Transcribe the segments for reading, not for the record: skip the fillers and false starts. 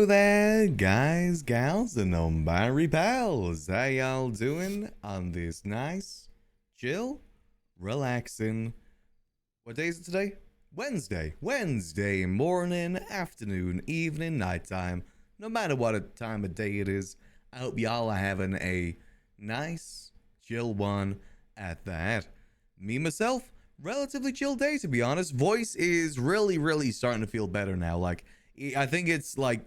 Hello there, guys, gals, and non-binary pals. How y'all doing on this nice, chill, relaxing, what day is it today? Wednesday morning, afternoon, evening, nighttime, no matter what time of day it is. I hope y'all are having a nice, chill one at that. Me, myself, relatively chill day, to be honest. Voice is really starting to feel better now. Like, I think it's like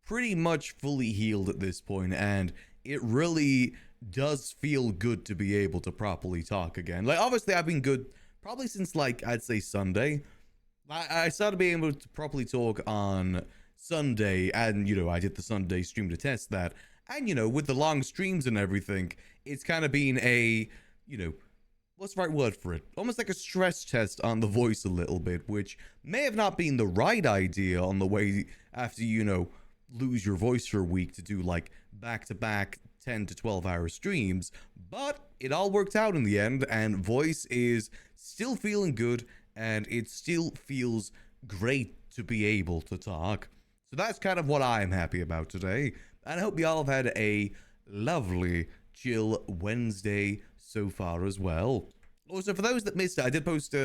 pretty much fully healed at this point, and it really does feel good to be able to properly talk again. Like, obviously I've been good probably since, like, I'd say Sunday. I started being able to properly talk on Sunday, and I did the Sunday stream to test that. And with the long streams and everything, it's kind of been a what's the right word for it? Almost like a stress test on the voice a little bit, which may have not been the right idea on the way after, lose your voice for a week to do like back-to-back 10 to 12 hour streams, but it all worked out in the end, and voice is still feeling good, and it still feels great to be able to talk. So that's kind of what I'm happy about today, and I hope y'all have had a lovely chill Wednesday so far as well. Also, for those that missed it, I did post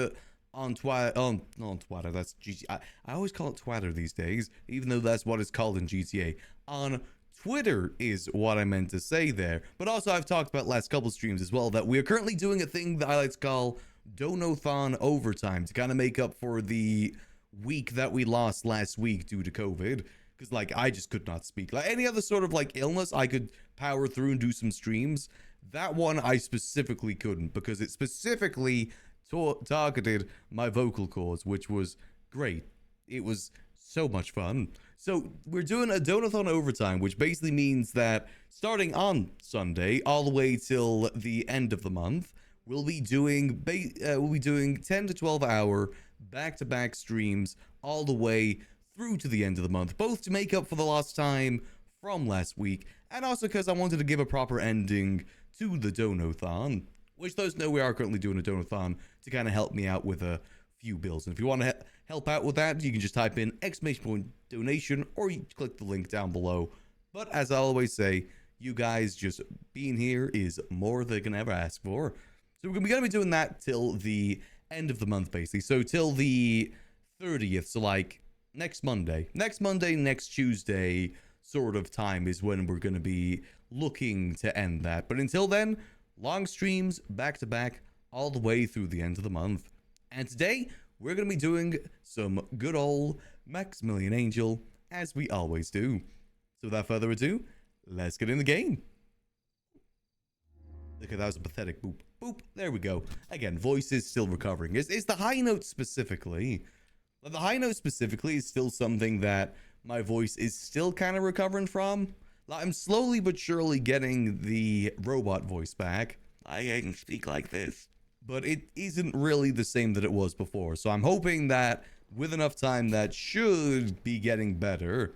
on Twitter. On Twitter, that's GTA. I always call it Twitter these days, even though that's what it's called in GTA. On Twitter is what I meant to say there. But also, I've talked about last couple streams as well that we are currently doing a thing that I like to call Donathon Overtime to kind of make up for the week that we lost last week due to COVID. Because, like, I just could not speak. Like, any other sort of, like, illness, I could power through and do some streams. That one I specifically couldn't, because it specifically targeted my vocal cords, which was great. It was so much fun. So we're doing a Donathon Overtime, which basically means that starting on Sunday all the way till the end of the month, we'll be doing 10 to 12 hour back-to-back streams all the way through to the end of the month, both to make up for the lost time from last week, and also because I wanted to give a proper ending to the Donathon, which those know we are currently doing a Donathon to kind of help me out with a few bills. And if you want to help out with that, you can just type in !donation, or you click the link down below. But as I always say, you guys just being here is more than they can ever ask for. So we're going to be doing that till the end of the month, basically. So till the 30th, so like next Monday, next Tuesday sort of time is when we're going to be looking to end that. But until then, long streams back to back all the way through the end of the month. And today we're going to be doing some good old Maximillian Angel, as we always do. So without further ado, let's get in the game. Okay, that was a pathetic boop. Boop. There we go. Again, voice is still recovering. It's the high note specifically. The high note specifically is still something that my voice is still kind of recovering from. I'm slowly but surely getting the robot voice back. I can speak like this. But it isn't really the same that it was before. So I'm hoping that with enough time that should be getting better.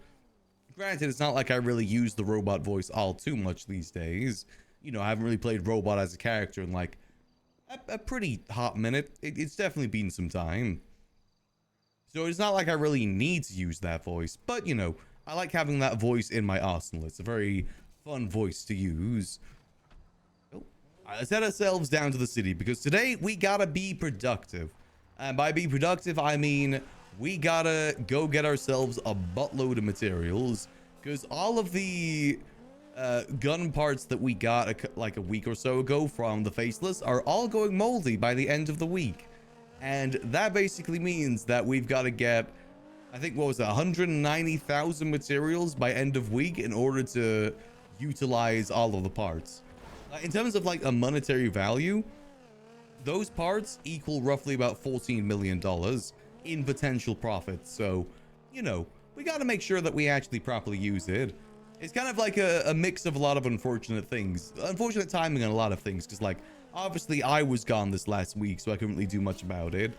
Granted, it's not like I really use the robot voice all too much these days. I haven't really played robot as a character in like a pretty hot minute. It's definitely been some time. So it's not like I really need to use that voice. But, I like having that voice in my arsenal. It's a very fun voice to use. Oh, let's head ourselves down to the city, because today we gotta be productive. And by be productive, I mean we gotta go get ourselves a buttload of materials, because all of the gun parts that we got like a week or so ago from the Faceless are all going moldy by the end of the week. And that basically means that we've got to get, I think, what was it, 190,000 materials by end of week in order to utilize all of the parts. In terms of like a monetary value, those parts equal roughly about $14 million in potential profits. So, we got to make sure that we actually properly use it. It's kind of like a mix of a lot of unfortunate things. Unfortunate timing on a lot of things, because like, obviously I was gone this last week, so I couldn't really do much about it.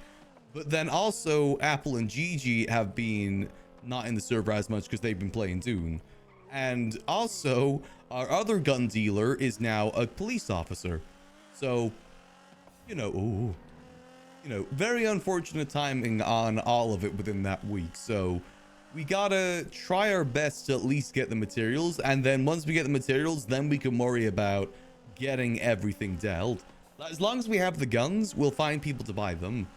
But then also, Apple and Gigi have been not in the server as much because they've been playing Dune. And also, our other gun dealer is now a police officer. So, very unfortunate timing on all of it within that week. So, we gotta try our best to at least get the materials, and then once we get the materials, then we can worry about getting everything dealt. As long as we have the guns, we'll find people to buy them.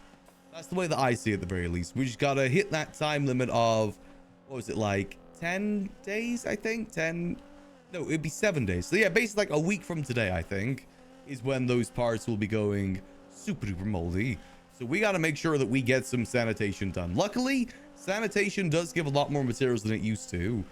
That's the way that I see it at the very least. We just gotta hit that time limit of, what was it, like 10 days, I think? 10, no, it'd be 7 days. So yeah, basically like a week from today, I think, is when those parts will be going super duper moldy. So we gotta make sure that we get some sanitation done. Luckily, sanitation does give a lot more materials than it used to,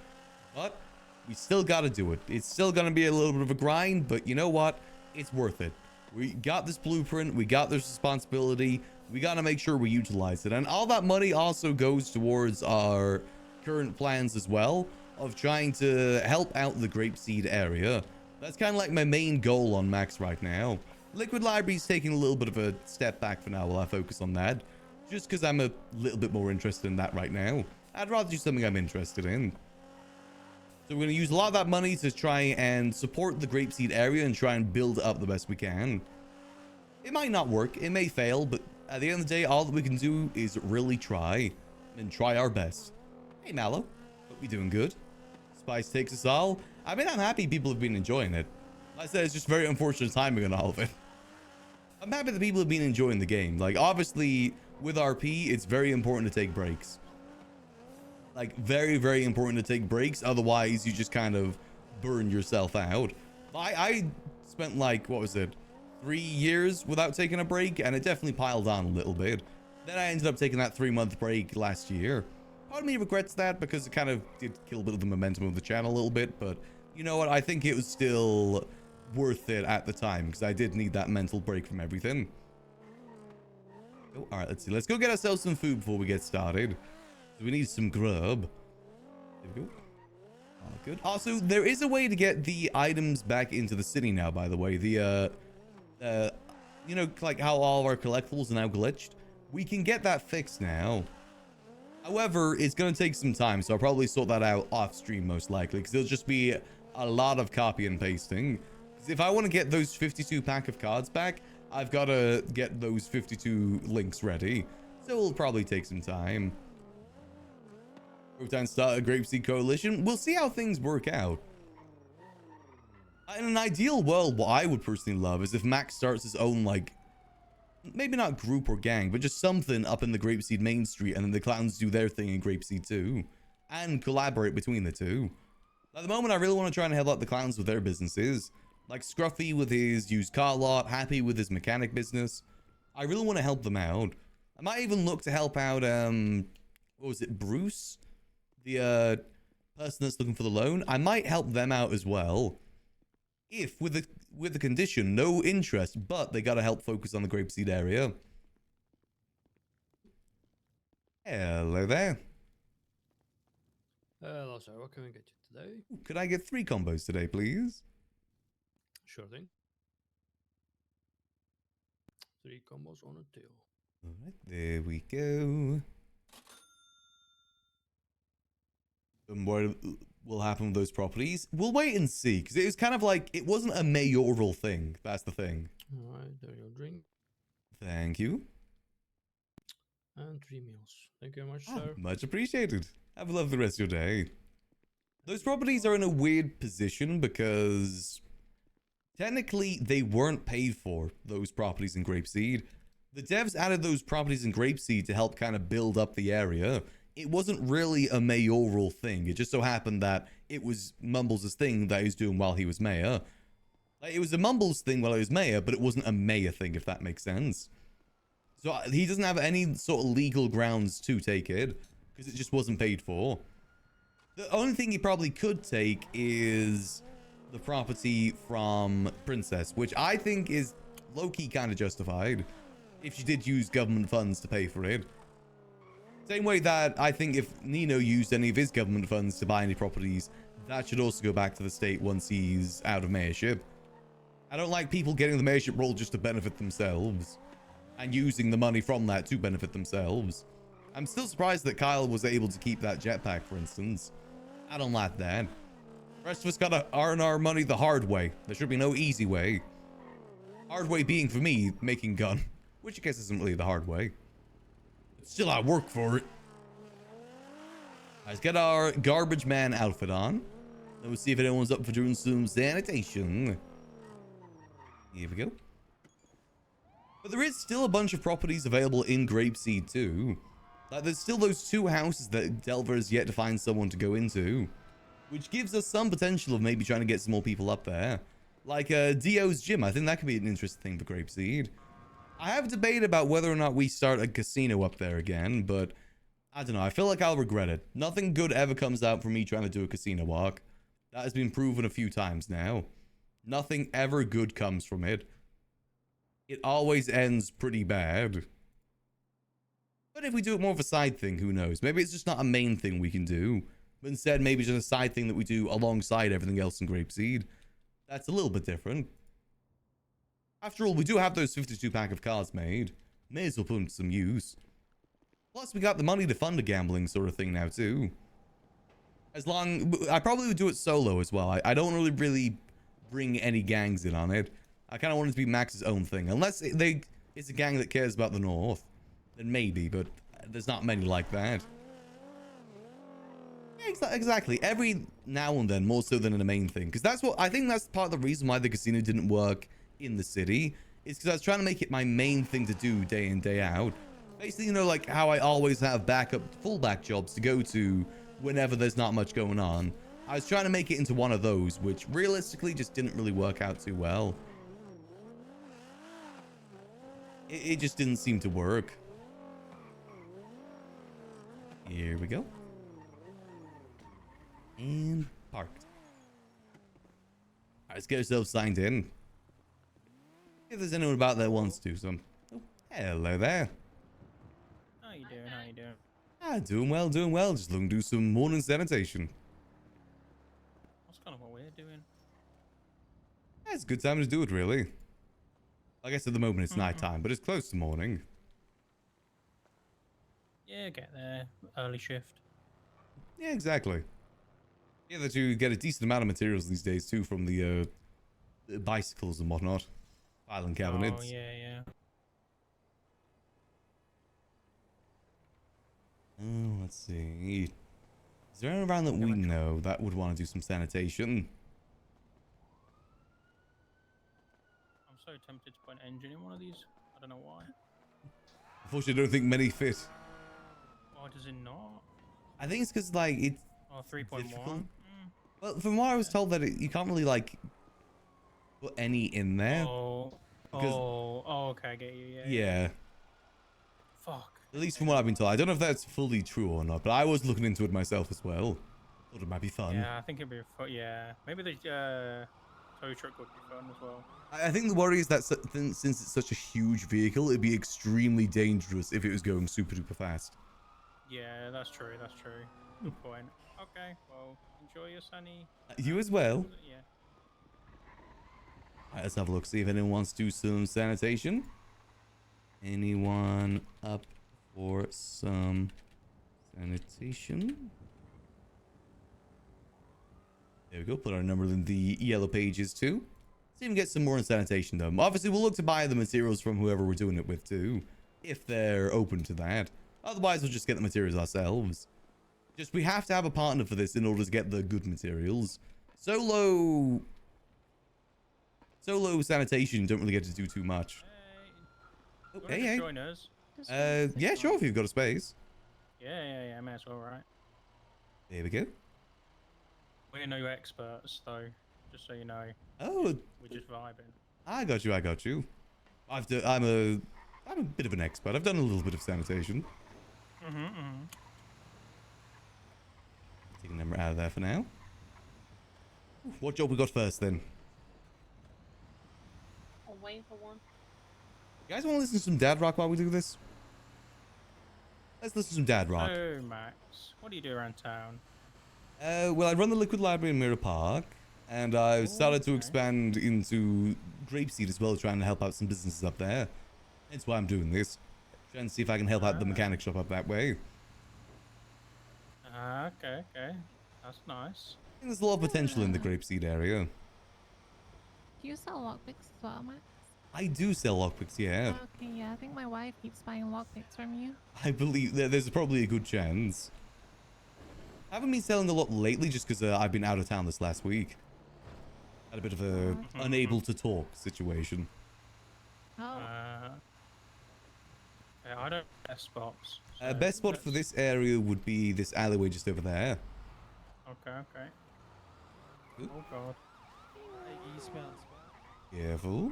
but we still gotta do it. It's still gonna be a little bit of a grind, but you know what? It's worth it. We got this blueprint, we got this responsibility, we gotta make sure we utilize it. And all that money also goes towards our current plans as well, of trying to help out the grapeseed area. That's kind of like my main goal on Max right now. Liquid Library's taking a little bit of a step back for now while I focus on that, just because I'm a little bit more interested in that right now. I'd rather do something I'm interested in. So we're going to use a lot of that money to try and support the grapeseed area and try and build up the best we can. It might not work, it may fail, but at the end of the day, all that we can do is really try and try our best. Hey Mallow, hope you're doing good. Spice takes us all. I mean, I'm happy people have been enjoying it. Like I said, it's just very unfortunate timing on all of it. I'm happy that people have been enjoying the game. Like, obviously, with RP, it's very important to take breaks. Like, very, very important to take breaks. Otherwise, you just kind of burn yourself out. I spent, like, what was it? 3 years without taking a break, and it definitely piled on a little bit. Then I ended up taking that 3-month break last year. Part of me regrets that because it kind of did kill a bit of the momentum of the channel a little bit, but you know what? I think it was still worth it at the time because I did need that mental break from everything. Oh, all right, let's see. Let's go get ourselves some food before we get started. So we need some grub. There we go. Oh, good. Also, there is a way to get the items back into the city now, by the way. You know, like how all of our collectibles are now glitched. We can get that fixed now. However, it's going to take some time, so I'll probably sort that out off stream most likely, because it'll just be a lot of copy and pasting. Because if I want to get those 52 pack of cards back, I've got to get those 52 links ready. So it'll probably take some time. Time to start a Grapeseed Coalition. We'll see how things work out. In an ideal world, what I would personally love is if Max starts his own, like, maybe not group or gang, but just something up in the Grapeseed main street, and then the clowns do their thing in Grapeseed too, and collaborate between the two. At the moment, I really want to try and help out the clowns with their businesses, like Scruffy with his used car lot, Happy with his mechanic business. I really want to help them out. I might even look to help out, what was it, Bruce? The person that's looking for the loan. I might help them out as well. If, with the condition, no interest, but they gotta help focus on the Grapeseed area. Hello there. Hello, sir. What can we get you today? Could I get 3 combos today, please? Sure thing. 3 combos on a deal. Alright, there we go. And what will happen with those properties? We'll wait and see, because it was kind of like, it wasn't a mayoral thing. That's the thing. Alright, there your drink. Thank you. And 3 meals. Thank you very much, sir. Much appreciated. Have a lovely rest of your day. Those properties are in a weird position because technically they weren't paid for, those properties in Grapeseed. The devs added those properties in Grapeseed to help kind of build up the area. It wasn't really a mayoral thing. It just so happened that it was Mumbles' thing that he was doing while he was mayor. Like, it was a Mumbles thing while he was mayor, but it wasn't a mayor thing, if that makes sense. So he doesn't have any sort of legal grounds to take it, because it just wasn't paid for. The only thing he probably could take is the property from Princess, which I think is low-key kind of justified, if she did use government funds to pay for it. Same way that I think if Nino used any of his government funds to buy any properties, that should also go back to the state once he's out of mayorship. I don't like people getting the mayorship role just to benefit themselves and using the money from that to benefit themselves. I'm still surprised that Kyle was able to keep that jetpack, for instance. I don't like that. The rest of us gotta earn our money the hard way. There should be no easy way. Hard way being, for me, making gun, which I guess isn't really the hard way. Still, I work for it. Let's get our garbage man outfit on. Let's see if anyone's up for doing some sanitation. Here we go. But there is still a bunch of properties available in Grapeseed too. Like, there's still those 2 houses that Delver has yet to find someone to go into, which gives us some potential of maybe trying to get some more people up there. Like Dio's gym, I think that could be an interesting thing for Grapeseed. I have a debate about whether or not we start a casino up there again, but I don't know. I feel like I'll regret it. Nothing good ever comes out from me trying to do a casino walk. That has been proven a few times now. Nothing ever good comes from it. It always ends pretty bad. But if we do it more of a side thing, who knows? Maybe it's just not a main thing we can do. But instead, maybe just a side thing that we do alongside everything else in Grapeseed. That's a little bit different. After all, we do have those 52 pack of cards made. May as well put them to some use. Plus, we got the money to fund a gambling sort of thing now, too. I probably would do it solo as well. I don't really bring any gangs in on it. I kind of want it to be Max's own thing. Unless it's a gang that cares about the North. Then maybe, but there's not many like that. Yeah, exactly. Every now and then, more so than in the main thing. Because I think that's part of the reason why the casino didn't work in the city. Is because I was trying to make it my main thing to do day in, day out. Basically, you know, like how I always have backup fullback jobs to go to whenever there's not much going on. I was trying to make it into one of those, which realistically just didn't really work out too well. It just didn't seem to work. Here we go. And parked. Alright, let's get ourselves signed in. If there's anyone about that wants to, so... Oh, hello there. How you doing? How you doing? Ah, doing well, doing well. Just looking to do some morning sanitation. That's kind of what we're doing. Yeah, it's a good time to do it, really. I guess at the moment it's nighttime, but it's close to morning. Yeah, get there. Early shift. Yeah, exactly. Yeah, that you get a decent amount of materials these days, too, from the bicycles and whatnot. Filing cabinets. Oh, yeah. Oh, let's see. Is there anyone around that we know that would want to do some sanitation? I'm so tempted to put an engine in one of these. I don't know why. Unfortunately, I don't think many fit. Why does it not? I think it's because, like, it's... Oh, 3.1. Well, from what I was told, that you can't really, like, put any in there. Oh, okay, I get you. Yeah. Fuck. At least from what I've been told. I don't know if that's fully true or not, but I was looking into it myself as well. Thought it might be fun. Yeah, I think it'd be fun. Yeah, maybe the tow truck would be fun as well. I think the worry is that since it's such a huge vehicle, it'd be extremely dangerous if it was going super duper fast. Yeah, that's true. Good point. Okay, well, enjoy your sunny. You as well. Yeah. Alright, let's have a look, see if anyone wants to do some sanitation. Anyone up for some sanitation? There we go, put our number in the yellow pages too. Let's even get some more in sanitation though. Obviously, we'll look to buy the materials from whoever we're doing it with too, if they're open to that. Otherwise, we'll just get the materials ourselves. We have to have a partner for this in order to get the good materials. Solo sanitation, you don't really get to do too much. Hey, Hey. join us. Yeah, sure, if you've got a space. Yeah, may as well, right? There we go. We're no experts, though, just so you know. Oh, We're just vibing. I got you. I'm a bit of an expert. I've done a little bit of sanitation. Take a number out of there for now. What job we got first then? I'm waiting for one. You guys want to listen to some dad rock while we do this? Let's listen to some dad rock. Oh, Max, what do you do around town? Well, I run the Liquid Library in Mirror Park, and I've started to expand into Grapeseed as well, trying to help out some businesses up there. That's why I'm doing this. Trying to see if I can help out the mechanic shop up that way. Okay. That's nice. I think there's a lot of potential in the Grapeseed area. Do you sell lockpicks as well, Max? I do sell lockpicks, yeah. Okay, yeah, I think my wife keeps buying lockpicks from you. I believe there's probably a good chance. I haven't been selling a lot lately just because I've been out of town this last week. Had a bit of a unable to talk situation. Oh, Yeah, I don't best spots. Best spot for this area would be this alleyway just over there. Okay, okay. Ooh. Oh god. Eastbound. Careful.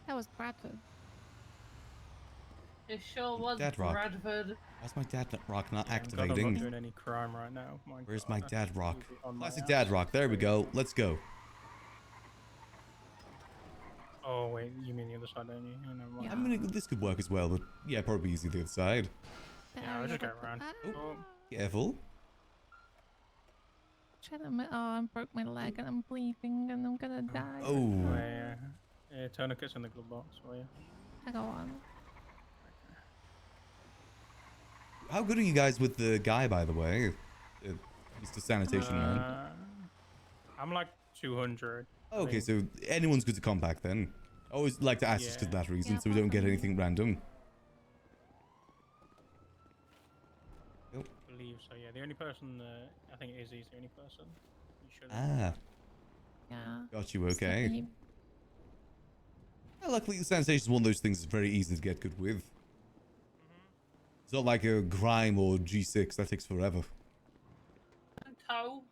that was Bradford. It sure was Dad rock. Bradford. Why's my dad rock not Yeah, I'm glad I'm activating? not doing any crime right now. My Where's god, my that's dad rock? really on my Classic ass. dad rock. There we go. Let's go. Oh wait, you mean the other side, don't you? Oh, never mind. Yeah. I mean, this could work as well, but yeah, probably easy the other side. The Yeah, I'll area just go that- around. Ah, Oh. Careful. I broke my leg and I'm bleeding and I'm gonna die. Oh. Yeah, tourniquets in the glove box for you. I go on. How good are you guys with the guy, by the way? Mr. Sanitation Man. I'm like 200. Okay, so anyone's good to compact then. I always like to ask just for Yeah. that reason, Yeah, so we don't get possibly. anything random. I believe so, yeah. The only person, I think Izzy's the only person. You should Ah, Yeah. got you. Okay. Sleep. Well, luckily, the sanitation is one of those things that's very easy to get good with. It's not like a grime or G6 that takes forever. Toe.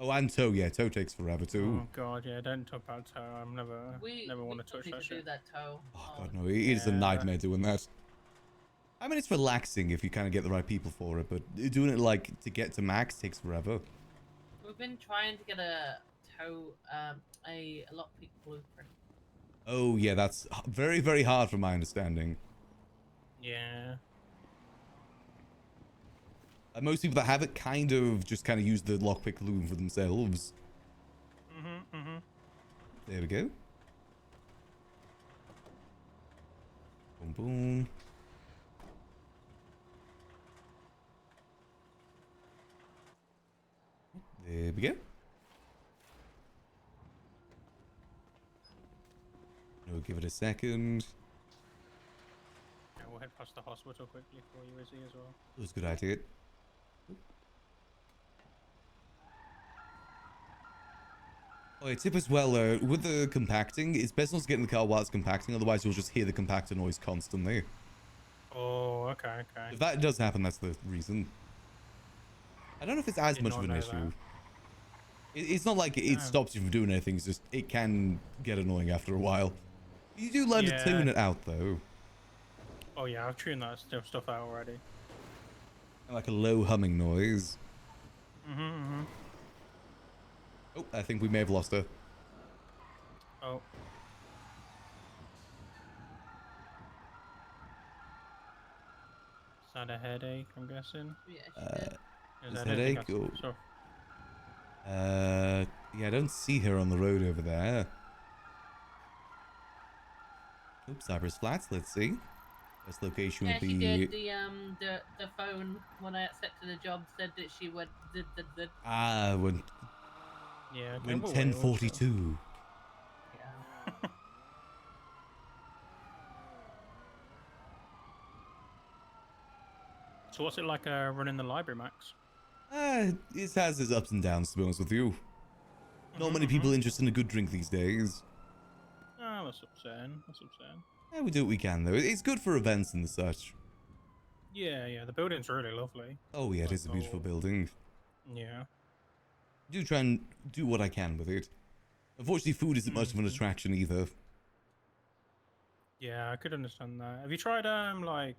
Oh, and tow, yeah, tow takes forever too. Oh god, yeah, don't talk about toe. I'm never We want to touch need that to do shit. that toe. Oh god, no, it is a Yeah. nightmare doing that. I mean, it's relaxing if you kind of get the right people for it, but doing it like to get to max takes forever. We've been trying to get a toe, a lockpick blueprint. Oh yeah, that's very, very hard from my understanding. Yeah. Most people that have it kind of use the lockpick loom for themselves. There we go. Boom, boom. There we go. We'll give it a second. Yeah, we'll head past the hospital quickly for you, Izzy, as well. That was a good idea. Oh, a tip as well, with the compacting, it's best not to get in the car while it's compacting, otherwise you'll just hear the compactor noise constantly. Oh, okay, okay. If that does happen, that's the reason. I don't know if it's as Did much not of an know issue. that. It's not like it stops you from doing anything, it's just, it can get annoying after a while. You do learn to tune it out, though. Oh yeah, I've tuned that stuff out already. Like a low humming noise. Mm-hmm. Oh, I think we may have lost her. Oh. Is that a headache, I'm guessing? Yeah, she Is Is that anything headache else? or- So, Yeah, I don't see her on the road over there. Oops, Cypress Flats, let's see. This location yeah, would she be... did. The phone when I accepted the job said that she went did. Ah, when yeah, okay, when we'll wait, we'll 1042. Yeah. So what's it like running the library, Max? It has its ups and downs, to be honest with you. Not many people interested in a good drink these days. Oh, that's upsetting. That's upsetting. Yeah, we do what we can, though. It's good for events and such. Yeah, yeah, the building's really lovely. Oh, yeah, it is a beautiful building. Yeah. Do try and do what I can with it. Unfortunately, food isn't much of an attraction either. Yeah, I could understand that. Have you tried like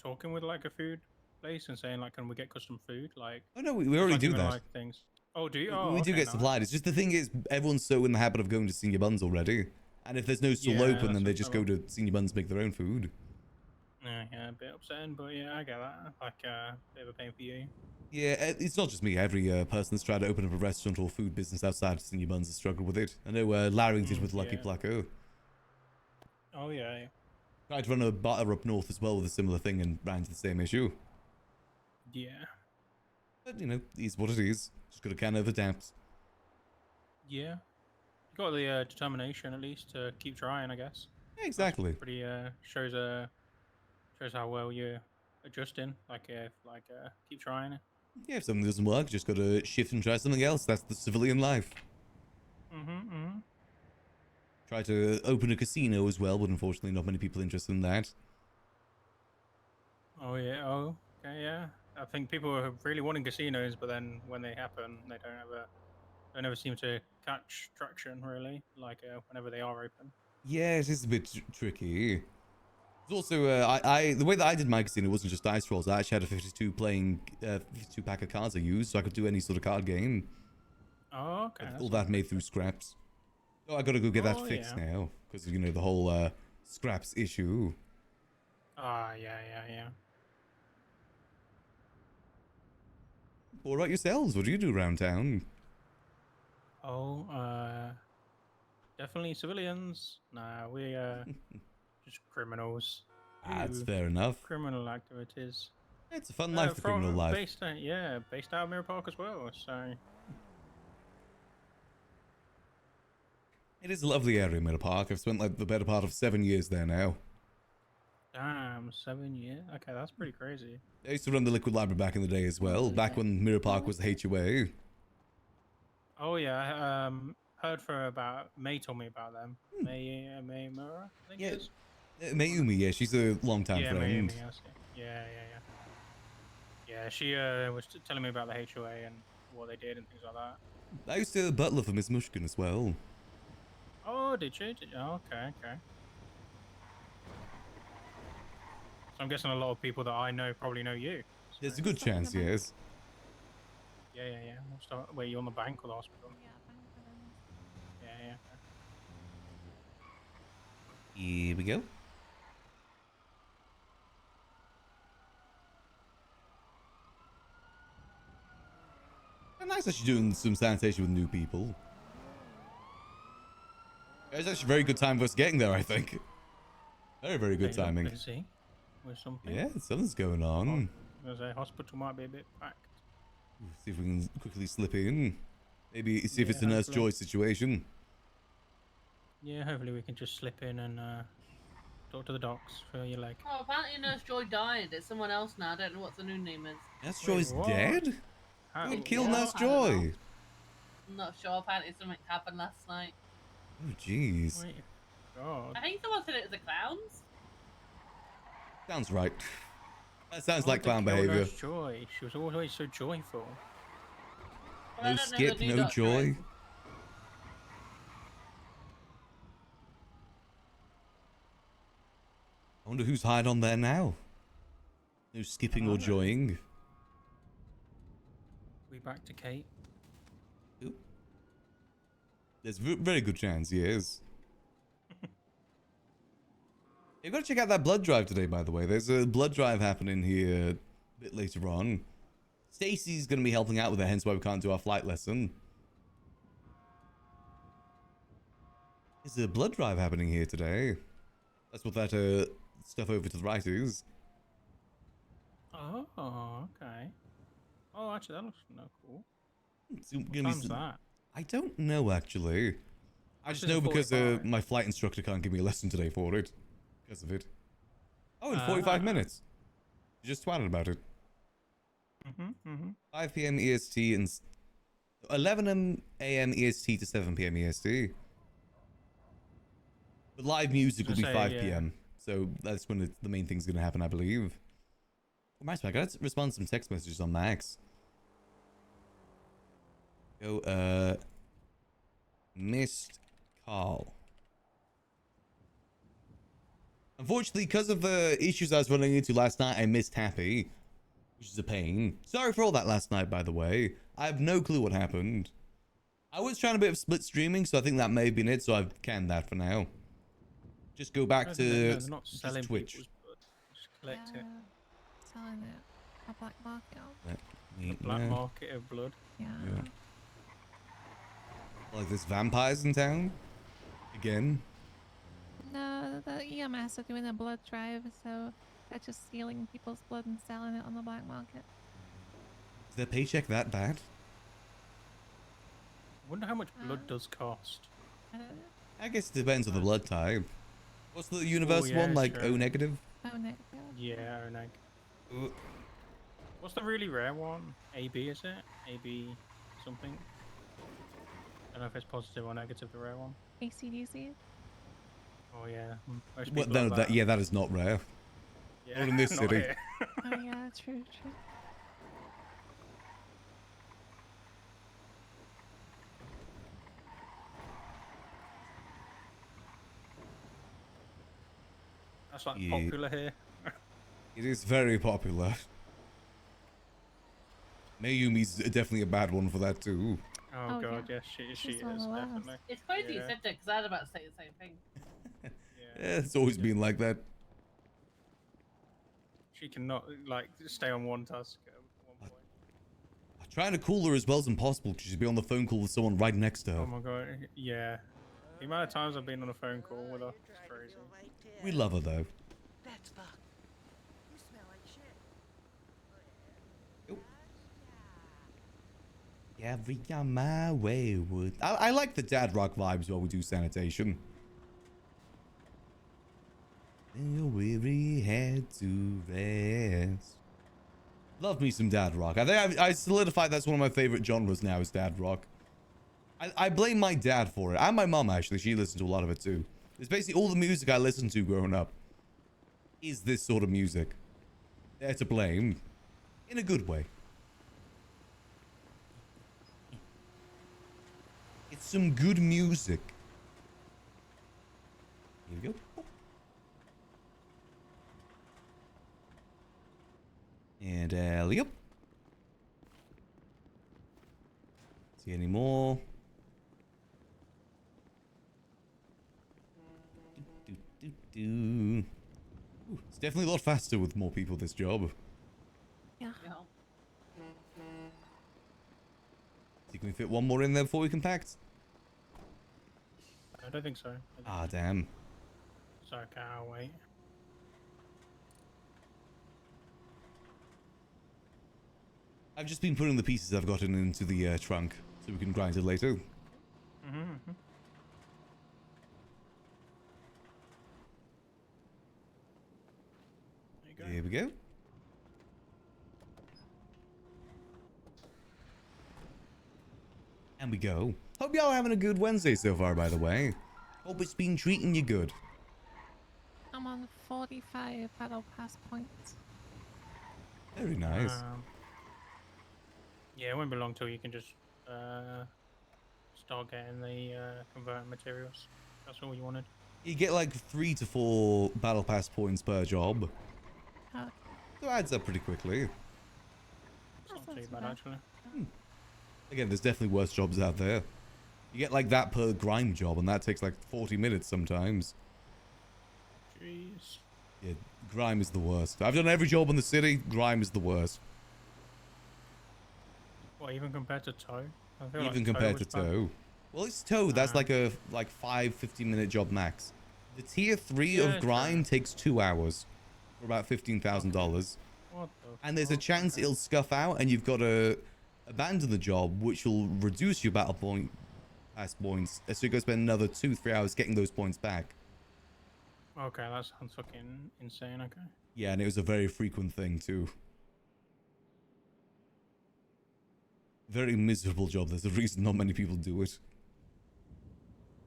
talking with like a food place and saying like, can we get custom food? Like, Oh, no, we already like, do even, that. Like, things. Oh, do you? Oh, We do okay, get nice. supplied. It's just the thing is, everyone's so in the habit of going to Senior Buns already. And if there's no stall Yeah, open, then that's they what just I go want. to Senior Buns to make their own food. Yeah, a bit upsetting, but yeah, I get that. Like, bit of a pain for you. Yeah, it's not just me. Every person that's tried to open up a restaurant or food business outside of Senior Buns has struggled with it. I know Larry did with Lucky yeah. Placco. Oh yeah, yeah. Tried to run a bar up north as well with a similar thing and ran into the same issue. Yeah. But, you know, it is what it is. Just gotta kind of adapt. Yeah. You got the determination at least to keep trying, I guess. Yeah, exactly. Pretty shows Shows how well you're adjusting. Like, keep trying. Yeah, if something doesn't work, just gotta shift and try something else. That's the civilian life. Try to open a casino as well, but unfortunately not many people interested in that. Oh yeah. Oh, okay. Yeah. I think people are really wanting casinos, but then when they happen, they don't ever seem to catch traction really. Like whenever they are open. Yeah, it is a bit tricky. It's also, the way that I did my casino wasn't just dice rolls. I actually had a 52 pack of cards I used, so I could do any sort of card game. Oh, okay. All that made through scraps. Oh, I gotta go get that Oh, fixed yeah. now, because you know the whole scraps issue. Ah, yeah. What about yourselves? What do you do around town? Oh, definitely civilians. Nah, we just criminals. That's Do fair enough. criminal activities. It's a fun life, the criminal life. Based out of Mirror Park as well. So It is a lovely area, Mirror Park. I've spent like the better part of 7 years there now. damn, 7 years. Okay, that's pretty crazy. I used to run the Liquid Library back in the day as well, back when Mirror Park was the HUA. Oh yeah, heard for about May told me about them. May Mura, I think Yeah. it is. Mayumi, yeah, she's a long-time Yeah, friend. Mayumi, I see. Yeah. Yeah, she was telling me about the HOA and what they did and things like that. I used to butler for Miss Mushkin as well. Oh, did you? Oh, okay. So I'm guessing a lot of people that I know probably know you. So- There's a good chance, yes. Yeah. We'll start. Wait, you on the bank or the hospital? Yeah, thank goodness. Yeah. Here we go. Nice that she's doing some sanitation with new people. It's actually a very good time for us getting there, I think. Very good Hey, look, timing. busy with something. Yeah, something's going on. There's a hospital might be a bit packed. See if we can quickly slip in. Maybe see if it's a Yeah, Nurse hopefully. Joy situation. Yeah, hopefully we can just slip in and talk to the docs for your leg. Oh, apparently Nurse Joy died. It's someone else now. I don't know what the new name is. Nurse Wait, Joy's what? dead? How- Who would kill Yeah, Nurse I don't know. Joy? I'm not sure. Apparently something happened last night. Oh, jeez. Wait, God. I think someone said it was the clowns. Sounds right. That sounds Why like would they clown kill behavior. Nurse Joy. She was always so joyful. Well, I No don't know who skip, the new no doctor joy. is. I wonder who's hide on there now. No skipping or don't know. joying. We back to Kate. Oop. There's a very good chance he is. You've got to check out that blood drive today, by the way. There's a blood drive happening here a bit later on. Stacy's going to be helping out with it, hence why we can't do our flight lesson. There's a blood drive happening here today. That's what that stuff over to the right is. Oh, okay. Oh, actually, that looks no cool. It's What gonna be time's that? I don't know, actually. I just This is know because 45. my flight instructor can't give me a lesson today for it. Because of it. Oh, in 45 Ah. minutes. You just twatted about it. 5 p.m. EST and 11 a.m. EST to 7 p.m. EST. But live music will be Say, 5 yeah. p.m. So that's when the main thing's going to happen, I believe. Oh, Max, I gotta respond to some text messages on Max. Go, missed call. Unfortunately, because of the issues I was running into last night, I missed Happy, which is a pain. Sorry for all that last night, by the way. I have no clue what happened. I was trying a bit of split streaming, so I think that may have been it, so I've canned that for now. Just go back to they're not just selling Twitch. people's blood. Just collect it. Selling it. A black market. The black market of blood. Yeah. Yeah. Like there's vampires in town? Again? No, the EMS are doing a blood drive, so they're just stealing people's blood and selling it on the black market. Is their paycheck that bad? Wonder how much blood does cost. I don't know. I guess it depends on the blood type. What's the universe yeah, one? Like sure. O negative? Oh, negative. Yeah, or neg. Uh, What's the really rare one? AB, is it? AB something? I don't know if it's positive or negative, the rare one. ACDC. Oh, yeah. Most What? people No, have that. yeah, that is not rare. Yeah, not in this not city. here. Oh yeah, true, true. That's like Yeah. popular here. It is very popular. Mayumi's definitely a bad one for that too. Oh, Oh, god, yeah. yes, she She's is, one of the worst. definitely. It's crazy you Yeah. said that because I was about to say the same thing. Yeah. Yeah, it's always been like that. She cannot, like, stay on one task at one point. Trying to call her as well as impossible because she'd be on the phone call with someone right next to her. Oh my god, yeah. The amount of times I've been on a phone call with her is crazy. We love her though. That's fuck. You smell like shit. Every on my way would. I like the dad rock vibes while we do sanitation. Lay your weary head to rest. Love me some dad rock. I think I solidified that's one of my favorite genres now is dad rock. I blame my dad for it. And my mom actually. She listened to a lot of it too. It's basically all the music I listened to growing up. Is this sort of music. They're to blame. In a good way. It's some good music. Here we go. And alley up. See any more? Ooh, it's definitely a lot faster with more people this job. Yeah. You know? So can we fit one more in there before we compact? I don't think so. Ah, damn. So, okay, I'll wait. I've just been putting the pieces I've gotten into the trunk so we can grind it later. Mm-hmm. There you go. Here we go. And we go. Hope y'all are having a good Wednesday so far, by the way. Hope it's been treating you good. I'm on 45 battle pass points. Very nice. Yeah, it won't be long till you can just start getting the converting materials. That's all you wanted. You get like 3 to 4 battle pass points per job. Oh, So it adds up pretty quickly. It's That's not not too too bad, bad. actually. Again, there's definitely worse jobs out there. You get like that per grime job, and that takes like 40 minutes sometimes. Jeez. Yeah, grime is the worst. I've done every job in the city. Grime is the worst. What, even compared to tow? I feel Even like compared to was bad. tow. Well, it's tow. That's Ah. like a 5-15 minute job max. The tier 3 Yeah, of true. grime takes 2 hours for about $15,000. What the And there's a fuck? chance Okay. it'll scuff out, and you've got to abandon the job, which will reduce your battle point pass points. So you go spend another 2-3 hours getting those points back. Okay, that sounds fucking insane, okay. Yeah, and it was a very frequent thing too. Very miserable job. There's a reason not many people do it.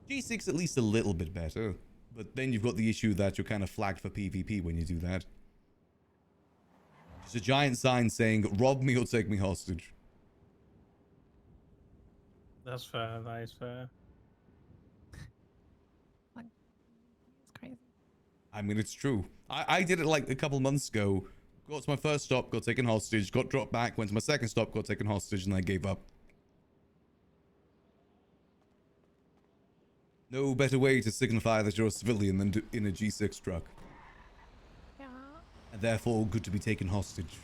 G6 at least a little bit better, but then you've got the issue that you're kind of flagged for PvP when you do that. Just a giant sign saying, rob me or take me hostage. That's fair, that is fair. it's crazy. I mean, it's true. I did it like a couple months ago. Got to my first stop, got taken hostage, got dropped back, went to my second stop, got taken hostage, and I gave up. No better way to signify that you're a civilian than in a G6 truck. Yeah. And therefore good to be taken hostage.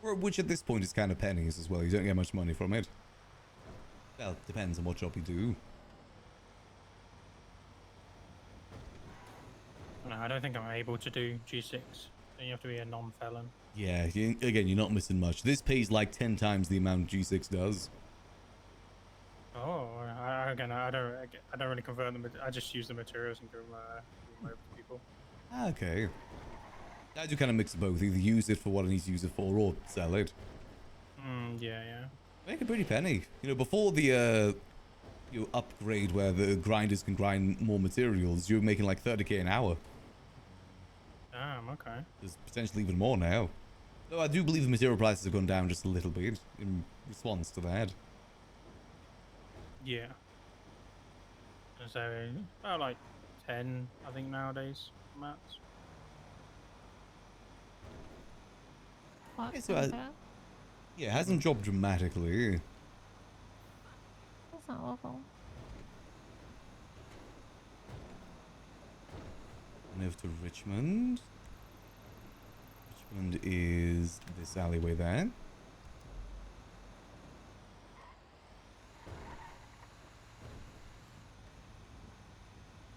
Which at this point is kind of pennies as well. You don't get much money from it. Well, it depends on what job you do. No, I don't think I'm able to do G6. Then you have to be a non-felon. Yeah, again, you're not missing much. This pays like 10 times the amount G6 does. Oh, I again, I don't really convert them. I just use the materials and give them over to people. Okay. I do kind of mix both. Either use it for what I need to use it for, or sell it. Yeah. Make a pretty penny. You know, before the you upgrade where the grinders can grind more materials, you're making like 30k an hour. Damn. Okay. There's potentially even more now. Though I do believe the material prices have gone down just a little bit in response to that. Yeah. So about like 10, I think nowadays, max. What? Yeah, so yeah, it hasn't dropped dramatically. That's not awful. And over to Richmond. Richmond is this alleyway there.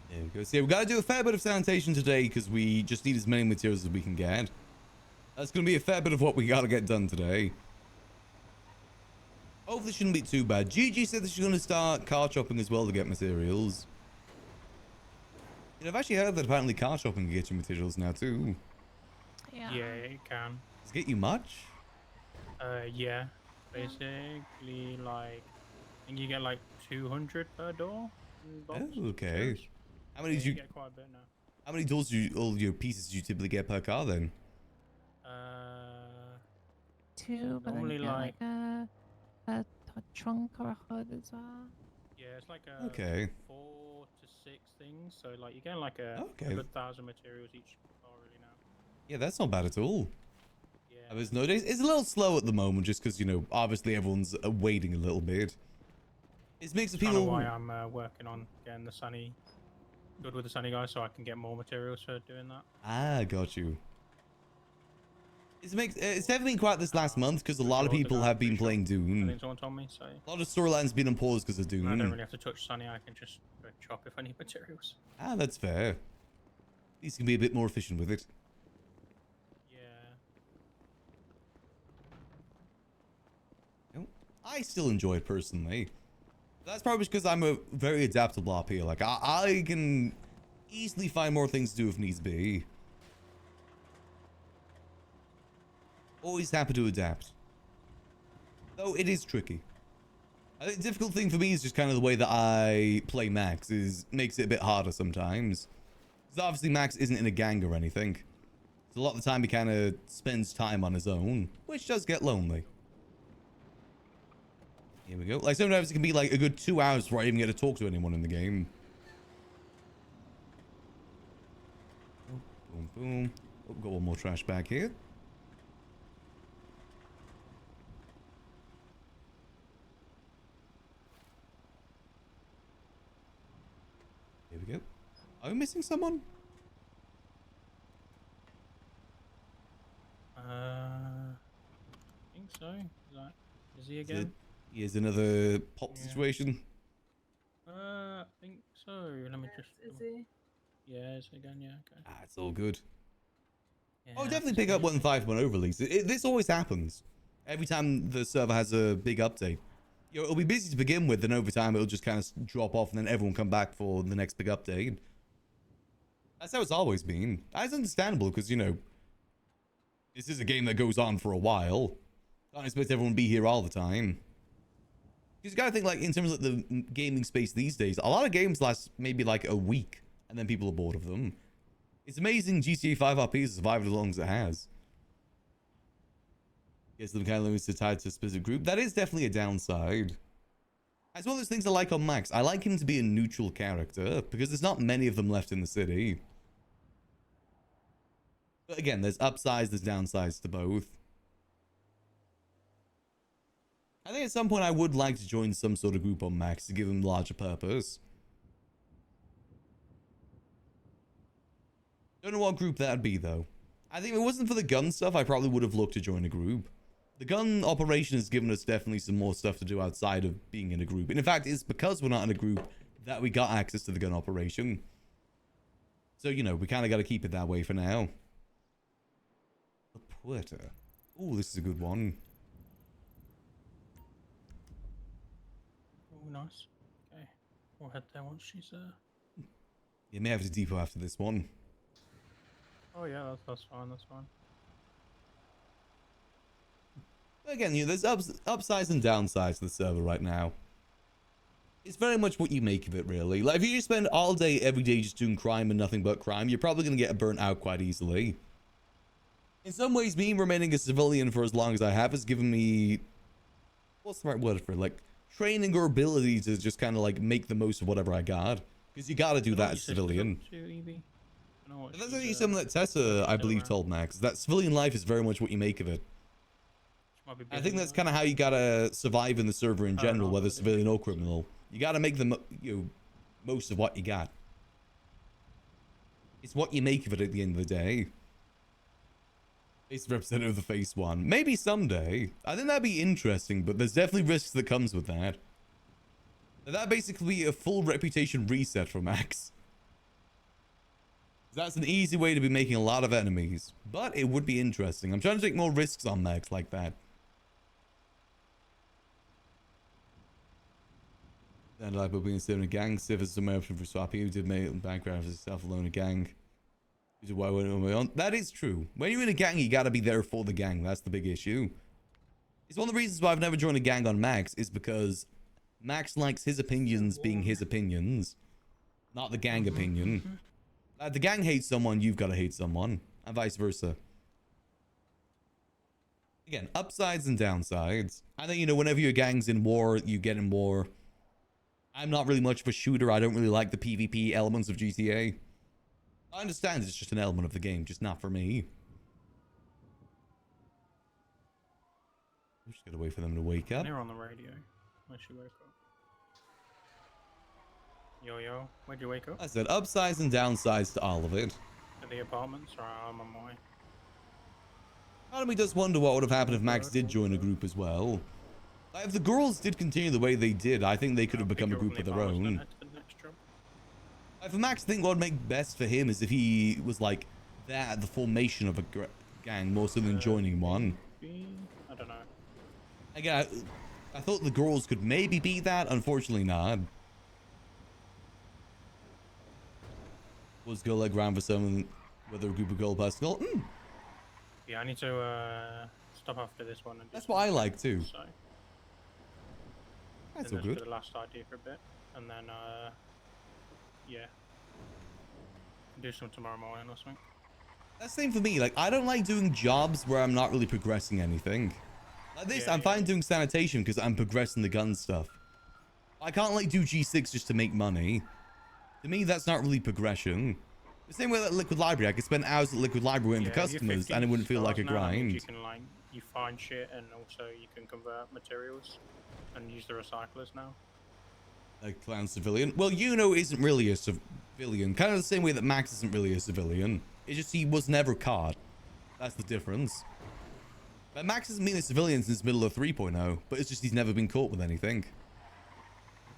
There we go. So yeah, we gotta do a fair bit of sanitation today because we just need as many materials as we can get. That's gonna be a fair bit of what we gotta get done today. Hopefully shouldn't be too bad. Gigi said that she's gonna start car shopping as well to get materials. You know, I've actually heard that apparently car shopping can get you materials now too. Yeah. Yeah, it can. Does it get you much? Yeah. Basically, like, I think you get like 200 per door. Oh, okay. How many do You you get quite a bit now. How many doors do you, all your pieces do you typically get per car then? Two, but then Normally you get like- a trunk or a hood as well. Yeah, it's like a Okay. 4 to 6 things. So like you get like a Okay. good 1,000 materials each car really now. Yeah, that's not bad at all. Yeah. There's nowadays it's a little slow at the moment just because, you know, obviously everyone's waiting a little bit. It makes the That's kind of people why I'm working on getting the sunny, good with the sunny guys, so I can get more materials for doing that. Ah, got you. It's definitely been quiet this last month because a lot of Sure, people the guy, have been pretty sure. playing I Dune. think someone told me so. A lot of storylines been on pause because of And I don't Dune. really have to touch sunny. I can just go chop if I need materials. Ah, that's fair. At least you can be a bit more efficient with it. Yeah. I still enjoy it personally. That's probably because I'm a very adaptable RP. Like, I can easily find more things to do if needs be. Always happy to adapt. Though it is tricky. I think the difficult thing for me is just kind of the way that I play Max makes it a bit harder sometimes. Because obviously Max isn't in a gang or anything. So a lot of the time he kind of spends time on his own, which does get lonely. Here we go. Like sometimes it can be like a good 2 hours before I even get to talk to anyone in the game. Oh, boom, boom. Oh, got one more trash bag here. Here we go. Are we missing someone? I think so. Is he again? Here's another pop Yeah. situation. I think so. Let me just. Is he? Yeah, it's again. Yeah. Okay. Ah, it's all good. Yeah, Oh, I definitely think pick so. up when 5.0 release. This always happens. Every time the server has a big update. You know, it'll be busy to begin with, then over time it'll just kind of drop off and then everyone come back for the next big update. That's how it's always been. That's understandable because, you know, this is a game that goes on for a while. Can't expect everyone to be here all the time. Because you gotta think, like, in terms of the gaming space these days, a lot of games last maybe like a week and then people are bored of them. It's amazing GTA 5 RP has survived as long as it has. Yes, them kind of limited tied to a specific group. That is definitely a downside. As well as things I like on Max. I like him to be a neutral character because there's not many of them left in the city. But again, there's upsides, there's downsides to both. I think at some point I would like to join some sort of group on Max to give him larger purpose. Don't know what group that'd be though. I think if it wasn't for the gun stuff, I probably would have looked to join a group. The gun operation has given us definitely some more stuff to do outside of being in a group. And in fact, it's because we're not in a group that we got access to the gun operation. So, you know, we kind of got to keep it that way for now. The Puerta. Oh, this is a good one. Oh, nice. Okay. We'll head there once she's You may have to depot after this one. Oh yeah, that's fine. That's fine. Again, there's upsides and downsides to the server right now. It's very much what you make of it, really. Like, if you just spend all day, every day just doing crime and nothing but crime, you're probably going to get burnt out quite easily. In some ways, me remaining a civilian for as long as I have has given me... What's the right word for it? Like, training or ability to just kind of, like, make the most of whatever I got. Because you got to do that as a civilian. And that's actually something that Tessa, I believe, told Max. That civilian life is very much what you make of it. I think that's kind of how you gotta survive in the server in general, whether civilian or criminal. You gotta make the most of what you got. It's what you make of it at the end of the day. Face representative of the face one. Maybe someday. I think that'd be interesting, but there's definitely risks that comes with that. That'd basically be a full reputation reset for Max. That's an easy way to be making a lot of enemies, but it would be interesting. I'm trying to take more risks on Max like that. And like being in a gang, Civ is some option for swapping. You did make background for yourself alone a gang. Why went on my own? That is true. When you're in a gang, you gotta be there for the gang. That's the big issue. It's one of the reasons why I've never joined a gang on Max, is because Max likes his opinions being his opinions, not the gang opinion. The gang hates someone, you've got to hate someone, and vice versa. Again, upsides and downsides. I think, whenever your gang's in war, you get in war. I'm not really much of a shooter. I don't really like the PvP elements of GTA. I understand it's just an element of the game, just not for me. I'm just gonna wait for them to wake up. They're on the radio. Where'd she wake up? Yo, where'd you wake up? I said upsides and downsides to all of it. At the apartments, or I'm on my way. Part of me does wonder what would have happened if Max did join a group as well. Like, if the girls did continue the way they did, I think they could have become a group of their own. Like, for Max, I think what would make best for him is if he was like that, the formation of a gang, more so than joining one. I don't know. Again, I thought the girls could maybe be that. Unfortunately, not. Was go like round for someone, whether a group of girl personal. Yeah, I need to stop after this one. And That's what I like too. So. That's all good. The last idea for a bit, and then yeah, do some tomorrow morning or something. That's the same for me. Like, I don't like doing jobs where I'm not really progressing anything. Like this, I'm fine doing sanitation because I'm progressing the gun stuff. I can't like do G6 just to make money. To me, that's not really progression. The same way that Liquid Library, I could spend hours at Liquid Library waiting for customers and it wouldn't feel like a grind. You can you find shit, and also you can convert materials and use the recyclers now. A clown civilian. Well, isn't really a civilian. Kind of the same way that Max isn't really a civilian. It's just he was never caught. That's the difference. But Max hasn't been a civilian since middle of 3.0, but it's just he's never been caught with anything.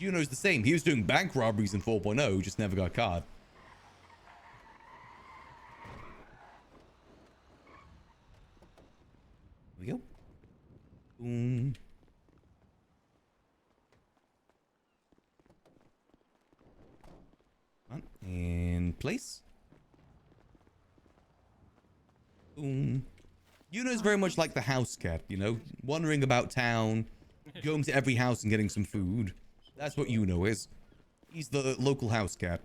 Juno's the same. He was doing bank robberies in 4.0, just never got caught. Here we go. Boom. Come on. In place. Boom. Yuno's very much like the house cat, wandering about town, going to every house and getting some food. That's what Yuno is. He's the local house cat.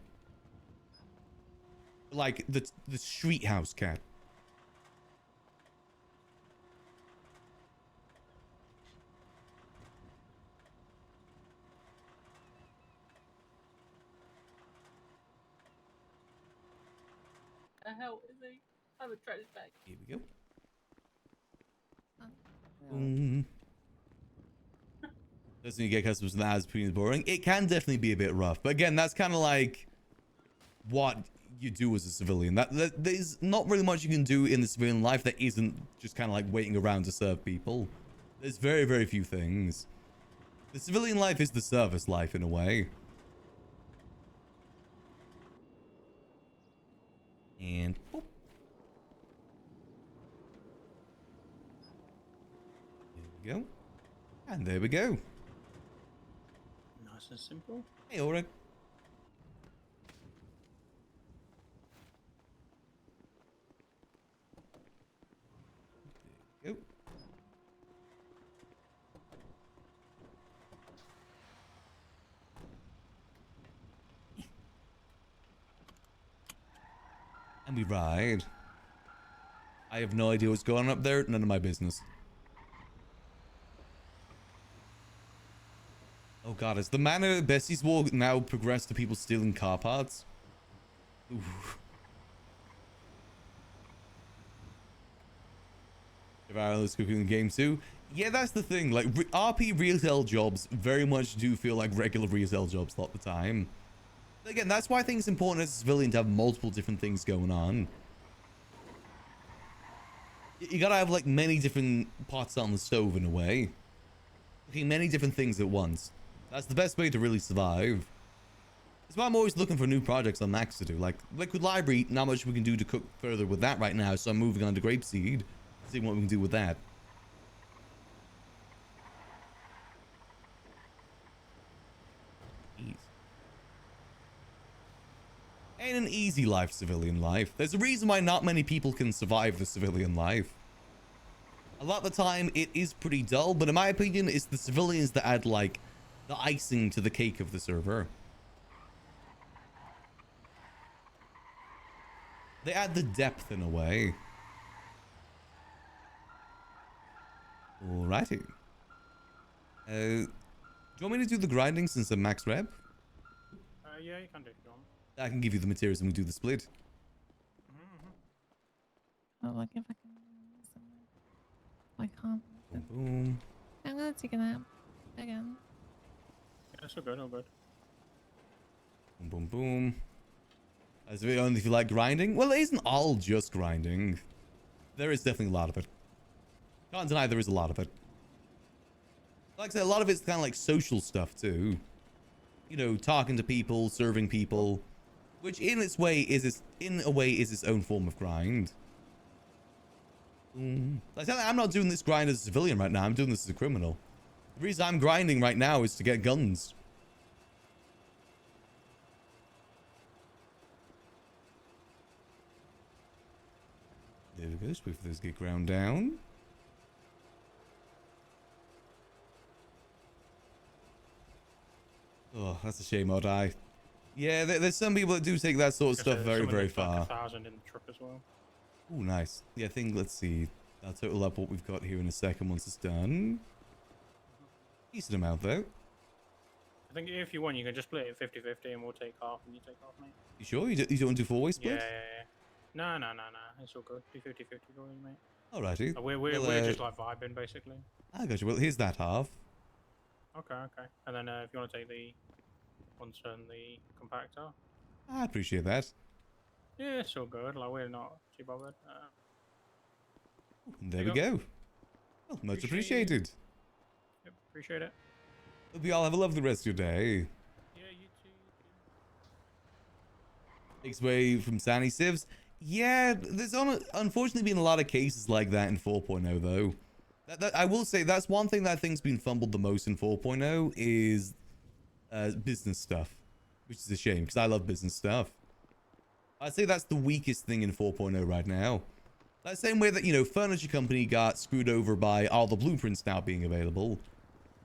Like the street house cat. The hell is he? I haven't tried his bag. Here we go. Boom. Doesn't you get customers that is pretty boring? It can definitely be a bit rough, but again, that's kind of like what you do as a civilian. There's not really much you can do in the civilian life that isn't just kind of like waiting around to serve people. There's very, very few things. The civilian life is the service life in a way. And boop. There we go. And there we go. Nice and simple. Hey, Ulrich. Let me ride. I have no idea what's going on up there. None of my business. Oh god, has the manor Bessie's War now progressed to people stealing car parts? Oof. Is cooking the game too. Yeah, that's the thing. Like, RP retail jobs very much do feel like regular retail jobs a lot of the time. But again, that's why I think it's important as a civilian to have multiple different things going on. You gotta have like many different pots on the stove in a way. Cooking many different things at once. That's the best way to really survive. That's why I'm always looking for new projects on Max to do. Like Liquid Library, not much we can do to cook further with that right now, so I'm moving on to Grapeseed. Seeing what we can do with that. Jeez. Ain't an easy life, civilian life. There's a reason why not many people can survive the civilian life. A lot of the time, it is pretty dull, but in my opinion, it's the civilians that add, like, the icing to the cake of the server. They add the depth in a way. Alrighty. Do you want me to do the grinding since I'm max rep? Yeah, you can do it if you want. I can give you the materials and we do the split. Oh, look if I can. I can't. Boom, boom. I'm gonna take a nap again. Yeah, it's all good, all good. Boom, boom, boom. As if only if you like grinding. Well, it isn't all just grinding. There is definitely a lot of it. Can't deny there is a lot of it. Like I said, a lot of it's kind of like social stuff too. You know, talking to people, serving people, which in its way is its own form of grind. Like, I'm not doing this grind as a civilian right now. I'm doing this as a criminal. The reason I'm grinding right now is to get guns. There we go. Just wait for those to get ground down. Oh, that's a shame I'll die. Yeah, there's some people that do take that sort of stuff very, very far. 1,000 in the truck as well. Oh, nice. Yeah, I think, let's see. I'll total up what we've got here in a second once it's done. Decent amount, though. I think if you want, you can just split it 50-50 and we'll take half and you take half, mate. You sure? You don't do four-way split? Yeah. No. It's all good. Do 50-50 for you, mate. Alrighty. We're just like vibing, basically. I got you. Well, here's that half. Okay. And then if you want to take the ones and the compactor. I appreciate that. Yeah, it's all good. Like, we're not too bothered. And there we go. Well, much appreciated. Yep, appreciate it. Hope you all have a lovely rest of your day. Yeah, you too. Takes away from Sandy Civs. Yeah, there's unfortunately been a lot of cases like that in 4.0 though. I will say that's one thing that I think's been fumbled the most in 4.0 is business stuff, which is a shame because I love business stuff. I'd say that's the weakest thing in 4.0 right now. That same way that, you know, furniture company got screwed over by all the blueprints now being available.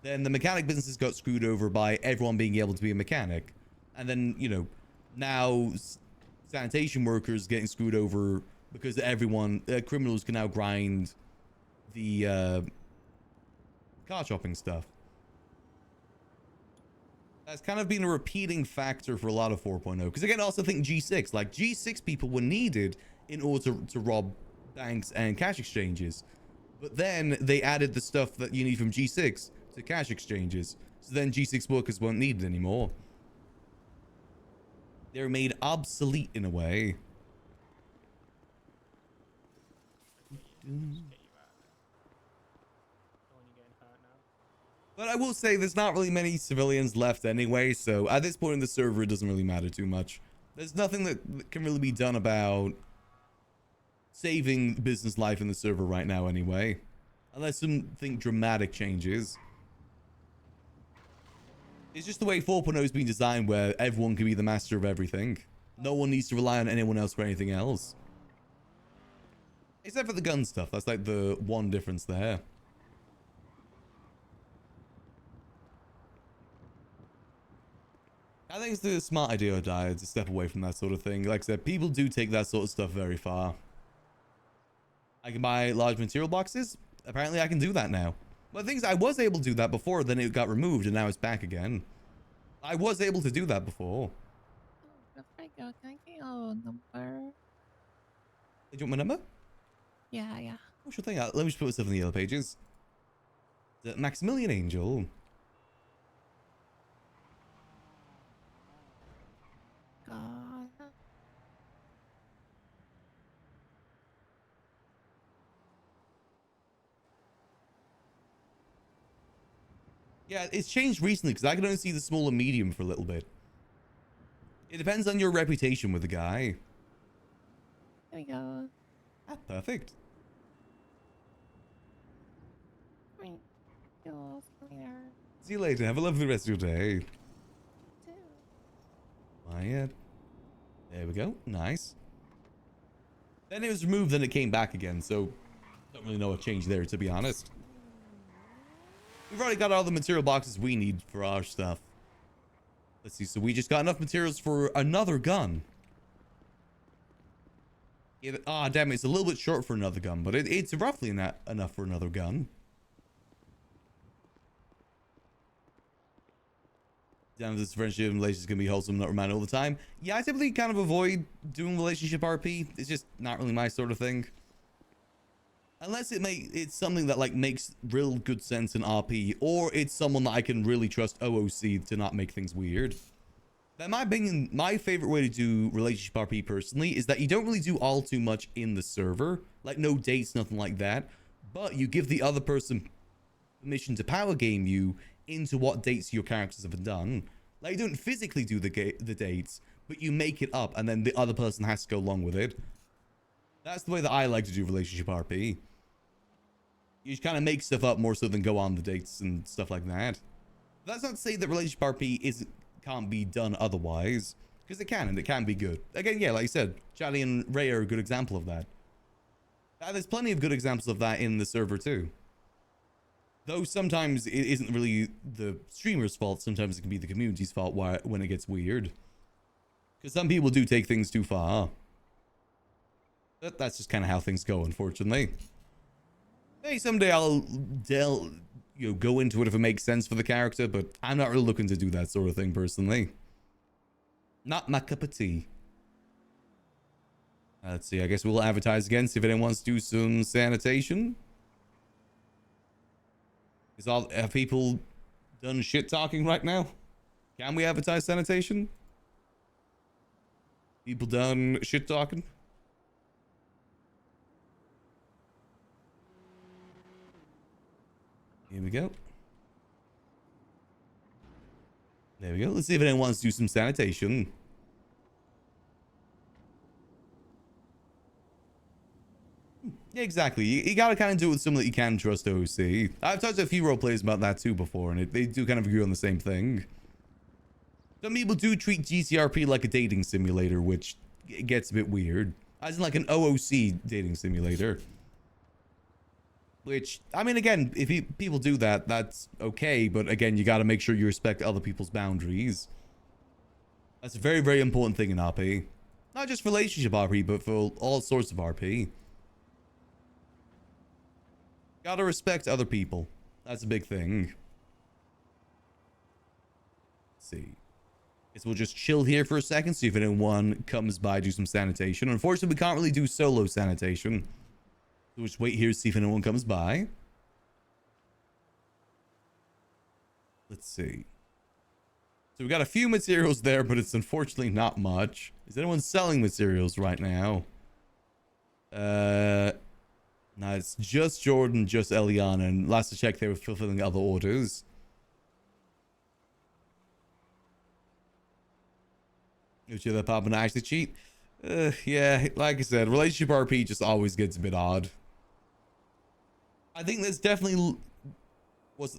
Then the mechanic businesses got screwed over by everyone being able to be a mechanic. And then, you know, now sanitation workers getting screwed over because everyone, criminals can now grind the car shopping stuff. That's kind of been a repeating factor for a lot of 4.0. Because again, I also think G6, like G6 people were needed in order to rob banks and cash exchanges. But then they added the stuff that you need from G6 to cash exchanges. So then G6 workers weren't needed anymore. They're made obsolete in a way. But I will say there's not really many civilians left anyway, so at this point in the server, it doesn't really matter too much. There's nothing that can really be done about saving business life in the server right now anyway. Unless something dramatic changes. It's just the way 4.0 has been designed where everyone can be the master of everything. No one needs to rely on anyone else for anything else. Except for the gun stuff. That's like the one difference there. I think it's the smart idea, Dyer, to step away from that sort of thing. Like I said, people do take that sort of stuff very far. I can buy large material boxes. Apparently, I can do that now. But the thing is, I was able to do that before, then it got removed, and now it's back again. I was able to do that before. Oh, before I go, can I get your number? Do you want my number? Yeah, yeah. Oh, sure thing. Let me just put myself in the yellow pages. The Maximillian Angel. God. Yeah, it's changed recently because I can only see the small and medium for a little bit. It depends on your reputation with the guy. There we go. Ah, perfect. Wait. You'll see you later. See you later. Have a lovely rest of your day. Too. Quiet. There we go. Nice. Then it was removed, then it came back again, so don't really know what changed there, to be honest. We've already got all the material boxes we need for our stuff. Let's see, so we just got enough materials for another gun. Ah, damn it, it's a little bit short for another gun, but it's roughly enough for another gun. Damn, this friendship and relationship can be wholesome, not romantic all the time. Yeah, I typically kind of avoid doing relationship RP. It's just not really my sort of thing. Unless it's something that like makes real good sense in RP, or it's someone that I can really trust OOC to not make things weird. In my opinion, my favorite way to do relationship RP personally is that you don't really do all too much in the server, like no dates, nothing like that, but you give the other person permission to power game you into what dates your characters have done. Like you don't physically do the dates, but you make it up, and then the other person has to go along with it. That's the way that I like to do relationship RP. You just kind of make stuff up more so than go on the dates and stuff like that. But that's not to say that relationship RP can't be done otherwise, because it can, and it can be good. Again, yeah, like I said, Charlie and Ray are a good example of that. There's plenty of good examples of that in the server too. Though sometimes it isn't really the streamer's fault, sometimes it can be the community's fault when it gets weird. Because some people do take things too far. But that's just kind of how things go, unfortunately. Hey, someday I'll go into it if it makes sense for the character, but I'm not really looking to do that sort of thing personally. Not my cup of tea. Let's see, I guess we'll advertise again, see if anyone wants to do some sanitation. Have people done shit talking right now? Can we advertise sanitation? People done shit talking? Here we go. There we go. Let's see if anyone wants to do some sanitation. Yeah, exactly. You gotta kind of do it with someone that you can trust, OC. I've talked to a few role players about that too before, and they do kind of agree on the same thing. Some people do treat GCRP like a dating simulator, which gets a bit weird. As in like an OOC dating simulator. Which, I mean, again, if people do that, that's okay. But again, you gotta make sure you respect other people's boundaries. That's a very, very important thing in RP. Not just relationship RP, but for all sorts of RP. Gotta respect other people. That's a big thing. Let's see. Guess we'll just chill here for a second, see if anyone comes by, do some sanitation. Unfortunately, we can't really do solo sanitation. So we'll just wait here to see if anyone comes by. Let's see. So we got a few materials there, but it's unfortunately not much. Is anyone selling materials right now? No, it's just Jordan, just Eliana, and last I checked, they were fulfilling other orders. If you're the pop and actually cheat, yeah, like I said, relationship RP just always gets a bit odd. I think there's definitely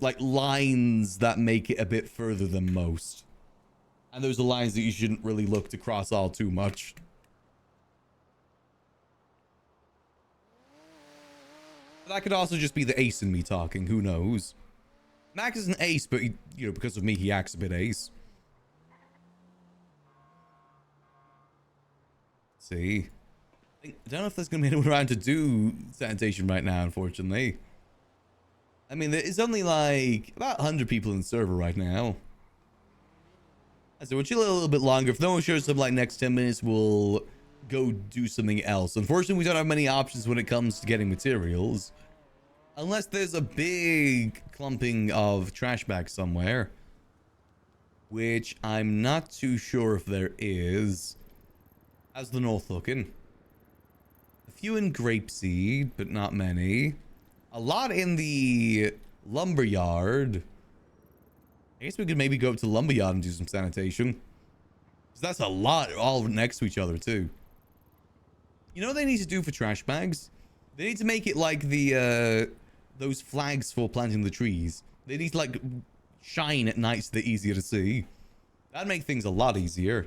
like lines that make it a bit further than most, and those are lines that you shouldn't really look to cross all too much. That could also just be the ace in me talking. Who knows? Max is an ace, but you know, because of me, he acts a bit ace. see. I don't know if there's going to be anyone around to do sanitation right now, unfortunately. I mean, there's only like about 100 people in the server right now. So we'll chill a little bit longer. If no one shows up like next 10 minutes, we'll go do something else. Unfortunately, we don't have many options when it comes to getting materials. Unless there's a big clumping of trash bags somewhere. Which I'm not too sure if there is. How's the north looking? A few in grapeseed, but not many. A lot in the lumberyard. I guess we could maybe go up to the lumberyard and do some sanitation. Because that's a lot all next to each other too. You know what they need to do for trash bags? They need to make it like the those flags for planting the trees. They need to like shine at night so they're easier to see. That'd make things a lot easier.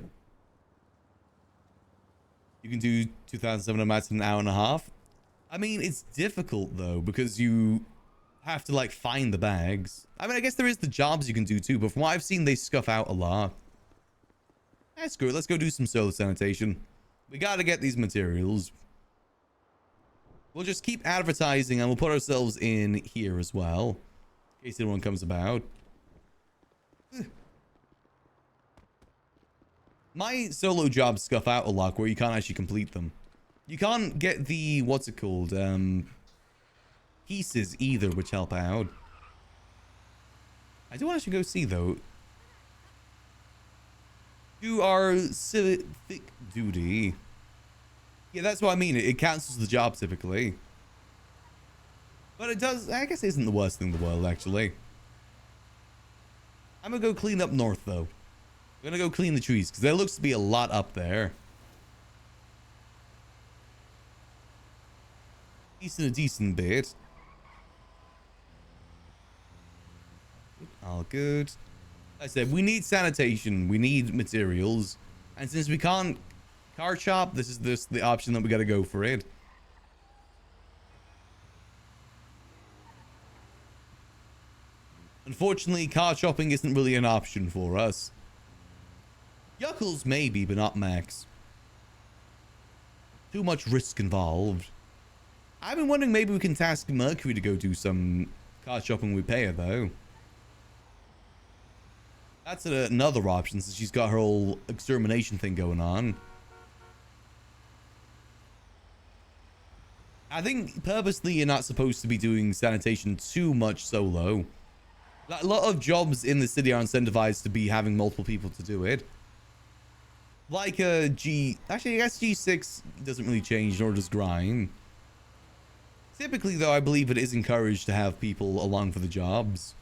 You can do 2,700 mats in an hour and a half. I mean, it's difficult though, because you have to like find the bags. I mean, I guess there is the jobs you can do too, but from what I've seen, they scuff out a lot. That's good. Let's go do some solar sanitation. We gotta get these materials. We'll just keep advertising and we'll put ourselves in here as well. In case anyone comes about. My solo jobs scuff out a lot where you can't actually complete them. You can't get the, what's it called? Pieces either, which help out. I do want to go see though. Do our civic duty. Yeah, that's what I mean. It cancels the job typically. But it does, I guess it isn't the worst thing in the world actually. I'm gonna go clean up north though. I'm gonna go clean the trees because there looks to be a lot up there. A decent bit. All good. Like I said, we need sanitation. We need materials. And since we can't car shop, this is the option that we gotta go for it. Unfortunately, car shopping isn't really an option for us. Yuckles maybe, but not Max. Too much risk involved. I've been wondering maybe we can task Mercury to go do some car shopping with Paya though. That's another option since she's got her whole extermination thing going on. I think purposely you're not supposed to be doing sanitation too much solo. A lot of jobs in the city are incentivized to be having multiple people to do it. Like actually I guess G6 doesn't really change, nor does grind. Typically though, I believe it is encouraged to have people along for the jobs.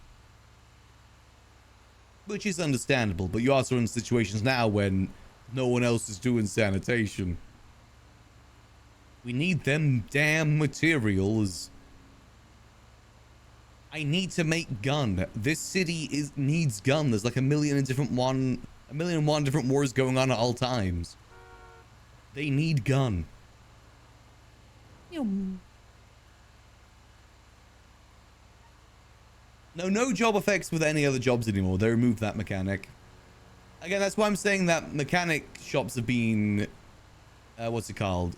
Which is understandable, but you also in situations now when no one else is doing sanitation. We need them damn materials. I need to make gun. This city needs gun. There's like a million and one different wars going on at all times. They need gun. No job effects with any other jobs anymore. They removed that mechanic. Again, that's why I'm saying that mechanic shops have been what's it called?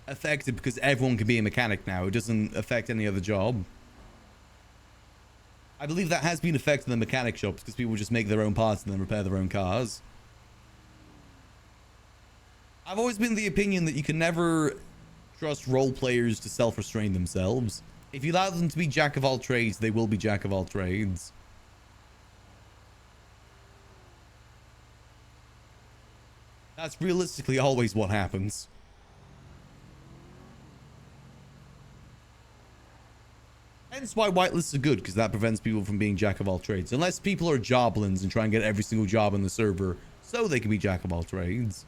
Affected because everyone can be a mechanic now. It doesn't affect any other job. I believe that has been affecting the mechanic shops because people just make their own parts and then repair their own cars. I've always been the opinion that you can never trust role players to self-restrain themselves. If you allow them to be jack of all trades, they will be jack of all trades. That's realistically always what happens. Hence why whitelists are good, because that prevents people from being jack of all trades. Unless people are joblins and try and get every single job on the server so they can be jack of all trades.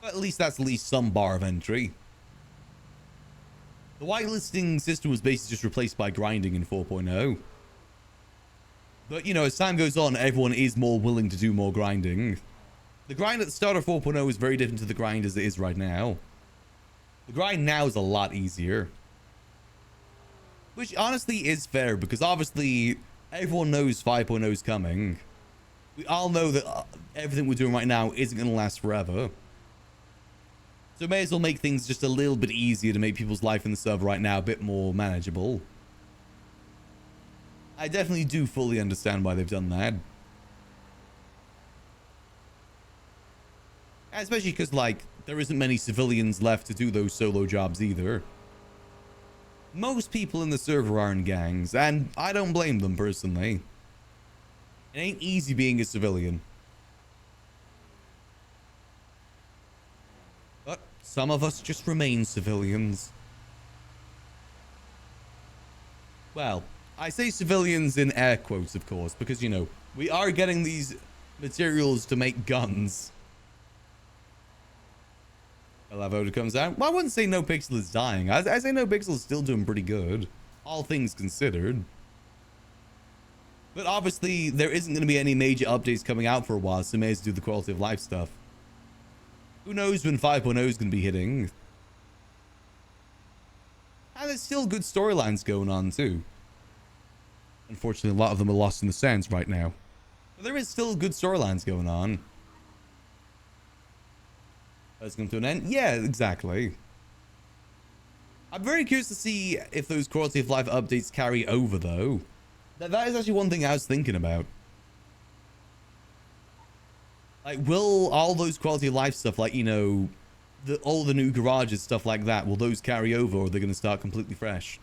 But at least that's some bar of entry. The whitelisting system was basically just replaced by grinding in 4.0. But, you know, as time goes on, everyone is more willing to do more grinding. The grind at the start of 4.0 is very different to the grind as it is right now. The grind now is a lot easier. Which honestly is fair, because obviously Everyone knows 5.0 is coming. We all know that everything we're doing right now isn't going to last forever. So may as well make things just a little bit easier to make people's life in the server right now a bit more manageable. I definitely do fully understand why they've done that. Especially because, like, there isn't many civilians left to do those solo jobs either. Most people in the server are in gangs, and I don't blame them personally. It ain't easy being a civilian. But some of us just remain civilians. Well, I say civilians in air quotes, of course, because, you know, we are getting these materials to make guns. Well, that voter comes out. Well, I wouldn't say Nopixel is dying. I say Nopixel is still doing pretty good, all things considered. But obviously, there isn't going to be any major updates coming out for a while, so may as well do the quality of life stuff. Who knows when 5.0 is going to be hitting? And there's still good storylines going on, too. Unfortunately, a lot of them are lost in the sands right now. But there is still good storylines going on. That's come to an end? Yeah, exactly. I'm very curious to see if those quality of life updates carry over, though. That is actually one thing I was thinking about. Like, will all those quality of life stuff, like, you know, all the new garages, stuff like that, will those carry over, or are they going to start completely fresh?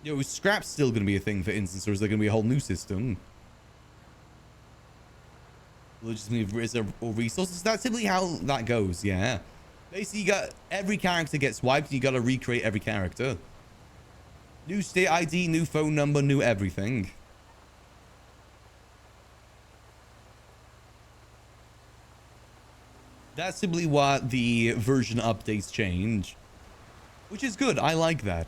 You know, is scrap still going to be a thing, for instance, or is there going to be a whole new system? Will it just be or resources? That's simply how that goes, yeah. Basically, you got every character gets wiped, and you got to recreate every character. New state ID, new phone number, new everything. That's simply what the version updates change. Which is good, I like that.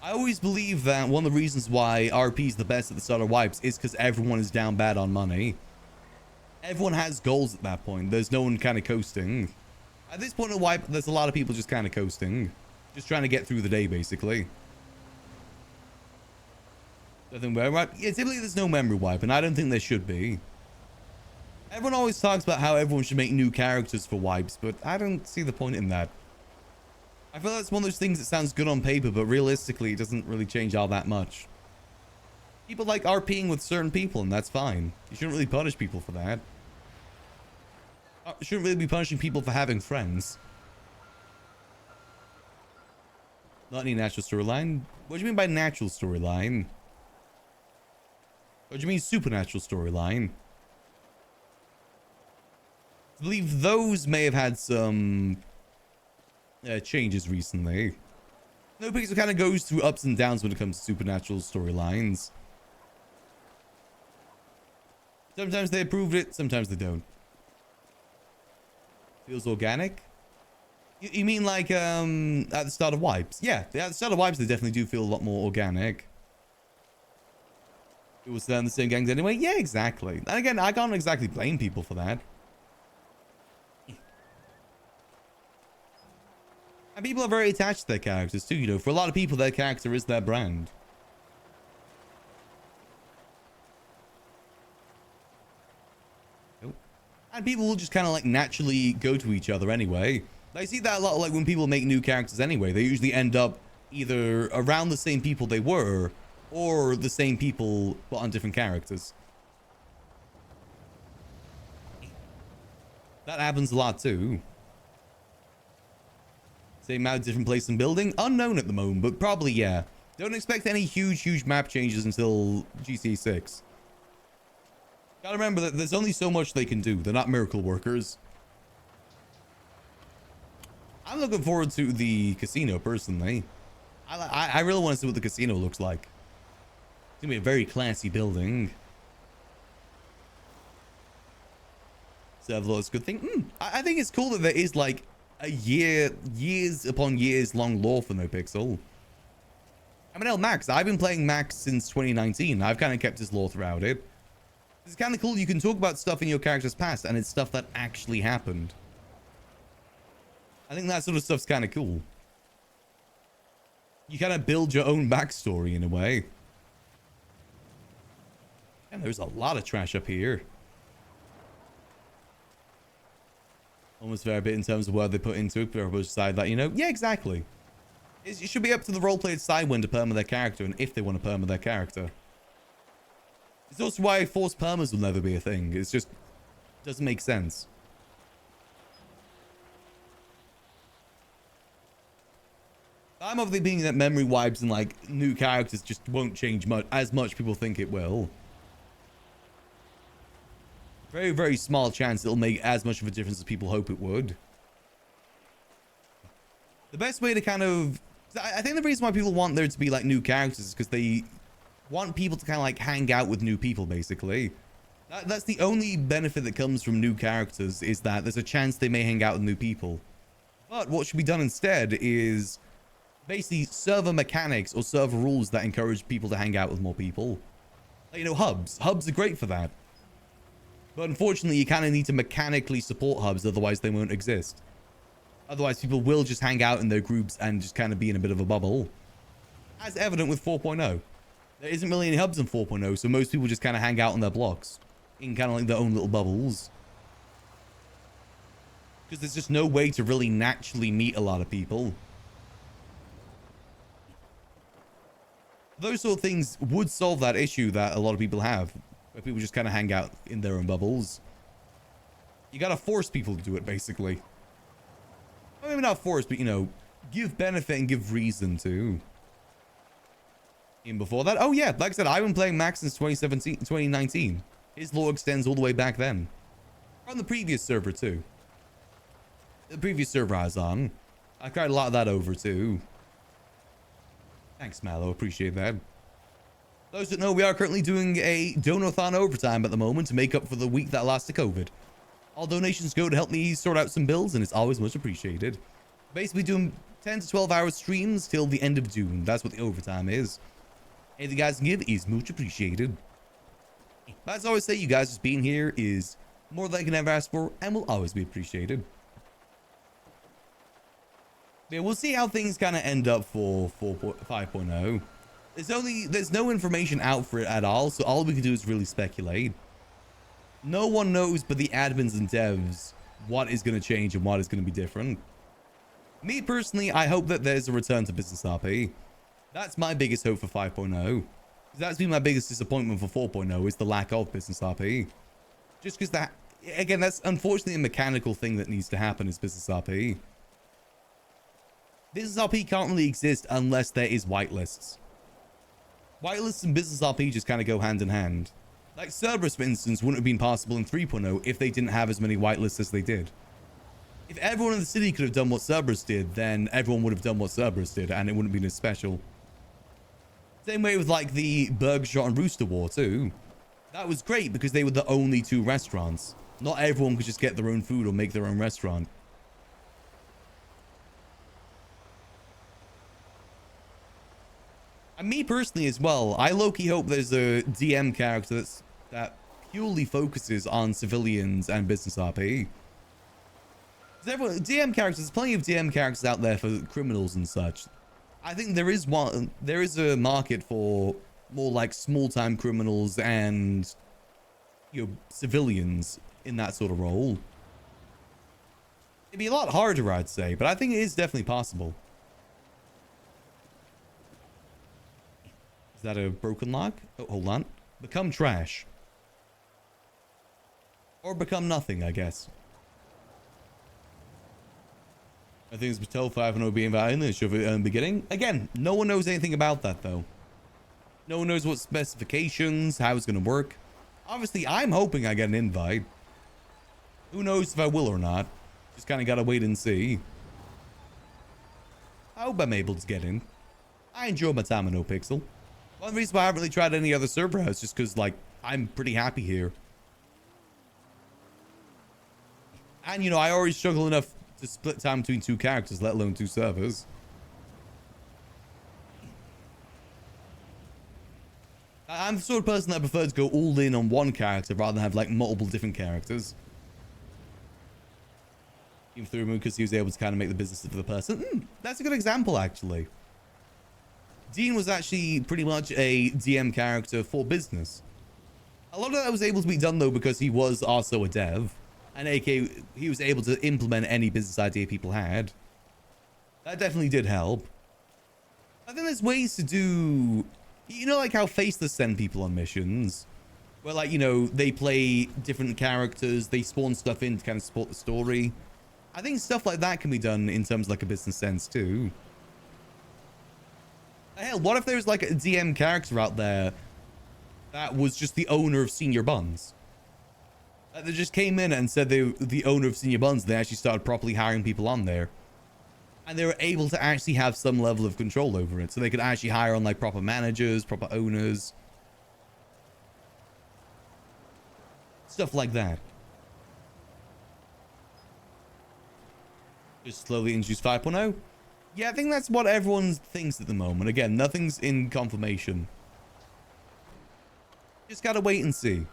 I always believe that one of the reasons why RP is the best at the start of wipes is because everyone is down bad on money. Everyone has goals at that point. There's no one kind of coasting. At this point of wipe, there's a lot of people just kind of coasting. Just trying to get through the day, basically. Nothing where, right? Yeah, typically there's no memory wipe, and I don't think there should be. Everyone always talks about how everyone should make new characters for wipes, but I don't see the point in that. I feel that's one of those things that sounds good on paper, but realistically, it doesn't really change all that much. People like RPing with certain people, and that's fine. You shouldn't really punish people for that. You shouldn't really be punishing people for having friends. Not any natural storyline. What do you mean by natural storyline? What do you mean supernatural storyline? I believe those may have had some changes recently. Nopixel kind of goes through ups and downs when it comes to supernatural storylines. Sometimes they approved it, sometimes they don't. Feels organic? You mean like at the start of wipes? Yeah, at the start of wipes they definitely do feel a lot more organic. It was in the same gangs anyway? Yeah, exactly. And again, I can't exactly blame people for that. And people are very attached to their characters too, you know. For a lot of people, their character is their brand. And people will just kind of like naturally go to each other anyway. I see that a lot, like when people make new characters anyway. They usually end up either around the same people they were, or the same people but on different characters. That happens a lot too. Same map, different place and building? Unknown at the moment, but probably yeah. Don't expect any huge map changes until GTA 6. Gotta remember that there's only so much they can do. They're not miracle workers. I'm looking forward to the casino, personally. I really want to see what the casino looks like. It's gonna be a very classy building. So that's a good thing. I think it's cool that there is like a years upon years long lore for Nopixel. I mean, hell, Max, I've been playing Max since 2019. I've kind of kept his lore throughout it. It's kind of cool. You can talk about stuff in your character's past, and it's stuff that actually happened. I think that sort of stuff's kind of cool. You kind of build your own backstory in a way. And there's a lot of trash up here. Almost fair bit in terms of what they put into it, but everybody's decide that, you know, yeah, exactly. It should be up to the roleplay to decide when to perma their character and if they want to perma their character. It's also why forced permas will never be a thing. It's just doesn't make sense. I'm of the opinion that memory wipes and like new characters just won't change much as much people think it will. Very, very small chance it'll make as much of a difference as people hope it would. The best way to kind of... I think the reason why people want there to be like new characters is because they want people to kind of like hang out with new people, basically. That's the only benefit that comes from new characters, is that there's a chance they may hang out with new people. But what should be done instead is basically server mechanics or server rules that encourage people to hang out with more people. Like, you know, hubs. Hubs are great for that. But unfortunately, you kind of need to mechanically support hubs, otherwise they won't exist. Otherwise, people will just hang out in their groups and just kind of be in a bit of a bubble. As evident with 4.0. There isn't really any hubs in 4.0, so most people just kind of hang out on their blocks. In kind of like their own little bubbles. Because there's just no way to really naturally meet a lot of people. Those sort of things would solve that issue that a lot of people have. Where people just kind of hang out in their own bubbles. You gotta force people to do it, basically. Well, maybe not force, but, you know, give benefit and give reason to. Even before that, oh yeah, like I said, I've been playing Max since 2019. His lore extends all the way back then. From the previous server, too. The previous server I was on. I carried a lot of that over, too. Thanks, Mallow. Appreciate that. Those that know, we are currently doing a donathon overtime at the moment to make up for the week that lasted COVID. All donations go to help me sort out some bills, and it's always much appreciated. Basically doing 10 to 12 hour streams till the end of June. That's what the overtime is. Anything you guys can give is much appreciated. But as I always say, you guys just being here is more than I can ever ask for, and will always be appreciated. Yeah, we'll see how things kind of end up for 5.0. There's no information out for it at all, so all we can do is really speculate. No one knows but the admins and devs what is going to change and what is going to be different. Me personally, I hope that there's a return to business RP. That's my biggest hope for 5.0. That's been my biggest disappointment for 4.0 is the lack of business RP. Just because that, again, that's unfortunately a mechanical thing that needs to happen is business RP. Business RP can't really exist unless there is whitelists. Whitelists and business RP just kind of go hand in hand. Like Cerberus, for instance, wouldn't have been possible in 3.0 if they didn't have as many whitelists as they did. If everyone in the city could have done what Cerberus did, then everyone would have done what Cerberus did, and it wouldn't have been as special. Same way with like the Burger Shot and Rooster War too. That was great because they were the only two restaurants. Not everyone could just get their own food or make their own restaurant. And me personally as well, I low-key hope there's a DM character that purely focuses on civilians and business RP. DM characters, there's plenty of DM characters out there for criminals and such. I think there is a market for more like small-time criminals and, you know, civilians in that sort of role. It'd be a lot harder, I'd say, but I think it is definitely possible. Is that a broken lock? Oh, hold on. Become trash. Or become nothing, I guess. I think it's Patel 5.0 being valid in the show in the beginning. Again, no one knows anything about that, though. No one knows what specifications, how it's going to work. Obviously, I'm hoping I get an invite. Who knows if I will or not. Just kind of got to wait and see. I hope I'm able to get in. I enjoy my time in Nopixel. One reason why I haven't really tried any other server house just because, like, I'm pretty happy here. And, you know, I already struggle enough to split time between two characters, let alone two servers. I'm the sort of person that prefers to go all in on one character rather than have, like, multiple different characters. Even through him because he was able to kind of make the business of the person. That's a good example, actually. Dean was actually pretty much a DM character for business. A lot of that was able to be done though because he was also a dev, and AK he was able to implement any business idea people had. That definitely did help. I think there's ways to do, you know, like how Faceless send people on missions, where like, you know, they play different characters, they spawn stuff in to kind of support the story. I think stuff like that can be done in terms of like a business sense too. Hell, what if there's like a DM character out there that was just the owner of Senior Buns? They just came in and said they were the owner of Senior Buns. They actually started properly hiring people on there. And they were able to actually have some level of control over it. So they could actually hire on like proper managers, proper owners. Stuff like that. Just slowly introduce 5.0. Yeah, I think that's what everyone thinks at the moment. Again, nothing's in confirmation. Just gotta wait and see.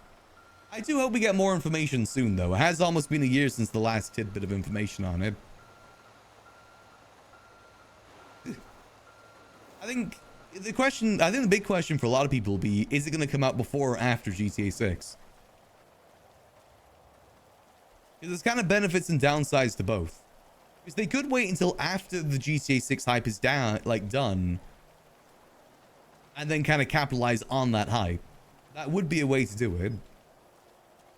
I do hope we get more information soon, though. It has almost been a year since the last tidbit of information on it. I think the big question for a lot of people will be, is it going to come out before or after GTA 6? Because there's kind of benefits and downsides to both. Because they could wait until after the GTA 6 hype is done, and then kind of capitalize on that hype. That would be a way to do it.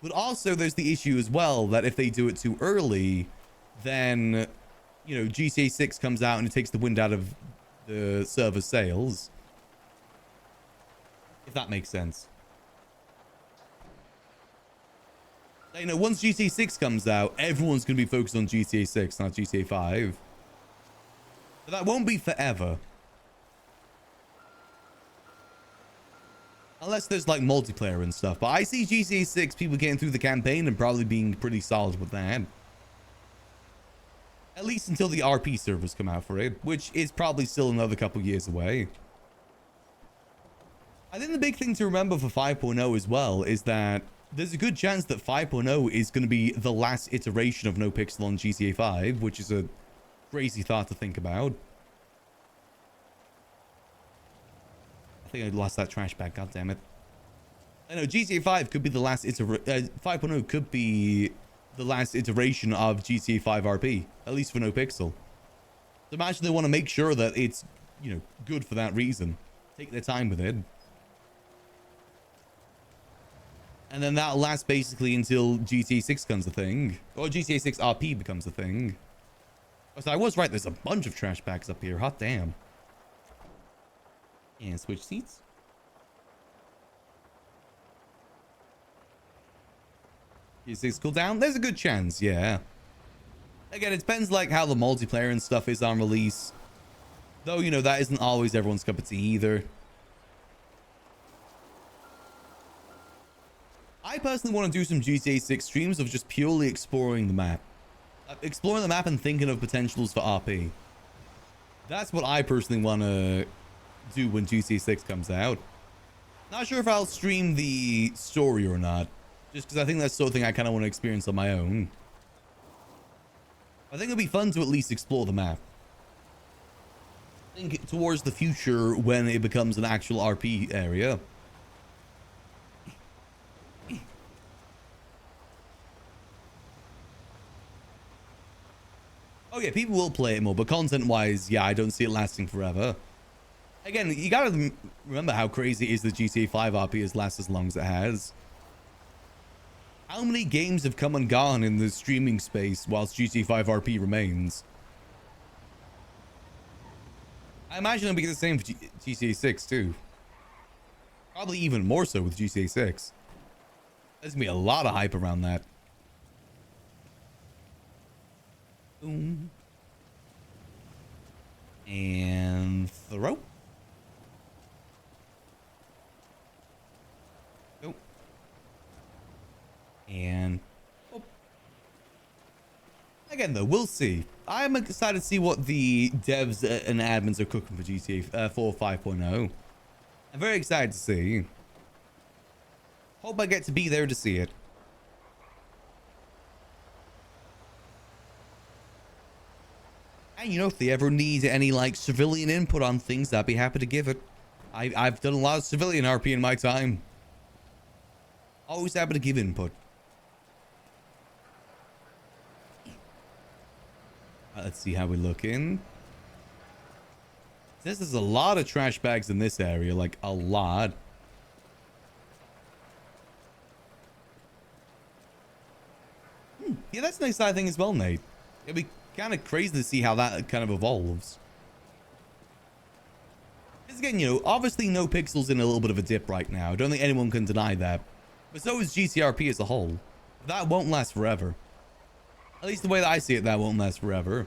But also there's the issue as well that if they do it too early, then, you know, GTA 6 comes out and it takes the wind out of the server sales. If that makes sense. You know, once GTA 6 comes out, everyone's going to be focused on GTA 6, not GTA 5. But that won't be forever. Unless there's like multiplayer and stuff. But I see GTA 6 people getting through the campaign and probably being pretty solid with that. At least until the RP servers come out for it, which is probably still another couple years away. I think the big thing to remember for 5.0 as well is that there's a good chance that 5.0 is going to be the last iteration of Nopixel on GTA 5, which is a crazy thought to think about. I think I lost that trash bag, god damn it. I know GTA 5 could be the last 5.0 could be the last iteration of GTA 5 RP, at least for Nopixel. So imagine they want to make sure that it's, you know, good for that reason. Take their time with it. And then that'll last basically until GTA 6 becomes a thing. Or GTA 6 RP becomes a thing. So I was right, there's a bunch of trash bags up here. Hot damn. And switch seats. GTA 6 cooldown? There's a good chance, yeah. Again, it depends like how the multiplayer and stuff is on release. Though, you know, that isn't always everyone's cup of tea either. I personally want to do some GTA 6 streams of just purely exploring the map. Exploring the map and thinking of potentials for RP. That's what I personally want to do when GTA 6 comes out. Not sure if I'll stream the story or not. Just because I think that's something I kind of want to experience on my own. I think it'll be fun to at least explore the map. I think towards the future when it becomes an actual RP area. Oh yeah, people will play it more, but content-wise, yeah, I don't see it lasting forever. Again, you gotta remember how crazy it is that GTA 5 RP has lasted as long as it has. How many games have come and gone in the streaming space whilst GTA 5 RP remains? I imagine it'll be the same for GTA 6 too. Probably even more so with GTA 6. There's gonna be a lot of hype around that. Boom. And throw. Go. And oh. Again though, we'll see. I'm excited to see what the devs and admins are cooking for GTA 4 5.0. I'm very excited to see. Hope I get to be there to see it. And you know, if they ever need any like civilian input on things, I'd be happy to give it. I've done a lot of civilian RP in my time. Always happy to give input. Let's see how we're looking. There's a lot of trash bags in this area, like a lot. Yeah, that's a nice side thing as well, Nate. It'd be kind of crazy to see how that kind of evolves. Because again, you know, obviously Nopixel's in a little bit of a dip right now. I don't think anyone can deny that. But so is GTRP as a whole. That won't last forever. At least the way that I see it, that won't last forever.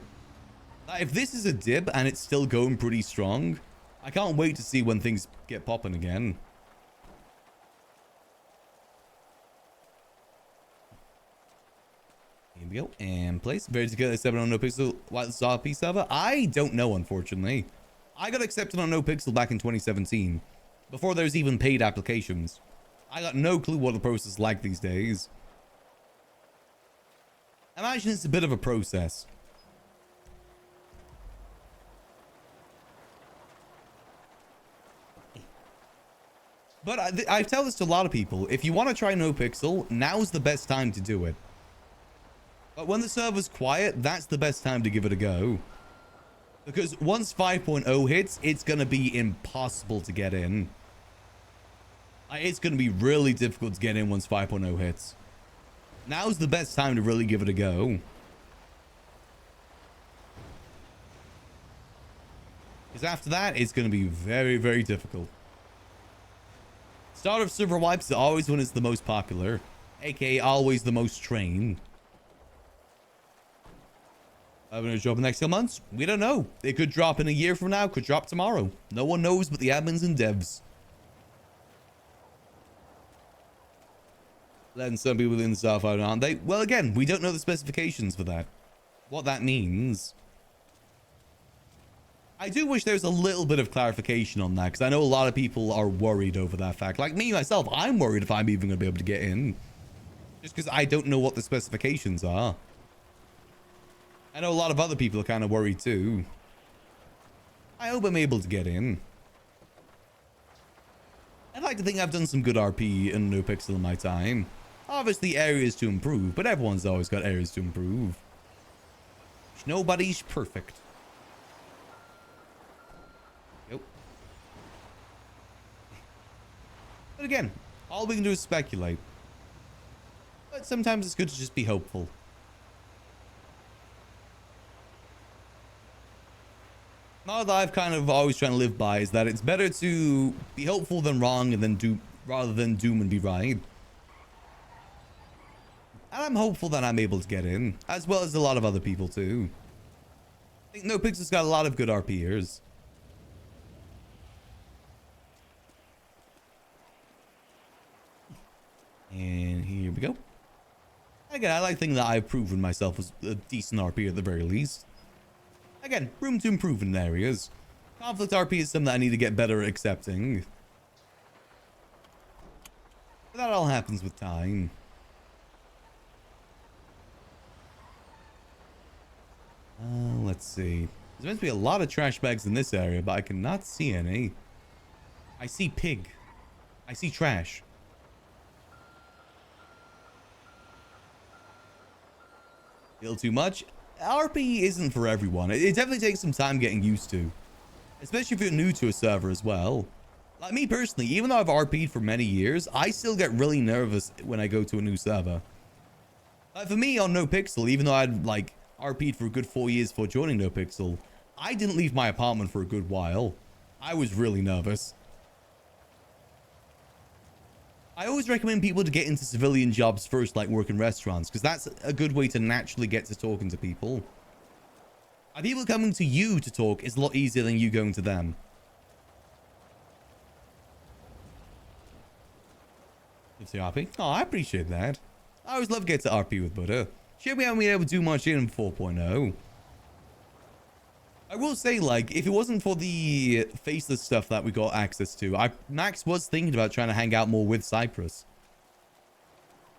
If this is a dip and it's still going pretty strong, I can't wait to see when things get popping again. Here we go. And place. Very to get 7 on Nopixel. What's RP server? I don't know, unfortunately. I got accepted on Nopixel back in 2017. Before there was even paid applications. I got no clue what the process is like these days. Imagine it's a bit of a process. But I tell this to a lot of people. If you want to try Nopixel, now's the best time to do it. But when the server's quiet, that's the best time to give it a go. Because once 5.0 hits, it's going to be impossible to get in. It's going to be really difficult to get in once 5.0 hits. Now's the best time to really give it a go. Because after that, it's going to be very, very difficult. Start of server wipes is always when it's the most popular, aka always the most trained. I'm going to drop in the next couple months. We don't know. It could drop in a year from now, could drop tomorrow. No one knows but the admins and devs. Letting some people in the stuff out, aren't they? Well, again, we don't know the specifications for that. What that means. I do wish there was a little bit of clarification on that, because I know a lot of people are worried over that fact. Like me, myself, I'm worried if I'm even going to be able to get in. Just because I don't know what the specifications are. I know a lot of other people are kind of worried too. I hope I'm able to get in. I'd like to think I've done some good RP and Nopixel in my time. Obviously areas to improve, but everyone's always got areas to improve. Nobody's perfect. But again, all we can do is speculate. But sometimes it's good to just be hopeful. Now that I've kind of always trying to live by is that it's better to be hopeful than wrong and then rather than doom and be right. And I'm hopeful that I'm able to get in, as well as a lot of other people too. I think Nopixel's got a lot of good RPers. And here we go. Again, I like thinking that I've proven myself as a decent RP at the very least. Again, room to improve in areas. Conflict RP is something that I need to get better at accepting. But that all happens with time. Let's see. There's meant to be a lot of trash bags in this area, but I cannot see any. I see pig. I see trash. A little too much. RP isn't for everyone. It definitely takes some time getting used to. Especially if you're new to a server as well. Like me personally, even though I've RP'd for many years, I still get really nervous when I go to a new server. Like for me on Nopixel, even though I'd like RP'd for a good 4 years before joining Nopixel, I didn't leave my apartment for a good while. I was really nervous. I always recommend people to get into civilian jobs first, like work in restaurants, because that's a good way to naturally get to talking to people. And people coming to you to talk is a lot easier than you going to them. It's the RP. Oh, I appreciate that. I always love getting to RP with Butter. Sure, we haven't been able to do much in 4.0. I will say, like, if it wasn't for the faceless stuff that we got access to, Max was thinking about trying to hang out more with Cyprus.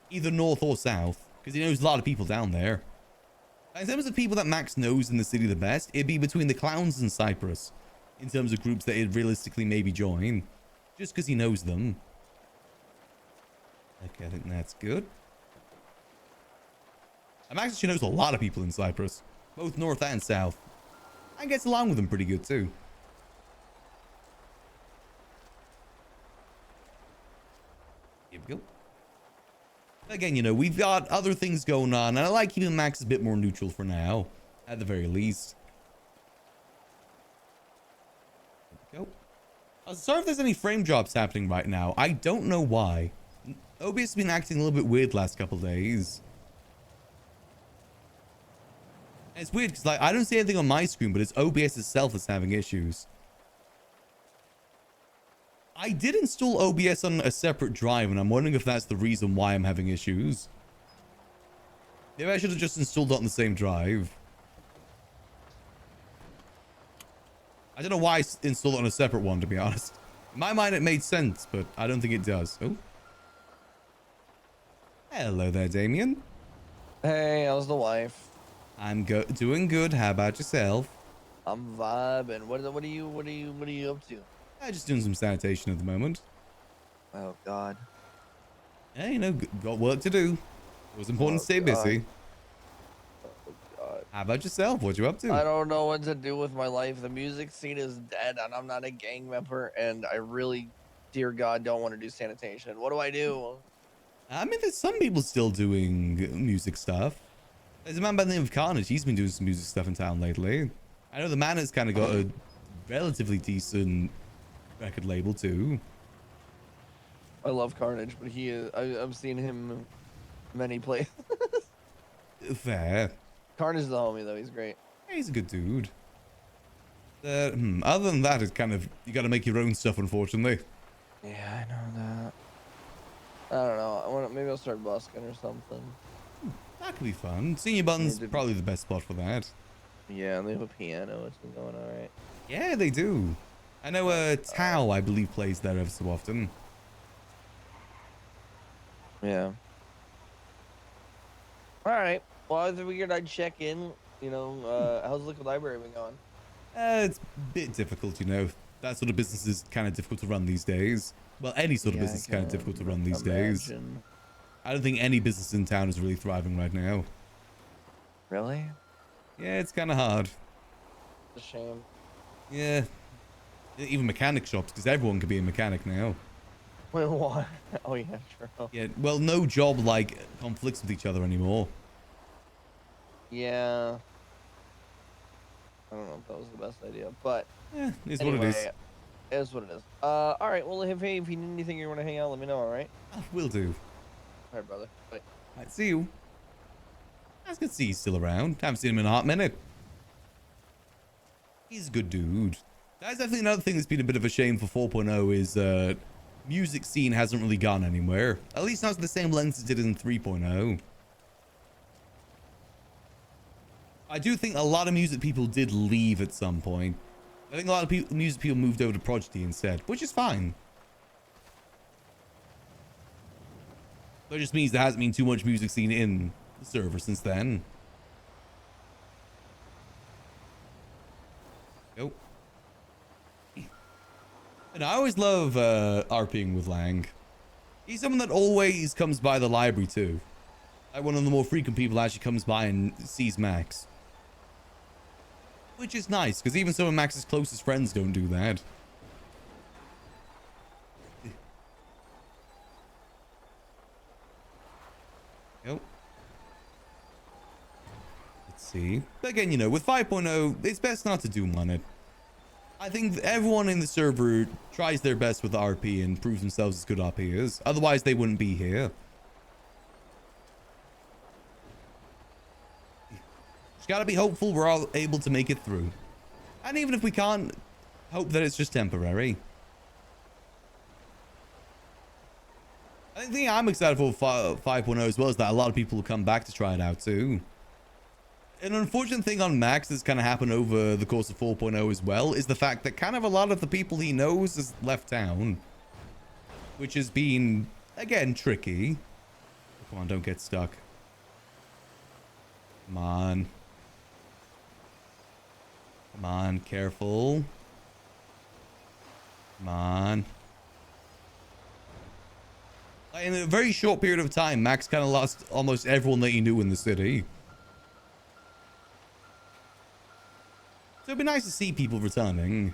Either north or south, because he knows a lot of people down there. In terms of people that Max knows in the city the best, it'd be between the clowns and Cyprus. In terms of groups that he'd realistically maybe join. Just because he knows them. Okay, I think that's good. Max actually knows a lot of people in Cyprus, both north and south, and gets along with them pretty good too. Here we go. Again, you know, we've got other things going on, and I like keeping Max a bit more neutral for now, at the very least. There we go. Sorry if there's any frame drops happening right now. I don't know why. OBS has been acting a little bit weird last couple days. And it's weird because, like, I don't see anything on my screen, but it's OBS itself that's having issues. I did install OBS on a separate drive, and I'm wondering if that's the reason why I'm having issues. Maybe I should have just installed it on the same drive. I don't know why I installed it on a separate one, to be honest. In my mind, it made sense, but I don't think it does. Oh. Hello there, Damien. Hey, how's the wife? I'm doing good. How about yourself? I'm vibing. What are you up to? I'm just doing some sanitation at the moment. Oh God. Yeah, you know, got work to do. It was important to stay busy. Oh God. How about yourself? What you up to? I don't know what to do with my life. The music scene is dead, and I'm not a gang member, and I really, dear God, don't want to do sanitation. What do I do? I mean, there's some people still doing music stuff. There's a man by the name of Carnage. He's been doing some music stuff in town lately. I know the man has kind of got a relatively decent record label too. I love Carnage, but he is. I've seen him many places. Fair. Carnage is the homie though. He's great. Yeah, he's a good dude. Other than that, it's kind of, you got to make your own stuff, unfortunately. Yeah, I know that. I don't know. Maybe I'll start busking or something. That could be fun. Senior Buttons probably the best spot for that. Yeah, and they have a piano. It's been going all right. Yeah, they do. I know Tao, I believe, plays there ever so often. Yeah. All right. Well, I figured I'd check in. You know, how's Liquid Library been going? It's a bit difficult, you know. That sort of business is kind of difficult to run these days. Well, any sort of business is kind of difficult to run these days. I don't think any business in town is really thriving right now. Really? Yeah, it's kind of hard. It's a shame. Yeah. Even mechanic shops, because everyone can be a mechanic now. Wait, what? Oh, yeah, true. Yeah, well, no job, like, conflicts with each other anymore. Yeah. I don't know if that was the best idea, but... Yeah, it's anyway, what it is. It is what it is. All right, well, if you need anything you want to hang out, let me know, all right? Will do. All right, brother. Bye. Alright, see you. That's good to see he's still around. Haven't seen him in a hot minute. He's a good dude. That's definitely another thing that's been a bit of a shame for 4.0 is music scene hasn't really gone anywhere. At least not to the same length as it did in 3.0. I do think a lot of music people did leave at some point. I think a lot of music people moved over to Prodigy instead, which is fine. That just means there hasn't been too much music scene in the server since then. Go. And I always love RPing with Lang. He's someone that always comes by the library too. Like one of the more frequent people actually comes by and sees Max. Which is nice, because even some of Max's closest friends don't do that. Yep. Let's see. But again, you know, with 5.0, it's best not to doom on it. I think everyone in the server tries their best with the RP and proves themselves as good RPers. Otherwise, they wouldn't be here. Just gotta be hopeful we're all able to make it through. And even if we can't, hope that it's just temporary. I think the thing I'm excited for 5.0 as well is that a lot of people will come back to try it out too. An unfortunate thing on Max that's kind of happened over the course of 4.0 as well is the fact that kind of a lot of the people he knows has left town. Which has been, again, tricky. Come on, don't get stuck. Come on. Come on, careful. Come on. Like, in a very short period of time, Max kind of lost almost everyone that he knew in the city. So it'd be nice to see people returning.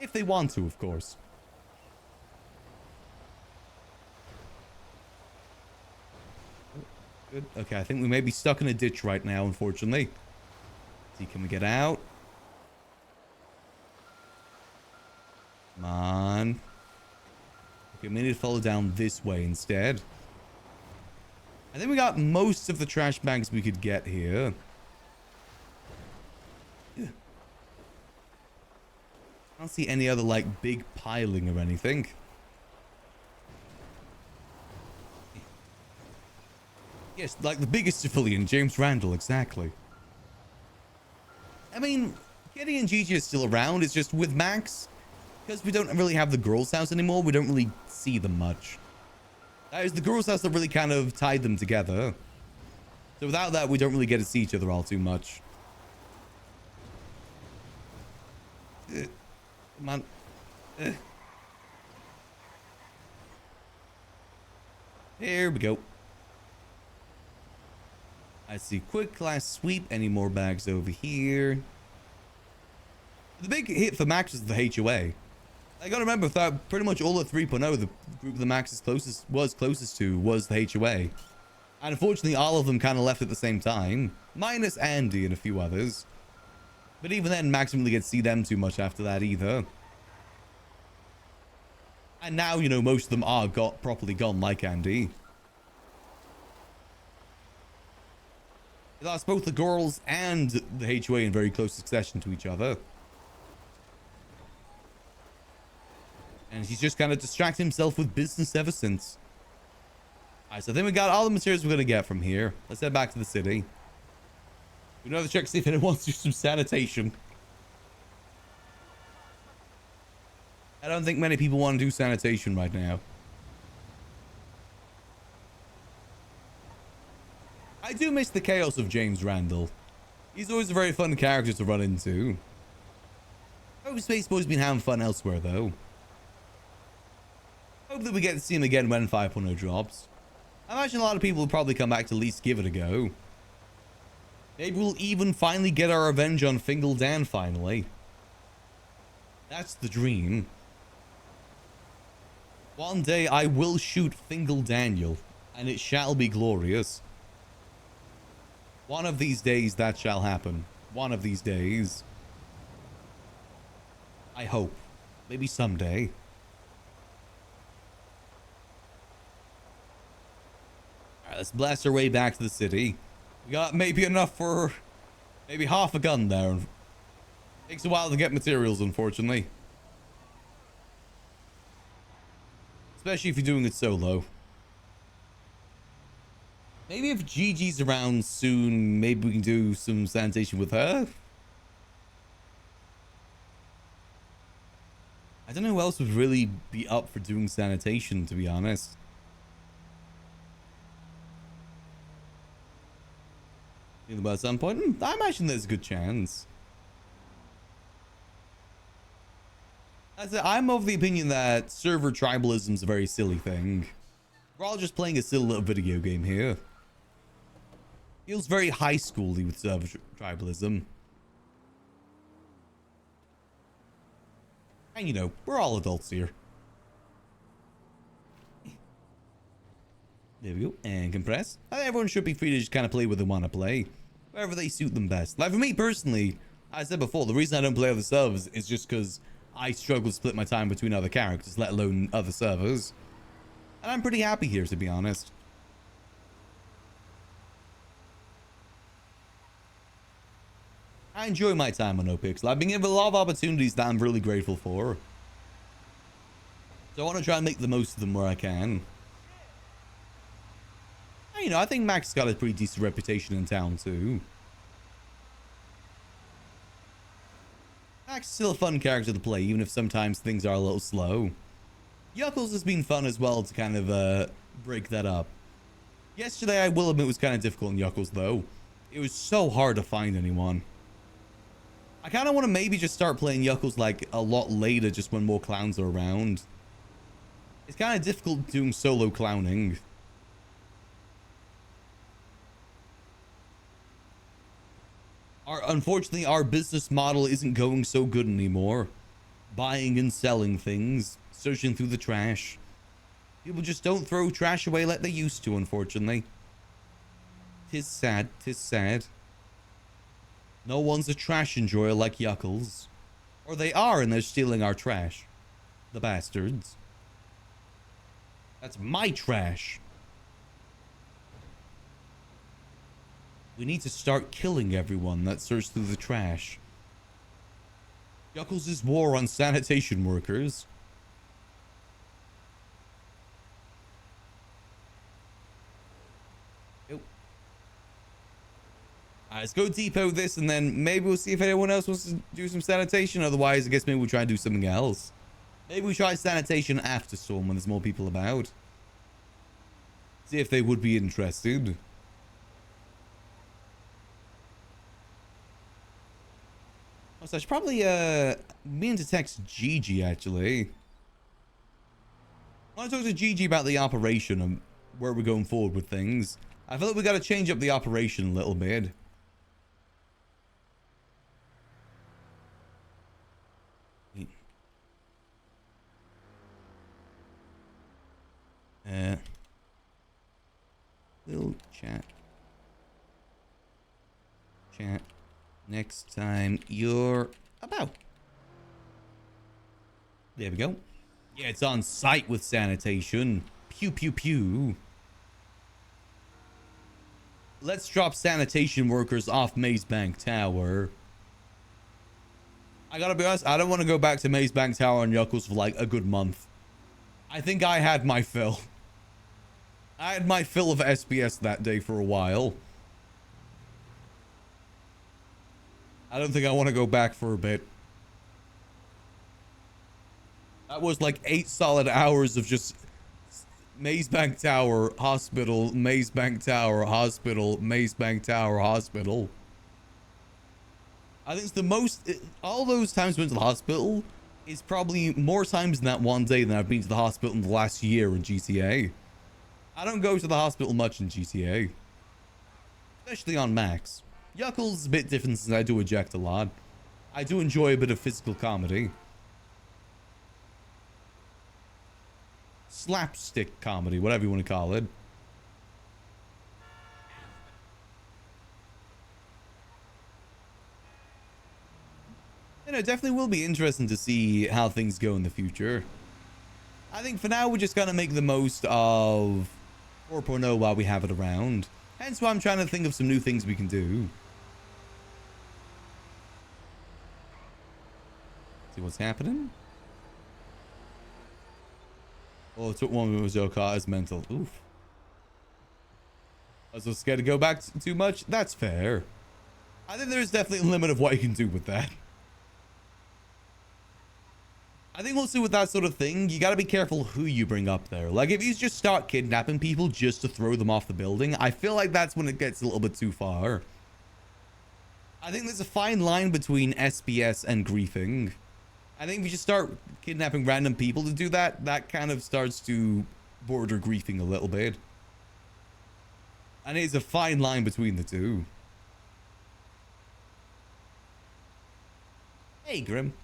If they want to, of course. Good. Okay, I think we may be stuck in a ditch right now, unfortunately. See, can we get out? Come on. Okay, we need to follow down this way instead. I think we got most of the trash bags we could get here. Yeah. I don't see any other, like, big piling or anything. Yes, like the biggest civilian, James Randall, exactly. I mean, Kitty and Gigi are still around. It's just with Max, because we don't really have the girls' house anymore, we don't really see them much. That is the girls' house that really kind of tied them together. So without that, we don't really get to see each other all too much. Come on. Here we go. I see quick class sweep. Any more bags over here? The big hit for Max is the HOA. I gotta remember that pretty much all at 3.0, the group that Max was closest to was the HOA. And unfortunately, all of them kind of left at the same time. Minus Andy and a few others. But even then, Max didn't really get to see them too much after that either. And now, you know, most of them are properly gone like Andy. He lost both the girls and the HOA in very close succession to each other. And he's just kind of distracted himself with business ever since. Alright, so I think we got all the materials we're going to get from here. Let's head back to the city. We know the check, see if anyone wants to do some sanitation. I don't think many people want to do sanitation right now. I do miss the chaos of James Randall. He's always a very fun character to run into. Hope Space Boy's been having fun elsewhere, though. Hope that we get to see him again when 5.0 drops. I imagine a lot of people will probably come back to at least give it a go. Maybe we'll even finally get our revenge on Fingal Dan finally. That's the dream. One day I will shoot Fingal Daniel, and it shall be glorious. One of these days that shall happen. One of these days. I hope. Maybe someday. Alright, let's blast our way back to the city. We got maybe enough for maybe half a gun there. Takes a while to get materials, unfortunately. Especially if you're doing it solo. Maybe if Gigi's around soon, maybe we can do some sanitation with her. I don't know who else would really be up for doing sanitation, to be honest. At some point, I imagine there's a good chance. I'm of the opinion that server tribalism is a very silly thing. We're all just playing a silly little video game here. Feels very high schooly with server tribalism. And you know, we're all adults here. There we go. And compress. I think everyone should be free to just kind of play what they want to play. Wherever they suit them best. Like for me personally, I said before, the reason I don't play other servers is just because I struggle to split my time between other characters, let alone other servers. And I'm pretty happy here, to be honest. I enjoy my time on Nopixel. I've been given a lot of opportunities that I'm really grateful for. So I want to try and make the most of them where I can. You know, I think Max got a pretty decent reputation in town too. Max is still a fun character to play, even if sometimes things are a little slow. Yuckles has been fun as well to kind of break that up. Yesterday, I will admit, was kind of difficult in Yuckles though. It was so hard to find anyone. I kind of want to maybe just start playing Yuckles like a lot later, just when more clowns are around. It's kind of difficult doing solo clowning. Unfortunately, our business model isn't going so good anymore. Buying and selling things, searching through the trash. People just don't throw trash away like they used to, unfortunately. Tis sad, tis sad. No one's a trash enjoyer like Yuckles. Or they are, and they're stealing our trash. The bastards. That's my trash. We need to start killing everyone that searches through the trash. Yuckles' war on sanitation workers. Let's go depot this, and then maybe we'll see if anyone else wants to do some sanitation. Otherwise, I guess maybe we'll try and do something else. Maybe we try sanitation after storm when there's more people about. See if they would be interested. Also, I should probably mean to text Gigi actually. I want to talk to Gigi about the operation and where we're going forward with things. I feel like we got to change up the operation a little bit. We'll chat. Next time you're about. There we go. Yeah, it's on site with sanitation. Pew, pew, pew. Let's drop sanitation workers off Maze Bank Tower. I gotta be honest, I don't want to go back to Maze Bank Tower and Yuckles for like a good month. I think I had my fill. I had my fill of SPS that day for a while. I don't think I want to go back for a bit. That was like 8 solid hours of just Maze Bank Tower, hospital, Maze Bank Tower, hospital, Maze Bank Tower, hospital. I think it's the most, all those times we went to the hospital is probably more times in that one day than I've been to the hospital in the last year in GTA. I don't go to the hospital much in GTA. Especially on Max. Yuckles is a bit different since I do eject a lot. I do enjoy a bit of physical comedy. Slapstick comedy, whatever you want to call it. You know, it definitely will be interesting to see how things go in the future. I think for now, we're just going to make the most of 4.0 while we have it around. Hence why I'm trying to think of some new things we can do. See what's happening? Oh, it took one with your car as mental. Oof. I was so scared to go back too much. That's fair. I think there's definitely a limit of what you can do with that. I think also with that sort of thing, you got to be careful who you bring up there. Like, if you just start kidnapping people just to throw them off the building, I feel like that's when it gets a little bit too far. I think there's a fine line between SPS and griefing. I think if you just start kidnapping random people to do that, that kind of starts to border griefing a little bit. And it's a fine line between the two. Hey, Grim.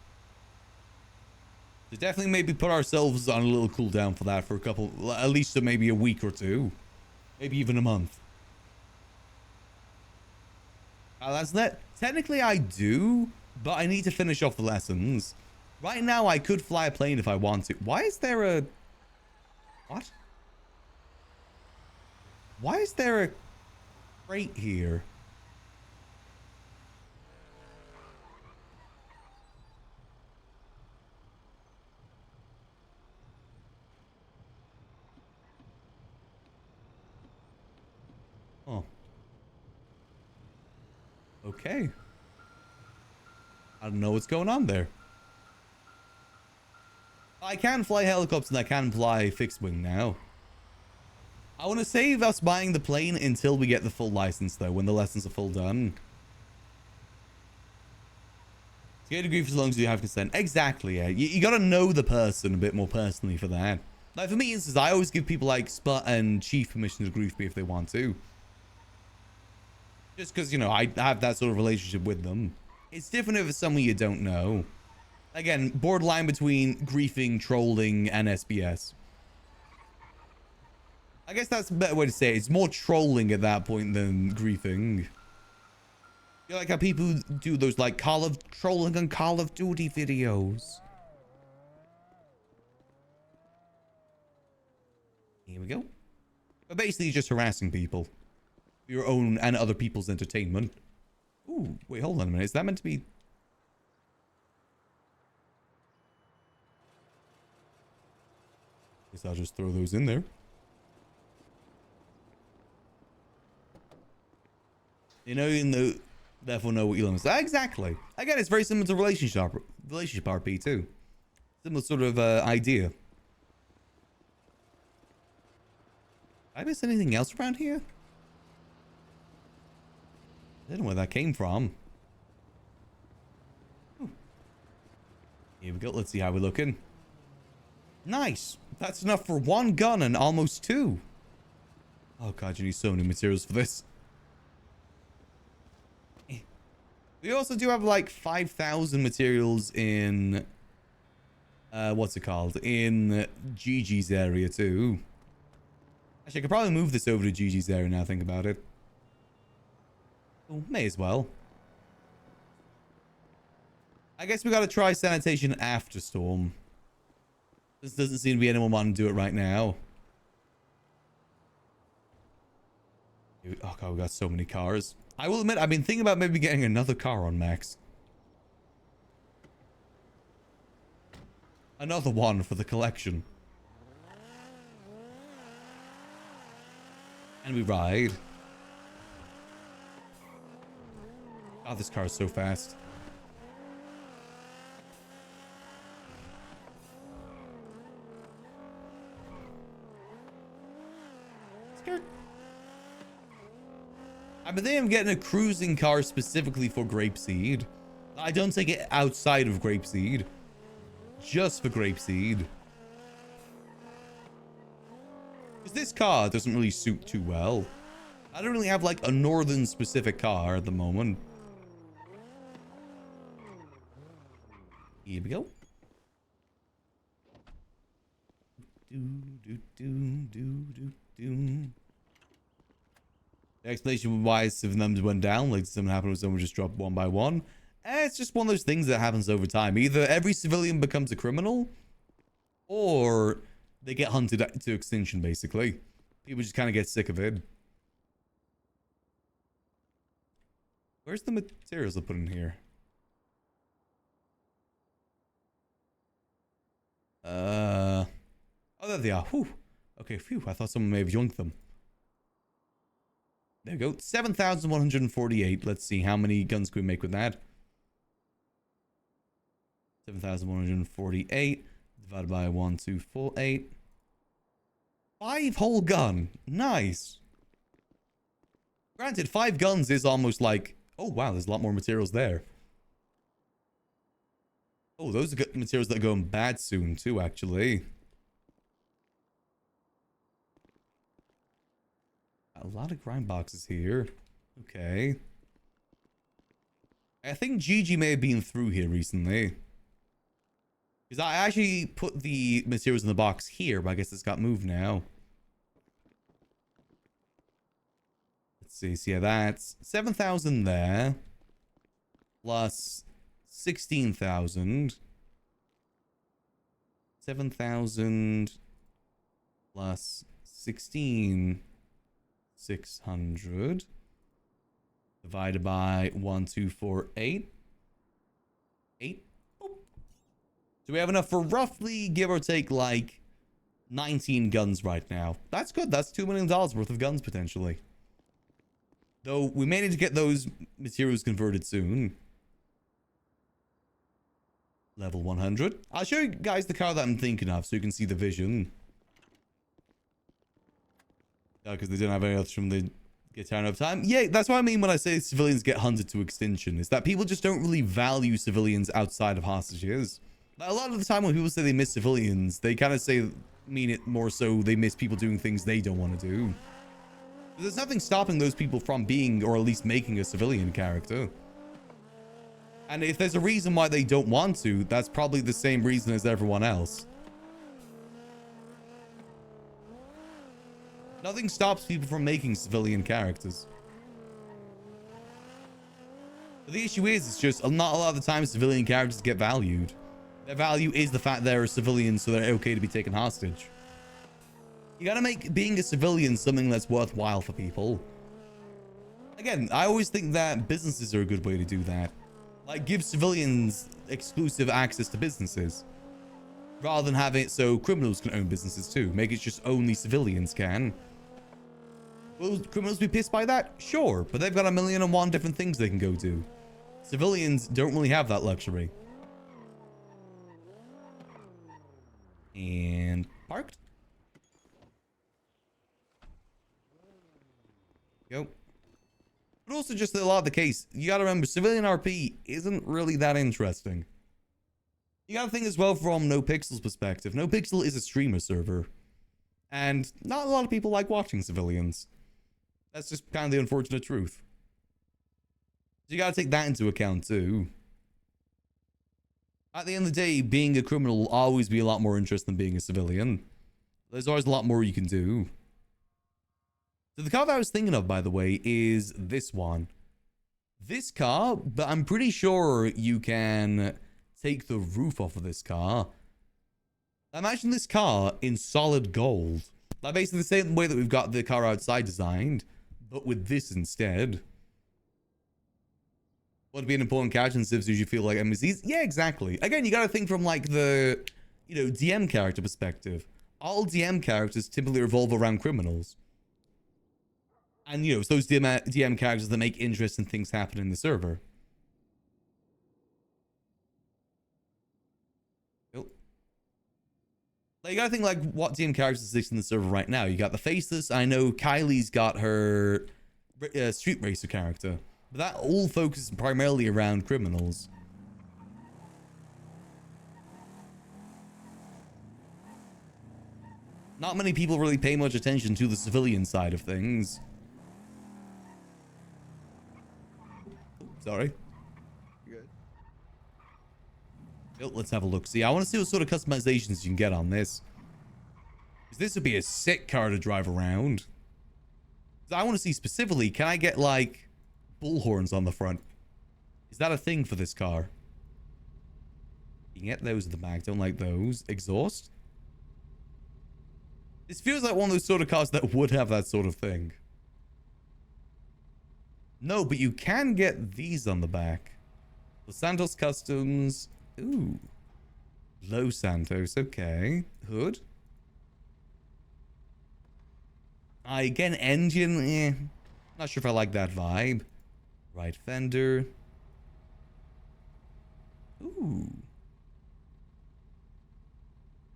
So definitely maybe put ourselves on a little cooldown for that for a couple, at least maybe a week or two. Maybe even a month. That's that. Technically I do, but I need to finish off the lessons. Right now I could fly a plane if I want to. Why is there a... What? Why is there a crate here? Oh. Okay. I don't know what's going on there. I can fly helicopters and I can fly fixed wing now. I want to save us buying the plane until we get the full license though, when the lessons are full done. To get a degree for as long as you have consent. Exactly, yeah. You got to know the person a bit more personally for that. Like for me, instance, I always give people like Sput and Chief permission to grief me if they want to. Just because, you know, I have that sort of relationship with them. It's different if it's someone you don't know. Again, borderline between griefing, trolling, and SBS. I guess that's a better way to say it. It's more trolling at that point than griefing. You like how people do those like trolling on Call of Duty videos. Here we go. But basically just harassing people. For your own and other people's entertainment. Ooh, wait, hold on a minute. Is that meant to be... Guess I'll just throw those in there. You know, therefore know what Elon is. Exactly. Again, it's very similar to relationship RP too. Similar sort of idea. I miss anything else around here? I don't know where that came from. Ooh. Here we go. Let's see how we're looking. Nice. That's enough for one gun and almost two. Oh god, you need so many materials for this. We also do have like 5,000 materials in what's it called? In Gigi's area too. Actually, I could probably move this over to Gigi's area now I think about it. Oh, may as well. I guess we gotta try sanitation after storm. This doesn't seem to be anyone wanting to do it right now. Oh god, we got so many cars. I will admit, I've been thinking about maybe getting another car on Max. Another one for the collection. And we ride. Oh, this car is so fast. Skirt. I think I'm getting a cruising car specifically for Grapeseed. I don't take it outside of Grapeseed. Just for Grapeseed. Because this car doesn't really suit too well. I don't really have like a northern specific car at the moment. Here we go. The explanation why some numbers went down, like something happened when someone just dropped one by one. It's just one of those things that happens over time. Either every civilian becomes a criminal, or they get hunted to extinction, basically. People just kind of get sick of it. Where's the materials I put in here? Oh, there they are. Whew. Okay, phew. I thought someone may have yoinked them. There we go. 7,148. Let's see. How many guns can we make with that? 7,148 divided by 1,248. 5 whole gun. Nice. Granted, 5 guns is almost like... Oh, wow. There's a lot more materials there. Oh, those are materials that are going bad soon, too, actually. A lot of grind boxes here. Okay. I think Gigi may have been through here recently. Because I actually put the materials in the box here, but I guess it's got moved now. Let's see. So yeah, that's 7,000 there. Plus 16,000. 7,000 plus 16,600 divided by 1,248. 8. Boop. So we have enough for roughly, give or take, like 19 guns right now. That's good. That's $2 million worth of guns potentially. Though we may need to get those materials converted soon. Level 100. I'll show you guys the car that I'm thinking of so you can see the vision. Because they don't have any others from the get down over time. Yeah, that's what I mean when I say civilians get hunted to extinction. Is that people just don't really value civilians outside of hostages. A lot of the time when people say they miss civilians, they kind of say mean it more so they miss people doing things they don't want to do. There's nothing stopping those people from being, or at least making, a civilian character. And if there's a reason why they don't want to, that's probably the same reason as everyone else. Nothing stops people from making civilian characters. But the issue is, it's just not a lot of the time civilian characters get valued. Their value is the fact they're a civilian, so they're okay to be taken hostage. You gotta make being a civilian something that's worthwhile for people. Again, I always think that businesses are a good way to do that. Like, give civilians exclusive access to businesses, rather than have it so criminals can own businesses too. Make it just only civilians can. Will criminals be pissed by that? Sure, but they've got 1,000,001 different things they can go do. Civilians don't really have that luxury. And parked. Go. But also just a lot of the case, you gotta remember, civilian RP isn't really that interesting. You gotta think as well from Nopixel's perspective. Nopixel is a streamer server, and not a lot of people like watching civilians. That's just kind of the unfortunate truth. So you gotta take that into account too. At the end of the day, being a criminal will always be a lot more interesting than being a civilian. There's always a lot more you can do. So the car that I was thinking of, by the way, is this one. This car, but I'm pretty sure you can take the roof off of this car. Imagine this car in solid gold. Like basically the same way that we've got the car outside designed, but with this instead. Would be an important character in Civs you feel like MSCs? Yeah, exactly. Again, you gotta think from like the, DM character perspective. All DM characters typically revolve around criminals. And, it's those DM characters that make interesting things happen in the server. Like, you gotta think like what DM characters exist in the server right now. You got the Faceless. I know Kylie's got her Street Racer character. But that all focuses primarily around criminals. Not many people really pay much attention to the civilian side of things. Sorry. You're good. Let's have a look. See, I want to see what sort of customizations you can get on this. Because this would be a sick car to drive around. I want to see specifically, can I get like bullhorns on the front? Is that a thing for this car? You can get those at the back. Don't like those. Exhaust? This feels like one of those sort of cars that would have that sort of thing. No, but you can get these on the back. Los Santos Customs. Ooh. Los Santos. Okay. Hood. Again, engine. Not sure if I like that vibe. Right fender. Ooh.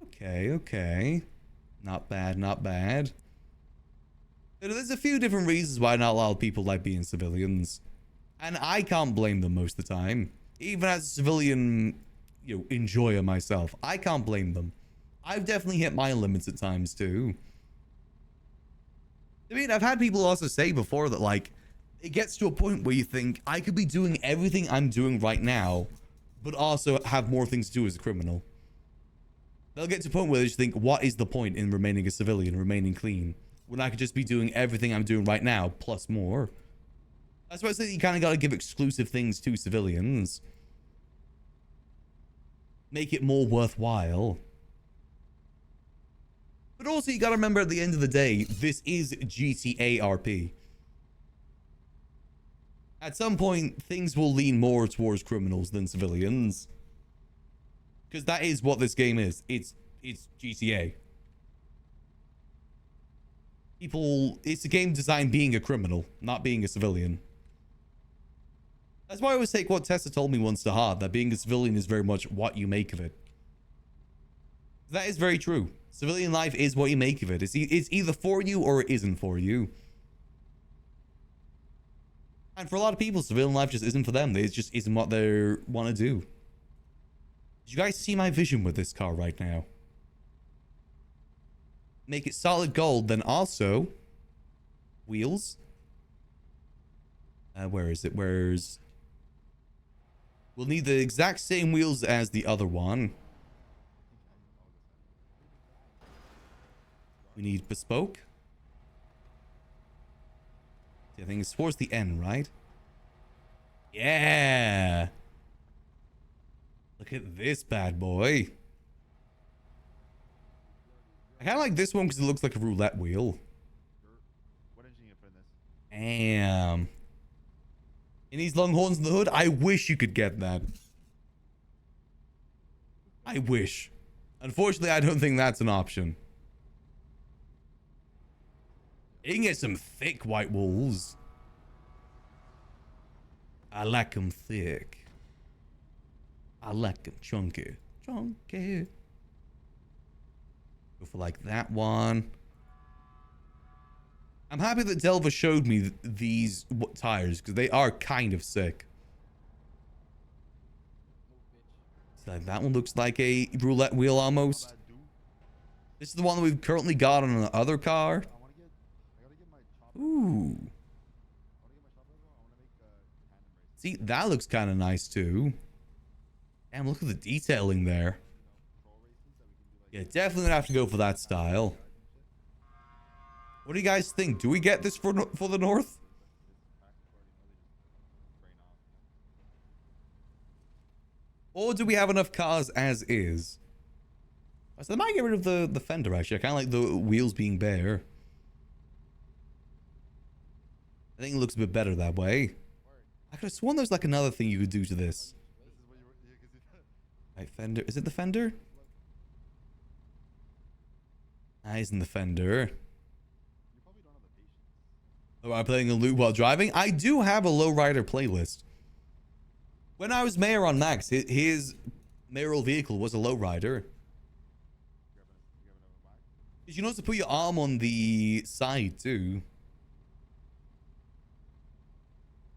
Okay. Not bad, not bad. There's a few different reasons why not a lot of people like being civilians. And I can't blame them most of the time. Even as a civilian, enjoyer myself, I can't blame them. I've definitely hit my limits at times too. I mean, I've had people also say before that, like, it gets to a point where you think, I could be doing everything I'm doing right now, but also have more things to do as a criminal. They'll get to a point where they just think, what is the point in remaining a civilian, remaining clean, when I could just be doing everything I'm doing right now, plus more? That's why I say you kind of got to give exclusive things to civilians. Make it more worthwhile. But also, you got to remember at the end of the day, this is GTA RP. At some point, things will lean more towards criminals than civilians. Because that is what this game is. It's GTA. It's a game designed being a criminal, not being a civilian. That's why I always take what Tessa told me once to heart, that being a civilian is very much what you make of it. That is very true. Civilian life is what you make of it. It's either for you or it isn't for you. And for a lot of people, civilian life just isn't for them. It just isn't what they want to do. Did you guys see my vision with this car right now? make it solid gold, then also wheels. Where is it? Where's... We'll need the exact same wheels as the other one. We need bespoke. I think it's towards the end, right? Yeah. Look at this bad boy. I kind of like this one because it looks like a roulette wheel. Damn. And these long horns in the hood, I wish you could get that. I wish. Unfortunately, I don't think that's an option. You can get some thick white walls. I like them thick. I like them chunky. Chunky. Go for like that one. I'm happy that Delva showed me these tires because they are kind of sick. So that one looks like a roulette wheel almost. This is the one that we've currently got on the other car. Ooh. See, that looks kind of nice too. Damn, look at the detailing there. Yeah, definitely gonna have to go for that style. What do you guys think? Do we get this for the north? Or do we have enough cars as is? So I might get rid of the fender actually. I kind of like the wheels being bare. I think it looks a bit better that way. I could have sworn there's like another thing you could do to this. Right, fender. Is it the fender? That isn't the fender. Oh, I'm playing a loop while driving. I do have a lowrider playlist. When I was mayor on Max, his mayoral vehicle was a lowrider. Did you know to put your arm on the side too?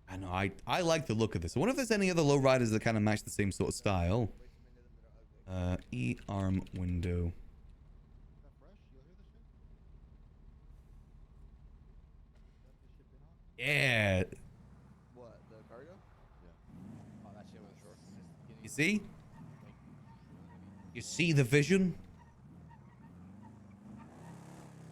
I know, I like the look of this. I wonder if there's any other lowriders that kind of match the same sort of style. E-arm window. Yeah. What, the cargo? Yeah. Oh, that shit was short. You see? You see the vision?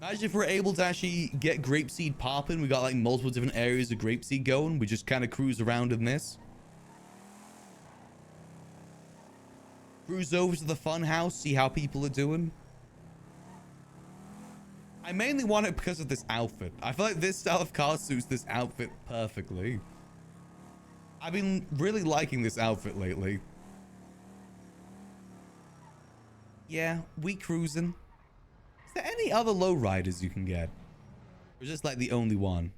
Imagine if we're able to actually get grapeseed popping. We got like multiple different areas of grapeseed going. We just kind of cruise around in this. Cruise over to the fun house, see how people are doing. I mainly want it because of this outfit. I feel like this style of car suits this outfit perfectly. I've been really liking this outfit lately. Yeah, we cruising. Is there any other lowriders you can get? Or just like the only one?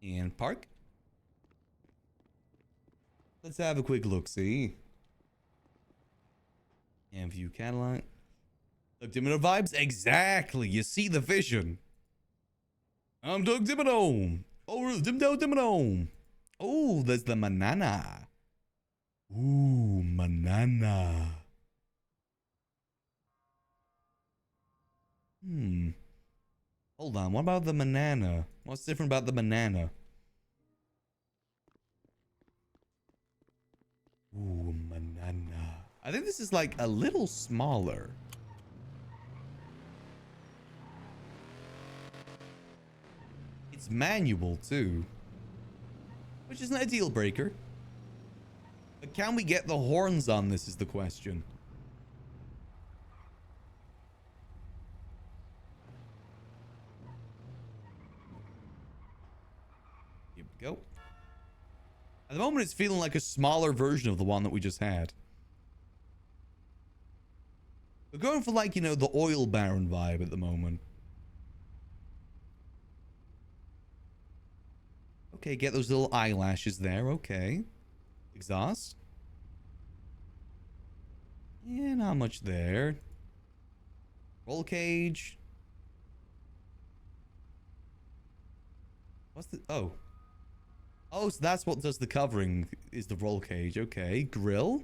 And park. Let's have a quick look, see. And view Cadillac. Doug Dimino vibes? Exactly. You see the vision. I'm Doug Dimino. Oh, Dimino. Oh, there's the banana. Ooh, banana. Hold on. What about the banana? What's different about the banana? Ooh, banana. I think this is like a little smaller. It's manual too, which isn't a deal breaker. But can we get the horns on this is the question. Here we go. At the moment, it's feeling like a smaller version of the one that we just had. We're going for like, you know, the oil baron vibe at the moment. Okay, get those little eyelashes there. Okay. Exhaust. Yeah, not much there. Roll cage. What's the... Oh. Oh, so that's what does the covering, is the roll cage. Okay. Grill.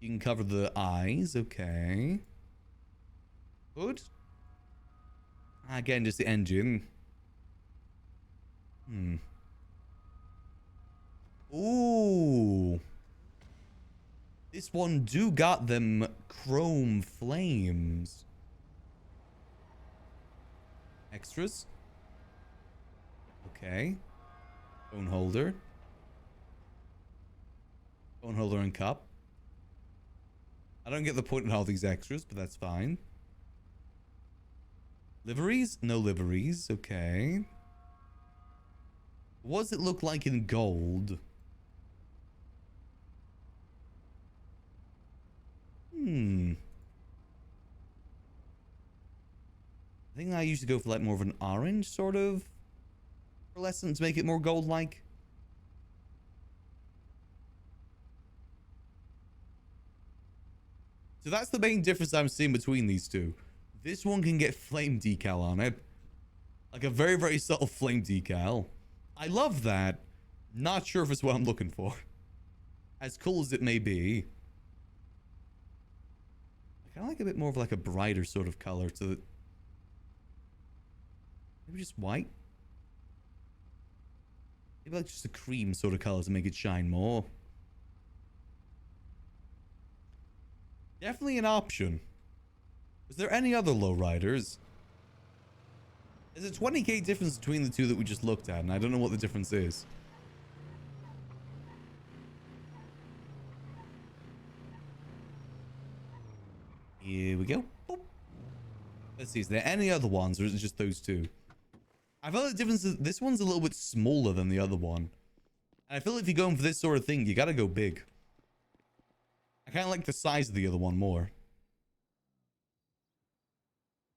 You can cover the eyes. Okay. Hood. Again, just the engine. Ooh. This one do got them chrome flames. Extras. Okay. Phone holder. Phone holder and cup. I don't get the point in all these extras, but that's fine. Liveries? No liveries. Okay. What does it look like in gold? I think I usually go for like more of an orange sort of pearlescent to make it more gold-like. So that's the main difference I'm seeing between these two. This one can get flame decal on it. Like a very, very subtle flame decal. I love that. Not sure if it's what I'm looking for. As cool as it may be. I kind of like a bit more of like a brighter sort of color to the... Maybe just white? Maybe like just a cream sort of color to make it shine more. Definitely an option. Is there any other lowriders? There's a 20k difference between the two that we just looked at, and I don't know what the difference is. Here we go. Boop. Let's see, is there any other ones, or is it just those two? I feel the difference is this one's a little bit smaller than the other one. And I feel if you're going for this sort of thing, you gotta go big. I kind of like the size of the other one more.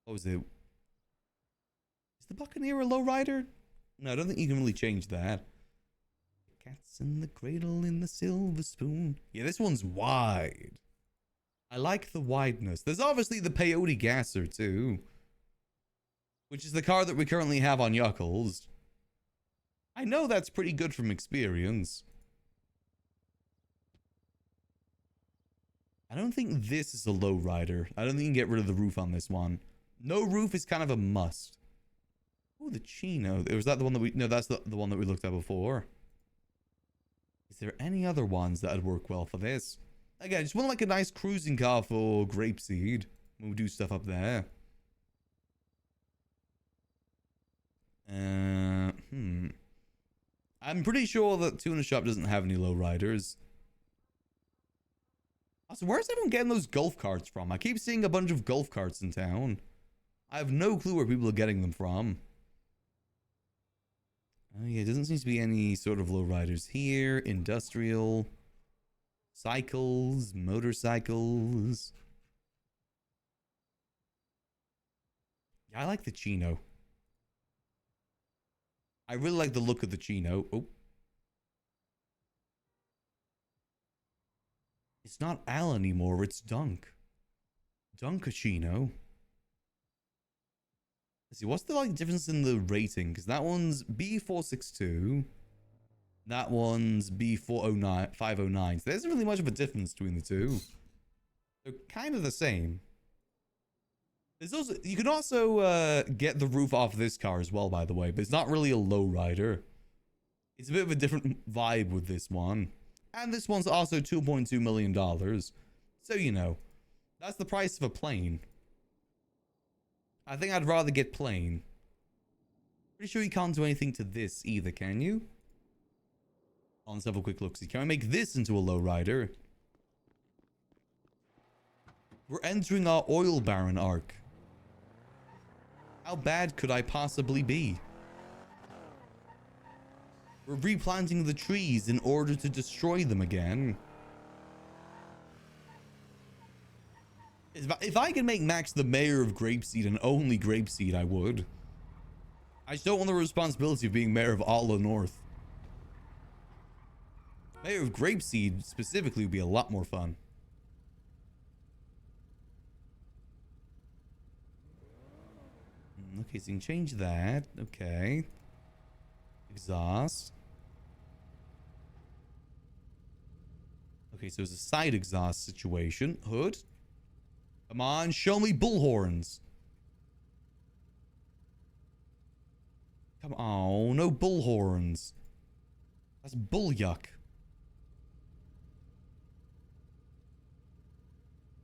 What was it? Is the Buccaneer a lowrider? No, I don't think you can really change that. Cats in the cradle in the silver spoon. Yeah, this one's wide. I like the wideness. There's obviously the peyote gasser too, which is the car that we currently have on Yuckles. I know that's pretty good from experience. I don't think this is a lowrider. I don't think you can get rid of the roof on this one. No roof is kind of a must. Oh, the Chino. Was that the one that we... No, that's the one that we looked at before. Is there any other ones that would work well for this? Again, I just want like a nice cruising car for Grapeseed when we do stuff up there. I'm pretty sure that Tuna Shop doesn't have any lowriders. Also, where's everyone getting those golf carts from? I keep seeing a bunch of golf carts in town. I have no clue where people are getting them from. Oh yeah, it doesn't seem to be any sort of lowriders here. Industrial. Cycles. Motorcycles. Yeah, I like the Chino. I really like the look of the Chino. Oh. It's not Al anymore, it's Dunk. Dunkachino. Let's see, what's the like difference in the rating? Because that one's B462. That one's B409, 509. So there isn't really much of a difference between the two. They're kind of the same. There's also, you can also get the roof off this car as well, by the way, but it's not really a lowrider. It's a bit of a different vibe with this one. And this one's also $2.2 million. So, you know, that's the price of a plane. I think I'd rather get plain. Pretty sure you can't do anything to this either, can you? Let's have a quick look. See, can I make this into a lowrider? We're entering our oil baron arc. How bad could I possibly be? We're replanting the trees in order to destroy them again. If I can make Max the mayor of Grapeseed and only Grapeseed, I would. I just don't want the responsibility of being mayor of all the North. Mayor of Grapeseed specifically would be a lot more fun. Okay, so you can change that. Okay. Exhaust. Okay, so it's a side exhaust situation. Hood. Come on, show me bullhorns. Come on, no bullhorns. That's bull yuck.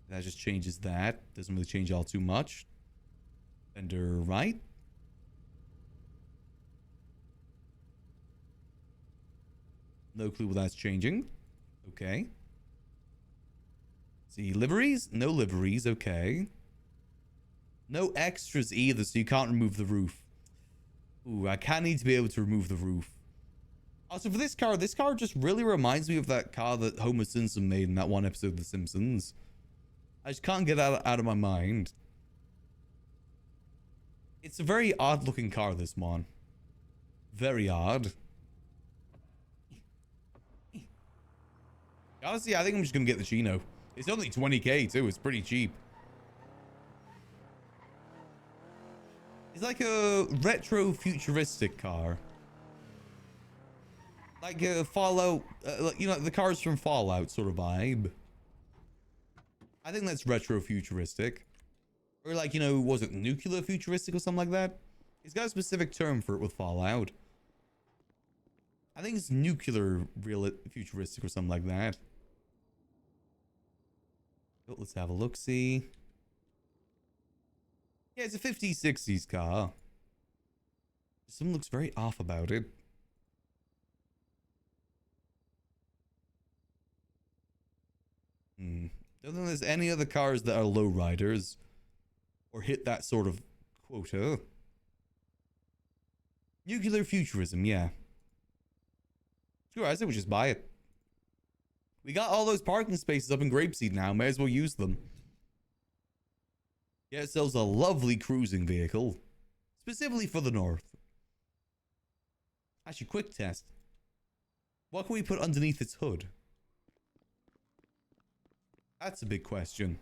That just changes that. Doesn't really change all too much. Fender right. No clue what that's changing. Okay. See, liveries? No liveries. Okay. No extras either, so you can't remove the roof. Ooh, I kind of need to be able to remove the roof. Also, for this car just really reminds me of that car that Homer Simpson made in that one episode of The Simpsons. I just can't get that out of my mind. It's a very odd looking car, this one. Very odd. Honestly, I think I'm just going to get the Chino. It's only 20k too. It's pretty cheap. It's like a retro futuristic car. Like a Fallout, you know, the cars from Fallout sort of vibe. I think that's retro futuristic. Or like, you know, was it nuclear futuristic or something like that? It's got a specific term for it with Fallout. I think it's nuclear real futuristic or something like that. Oh, let's have a look-see. Yeah, it's a 50s, 60s car. Something looks very off about it. Don't think there's any other cars that are lowriders or hit that sort of quota. Nuclear futurism, yeah. Sure, I say we just buy it. We got all those parking spaces up in Grapeseed now. May as well use them. Get ourselves a lovely cruising vehicle. Specifically for the north. Actually, quick test. What can we put underneath its hood? That's a big question.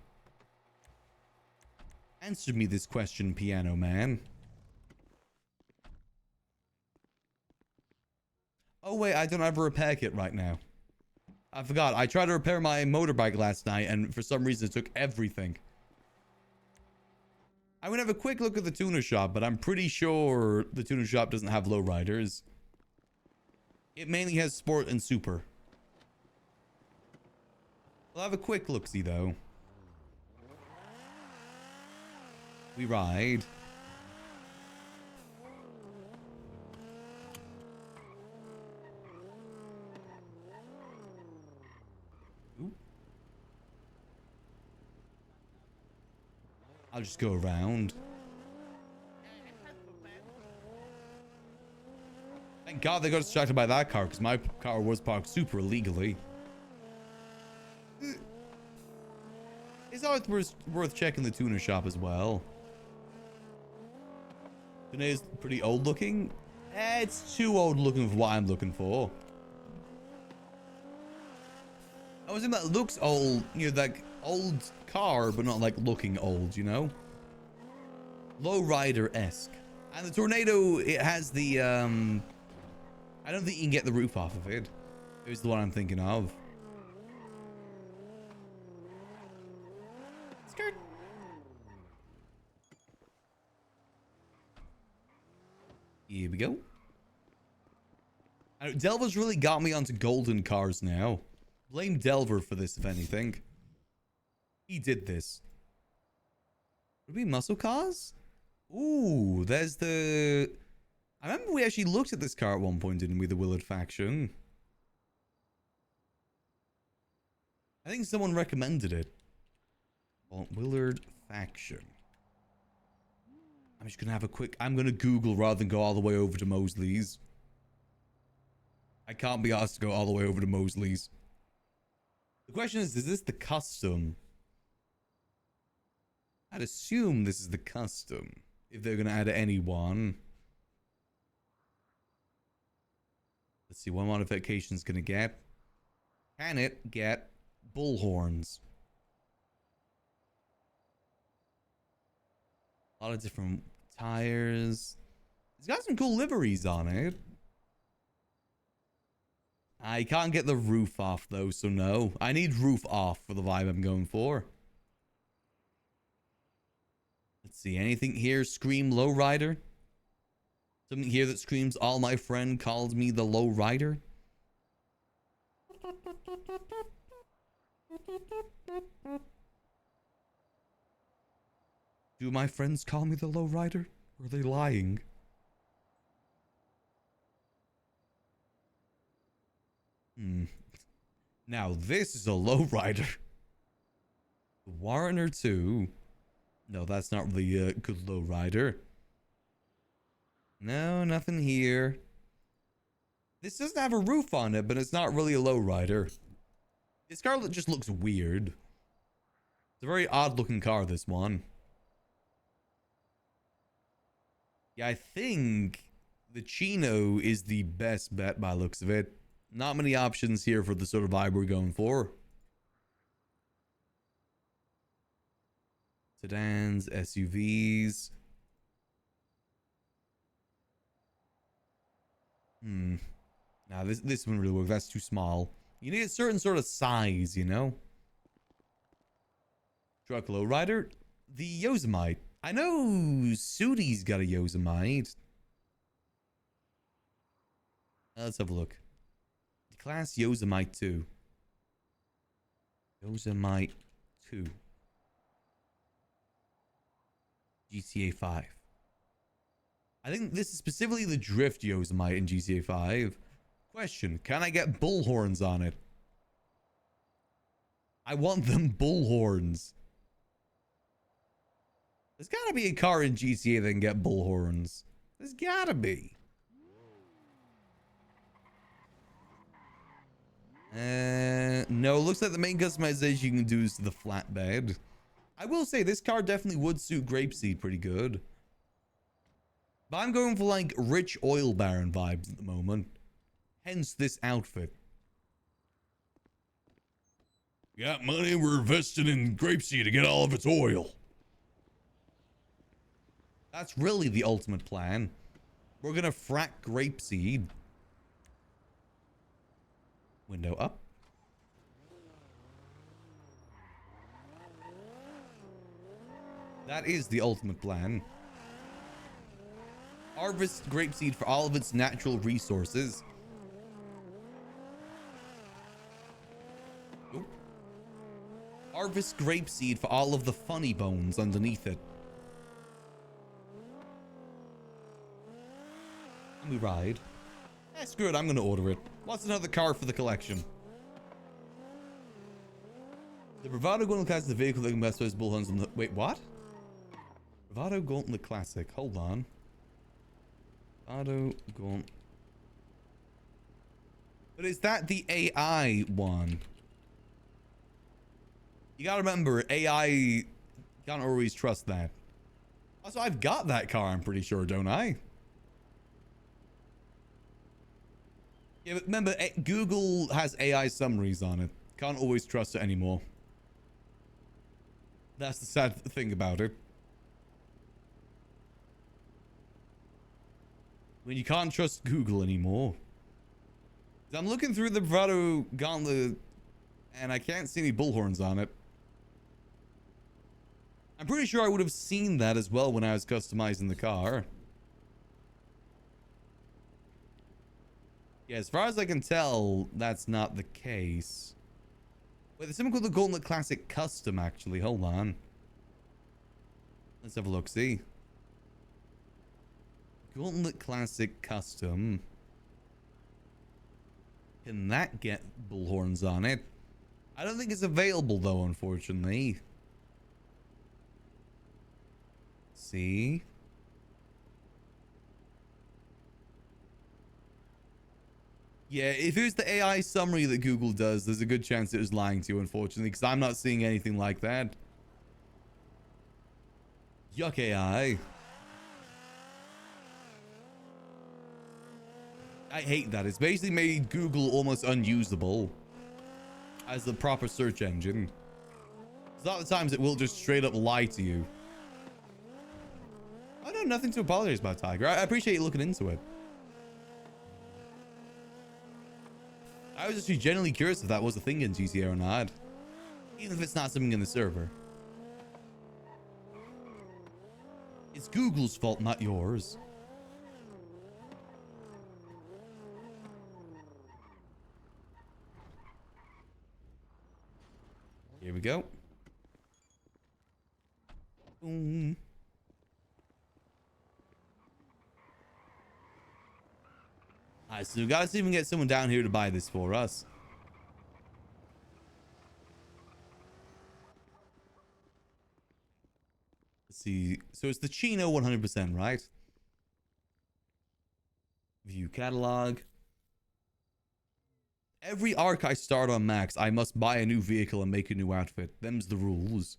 Answer me this question, Piano Man. Oh wait, I don't have a repair kit right now. I forgot. I tried to repair my motorbike last night and for some reason it took everything. I'm gonna have a quick look at the tuner shop, but I'm pretty sure the tuner shop doesn't have lowriders. It mainly has sport and super. We'll have a quick look-see though. We ride. Ooh. I'll just go around. Thank God they got distracted by that car, because my car was parked super illegally. It's always worth checking the tuner shop as well. Today's pretty old looking. It's too old looking for what I'm looking for. I was in that looks old, you know, like old car, but not like looking old, you know? Lowrider-esque. And the Tornado, it has the, I don't think you can get the roof off of it. It was the one I'm thinking of. Skirt. Here we go. Delver's really got me onto golden cars now. Blame Delver for this, if anything. He did this. Would it be muscle cars? Ooh, there's the... I remember we actually looked at this car at one point, didn't we? The Willard faction. I think someone recommended it. Well, Willard faction. I'm just gonna have a quick... I'm gonna Google rather than go all the way over to Mosley's. I can't be asked to go all the way over to Mosley's. The question is this the custom? I'd assume this is the custom. If they're gonna add any one. Let's see, what modification is gonna get. Can it get bullhorns? A lot of different tires. It's got some cool liveries on it. I can't get the roof off though, so no. I need roof off for the vibe I'm going for. Let's see, anything here scream lowrider? Something here that screams all my friend called me the lowrider? Do my friends call me the lowrider? Or are they lying? Now this is a lowrider. Warrener 2. No, that's not really a good lowrider. No, nothing here. This doesn't have a roof on it, but it's not really a lowrider. This car just looks weird. It's a very odd looking car, this one. Yeah, I think the Chino is the best bet by looks of it. Not many options here for the sort of vibe we're going for. Sedans, SUVs. Nah, this one really works. That's too small. You need a certain sort of size, you know? Truck lowrider. The Yosemite. I know Sudi's got a Yosemite. Let's have a look. Class Yosemite 2. Yosemite 2. GTA 5. I think this is specifically the drift Yosemite in GTA 5. Question, can I get bullhorns on it? I want them bullhorns. There's gotta be a car in GTA that can get bullhorns. There's gotta be. No, looks like the main customization you can do is the flatbed. I will say this car definitely would suit Grapeseed pretty good. But I'm going for like rich oil baron vibes at the moment. Hence this outfit. Got money, we're invested in Grapeseed to get all of its oil. That's really the ultimate plan. We're gonna frack Grapeseed. Window up. That is the ultimate plan. Harvest grapeseed for all of its natural resources. Oop. Harvest grapeseed for all of the funny bones underneath it. And we ride. Eh, screw it, I'm gonna order it. What's another car for the collection? The Bravado Gauntlet Classic is the vehicle that can best place bullhorns on the... Wait, what? Bravado Gauntlet Classic. Hold on. Bravado Gauntlet... But is that the AI one? You gotta remember, AI... Can't always trust that. Also, I've got that car, I'm pretty sure, don't I? Yeah, but remember, Google has AI summaries on it. Can't always trust it anymore. That's the sad thing about it. When you can't trust Google anymore. I'm looking through the Bravado Gauntlet and I can't see any bullhorns on it. I'm pretty sure I would have seen that as well when I was customizing the car. Yeah, as far as I can tell, that's not the case. Wait, there's something called the Gauntlet Classic Custom, actually. Hold on. Let's have a look, see. Gauntlet Classic Custom. Can that get bullhorns on it? I don't think it's available, though, unfortunately. See? Yeah, if it was the AI summary that Google does, there's a good chance it was lying to you, unfortunately, because I'm not seeing anything like that. Yuck AI. I hate that. It's basically made Google almost unusable as the proper search engine. A lot of times it will just straight up lie to you. Oh no, nothing to apologize about, Tiger. I appreciate you looking into it. was actually genuinely curious if that was a thing in GTA or not. Even if it's not something in the server. It's Google's fault, not yours. Here we go. Boom. Alright, so we gotta see if we can get someone down here to buy this for us. Let's see. So it's the Chino 100%, right? View catalog. Every arc I start on max, I must buy a new vehicle and make a new outfit. Them's the rules.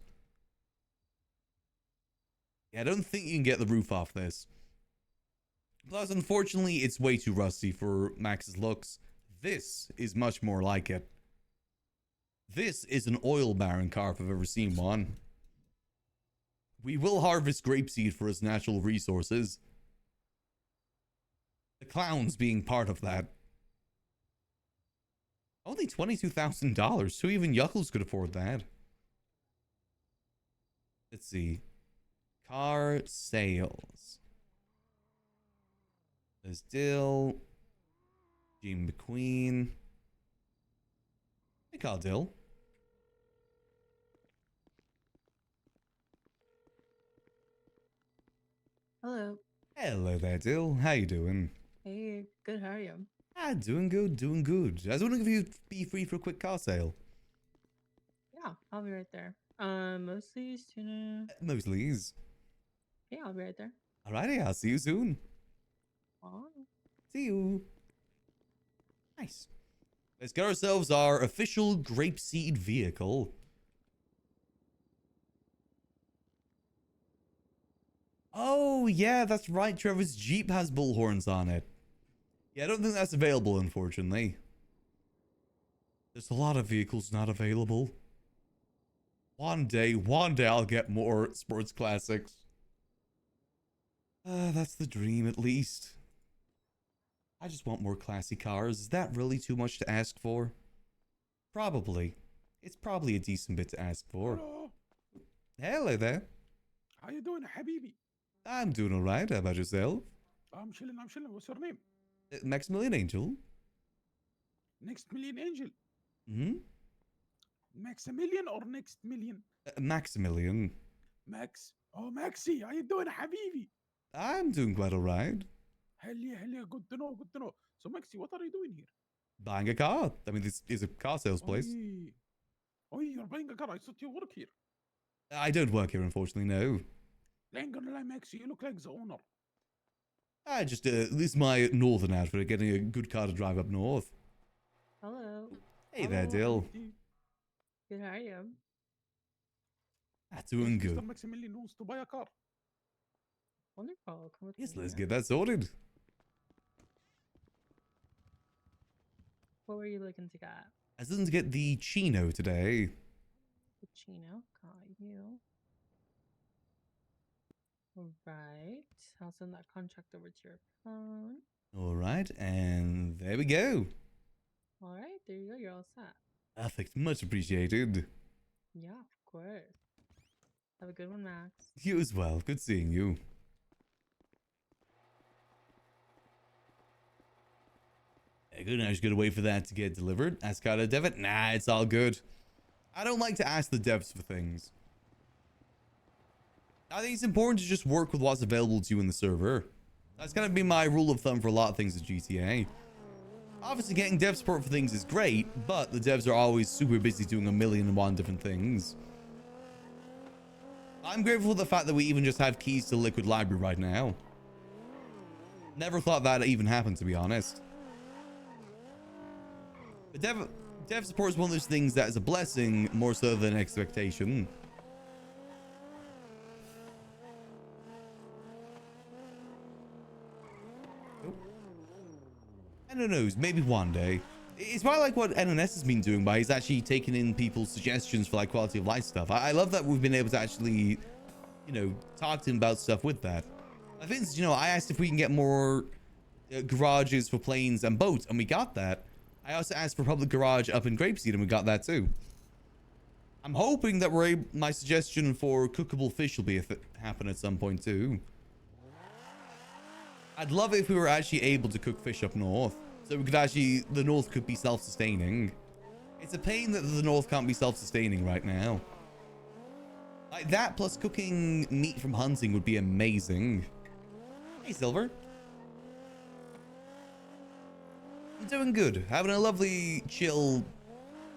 Yeah, I don't think you can get the roof off this. Plus, unfortunately, it's way too rusty for Max's looks. This is much more like it. This is an oil baron car if I've ever seen one. We will harvest grapeseed for its natural resources. The clowns being part of that. Only $22,000. Who even yuckles could afford that? Let's see. Car sales. There's Dill. Jim McQueen. Hey, call Dill. Hello. Hello there, Dill. How you doing? Hey, good. How are you? Ah, doing good, doing good. I was wondering if you'd be free for a quick car sale. Yeah, I'll be right there. Mostly's tuna. Mostly's. Yeah, I'll be right there. Alrighty, I'll see you soon. Oh. See you. Nice. Let's get ourselves our official grapeseed vehicle. Oh, yeah, that's right. Trevor's Jeep has bullhorns on it. Yeah, I don't think that's available, unfortunately. There's a lot of vehicles not available. One day I'll get more sports classics. That's the dream, at least. I just want more classy cars. Is that really too much to ask for? Probably. It's probably a decent bit to ask for. Hello. Hello there. How you doing, Habibi? I'm doing alright. How about yourself? I'm chilling. What's your name? Maximillian Angel. Next Million Angel. Hmm? Maximillian or Next Million? Maximillian. Max. Oh, Maxi. How you doing, Habibi? I'm doing quite alright. Hell yeah. Good to know. So, Maxi, what are you doing here? Buying a car. I mean, this is a car sales place. Oh, you're buying a car. I thought you work here. I don't work here, unfortunately, no. I ain't gonna lie, Maxi. You look like the owner. I just, this is my northern outfit, getting a good car to drive up north. Hello. Hey there, Hello, Dill. Habibti. Good. How are you? Doing good. Mr. Maximilian wants to buy a car. Wonderful. Come with Yes, me. let's get that sorted. What were you looking to get? I was looking to get the Chino today. Cappuccino. Got you. All right. I'll send that contract over to your phone. All right, and there we go. All right. There you go. You're all set. Perfect. Much appreciated. Yeah, of course. Have a good one, Max. You as well. Good seeing you. Good. Now just gotta wait for that to get delivered. Ask how to dev it. Nah, it's all good. I don't like to ask the devs for things. I think it's important to just work with what's available to you in the server. That's gonna be my rule of thumb for a lot of things at GTA. Obviously, getting dev support for things is great, but the devs are always super busy doing 1,000,001 different things. I'm grateful for the fact that we even just have keys to Liquid Library right now. Never thought that even happened, to be honest. But dev support is one of those things that is a blessing more so than an expectation. And who knows, maybe one day. It's probably like what NNS has been doing by he's actually taking in people's suggestions for like quality of life stuff. I love that we've been able to actually, you know, talk to him about stuff with that. I think, you know, I asked if we can get more garages for planes and boats, and we got that. I also asked for public garage up in Grapeseed, and we got that too. I'm hoping that my suggestion for cookable fish will happen at some point too. I'd love it if we were actually able to cook fish up north, so we could the north could be self-sustaining. It's a pain that the north can't be self-sustaining right now. Like that plus cooking meat from hunting would be amazing. Hey, Silver. I'm doing good. Having a lovely, chill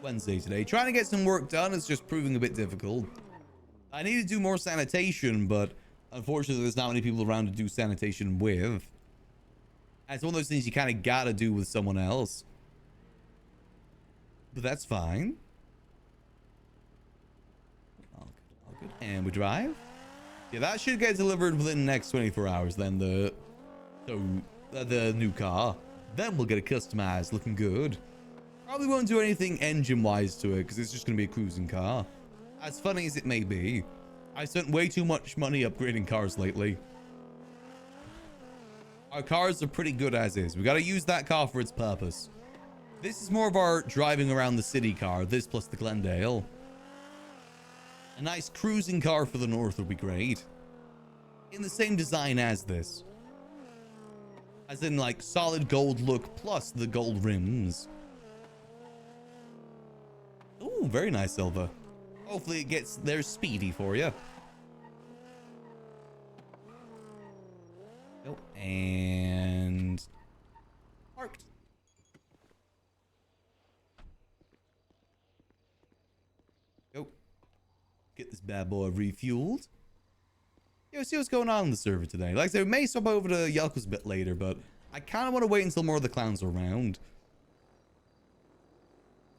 Wednesday today. Trying to get some work done is just proving a bit difficult. I need to do more sanitation, but unfortunately there's not many people around to do sanitation with. And it's one of those things you kind of gotta do with someone else. But that's fine. All good. And we drive. Yeah, that should get delivered within the next 24 hours. Then the new car. Then we'll get it customized, looking good. Probably won't do anything engine-wise to it because it's just going to be a cruising car. As funny as it may be, I spent way too much money upgrading cars lately. Our cars are pretty good as is. We got to use that car for its purpose. This is more of our driving around the city car. This plus the Glendale. A nice cruising car for the north would be great. In the same design as this. As in like solid gold look plus the gold rims. Ooh, very nice, Silver. Hopefully it gets there speedy for you. Oh, and parked. Go. Get this bad boy refueled. Yeah, see what's going on in the server today. Like I said, we may swap over to Yelko's a bit later, but I kind of want to wait until more of the clowns are around.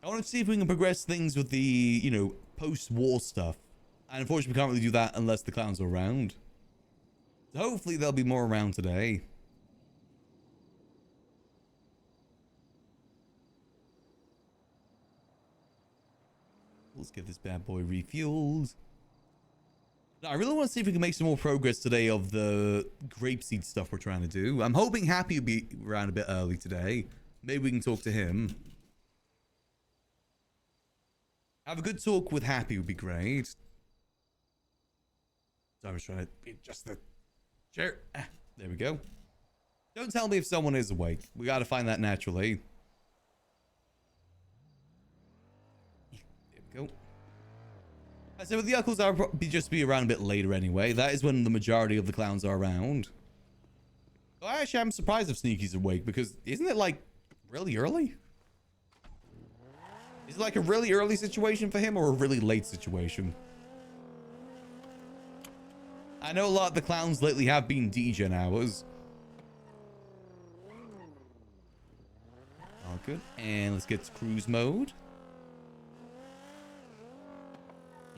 I want to see if we can progress things with the, you know, post-war stuff. And unfortunately, we can't really do that unless the clowns are around. So hopefully, there'll be more around today. Let's get this bad boy refueled. Now, I really want to see if we can make some more progress today of the grapeseed stuff we're trying to do. I'm hoping Happy will be around a bit early today. Maybe we can talk to him. Have a good talk with Happy would be great. So I was trying to adjust the chair. There we go. Don't tell me if someone is awake. We got to find that naturally. There we go. I said with the uncles, I'll probably just be around a bit later anyway. That is when the majority of the clowns are around. So actually, I'm surprised if Sneaky's awake because isn't it like really early? Is it like a really early situation for him or a really late situation? I know a lot of the clowns lately have been degen hours. All good. And let's get to cruise mode.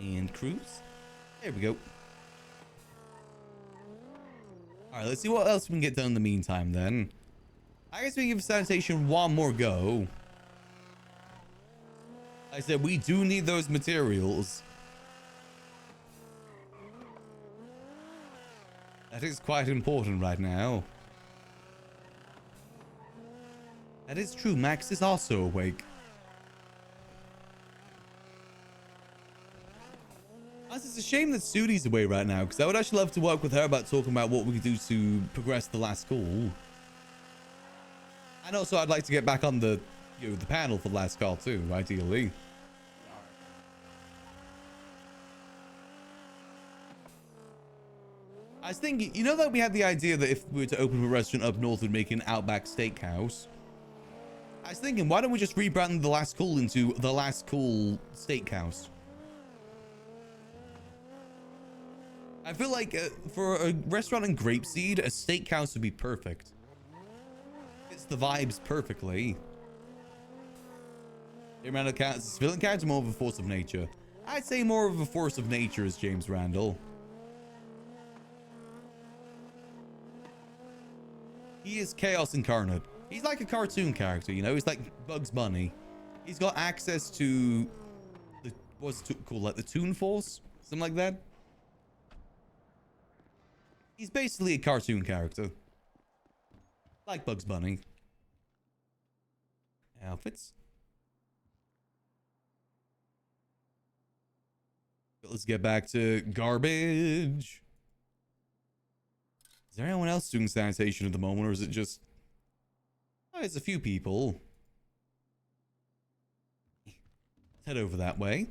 And cruise. There we go. All right, let's see what else we can get done in the meantime then. I guess we can give sanitation one more go. I said we do need those materials. That is quite important right now. That is true. Max is also awake. It's a shame that Sudi's away right now because I would actually love to work with her about talking about what we can do to progress the last call. And also I'd like to get back on the, you know, the panel for the last call too, ideally. I was thinking, you know that we had the idea that if we were to open a restaurant up north, we'd make an Outback Steakhouse. I was thinking, why don't we just rebrand the last call into the Last Call Steakhouse? I feel like for a restaurant in Grapeseed, a steakhouse would be perfect. Fits the vibes perfectly. The amount of counts, civilian counts, more of a force of nature. I'd say more of a force of nature is James Randall. He is chaos incarnate. He's like a cartoon character, you know. He's like Bugs Bunny. He's got access to the what's it called, like the Toon Force, something like that. He's basically a cartoon character. Like Bugs Bunny. Outfits. Let's get back to garbage. Is there anyone else doing sanitation at the moment, or is it just... Oh, it's a few people. Let's head over that way.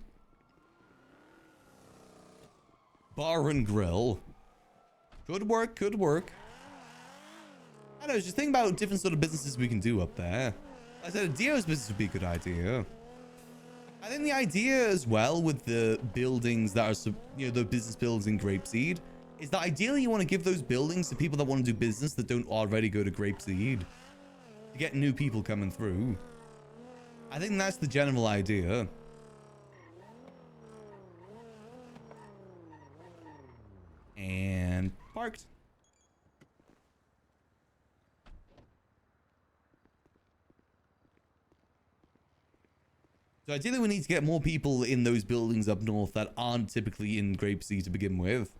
Bar and grill. Could work, could work. I don't know, just think about different sort of businesses we can do up there. I said a Dio's business would be a good idea. I think the idea as well with the buildings that are, you know, the business buildings in Grapeseed, is that ideally you want to give those buildings to people that want to do business that don't already go to Grapeseed. To get new people coming through. I think that's the general idea. And parked. So ideally we need to get more people in those buildings up north that aren't typically in Grapeseed to begin with.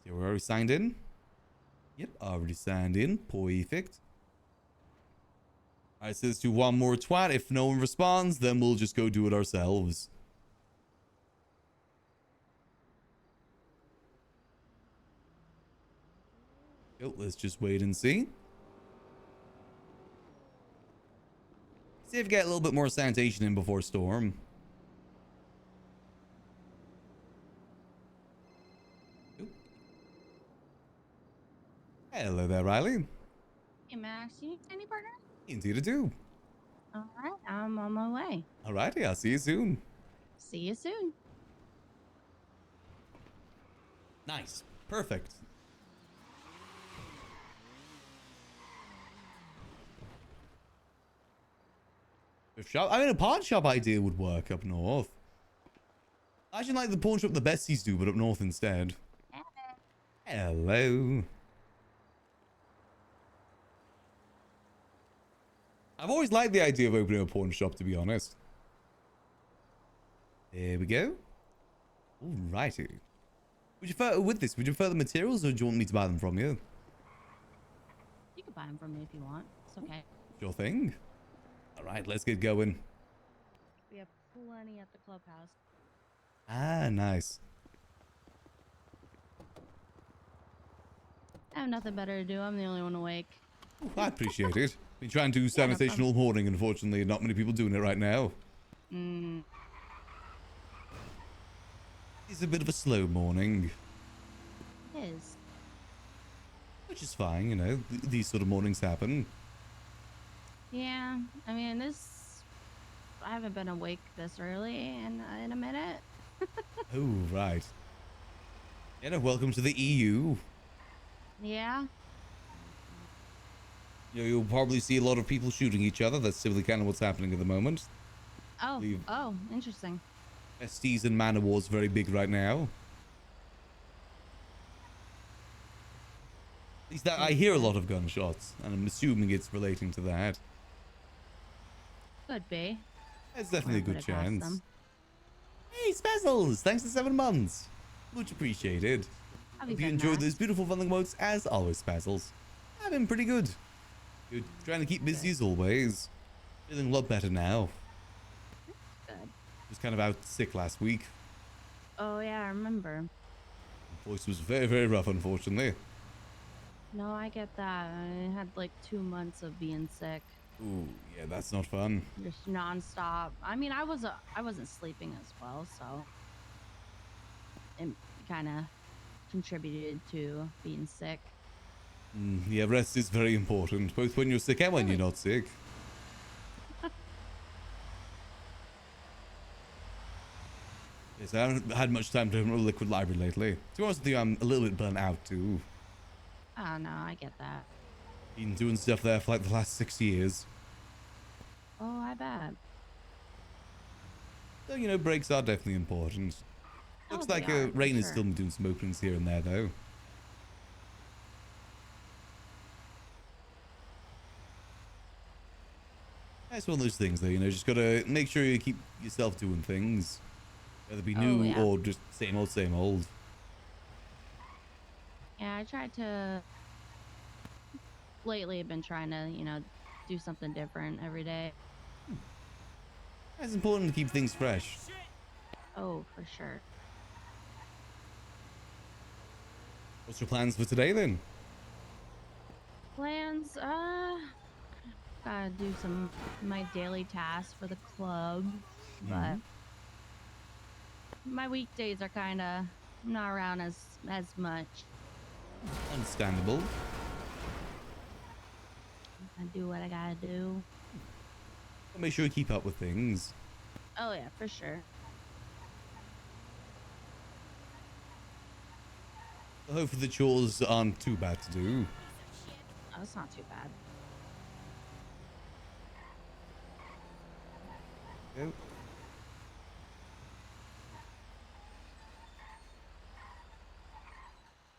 So we're already signed in? Yep, already signed in. Perfect. Alright, so let's do one more twat. If no one responds, then we'll just go do it ourselves. Yo, let's just wait and see. See if we get a little bit more sanitation in before storm. Oop. Hello there, Riley. Hey Max, you need any partner? Indeed I do. Alright, I'm on my way. Alrighty, I'll see you soon. See you soon. Nice. Perfect. Thrift shop? I mean, a pawn shop idea would work up north. I should like the pawn shop the besties do, but up north instead. Hello. I've always liked the idea of opening a pawn shop, to be honest. There we go. Alrighty. Would you prefer, with this, would you prefer the materials, or do you want me to buy them from you? You can buy them from me if you want. It's okay. Sure thing. Alright, let's get going. We have plenty at the clubhouse. Ah, nice. I have nothing better to do. I'm the only one awake. I appreciate it. Been trying to do sanitation all morning, unfortunately. Not many people doing it right now. It's a bit of a slow morning. It is. Which is fine, you know. These sort of mornings happen. Yeah, I mean, I haven't been awake this early in a minute. Oh, right. You know, welcome to the EU. Yeah. You know, you'll probably see a lot of people shooting each other. That's simply kind of what's happening at the moment. Oh, oh, interesting. Besties and man of war's very big right now. At least that, I hear a lot of gunshots, and I'm assuming it's relating to that. Could be. It's definitely a good Put it past chance. them. Hey, Spazzles! Thanks for 7 months. Much appreciated. I'll be Hope you back, enjoyed Max. those beautiful fun emotes as always, Spazzles. I've been pretty good. Good. Trying to keep busy as always. Feeling a lot better now. Good. Was kind of out sick last week. Oh yeah, I remember. Voice was very, very rough, unfortunately. No, I get that. I had like 2 months of being sick, Ooh, yeah, that's not fun. just nonstop. I mean, I wasn't sleeping as well, so it kind of contributed to being sick. Yeah, rest is very important, both when you're sick and when you're not sick. Yes, I haven't had much time to open a liquid library lately. To be honest with you, I'm a little bit burnt out too. Oh no, I get that. Been doing stuff there for like the last 6 years. Oh, I bet. So, you know, breaks are definitely important. Oh, Looks they like are, for Rain is sure. still doing some openings here and there though. It's one of those things though, you know, just gotta make sure you keep yourself doing things. Whether it be Oh, new yeah. or just same old, same old. Yeah, I tried to lately I've been trying to, do something different every day. It's important to keep things fresh. Oh, for sure. What's your plans for today then? Plans, gotta do my daily tasks for the club, but my weekdays are kind of not around as much. Understandable. I do what I gotta do. Make sure you keep up with things. Oh yeah, for sure. Hopefully the chores aren't too bad to do. Oh, it's not too bad. Go.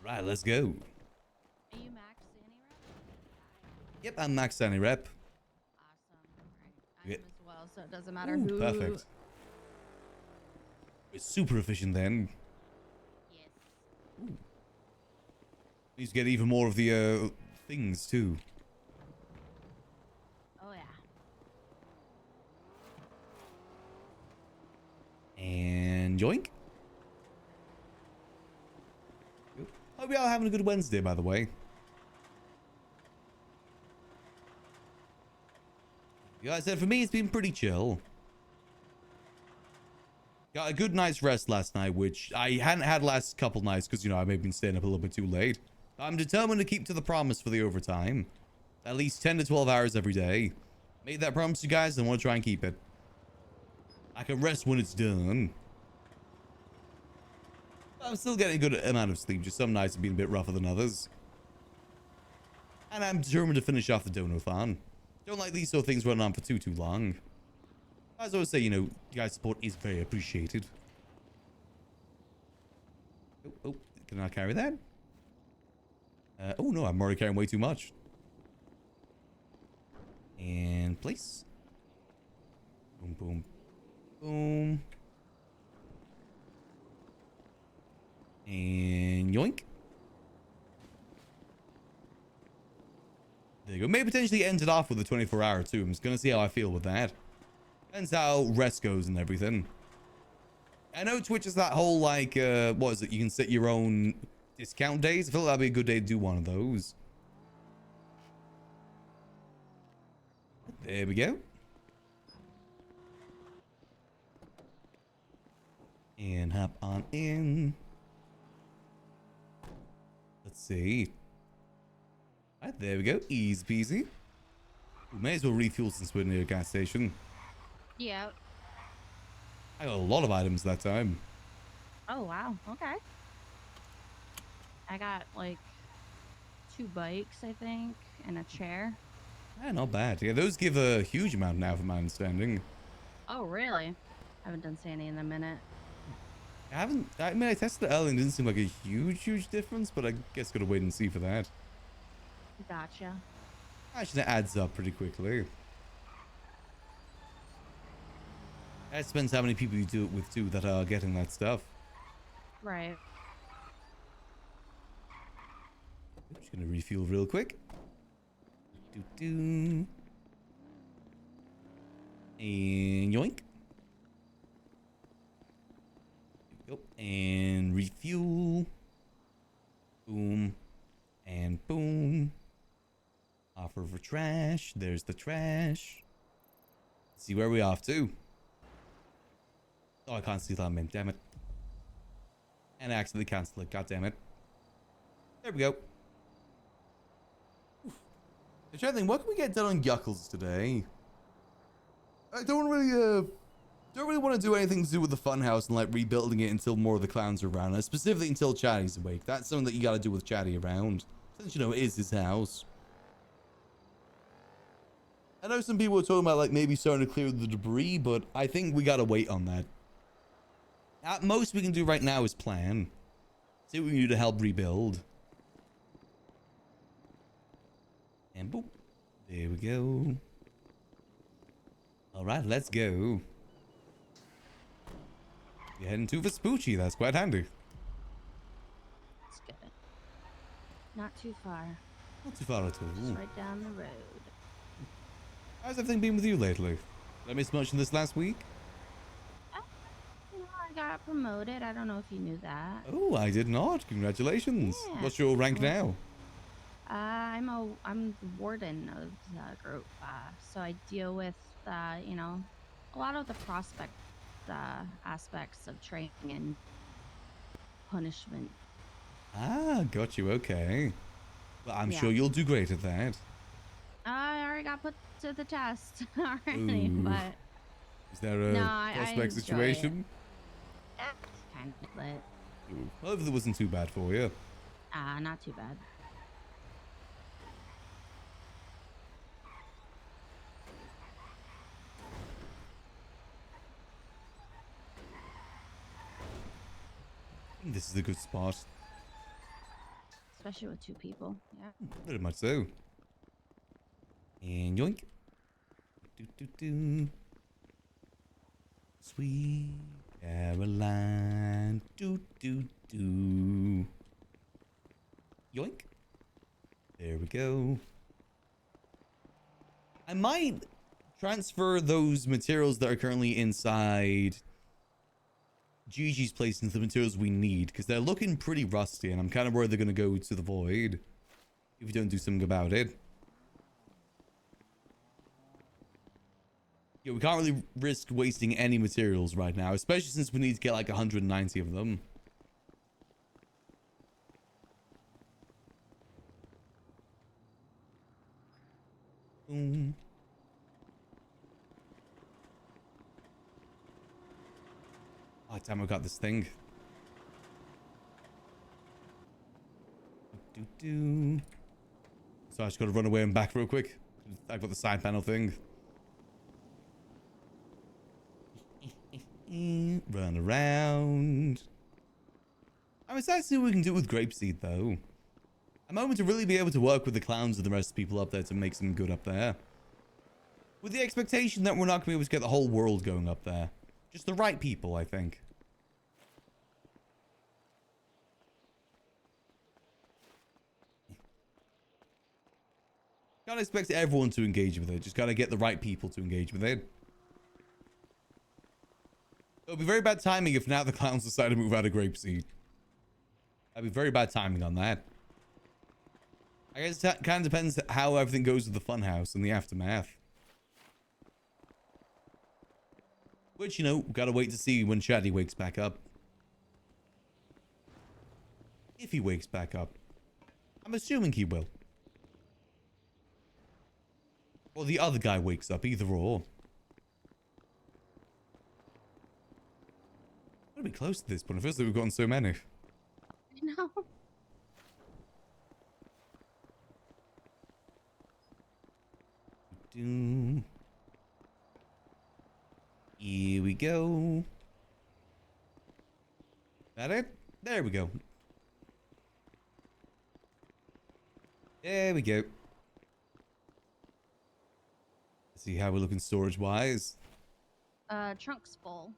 Right, let's go. Are you max Sandy rep? Yep, I'm max Sandy rep. Awesome. All right. I Yeah. am as well, so it doesn't matter Ooh, who. perfect. We're super efficient then. Yes. Ooh. Need to get even more of the things too. Oh yeah. And yoink. Hope y'all having a good Wednesday, by the way. Yeah, I said for me, it's been pretty chill. Got a good night's rest last night, which I hadn't had last couple nights because, I may have been staying up a little bit too late. I'm determined to keep to the promise for the overtime. At least 10 to 12 hours every day. Made that promise to you guys and want to try and keep it. I can rest when it's done. I'm still getting a good amount of sleep, just some nights have been a bit rougher than others. And I'm determined to finish off the dono-thon. Don't like these sort of things running on for too long. As I always say, you guys' support is very appreciated. Oh, can I carry that? Oh no, I'm already carrying way too much. And place. Boom, boom, boom. And yoink. There you go. Maybe potentially end it off with a 24-hour too. I'm just gonna see how I feel with that. Depends how rest goes and everything. I know Twitch is that whole like what is it? You can set your own discount days. I feel like that'd be a good day to do one of those. There we go. And hop on in. Let's see. Alright, there we go. Easy peasy. We may as well refuel since we're near a gas station. Yeah. I got a lot of items that time. Oh wow. Okay. I got like 2 bikes, I think, and a chair. Yeah, not bad. Yeah, those give a huge amount now from my understanding. Oh really? I haven't done Sandy in a minute. I tested it earlier and it didn't seem like a huge difference, but I guess gotta wait and see for that. Gotcha. Actually, that adds up pretty quickly. That depends how many people you do it with too that are getting that stuff. Right. I'm just gonna refuel real quick. And yoink. Go and refuel. Boom and boom. Offer for trash. There's the trash. Let's see where we off to. Oh, I can't see that, man. Damn it. And I accidentally cancel it. God damn it. There we go. I'm trying to think, what can we get done on Yuckles today? I don't really want to do anything to do with the funhouse and like rebuilding it until more of the clowns are around. And specifically until Chatty's awake. That's something that you gotta do with Chatty around. Since, it is his house. I know some people are talking about like maybe starting to clear the debris, but I think we gotta wait on that. At most we can do right now is plan. See what we can do to help rebuild. And boop. There we go. Alright, let's go. You're heading to Vespucci. That's quite handy. That's good. Not too far. Not too far at Just all. right down the road. How's everything been with you lately? Did I miss much in this last week? Uh, I got promoted. I don't know if you knew that. Oh, I did not. Congratulations. Yeah. What's your rank Well, now? I'm the warden of the group. So I deal with a lot of the prospect aspects of training and punishment. Ah, got you. Okay. Well, I'm Yeah. sure you'll do great at that. I already got put to the test already, Ooh. but Is there a no, I prospect enjoy situation? it's kind of lit. Ooh, hopefully it wasn't too bad for you. Not too bad. This is a good spot. Especially with two people. Yeah. Very much so. And yoink. Do, do, do. Sweet Caroline. Do, do, do. Yoink. There we go. I might transfer those materials that are currently inside Gigi's place into the materials we need, because they're looking pretty rusty, and I'm kind of worried they're going to go to the void if we don't do something about it. Yeah, we can't really risk wasting any materials right now, especially since we need to get like 190 of them. Boom. Oh, damn, I got this thing. Do, do, do. So I just got to run away and back real quick. I've got the side panel thing. Run around. I'm excited to see what we can do with grapeseed, though. I'm hoping to really be able to work with the clowns and the rest of the people up there to make some good up there. With the expectation that we're not going to be able to get the whole world going up there. Just the right people, I think. Can't expect everyone to engage with it. Just gotta get the right people to engage with it. It'll be very bad timing if now the clowns decide to move out of Grapeseed. That'd be very bad timing on that. I guess it kind of depends how everything goes with the funhouse and the aftermath. Which, you know, gotta wait to see when Shaddy wakes back up. If he wakes back up. I'm assuming he will. Or the other guy wakes up, either or. We're gonna be close to this point. It feels like we've gotten so many. I know. Here we go. That it? There we go. There we go. See how we're looking storage wise. Trunks full.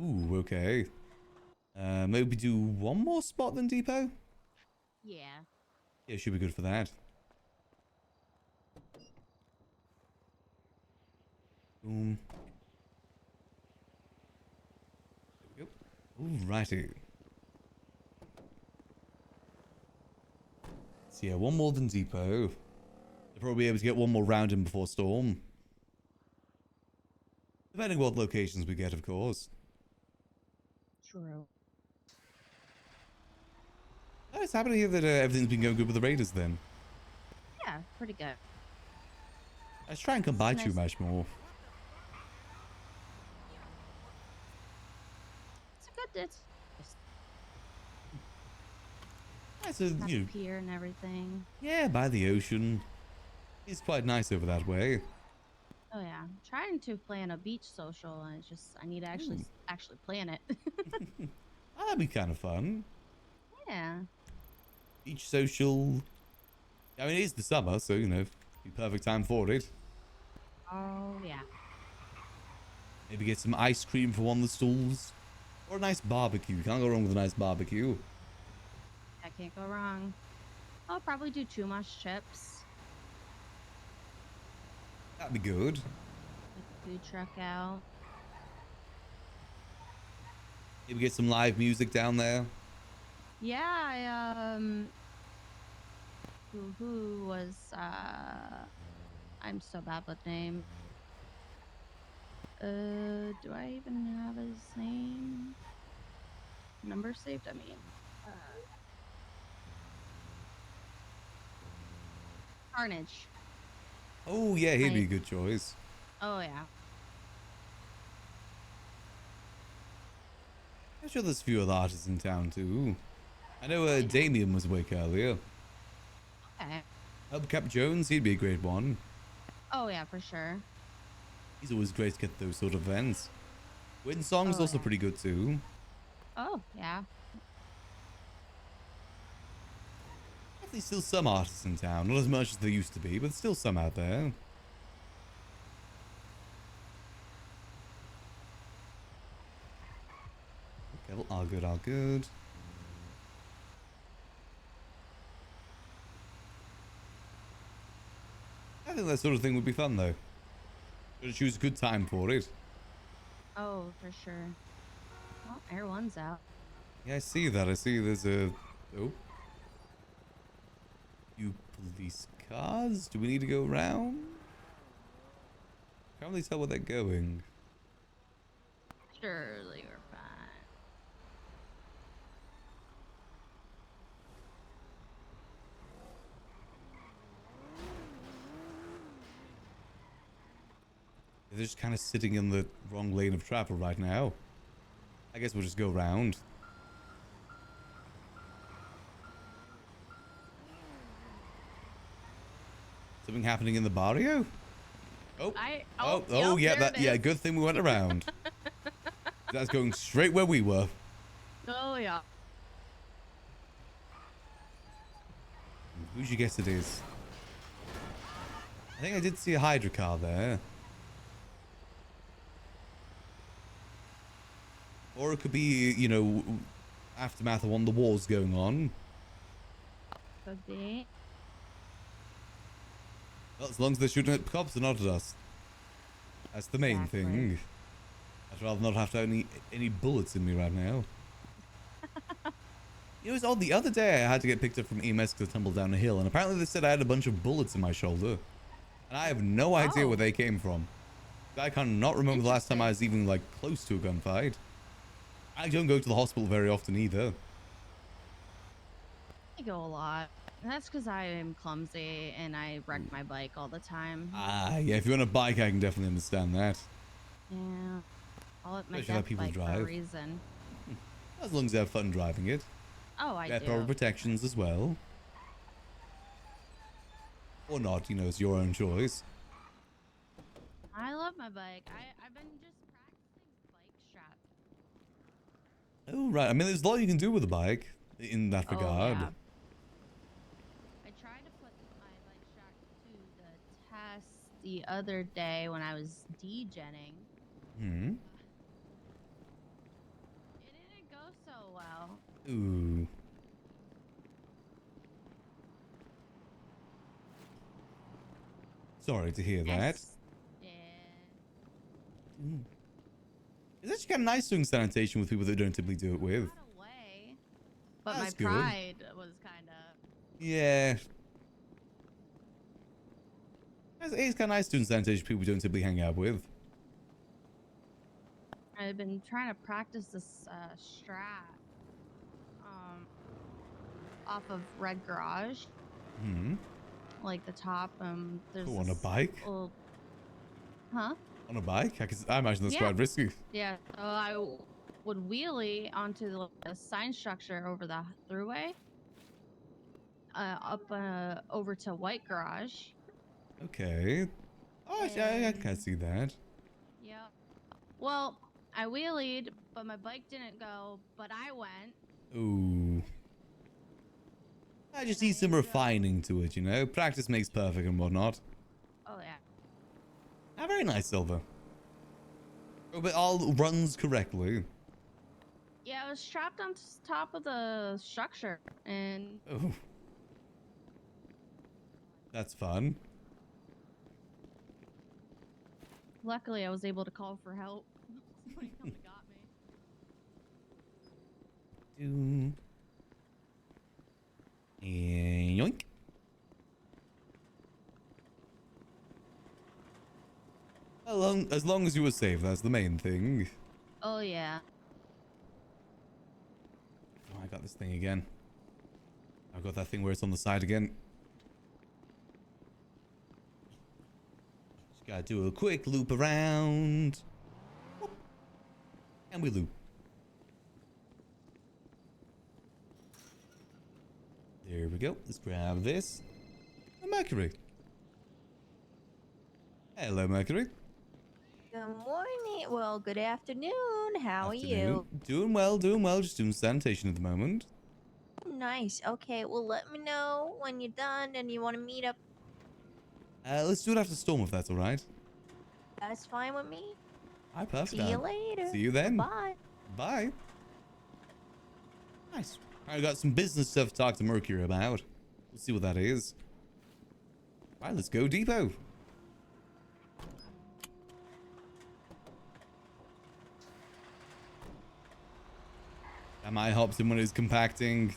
Ooh, okay. Maybe do one more spot than depot? Yeah. Yeah, should be good for that. Boom. There we go. Alrighty. So yeah, one more than depot. They'll probably be able to get one more round in before storm. Depending what locations we get, of course. True. Oh, it's happening here that everything's been going good with the Raiders then. Yeah, pretty good. Let's try and come by Nice. too much more. It's a good. It's That's a, got you the know, pier and everything. yeah, by the ocean. It's quite nice over that way. Oh yeah, I'm trying to plan a beach social, and it's just I need to actually plan it. Oh, that'd be kind of fun. Yeah. Beach social. I mean, it is the summer, so, you know, be perfect time for it. Oh yeah. Maybe get some ice cream for one of the stalls. Or a nice barbecue. Can't go wrong with a nice barbecue. I can't go wrong. I'll probably do 2 mush chips. That'd be good. Get the food truck out. Maybe get some live music down there. Yeah, who was I'm so bad with name. Do I even have his name? Number saved, I mean. Carnage. Oh yeah, he'd be a good choice. Oh yeah. I'm sure there's a few other artists in town too. I know Damien was awake earlier. Okay. Hubcap Jones, he'd be a great one. Oh yeah, for sure. He's always great to get those sort of events. Win Song's Oh, also yeah. pretty good too. Oh yeah. Definitely still some artists in town. Not as much as there used to be, but still some out there. Okay, well, all good, all good. I think that sort of thing would be fun though. Gotta choose a good time for it. Oh, for sure. Well, Air 1's out. Yeah, I see that. I see there's a... Oh. Few police cars? Do we need to go around? Can't really tell where they're going. Surely we're fine. They're just kind of sitting in the wrong lane of travel right now. I guess we'll just go round. Something happening in the barrio? Oh, yeah, there it yeah. is. Good thing we went around. That's going straight where we were. Oh yeah. Who'd you guess it is? I think I did see a Hydra car there. Or it could be, you know, aftermath of one of the wars going on. Could be. Well, as long as they're shooting at cops and not at us. That's the main Exactly. thing. I'd rather not have to have any bullets in me right now. It was odd. The other day I had to get picked up from EMS because I tumbled down a hill. And apparently they said I had a bunch of bullets in my shoulder. And I have no idea Oh. where they came from. I cannot remember the last time I was even like close to a gunfight. I don't go to the hospital very often either. I go a lot. And that's because I am clumsy and I wreck my bike all the time. Ah, yeah, if you're on a bike, I can definitely understand that. Yeah. Call it my Especially how death people bike for a drive. reason. As long as you have fun driving it. Oh, I Yeah, do. proper protections as well. Or not, you know, it's your own choice. I love my bike. I've been just practicing bike strap. Oh, right. I mean, there's a lot you can do with a bike in that regard. Oh, yeah. I tried to put my bike strap to the test the other day when I was degenning. Hmm. It didn't go so well. Ooh. Sorry to hear that. Yeah. Mm. It's actually kind of nice doing sanitation with people that don't typically do it with. Got away, but That's my good. pride was kind of. Yeah. It's kind of nice doing sanitation with people we don't typically hang out with. I've been trying to practice this strat off of Red Garage, Hmm. like the top. There's Oh, on a this bike? little- Huh? On a bike? I imagine that's Yeah. quite risky. Yeah. So I would wheelie onto the sign structure over the throughway, up over to White Garage. Okay. Oh, I can And- see that. Yep. Well, I wheelied, but my bike didn't go, but I went. Ooh. I just need some refining to it, you know? Practice makes perfect and whatnot. Oh yeah. Ah, very nice, Silver. Oh, but all runs correctly. Yeah, I was strapped on top of the structure, and Oh. That's fun. Luckily, I was able to call for help. Somebody come and got me. And yoink. As long as you were safe, that's the main thing. Oh yeah. Oh, I got this thing again. I've got that thing where it's on the side again. Just gotta do a quick loop around. Whoop. And we loop. There we go. Let's grab this. Mercury. Hello, Mercury. Good morning. Well, good afternoon. How are you? Afternoon. Doing well, doing well. Just doing sanitation at the moment. Nice. Okay, well, let me know when you're done and you want to meet up. Let's do it after Storm if that's alright. That's fine with me. Hi, perfect. See you later. See you then. Bye. Bye. Nice. I got some business stuff to talk to Mercury about. We'll see what that is. Alright, let's go depot. That might help him when he's compacting.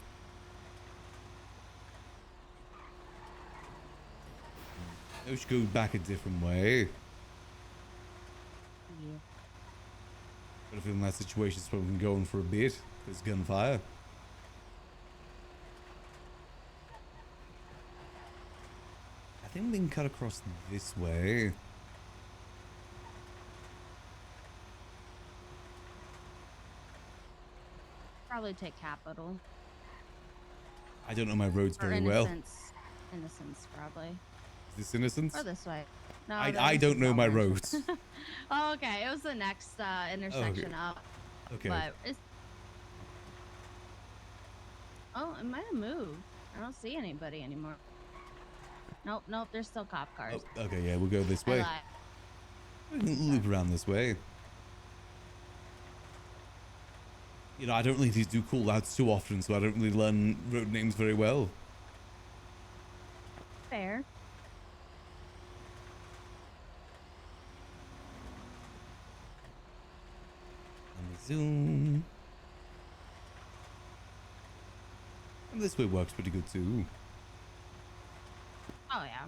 We should go back a different way. Yeah. But I feel in that situation's probably been going for a bit. There's gunfire. I think we can cut across this way. Probably take Capital. I don't know my roads Or very well. Innocence. Innocence, probably. Is this Innocence? Or this way. No, I don't know my roads. Oh, okay. It was the next intersection up. Okay. But it's... Oh, it might have moved. I don't see anybody anymore. Nope, nope. There's still cop cars. Oh, okay, yeah, we'll go this I way. lied. We can loop around this way. You know, I don't really do callouts too often, so I don't really learn road names very well. Fair. Let me zoom. And this way works pretty good too. Oh, yeah.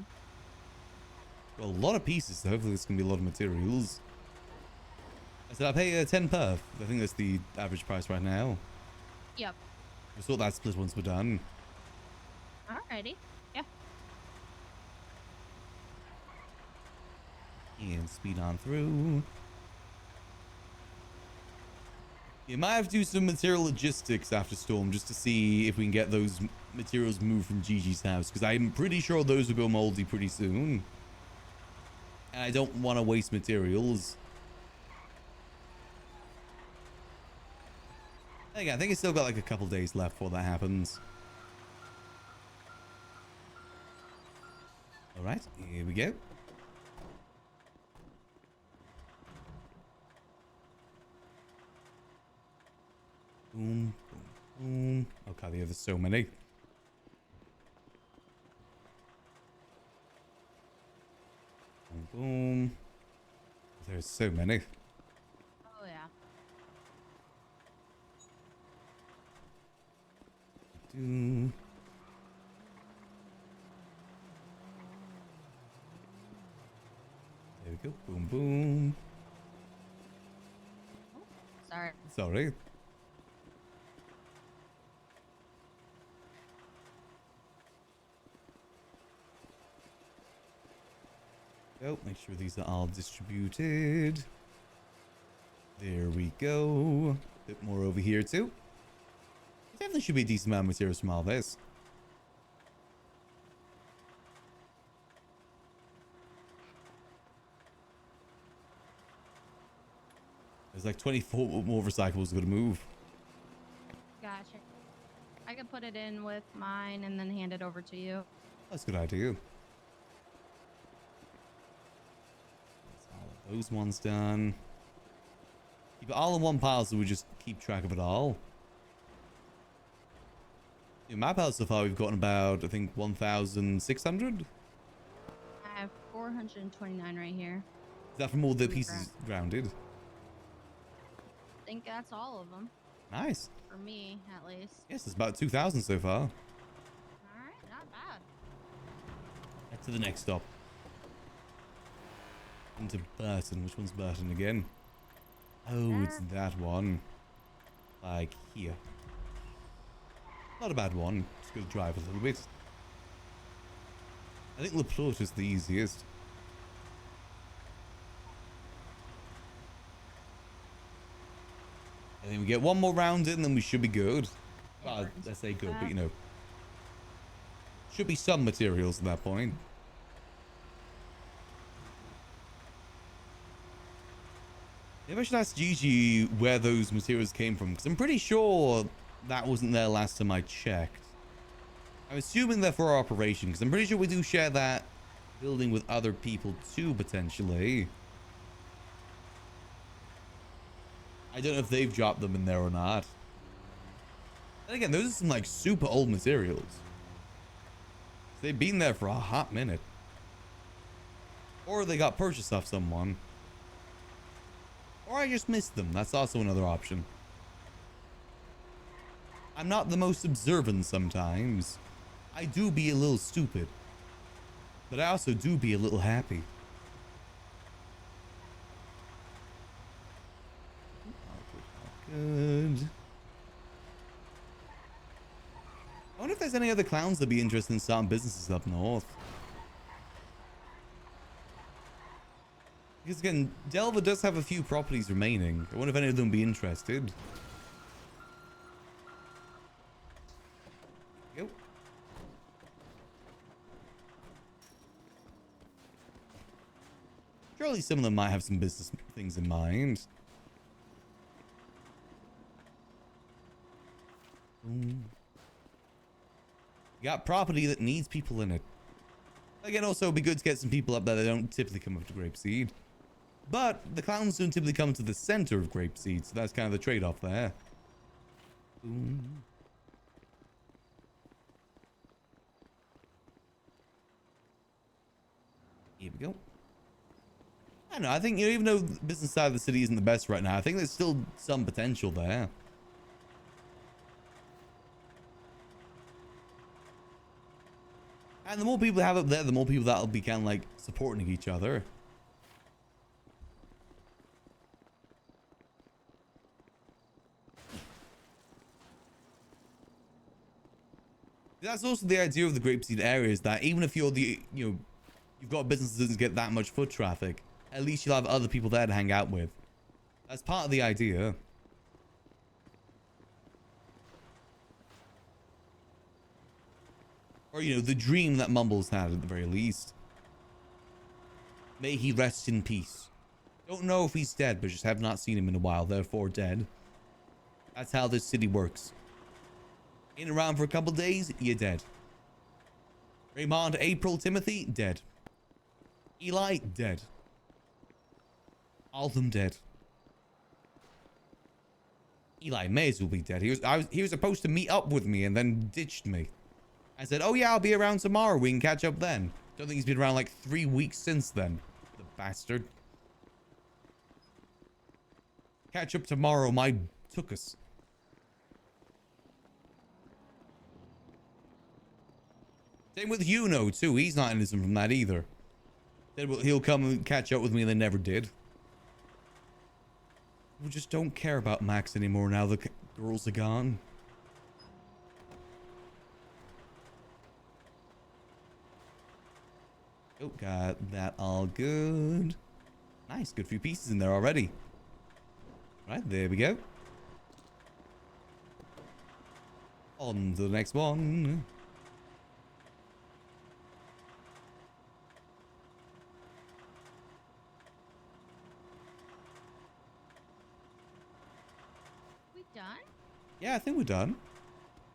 Well, a lot of pieces, so hopefully this can be a lot of materials. I said I pay 10 perf. I think that's the average price right now. Yep. We saw that split once we're done. Alrighty. Yeah. And speed on through. You might have to do some material logistics after Storm just to see if we can get those materials moved from Gigi's house, because I'm pretty sure those will go moldy pretty soon. And I don't want to waste materials. I think it's still got like a couple days left before that happens. Alright, here we go. Boom, boom, boom. Oh god, there's so many. Boom, boom. There's so many. Oh, yeah. Do. There we go. Boom, boom. Sorry. Sorry. Go. Make sure these are all distributed. There we go. Bit more over here too. Definitely should be a decent amount of materials from all this. There's like 24 more recyclables going to move. Gotcha. I could put it in with mine and then hand it over to you. That's a good idea. That's all of those ones done. Keep it all in one pile so we just keep track of it all. In my pile so far we've gotten about, I think, 1,600. 429 right here. Is that from all the On the pieces grounded? I think that's all of them. Nice. For me, at least. Yes, it's about 2,000 so far. All right, not bad. Head to the next stop. Into Burton. Which one's Burton again? Oh, it's that one. Like here. Not a bad one. Just gotta drive a little bit. I think LaPlante is the easiest. I think we get one more round in, then we should be good. Well, let's say good, but you know. Should be some materials at that point. Maybe I should ask Gigi where those materials came from, because I'm pretty sure that wasn't there last time I checked. I'm assuming they're for our operation, because I'm pretty sure we do share that building with other people too, potentially. I don't know if they've dropped them in there or not. And again, those are some like super old materials. They've been there for a hot minute. Or they got purchased off someone. Or I just missed them. That's also another option. I'm not the most observant sometimes. I do be a little stupid. But I also do be a little happy. Good. I wonder if there's any other clowns that'd be interested in starting businesses up north. Because again, Delver does have a few properties remaining. I wonder if any of them would be interested. Yep. Surely some of them might have some business things in mind. You got property that needs people in it. Again, also it'd be good to get some people up there that don't typically come up to Grapeseed. But the clowns don't typically come to the center of Grapeseed, so that's kind of the trade-off there. Here we go. I don't know, I think, you know, even though the business side of the city isn't the best right now, I think there's still some potential there. And the more people have up there, the more people that'll be kind of like supporting each other. That's also the idea of the Grapeseed area, is that even if you're the, you know, you've got a business that doesn't get that much foot traffic, at least you'll have other people there to hang out with. That's part of the idea. Or, you know, the dream that Mumbles had at the very least. May he rest in peace. Don't know if he's dead, but just have not seen him in a while, therefore dead. That's how this city works. In around for a couple days, you're dead. Raymond, April, Timothy, dead. Eli, dead. All of them dead. Eli may as well be dead. He was supposed to meet up with me and then ditched me. I said, oh yeah, I'll be around tomorrow. We can catch up then. Don't think he's been around like 3 weeks since then. The bastard. Catch up tomorrow, my tookus. Same with Yuno too. He's not innocent from that either. He'll come and catch up with me and they never did. We just don't care about Max anymore now the girls are gone. Oh, got that all good. Nice, good few pieces in there already. Right, there we go. On to the next one. We done? Yeah, I think we're done.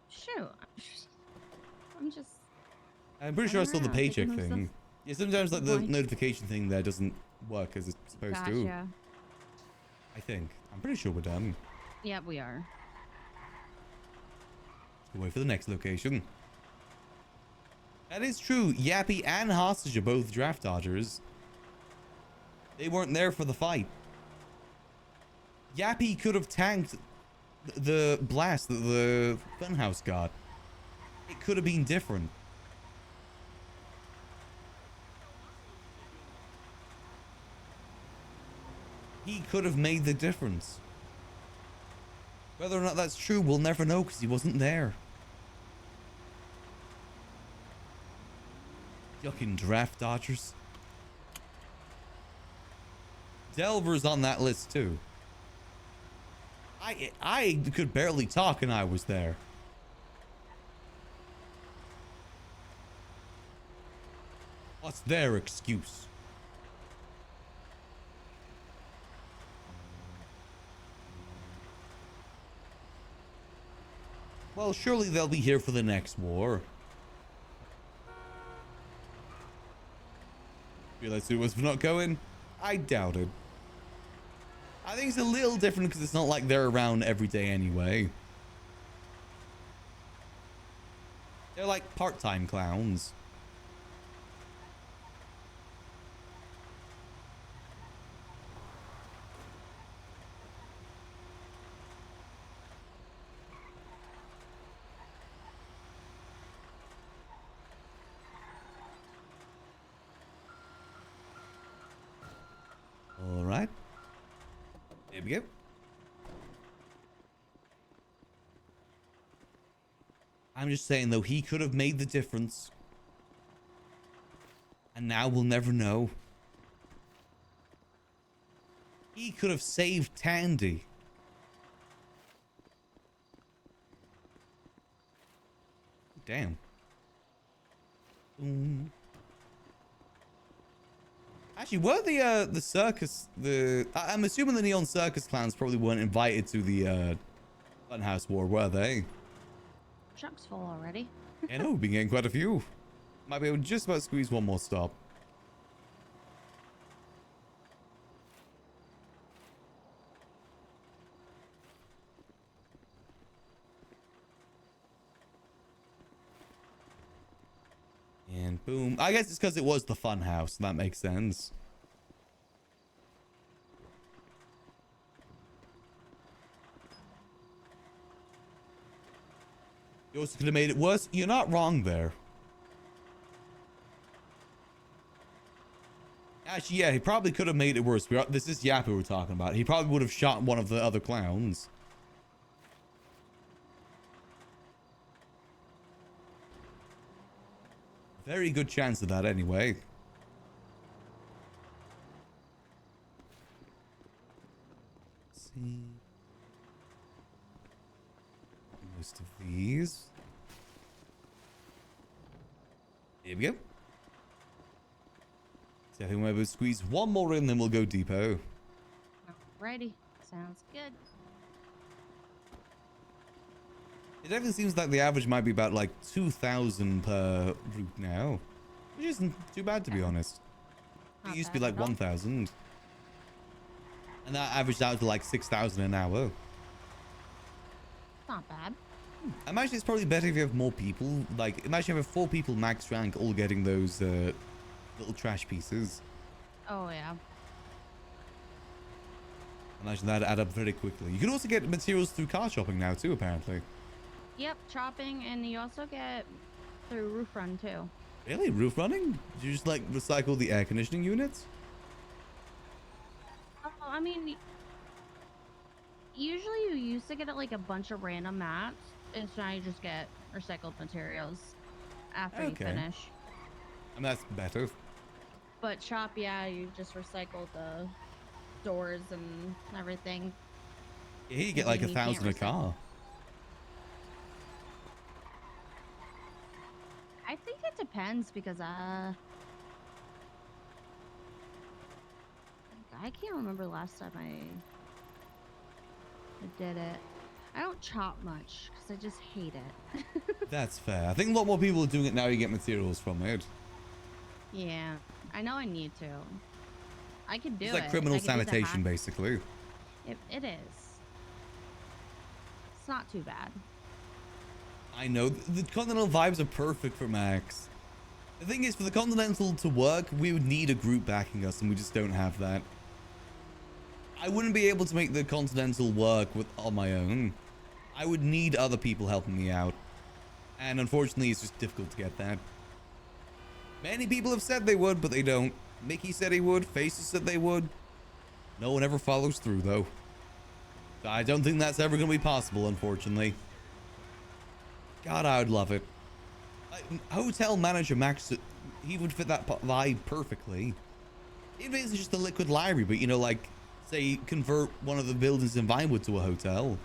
Shoot. I'm pretty sure I saw the around, paycheck taking those thing. Yeah, sometimes like the notification thing there doesn't work as it's supposed to. Gotcha. I think. I'm pretty sure we're done. Yep, we are. Wait for the next location. That is true. Yappy and Hostage are both draft dodgers. They weren't there for the fight. Yappy could have tanked the blast that the funhouse got. It could have been different. He could have made the difference. Whether or not that's true, we'll never know because he wasn't there. Yucking draft dodgers. Delver's on that list too. I could barely talk and I was there. What's their excuse? Well, surely they'll be here for the next war. Realize it was not going? I doubt it. I think it's a little different because it's not like they're around every day anyway. They're like part-time clowns. All right. Here we go. I'm just saying, though, he could have made the difference. And now we'll never know. He could have saved Tandy. Damn. Actually, were the circus, I'm assuming the Neon Circus clowns probably weren't invited to the Funhouse War, were they? Truck's full already. Yeah, no, we've been getting quite a few. Might be able to just about squeeze one more stop. And boom. I guess it's because it was the fun house. That makes sense. You also could have made it worse. You're not wrong there. Actually, yeah, he probably could have made it worse. This is Yappy we're talking about. He probably would have shot one of the other clowns. Very good chance of that anyway. Let's see. Most of these. Here we go. So I think we'll squeeze one more in, then we'll go depot. Alrighty, sounds good. It definitely seems like the average might be about like 2,000 per route now, which isn't too bad to be honest. It used to be like 1,000, and that averaged out to like 6,000 an hour. Not bad. Imagine it's probably better if you have more people. Like, imagine you have 4 people max rank all getting those little trash pieces. Oh yeah. Imagine that add up very quickly. You can also get materials through car shopping now too, apparently. Yep, chopping, and you also get through roof run too. Really? Roof running? Did you just like recycle the air conditioning units? Oh, I mean, usually you used to get like a bunch of random mats, and so now you just get recycled materials after you finish. And that's better. But chop, yeah, you just recycle the doors and everything. Yeah, you get like 1,000 a car. I think it depends because I can't remember last time I did it. I don't chop much because I just hate it. That's fair. I think a lot more people are doing it now. You get materials from it. Yeah, I know I need to. I can do it. It's like criminal sanitation, basically. It is. It's not too bad. I know. The continental vibes are perfect for Max. The thing is, for the Continental to work, we would need a group backing us, and we just don't have that. I wouldn't be able to make the Continental work on my own. I would need other people helping me out. And unfortunately, it's just difficult to get that. Many people have said they would, but they don't. Mickey said he would. Faces said they would. No one ever follows through, though. I don't think that's ever going to be possible, unfortunately. God, I would love it. Hotel manager Max, he would fit that vibe perfectly. Even if it's just a liquid library, but you know, like, say, convert one of the buildings in Vinewood to a hotel.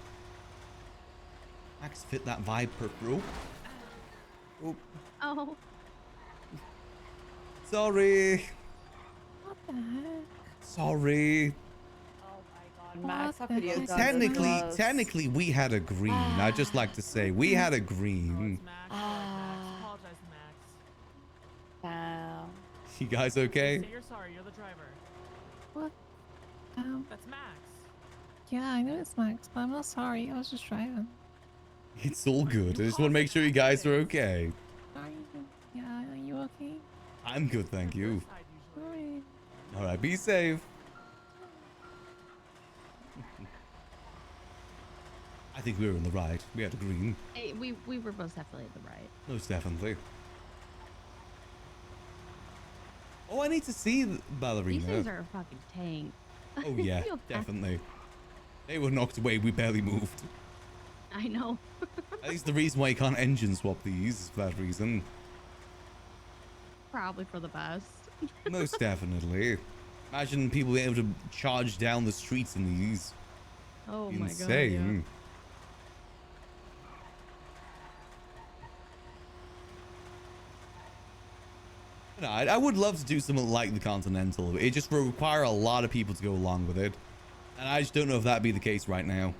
Max fit that vibe perfectly. Oh. Oh. Sorry. What the heck? Sorry. Max, how What could the you heck? have done this to us? Technically, we had a green. I'd just like to say, we had a green. Apologize to Max. Wow. You guys okay? Say you're sorry. You're the driver. What? That's Max. Yeah, I know it's Max, but I'm not sorry. I was just driving. It's all good. I just want to make sure you guys are okay. Are you? Yeah, are you okay? I'm good, thank you. Alright. All right, be safe. I think we were in the right. We had a green. Hey, we were most definitely at the right. Most definitely. Oh, I need to see the ballerina. These things are a fucking tank. Oh yeah, Feel bad. definitely. They were knocked away. We barely moved. I know. At least the reason why you can't engine swap these is for that reason. Probably for the best. Most definitely. Imagine people being able to charge down the streets in these. Oh my god. Insane. No, I would love to do something like the Continental. But it just will require a lot of people to go along with it. And I just don't know if that'd be the case right now.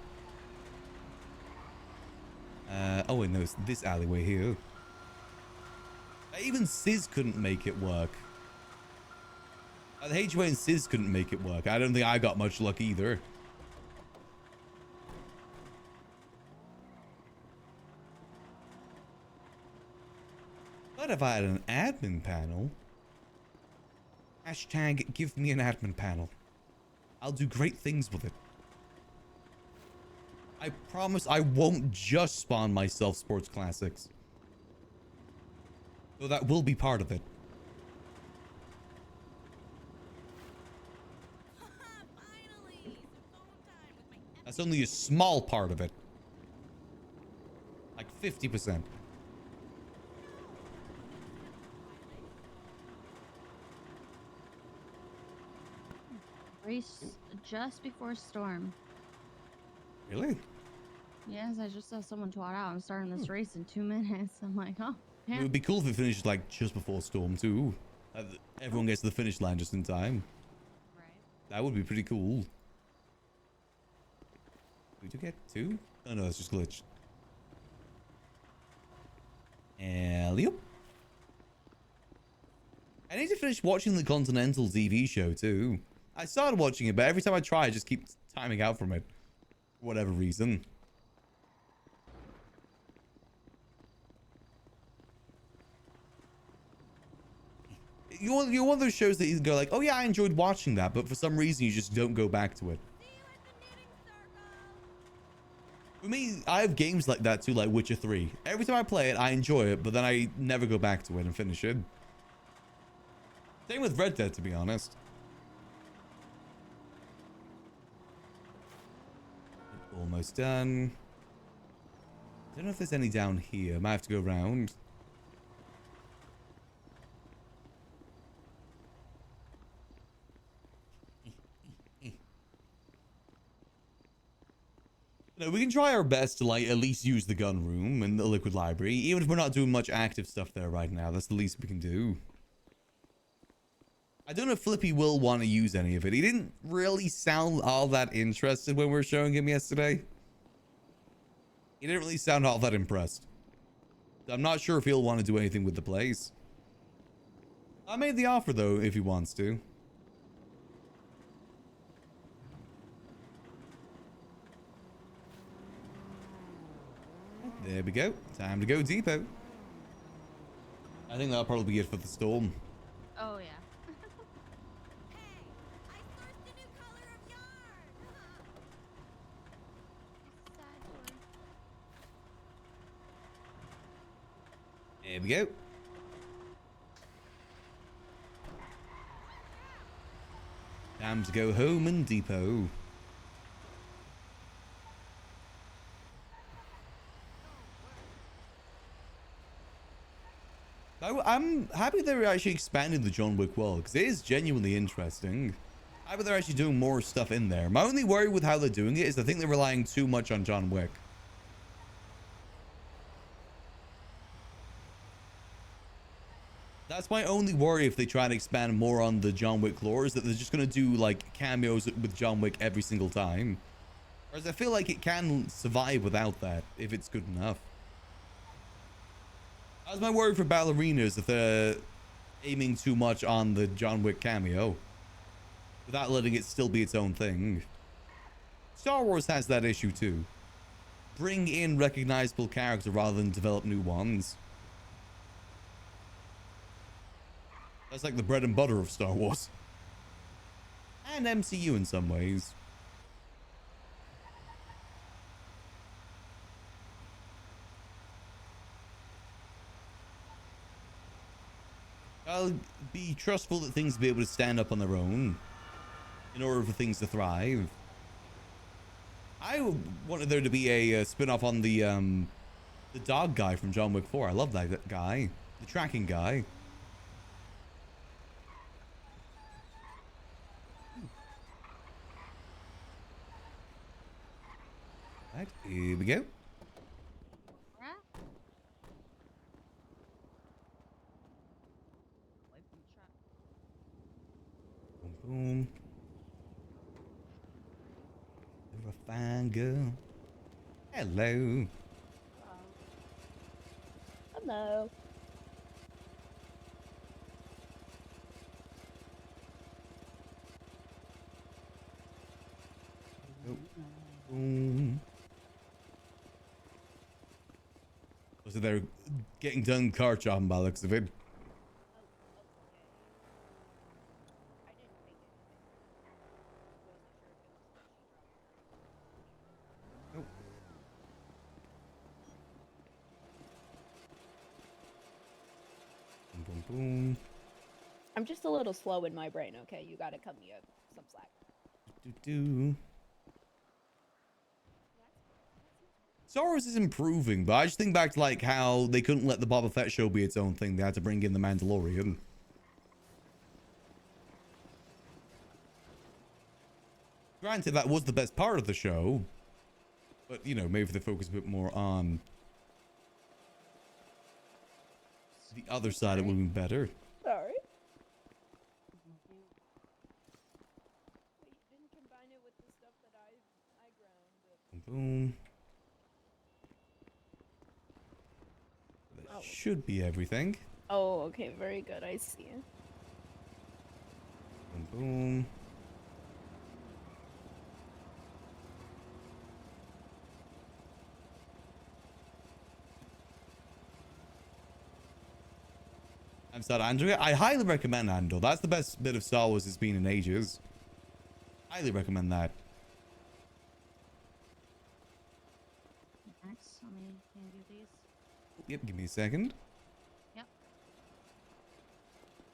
Oh wait, no, it's this alleyway here. Even Sizz couldn't make it work. The HOA and Sizz couldn't make it work. I don't think I got much luck either. But if I had an admin panel, hashtag give me an admin panel. I'll do great things with it. I promise I won't just spawn myself sports classics. Though that will be part of it. That's only a small part of it. Like 50%. Race just before storm. Really? Yes, I just saw someone twat out. I'm starting this race in 2 minutes. I'm like, oh, It yeah. would be cool if it finished like just before storm too. Everyone gets to the finish line just in time. Right. That would be pretty cool. We do get two? Oh no, it's just glitched. Yep. I need to finish watching the Continental TV show too. I started watching it, but every time I try, I just keep timing out from it. For whatever reason. You're one of those shows that you go like, oh yeah, I enjoyed watching that, but for some reason you just don't go back to it. For me, I have games like that too, like Witcher 3. Every time I play it, I enjoy it, but then I never go back to it and finish it. Same with Red Dead, to be honest. Almost done. I don't know if there's any down here. Might have to go around. No, we can try our best to like at least use the gun room and the liquid library, even if we're not doing much active stuff there right now. That's the least we can do. I don't know if Flippy will want to use any of it. He didn't really sound all that interested when we were showing him yesterday. He didn't really sound all that impressed. I'm not sure if he'll want to do anything with the place. I made the offer though, if he wants to. There we go. Time to go depot. I think that'll probably be it for the storm. Oh yeah. There we go. Time to go home and depot. I'm happy they're actually expanding the John Wick world because it is genuinely interesting. Happy they're actually doing more stuff in there. My only worry with how they're doing it is I think they're relying too much on John Wick. That's my only worry if they try and expand more on the John Wick lore, is that they're just going to do like cameos with John Wick every single time. Whereas I feel like it can survive without that if it's good enough. That's my worry for ballerinas, if they're aiming too much on the John Wick cameo without letting it still be its own thing. Star Wars has that issue too. Bring in recognizable characters rather than develop new ones. That's like the bread and butter of Star Wars. And MCU in some ways. I'll be trustful that things will be able to stand up on their own in order for things to thrive. I wanted there to be a spin-off on the dog guy from John Wick 4. I love that guy. The tracking guy. Right, here we go. Boom, boom. You're a fine girl. Hello. Hello. Oh. Boom. So they're getting done car chopping by the looks of it. Nope. Boom, boom, boom. I'm just a little slow in my brain, okay? You gotta cut me some slack. Do. Star Wars is improving, but I just think back to like how they couldn't let the Boba Fett show be its own thing. They had to bring in the Mandalorian. Granted, that was the best part of the show, but you know, maybe they focus a bit more on the other side, it would have been better. Sorry. Wait, didn't combine it with the stuff that I ground. Boom. That should be everything. Oh, okay, very good. I see. Boom, boom. I'm sorry, Andrea. I highly recommend Andor. That's the best bit of Star Wars it's been in ages. Highly recommend that. Next, let me hand you these. Yep, give me a second. Yep.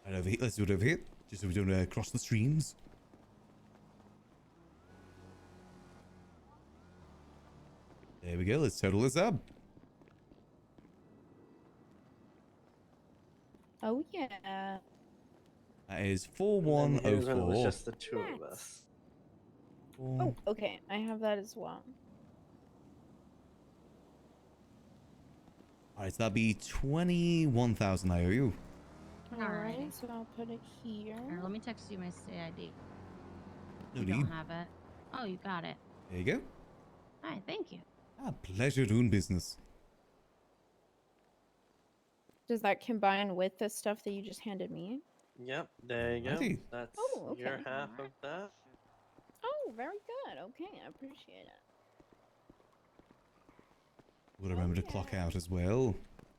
Right over here. Let's do it over here. Just so we don't cross the streams. There we go. Let's total this up. Oh yeah. That is 4104. It was just the two of us. Oh, okay. I have that as well. Alright, so that'd be 21,000 I owe you. Alright, so I'll put it here. Here, let me text you my state ID. No You need. don't have it. Oh, you got it. There you go. Hi, thank you. Ah, pleasure doing business. Does that combine with the stuff that you just handed me? Yep, there you go. Righty. That's Oh, okay. your half of that. Oh, very good. Okay, I appreciate it. We'll remember to clock out as well.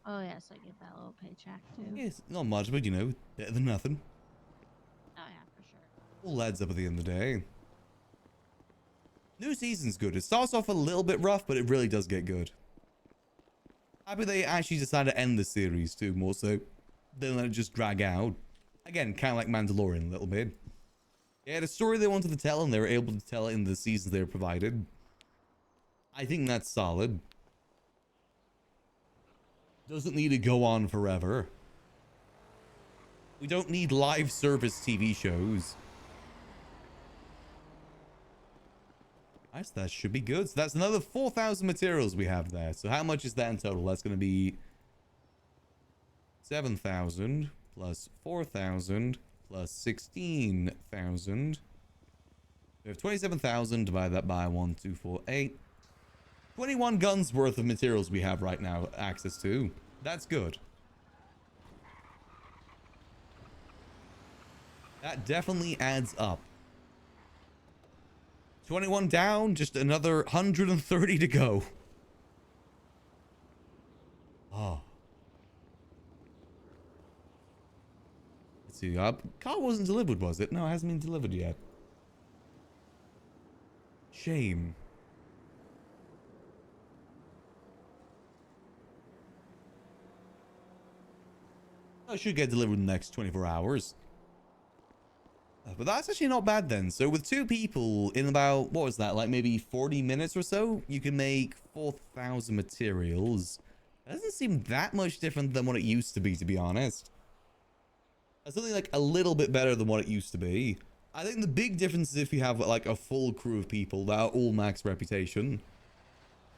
Oh yes, I get that little paycheck too. Yes, not much, but you know, better than nothing. Oh yeah, for sure. All adds up at the end of the day. New season's good. It starts off a little bit rough, but it really does get good. Happy they actually decided to end the series too, more so than let it just drag out. Again, kind of like Mandalorian a little bit. Yeah, the story they wanted to tell, and they were able to tell it in the seasons they were provided. I think that's solid. Doesn't need to go on forever. We don't need live service TV shows. Nice, that should be good. So that's another 4,000 materials we have there. So how much is that in total? That's going to be 7,000 plus 4,000 plus 16,000. We have 27,000. Divide that by 1, 2, 4, 8. 21 guns worth of materials we have right now access to. That's good. That definitely adds up. 21 down, just another 130 to go. Oh. Let's see. Car wasn't delivered, was it? No, it hasn't been delivered yet. Shame. I should get delivered in the next 24 hours. But that's actually not bad then. So with 2 people in about, what was that, like maybe 40 minutes or so, you can make 4,000 materials. That doesn't seem that much different than what it used to be honest. That's something like a little bit better than what it used to be. I think the big difference is if you have like a full crew of people that are all max reputation.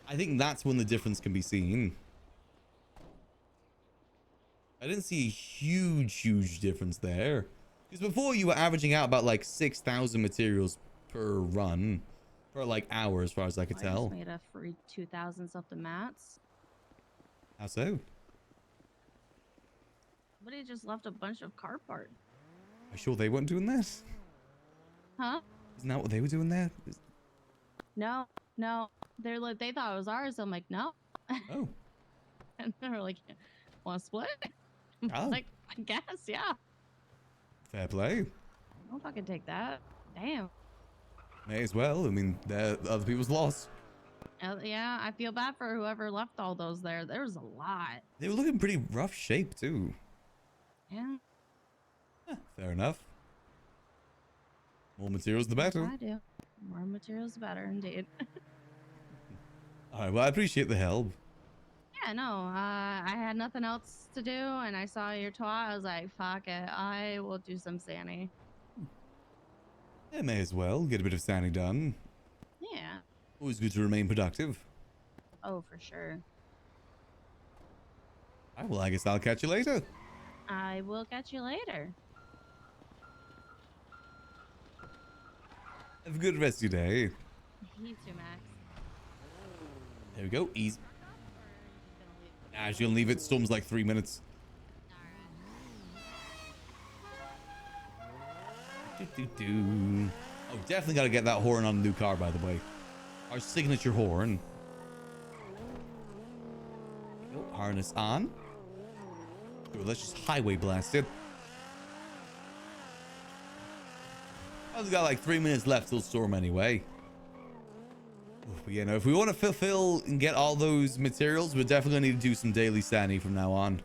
I think that's when the difference can be seen. I didn't see a huge difference there. Because before you were averaging out about like 6,000 materials per run. Per like hour as far as I could tell. I just made a free 2,000 something mats. How so? Somebody just left a bunch of car parts. Are you sure they weren't doing that? Huh? Isn't that what they were doing there? No. They're like, they thought it was ours. I'm like, no. Oh. And they were like, want to split? Oh. Like, I guess, yeah. Fair play. Don't fucking take that. Damn. May as well. I mean, they're other people's loss. Yeah, I feel bad for whoever left all those there. There was a lot. They were looking pretty rough shape too. Yeah. Fair enough. More materials, the better. I do. More materials, the better, indeed. All right. Well, I appreciate the help. Yeah, no. I had nothing else to do, and I saw your twat. I was like, fuck it. I will do some sanding. Yeah, may as well get a bit of sanding done. Yeah. Always good to remain productive. Oh, for sure. All right, well, I guess I'll catch you later. I will catch you later. Have a good rest of your day. You too, Max. There we go. Easy. Nah, she's gonna leave it. Storm's like 3 minutes. Oh, definitely gotta get that horn on the new car, by the way. Our signature horn. Oh, harness on. Ooh, let's just highway blast it. I've got like 3 minutes left till storm anyway. But you know, if we want to fulfill and get all those materials, we're definitely gonna need to do some daily sanding from now on.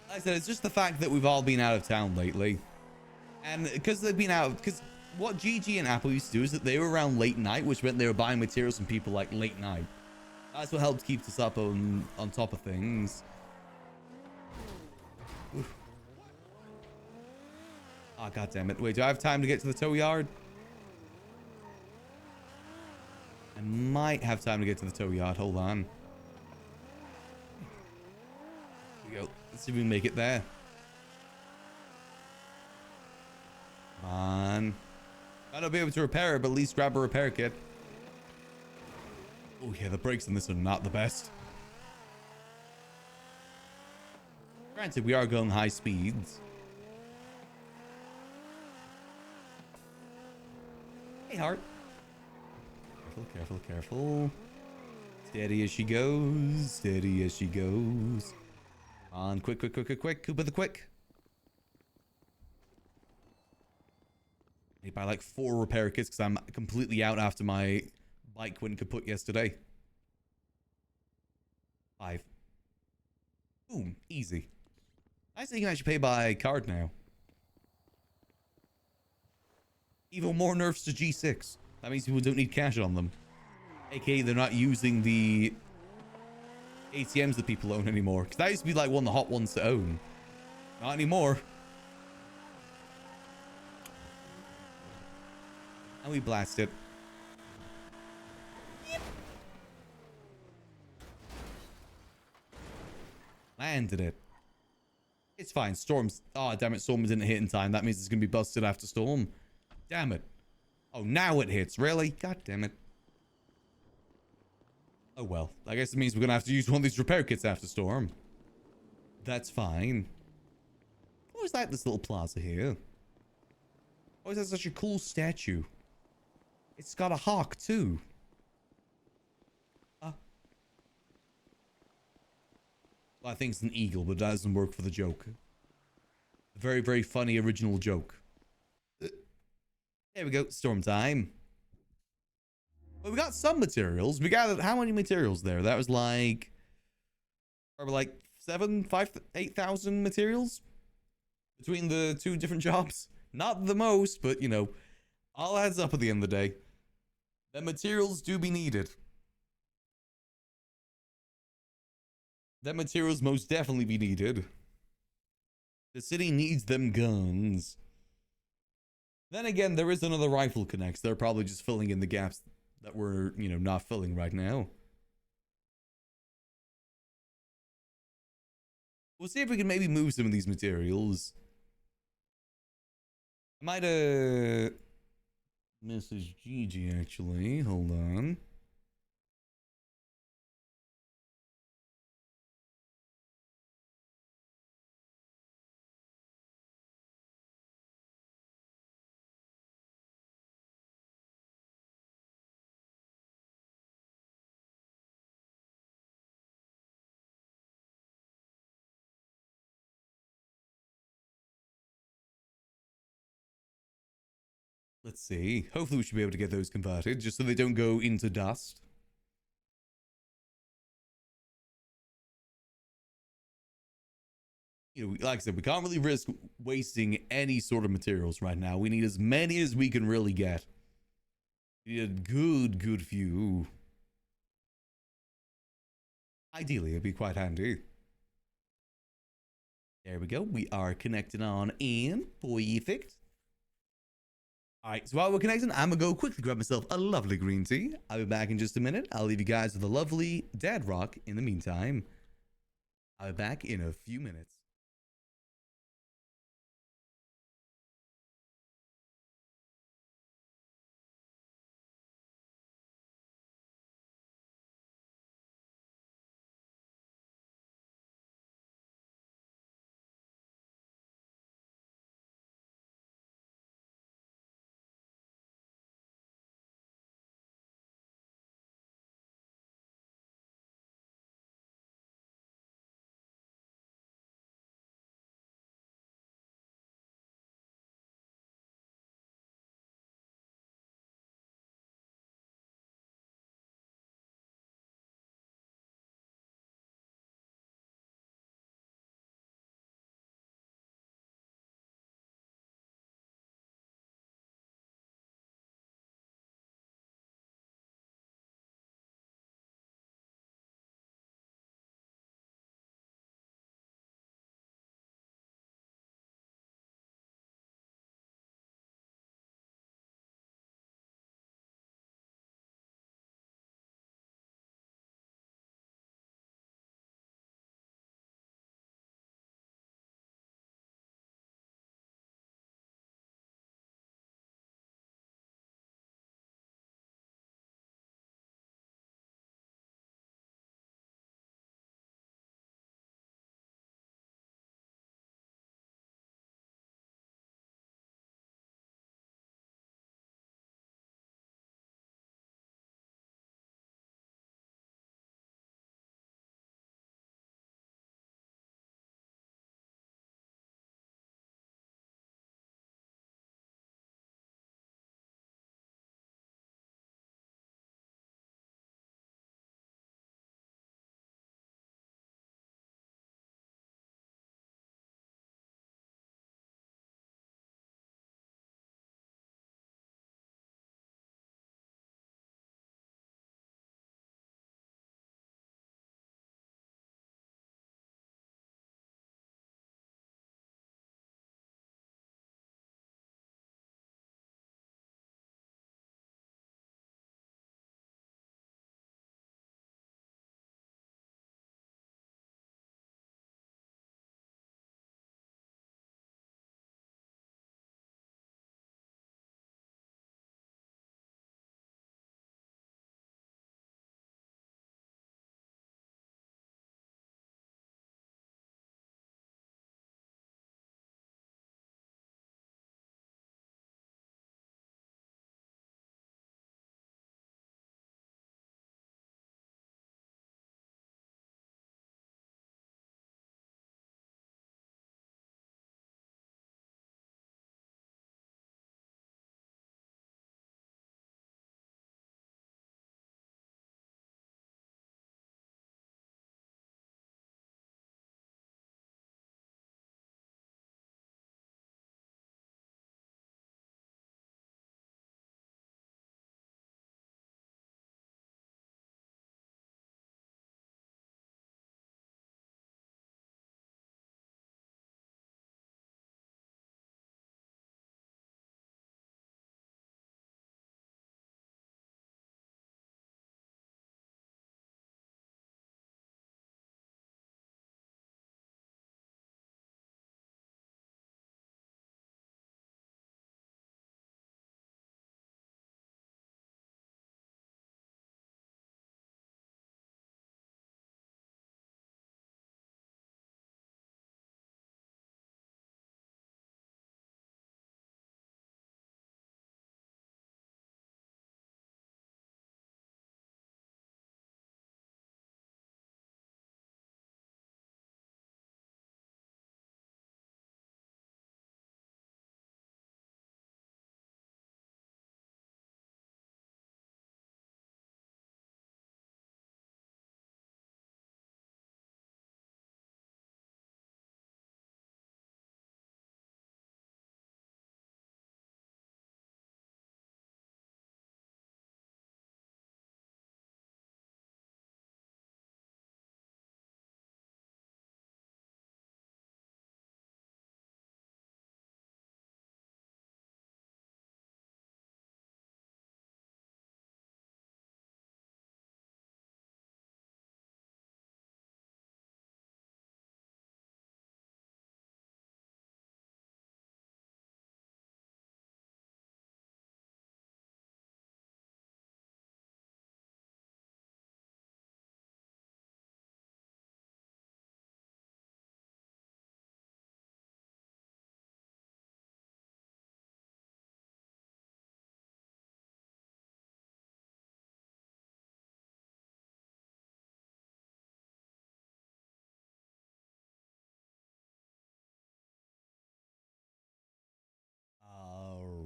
Like I said, it's just the fact that we've all been out of town lately. And because they've been out, because what GG and Apple used to do is that they were around late night, which meant they were buying materials from people like late night. That's what helped keep us up on top of things. Oof. Oh, God damn it. Wait, do I have time to get to the tow yard? I might have time to get to the tow yard. Hold on. Here we go. Let's see if we can make it there. Come on. Might not be able to repair it, but at least grab a repair kit. Oh yeah, the brakes on this are not the best. Granted, we are going high speeds. Hey, Hart. Careful. Steady as she goes. Steady as she goes. On, quick, quick, quick, quick, quick. Cooper the quick. I need to buy like 4 repair kits because I'm completely out after my bike went kaput yesterday. 5. Boom. Easy. I think you can actually pay by card now. Even more nerfs to G6. That means people don't need cash on them. AKA they're not using the ATMs that people own anymore. Because that used to be like one of the hot ones to own. Not anymore. And we blast it. Yep. Landed it. It's fine. Storms. Oh, damn it. Storm didn't hit in time. That means it's going to be busted after Storm. Damn it. Oh, now it hits. Really? God damn it. Oh, well. I guess it means we're going to have to use one of these repair kits after Storm. That's fine. I always like this little plaza here. Always has such a cool statue. It's got a hawk, too. Well, I think it's an eagle, but that doesn't work for the joke. A very, very funny original joke. There we go. Storm time. Well, we got some materials. We gathered how many materials there? That was like probably like 8,000 materials between the 2 different jobs. Not the most, but you know, all adds up at the end of the day. The materials do be needed. The materials most definitely be needed. The city needs them guns. Then again, there is another rifle connects. They're probably just filling in the gaps that we're, you know, not filling right now. We'll see if we can maybe move some of these materials. I might, message Gigi, actually. Hold on. Let's see. Hopefully we should be able to get those converted, just so they don't go into dust. You know, like I said, we can't really risk wasting any sort of materials right now. We need as many as we can really get. We need a good few. Ideally, it'd be quite handy. There we go. We are connected on in. Perfect. Alright, so while we're connecting, I'm gonna go quickly grab myself a lovely green tea. I'll be back in just a minute. I'll leave you guys with a lovely dad rock in the meantime. I'll be back in a few minutes.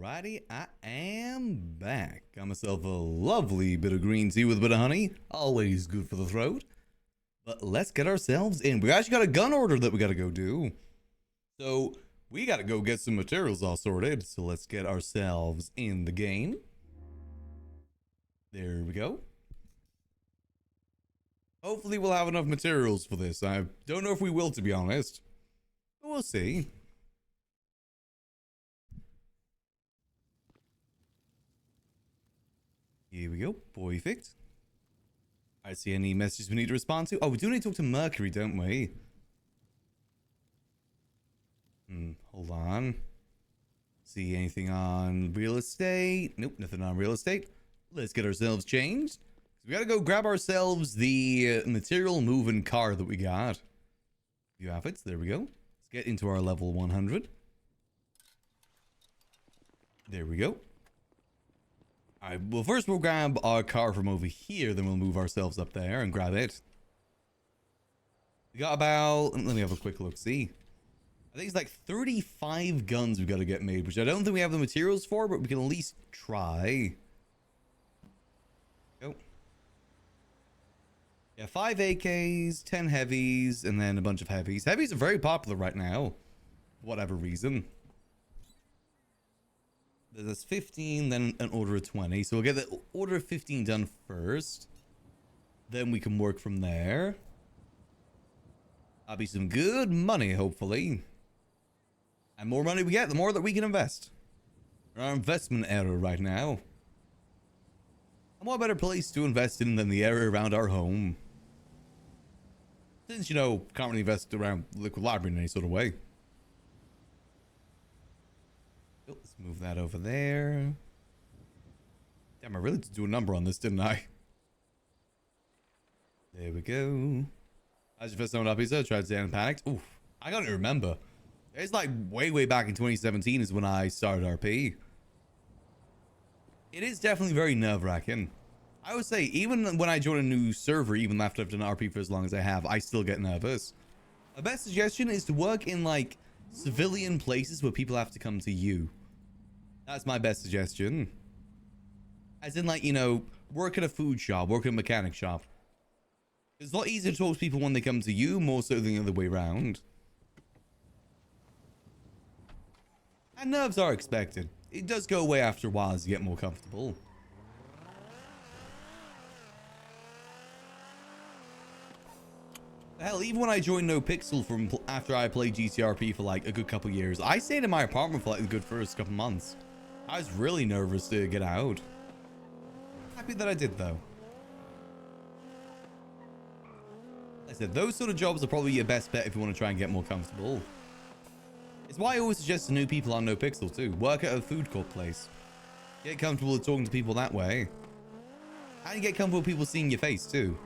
Alrighty, I am back. Got myself a lovely bit of green tea with a bit of honey. Always good for the throat. But let's get ourselves in. We actually got a gun order that we gotta go do. So we gotta go get some materials all sorted. So let's get ourselves in the game. There we go. Hopefully we'll have enough materials for this. I don't know if we will, to be honest. But we'll see. Here we go. Perfect. I see any messages we need to respond to. Oh, we do need to talk to Mercury, don't we? Hold on. See anything on real estate? Nope, nothing on real estate. Let's get ourselves changed. We gotta go grab ourselves the material moving car that we got. View outfits. There we go. Let's get into our level 100. There we go. Alright, well first we'll grab our car from over here, then we'll move ourselves up there and grab it. We got about, let me have a quick look, see. I think it's like 35 guns we've got to get made, which I don't think we have the materials for, but we can at least try. Go. Yeah, 5 AKs, 10 heavies, and then a bunch of heavies. Heavies are very popular right now, for whatever reason. There's 15, then an order of 20. So we'll get the order of 15 done first. Then we can work from there. That'll be some good money, hopefully. And more money we get, the more that we can invest. We're in our investment era right now. And what better place to invest in than the area around our home? Since, you know, can't really invest around Liquid Library in any sort of way. Let's move that over there. Damn, I really did do a number on this, didn't I? There we go. As your first time on Nopixel, tried to stay panicked. Oof, I can't even remember. It's like way back in 2017 is when I started RP. It is definitely very nerve-wracking. I would say, even when I join a new server, even after I've done RP for as long as I have, I still get nervous. My best suggestion is to work in, like, civilian places where people have to come to you. That's my best suggestion. As in, like, you know, work at a food shop, work at a mechanic shop. It's a lot easier to talk to people when they come to you, more so than the other way around. And nerves are expected. It does go away after a while as you get more comfortable. Hell, even when I joined Nopixel from after I played GTRP for like a good couple years, I stayed in my apartment for like the good first couple months. I was really nervous to get out. Happy that I did though. Like I said, those sort of jobs are probably your best bet if you want to try and get more comfortable. It's why I always suggest to new people on Nopixel too. Work at a food court place. Get comfortable with talking to people that way. And get comfortable with people seeing your face too.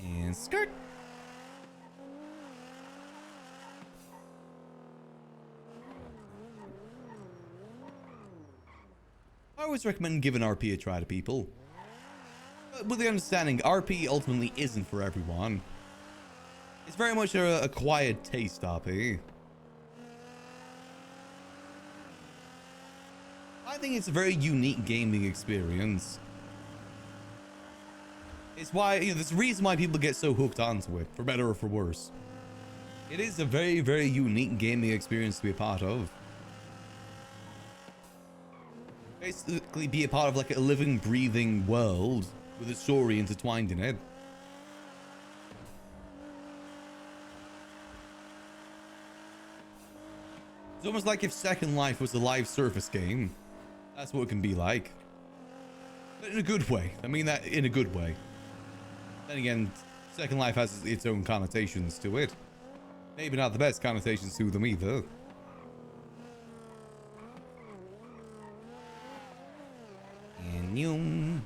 And skirt. I always recommend giving RP a try to people. But with the understanding, RP ultimately isn't for everyone. It's very much a acquired taste RP. I think it's a very unique gaming experience. It's why, you know, there's a reason why people get so hooked onto it, for better or for worse. It is a very unique gaming experience to be a part of. Basically be a part of like a living, breathing world with a story intertwined in it. It's almost like if Second Life was a live service game. That's what it can be like. But in a good way. I mean that in a good way. Then again, Second Life has its own connotations to it. Maybe not the best connotations to them either. And you.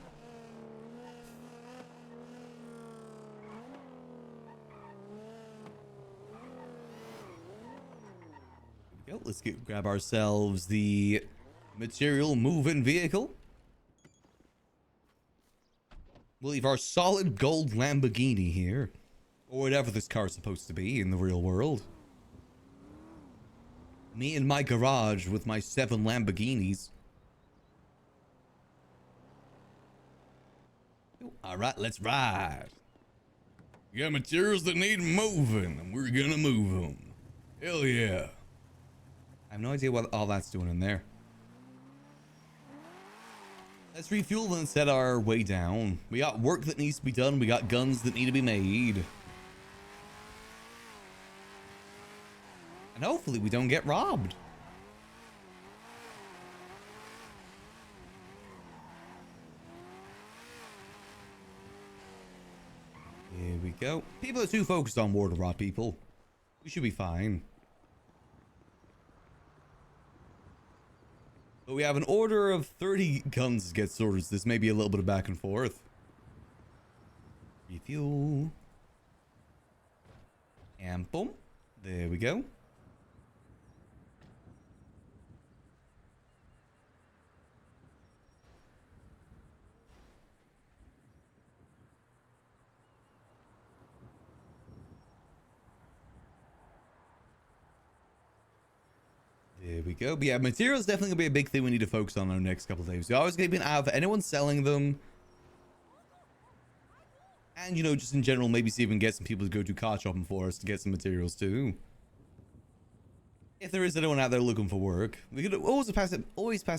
Go. Let's grab ourselves the material moving vehicle. We'll leave our solid gold Lamborghini here. Or whatever this car is supposed to be in the real world. Me in my garage with my 7 Lamborghinis. All right, let's ride. We got materials that need moving, and we're gonna move them. Hell yeah. I have no idea what all that's doing in there. Let's refuel and set our way down. We got work that needs to be done. We got guns that need to be made. And hopefully we don't get robbed. Here we go. People are too focused on war to rob people. We should be fine. But we have an order of 30 guns to get sorted. So this may be a little bit of back and forth. Refuel. And boom. There we go. There we go. But yeah, materials definitely gonna be a big thing we need to focus on our next couple of days. We're always gonna be out for anyone selling them. And, you know, just in general, maybe see if we can get some people to go do car shopping for us to get some materials too. If there is anyone out there looking for work, we could always pass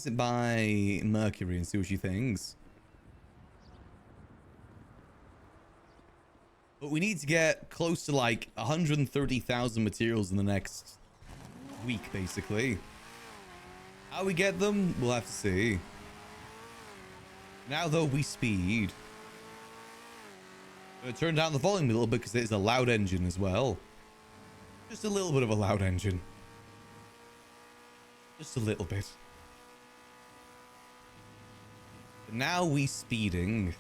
it by Mercury and see what she thinks. But we need to get close to like 130,000 materials in the next week, basically. How we get them, we'll have to see. Now though, we speed. I'm gonna turn down the volume a little bit because it is a loud engine as well. Just a little bit of a loud engine. Just a little bit. But now we speeding.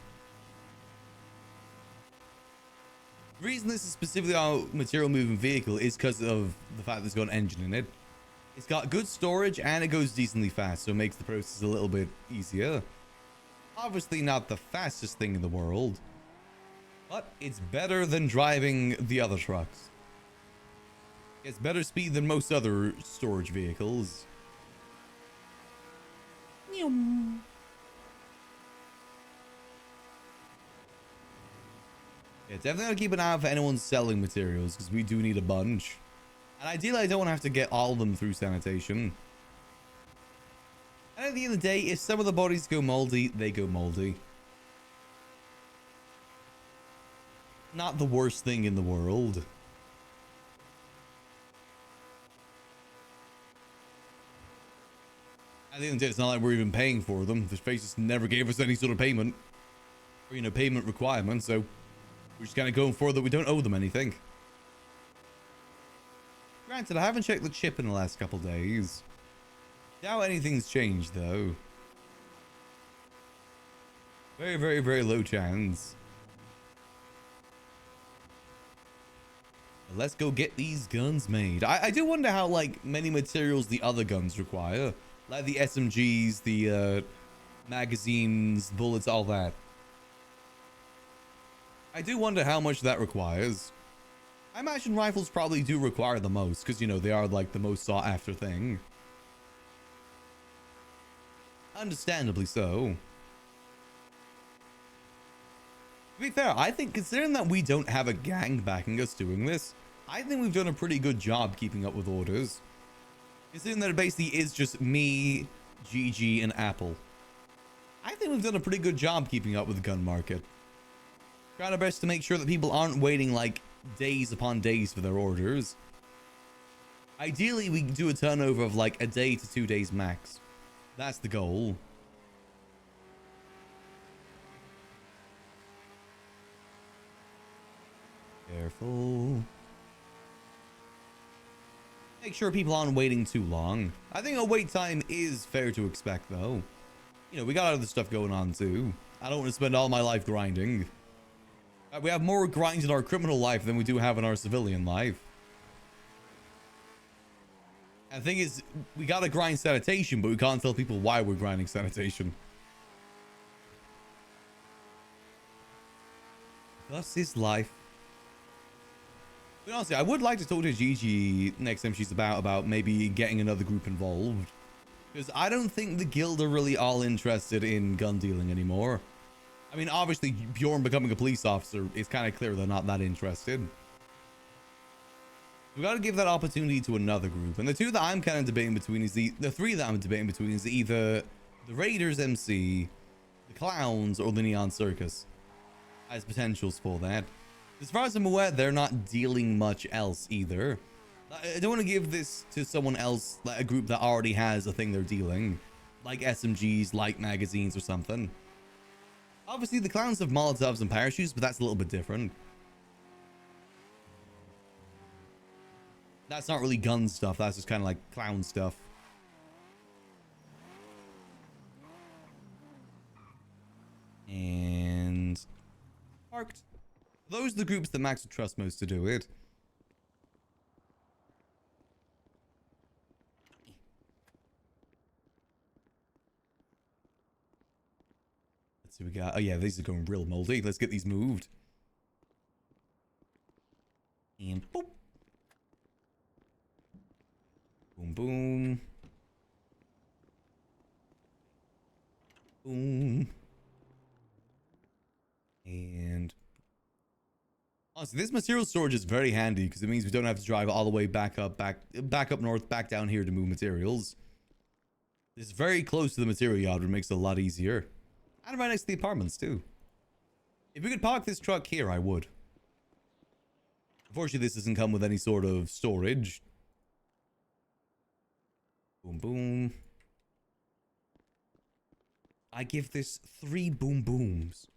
The reason this is specifically our material moving vehicle is because of the fact that it's got an engine in it. It's got good storage and it goes decently fast, so it makes the process a little bit easier. Obviously not the fastest thing in the world, but it's better than driving the other trucks. It's better speed than most other storage vehicles. Yeah, definitely gotta keep an eye out for anyone selling materials because we do need a bunch. And ideally, I don't want to have to get all of them through sanitation. And at the end of the day, if some of the bodies go moldy, they go moldy. Not the worst thing in the world. At the end of the day, it's not like we're even paying for them. The faces never gave us any sort of payment. Or, you know, payment requirement, so we're just kind of going for that we don't owe them anything. Granted, I haven't checked the chip in the last couple days. Doubt anything's changed, though. Very, very, very low chance. But let's go get these guns made. I do wonder how, like, many materials the other guns require. Like the SMGs, the magazines, bullets, all that. I do wonder how much that requires. I imagine rifles probably do require the most because, you know, they are like the most sought after thing. Understandably so. To be fair, I think considering that we don't have a gang backing us doing this, I think we've done a pretty good job keeping up with orders. Considering that it basically is just me, GG, and Apple. I think we've done a pretty good job keeping up with the gun market. Trying our best to make sure that people aren't waiting like days upon days for their orders. Ideally, we can do a turnover of like a day to 2 days max. That's the goal. Careful. Make sure people aren't waiting too long. I think a wait time is fair to expect though. You know, we got other stuff going on too. I don't want to spend all my life grinding. We have more grinds in our criminal life than we do have in our civilian life. And the thing is, we gotta grind sanitation, but we can't tell people why we're grinding sanitation. Thus is life. But honestly, I would like to talk to Gigi next time she's about maybe getting another group involved. Because I don't think the guild are really all interested in gun dealing anymore. I mean, obviously, Bjorn becoming a police officer, it's kind of clear they're not that interested. We got to give that opportunity to another group. And the two that I'm kind of debating between is the three that I'm debating between is either the Raiders MC, the Clowns, or the Neon Circus as potentials for that. As far as I'm aware, they're not dealing much else either. I don't want to give this to someone else, like a group that already has a thing they're dealing, like SMGs, light magazines, or something. Obviously, the Clowns have Molotovs and parachutes, but that's a little bit different. That's not really gun stuff. That's just kind of like clown stuff. And parked. Those are the groups that Max would trust most to do it. Let's see what we got. Oh yeah, these are going real moldy. Let's get these moved. And boop. Boom, boom. Boom. And honestly, this material storage is very handy because it means we don't have to drive all the way back up north, back down here to move materials. It's very close to the material yard, which makes it a lot easier. And right next to the apartments too. If we could park this truck here, I would. Unfortunately, this doesn't come with any sort of storage. Boom, boom. I give this 3 boom booms.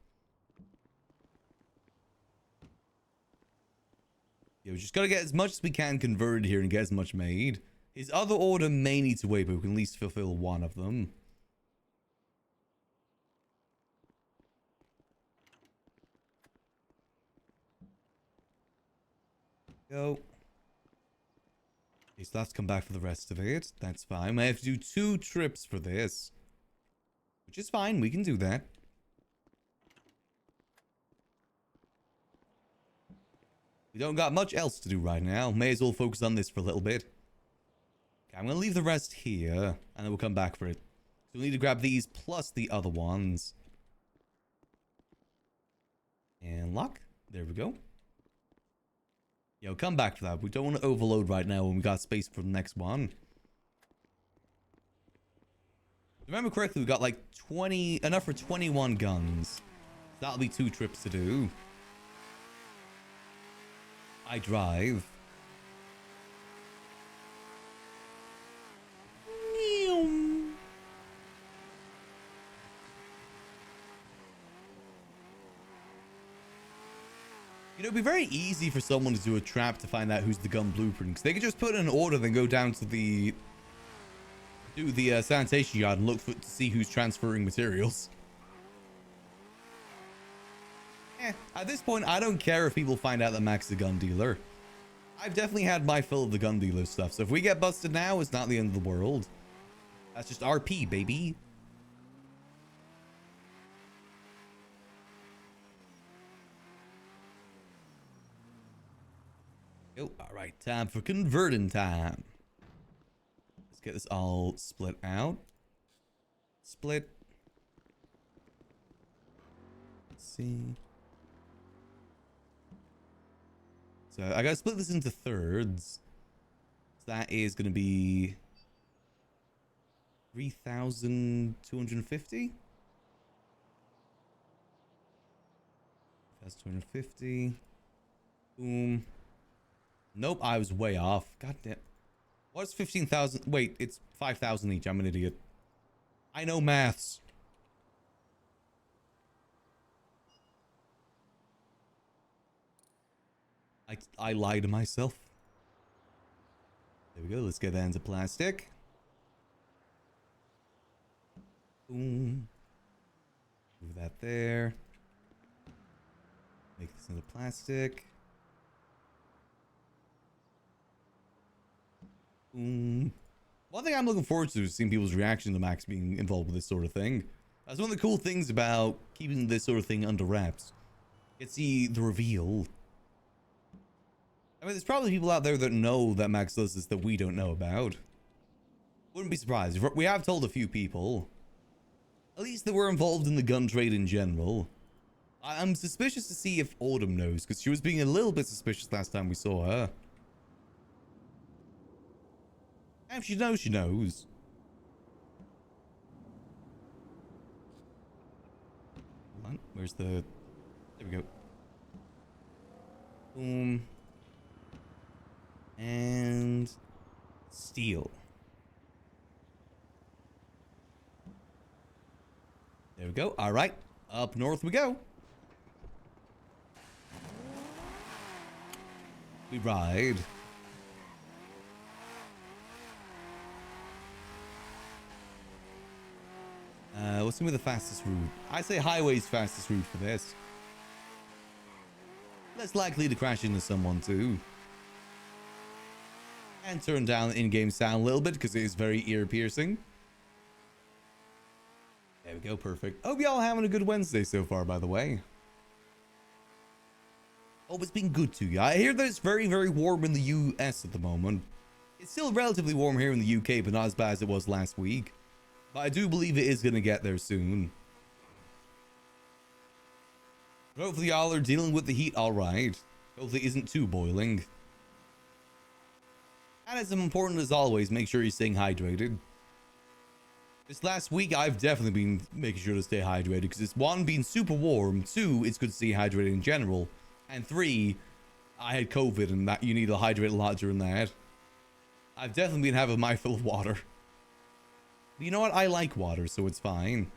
Yeah, we just gotta get as much as we can converted here and get as much made. His other order may need to wait, but we can at least fulfill one of them. Go. Okay, so let's come back for the rest of it. That's fine. I have to do 2 trips for this. Which is fine. We can do that. We don't got much else to do right now. May as well focus on this for a little bit. Okay, I'm going to leave the rest here. And then we'll come back for it. So we'll need to grab these plus the other ones. And lock. There we go. Yeah, we'll come back for that. We don't want to overload right now when we got space for the next one. Remember correctly, we got like enough for 21 guns. That'll be 2 trips to do. I drive. You know, it'd be very easy for someone to do a trap to find out who's the gun blueprint. Because they could just put in an order, then go down to the sanitation yard and look to see who's transferring materials. At this point, I don't care if people find out that Max is a gun dealer. I've definitely had my fill of the gun dealer stuff. So if we get busted now, it's not the end of the world. That's just RP, baby. Oh, all right, time for converting time. Let's get this all split out. Split. Let's see. So I gotta split this into thirds. So that is gonna be 3,250. That's 250. Boom. Nope, I was way off. God damn. What's 15,000? Wait, it's 5,000 each. I'm an idiot. I know maths. I lied to myself. There we go. Let's get that into plastic. Boom. Move that there. Make this into plastic. One thing I'm looking forward to is seeing people's reaction to Max being involved with this sort of thing. That's one of the cool things about keeping this sort of thing under wraps. You can see the reveal. I mean, there's probably people out there that know that Max does this that we don't know about. Wouldn't be surprised. We have told a few people. At least that were involved in the gun trade in general. I'm suspicious to see if Autumn knows, because she was being a little bit suspicious last time we saw her. And if she knows, she knows. Hold on, where's the... There we go. Boom. And... Steel. There we go. All right. Up north we go. We ride. What's gonna be the fastest route? I say highway's fastest route for this. Less likely to crash into someone too. And turn down the in-game sound a little bit because it is very ear-piercing. There we go, perfect. Hope y'all having a good Wednesday so far, by the way. Hope it's been good to you. I hear that it's very, very warm in the US at the moment. It's still relatively warm here in the UK, but not as bad as it was last week. But I do believe it is going to get there soon. But hopefully y'all are dealing with the heat alright. Hopefully it isn't too boiling. And as important as always, make sure you're staying hydrated. This last week, I've definitely been making sure to stay hydrated because it's one, being super warm, two, it's good to stay hydrated in general, and three, I had COVID and that you need to hydrate a lot during that. I've definitely been having my fill of water. But you know what? I like water, so it's fine.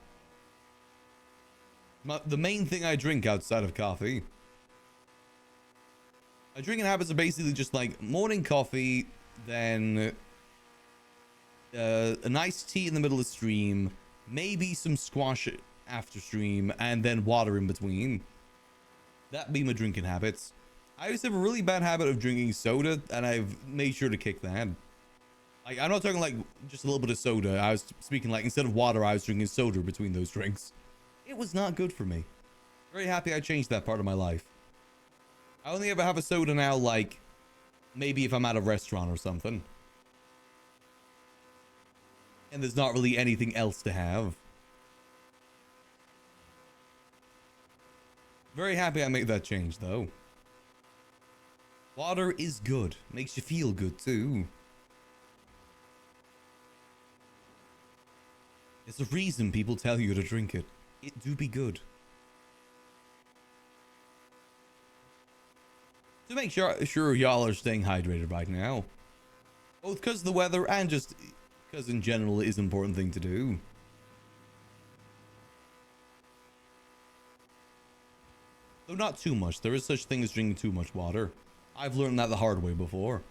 The main thing I drink outside of coffee. My drinking habits are basically just like morning coffee, then a nice tea in the middle of stream, maybe some squash after stream, and then water in between. That'd be my drinking habits. I used to have a really bad habit of drinking soda, and I've made sure to kick that. Like, I'm not talking like just a little bit of soda. I was speaking like instead of water, I was drinking soda between those drinks. It was not good for me. Very happy I changed that part of my life. I only ever have a soda now, like maybe if I'm at a restaurant or something. And there's not really anything else to have. Very happy I made that change, though. Water is good. Makes you feel good, too. There's a reason people tell you to drink it. It do be good. To make sure y'all are staying hydrated right now. Both because of the weather and just because in general it is an important thing to do. Though not too much. There is such thing as drinking too much water. I've learned that the hard way before.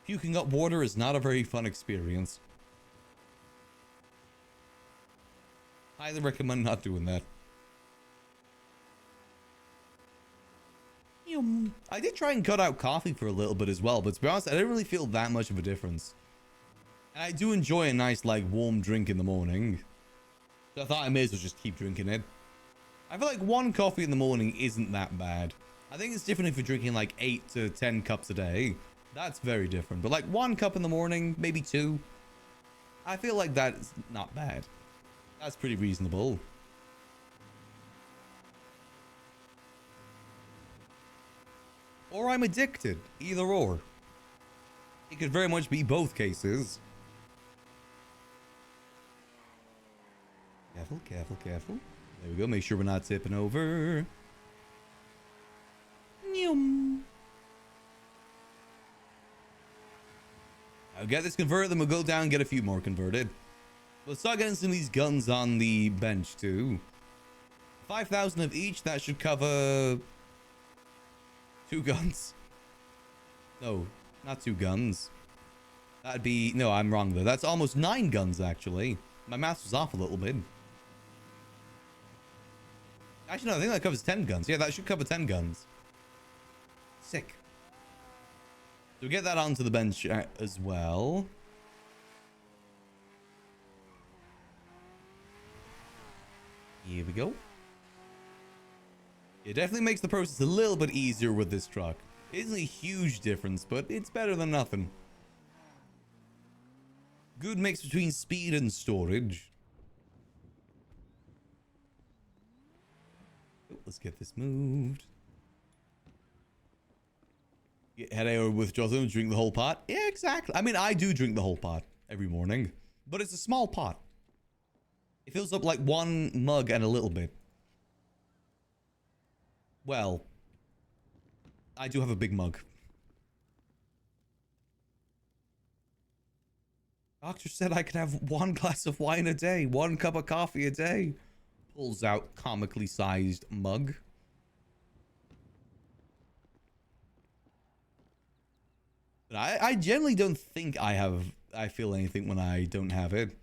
Puking up water is not a very fun experience. Highly recommend not doing that. I did try and cut out coffee for a little bit as well, but to be honest, I didn't really feel that much of a difference. And I do enjoy a nice, like, warm drink in the morning. So I thought I may as well just keep drinking it. I feel like one coffee in the morning isn't that bad. I think it's different if you're drinking like 8 to 10 cups a day. That's very different. But like 1 cup in the morning, maybe 2. I feel like that's not bad. That's pretty reasonable. Or I'm addicted. Either or. It could very much be both cases. Careful, careful, careful. There we go. Make sure we're not tipping over. I'll get this converted, then we'll go down and get a few more converted. We'll start getting some of these guns on the bench too. 5,000 of each, that should cover 2 guns. No, not 2 guns. That'd be, no, I'm wrong though. That's almost 9 guns actually. My math was off a little bit. Actually, no, I think that covers 10 guns. Yeah, that should cover 10 guns. Sick. So we get that onto the bench as well. Here we go. It definitely makes the process a little bit easier with this truck. It isn't a huge difference, but it's better than nothing. Good mix between speed and storage. Let's get this moved. Head over with Jocelyn, drink the whole pot. Yeah, exactly. I mean, I do drink the whole pot every morning, but it's a small pot. It fills up like one mug and a little bit. Well, I do have a big mug. Doctor said I could have 1 glass of wine a day, 1 cup of coffee a day. Pulls out comically sized mug. But I generally don't think I feel anything when I don't have it.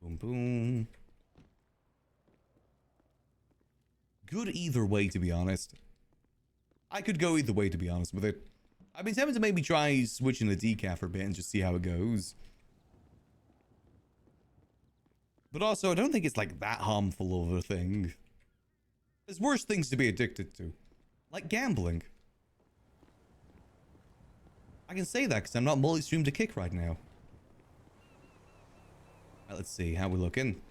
Boom, boom. Good either way, to be honest. I could go either way, to be honest with it. I've been tempted to maybe try switching the decaf for a bit and just see how it goes. But also, I don't think it's like that harmful of a thing. There's worse things to be addicted to. Like gambling. I can say that because I'm not multi-streamed to kick right now. Right, let's see how we're looking.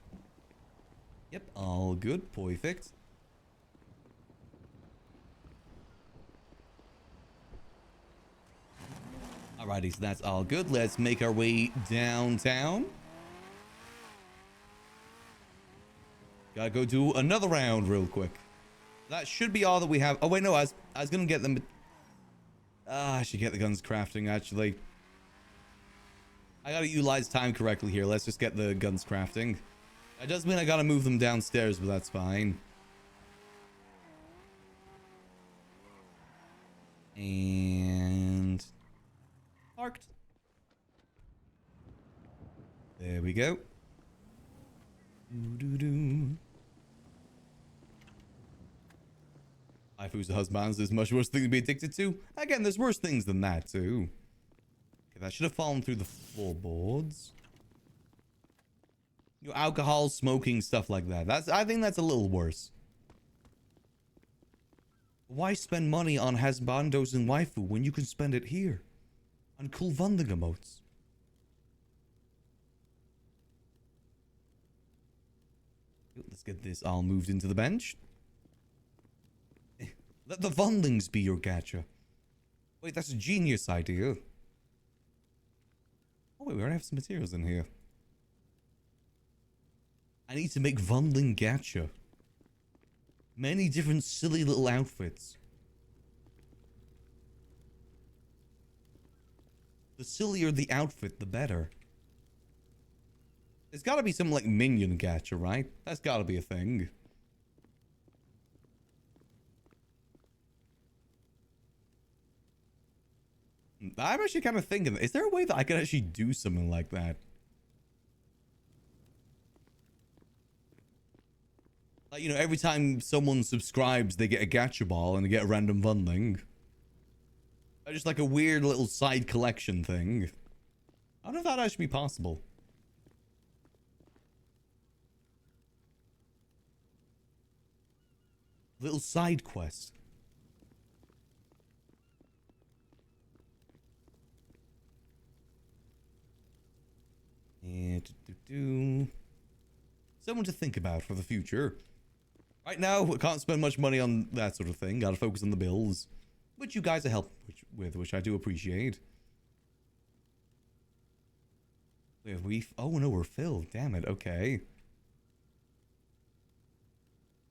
Yep, all good. Perfect. Alrighty, so that's all good. Let's make our way downtown. Gotta go do another round real quick. That should be all that we have. Oh, wait, no, I was gonna get them. I should get the guns crafting, actually. I gotta utilize time correctly here. Let's just get the guns crafting. That does mean I gotta move them downstairs, but that's fine. And... parked. There we go. Doo-doo-doo. Waifu's the husbands is much worse thing to be addicted to. Again, there's worse things than that too. Okay, that should have fallen through the floorboards. You know, alcohol, smoking, stuff like that. I think that's a little worse. Why spend money on husbandos and waifu when you can spend it here? On cool vending emotes. Let's get this all moved into the bench. Let the vendings be your gacha. Wait, that's a genius idea. Oh wait, we already have some materials in here. I need to make vending gacha. Many different silly little outfits. The sillier the outfit, the better. It's gotta be something like minion gacha, right? That's gotta be a thing. I'm actually kind of thinking, is there a way that I could actually do something like that? Like, you know, every time someone subscribes, they get a gacha ball and they get a random funding. Just like a weird little side collection thing. I don't know if that actually be possible. Little side quest. And someone to think about for the future. Right now, I can't spend much money on that sort of thing. Gotta focus on the bills. Which you guys are helping with, which I do appreciate. Oh no, we're filled. Damn it. Okay.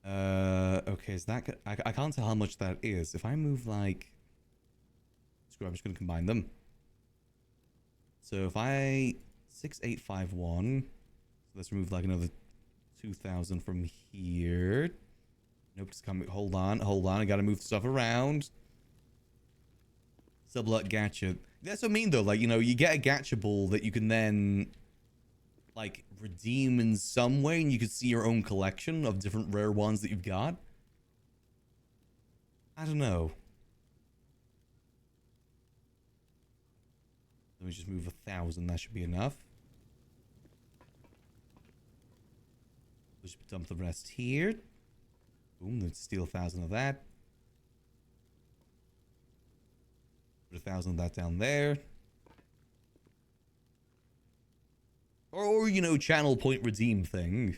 Okay, is that good? I can't tell how much that is. If I move like... Screw it, I'm just gonna combine them. So if I... 6851. So let's remove like another 2,000 from here. Nope, just come. Hold on. I gotta move stuff around. Sublot gacha. That's what I mean though. Like, you know, you get a gacha ball that you can then like redeem in some way, and you can see your own collection of different rare ones that you've got. I don't know. Let me just move 1,000. That should be enough. just dump the rest here. Boom, let's steal 1,000 of that. Put 1,000 of that down there. Or, you know, channel point redeem thing.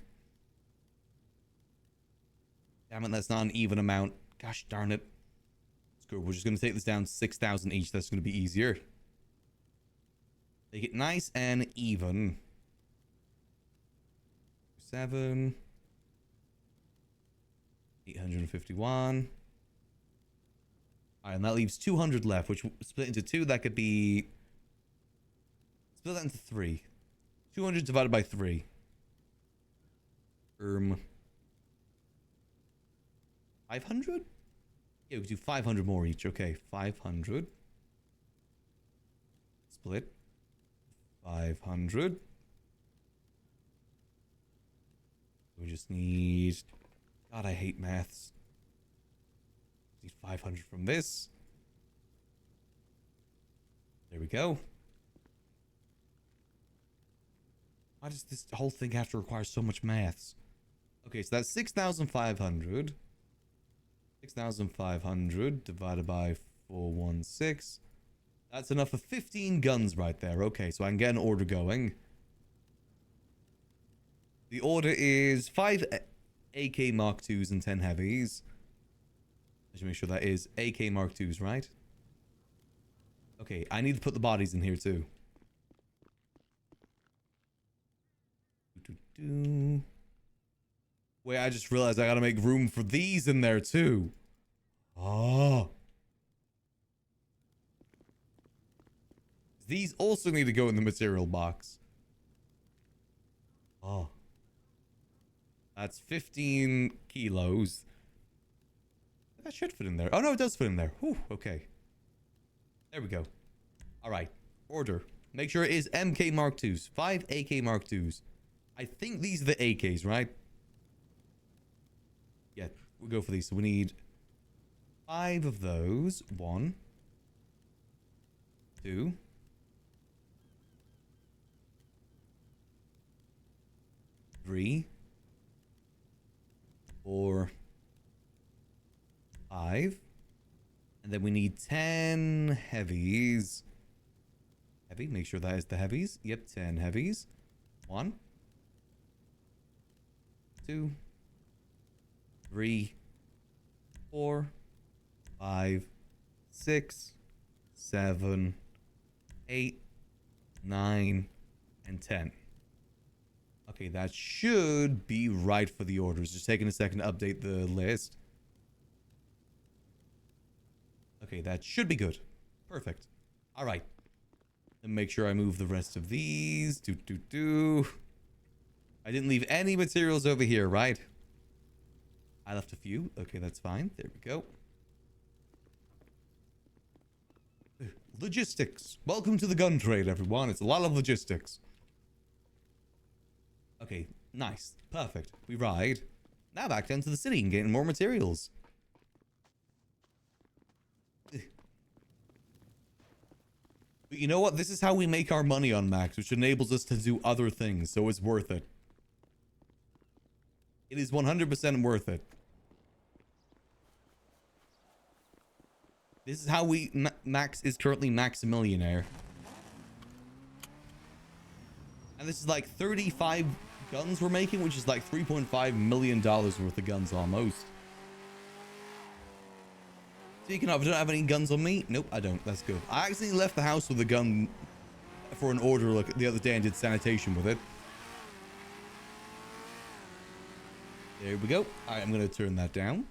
Damn it, that's not an even amount. Gosh darn it. It's good. We're just going to take this down to 6,000 each. That's going to be easier. Make it nice and even. 7. 851. Alright, and that leaves 200 left, which split into 2, that could be... Split that into 3. 200 divided by 3. 500? Yeah, we could do 500 more each. Okay, 500. Split. 500. We just need... God, I hate maths. Need 500 from this. There we go. Why does this whole thing have to require so much maths? Okay, so that's 6,500. 6,500 divided by 416. That's enough for 15 guns right there. Okay, so I can get an order going. The order is 5 AK Mark IIs and 10 heavies. I should make sure that is AK Mark IIs, right? Okay, I need to put the bodies in here too. Wait, I just realized I gotta make room for these in there too. Oh. These also need to go in the material box. Oh. That's 15 kilos. That should fit in there. Oh no, it does fit in there. Whew, okay. There we go. Alright. Order. Make sure it is MK Mark IIs. 5 AK Mark IIs. I think these are the AKs, right? Yeah, we'll go for these. So we need 5 of those. 1, 2, 3, 4, 5. And then we need 10 heavies. Heavy, make sure that is the heavies. Yep, 10 heavies. 1, 2, 3, 4, 5, 6, 7, 8, 9, and 10. Okay, that should be right for the orders. Just taking a second to update the list. Okay, that should be good. Perfect. All right. Then make sure I move the rest of these. I didn't leave any materials over here, right? I left a few. Okay, that's fine. There we go. Logistics. Welcome to the gun trade, everyone. It's a lot of logistics. Okay, nice. Perfect. We ride. Now back down to the city and getting more materials. But you know what? This is how we make our money on Max, which enables us to do other things, so it's worth it. It is 100% worth it. This is how we... Max is currently Maximillionaire. And this is like 35 guns we're making, which is like $3.5 million worth of guns almost. Speaking of, I don't have any guns on me. Nope, I don't. That's good. I actually left the house with a gun for an order like the other day and did sanitation with it. There we go. All right, I'm going to turn that down.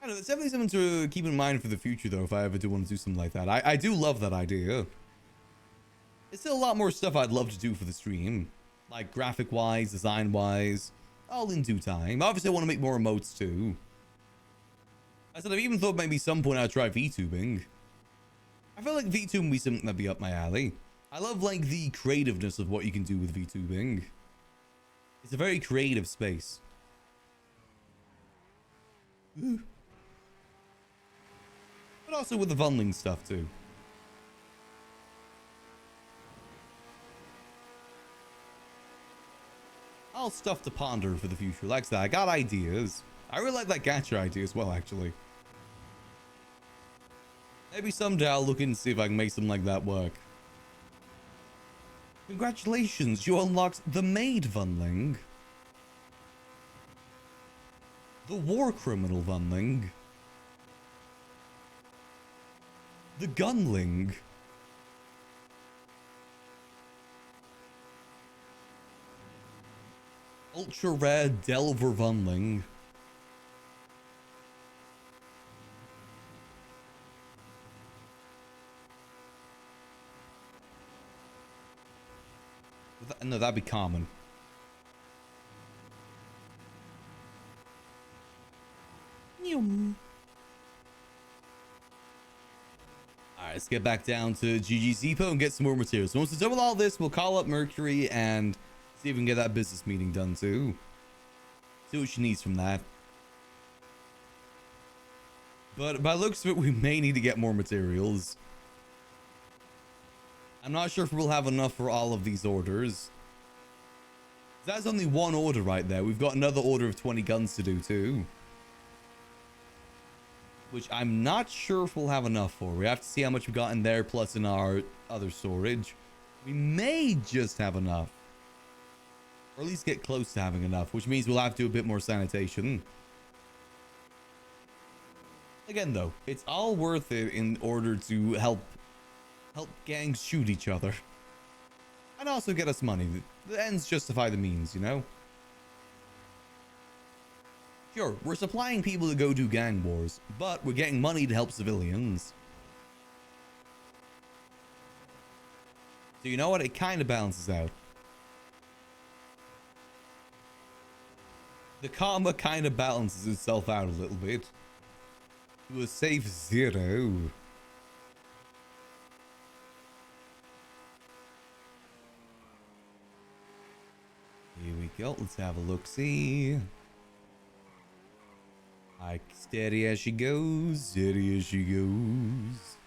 I don't know, it's definitely something to keep in mind for the future, though, if I ever do want to do something like that. I do love that idea. There's still a lot more stuff I'd love to do for the stream. Like, graphic-wise, design-wise. All in due time. Obviously, I want to make more emotes, too. I said, I've even thought maybe some point I'd try VTubing. I feel like VTubing would be something that'd be up my alley. I love, like, the creativeness of what you can do with VTubing. It's a very creative space. But also with the funneling stuff, too. All stuff to ponder for the future. Like that, I got ideas. I really like that gacha idea as well, actually. Maybe someday I'll look and see if I can make something like that work. Congratulations, you unlocked the Maid Vunling. The War Criminal Vunling. The Gunling. Ultra Rare Delver Vunling. No, that'd be common. Alright, let's get back down to GG Zepo and get some more materials. So once we're done with all this, we'll call up Mercury and see if we can get that business meeting done too. See what she needs from that. But by the looks of it, we may need to get more materials. I'm not sure if we'll have enough for all of these orders. That's only one order right there. We've got another order of 20 guns to do too. Which I'm not sure if we'll have enough for. We have to see how much we got in there plus in our other storage. We may just have enough. Or at least get close to having enough, which means we'll have to do a bit more sanitation. Again though, it's all worth it in order to help gangs shoot each other. And also get us money. The ends justify the means, you know? Sure, we're supplying people to go do gang wars, but we're getting money to help civilians. So you know what? It kind of balances out. The karma kind of balances itself out a little bit. To a safe 0. Here we go. Let's have a look-see. Like, steady as she goes. Steady as she goes.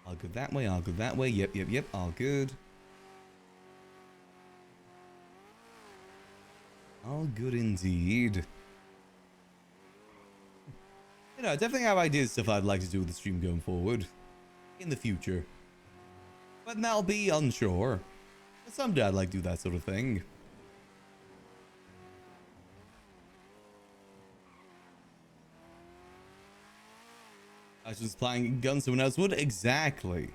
I'll go that way. I'll go that way. Yep, yep, yep. All good. All good indeed. You know, I definitely have ideas stuff I'd like to do with the stream going forward. In the future. But that'll be unsure. But someday I'd like to do that sort of thing. I was just playing guns someone else would. Exactly.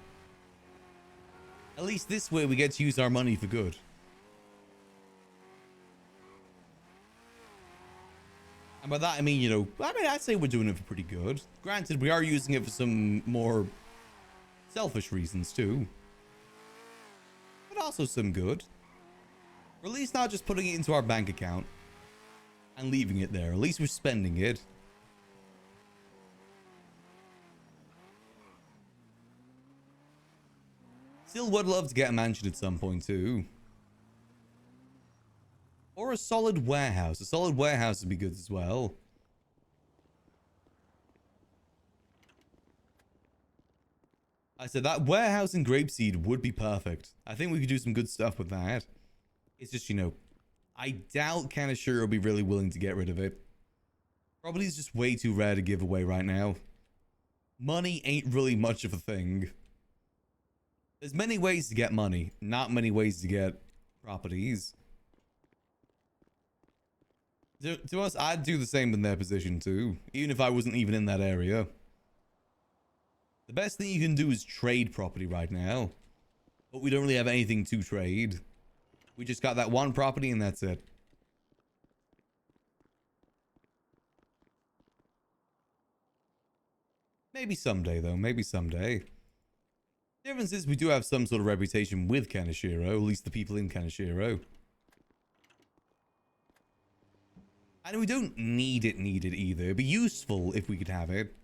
At least this way we get to use our money for good. And by that I mean, you know, I'd say we're doing it for pretty good. Granted, we are using it for some more selfish reasons too. But also some good. Or at least not just putting it into our bank account and leaving it there. At least we're spending it. Still would love to get a mansion at some point too. Or a solid warehouse. A solid warehouse would be good as well. I said that warehouse in Grapeseed would be perfect. I think we could do some good stuff with that. It's just, you know, I doubt Kanashiro will be really willing to get rid of it. Probably is just way too rare to give away right now. Money ain't really much of a thing. There's many ways to get money, not many ways to get properties. To us, I'd do the same in their position too, even if I wasn't even in that area. The best thing you can do is trade property right now. But we don't really have anything to trade. We just got that one property and that's it. Maybe someday though, maybe someday. The difference is we do have some sort of reputation with Kanashiro, at least the people in Kanashiro. And we don't need it either. It'd be useful if we could have it,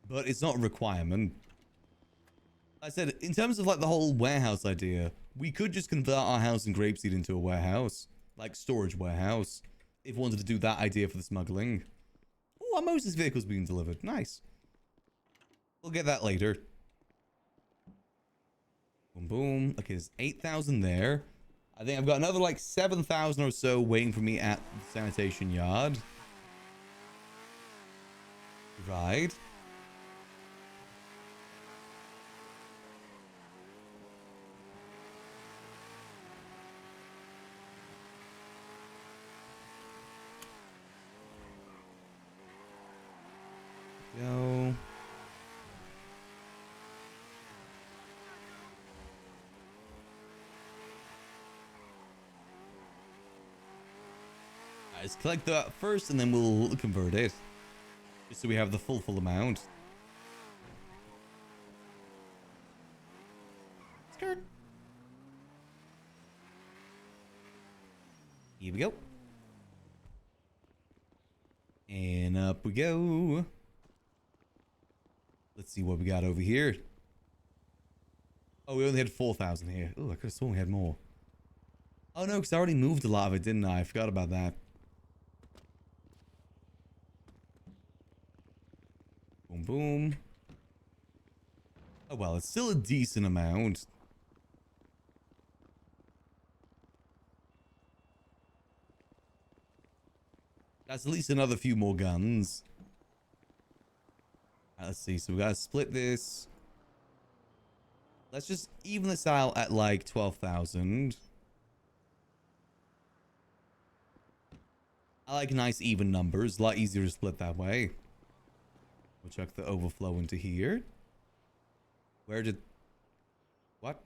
but it's not a requirement. I said, in terms of like the whole warehouse idea, we could just convert our house in Grapeseed into a warehouse, like storage warehouse, if we wanted to do that idea for the smuggling. Oh, our Moses vehicle's being delivered. Nice. We'll get that later. Boom, boom. Okay, there's 8,000 there. I think I've got another like 7,000 or so waiting for me at the sanitation yard. Right. Go. Let's collect that first and then we'll convert it. Just so we have the full amount. Skirt. Here we go. And up we go. Let's see what we got over here. Oh, we only had 4,000 here. Oh, I could have sworn we had more. Oh no, because I already moved a lot of it, didn't I? I forgot about that. Boom, boom. Oh well, it's still a decent amount. That's at least another few more guns. Let's see, so we gotta split this. Let's just even this out at like 12,000. I like nice even numbers, a lot easier to split that way. We'll chuck the overflow into here. Where did... What?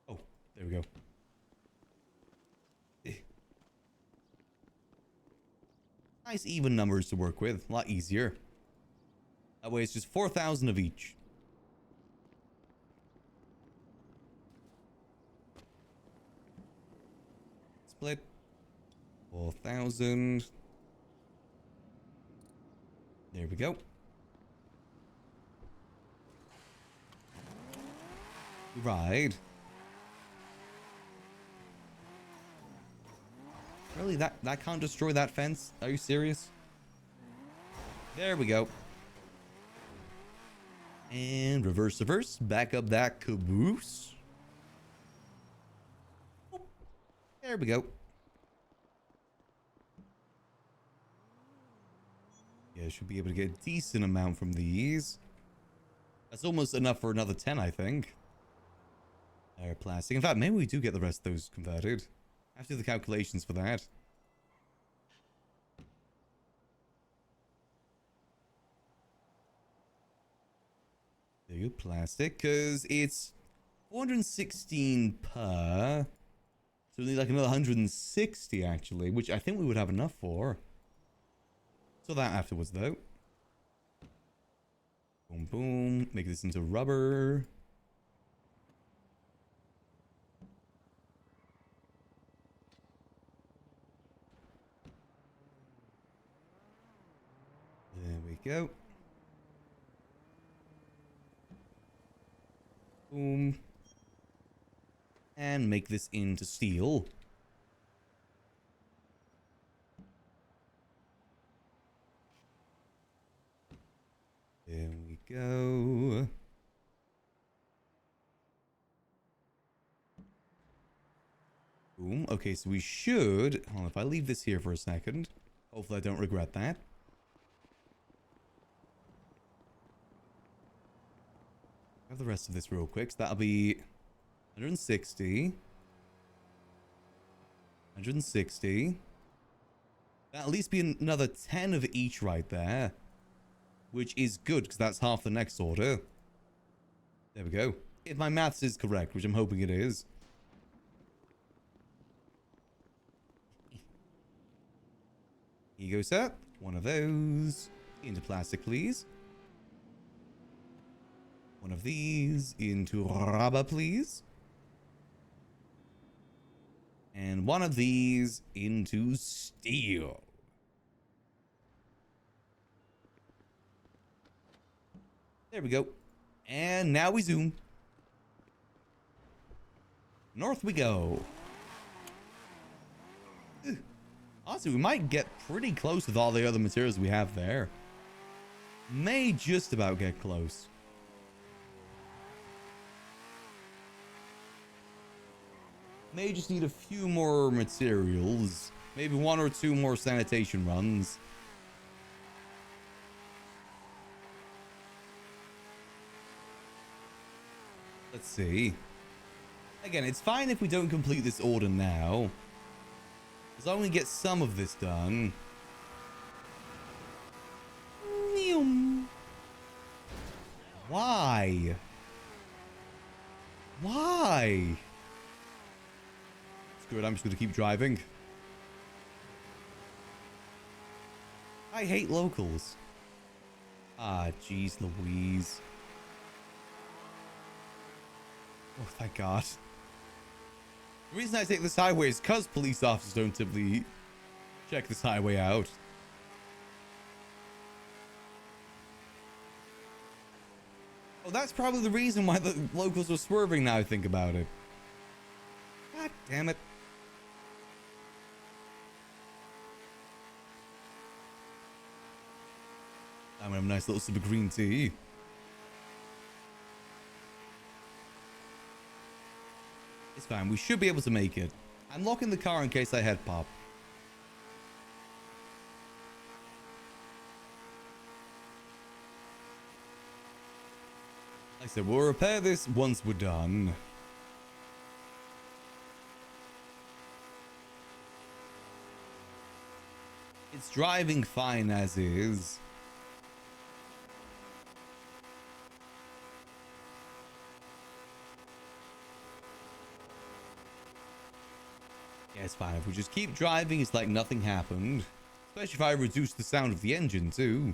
Oh, there we go. Nice even numbers to work with. A lot easier. That way it's just 4,000 of each. Split. 4,000. There we go. Right. Really? That can't destroy that fence? Are you serious? There we go. And reverse. Back up that caboose. There we go. Yeah, should be able to get a decent amount from these. That's almost enough for another 10, I think. They're plastic. In fact, maybe we do get the rest of those converted. I have to do the calculations for that. There you go, plastic, because it's 416 per. So we need like another 160 actually, which I think we would have enough for. So that afterwards though. Boom, boom. Make this into rubber. There we go. Boom. And make this into steel. There we go. Boom. Okay, so we should... Hold on, if I leave this here for a second. Hopefully I don't regret that. Have the rest of this real quick. So that'll be 160. 160. That'll at least be another 10 of each right there. Which is good, because that's half the next order. There we go. If my maths is correct, which I'm hoping it is. Here you go, sir. One of those. Into plastic, please. One of these into rubber, please. And one of these into steel. There we go. And now we zoom. North we go. Honestly, we might get pretty close with all the other materials we have there. May just about get close. May just need a few more materials. Maybe 1 or 2 more sanitation runs. Let's see. Again, it's fine if we don't complete this order now. As long as we get some of this done. Why? Why? Screw it, I'm just gonna keep driving. I hate locals. Ah, jeez Louise. Oh, thank God. The reason I take this highway is because police officers don't typically check this highway out. Oh, that's probably the reason why the locals are swerving now I think about it. God damn it. I'm gonna have a nice little sip of green tea. It's fine, we should be able to make it. I'm locking the car in case I head pop. Like I said, we'll repair this once we're done. It's driving fine as is. Yeah, it's fine. If we just keep driving, it's like nothing happened. Especially if I reduce the sound of the engine, too.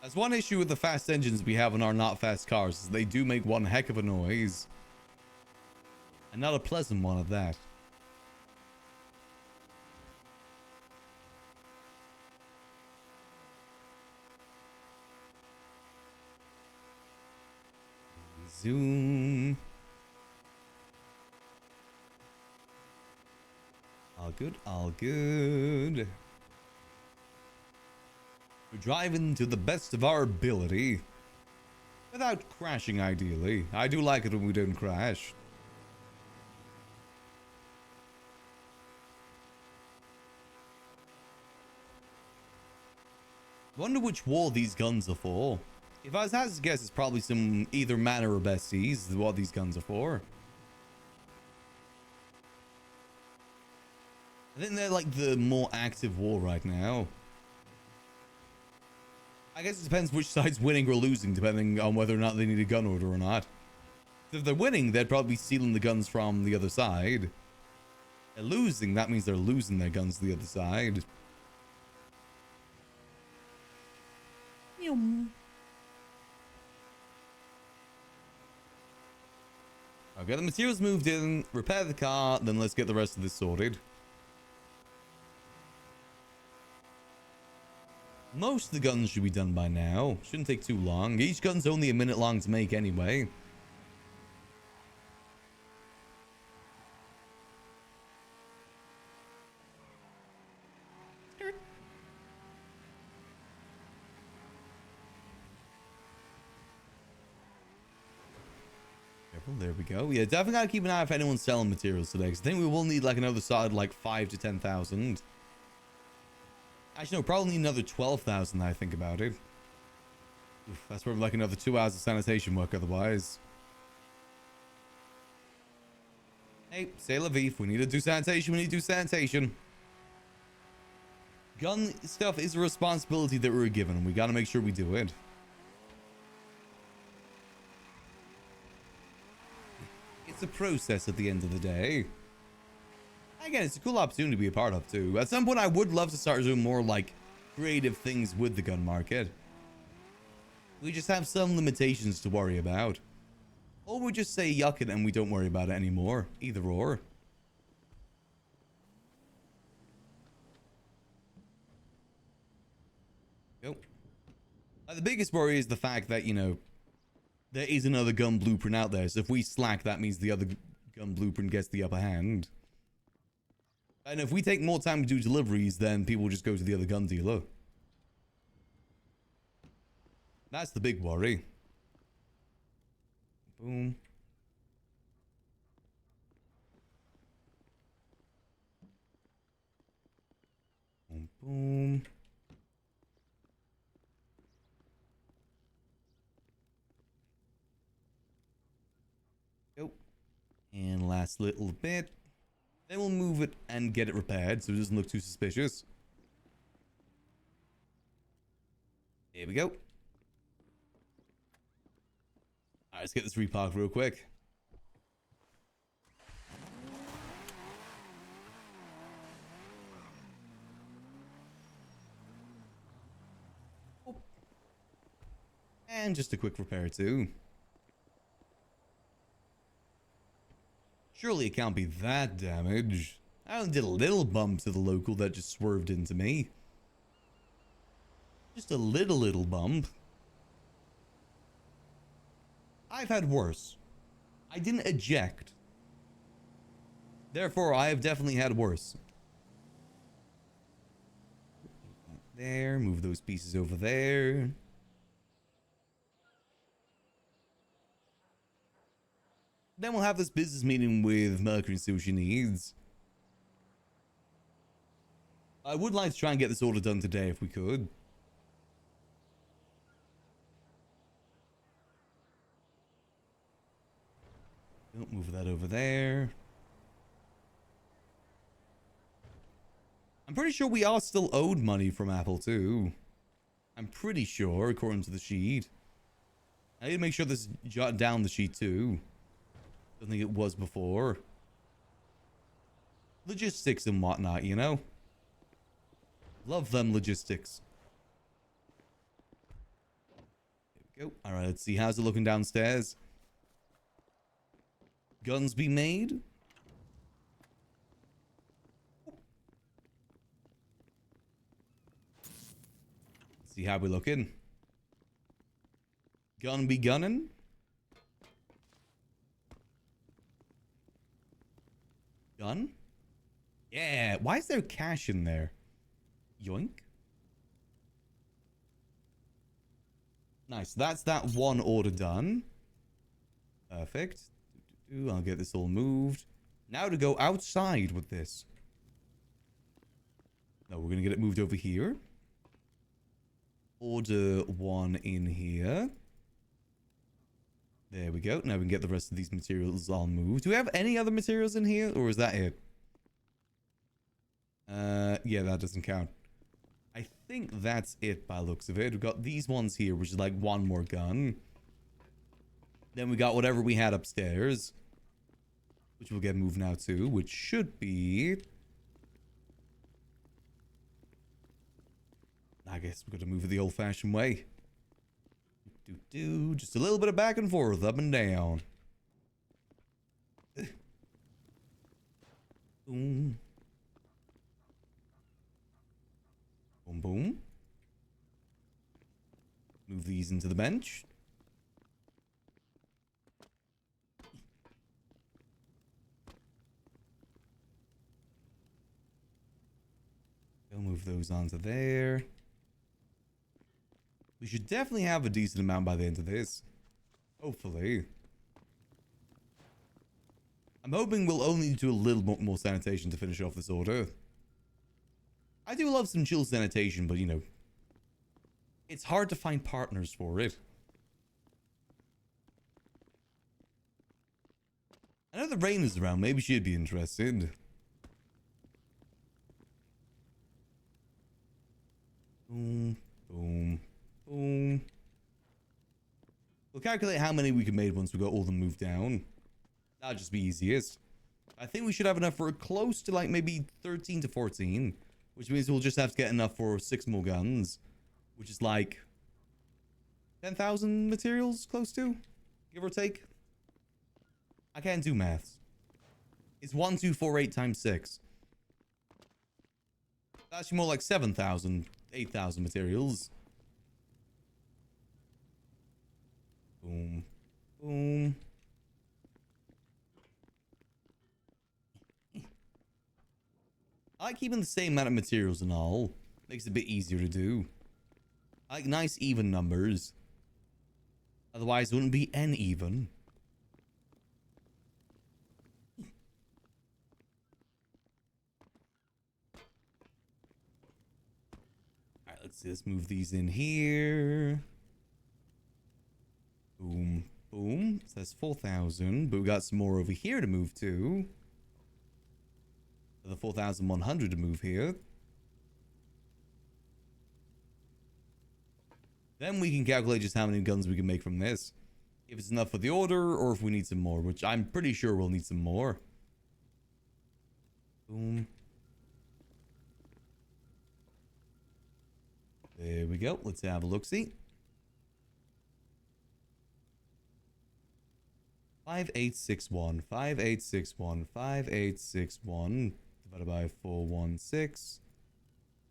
That's one issue with the fast engines we have on our not fast cars, is they do make one heck of a noise. And not a pleasant one at that. Zoom. All good, all good. We're driving to the best of our ability. Without crashing, ideally. I do like it when we don't crash. Wonder which war these guns are for. If I was to guess, it's probably some either Manor or Besties, what these guns are for. I think they're like the more active war right now. I guess it depends which side's winning or losing, depending on whether or not they need a gun order or not. If they're winning, they'd probably be stealing the guns from the other side. If they're losing, that means they're losing their guns to the other side. Okay, the materials moved in, repair the car, then let's get the rest of this sorted. Most of the guns should be done by now. Shouldn't take too long. Each gun's only a minute long to make anyway. There we go. Yeah, definitely gotta keep an eye if anyone's selling materials today, because I think we will need like another solid like 5 to 10,000. Actually, no, probably need another 12,000. I think about it. Oof, that's probably like another 2 hours of sanitation work otherwise. Hey, c'est la vie. If we need to do sanitation, we need to do sanitation. Gun stuff is a responsibility that we're given, and we gotta make sure we do it. It's a process at the end of the day. Again, it's a cool opportunity to be a part of too. At some point, I would love to start doing more like creative things with the gun market. We just have some limitations to worry about. Or we just say yuck it and we don't worry about it anymore. Either or. Nope. The biggest worry is the fact that, you know, there is another gun blueprint out there. So if we slack, that means the other gun blueprint gets the upper hand. And if we take more time to do deliveries, then people will just go to the other gun dealer. That's the big worry. Boom. Go. And last little bit. Then we'll move it and get it repaired so it doesn't look too suspicious. There we go. Alright, let's get this reparked real quick. And just a quick repair too. Surely it can't be that damaged. I only did a little bump to the local that just swerved into me. Just a little bump. I've had worse. I didn't eject. Therefore, I have definitely had worse. There, move those pieces over there. Then we'll have this business meeting with Mercury and see what she needs. I would like to try and get this order done today if we could. Don't move that over there. I'm pretty sure we are still owed money from Apple too. I'm pretty sure, according to the sheet. I need to make sure this is jotted down the sheet too. Don't think it was before. Logistics and whatnot, you know? Love them logistics. There we go. Alright, let's see. How's it looking downstairs? Guns be made? Let's see how we looking. Gun be gunning? Gun? Yeah, why is there cash in there? Yoink. Nice, that's that one order done. Perfect. I'll get this all moved. Now to go outside with this. No, we're gonna get it moved over here. Order one in here. There we go. Now we can get the rest of these materials all moved. Do we have any other materials in here, or is that it? Yeah, that doesn't count. I think that's it by the looks of it. We've got these ones here, which is like one more gun. Then we got whatever we had upstairs, which we'll get moved now too, which should be... I guess we're gonna move it the old-fashioned way. Just a little bit of back and forth, up and down. Boom. Boom, boom. Move these into the bench. We'll move those onto there. We should definitely have a decent amount by the end of this. Hopefully. I'm hoping we'll only do a little more sanitation to finish off this order. I do love some chill sanitation, but you know, it's hard to find partners for it. I know the rain is around, maybe she'd be interested. Boom, boom, boom. We'll calculate how many we can make once we got all of them moved down. That'll just be easiest. I think we should have enough for close to like maybe 13 to 14. Which means we'll just have to get enough for 6 more guns. Which is like 10,000 materials close to, give or take. I can't do maths. It's 1248 times 6. That's actually more like 7,000, 8,000 materials. Boom. Boom. I like keeping the same amount of materials and all. Makes it a bit easier to do. I like nice even numbers. Otherwise it wouldn't be n even. Alright, let's move these in here. Boom. Boom. So that's 4,000. But we got some more over here to move to. The 4,100 to move here. Then we can calculate just how many guns we can make from this. If it's enough for the order, or if we need some more, which I'm pretty sure we'll need some more. Boom. There we go. Let's have a look-see. 5861, 5861, 5861, divided by 416.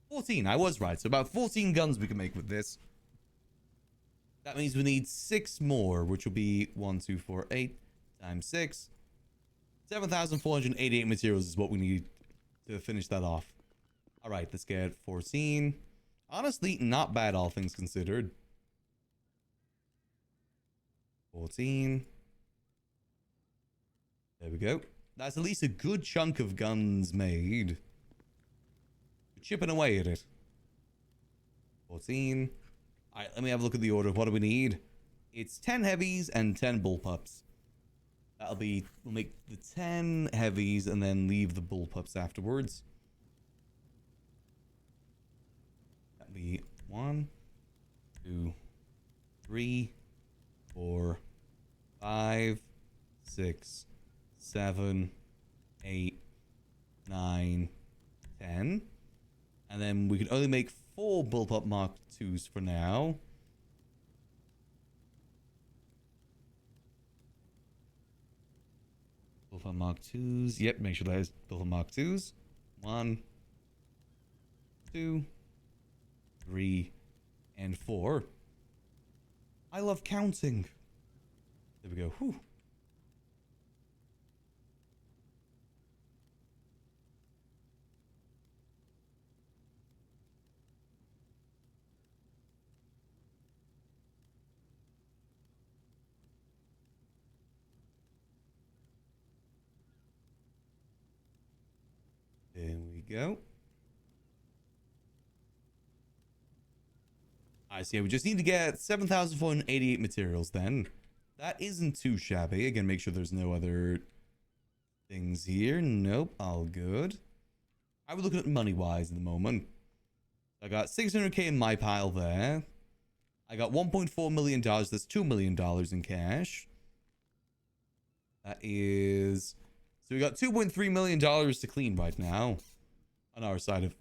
14, I was right. So about 14 guns we can make with this. That means we need 6 more, which will be 1, 2, 4, 8 times 6. 7,488 materials is what we need to finish that off. All right, let's get 14. Honestly, not bad, all things considered. 14. There we go. That's at least a good chunk of guns made. We're chipping away at it. 14. All right, let me have a look at the order. What do we need? It's 10 heavies and 10 bullpups. That'll be... We'll make the 10 heavies and then leave the bullpups afterwards. That'll be 1, 2, 3, 4, 5, 6, 7, 8, 9, 10. And then we can only make 4 bullpup Mark 2s for now. Bullpup Mark 2s. Yep, make sure that is bullpup Mark 2s. 1, 2, 3, and 4. I love counting. There we go. Whew. There we go. I see. We just need to get 7,488 materials then. That isn't too shabby. Again, make sure there's no other things here. Nope, all good. I was looking at money-wise at the moment. I got 600k in my pile there. I got $1.4 million. That's $2 million in cash. That is... So we got $2.3 million to clean right now on our side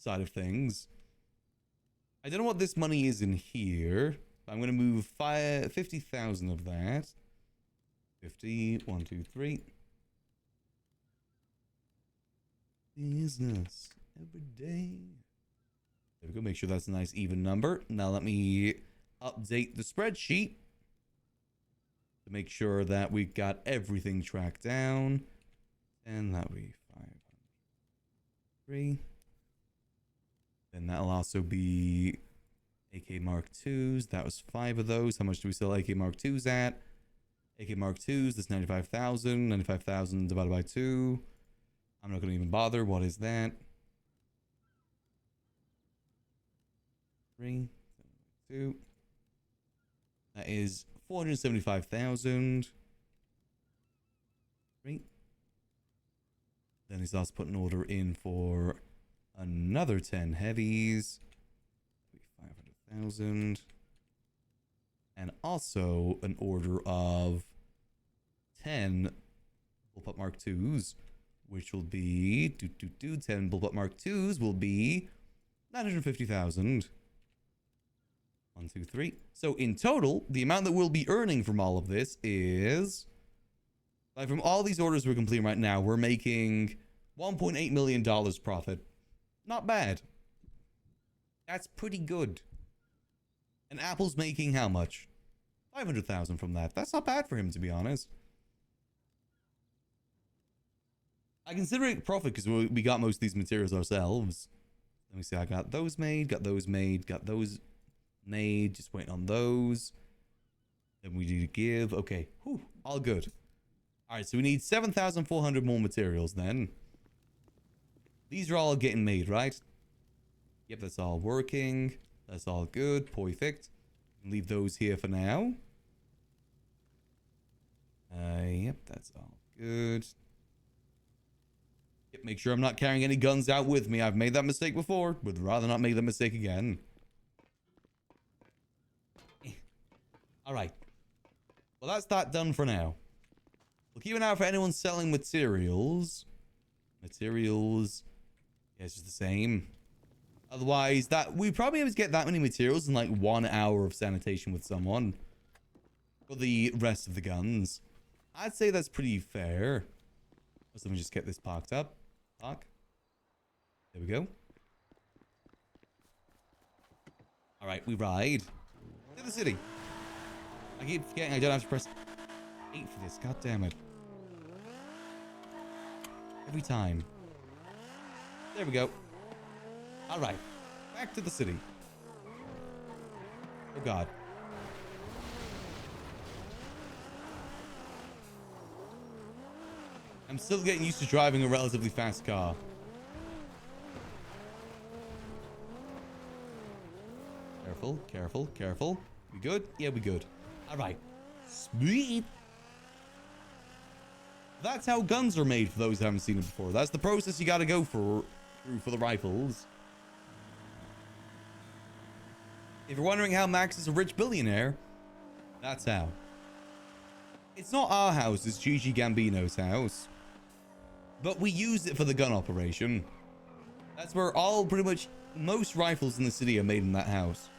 of things. I don't know what this money is in here. But I'm going to move 50,000 of that. 50, 1, 2, 3. Business every day. There we go. Make sure that's a nice even number. Now let me update the spreadsheet to make sure that we got everything tracked down. And that'll be 503. Then that'll also be AK Mark 2s. That was 5 of those. How much do we sell AK Mark 2s at? AK Mark 2s, that's 95,000. 95,000 divided by 2. I'm not going to even bother. What is that? 3, 2. That is 475,000. 3. Then he starts putting an order in for another 10 heavies. 500,000. And also an order of 10 Bullpup Mark 2s, which will be 10 Bullpup Mark 2s will be 950,000. 1, 2, 3. So in total, the amount that we'll be earning from all of this is, like, from all these orders we're completing right now, we're making $1.8 million profit. Not bad. That's pretty good. And Apple's making how much? 500,000 from that. That's not bad for him, to be honest. I consider it profit because we got most of these materials ourselves. Let me see. I got those made, got those made, got those made. Just waiting on those. Then we need to give. Okay. Whew, all good. All right. So we need 7,400 more materials then. These are all getting made, right? Yep, that's all working. That's all good. Perfect. Leave those here for now. Yep, that's all good. Yep, make sure I'm not carrying any guns out with me. I've made that mistake before. Would rather not make that mistake again. All right. Well, that's that done for now. We'll keep an eye out for anyone selling materials. Materials. Yeah, it's just the same. Otherwise, that we probably able to get that many materials in like 1 hour of sanitation with someone. For the rest of the guns. I'd say that's pretty fair. Let's let me just get this parked up. Park. There we go. Alright, we ride. To the city. I keep forgetting I don't have to press 8 for this. God damn it. Every time. There we go. Alright. Back to the city. Oh god. I'm still getting used to driving a relatively fast car. Careful, careful, careful. We good? Yeah, we good. Alright. Sweet. That's how guns are made for those who haven't seen it before. That's the process you gotta go through for the rifles. If you're wondering how Max is a rich billionaire, that's how. It's not our house, it's Gigi Gambino's house. But we use it for the gun operation. That's where all pretty much most rifles in the city are made in that house.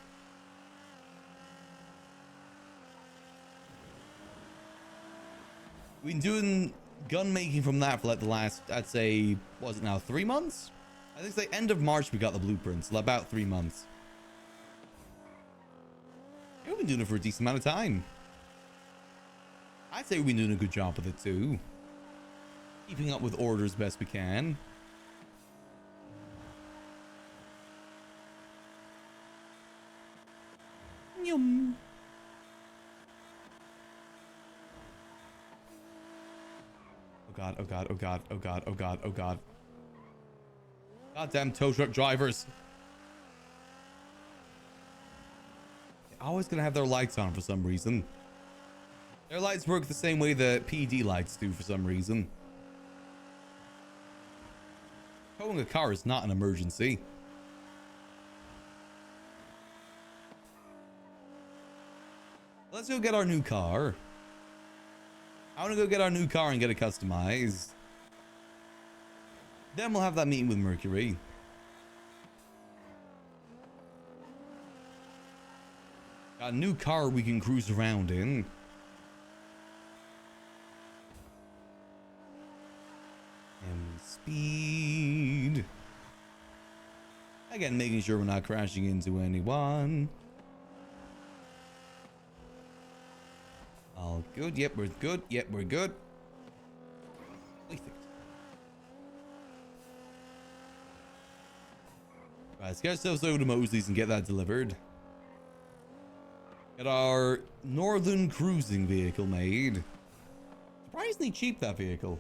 We've been doing gun making from that for like the last, I'd say, what is it now, 3 months? I think it's like end of March we got the blueprints, so about 3 months. We've been doing it for a decent amount of time. I'd say we've been doing a good job with it too. Keeping up with orders best we can. Yum. Oh god, oh god, oh god, oh god, oh god, oh god. Goddamn tow truck drivers. They're always gonna have their lights on for some reason. Their lights work the same way the PD lights do for some reason. Towing a car is not an emergency. Let's go get our new car. I want to go get our new car and get it customized. Then we'll have that meeting with Mercury. Got a new car we can cruise around in. And speed. Again, making sure we're not crashing into anyone. All good. Yep, we're good. Yep, we're good. Perfect. Right, let's get ourselves over to Mosley's and get that delivered. Get our northern cruising vehicle made. Surprisingly cheap, that vehicle.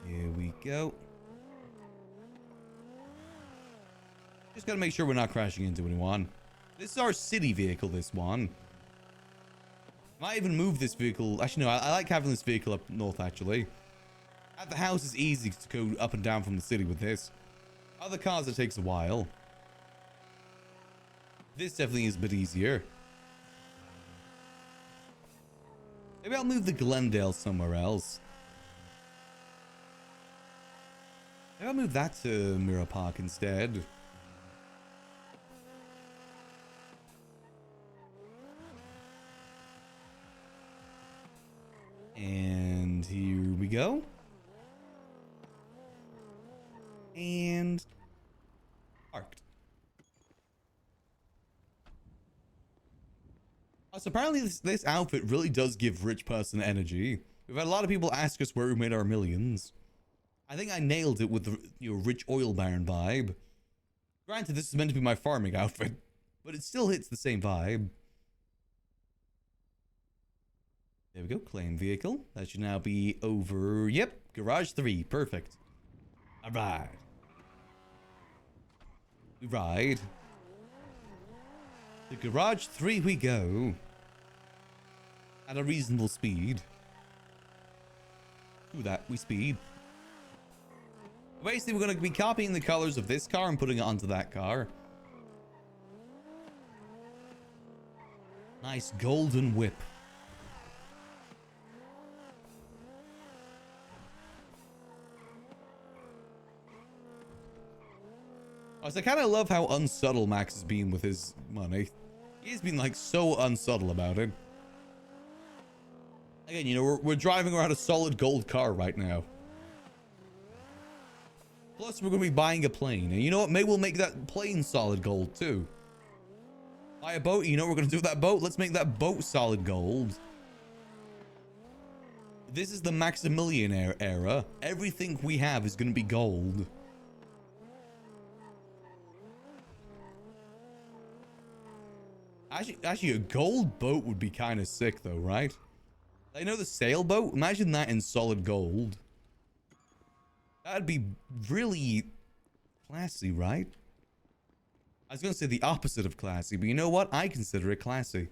Here we go. Just gotta make sure we're not crashing into anyone. This is our city vehicle, this one. Might even move this vehicle. Actually, no, I like having this vehicle up north, actually. At the house, it's easy to go up and down from the city with this. Other cars, it takes a while. This definitely is a bit easier. Maybe I'll move the Glendale somewhere else. Maybe I'll move that to Mirror Park instead. And here we go. And parked. So apparently this outfit really does give rich person energy. We've had a lot of people ask us where we made our millions. I think I nailed it with the rich oil baron vibe. Granted, this is meant to be my farming outfit, but it still hits the same vibe. There we go, claim vehicle. That should now be over. Yep, garage 3, perfect. All right. We ride. To garage 3 we go. At a reasonable speed. Do that, we speed. Basically, we're going to be copying the colors of this car and putting it onto that car. Nice golden whip. I kind of love how unsubtle Max has been with his money. He's been like so unsubtle about it. Again, you know, we're driving around a solid gold car right now. Plus, we're going to be buying a plane. And you know what? Maybe we'll make that plane solid gold too. Buy a boat. You know what we're going to do with that boat? Let's make that boat solid gold. This is the Maximillian era. Everything we have is going to be gold. Actually, a gold boat would be kind of sick though, right? I know the sailboat. Imagine that in solid gold. That'd be really classy, right? I was going to say the opposite of classy, but you know what? I consider it classy.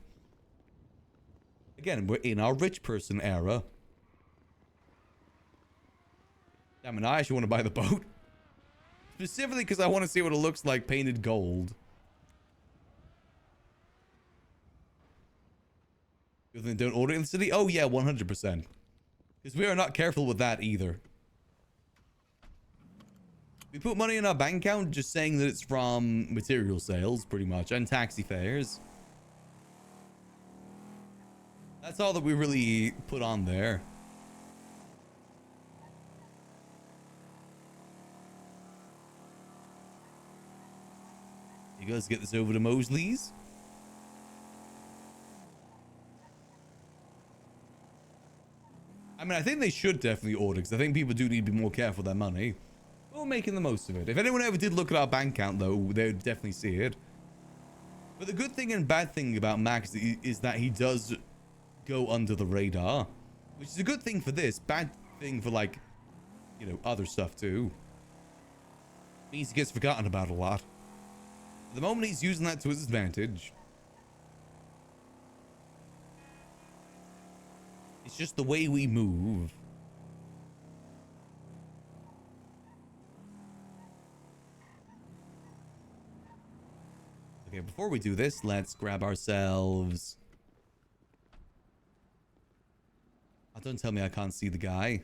Again, we're in our rich person era. Damn it, I actually want to buy the boat. Specifically because I want to see what it looks like painted gold. Then don't order it in the city? Oh yeah, 100%. Because we are not careful with that either. We put money in our bank account just saying that it's from material sales, pretty much, and taxi fares. That's all that we really put on there. You guys get this over to Mosley's. I mean, I think they should definitely order, because I think people do need to be more careful with their money. We're making the most of it. If anyone ever did look at our bank account, though, they would definitely see it. But the good thing and bad thing about Max is that he does go under the radar, which is a good thing for this. Bad thing for, like, you know, other stuff, too. Means he gets forgotten about a lot. At the moment, he's using that to his advantage. It's just the way we move. Okay, before we do this, let's grab ourselves... Oh, don't tell me I can't see the guy.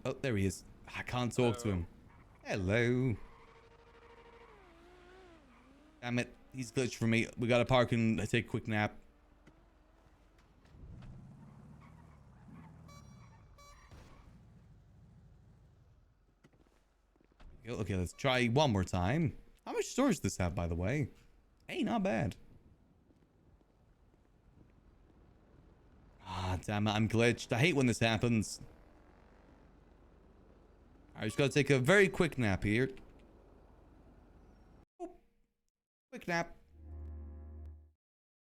Oh, there he is. I can't talk to him. Hello. Damn it. He's glitched for me. We gotta park and take a quick nap. Okay, let's try one more time. How much storage does this have, by the way? Hey, not bad. Ah, damn it. I'm glitched. I hate when this happens. I just gotta take a very quick nap here. Quick nap.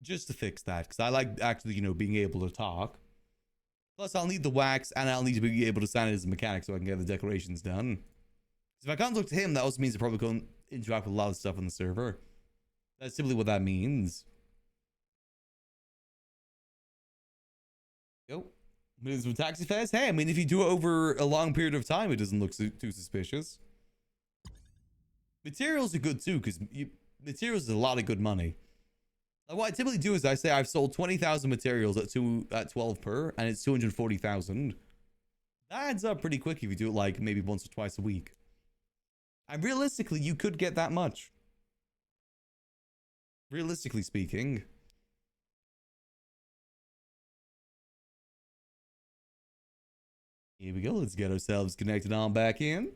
Just to fix that, because I like actually, you know, being able to talk. Plus, I'll need the wax, and I'll need to be able to stand as a mechanic so I can get the decorations done. If I can't talk to him, that also means I probably can't interact with a lot of stuff on the server. That's simply what that means. Yo. Millions of taxi fares? Hey, I mean, if you do it over a long period of time, it doesn't look too suspicious. Materials are good too, because materials is a lot of good money. Like what I typically do is I say I've sold 20,000 materials at 12 per, and it's 240,000. That adds up pretty quick if you do it like maybe once or twice a week. And realistically, you could get that much. Realistically speaking. Here we go. Let's get ourselves connected on back in.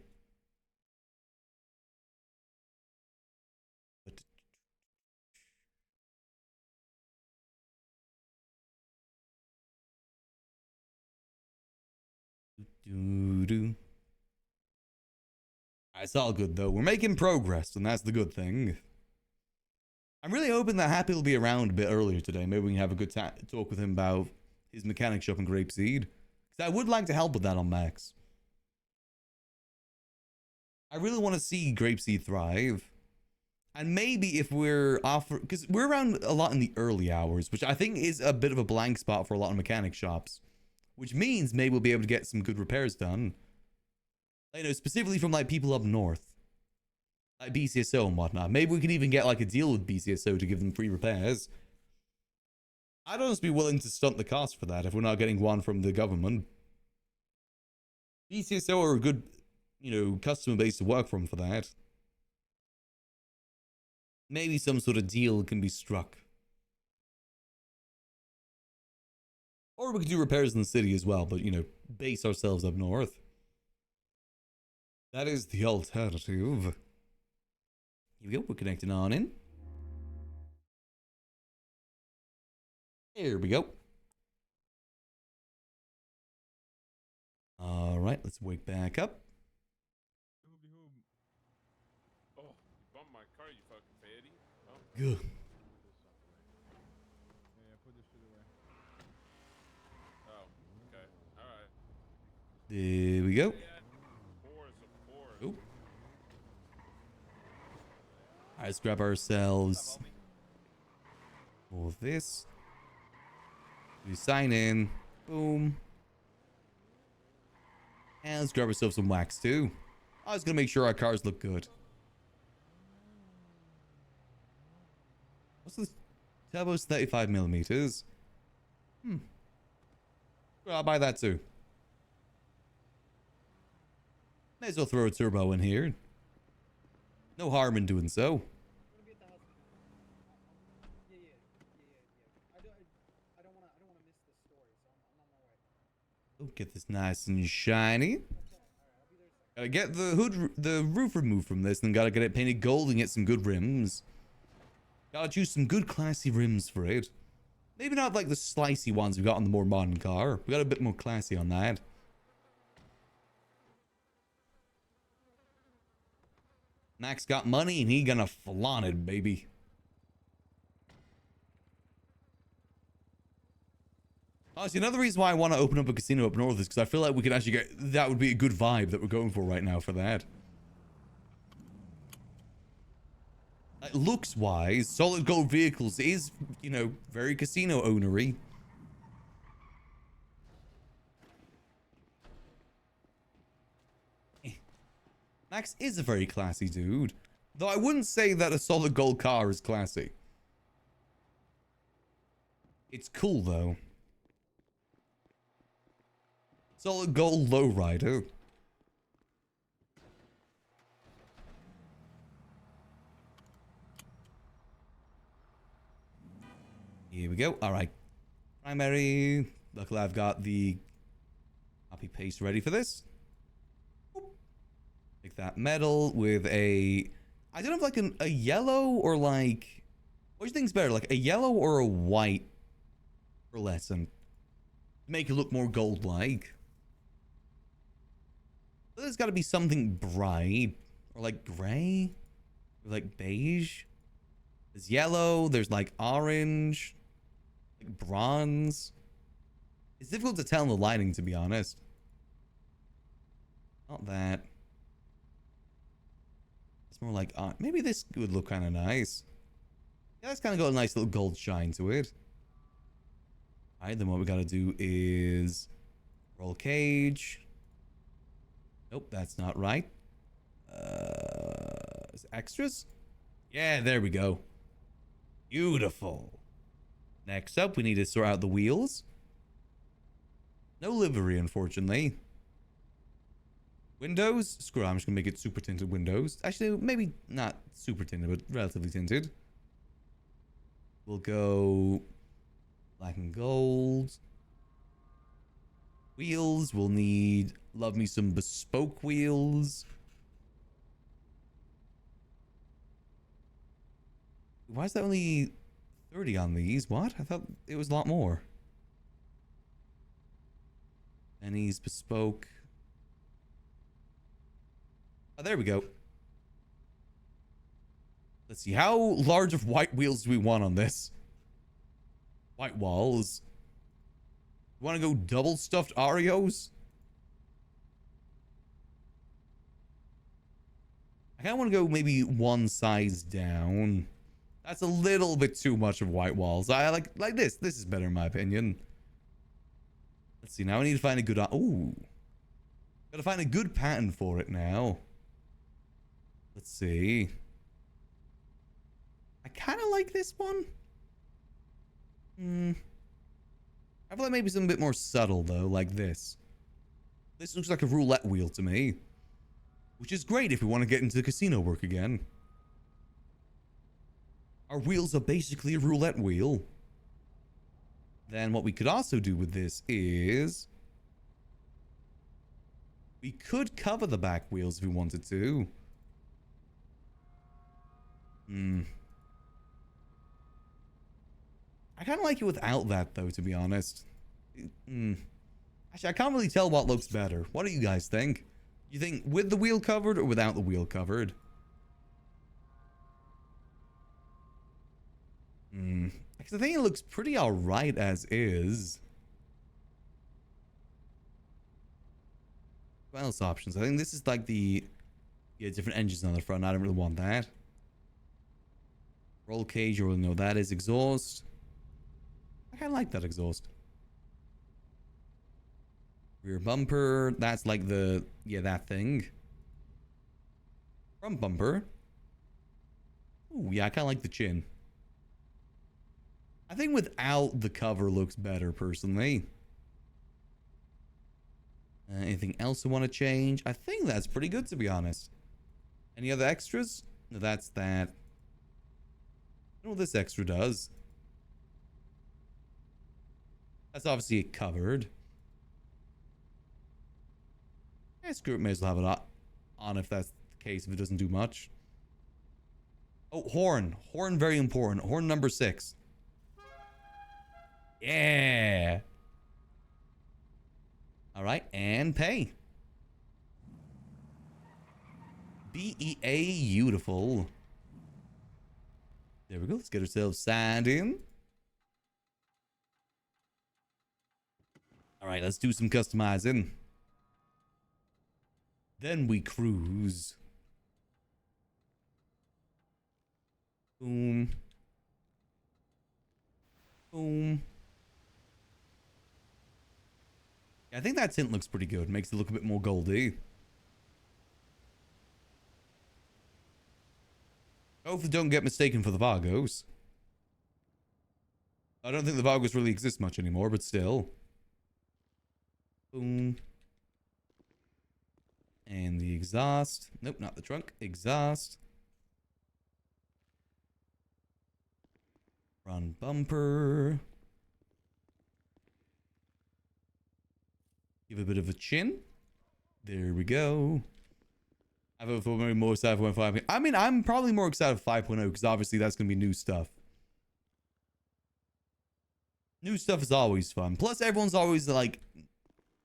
It's all good though. We're making progress, and that's the good thing. I'm really hoping that Happy will be around a bit earlier today. Maybe we can have a good talk with him about his mechanic shop in Grapeseed. Because I would like to help with that on Max. I really want to see Grapeseed thrive. And maybe if we're offer, because we're around a lot in the early hours, which I think is a bit of a blank spot for a lot of mechanic shops, which means maybe we'll be able to get some good repairs done. You know, specifically from like people up north, like BCSO and whatnot. Maybe we can even get like a deal with BCSO to give them free repairs. I'd honestly be willing to stunt the cost for that if we're not getting one from the government. BCSO are a good, you know, customer base to work from for that. Maybe some sort of deal can be struck. Or we could do repairs in the city as well, but, you know, base ourselves up north. That is the alternative. Here we go, we're connecting on in. Here we go. Alright, let's wake back up. Oh, you bumped my car, you fucking fatty. Oh. Good. Yeah, put this shit away. Oh, okay. Alright. There we go. Oh. Alright, let's grab ourselves all of this. We sign in. Boom. And let's grab ourselves some wax too. I was gonna make sure our cars look good. What's this? Turbo's 35mm. Well, I'll buy that too. May as well throw a turbo in here. No harm in doing so. Oh, get this nice and shiny. Gotta get the roof removed from this, and gotta get it painted gold and get some good rims. Gotta choose some good classy rims for it. Maybe not like the slicey ones we got on the more modern car. We got a bit more classy on that. Max got money and he gonna flaunt it, baby. Honestly, another reason why I want to open up a casino up north is because I feel like we could actually get... That would be a good vibe that we're going for right now for that. Like, looks-wise, Solid Gold Vehicles is, you know, very casino ownery. Max is a very classy dude. Though I wouldn't say that a Solid Gold car is classy. It's cool, though. Solid Gold Lowrider. Here we go. All right. Primary. Luckily, I've got the copy paste ready for this. Take that metal with a... I don't know if like a yellow or like... What do you think's better? Like a yellow or a white pearlescent? Make it look more gold-like. There's got to be something bright. Or like gray. Or like beige. There's yellow. There's like orange. Like bronze. It's difficult to tell in the lighting, to be honest. Not that. It's more like... maybe this would look kind of nice. Yeah, it's kind of got a nice little gold shine to it. Alright, then what we gotta do is... roll cage. Nope, that's not right. Extras? Yeah, there we go. Beautiful. Next up, we need to sort out the wheels. No livery, unfortunately. Windows? Screw it, I'm just gonna make it super tinted windows. Actually, maybe not super tinted, but relatively tinted. We'll go black and gold. Wheels, we'll need... Love me some bespoke wheels. Why is that only 30 on these? What? I thought it was a lot more. Pennies, bespoke. Oh, there we go. Let's see. How large of white wheels do we want on this? White walls. Want to go double stuffed Oreos? I kind of want to go maybe one size down. That's a little bit too much of white walls. I like this. This is better in my opinion. Let's see. Now I need to find a good... Ooh. Gotta find a good pattern for it now. Let's see. I kind of like this one. I feel like maybe something a bit more subtle though, like this. This looks like a roulette wheel to me. Which is great if we want to get into casino work again. Our wheels are basically a roulette wheel. Then what we could also do with this is... we could cover the back wheels if we wanted to. I kind of like it without that, though, to be honest. Actually, I can't really tell what looks better. What do you guys think? You think with the wheel covered or without the wheel covered? Because I think it looks pretty alright as is. What else options? I think this is like the... yeah, different engines on the front. I don't really want that. Roll cage, you already know that is exhaust. I kind of like that exhaust. Rear bumper. That's like the... yeah, that thing. Front bumper. Ooh, yeah, I kind of like the chin. I think without the cover looks better, personally. Anything else I want to change? I think that's pretty good, to be honest. Any other extras? No, that's that. I don't know what this extra does. That's obviously covered. Yeah, screw it, may as well have it on if that's the case, if it doesn't do much. Oh, horn. Horn, very important. Horn number 6. Yeah. All right, and pay. BEA, beautiful. There we go. Let's get ourselves signed in. All right, let's do some customizing. Then we cruise. Boom. Boom. Yeah, I think that tint looks pretty good. Makes it look a bit more goldy. Hopefully don't get mistaken for the Vargos. I don't think the Vargos really exist much anymore, but still. Boom. And the exhaust. Nope, not the trunk. Exhaust. Front bumper. Give a bit of a chin. There we go. I vote for maybe more 5.5. I mean, I'm probably more excited for 5.0 because obviously that's going to be new stuff. New stuff is always fun. Plus, everyone's always like...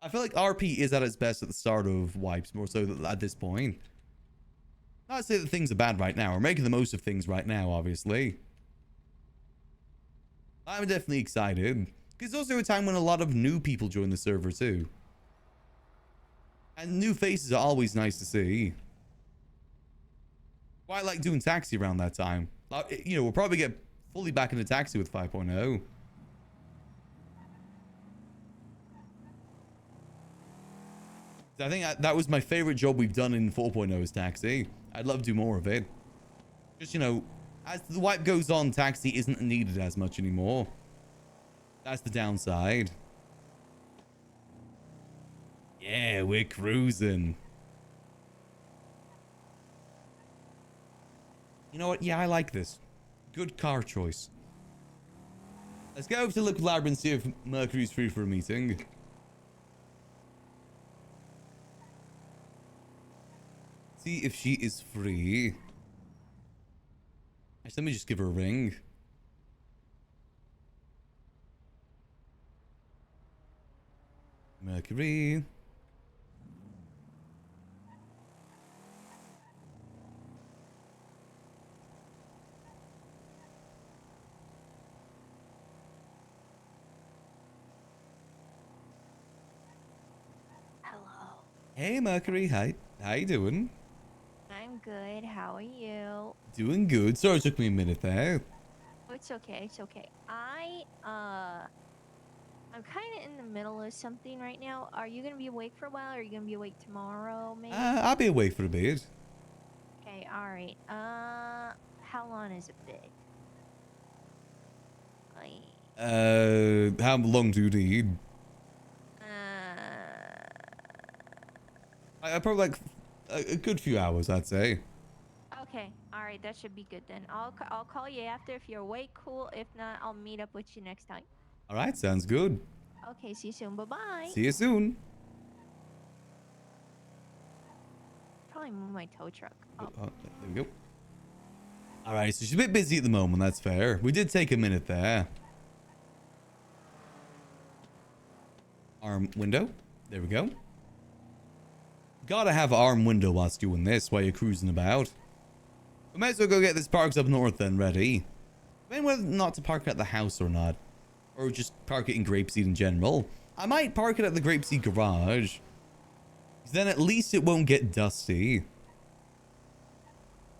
I feel like RP is at its best at the start of wipes, more so at this point. Not to say that things are bad right now. We're making the most of things right now, obviously. I'm definitely excited. Because it's also a time when a lot of new people join the server, too. And new faces are always nice to see. Quite like doing Taxi around that time. You know, we'll probably get fully back into Taxi with 5.0. I think that was my favorite job we've done in 4.0 is Taxi. I'd love to do more of it. Just, you know, as the wipe goes on, Taxi isn't needed as much anymore. That's the downside. Yeah, we're cruising. You know what? Yeah, I like this. Good car choice. Let's go over to Liquid Library and see if Mercury's free for a meeting. See if she is free. Actually, let me just give her a ring. Mercury. Hello. Hey, Mercury. Hi. How you doing? I'm good. How are you? Doing good. Sorry it took me a minute there. It's okay. It's okay. I'm kind of in the middle of something right now. Are you gonna be awake for a while? Or are you gonna be awake tomorrow? Maybe. I'll be awake for a bit. Okay. All right. How long is it been? How long do you need? I probably like a good few hours, I'd say. Okay. All right. That should be good then. I'll call you after if you're awake. Cool. If not, I'll meet up with you next time. All right, sounds good. Okay. See you soon. Bye bye. See you soon. Probably move my tow truck. Oh. There we go. All right, so she's a bit busy at the moment. That's fair. We did take a minute there. Arm window. There we go. Gotta have arm window whilst doing this while you're cruising about. We might as well go get this parked up north then ready. I mean, whether not to park it at the house or not. Or just park it in Grapeseed in general. I might park it at the Grapeseed garage. Then at least it won't get dusty.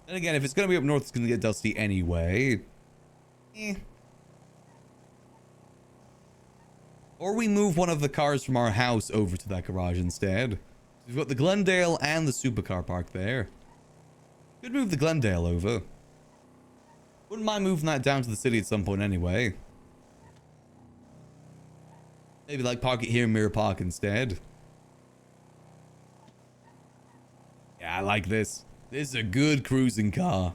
Then again, if it's going to be up north, it's going to get dusty anyway. Or we move one of the cars from our house over to that garage instead. We've got the Glendale and the supercar park there. Could move the Glendale over. Wouldn't mind moving that down to the city at some point anyway. Maybe like park it here in Mirror Park instead. Yeah, I like this. This is a good cruising car.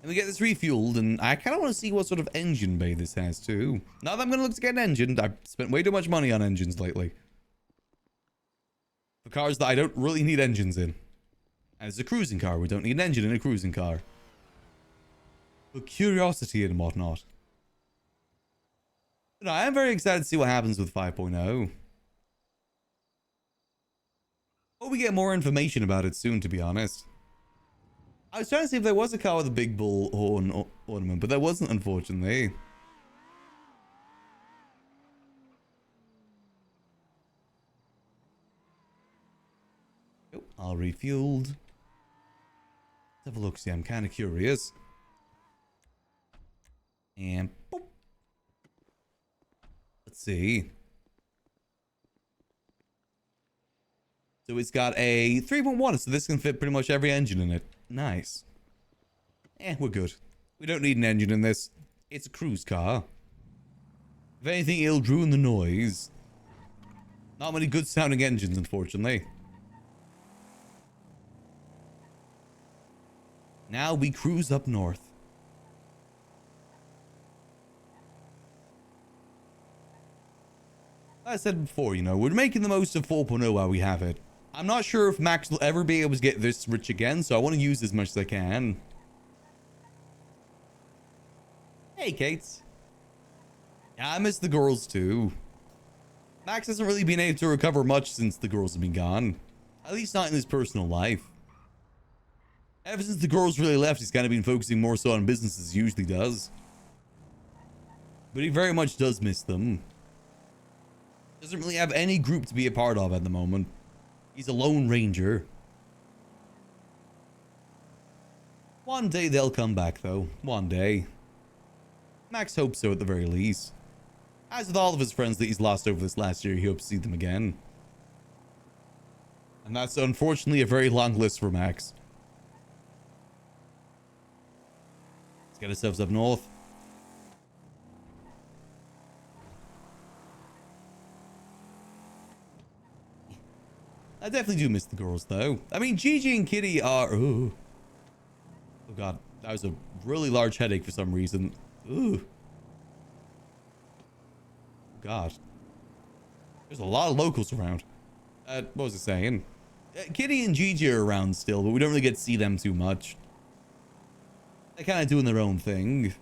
And we get this refueled, and I kind of want to see what sort of engine bay this has too. Now that I'm going to look to get an engine, I've spent way too much money on engines lately. For cars that I don't really need engines in. And it's a cruising car. We don't need an engine in a cruising car. For curiosity and whatnot. But I am very excited to see what happens with 5.0. Hope we get more information about it soon, to be honest. I was trying to see if there was a car with a big bull horn ornament, but there wasn't, unfortunately. Oh, all refueled. Let's have a look, see, I'm kind of curious. And boop. Let's see. So it's got a 3.1, so this can fit pretty much every engine in it. Nice. We're good. We don't need an engine in this. It's a cruise car. If anything, it'll ruin the noise. Not many good sounding engines, unfortunately. Now we cruise up north. Like I said before, you know, we're making the most of 4.0 while we have it. I'm not sure if Max will ever be able to get this rich again, so I want to use as much as I can. Hey, Kate. Yeah, I miss the girls too. Max hasn't really been able to recover much since the girls have been gone. At least not in his personal life. Ever since the girls really left, he's kind of been focusing more so on business as he usually does. But he very much does miss them. Doesn't really have any group to be a part of at the moment. He's a lone ranger. One day they'll come back though. One day. Max hopes so at the very least. As with all of his friends that he's lost over this last year, he hopes to see them again. And that's unfortunately a very long list for Max. Let's get ourselves up north. I definitely do miss the girls, though. I mean, Gigi and Kitty are... Oh god, that was a really large headache for some reason. Ooh. God. There's a lot of locals around. What was I saying? Kitty and Gigi are around still, but we don't really get to see them too much. They're kind of doing their own thing.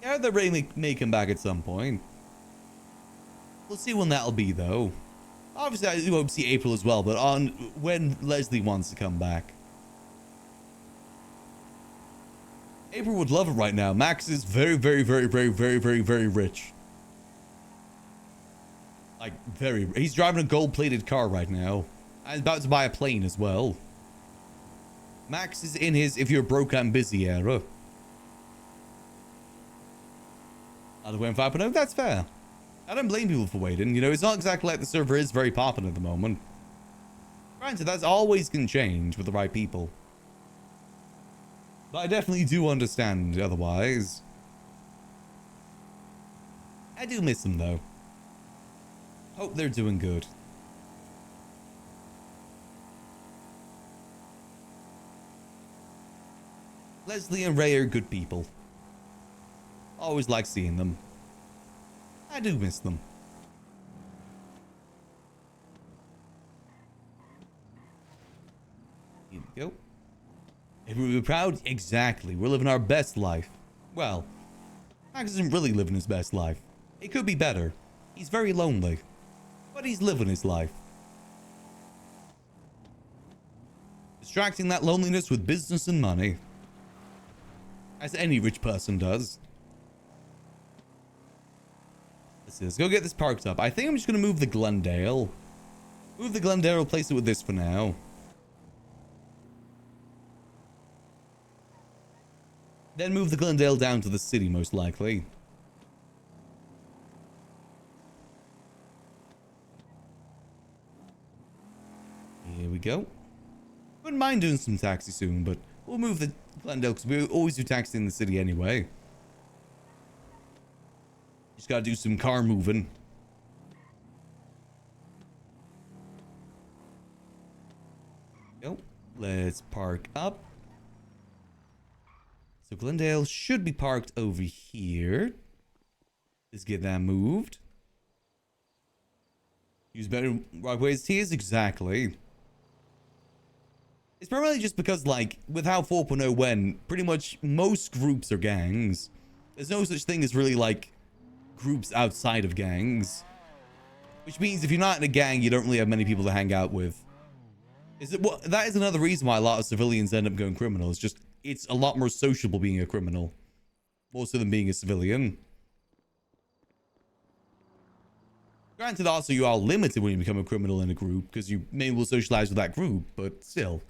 Yeah, they're really may come back at some point. We'll see when that'll be, though. Obviously, I do hope to see April as well, but on when Leslie wants to come back. April would love it right now. Max is very, very, very, very, very, very, very rich. Like, very. He's driving a gold-plated car right now. And about to buy a plane as well. Max is in his if you're broke and busy era. Other way 5.0, that's fair. I don't blame people for waiting. You know, it's not exactly like the server is very popular at the moment. Granted, that's always can change with the right people. But I definitely do understand otherwise. I do miss them though. Hope they're doing good. Leslie and Ray are good people. Always like seeing them. I do miss them. Here we go. If we were proud, exactly. We're living our best life. Well, Max isn't really living his best life. It could be better. He's very lonely. But he's living his life. Distracting that loneliness with business and money. As any rich person does. Let's go get this parked up. I think I'm just going to move the Glendale. Move the Glendale, replace it with this for now. Then move the Glendale down to the city, most likely. Here we go. Wouldn't mind doing some taxi soon, but we'll move the Glendale because we always do taxi in the city anyway. Just gotta do some car moving. Go. Let's park up. So Glendale should be parked over here. Let's get that moved. Use better right ways. Here's exactly. It's primarily just because, like, with how 4.0 went, pretty much most groups are gangs. There's no such thing as really, like, groups outside of gangs. Which means if you're not in a gang, you don't really have many people to hang out with. That is another reason why a lot of civilians end up going criminal. It's just, it's a lot more sociable being a criminal. More so than being a civilian. Granted, also, you are limited when you become a criminal in a group, because you may well socialize with that group, but still.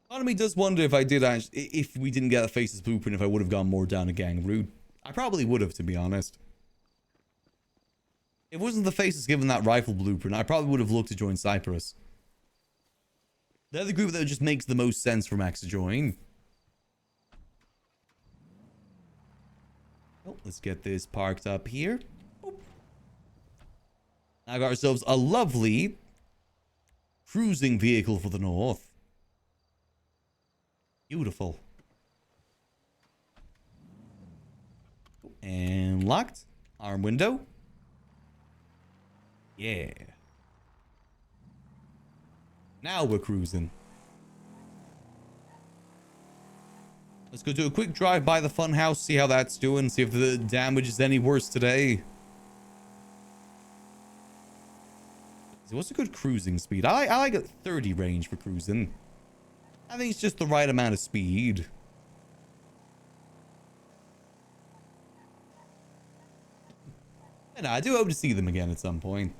Part of me does wonder if I did actually, if we didn't get a Faces blueprint, if I would have gone more down a gang route. I probably would have, to be honest. If it wasn't the Faces given that rifle blueprint, I probably would have looked to join Cyprus. They're the group that just makes the most sense for Max to join. Oh, let's get this parked up here. Boop. Now got ourselves a lovely cruising vehicle for the north. Beautiful. And locked. Arm window. Yeah. Now we're cruising. Let's go do a quick drive by the fun house, see how that's doing, see if the damage is any worse today. So what's a good cruising speed? I like a 30 range for cruising. I think it's just the right amount of speed. And I do hope to see them again at some point.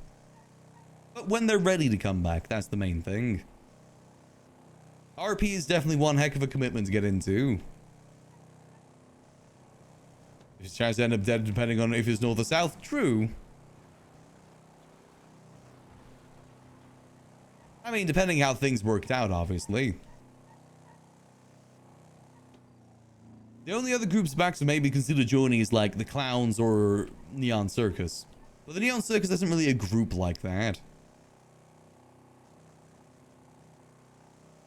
But when they're ready to come back, that's the main thing. RP is definitely one heck of a commitment to get into. If his chance to end up dead depending on if it's north or south, true. I mean, depending how things worked out, obviously. The only other groups Max would maybe consider joining is like the Clowns or Neon Circus. But the Neon Circus isn't really a group like that.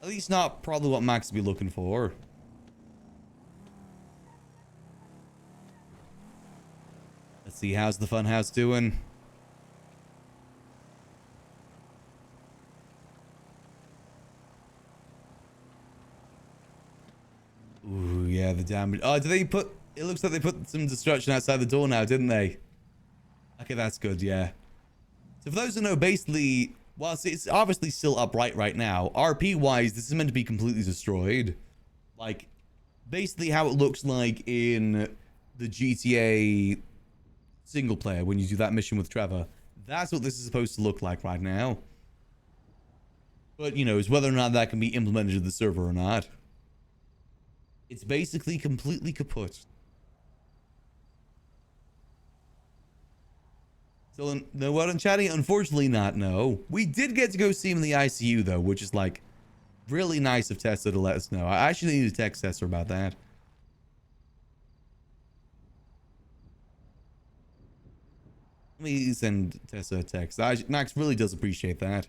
At least not probably what Max would be looking for. Let's see, how's the funhouse doing? Ooh, yeah, the damage. Oh, did they put... It looks like they put some destruction outside the door now, didn't they? Okay, that's good, yeah. So for those who know, basically, whilst it's obviously still upright right now, RP-wise, this is meant to be completely destroyed. Like, basically how it looks like in the GTA single player when you do that mission with Trevor. That's what this is supposed to look like right now. But, you know, it's whether or not that can be implemented to the server or not. It's basically completely kaput. So, no word on chatting? Unfortunately not, no. We did get to go see him in the ICU, though, which is, like, really nice of Tessa to let us know. I actually need to text Tessa about that. Let me send Tessa a text. Max really does appreciate that.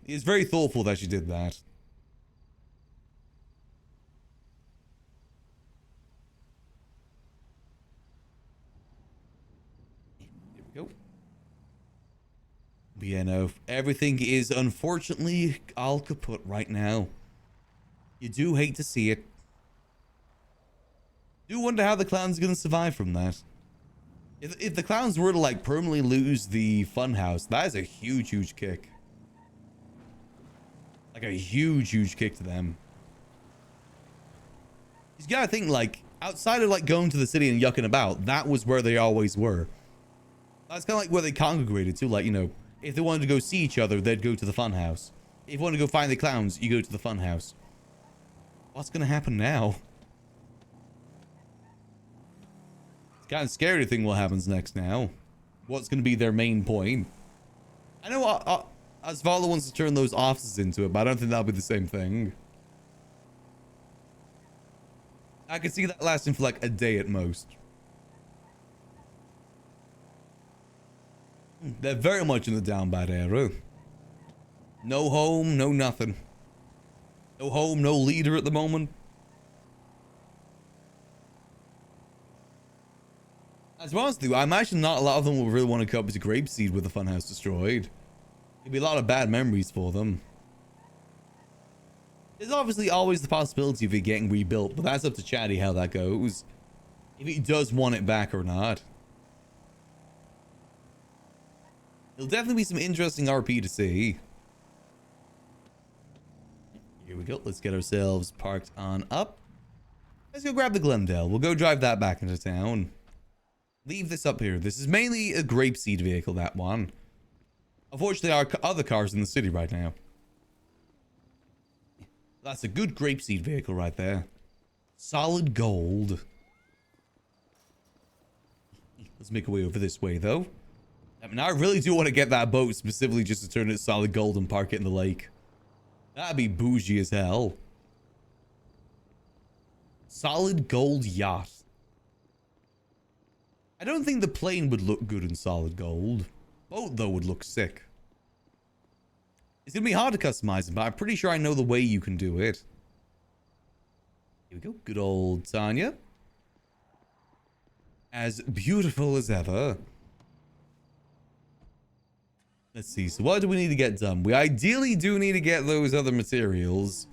It's very thoughtful that she did that. Here we go. But yeah, no, everything is unfortunately all kaput right now. You do hate to see it. Do wonder how the clowns are going to survive from that. If the clowns were to like permanently lose the funhouse, that is a huge kick. Like a huge kick to them. You gotta think, like, outside of like going to the city and yucking about, that was where they always were. That's kind of like where they congregated too. Like, you know, if they wanted to go see each other, they'd go to the funhouse. If you want to go find the clowns, you go to the funhouse. What's gonna happen now? It's kind of scary to think what happens next now. What's gonna be their main point? I know Asvala wants to turn those offices into it, but I don't think that'll be the same thing. I could see that lasting for like a day at most. They're very much in the down bad era. No home, no nothing. No home, no leader at the moment. As well as do, I imagine not a lot of them will really want to come up to Grapeseed with the funhouse destroyed. There'd be a lot of bad memories for them. There's obviously always the possibility of it getting rebuilt, but that's up to Chatty how that goes. If he does want it back or not. There'll definitely be some interesting RP to see. Here we go. Let's get ourselves parked on up. Let's go grab the Glendale. We'll go drive that back into town. Leave this up here. This is mainly a Grapeseed vehicle, that one. Unfortunately, our other cars in the city right now. That's a good Grapeseed vehicle right there. Solid gold. Let's make our way over this way, though. I mean, I really do want to get that boat specifically just to turn it solid gold and park it in the lake. That'd be bougie as hell. Solid gold yacht. I don't think the plane would look good in solid gold. Boat, though, would look sick. It's going to be hard to customize it, but I'm pretty sure I know the way you can do it. Here we go. Good old Tanya. As beautiful as ever. Let's see. So what do we need to get done? We ideally do need to get those other materials.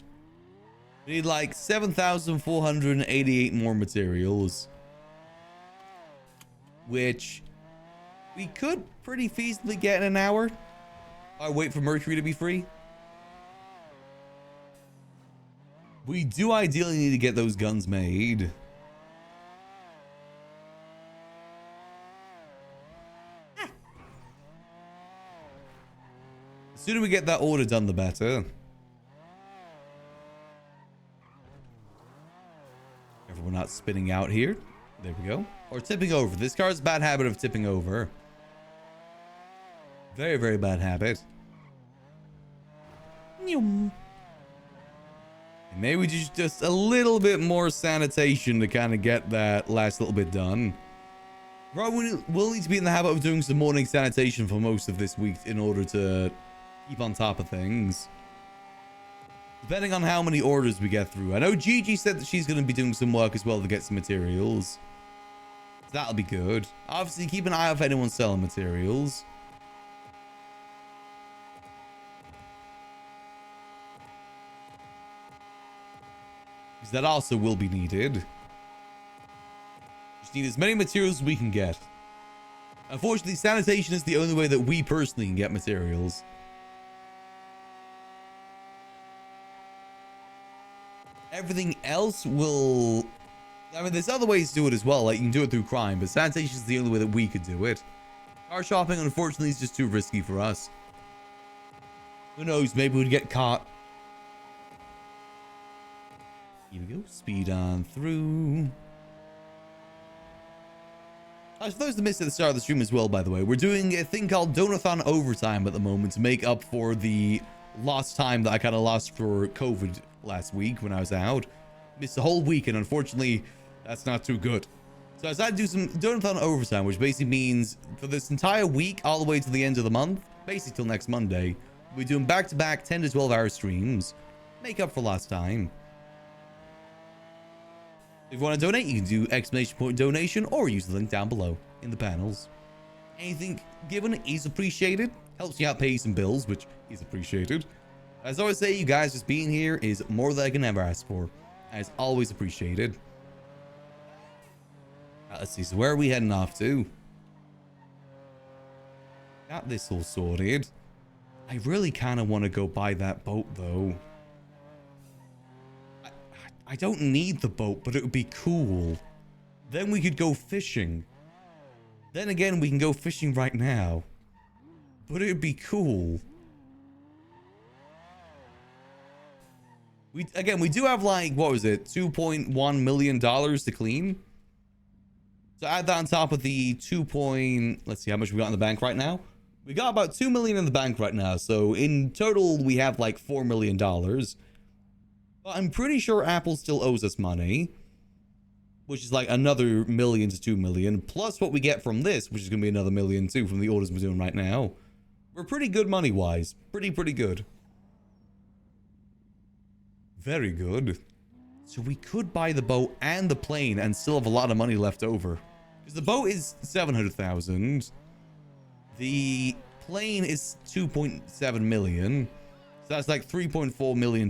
We need like 7,488 more materials. Which we could pretty feasibly get in an hour. I wait for Mercury to be free. We do ideally need to get those guns made. The sooner we get that order done, the better. Everyone not spinning out here. There we go. Or tipping over. This car's a bad habit of tipping over. Very bad habit. And maybe just a little bit more sanitation to kind of get that last little bit done. Probably we'll need to be in the habit of doing some morning sanitation for most of this week in order to keep on top of things. Depending on how many orders we get through. I know Gigi said that she's going to be doing some work as well to get some materials. So that'll be good. Obviously, keep an eye out if anyone's selling materials. because that also will be needed. Just need as many materials as we can get. Unfortunately, sanitation is the only way that we personally can get materials. Everything else will... I mean, there's other ways to do it as well. Like, you can do it through crime, but sanitation is the only way that we could do it. Car shopping, unfortunately, is just too risky for us. Who knows? Maybe we'd get caught. Here we go. Speed on through. I suppose the miss at the start of the stream as well, by the way. We're doing a thing called Donathon Overtime at the moment to make up for the lost time that I kind of lost for COVID last week when I was out. Missed the whole week, and unfortunately, that's not too good. So I decided to do some Donathon Overtime, which basically means for this entire week, all the way to the end of the month, basically till next Monday, we're doing back-to-back 10 to 12 hour streams. Make up for lost time. If you want to donate, you can do exclamation point donation or use the link down below in the panels. Anything given is appreciated. Helps you out pay some bills, which is appreciated. As I always say, you guys just being here is more than I can ever ask for. As always appreciated. Let's see, so where are we heading off to? Got this all sorted. I really kind of want to go buy that boat, though. I don't need the boat, but it would be cool. Then we could go fishing. Then again, we can go fishing right now. But it would be cool. We do have like, what was it? $2.1 million to clean. So add that on top of the let's see how much we got in the bank right now. We got about 2 million in the bank right now. So in total, we have like $4 million. But I'm pretty sure Apple still owes us money, which is like another million to 2 million, plus what we get from this, which is going to be another million too from the orders we're doing right now. We're pretty good money-wise. Pretty good. Very good. So we could buy the boat and the plane and still have a lot of money left over. Because the boat is 700,000. The plane is 2.7 million. So that's like $3.4 million.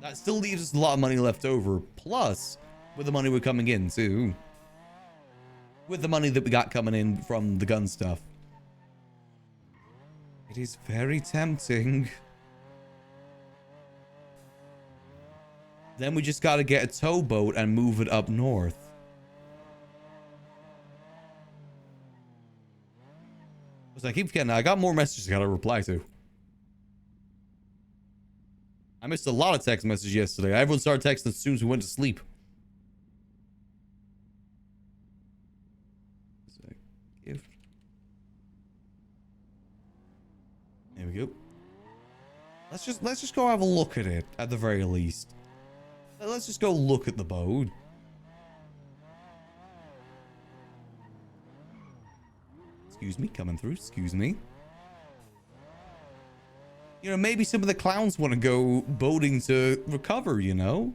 That still leaves us a lot of money left over. Plus, with the money we're coming in too. With the money that we got coming in from the gun stuff. It is very tempting. Then we just got to get a towboat and move it up north. Because I keep forgetting, I got more messages I got to reply to. I missed a lot of text messages yesterday. Everyone started texting as soon as we went to sleep. Gift. There we go. Let's just go have a look at it at the very least. Let's just go look at the boat. Excuse me, coming through. Excuse me. You know, maybe some of the clowns want to go boating to recover, you know?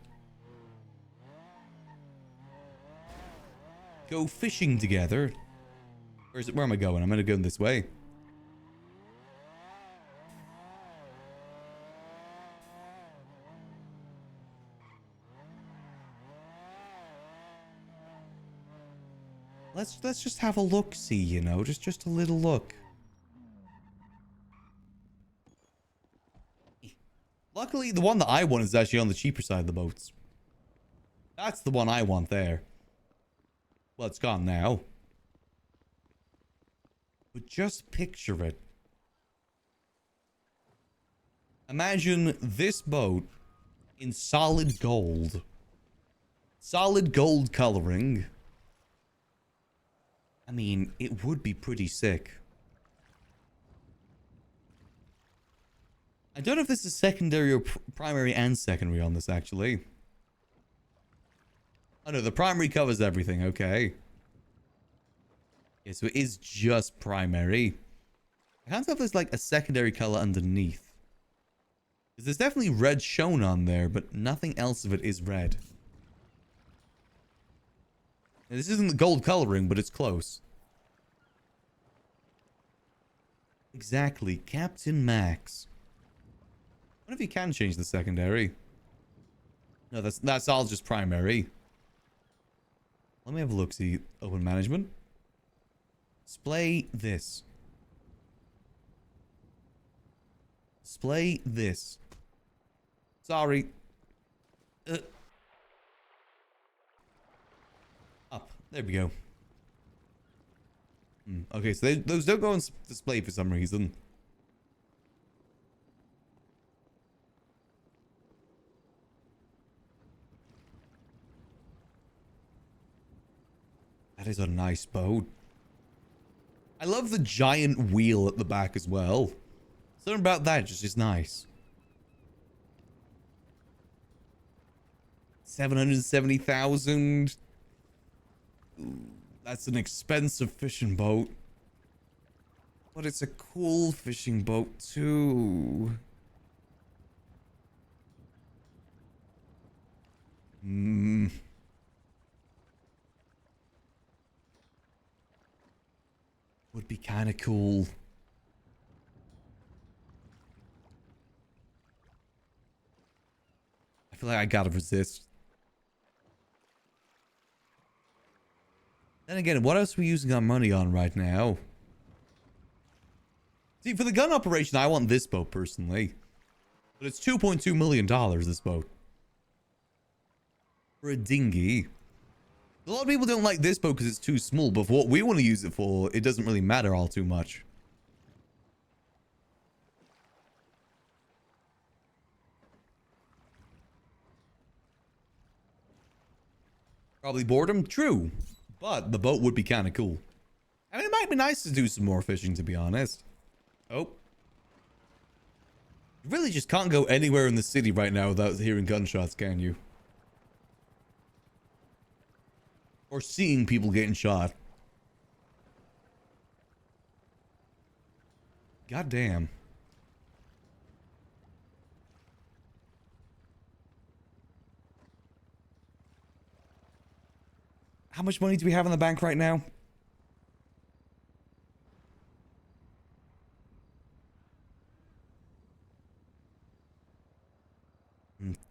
Go fishing together. Where am I going? I'm going to go this way. Let's just have a look, see, you know, just a little look. Luckily, the one that I want is actually on the cheaper side of the boats. That's the one I want there. Well, it's gone now. But just picture it. Imagine this boat in solid gold. Solid gold coloring. I mean, it would be pretty sick. I don't know if this is secondary or primary and secondary on this, actually. Oh no, the primary covers everything, okay. Yeah, so it is just primary. I can't tell if there's like a secondary color underneath. Because there's definitely red shown on there, but nothing else of it is red. Now, this isn't the gold coloring, but it's close. Exactly, Captain Max. I wonder if you can change the secondary. No, that's all just primary. Let me have a look. See, open management. Display this. Display this. Sorry. Up. There we go. Okay, so those don't go on display for some reason. That is a nice boat. I love the giant wheel at the back as well. Something about that just is nice. 770,000. That's an expensive fishing boat. But it's a cool fishing boat too. Would be kind of cool. I feel like I gotta resist. Then again, what else are we using our money on right now? See, for the gun operation, I want this boat personally. But it's $2.2 million, this boat. For a dinghy. A lot of people don't like this boat because it's too small, but for what we want to use it for, it doesn't really matter all too much. Probably boredom? True. But the boat would be kind of cool. I mean, it might be nice to do some more fishing, to be honest. Oh. You really just can't go anywhere in the city right now without hearing gunshots, can you? Or seeing people getting shot. God damn. How much money do we have in the bank right now?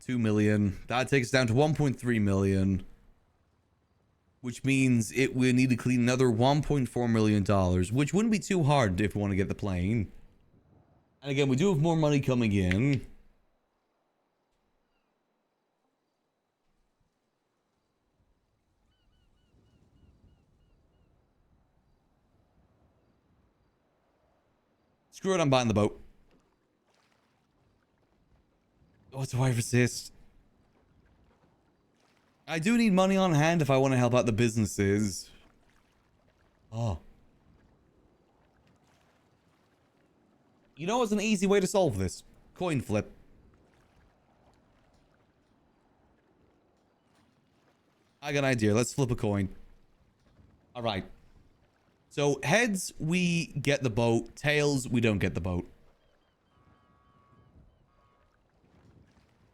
$2 million. That takes us down to 1.3 million. Which means it will need to clean another $1.4 million, which wouldn't be too hard if we want to get the plane. And again, we do have more money coming in. Screw it, I'm buying the boat. Oh, do I resist? I do need money on hand if I want to help out the businesses. Oh. You know what's an easy way to solve this? Coin flip. I got an idea. Let's flip a coin. Alright. So, heads, we get the boat. Tails, we don't get the boat.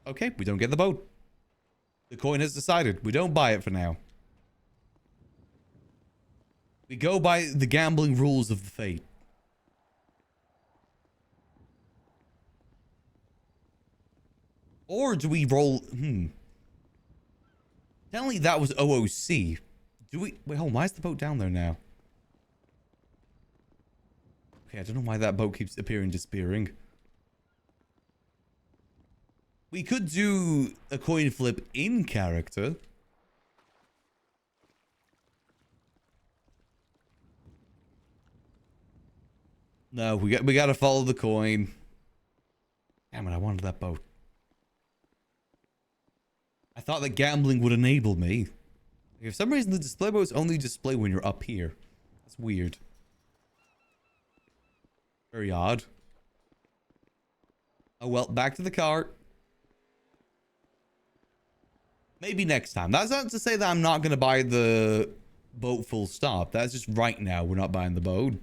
Okay, we don't get the boat. The coin has decided. We don't buy it for now. We go by the gambling rules of the fate. Or do we roll... Apparently that was OOC. Do we... Wait, hold on. Why is the boat down there now? Okay, I don't know why that boat keeps appearing, disappearing. We could do a coin flip in character. No, we gotta follow the coin. Damn it, I wanted that boat. I thought that gambling would enable me. Like, for some reason, the display boats only display when you're up here. That's weird. Very odd. Oh well, back to the cart. Maybe next time. That's not to say that I'm not going to buy the boat full stop. That's just right now we're not buying the boat.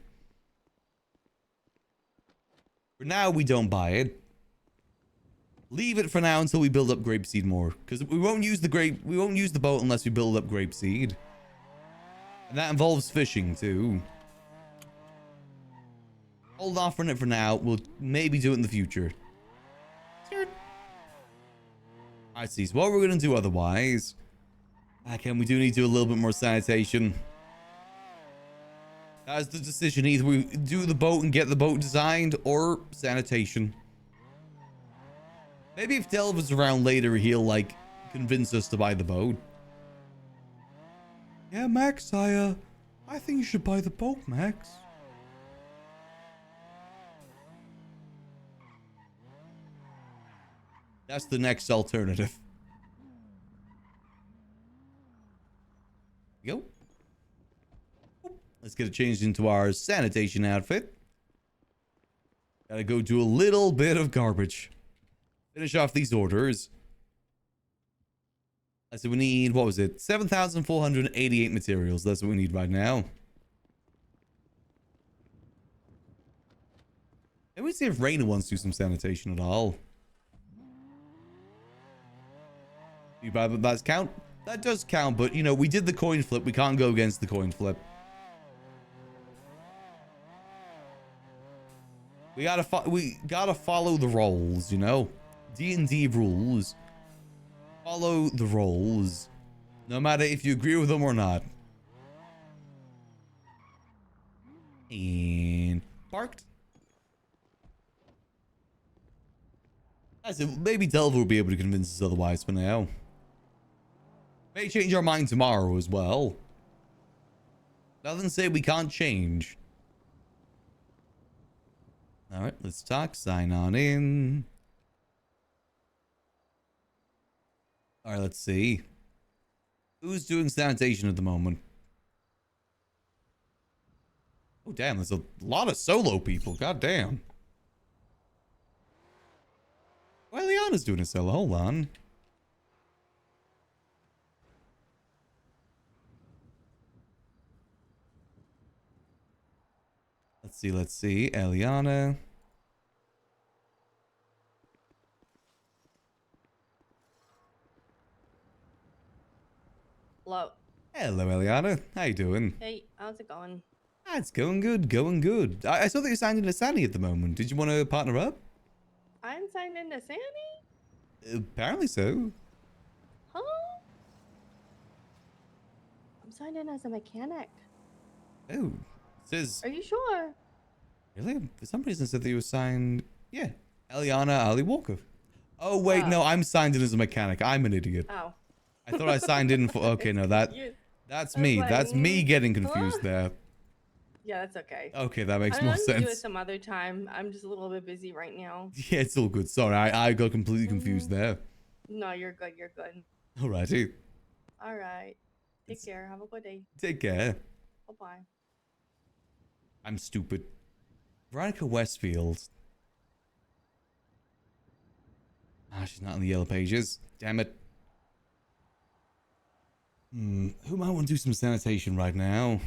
For now, we don't buy it. Leave it for now until we build up grapeseed more. Because we won't use the boat unless we build up grapeseed. And that involves fishing too. Hold off on it for now. We'll maybe do it in the future. I see. So what we're gonna do otherwise? Again, we do need to do a little bit more sanitation. That's the decision. Either we do the boat and get the boat designed, or sanitation. Maybe if Delver's around later, he'll like convince us to buy the boat. Yeah, Max, I think you should buy the boat, Max. That's the next alternative. Go. Let's get it changed into our sanitation outfit. Gotta go do a little bit of garbage. Finish off these orders. I said we need, what was it? 7,488 materials. That's what we need right now. Let me see if Raina wants to do some sanitation at all. You buy that count? That does count, but you know, we did the coin flip. We can't go against the coin flip. We gotta follow the roles, you know? D&D rules. Follow the roles. No matter if you agree with them or not. And parked. I said maybe Delver will be able to convince us otherwise for now. May change our mind tomorrow as well. Doesn't say we can't change. Alright, let's talk. Sign on in. Alright, let's see. Who's doing sanitation at the moment? Oh, damn, there's a lot of solo people. God damn. Well, Liana's doing a solo. Hold on. Let's see. Eliana. Hello. Hello, Eliana. How you doing? Hey, how's it going? Ah, it's going good, going good. I saw that you're signed into Sandy at the moment. Did you want to partner up? I'm signed into Sandy? Apparently so. Huh? I'm signed in as a mechanic. Oh, it says... Are you sure? Really? For some reason it said that you were signed... Yeah. Eliana Ali Walker. Oh, wait, no, I'm signed in as a mechanic. I'm an idiot. Oh. I thought I signed in for... Okay, no, that's me. like, That's me getting confused there. Yeah, that's okay. Okay, that makes I'm more gonna do it sense. some other time. I'm just a little bit busy right now. Yeah, it's all good. Sorry, I got completely confused there. No, you're good. You're good. Alrighty. All right. Take care. Have a good day. Take care. Bye-bye. I'm stupid. Veronica Westfield. Ah, she's not in the yellow pages. Damn it. Who might want to do some sanitation right now?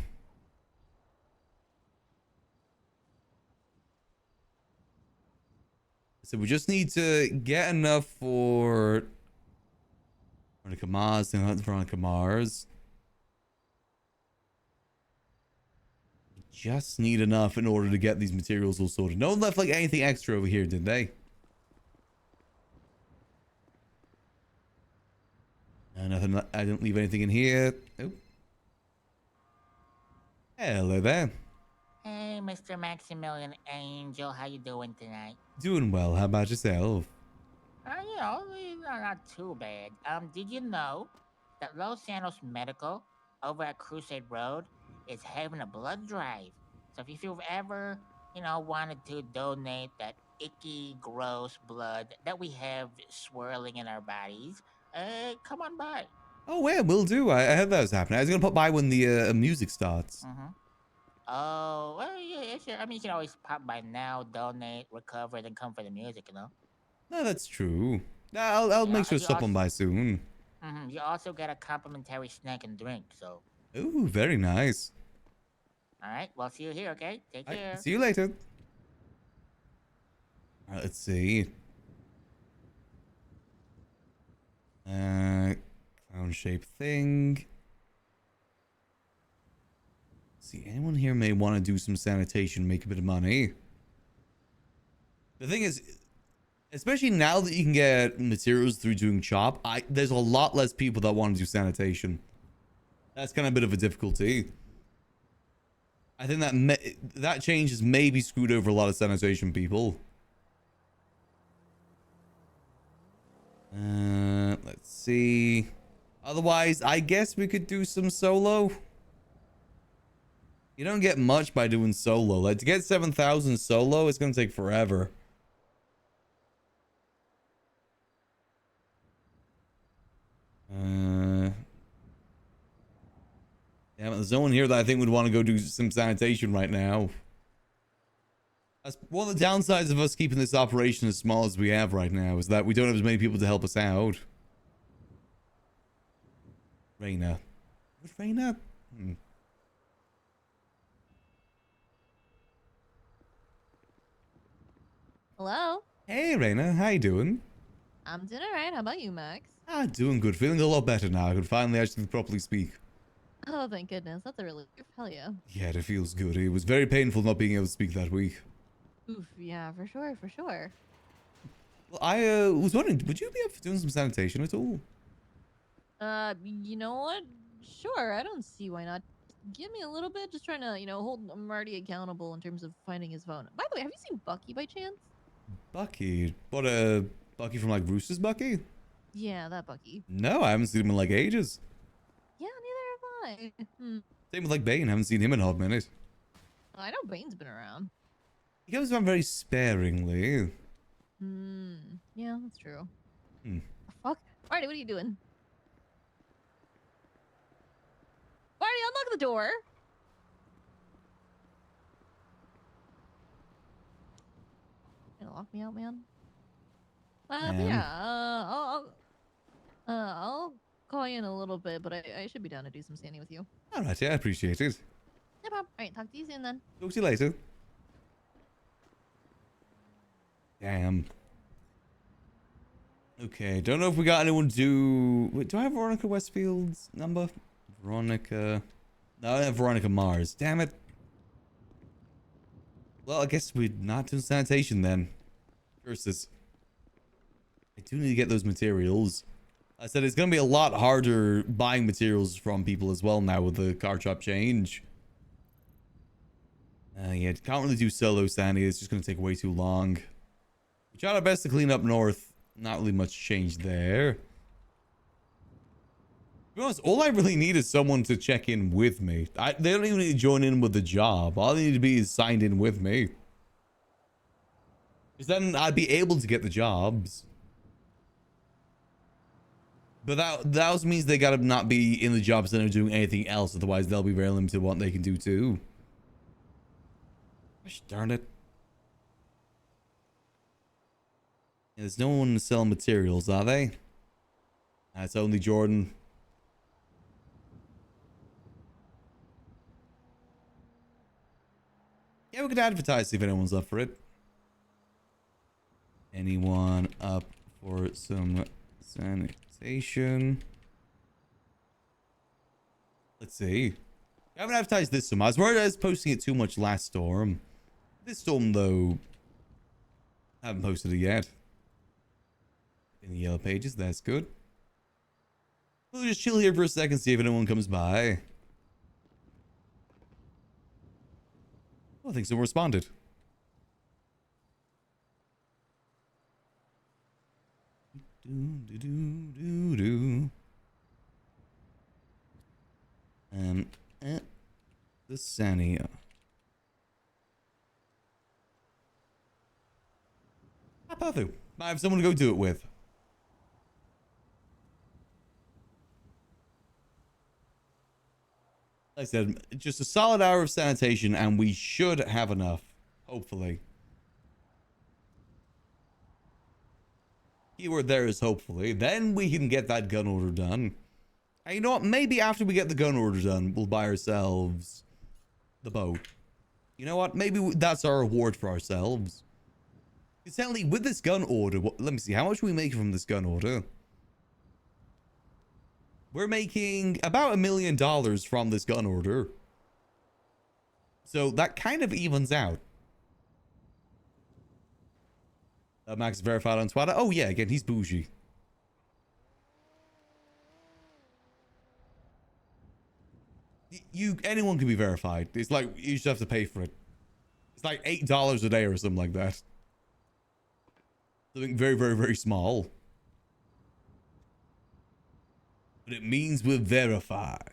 So we just need to get enough for Veronica Mars and not Veronica Mars. We just need enough in order to get these materials all sorted. No one left like anything extra over here, did they? Nothing. I didn't leave anything in here. Oh. Hello there. Hey, Mr. Maximillian Angel, how you doing tonight? Doing well. How about yourself? You know, not too bad. Did you know that Los Santos Medical over at Crusade Road is having a blood drive? So if you've ever, you know, wanted to donate that icky, gross blood that we have swirling in our bodies, come on by. Oh, yeah, will do. I heard that was happening. I was going to pop by when the music starts. Oh, well, yeah, sure. I mean, you can always pop by now, donate, recover, then come for the music, you know? No, that's true. I'll make sure to stop on by soon. You also get a complimentary snack and drink, so... Ooh, very nice. Alright, well, see you here, okay? Take care. See you later. Alright, let's see. Clown-shaped thing. See, anyone here may want to do some sanitation, make a bit of money. The thing is, Especially now that you can get materials through doing chop, there's a lot less people that want to do sanitation. That's kind of a bit of a difficulty. I think that change has maybe screwed over a lot of sanitation people. Let's see. Otherwise, I guess we could do some solo. You don't get much by doing solo. Like, to get 7,000 solo, it's going to take forever. Yeah, but there's no one here that I think would want to go do some sanitation right now. That's one of the downsides of us keeping this operation as small as we have right now, is that we don't have as many people to help us out. Reina. What, Reina? Hello? Hey, Reina. How you doing? I'm doing alright. How about you, Max? Doing good. Feeling a lot better now. I can finally actually properly speak. Oh, thank goodness. That's a relief. Hell yeah. Yeah, it feels good. It was very painful not being able to speak that week. Oof, yeah, for sure, for sure. Well, I was wondering, would you be up for doing some sanitation at all? You know what? Sure, I don't see why not. Give me a little bit, just trying to, hold Marty accountable in terms of finding his phone. By the way, have you seen Bucky by chance? Bucky? What, Bucky from, like, Rooster's Bucky? Yeah, that Bucky. No, I haven't seen him in, like, ages. Yeah, neither have I. Same with, like, Bane. Haven't seen him in a hot minute. I know Bane's been around. He comes around very sparingly. Yeah, that's true. Hmm. Fuck. Marty, what are you doing? Marty, unlock the door. You gonna lock me out, man? Yeah. I'll call you in a little bit, but I should be down to do some standing with you. All right, yeah, I appreciate it. No problem. All right, talk to you soon then. Talk to you later. Damn. Okay, don't know if we got anyone to do... Wait, do I have Veronica Westfield's number? Veronica... No, I don't have Veronica Mars. Damn it. Well, I guess we're not doing sanitation then. Curses. I do need to get those materials. I said it's going to be a lot harder buying materials from people as well now with the car shop change. Yeah, can't really do solo sanity. It's just going to take way too long. We tried our best to clean up north. Not really much change there. To be honest, all I really need is someone to check in with me. They don't even need to join in with the job. All they need to be is signed in with me. Because then I'd be able to get the jobs. But that also means they gotta not be in the job center doing anything else. Otherwise, they'll be very limited what they can do too. Gosh darn it. Yeah, there's no one to sell materials, are they? It's only Jordan. Yeah, we could advertise if anyone's up for it. Anyone up for some sanitation? Let's see. I haven't advertised this storm. I was worried I was posting it too much last storm. This storm, though, I haven't posted it yet. In the yellow pages, that's good. We'll just chill here for a second, see if anyone comes by. Oh, I think someone responded. The Sania. Apathu. I have someone to go do it with. Like I said, just a solid hour of sanitation and we should have enough. Hopefully. Keyword there is hopefully. Then we can get that gun order done. And you know what? Maybe after we get the gun order done, we'll buy ourselves the boat. You know what? Maybe that's our reward for ourselves. Certainly, with this gun order, let me see. How much are we making from this gun order? We're making about $1 million from this gun order. So that kind of evens out. Max verified on Twitter. Oh yeah, again, he's bougie. Anyone can be verified. It's like you just have to pay for it. It's like $8 a day or something like that. Something very, very, very small. But it means we're verified.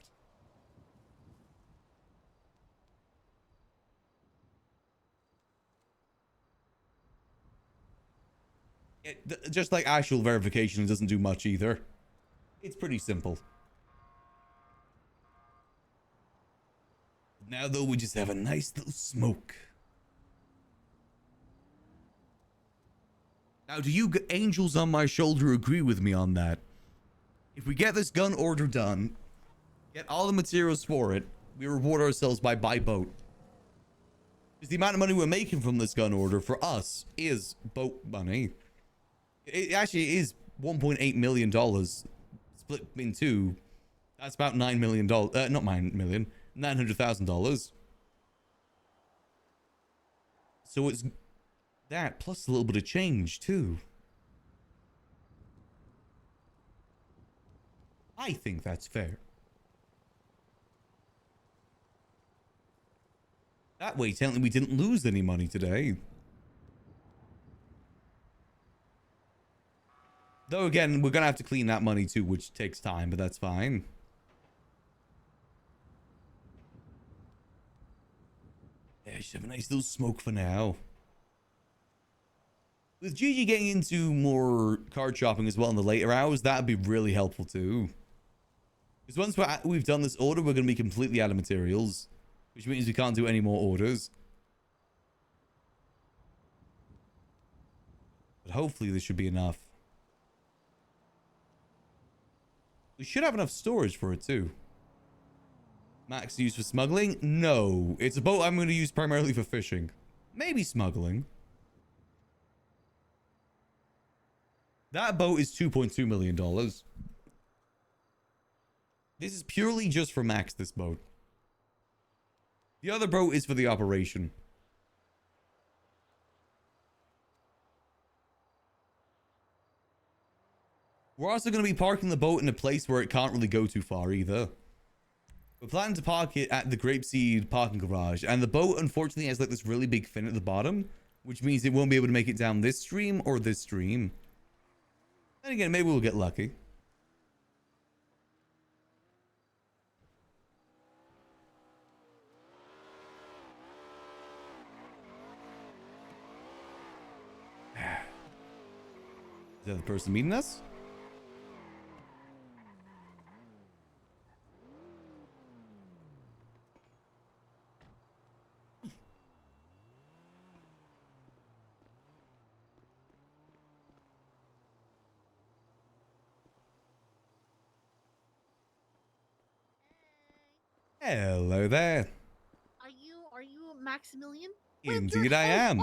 Just like actual verification, it doesn't do much either. It's pretty simple. Now though, we just have a nice little smoke. Now, do you angels on my shoulder agree with me on that? If we get this gun order done, get all the materials for it, we reward ourselves by boat. Because the amount of money we're making from this gun order for us is boat money. It actually is $1.8 million split in two. That's about $9 million. Not $9 million. $900,000. So it's that plus a little bit of change too. I think that's fair. That way, technically, we didn't lose any money today. Though again, we're gonna have to clean that money too, which takes time, but that's fine. Yeah, just have a nice little smoke for now. With Gigi getting into more card shopping as well in the later hours, that'd be really helpful too. Because once we've done this order, we're going to be completely out of materials, which means we can't do any more orders. But hopefully this should be enough. We should have enough storage for it too. Max used for smuggling? No. It's a boat I'm going to use primarily for fishing. Maybe smuggling. That boat is $2.2 million. This is purely just for Max, this boat. The other boat is for the operation. We're also going to be parking the boat in a place where it can't really go too far either. We're planning to park it at the Grapeseed parking garage. And the boat, unfortunately, has like this really big fin at the bottom, which means it won't be able to make it down this stream or this stream. And again, maybe we'll get lucky. Is that the person meeting us? Hello there. Are you Maximillian? Indeed I am.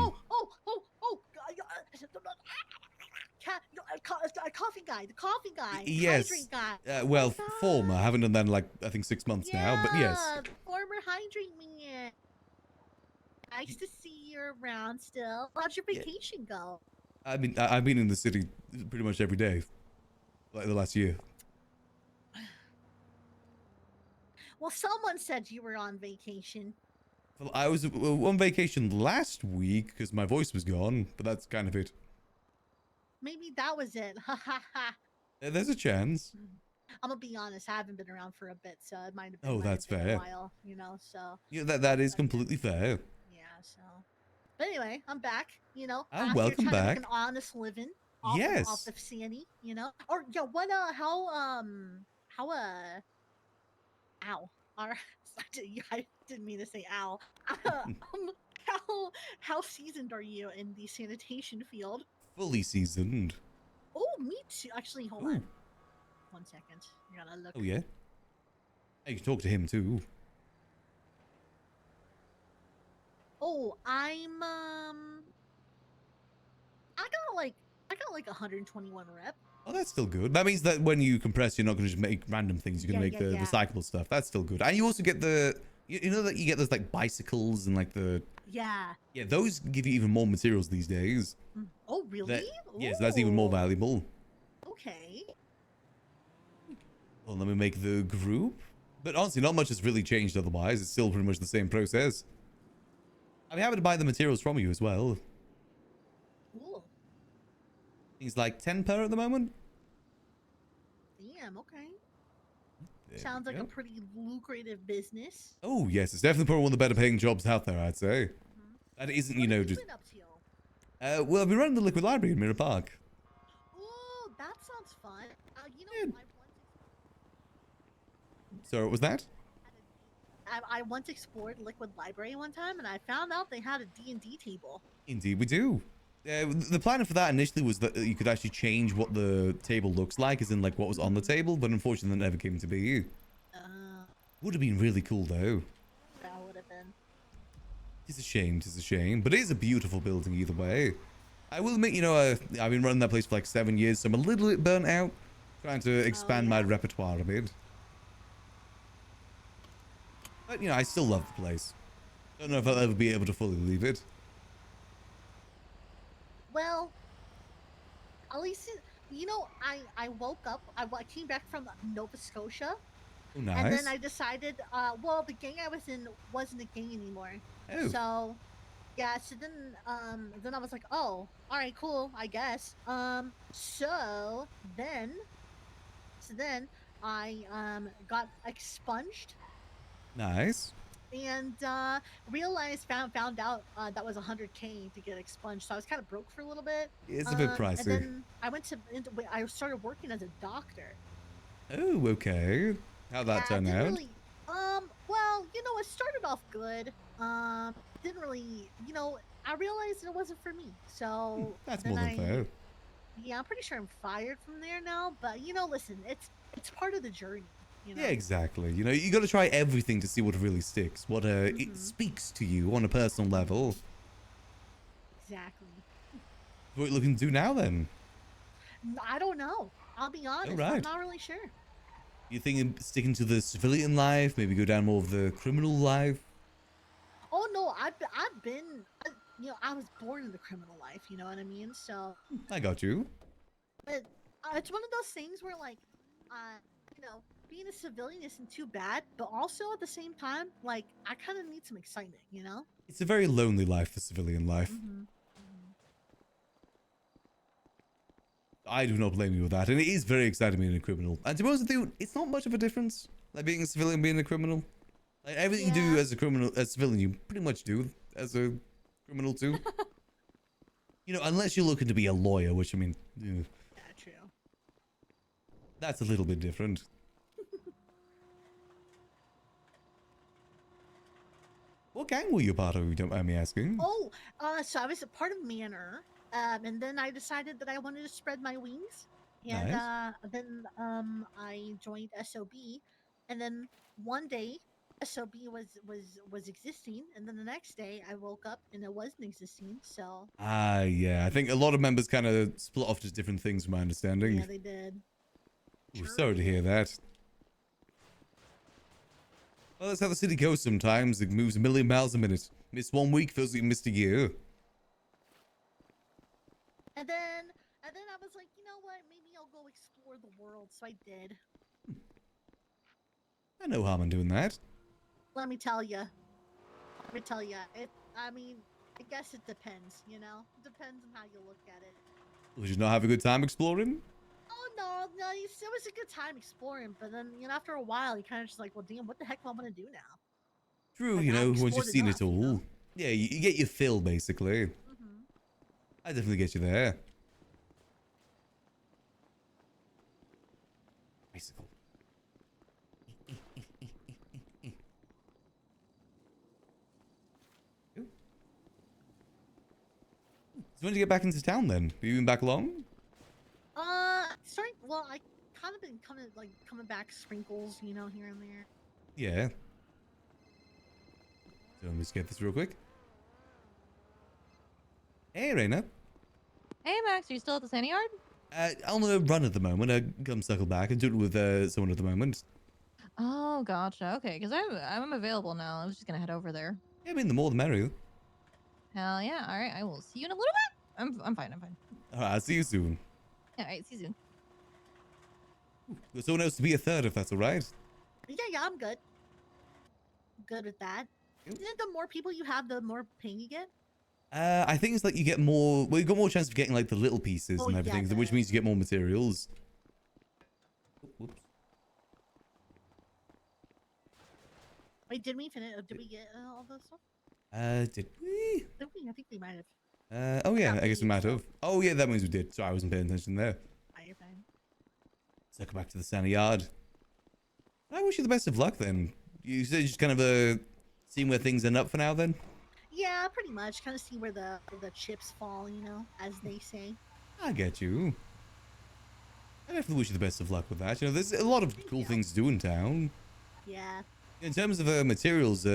Coffee guy, the coffee guy. Yes. Hydrate guy. Well, former. I haven't done that in like, I think 6 months now, but yes. Former hydrate man. Nice to see you around still. How'd your vacation go? I've been in the city pretty much every day, like the last year. Well, someone said you were on vacation. Well, I was on vacation last week because my voice was gone, but that's kind of it. Maybe that was it. Ha ha ha. There's a chance. I'm gonna be honest. I haven't been around for a bit, so it might have been. Oh, that's fair. A while, you know. So. Yeah, that is completely fair. Yeah. So. But anyway, I'm back. You know. Oh, back welcome here trying back. To make an honest living. Off Yes. Off the CNE, you know. Or yeah, what? How? Ow. I didn't mean to say ow. How seasoned are you in the sanitation field? Fully seasoned. Oh, me too. Actually, hold on. 1 second. I gotta look. Oh yeah. You can talk to him too. Oh, I'm I got like 121 rep. Oh, that's still good. That means that when you compress, you're not going to just make random things. You're going to make the yeah. recyclable stuff. That's still good. And you also get the, you know that you get those like bicycles and like the Yeah. Yeah, those give you even more materials these days. Oh, really? Yes, that's even more Ooh. valuable. Okay. Well, let me make the group. But honestly, not much has really changed otherwise. It's still pretty much the same process. I'd be happy to buy the materials from you as well. Cool. Things like 10 per at the moment. Damn. Okay. There Sounds we like a go. pretty lucrative business. Oh, yes, it's definitely probably one of the better paying jobs out there, I'd say. That isn't, you know, just... Been up to? well, I've been running the Liquid Library in Mirror Park. Oh, that sounds fun. You know, So, what was that? I once explored Liquid Library one time, and I found out they had a D&D table. Indeed, we do. The plan for that initially was that you could actually change what the table looks like, as in like what was on the table, but unfortunately that never came to be. Would have been really cool though. That would have been. It's a shame, but it is a beautiful building either way. I will admit, you know, I've been running that place for like 7 years, so I'm a little bit burnt out, trying to expand my repertoire a bit. But, you know, I still love the place. Don't know if I'll ever be able to fully leave it. Well, at least, you know, I woke up, I came back from Nova Scotia. Oh, nice. And then I decided, well, the gang I was in wasn't a gang anymore. Oh. So, yeah, so then I was like, oh, all right, cool, I guess. So then I, got expunged. Nice. And realized, found out that was 100K to get expunged. So I was kind of broke for a little bit. It's a bit pricey. And then I I started working as a doctor. Oh, okay. How'd that turn didn't out? Really, well, you know, it started off good. Didn't really, you know, I realized it wasn't for me. So That's then more than fair. Yeah, I'm pretty sure I'm fired from there now. But you know, listen, it's part of the journey. You know? Yeah, exactly. You know, you got to try everything to see what really sticks, what it speaks to you on a personal level. Exactly. What are you looking to do now, then? I don't know. I'll be honest. right. I'm not really sure. You thinking sticking to the civilian life, maybe go down more of the criminal life? Oh no, I've been, you know, I was born in the criminal life. You know what I mean? So. I got you. But it's one of those things where, like, you know, being a civilian isn't too bad, but also at the same time, like, I kind of need some excitement, you know? It's a very lonely life, the civilian life. I do not blame you with that, and it is very exciting being a criminal. And to be honest with you, it's not much of a difference, like being a civilian, being a criminal. Like everything you do as a criminal, as a civilian, you pretty much do as a criminal too. You know, unless you're looking to be a lawyer, which I mean, Yeah, true. that's a little bit different. What gang were you a part of, if you don't mind me asking? Oh, so I was a part of Manor, and then I decided that I wanted to spread my wings, and then I joined SOB, and then one day SOB was existing, and then the next day I woke up and it wasn't existing. So. Yeah, I think a lot of members kind of split off to different things, from my understanding. Yeah, they did. Ooh, sorry to hear that. Well, that's how the city goes sometimes. It moves a million miles a minute. Miss 1 week, feels like you missed a year. And then I was like, you know what? Maybe I'll go explore the world. So I did. I know harm in doing that. Let me tell you. I mean, I guess it depends, you know? It depends on how you look at it. Would you not have a good time exploring? Oh, no, it was a good time exploring, but then, you know, after a while, you kind of just like, well, damn, what the heck am I going to do now? True, Like, you know, I've once you've explored seen enough, it all. you know? Yeah, you get your fill, basically. I definitely get you there. Bicycle. So when did you get back into town then? Have you been back long? Well, I kind of been coming back sprinkles, you know, here and there. Yeah. So let me just get this real quick. Hey, Raina. Hey, Max, are you still at the sand yard? On the run at the moment. I come circle back and do it with someone at the moment. Oh, gotcha. Okay, because I'm available now. I was just gonna head over there. Yeah, I mean, the more the merrier. Hell yeah. All right. I will see you in a little bit. I'm fine. I'm fine. All right, I'll see you soon. All right. See you soon. There's someone else to be a third, if that's all right. Yeah, I'm good. Good with that. Isn't it the more people you have, the more pay you get? I think it's like you get more. Well, you got more chance of getting like the little pieces Oh, and yeah, everything, which means you get more materials. Whoops. Wait, did we finish? Did we get all those stuff? Did we? Did we? I think we might have. Oh yeah, got I guess we these, might so- have. Oh yeah, that means we did. Sorry, I wasn't paying attention there. You're fine. Let's go back to the Santa Yard. I wish you the best of luck then. You said just kind of seeing where things end up for now then? Yeah, pretty much. Kind of see where the chips fall, you know, as they say. I get you. I definitely wish you the best of luck with that. You know, there's a lot of cool things to do in town. Yeah. In terms of materials,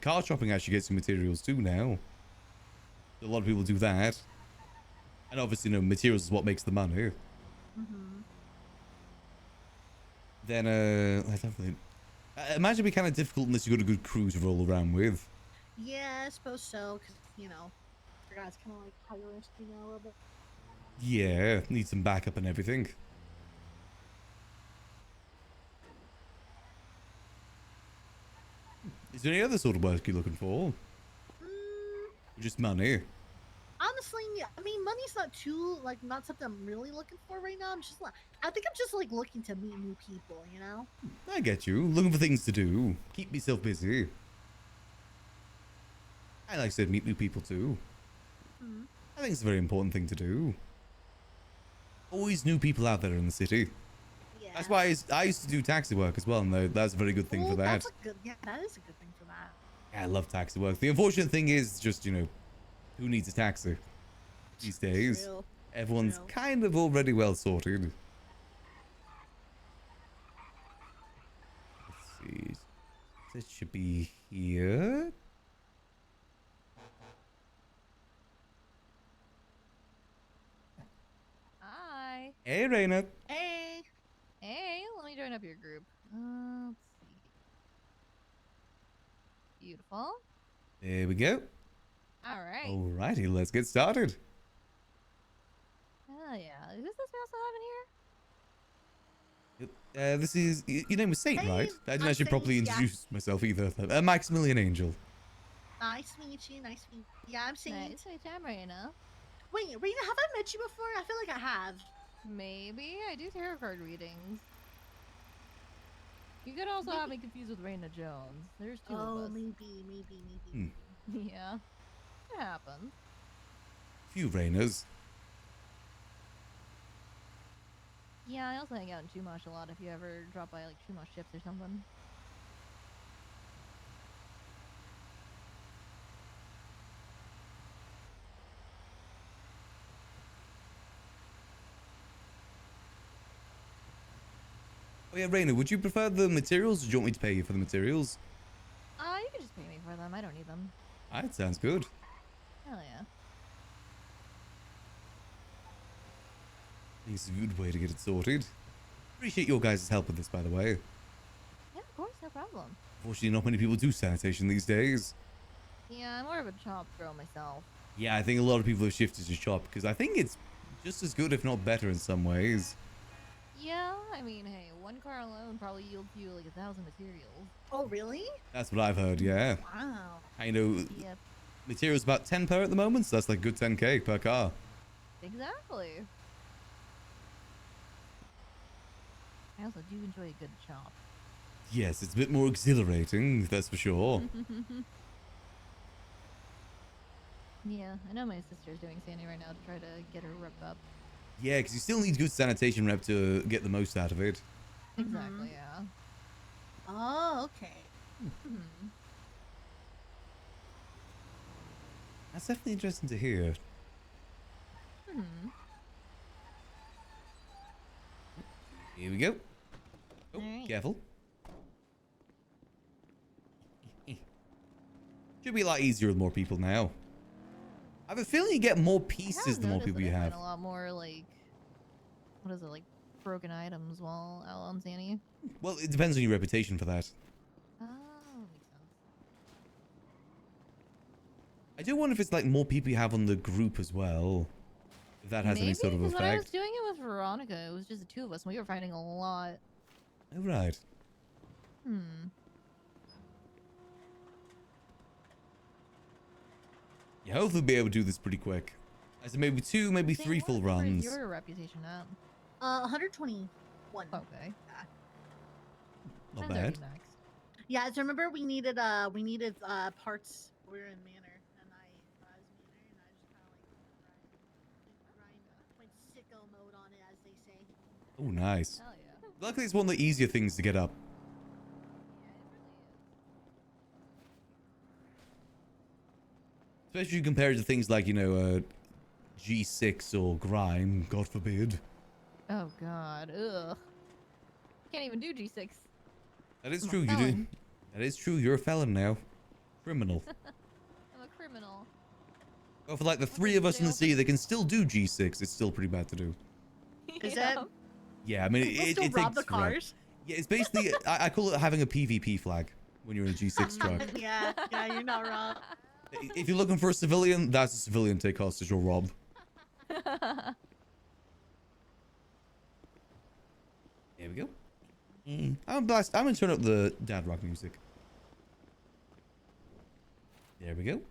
car shopping actually gets you materials too now. A lot of people do that. And obviously, you know, materials is what makes the money. Mm-hmm. Then, I definitely... imagine it'd be kind of difficult unless you got a good crew to roll around with. Yeah, I suppose so, because, you know, your guys kind of like high risk, you know, a little bit. Yeah, need some backup and everything. Is there any other sort of work you're looking for? Just money? Honestly, I mean, money's not too, like, not something I'm really looking for right now. I think I'm just, like, looking to meet new people, you know? I get you. Looking for things to do. Keep myself busy. I like to meet new people too. Hmm. I think it's a very important thing to do. Always new people out there in the city. Yeah. That's why I used to do taxi work as well, and that's a very good thing for that. That is a good thing for that. Yeah, I love taxi work. The unfortunate thing is just, you know, who needs a taxi these days? True. Everyone's True. kind of already well sorted. Let's see. It should be here. Hi. Hey, Raina. Hey. Hey, let me join up your group. Let's see. Beautiful. There we go. All right. Alrighty, let's get started. Hell yeah. Who's this we also have in here? This is your name was Saint, right? I didn't I'm actually properly Saint, yeah. introduce myself either. Maximillian Angel. Nice to meet you. Nice to meet you. Yeah, I'm saying. Nice to meet you, I'm Raina. Wait, Rena, have I met you before? I feel like I have. Maybe. I do tarot card readings. You could also have me confused with Raina Jones. There's two of us. Maybe. Yeah. It happens. Few Rainas. Yeah, I also hang out in Chumash a lot if you ever drop by like Chumash ships or something. Oh yeah, Raina, would you prefer the materials or do you want me to pay you for the materials? You can just pay me for them. I don't need them. Alright, sounds good. Hell yeah. I think it's a good way to get it sorted. Appreciate your guys' help with this, by the way. Yeah, of course, no problem. Fortunately, not many people do sanitation these days. Yeah, I'm more of a chop girl myself. Yeah, I think a lot of people have shifted to shop because I think it's just as good, if not better, in some ways. Yeah, I mean, hey, one car alone probably yields you like 1,000 materials. Oh, really? That's what I've heard, yeah. Wow. I know Yep. materials about 10 per at the moment, so that's like good 10k per car. Exactly. I also do enjoy a good chop. Yes, it's a bit more exhilarating, that's for sure. Yeah, I know my sister's doing Sandy right now to try to get her ripped up. Yeah, because you still need good sanitation rep to get the most out of it. Exactly, yeah. Oh, okay. Hmm. That's definitely interesting to hear. Hmm. Here we go. Oh, Alright. careful. Should be a lot easier with more people now. I have a feeling you get more pieces the more people you have. A lot more like, what is it, like broken items while out on Zanny. Well, it depends on your reputation for that. Oh, makes sense. I do wonder if it's like more people you have on the group as well. If that has Maybe, any sort of 'cause when I was effect. doing it with Veronica, it was just the two of us, and we were fighting a lot. Oh, right. Hmm. Yeah, hopefully we'll be able to do this pretty quick. I said maybe 2, maybe Zane, 3 what full number is runs. your reputation at? 121. Okay. Not Mine's bad. already maxed. Yeah, so remember we needed parts. We were in Manor, and I was Manor, and I just kind of like went sicko mode on it, as they say. Oh, nice. Hell yeah. Luckily, it's one of the easier things to get up. Especially compared to things like, you know, G6 or Grime, God forbid. Oh god. Ugh. Can't even do G6. That is I'm a true, you do. felon. That is true, you're a felon now. Criminal. I'm a criminal. Well, for like the 3 of us in the city that can still do G6, it's still pretty bad to do. Is that? Yeah, I mean, People it still takes rob the forever. cars? Yeah, it's basically, I call it having a PvP flag when you're in a G6 truck. Yeah, you're not wrong. If you're looking for a civilian, that's a civilian take hostage or rob. There we go. I'm gonna turn up the dad rock music. There we go.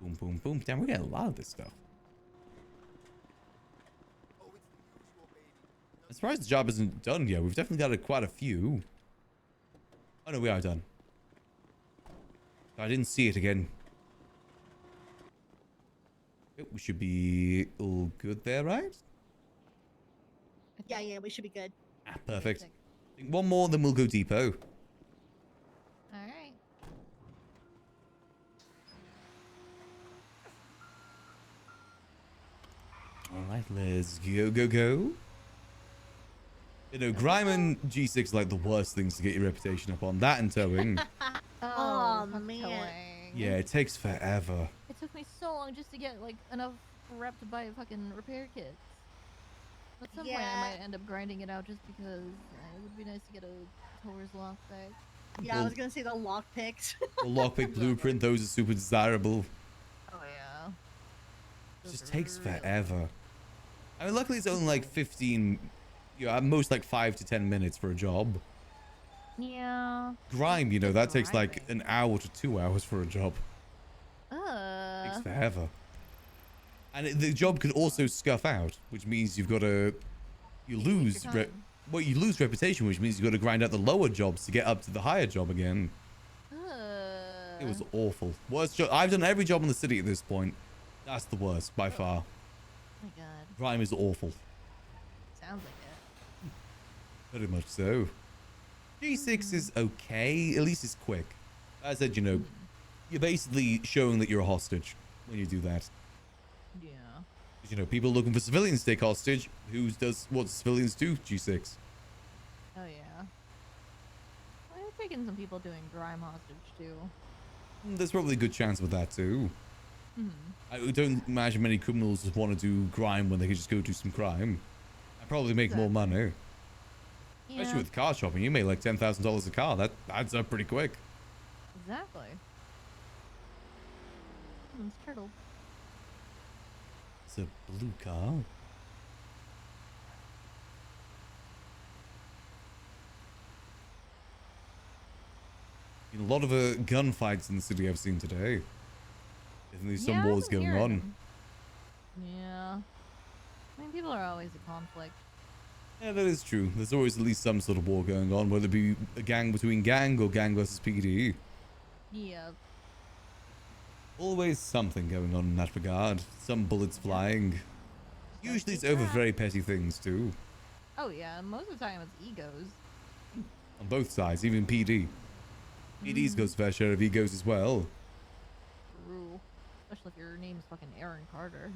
Boom, boom, boom. Damn, we got a lot of this stuff. I'm surprised the job isn't done yet. We've definitely got quite a few. Oh no, we are done. I didn't see it again. Yep, we should be all good there, right? Yeah, we should be good. Ah, perfect. I think one more, then we'll go depot. Alright. Alright, let's go, go, go. You know, Grime and G6 are like the worst things to get your reputation up on. That and towing. Oh, fuck man. towing. Yeah, it takes forever. It took me so long just to get like enough rep to buy a fucking repair kit. At some point, I Yeah. might end up grinding it out just because it would be nice to get a tower's lock back. Yeah, I was gonna say the lock picks. The lockpick blueprint, those are super desirable. Oh yeah. It just takes forever. I mean, luckily it's only like 15, you know, at most like 5 to 10 minutes for a job. Yeah. Grime, you know, that takes like an hour to 2 hours for a job. Takes forever. And the job can also scuff out, which means you've got to, you lose, you lose reputation, which means you've got to grind out the lower jobs to get up to the higher job again. It was awful. Worst job. I've done every job in the city at this point. That's the worst by far. Oh my god. Grime is awful. Sounds like it. Very much so. G6 is okay. At least it's quick. As I said, you know, you're basically showing that you're a hostage when you do that. Yeah. 'Cause, you know, people looking for civilians to take hostage. Who does what civilians do? G6. Oh yeah. I've taken some people doing grime hostage too. There's probably a good chance with that too. Hmm. I don't imagine many criminals just want to do grime when they could just go do some crime. I probably make more money. Yeah. Especially with car shopping, you make like $10,000 a car. That adds up pretty quick. Exactly. It's turtle. It's a blue car. A lot of gunfights in the city I've seen today. I think there's some Yeah, wars I've been going hearing on. them. Yeah. I mean, people are always a conflict. Yeah, that is true. There's always at least some sort of war going on, whether it be a gang between gang or gang versus PD. Yeah. Always something going on in that regard. Some bullets flying. Usually it's over very petty things too. Oh yeah, most of the time it's egos. On both sides, even PD. PD's got fair share of egos as well. True. Especially if your name's fucking Aaron Carter.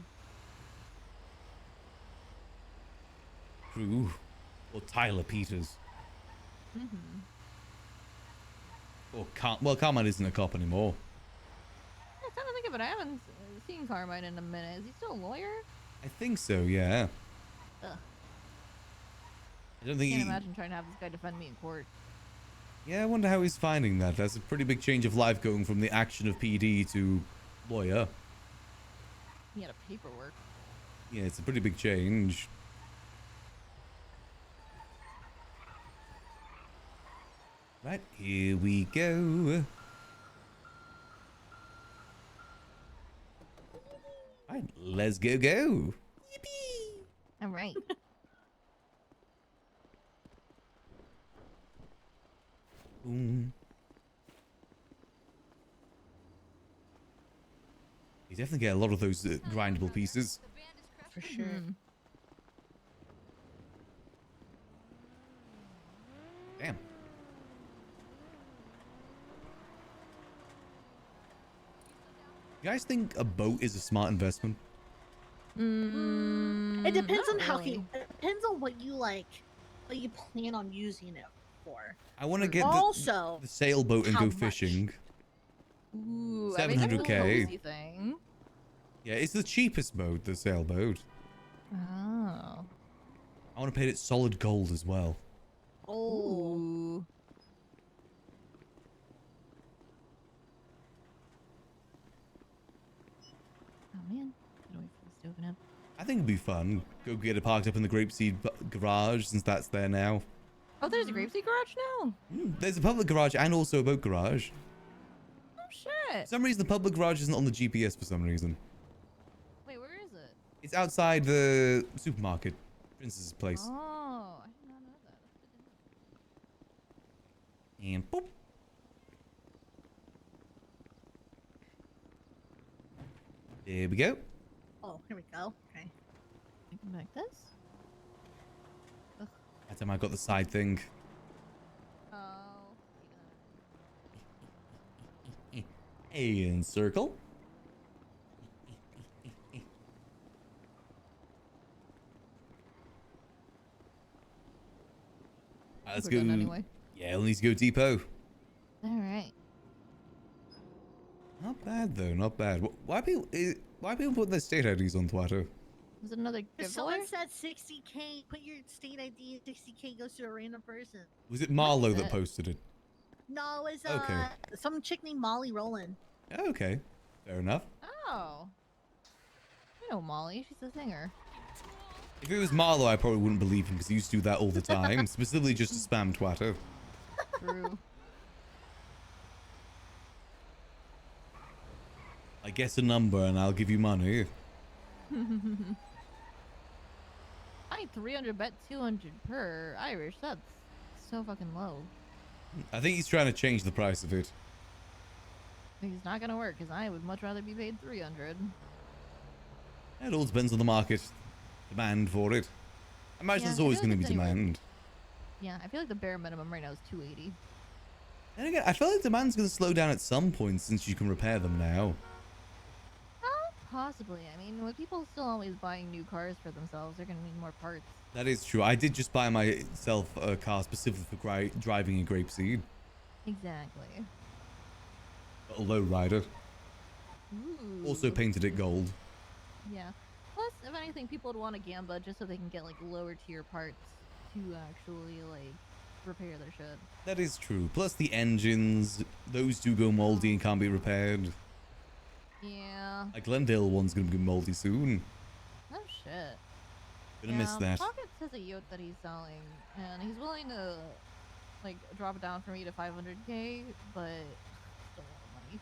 True. Or Tyler Peters. Mm-hmm. Or well, Carmine isn't a cop anymore. Yeah, come to think of it, I haven't seen Carmine in a minute. Is he still a lawyer? I think so, yeah. Ugh. I don't think Can't he... imagine trying to have this guy defend me in court. Yeah, I wonder how he's finding that. That's a pretty big change of life going from the action of PD to lawyer. He had a paperwork. Yeah, it's a pretty big change. Right, here we go. Right, let's go. All right. Boom. You definitely get a lot of those grindable pieces. For sure. Damn. You guys think a boat is a smart investment? It depends not on how really. it depends on what you like, what you plan on using it for. I want to get also the sailboat and how go much. fishing. Ooh, I mean, that's a 700K. cozy thing. Yeah, it's the cheapest boat, the sailboat. Oh. I want to paint it solid gold as well. Oh. Ooh. Oh man, gotta wait for this to open up. I think it'd be fun. Go get it parked up in the Grapeseed garage since that's there now. Oh, there's a Grapeseed garage now? There's a public garage and also a boat garage. Oh shit. For some reason, the public garage isn't on the GPS for some reason. Wait, where is it? It's outside the supermarket, Princess's Place. Oh, I did not know that. That's good to know. And boop. There we go. Oh, here we go. Okay. Like this? That time I got the side thing. Oh. And circle. Let's We're go. done anyway. Yeah, we'll need to go depot. All right. Not bad though, not bad. Why people put their state IDs on Twitter? Was it another If giveaway? someone said 60K, put your state ID and 60K goes to a random person. Was it Marlo is that it? posted it? No, it's Okay. some chick named Molly Rowland. Okay, fair enough. Oh. I know Molly. She's a singer. If it was Marlo, I probably wouldn't believe him because he used to do that all the time, specifically just to spam Twitter. True. I guess a number and I'll give you money. I 300 bet 200 per Irish. That's so fucking low. I think he's trying to change the price of it. It's not gonna work because I would much rather be paid 300. It all depends on the market demand for it. I imagine Yeah, there's I always feel going like to be it's anywhere. demand. Yeah, I feel like the bare minimum right now is 280. And again, I feel like demand's going to slow down at some point since you can repair them now. Possibly. I mean, with people still always buying new cars for themselves, they're gonna need more parts. That is true. I did just buy myself a car specifically for driving a Grapeseed. Exactly. A low rider. Ooh. Also painted it gold. Yeah. Plus, if anything, people would want a Gamba just so they can get like lower tier parts to actually like repair their shit. That is true. Plus the engines, those do go moldy and can't be repaired. Yeah. Like Glendale one's gonna be moldy soon. Oh shit. Gonna miss that. Pocket says a yacht that he's selling, and he's willing to like drop it down for me to 500K, but still a lot of money.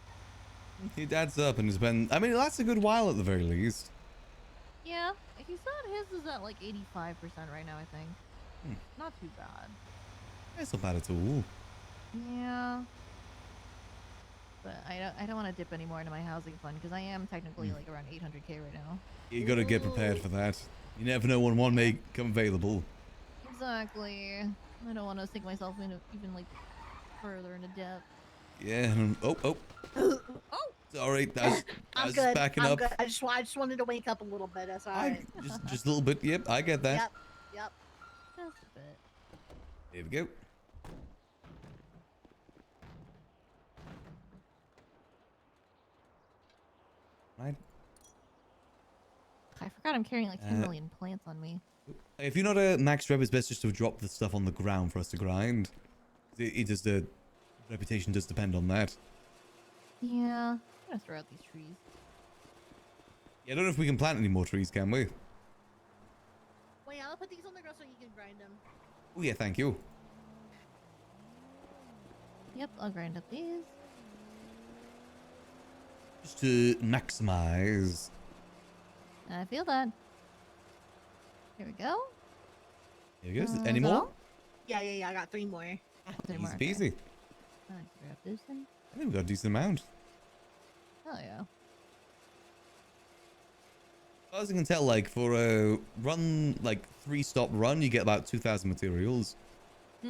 It adds up and it's been, I mean, it lasts a good while at the very least. Yeah, he said his is at like 85% right now, I think. Not too bad. It's not bad at all. Yeah. But I don't want to dip any more into my housing fund because I am technically like around 800K right now. You gotta get prepared for that. You never know when one may come available. Exactly. I don't want to sink myself into even like further into debt. Yeah. Oh. Sorry, I was I'm just good. backing I'm up. good. I just wanted to wake up a little bit. That's all right. Just a little bit. Yep, I get that. Yep. Just a bit. Here we go. Right. I forgot I'm carrying like 10 million plants on me. If you're not a max rep, it's best just to drop the stuff on the ground for us to grind. It does, the reputation does depend on that. Yeah. I'm gonna throw out these trees. Yeah, I don't know if we can plant any more trees, can we? Wait, I'll put these on the ground so you can grind them. Oh yeah, thank you. Yep, I'll grind up these. Just to maximize. I feel that. Here we go. Here we go. Is Any that more? all? Yeah, I got 3 more. Three more, Easy okay. peasy. Let's grab this one. I think we got a decent amount. Oh yeah. As you can tell, like for a run, like 3-stop run, you get about 2,000 materials. As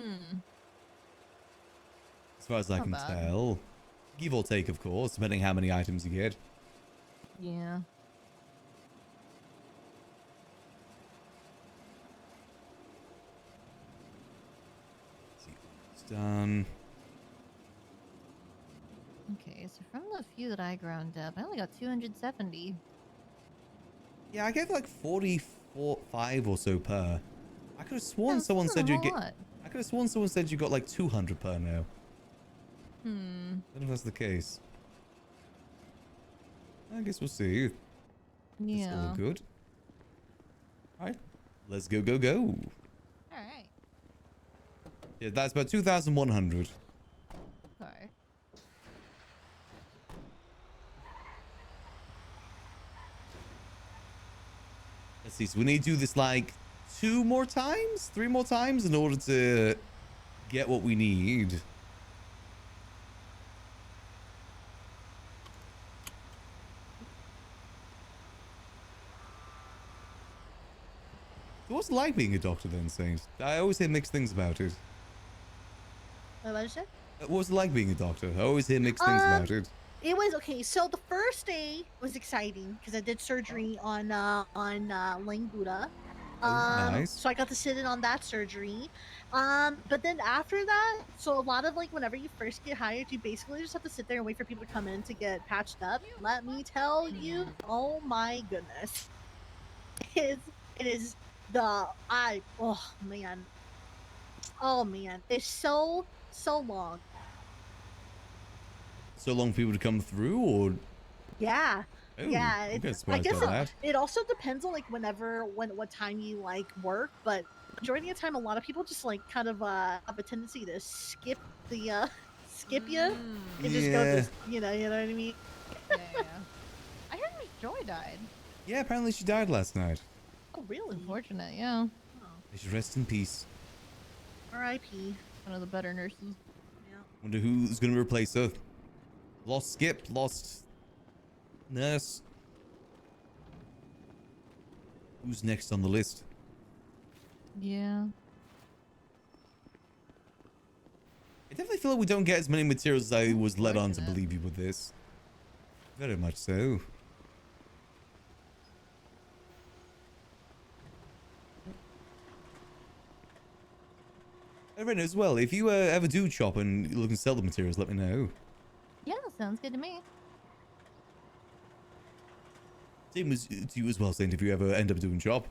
far as I Not can bad. tell. Give or take, of course, depending how many items you get. Yeah. It's done. Okay, so from the few that I ground up, I only got 270. Yeah, I get like 45 or so per. I could have sworn Yeah, someone that's said not a you'd whole get. lot. I could have sworn someone said you got like 200 per now. I Hmm. don't know if that's the case. I guess we'll see. It's Yeah. all good. Alright. Let's go, go, go. Alright. Yeah, that's about 2,100. Okay. Let's see. So we need to do this like 2 more times? 3 more times in order to get what we need. So what's it like being a doctor then, Saint? I always hear mixed things about it. What did you say? What was it like being a doctor? I always hear mixed things about it. It was okay. So the first day was exciting because I did surgery on Lang Buddha. Nice. So I got to sit in on that surgery. But then after that, so a lot of like whenever you first get hired, you basically just have to sit there and wait for people to come in to get patched up. Let me tell you, oh my goodness, it is oh man, it's so long. So long for people to come through, or Yeah. Oh, Yeah, I'm kinda I surprised guess by that. it also depends on like what time you like work, but majority of the time a lot of people just like kind of have a tendency to skip the skip you and just go Yeah. just you know what I mean? Yeah. I heard Miss Joy died. Yeah, apparently she died last night. Oh really? Unfortunate, yeah. They should rest in peace. R.I.P. One of the better nurses. Wonder who's gonna replace her. Lost Skip, lost Nurse. Who's next on the list? Yeah. I definitely feel like we don't get as many materials as I was led on to believe you with this. Very much so. Everyone as well, if you ever do chop and look and sell the materials, let me know. Yeah, sounds good to me. Same as to you as well, Saint, if you ever end up doing chop.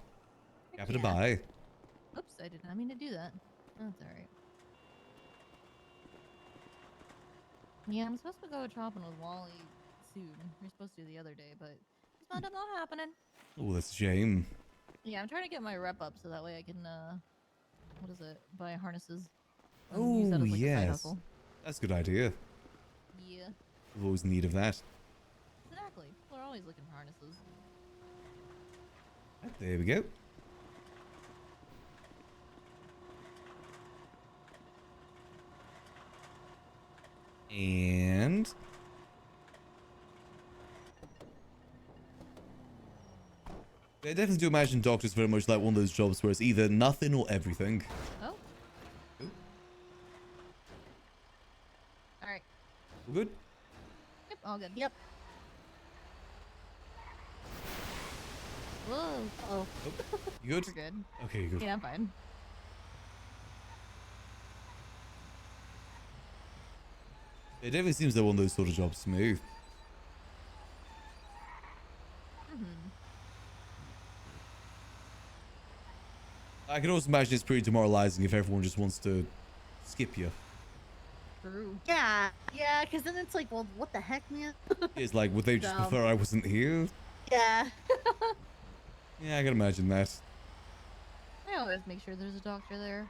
Happy to buy. Oops, I did not mean to do that. That's alright. Yeah, I'm supposed to go chopping with Wally soon. We're supposed to the other day, but it's wound up not happening. Oh, that's a shame. Yeah, I'm trying to get my rep up so that way I can, what is it? Buy harnesses. and Oh, use that as, like, a side yes. hustle. That's a good idea. Yeah. We've always in need of that. Exactly. People are always looking for harnesses. There we go. And I definitely do imagine doctors very much like one of those jobs where it's either nothing or everything. Oh. Alright. We're good? Yep, all good. Yep. Whoa. Oh. You good? We're good. Okay, good. Yeah, I'm fine. It definitely seems like one of those sort of jobs to me. I can also imagine it's pretty demoralizing if everyone just wants to skip you. True. Yeah, yeah, because then it's like, well, what the heck, man? It's like, would they just Dumb. prefer I wasn't here? Yeah. Yeah, I can imagine that. I always make sure there's a doctor there.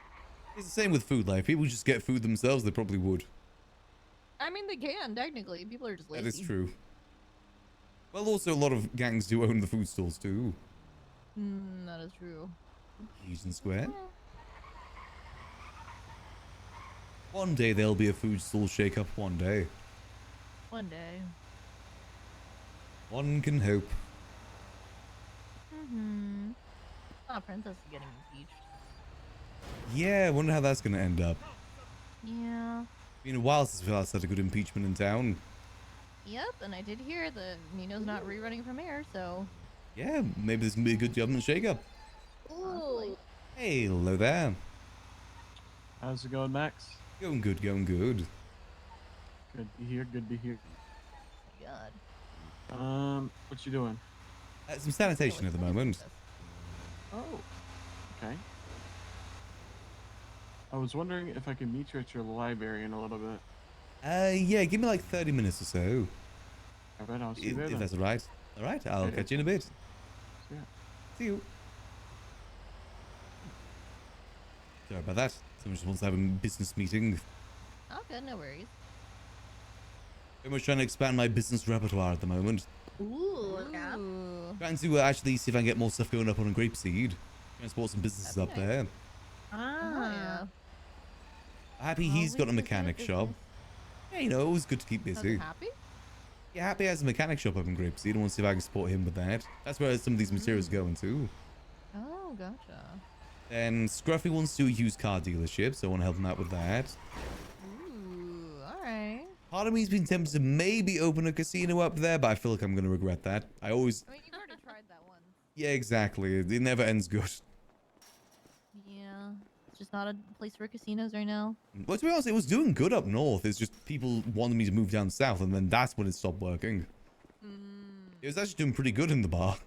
It's the same with food. Like, if people just get food themselves, they probably would. I mean, they can technically. People are just lazy. That is true. Well, also, a lot of gangs do own the food stalls, too. That is true. Eugene Square. One day there'll be a food stall shake-up, one day. One day. One can hope. Oh, Princess is getting impeached. Yeah, I wonder how that's going to end up. Yeah. Been a while since we last had a good impeachment in town. Yep, and I did hear that Nino's not rerunning for mayor, so. Yeah, maybe this can be a good government shake-up. Ooh. Hey, hello there. How's it going, Max? Going good, going good. Good to hear, good to hear. God. What you doing? Some sanitation at the moment. Oh, okay. I was wondering if I could meet you at your library in a little bit. Yeah, give me like 30 minutes or so. Alright, I'll see you there If then. that's alright. Alright, I'll Okay. catch you in a bit. Yeah. See you. Sorry about that. Someone just wants to have a business meeting. Oh, good, no worries. Very much trying to expand my business repertoire at the moment. Ooh, yeah. Trying to actually see if I can get more stuff going up on Grapeseed. Trying to support some businesses up there. Ah. Yeah. Happy he's got a mechanic shop. Yeah, you know, it was good to keep busy. Happy? Yeah, Happy has a mechanic shop up in Grapeseed. I want to see if I can support him with that. That's where some of these materials go into. Oh, gotcha. Then Scruffy wants to do a used car dealership, so I want to help him out with that. Ooh, alright. Part of me's been tempted to maybe open a casino up there, but I feel like I'm going to regret that. I I mean, you've already tried that one. Yeah, exactly. It never ends good. Yeah. It's just not a place for casinos right now. Well, to be honest, it was doing good up north. It's just people wanted me to move down south, and then that's when it stopped working. It was actually doing pretty good in the bar.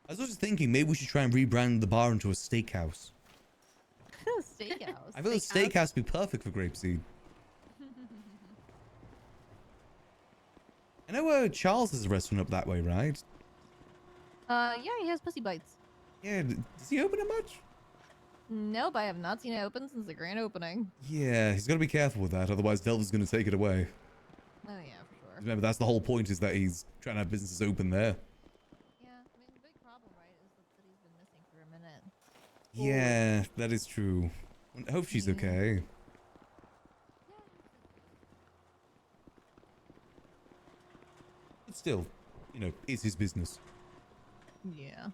I was just thinking, maybe we should try and rebrand the bar into a steakhouse. Steakhouse. I feel a steakhouse would be perfect for Grapeseed. I know Charles has a restaurant up that way, right? Yeah, he has Pussy Bites. Yeah, does he open it much? Nope, I have not seen it open since the grand opening. Yeah, he's got to be careful with that, otherwise Delva's going to take it away. Oh yeah, for sure. Remember, that's the whole point, is that he's trying to have businesses open there. Yeah, I mean, the big problem, right, is that the city's been missing for a minute. Yeah, that is true. I hope she's okay. But still, you know, it's his business. Yeah.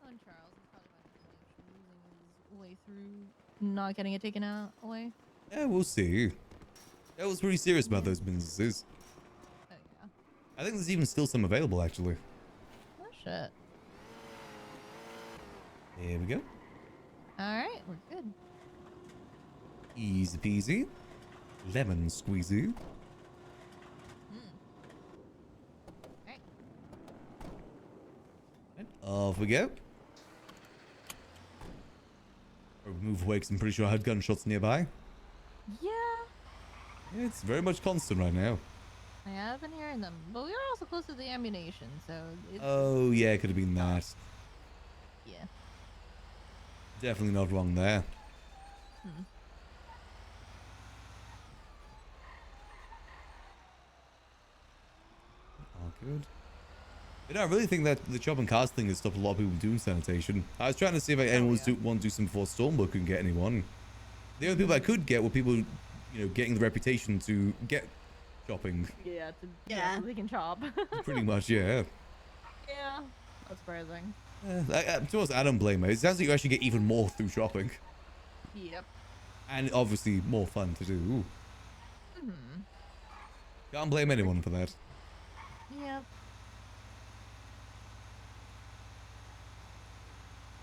On Charles is probably losing his way through not getting it taken out away. Yeah, we'll see. I was pretty serious about those businesses. Oh yeah. I think there's even still some available, actually. Oh shit. There we go. Alright, we're good. Easy peasy. Lemon squeezy. Alright. Right, off we go. Or move away, because I'm pretty sure I heard gunshots nearby. Yeah. Yeah, it's very much constant right now. I have been hearing them, but we are also close to the ammunition, so it's Oh, yeah, it could have been that. yeah. Definitely not wrong there. All good. You know, I really think that the chop and cast thing has stopped a lot of people doing sanitation. I was trying to see if anyone want to do some before Storm, but couldn't get anyone. The only people I could get were people, you know, getting the reputation to get chopping. Yeah, so they can chop. Pretty much, yeah. Yeah. That's surprising. To be honest, I don't blame it. It sounds like you actually get even more through shopping. Yep. And obviously more fun to do. Can't blame anyone for that. Yep.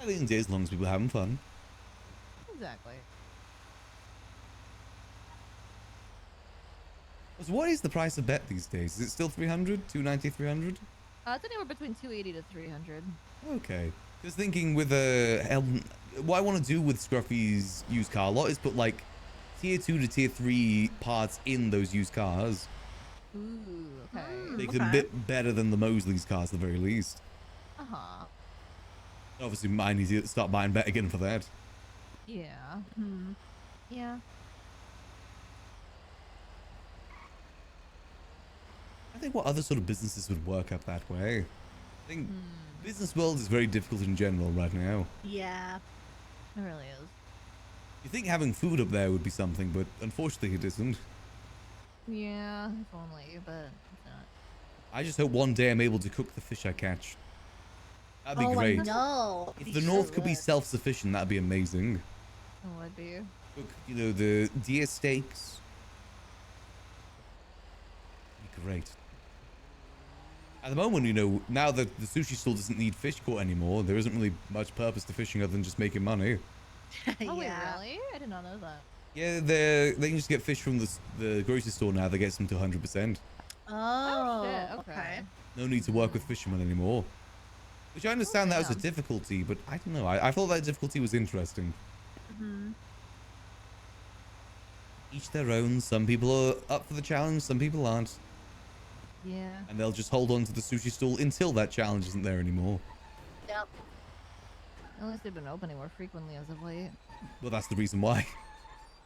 I think as long as people are having fun. Exactly. So what is the price of bet these days? Is it still 300? 290, 300? It's anywhere between 280 to 300. Okay. Just thinking with what I want to do with Scruffy's used car lot is put like tier 2 to tier 3 parts in those used cars. Ooh, okay. Make them a bit better than the Mosley's cars at the very least. Uh-huh. Obviously, mine need to start buying better again for that. Yeah. Yeah. I think what other sort of businesses would work up that way? I think business world is very difficult in general right now. Yeah. It really is. You think having food up there would be something, but unfortunately it isn't. Yeah, if only, but it's not. I just hope one day I'm able to cook the fish I catch. That'd be Oh, great. I know. If the North could be self-sufficient, that'd be amazing. It would be. Cook, you know, the deer steaks. That'd be great. At the moment, you know, now that the sushi store doesn't need fish caught anymore, there isn't really much purpose to fishing other than just making money. Oh, wait, really? I did not know that. Yeah, they can just get fish from the grocery store now. They get them to 100%. Oh, shit, okay. No need to work with fishermen anymore. Which I understand that was a difficulty, but I don't know. I thought that difficulty was interesting. Each their own. Some people are up for the challenge, some people aren't. Yeah. And they'll just hold on to the sushi stall until that challenge isn't there anymore. Yep. At least they've been opening more frequently as of late. Well, that's the reason why.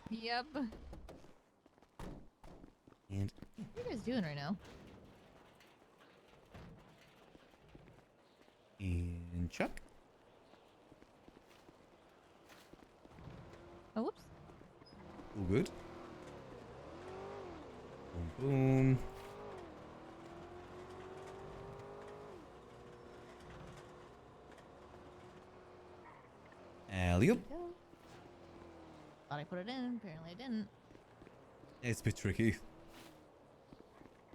Yep. And what are you guys doing right now? And Chuck. Oh, whoops. All good. Boom, boom. Alley-oop. Thought I put it in. Apparently I didn't. It's a bit tricky.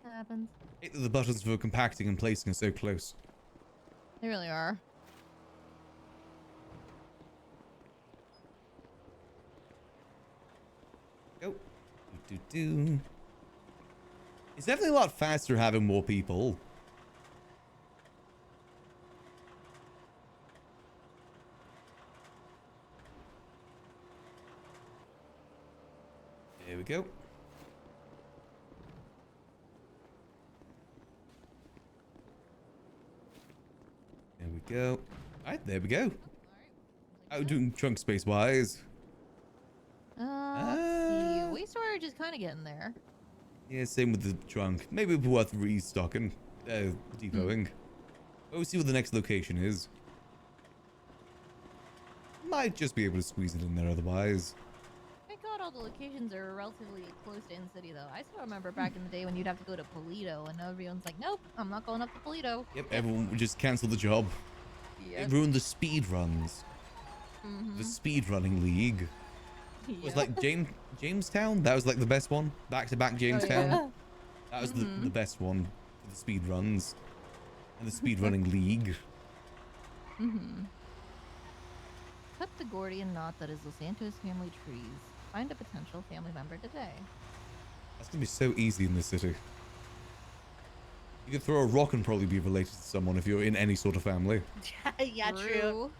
That happens. The buttons for compacting and placing are so close. They really are. Go. Do. It's definitely a lot faster having more people. There we go. There we go. Alright, there we go. How are we doing trunk space wise? Let's see. Waste storage is kind of getting there. Yeah, same with the trunk. Maybe it'd be worth restocking, depoting. We'll see what the next location is. Might just be able to squeeze it in there otherwise. Thank God all the locations are relatively close to in-city, though. I still remember back in the day when you'd have to go to Polito, and everyone's like, nope, I'm not going up to Polito. Yep, everyone would just cancel the job. Yep. It ruined the speed runs. The speed running league. It was like Jamestown. That was like the best one. Back-to-back Jamestown. yeah. That was the best one for the speed runs. And the speed running league. Cut the Gordian knot that is Los Santos family trees. Find a potential family member today. That's gonna be so easy in this city. You could throw a rock and probably be related to someone if you're in any sort of family. Yeah, true.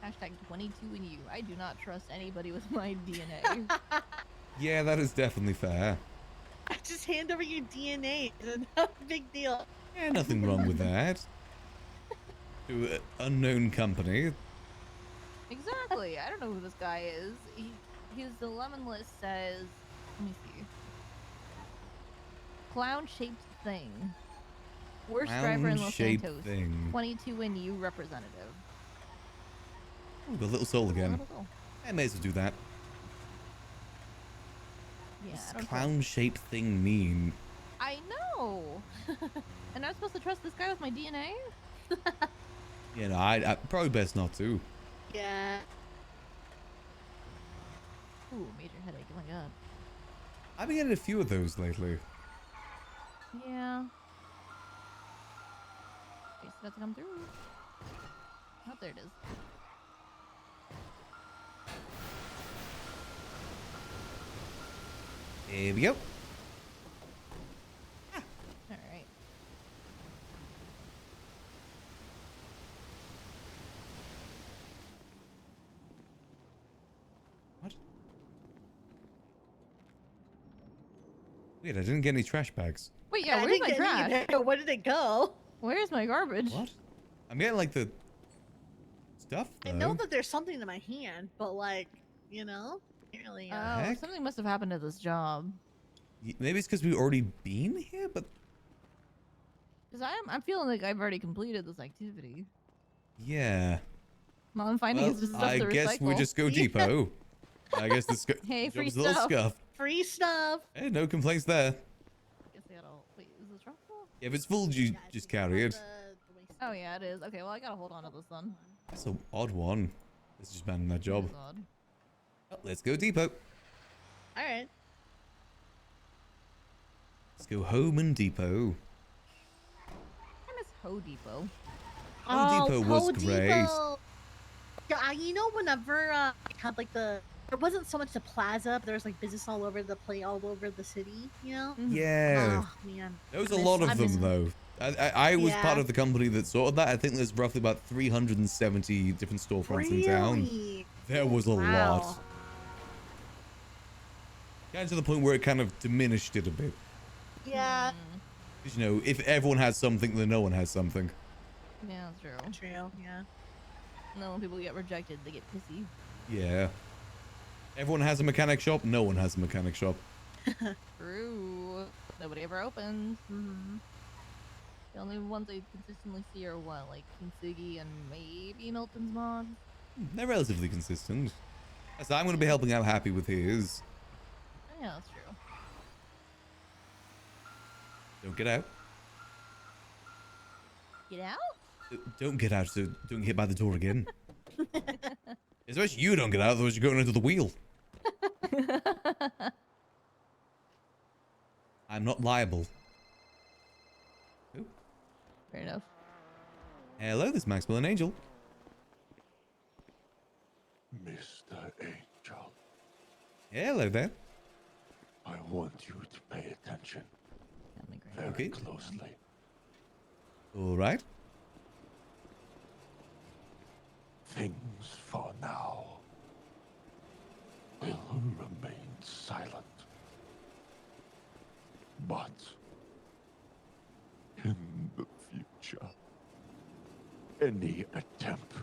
Hashtag 22 and you. I do not trust anybody with my DNA. Yeah, that is definitely fair. Just hand over your DNA. It's no big deal. Yeah, nothing wrong with that. To an unknown company. Exactly. I don't know who this guy is. His the lemon list says, let me see. Clown-shaped thing. Worst driver in Los Clown-shaped Santos. thing. 22 and you representative. Ooh, the little soul again. Little soul. I may as well do that. Yeah, What's I don't clown-shaped thing mean? I know. And I'm supposed to trust this guy with my DNA? You know, I probably best not to. Yeah. Ooh, major headache. Oh my god. I've been getting a few of those lately. Yeah. It's about to come through. Oh, there it is. There we go. Wait, I didn't get any trash bags. Wait, I yeah, where's didn't my get any trash? either. Where did it go? Where's my garbage? What? I'm getting like the stuff though. I know that there's something in my hand, but like, you know, apparently. Oh, heck? something must have happened to this job. Maybe it's because we've already been here, but Because I'm feeling like I've already completed this activity. yeah. All I'm finding Well, is just stuff I to guess we recycle. just go depot. I guess this Hey, free job's a little stuff. scuffed. Free stuff. Hey, no complaints there. Guess I gotta wait. Is this truck full? If it's full, you just carry it. Oh yeah, it is. Okay, well I gotta hold on to this then. That's an odd one. Let's just abandon that job. That is odd. Well, let's go depot. All right. Let's go home and depot. I miss Ho Depot. Home Depot was Home great. Depot. Yeah, you know, whenever I had like there wasn't so much the plaza, but there was like business all over the city, you know? Yeah. Oh, man. There was I a miss- lot I of miss- them though. I was part Yeah. of the company that sorted that. I think there's roughly about 370 different storefronts in town. Really? There was a Wow. lot. Kind of to the point where it kind of diminished it a bit. Yeah. 'Cause, you know, if everyone has something, then no one has something. Yeah, that's true. True, yeah. And then when people get rejected, they get pissy. Yeah. Everyone has a mechanic shop. No one has a mechanic shop. True. Nobody ever opens. The only ones I consistently see are what, like Kinsugi and maybe Milton's mod. They're relatively consistent. So I'm going to be helping out Happy with his. Oh, yeah, that's true. Don't get out. Get out? Don't get out so don't get hit by the door again. Especially you don't get out, otherwise you're going into the wheel. I'm not liable. Fair enough. Hello, this is Maximillian Angel. Mr. Angel, Hello there. I want you to pay attention very Okay. closely. All right. Things for now will remain silent. But in the future, any attempt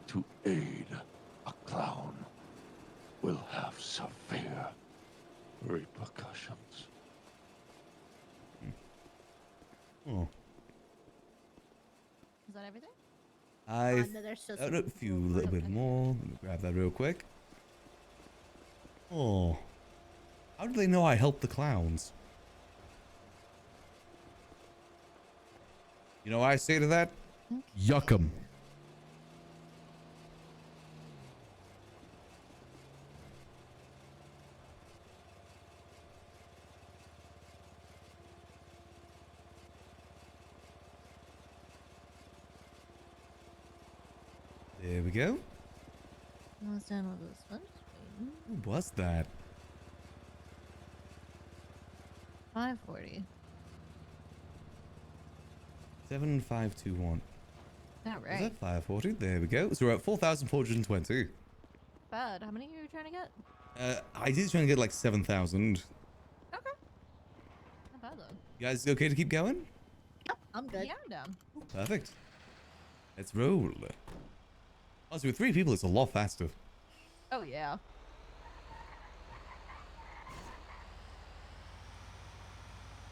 to aid a clown will have severe repercussions. Oh. Is that everything? no, there's still found a some few little bit more. Let me grab that real quick. Oh. How do they know I helped the clowns? You know what I say to that? Yuck 'em. There we go. Almost done with this one. Who was that? 540. 7521. All Was right. that 540? There we go. So we're at 4,420. Bad. How many are you trying to get? I did try to get like 7,000. Not bad though. You guys okay to keep going? I'm good. Yeah, I'm down. Perfect. Let's roll. Also, with 3 people, it's a lot faster. Oh yeah.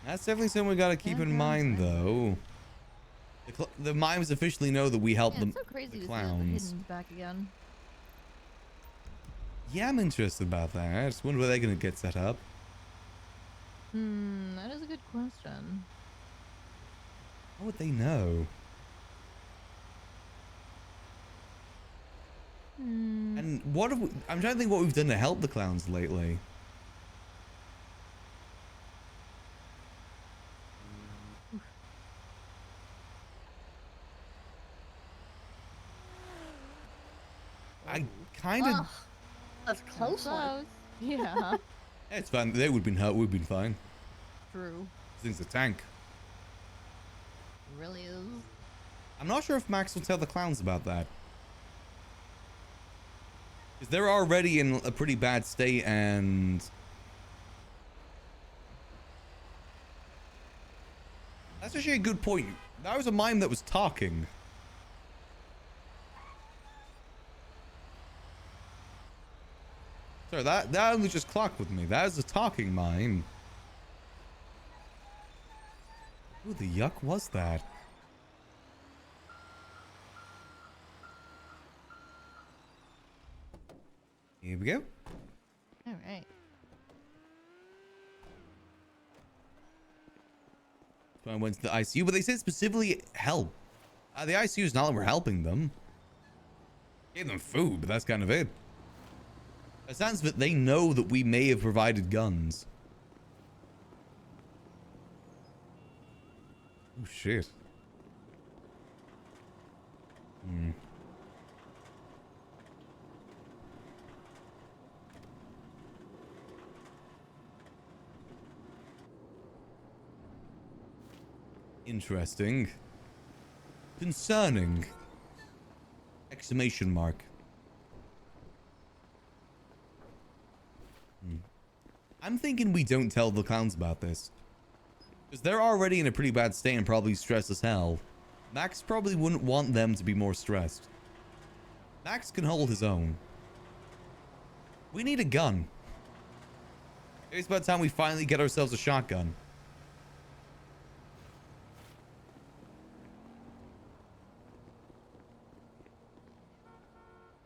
That's definitely something we gotta keep in mind, though. The mimes officially know that we help Yeah, them. it's so crazy the to see clowns. the hidden's back again. Yeah, I'm interested about that. I just wonder where they're gonna get set up. That is a good question. How would they know? And what have we, I'm trying to think what we've done to help the clowns lately. I kind of. Ugh, that's a close one. Yeah. It's fine. They would have been hurt. We've been fine. True. This thing's a tank. It really is. I'm not sure if Max will tell the clowns about that. Because they're already in a pretty bad state, and That's actually a good point. That was a mime that was talking. Sorry, that only just clocked with me. That is a talking mime. Who the yuck was that? Here we go. All right. So I went to the ICU, but they said specifically help. The ICU is not like we're helping them. Gave them food, but that's kind of it. It sounds that they know that we may have provided guns. Oh shit. Hmm. Interesting. Concerning. Exclamation mark. I'm thinking we don't tell the clowns about this. Because they're already in a pretty bad state and probably stressed as hell. Max probably wouldn't want them to be more stressed. Max can hold his own. We need a gun. It's about time we finally get ourselves a shotgun.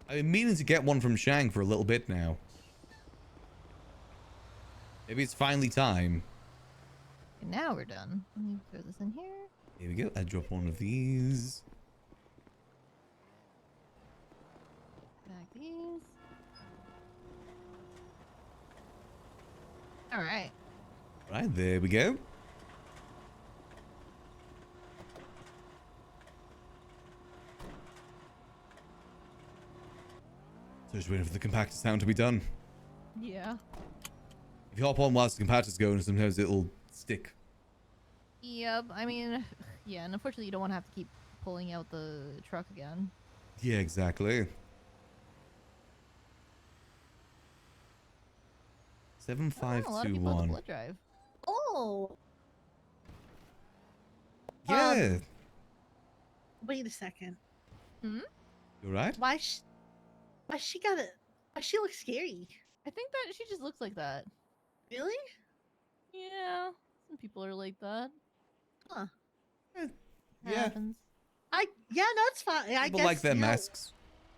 I've been meaning to get one from Shang for a little bit now. Maybe it's finally time. And now we're done. Let me throw this in here. Here we go. I drop one of these. Back these. All right. Right, there we go. So just waiting for the compactor sound to be done. Yeah. If you hop on whilst the compactor's going, sometimes it'll stick. Yep. I mean, yeah, and unfortunately you don't want to have to keep pulling out the truck again. Yeah, exactly. 7521. Blood drive. Oh. Yeah. Wait a second. Hmm? You right? Why she got it? Why she looks scary? I think that she just looks like that. Really? Yeah. Some people are like that. Huh. Yeah. Happens. Yeah, no, it's fine. I People guess like their you know, masks.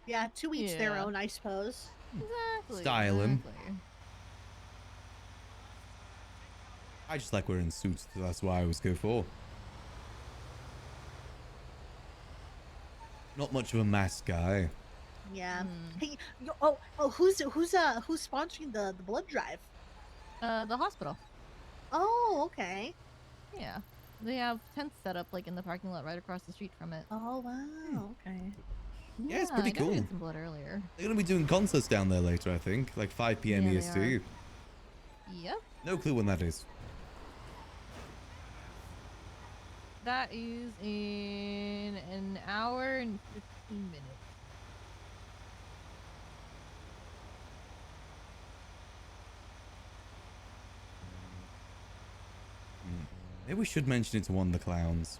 Yeah, to each their Yeah. own, I suppose. Exactly. Styling. Exactly. I just like wearing suits, so that's why I always go for. Not much of a mask guy. Yeah. Hey, who's sponsoring the blood drive? The hospital. Oh, okay. Yeah. They have tents set up like in the parking lot right across the street from it. Oh wow. Okay. Yeah, it's pretty I donated cool. some blood earlier. They're gonna be doing concerts down there later, I think, like 5 p.m. Yeah, they EST. Yep. No clue when that is. That is in an hour and 15 minutes. Maybe we should mention it to one of the clowns.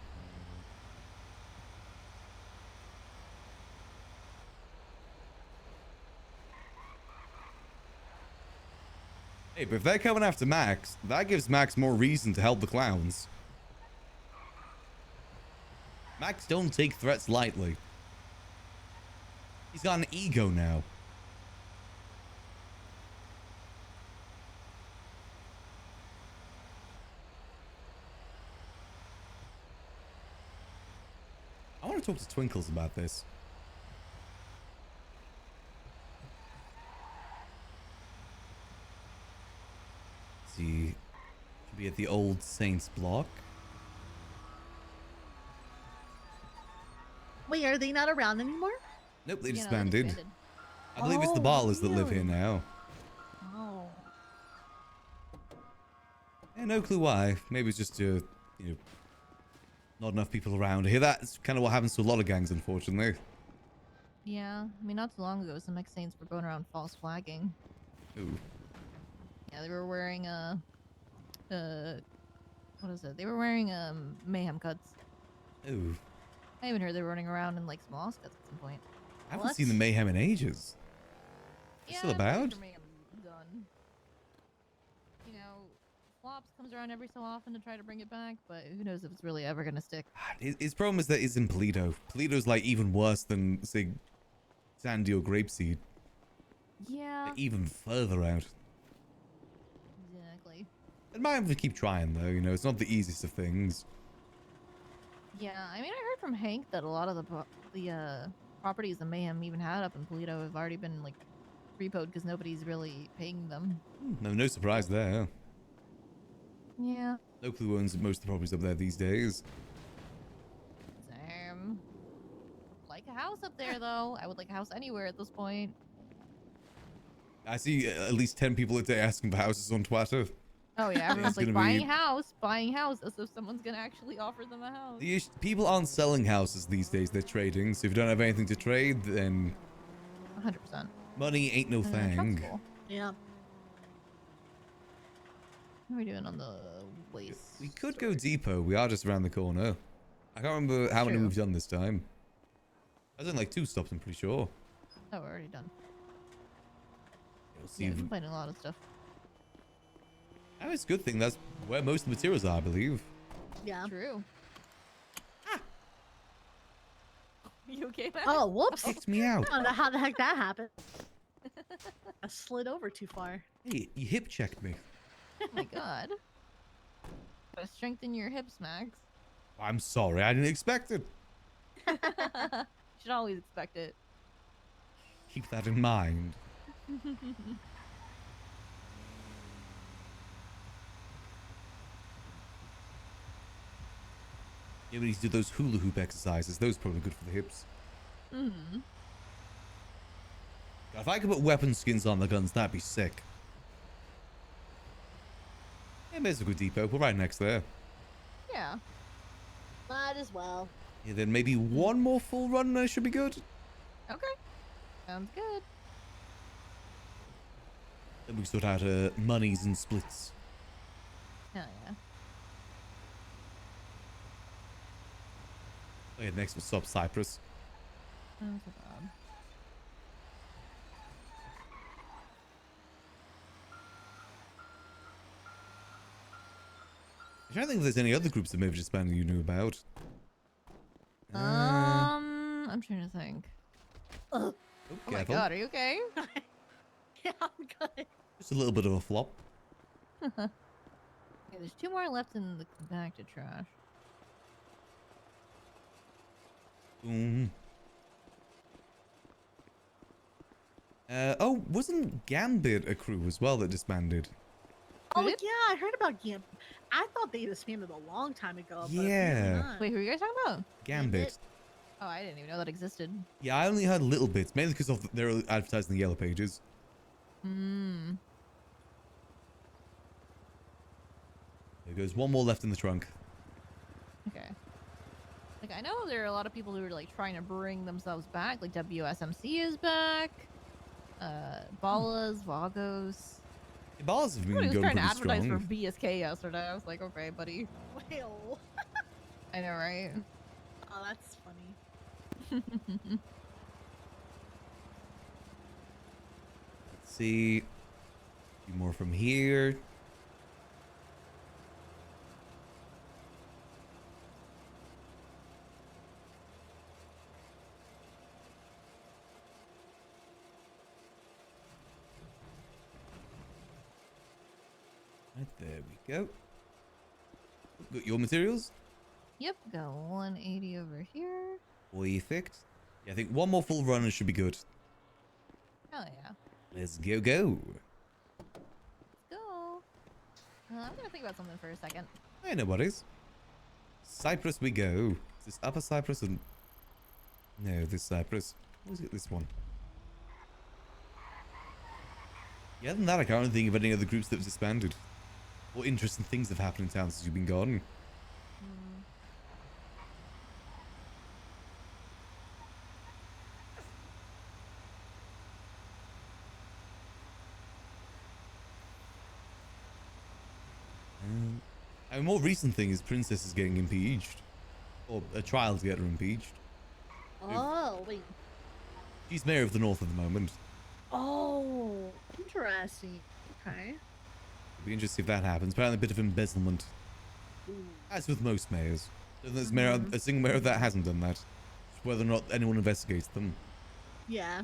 Hey, but if they're coming after Max, that gives Max more reason to help the clowns. Max don't take threats lightly. He's got an ego now. I want to talk to Twinkles about this. Let's see. Should be at the old Saints block. Wait, are they not around anymore? Nope, they Yeah, no, they disbanded. disbanded. I believe it's the Oh, ballers that live here really? now. Oh. Yeah, no clue why. Maybe it's just you know, not enough people around here. That's kind of what happens to a lot of gangs, unfortunately. Yeah, I mean, not too long ago, some ex-Saints were going around false flagging. Ooh. Yeah, they were wearing what is it? They were wearing mayhem cuts. Oh, I even heard they were running around in like small cuts at some point. I haven't seen the mayhem in ages. Yeah, Still I'm pretty about? sure mayhem's done. You know, Flops comes around every so often to try to bring it back, but who knows if it's really ever gonna stick. His problem is that it's in Polito. Polito's like even worse than, say, Sandy or Grapeseed. Yeah. They're even further out. Exactly. It might have to keep trying though, you know, it's not the easiest of things. Yeah, I mean, I heard from Hank that a lot of the properties the Mayhem even had up in Polito have already been like repoed because nobody's really paying them. No surprise there. Yeah. No clue owns most of the properties up there these days. Same. Like a house up there though. I would like a house anywhere at this point. I see at least 10 people a day asking for houses on Twitter. Oh yeah, everyone's It's like gonna be- buying house, as if someone's gonna actually offer them a house. People aren't selling houses these days, they're trading. So if you don't have anything to trade, then 100%. money ain't no thing. Yeah. What are we doing on the waste? We could go depot. We are just around the corner. I can't remember how many True. we've done this time. I was in like 2 stops, I'm pretty sure. Oh, we're already done. We'll see Yeah, if we've been finding a lot of stuff. Oh, it's a good thing. That's where most of the materials are, I believe. Yeah. True. You okay, Max? Oh, whoops. Kicked me out. I don't know how the heck that happened. I slid over too far. Hey, you hip checked me. Oh my god. Gotta strengthen your hips, Max. I'm sorry, I didn't expect it. Should always expect it. Keep that in mind. Yeah, we need to do those hula hoop exercises. Those are probably good for the hips. Mm-hmm. If I could put weapon skins on the guns, that'd be sick. Yeah, there's a good depot. We're right next there. Yeah. Might as well. Yeah, then maybe one more full run and I should be good. Okay. Sounds good. Then we sort out monies and splits. Hell yeah. Oh, yeah, next we'll stop Cyprus. Oh, so bad. I'm trying to think if there's any other groups that maybe just disbanded you knew about. I'm trying to think. Ugh. Oh, Oh my careful. god, are you okay? Yeah, I'm good. Just a little bit of a flop. Okay, there's 2 more left in the compacted trash. Oh, wasn't Gambit a crew as well that disbanded? Oh yeah, I heard about Gambit. I thought they disbanded a long time ago. But apparently Yeah. not. Wait, who are you guys talking about? Gambit. Oh, I didn't even know that existed. Yeah, I only heard little bits, mainly because of they're advertising the yellow pages. Hmm. There goes one more left in the trunk. Okay. Like, I know there are a lot of people who are, like, trying to bring themselves back. Like, WSMC is back. Ballas, Vagos. The bars have been Somebody was going trying to pretty advertise strong. for BSK yesterday. I was like, okay, buddy. Well, I know, right? oh, that's funny. Let's see. A few more from here. Right, there we go. Got your materials? Yep, got 180 over here. Perfect. Yeah, I think one more full run and should be good. Hell yeah. Let's go. Let's go. I'm gonna think about something for a second. Hey, nobody's. Cyprus we go. Is this Upper Cyprus and... No, this Cyprus. What was it, this one? Yeah, other than that, I can't really think of any other groups that have disbanded. What interesting things have happened in town since you've been gone. A more recent thing is Princess is getting impeached. Or a trial to get her impeached. Oh, wait. She's mayor of the North at the moment. Oh, interesting. Okay. It'll be interesting if that happens. Apparently a bit of embezzlement. Ooh. As with most mayors. There's a single mayor that hasn't done that. It's whether or not anyone investigates them. Yeah.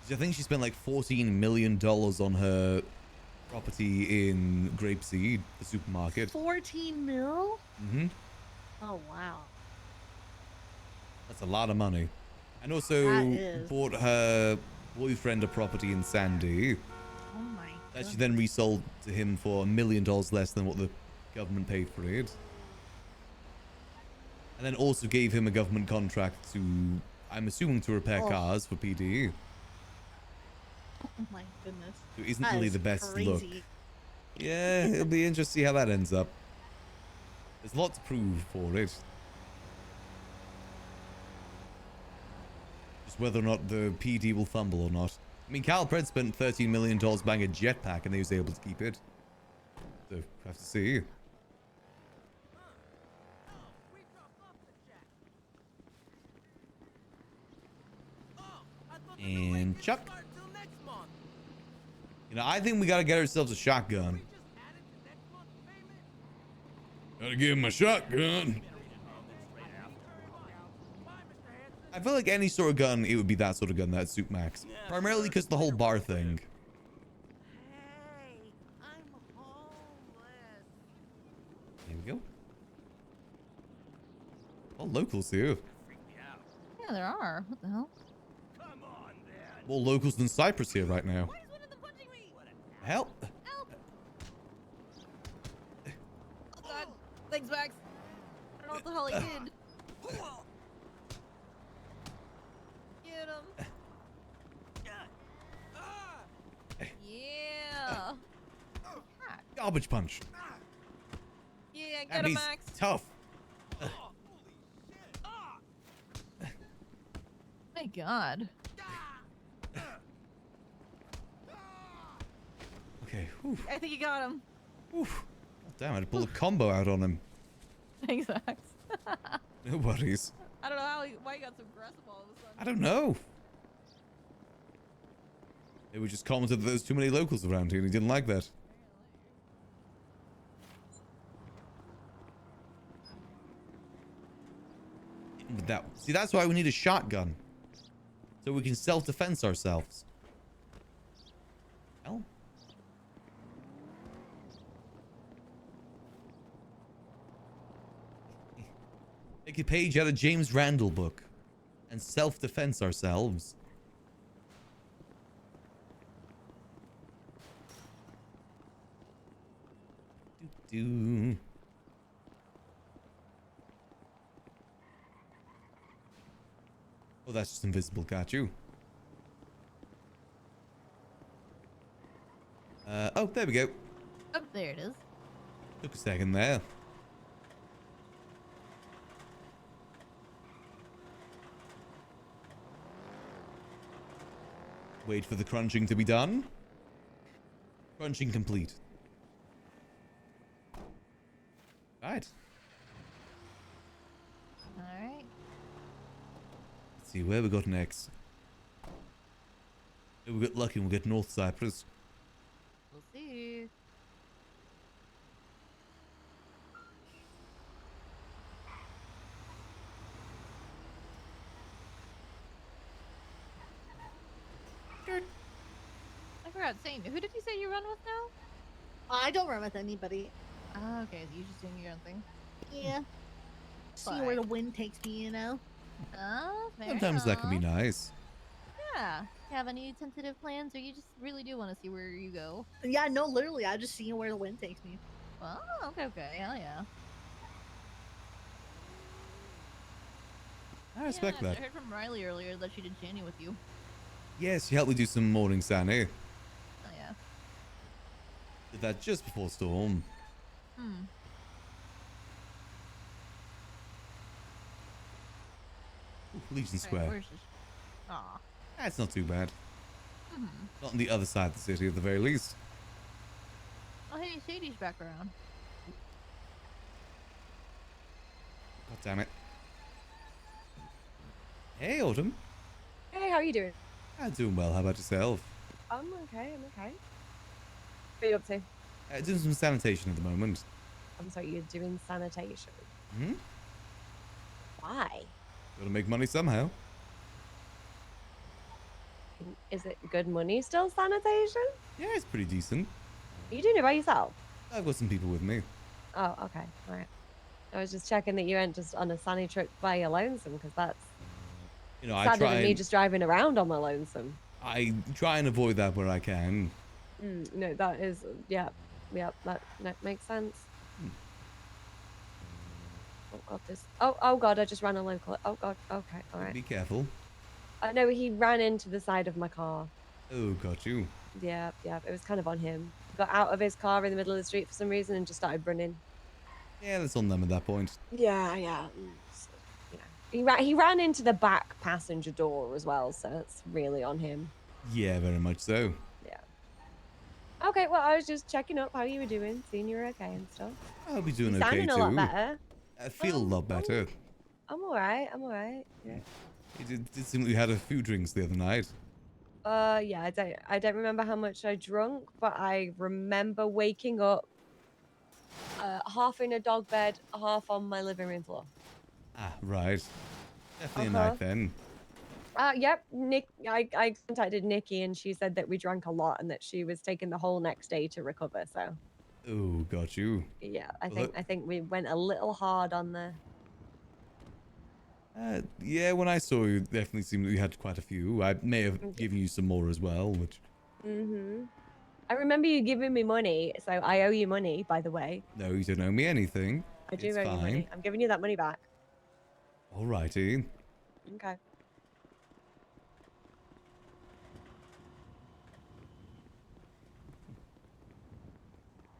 I think she spent like $14 million on her property in Grapeseed, the supermarket. 14 mil? Mm-hmm. Oh, wow. That's a lot of money. And also That is. bought her boyfriend a property in Sandy Oh my that she then resold to him for $1 million less than what the government paid for it. And then also gave him a government contract to, I'm assuming, to repair cars for PD. Oh my goodness. So it isn't That really is the best look. crazy. Yeah, it'll be interesting to see how that ends up. There's a lot to prove for it. Just whether or not the PD will fumble or not. I mean, Cal Pred spent $13 million buying a jetpack and he was able to keep it. So, have to see. And Chuck. You know, I think we gotta get ourselves a shotgun. Gotta give him a shotgun. I feel like any sort of gun, it would be that sort of gun that suit Max. Primarily because the whole bar thing. There we go. All locals here. Yeah, there are. What the hell? More locals than Cyprus here right now. Help! Oh god. Thanks, Max. I don't know what the hell he did. Get him. Yeah. Garbage punch. Yeah, That get him, means Max. tough. My god. Okay. Whew. I think you got him. Damn, I had to pull a combo out on him. Thanks, Max. No worries. I don't know why he got so aggressive all of a sudden. I don't know. They were just commented that there's too many locals around here and he didn't like that. See, that's why we need a shotgun. So we can self-defense ourselves. Well. Take a page out of James Randall book and self-defense ourselves. Do. Oh, that's just invisible. Got you. Oh, there we go. Oh, there it is. Took a second there. Wait for the crunching to be done. Crunching complete. Right. Alright. Let's see where we got next. If we get lucky, we'll get North Cyprus. We'll see. I forgot saying, who did you say you run with now? I don't run with anybody. Oh, okay, so you're just doing your own thing. Yeah. See where the wind takes me, you know? Oh, fair Sometimes that can be enough. nice. Yeah. Have any tentative plans, or you just really do want to see where you go? Yeah, no, literally, I just see where the wind takes me. Oh, okay, hell yeah. I respect yeah, that. I heard from Riley earlier that she did Shanny with you. Yes, you helped me do some morning Sani. Oh yeah. Did that just before storm. Hmm. Ooh, Legion Square. Where's this? Aw. That's not too bad. Not on the other side of the city, at the very least. Oh, hey, Sadie's back around. God damn it. Hey, Autumn. Hey, how are you doing? I'm doing well. How about yourself? I'm okay, I'm okay. What are you up to? Doing some sanitation at the moment. I'm sorry, you're doing sanitation. Hmm? Why? Gotta make money somehow. Is it good money still, sanitation? Yeah, it's pretty decent. Are you doing it by yourself? I've got some people with me. Oh, okay, alright. I was just checking that you weren't just on a sunny trip by your lonesome, because that's You know, I sadder try than me and, just driving around on my lonesome. I try and avoid that where I can. No, that is, yeah, that makes sense. Oh god, oh god, I just ran a local. Oh god, okay, alright. Be careful. No, he ran into the side of my car. Oh, got you. Yeah, it was kind of on him. Got out of his car in the middle of the street for some reason and just started running. Yeah, that's on them at that point. Yeah. So, he ran into the back passenger door as well, so it's really on him. Yeah, very much so. Yeah. Okay, well, I was just checking up how you were doing, seeing you were okay and stuff. I'll be doing You're okay sounding too. a lot better. I feel a lot better. I'm alright. Yeah. It did seem like you had a few drinks the other night. Yeah, I don't remember how much I drunk, but I remember waking up half in a dog bed, half on my living room floor. Ah, right. Definitely a night then. Yep. I contacted Nikki and she said that we drank a lot and that she was taking the whole next day to recover. So. Oh, got you. Yeah, Well, I think we went a little hard on the. Yeah, when I saw you, it definitely seemed that you had quite a few. I may have given you some more as well, which... I remember you giving me money, so I owe you money, by the way. No, you don't owe me anything. I do It's owe you fine. money. I'm giving you that money back. Alrighty. Okay.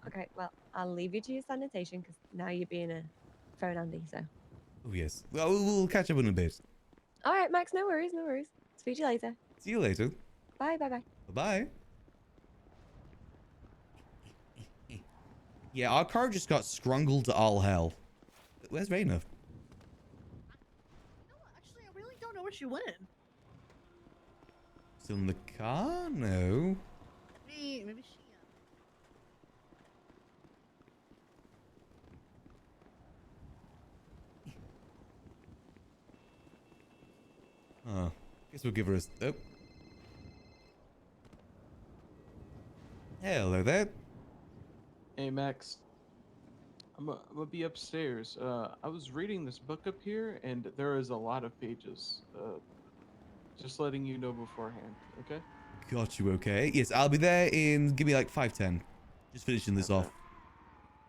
Okay, well, I'll leave you to your sanitation because now you're being a phone Andy, so. Oh, yes. Well, we'll catch up in a bit. All right, Max, no worries. Speak to you later. See you later. Bye. Bye-bye. Yeah, our car just got scrungled to all hell. Where's Raina? No, actually, I really don't know where she went. Still in the car? No. Maybe she. Oh, guess we'll give her a... Oh. Hello there. Hey Max, I'm gonna be upstairs. I was reading this book up here, and there is a lot of pages. Just letting you know beforehand, okay? Got you, okay. Yes, I'll be there in... Give me like 5-10. Just finishing this off.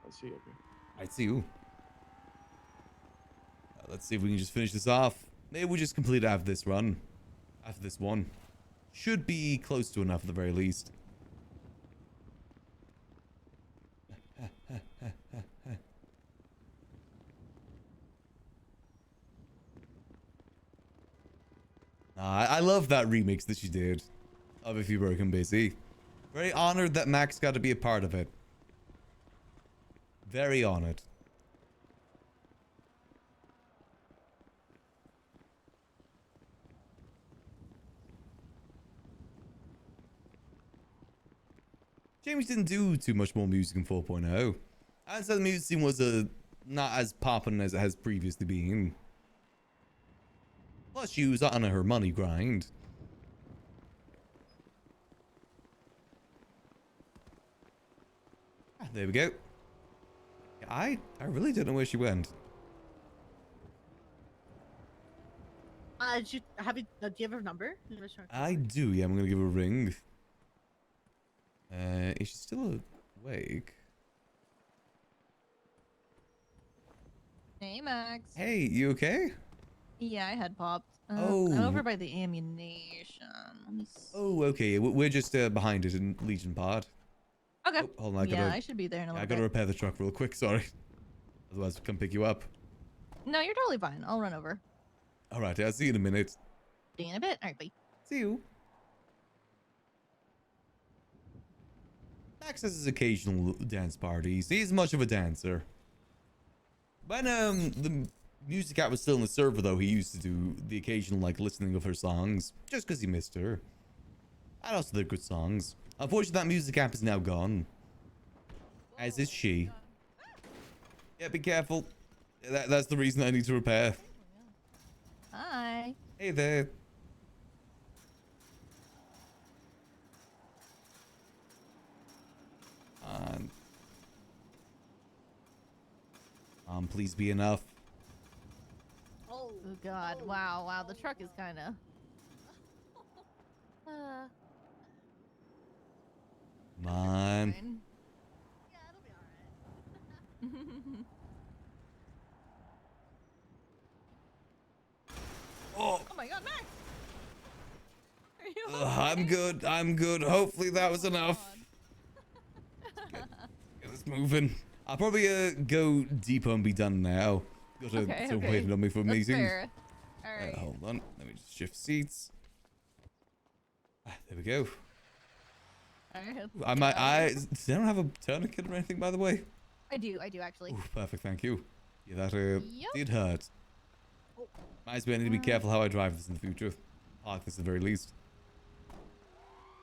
I'll see you up here. I see you. Let's see if we can just finish this off. Maybe we'll just complete it after this run. After this one. Should be close to enough at the very least. I love that remix that she did of If You Broken Busy. Very honored that Max got to be a part of it. Very honored. James didn't do too much more music in 4.0. I'd say the music scene was not as poppin' as it has previously been. Plus, she was on her money grind. Ah, there we go. Yeah, I really don't know where she went. Do you have her number? I do, yeah, I'm gonna give her a ring. Is she still awake? Hey, Max. Hey, you okay? Yeah, I had popped. Oh. I'm over by the ammunition. Let me see. Oh, okay. We're just behind it in Legion Pod. Okay. Oh, hold on, I should be there in a little I gotta bit. repair the truck real quick, sorry. Otherwise, I'll come pick you up. No, you're totally fine. I'll run over. Alright, I'll see you in a minute. See you in a bit. All right, bye. See you. Max has his occasional dance parties. He's much of a dancer. When the music app was still in the server, though, he used to do the occasional like listening of her songs just because he missed her. And also they're good songs. Unfortunately, that music app is now gone. As is she. Yeah, be careful. That's the reason I need to repair. Hi. Hey there. Please be enough. Oh God! Wow, wow. The truck is kind of. Come on. Oh. Oh my God, Max! Are you I'm good. I'm good. Hopefully that was enough. Get this moving. I'll probably go deeper and be done now. Got to wait on me for a That's meeting. fair. All right. Hold on. Let me just shift seats. There we go. All right. Does anyone have a tourniquet or anything, by the way? I do actually. Ooh, perfect. Thank you. Yeah, that Yep. did hurt. Might be I need to be careful how I drive this in the future. Park this at the very least.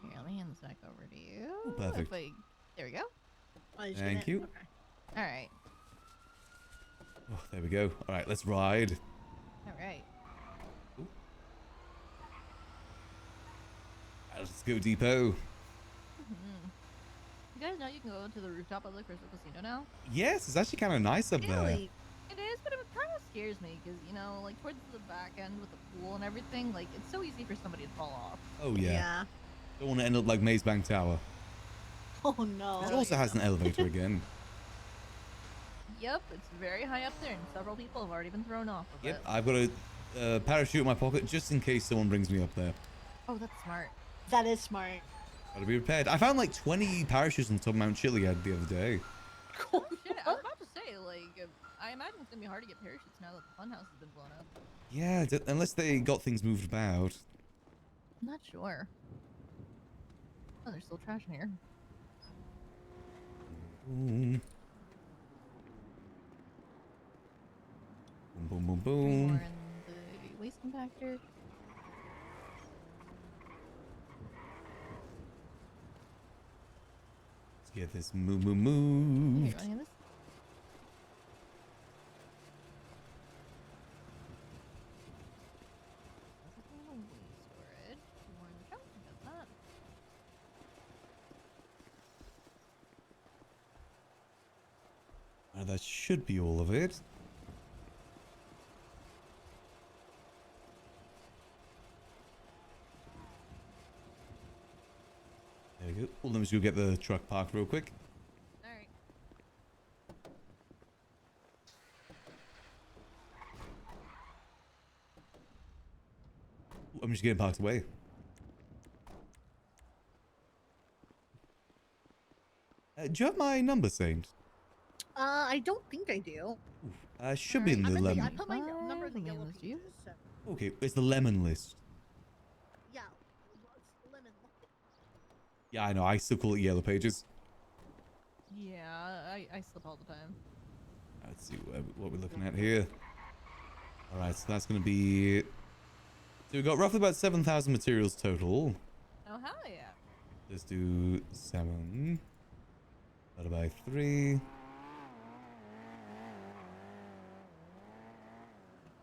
Here, let me hand this back over to you. Ooh, perfect. There we go. Thank you. All right. Oh, there we go. All right, let's ride. All right. Let's go, Depot. You guys know you can go to the rooftop of the Crystal Casino now? Yes, it's actually kind of nice up there. It is, but it kind of scares me because, you know, like towards the back end with the pool and everything, like it's so easy for somebody to fall off. Oh, yeah. Don't want to end up like Maze Bank Tower. Oh, no. It also has an elevator again. Yep, it's very high up there, and several people have already been thrown off of Yep, it. I've got a parachute in my pocket just in case someone brings me up there. Oh, that's smart. That is smart. Gotta be prepared. I found like 20 parachutes on top of Mount Chiliad the other day. Shit, I was about to say, like, I imagine it's gonna be hard to get parachutes now that the funhouse has been blown up. Yeah, unless they got things moved about. I'm not sure. Oh, there's still trash in here. Boom. Boom, boom, boom, Three boom. more in the waste compactor. Let's get this moved. Here, want this? Storage. More in the trunk. Got that. That should be all of it. There we go. Well, let me just go get the truck parked real quick. Alright. I'm just getting parked away. Do you have my number, Saint? I don't think I do. Should be in the I lemon. put my number in the yellow pages. So. Okay, it's the lemon list. Yeah, it's lemon. Yeah, I know. I still call it yellow pages. Yeah, I slip all the time. Let's see what we're looking at here. All right, so that's going to be... So we've got roughly about 7,000 materials total. Oh, hell yeah. Let's do 7 divided by 3.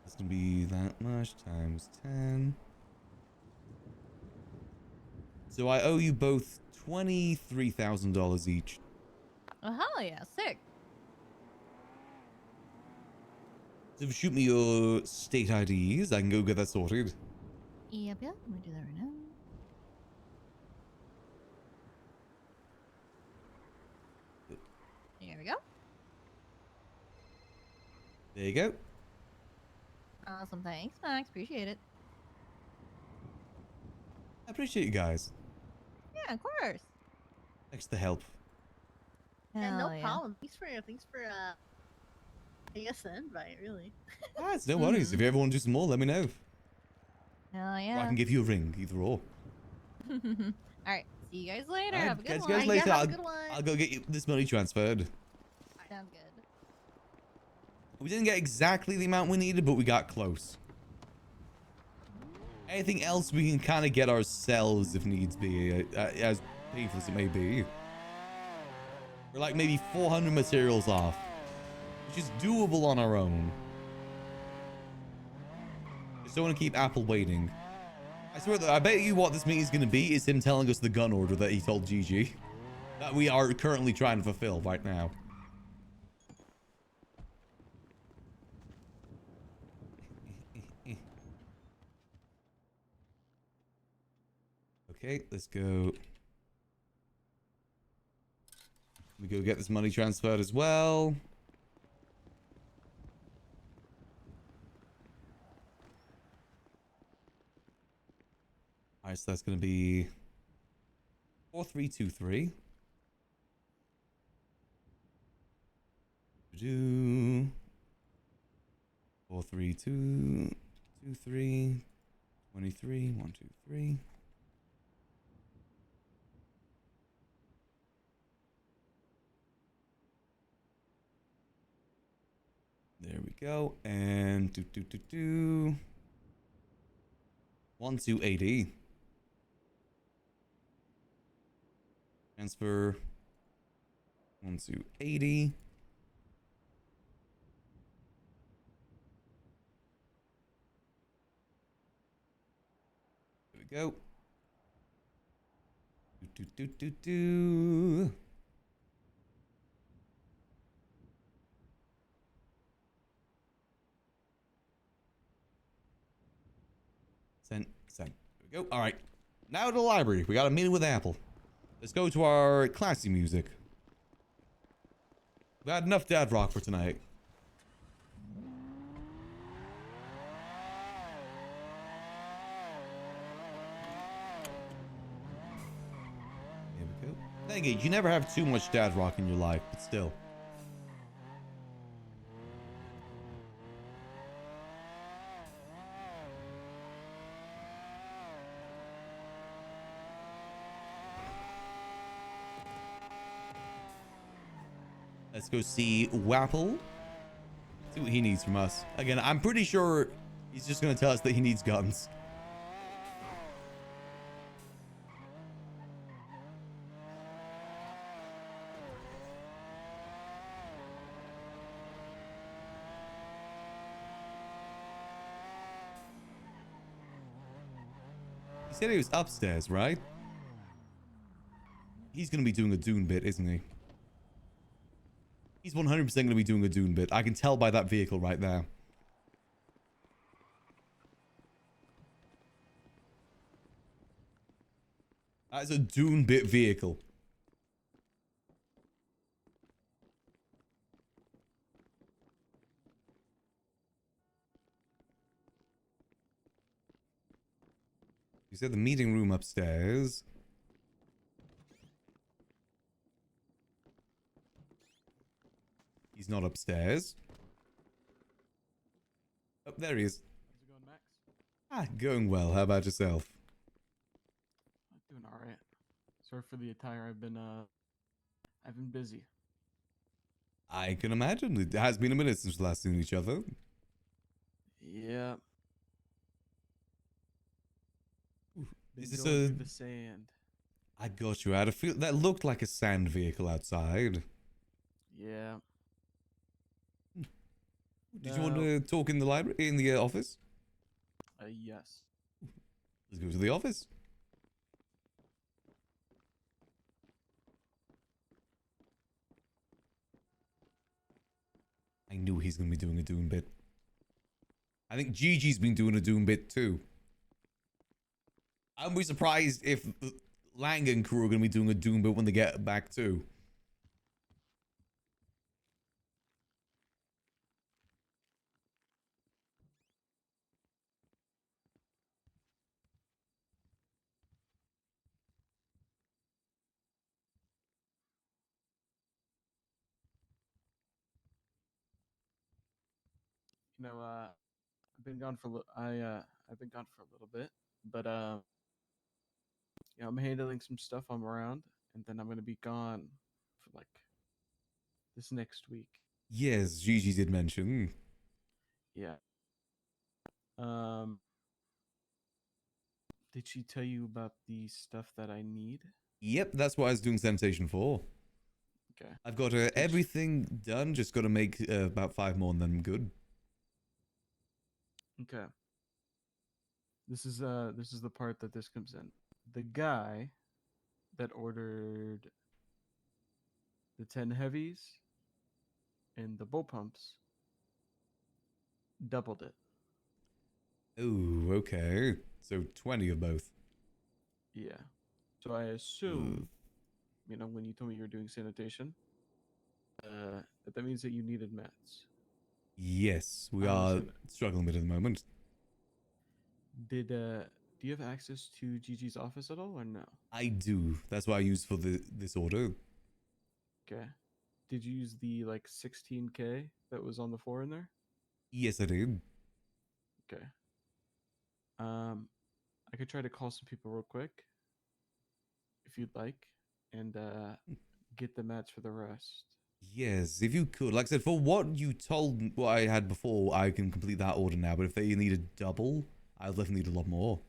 That's going to be that much times 10. So I owe you both $23,000 each. Oh, hell yeah. Sick. So if you shoot me your state IDs, I can go get that sorted. Yep. I'm gonna do that right now. Here we go. There you go. Awesome. Thanks, Max. Appreciate it. I appreciate you guys. Yeah, of course. Thanks for the help. Yeah, no Hell yeah. problem. Thanks for I guess the invite, really. It's no worries. If you ever want to do some more, let me know. Hell Or I yeah. can give you a ring, either or. Alright, See you guys later. Alright, Have a good catch one. you guys Yeah, later. have a good one. I'll go get you this money transferred. Sounds good. We didn't get exactly the amount we needed, but we got close. Anything else we can kind of get ourselves if needs be, as painful as it may be. We're like maybe 400 materials off, which is doable on our own. Just don't want to keep Apple waiting. I swear that I bet you what this meeting is going to be is him telling us the gun order that he told Gigi that we are currently trying to fulfill right now. Okay, let's go. We go get this money transferred as well. Alright, so that's going to be 4323. Do 43223 23 123. There we go. And 1280. Transfer 1280. There we go. Send. There we go. All right. Now to the library. We got a meeting with Apple. Let's go to our classy music. We had enough dad rock for tonight. There we go. Then again, you never have too much dad rock in your life, but still. Let's go see Wapple. See what he needs from us. Again, I'm pretty sure he's just going to tell us that he needs guns. He said he was upstairs, right? He's going to be doing a Dune bit, isn't he? He's 100% going to be doing a Dune bit. I can tell by that vehicle right there. That's a Dune bit vehicle. You said the meeting room upstairs. He's not upstairs. Oh, there he is. How's it going, Max? Ah, going well. How about yourself? Doing all right. Sorry for the attire. I've been busy. I can imagine. It has been a minute since we last seen each other. Yeah. Been Is this going a... through the sand? I got you. I had a feel that looked like a sand vehicle outside. Yeah. Did you want to talk in the library, in the office? Yes. Let's go to the office. I knew he's going to be doing a Doom bit. I think Gigi's been doing a Doom bit too. I'd be surprised if Lang and crew are going to be doing a Doom bit when they get back too. You know, I've been gone for I've been gone for a little bit, but I'm handling some stuff I'm around, and then I'm gonna be gone for like this next week. Yes, Gigi did mention. Yeah. Did she tell you about the stuff that I need? Yep, that's what I was doing sanitation for. Okay. I've got everything done. Just got to make about 5 more, and then I'm good. Okay. This is the part that this comes in. The guy that ordered the 10 heavies and the bull pumps doubled it. Oh, okay. So 20 of both. Yeah. So I assume, when you told me you were doing sanitation, that means that you needed mats. Yes, we I was are gonna- struggling a bit at the moment. Do you have access to Gigi's office at all, or no? I do. That's what I used for this order. Okay. Did you use the 16K that was on the floor in there? Yes, I did. Okay. I could try to call some people real quick, if you'd like, and get the mats for the rest. Yes, if you could. Like I said, for what you told what I had before, I can complete that order now. But if they need a double, I'll definitely need a lot more.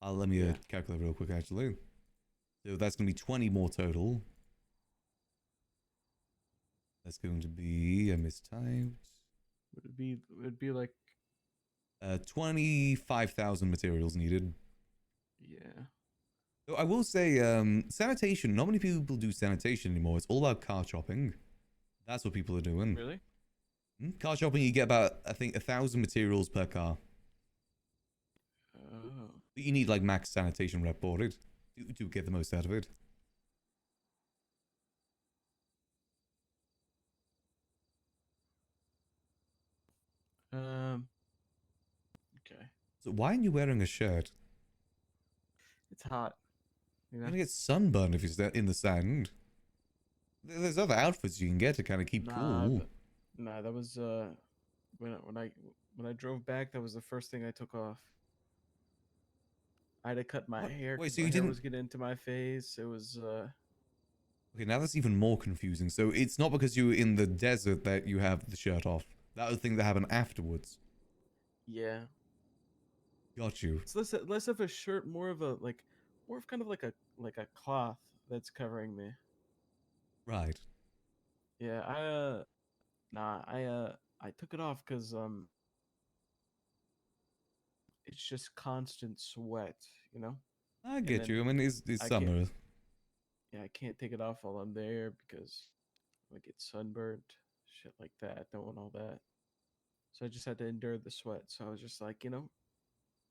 Let me calculate real quick, actually. So that's going to be 20 more total. That's going to be, I mistyped. It'd be like 25,000 materials needed. Yeah. So I will say, sanitation, not many people do sanitation anymore. It's all about car shopping. That's what people are doing. Really? Car shopping, you get about, I think, 1,000 materials per car. Oh. But you need like max sanitation rep boarded to get the most out of it. Okay. So why aren't you wearing a shirt? It's hot. You're gonna get sunburned if you're in the sand. There's other outfits you can get to kind of keep cool. That was when I drove back. That was the first thing I took off. I had to cut my hair. Wait, 'cause so my you hair didn't? was getting into my face. It was Okay, now that's even more confusing. So it's not because you were in the desert that you have the shirt off. That was the thing that happened afterwards. yeah. Got you. It's less of a shirt, more of kind of like a cloth that's covering me. Right. Yeah, I took it off because it's just constant sweat, you know. I And get then you. I mean, it's I summer. can't- Yeah, I can't take it off while I'm there because I get sunburned, shit like that. Don't want all that. So I just had to endure the sweat. So I was just like,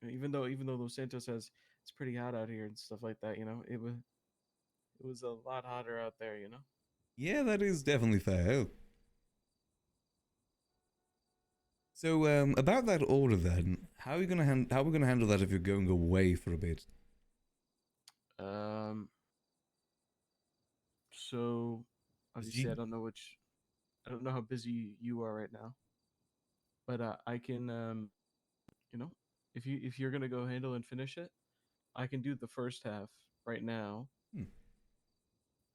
even though Los Santos says it's pretty hot out here and stuff like that, it was a lot hotter out there, Yeah, that is definitely fair. So, about that order then, how are we gonna handle that if you're going away for a bit? So obviously I don't know how busy you are right now, but I can if you're gonna go handle and finish it, I can do the first half right now.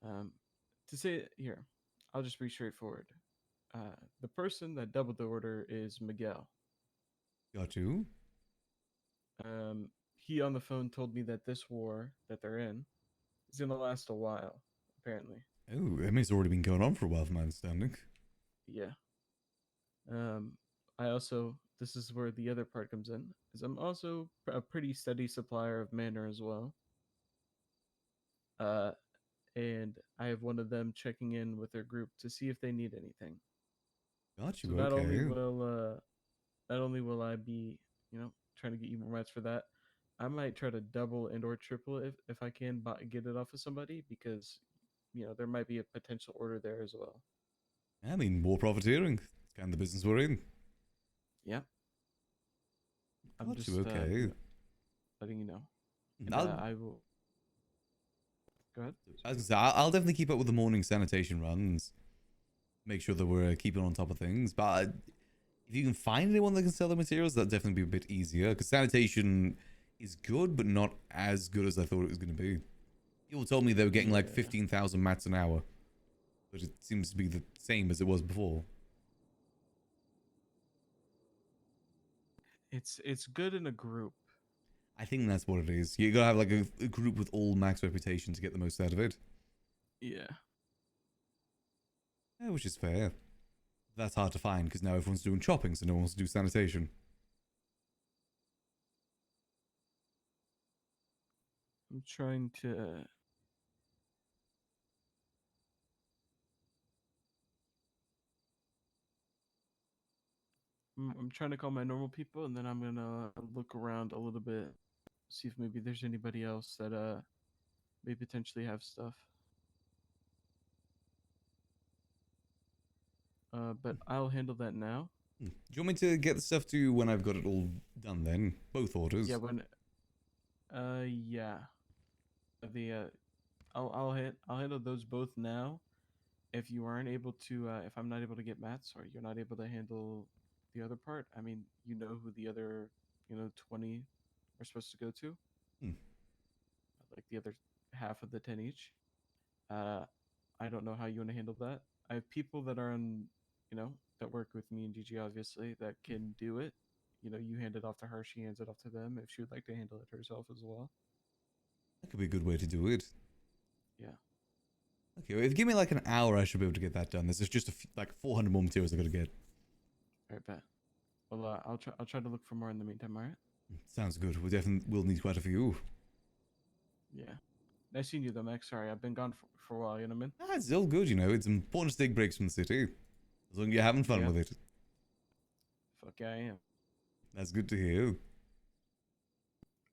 To say it here, I'll just be straightforward. The person that doubled the order is Miguel. Got you. He on the phone told me that this war that they're in is gonna last a while, apparently. Oh, I mean, it's already been going on for a while, from my understanding. Yeah. This is where the other part comes in, is I'm also a pretty steady supplier of manor as well. And I have one of them checking in with their group to see if they need anything. Got you. So Okay. not only will I be, trying to get you more mats for that, I might try to double and or triple it if I can get it off of somebody because, there might be a potential order there as well. I mean, more profiteering. It's kind of the business we're in. Yeah. I'm Got just you. Okay. letting you know. And, I'll- I will. Go ahead. I was gonna say, I'll definitely keep up with the morning sanitation runs. Make sure that we're keeping on top of things. But if you can find anyone that can sell the materials, that'd definitely be a bit easier. Because sanitation is good, but not as good as I thought it was going to be. People told me they were getting like 15,000 mats an hour, but it seems to be the same as it was before. It's good in a group. I think that's what it is. You gotta have like a group with all max reputation to get the most out of it. Yeah. Yeah, which is fair. That's hard to find because now everyone's doing chopping, so no one wants to do sanitation. I'm trying to. I'm trying to call my normal people, and then I'm gonna look around a little bit, see if maybe there's anybody else that may potentially have stuff. But I'll handle that now. Do you want me to get the stuff to you when I've got it all done then? Both orders? Yeah, when. Yeah. I'll handle those both now. If you aren't able to, if I'm not able to get mats, or you're not able to handle the other part, I mean, you know who the other, 20 are supposed to go to. Like the other half of the 10 each. I don't know how you want to handle that. I have people that are on, that work with me and Gigi, obviously, that can do it. You hand it off to her, she hands it off to them if she would like to handle it herself as well. That could be a good way to do it. Yeah. Okay, well, if you give me like an hour, I should be able to get that done. There's just like 400 more materials I gotta get. Alright, bet. Well, I'll try to look for more in the meantime, alright? Sounds good. We definitely will need quite a few. Yeah. Nice seeing you though, Max. Sorry, I've been gone for a while, you know what I mean? It's all good, It's important to take breaks from the city. As long as you're having fun with it. Fuck yeah, I am. That's good to hear.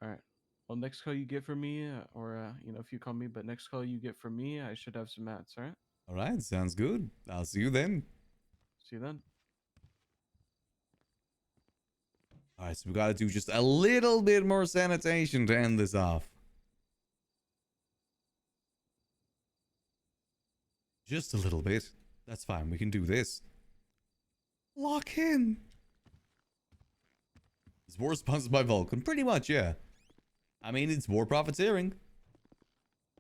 Alright. Well, next call you get from me, or, if you call me, but next call you get from me, I should have some mats, alright? Alright, sounds good. I'll see you then. See you then. Alright, so we gotta do just a little bit more sanitation to end this off. Just a little bit. That's fine, we can do this. Lock in! It's more sponsored by Vulcan. Pretty much, yeah. I mean, it's more profiteering.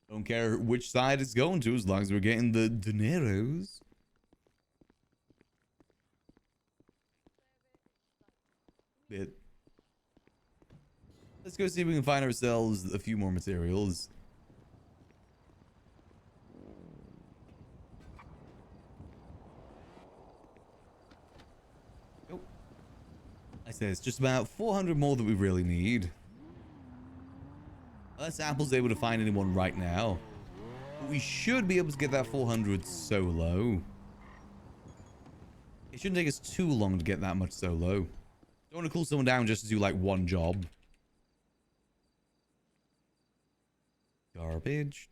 Don't care which side it's going to, as long as we're getting the dineros. Bit. Let's go see if we can find ourselves a few more materials. Nope. I say it's just about 400 more that we really need. Unless Apple's able to find anyone right now. But we should be able to get that 400 solo. It shouldn't take us too long to get that much solo. Don't want to cool someone down just to do like one job. Garbage.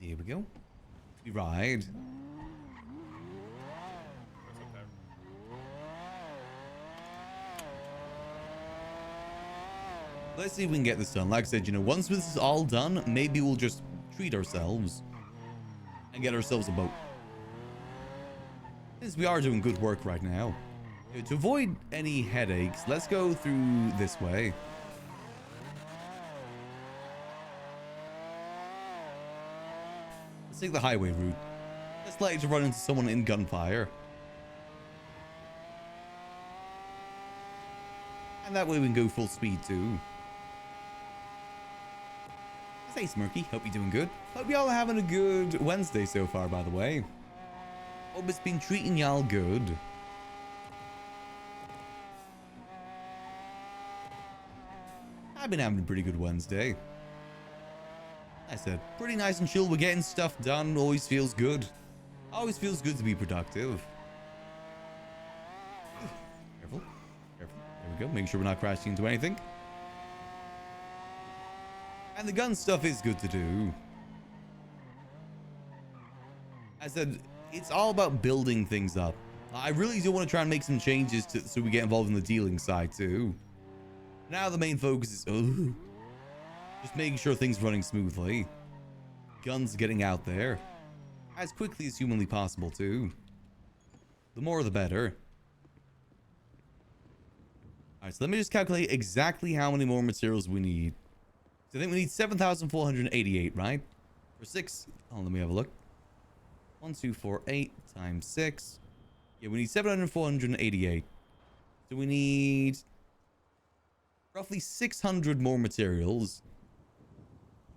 There we go. We ride. Let's see if we can get this done. Like I said, once this is all done, maybe we'll just treat ourselves and get ourselves a boat. Since we are doing good work right now. To avoid any headaches, let's go through this way. Let's take the highway route. It's likely to run into someone in gunfire. And that way we can go full speed too. Hey Smirky, hope you're doing good. Hope y'all are having a good Wednesday so far, by the way. Hope it's been treating y'all good. I've been having a pretty good Wednesday. I said, pretty nice and chill. We're getting stuff done. Always feels good. Always feels good to be productive. Careful. Careful. There we go. Making sure we're not crashing into anything. And the gun stuff is good to do. I said, it's all about building things up. I really do want to try and make some changes so we get involved in the dealing side too. Now the main focus is just making sure things are running smoothly. Guns getting out there as quickly as humanly possible too. The more the better. Alright, so let me just calculate exactly how many more materials we need. So I think we need 7,488, right? For 6. Oh, let me have a look. 1, 2, 4, 8 times 6. Yeah, we need 7,488. So we need roughly 600 more materials.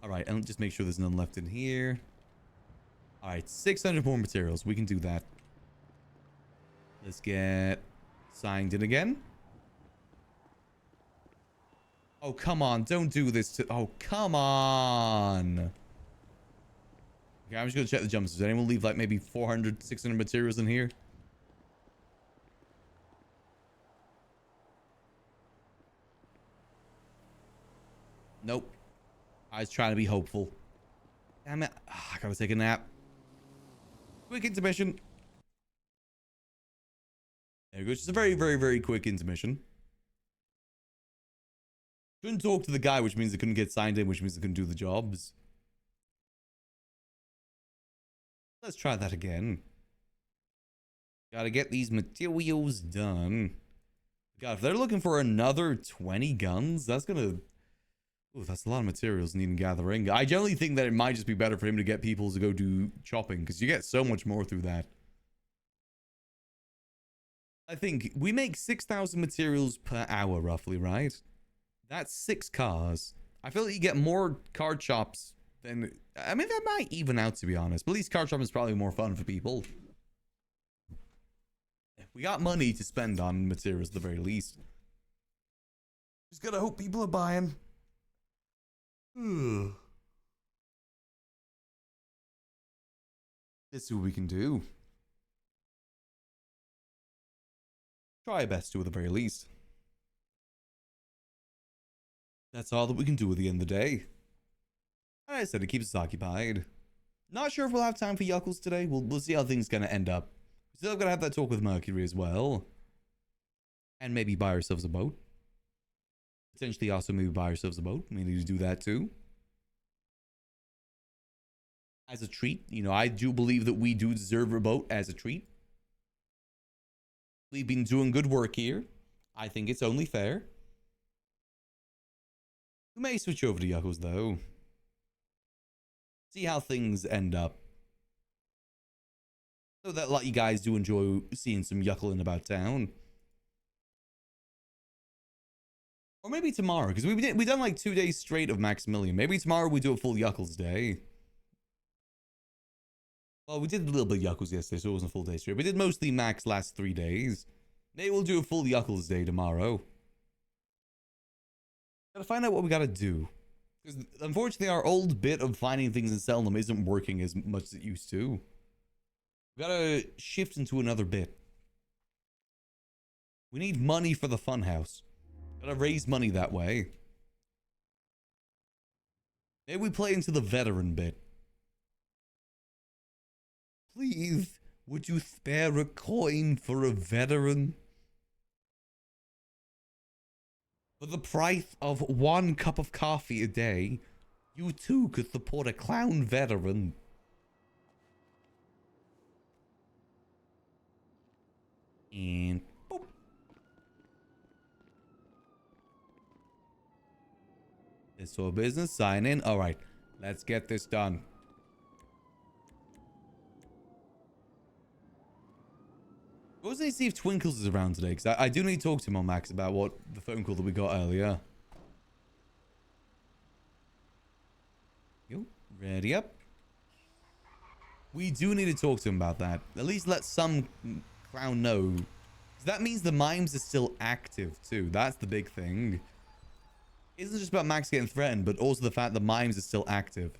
Alright, and just make sure there's none left in here. Alright, 600 more materials. We can do that. Let's get signed in again. Oh, come on. Don't do this to... Oh, come on. Okay, I'm just going to check the jumps. Does anyone leave like maybe 400, 600 materials in here? Nope. I was trying to be hopeful. Damn it. I gotta take a nap. Quick intermission. There we go. Just a very, very, very quick intermission. Couldn't talk to the guy, which means they couldn't get signed in, which means they couldn't do the jobs. Let's try that again. Gotta get these materials done. God, if they're looking for another 20 guns, that's gonna... Ooh, that's a lot of materials needing gathering. I generally think that it might just be better for him to get people to go do chopping, because you get so much more through that. I think we make 6,000 materials per hour, roughly, right? That's 6 cars. I feel like you get more car chops than... I mean, that might even out, to be honest. But at least car chopping is probably more fun for people. We got money to spend on materials at the very least. Just gotta hope people are buying. Let's see what we can do. Try our best to at the very least. That's all that we can do at the end of the day. And I said it keeps us occupied. Not sure if we'll have time for Yuckles today. We'll see how things gonna end up. Still gonna have that talk with Mercury as well. And maybe buy ourselves a boat. Potentially also maybe buy ourselves a boat. We need to do that too. As a treat. You know, I do believe that we do deserve a boat as a treat. We've been doing good work here. I think it's only fair. We may switch over to Yuckles though. See how things end up. So that a lot of you guys do enjoy seeing some yuckling about town. Or maybe tomorrow, because we done like 2 days straight of Maximillian. Maybe tomorrow we do a full Yuckles day. Well, we did a little bit of Yuckles yesterday, so it wasn't a full day straight. We did mostly Max last 3 days. Maybe we'll do a full Yuckles day tomorrow. Gotta find out what we gotta do. Because unfortunately our old bit of finding things and selling them isn't working as much as it used to. We gotta shift into another bit. We need money for the funhouse. Gotta raise money that way. Maybe we play into the veteran bit. Please, would you spare a coin for a veteran? For the price of 1 cup of coffee a day, you too could support a clown veteran. And boop. This whole business, sign in. All right, let's get this done. I was going to see if Twinkles is around today, because I do need to talk to him on Max about what the phone call that we got earlier. Yo, ready up. We do need to talk to him about that. At least let some clown know. That means the mimes are still active too. That's the big thing. It isn't just about Max getting threatened, but also the fact the mimes are still active.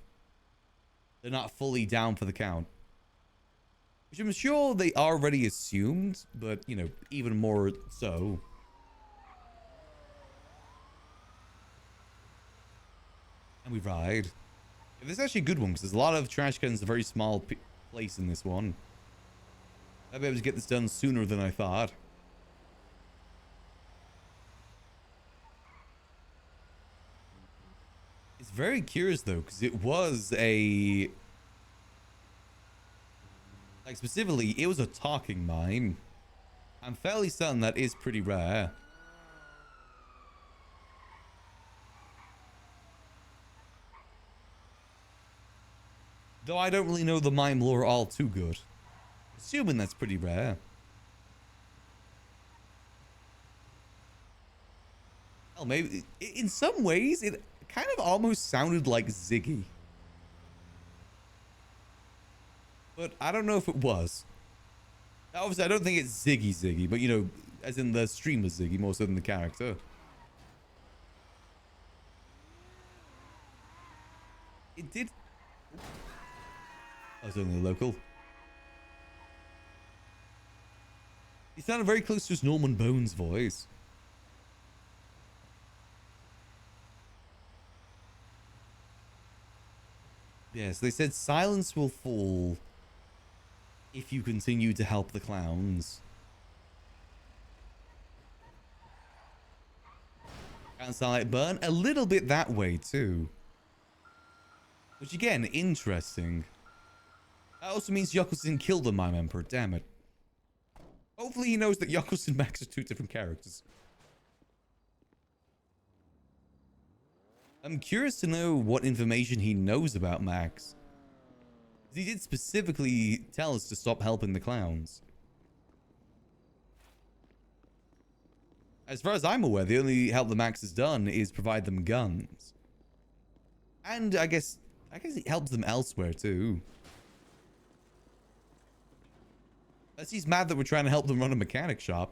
They're not fully down for the count. Which I'm sure they already assumed, but, you know, even more so. And we ride. Yeah, this is actually a good one, because there's a lot of trash cans, a very small place in this one. I'll be able to get this done sooner than I thought. It's very curious, though, because it was a... Like, specifically, it was a talking mime. I'm fairly certain that is pretty rare. Though I don't really know the mime lore all too good. Assuming that's pretty rare. Well, maybe in some ways it kind of almost sounded like Ziggy. But I don't know if it was. Obviously, I don't think it's Ziggy, but you know, as in the streamer Ziggy more so than the character. It did. Oh, it's only a local. He sounded very close to his Norman Bones voice. Yes, they said silence will fall if you continue to help the clowns. Kind of sound like Burn. A little bit that way too. Which again, interesting. That also means Yokkos didn't kill the Mime Emperor, damn it. Hopefully he knows that Yokkos and Max are two different characters. I'm curious to know what information he knows about Max. He did specifically tell us to stop helping the clowns. As far as I'm aware, the only help that Max has done is provide them guns. And I guess it helps them elsewhere too. Unless he's mad that we're trying to help them run a mechanic shop.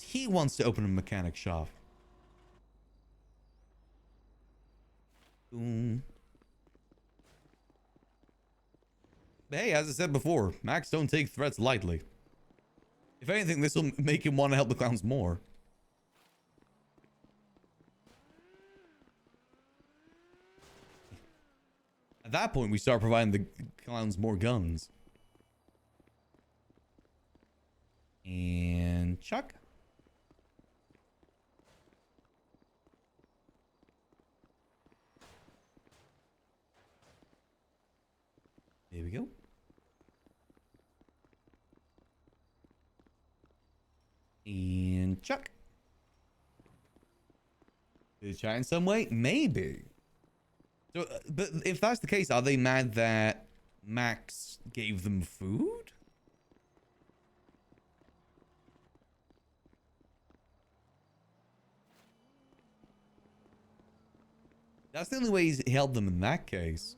He wants to open a mechanic shop. Boom. Hey, as I said before, Max don't take threats lightly. If anything, this will make him want to help the clowns more. At that point, we start providing the clowns more guns. And Chuck. There we go. And Chuck. Did it try in some way? Maybe. So, but if that's the case, are they mad that Max gave them food? That's the only way he's helped them in that case.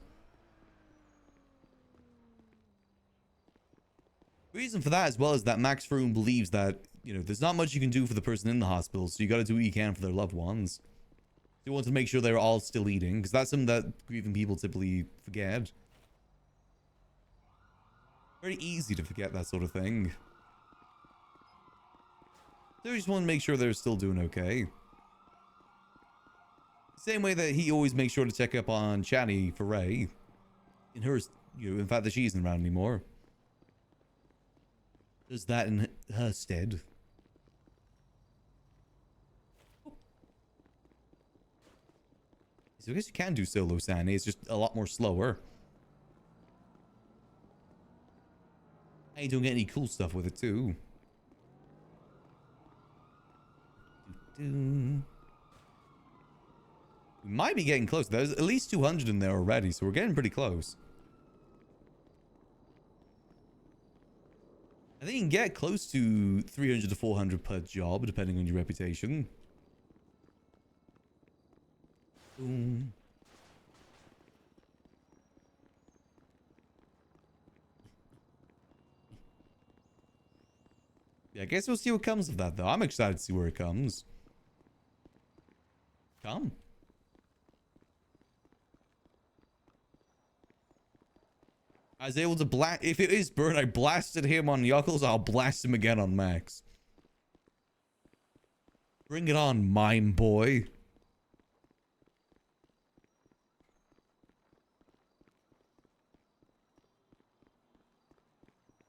The reason for that as well is that Max Froome believes that, you know, there's not much you can do for the person in the hospital, so you got to do what you can for their loved ones. He wants to make sure they're all still eating, because that's something that grieving people typically forget. Very easy to forget that sort of thing. They just want to make sure they're still doing okay. Same way that he always makes sure to check up on Chatty for Ray. In her, you know, in fact that she isn't around anymore. Does that in her stead. So I guess you can do solo Sandy, it's just a lot more slower. And you don't get any cool stuff with it too. We might be getting close. There's at least 200 in there already, so we're getting pretty close. I think you can get close to 300 to 400 per job, depending on your reputation. Boom. Yeah, I guess we'll see what comes of that, though. I'm excited to see where it comes. Come. I was able to blast... If it is Bird, I blasted him on Yokkos, I'll blast him again on Max. Bring it on, mime boy.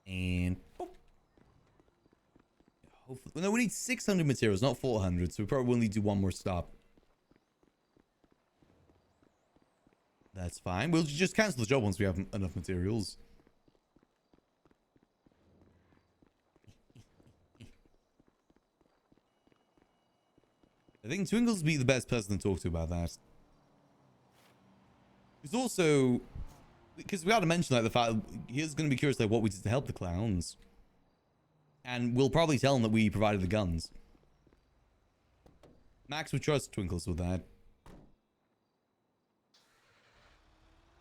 And... Oh. Hopefully... No, we need 600 materials, not 400, so we probably will need to do one more stop. That's fine. We'll just cancel the job once we have enough materials. I think Twinkles would be the best person to talk to about that. There's also, because we ought to mention like the fact he's going to be curious like what we did to help the clowns, and we'll probably tell him that we provided the guns. Max would trust Twinkles with that.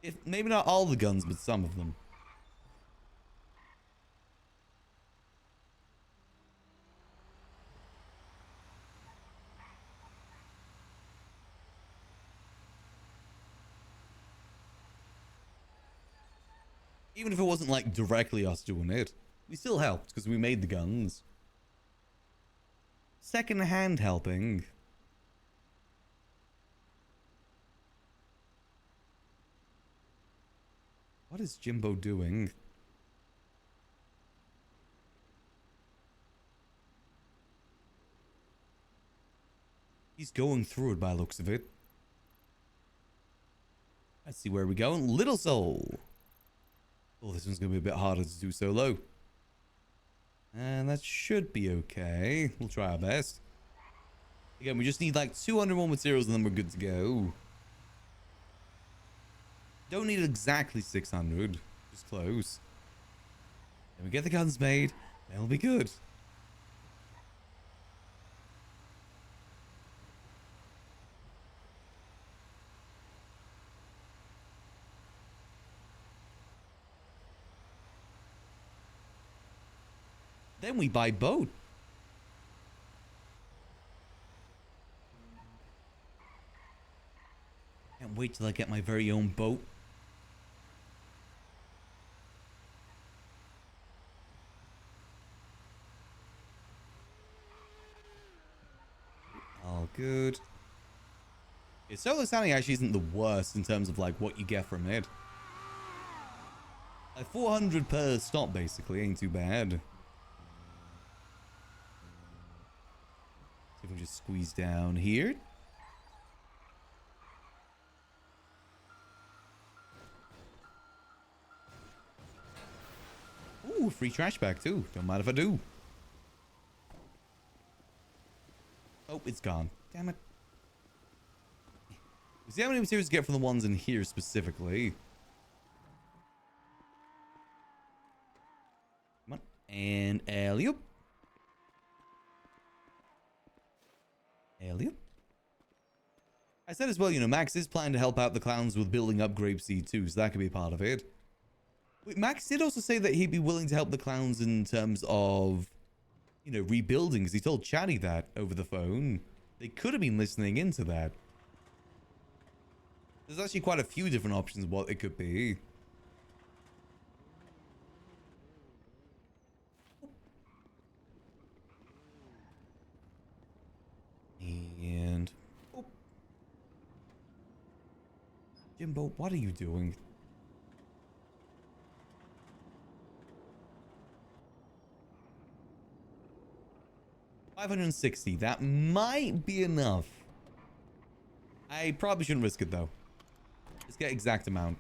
If maybe not all the guns, but some of them. Even if it wasn't like directly us doing it, we still helped because we made the guns. Second-hand helping. What is Jimbo doing? He's going through it by the looks of it. Let's see where we go. Little Soul. Oh, this one's going to be a bit harder to do solo. And that should be okay. We'll try our best. Again, we just need like 200 more materials and then we're good to go. Don't need exactly 600. Just close. Then we get the guns made. Then we'll be good. Then we buy boat. Can't wait till I get my very own boat. All good. Yeah, solo standing actually isn't the worst in terms of like what you get from it. Like 400 per stop basically ain't too bad. See if we just squeeze down here. Ooh, free trash bag too. Don't mind if I do. Oh, it's gone. Damn it. See how many materials you get from the ones in here specifically. Come on. And alley-oop. Alley-oop. I said as well, you know, Max is planning to help out the clowns with building up Grape Seed too, so that could be part of it. Wait, Max did also say that he'd be willing to help the clowns in terms of, you know, rebuilding, because he told Chatty that over the phone. They could have been listening into that. There's actually quite a few different options of what it could be. And... oh. Jimbo, what are you doing? $560. That might be enough. I probably shouldn't risk it though. Let's get exact amount.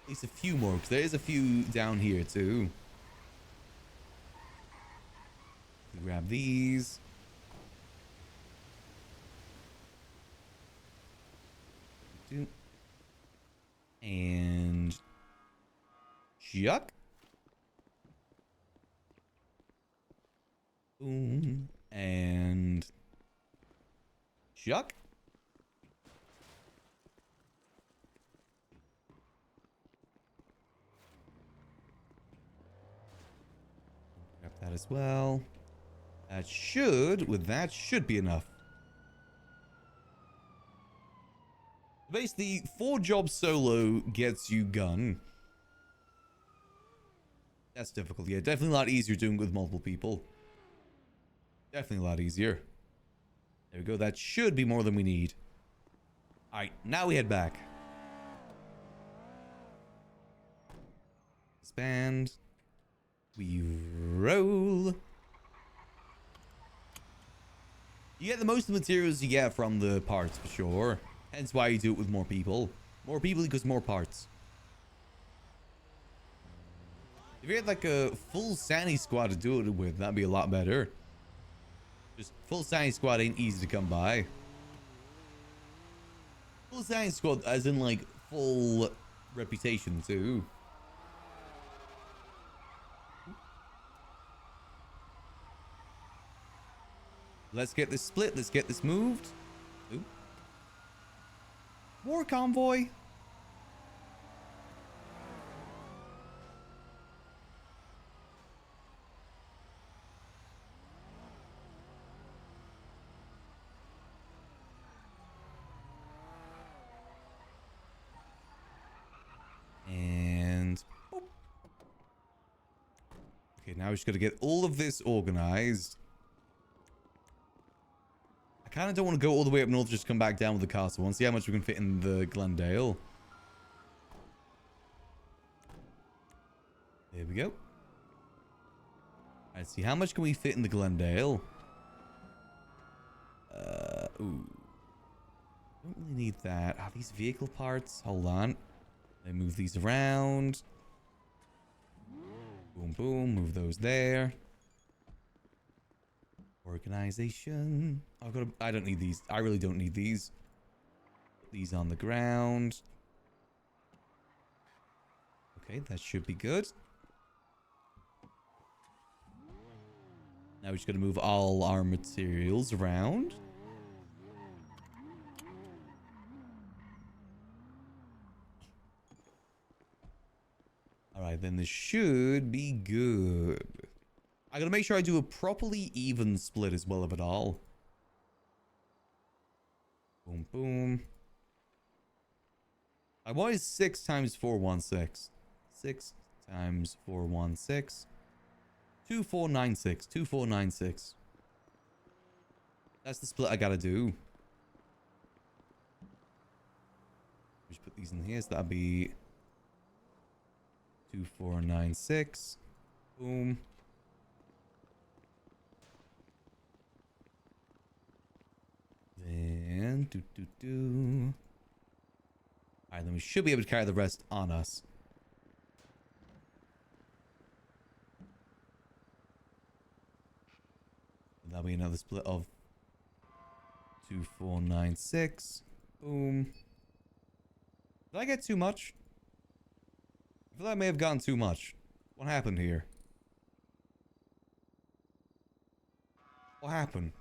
At least a few more, because there is a few down here too. Grab these. And Chuck. Boom. And Chuck. Grab that as well. That should, with that, should be enough. Basically, 4 jobs solo gets you gun. That's difficult. Yeah, definitely a lot easier doing it with multiple people. Definitely a lot easier. There we go. That should be more than we need. Alright, now we head back. Expand. We roll. You get the most of the materials you get from the parts, for sure. Hence why you do it with more people. More people equals more parts. If you had like a full Sandy squad to do it with, that'd be a lot better. Just full Sandy squad ain't easy to come by. Full science squad, as in like full reputation too. Let's get this split. Let's get this moved. Ooh. War convoy. And boop. Okay, now we just got to get all of this organized. I kind of don't want to go all the way up north, just come back down with the castle. I want to see how much we can fit in the Glendale. There we go. Let's see, how much can we fit in the Glendale? Ooh. Don't really need that. Are these vehicle parts? Hold on. Let me move these around. Boom, boom. Move those there. Organization. I don't need these. I really don't need these. Put these on the ground. Okay, that should be good. Now we're just going to move all our materials around. Alright, then this should be good. I gotta make sure I do a properly even split as well of it all. Boom, boom. I wanted 6 times 416. 6 times 416. 2496. 2496. That's the split I gotta do. Just put these in here, so that'll be 2496. Boom. Then Alright, then we should be able to carry the rest on us. That'll be another split of 2496. Boom. Did I get too much? I feel like I may have gotten too much. What happened here? What happened?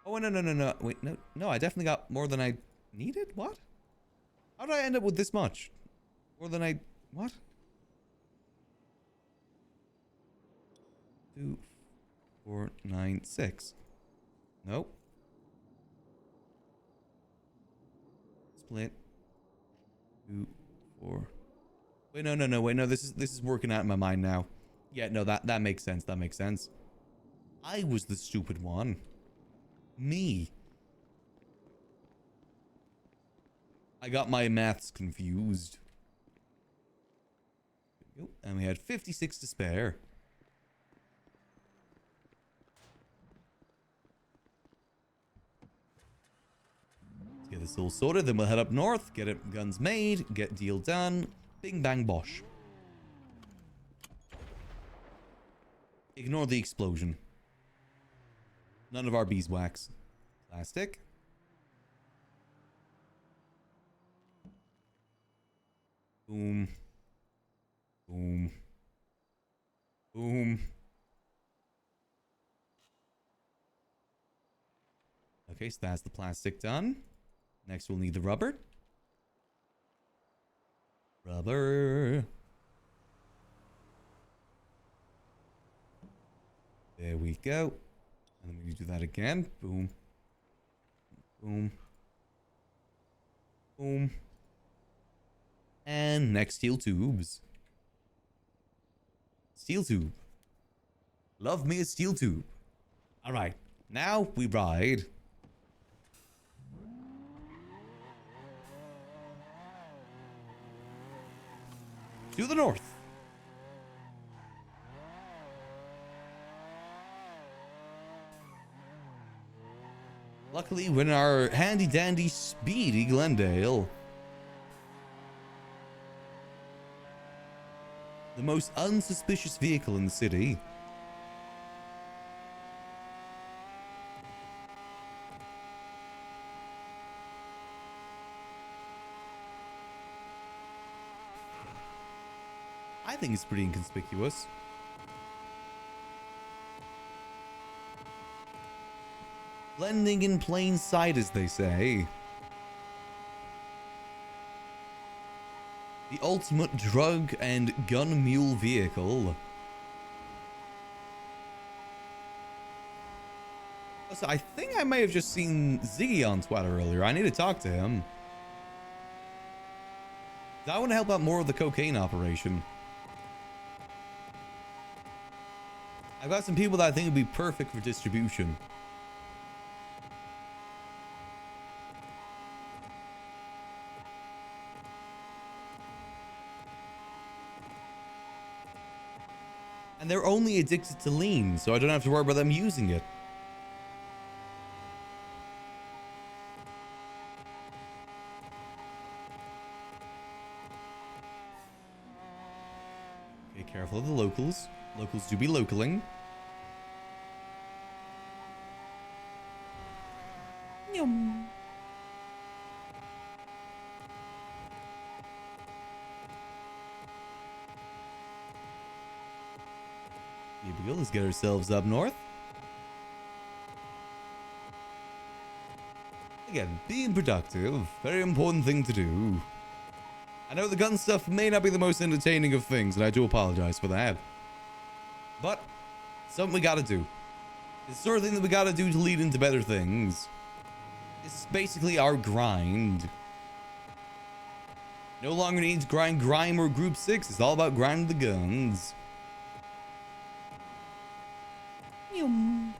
Oh, no. Wait, no, I definitely got more than I needed? What? How did I end up with this much? More than I... What? 2496. Nope. Split. 2, 4. Wait, no. Wait, no. This is working out in my mind now. Yeah, no, that makes sense. That makes sense. I was the stupid one. Me. I got my maths confused. And we had 56 to spare. Let's get this all sorted, then we'll head up north, get it guns made, get deal done. Bing bang bosh. Ignore the explosion. None of our beeswax. Plastic. Boom. Boom. Boom. Okay, so that's the plastic done. Next we'll need the rubber. Rubber. There we go. And then we do that again. Boom. Boom. Boom. And next, steel tubes. Steel tube. Love me a steel tube. Alright. Now we ride. To the north. Luckily, we're in our handy dandy speedy Glendale. The most unsuspicious vehicle in the city. I think it's pretty inconspicuous. Blending in plain sight, as they say. The ultimate drug and gun mule vehicle. So I think I may have just seen Ziggy on Twitter earlier. I need to talk to him. I want to help out more of the cocaine operation. I've got some people that I think would be perfect for distribution. And they're only addicted to lean, so I don't have to worry about them using it. Okay, careful of the locals. Locals do be localing. Yum. Here we go. Let's get ourselves up north. Again, being productive. Very important thing to do. I know the gun stuff may not be the most entertaining of things, and I do apologize for that. But, something we gotta do. It's the sort of thing that we gotta do to lead into better things. This is basically our grind. No longer needs grind, grime, or group 6. It's all about grinding the guns. Yum.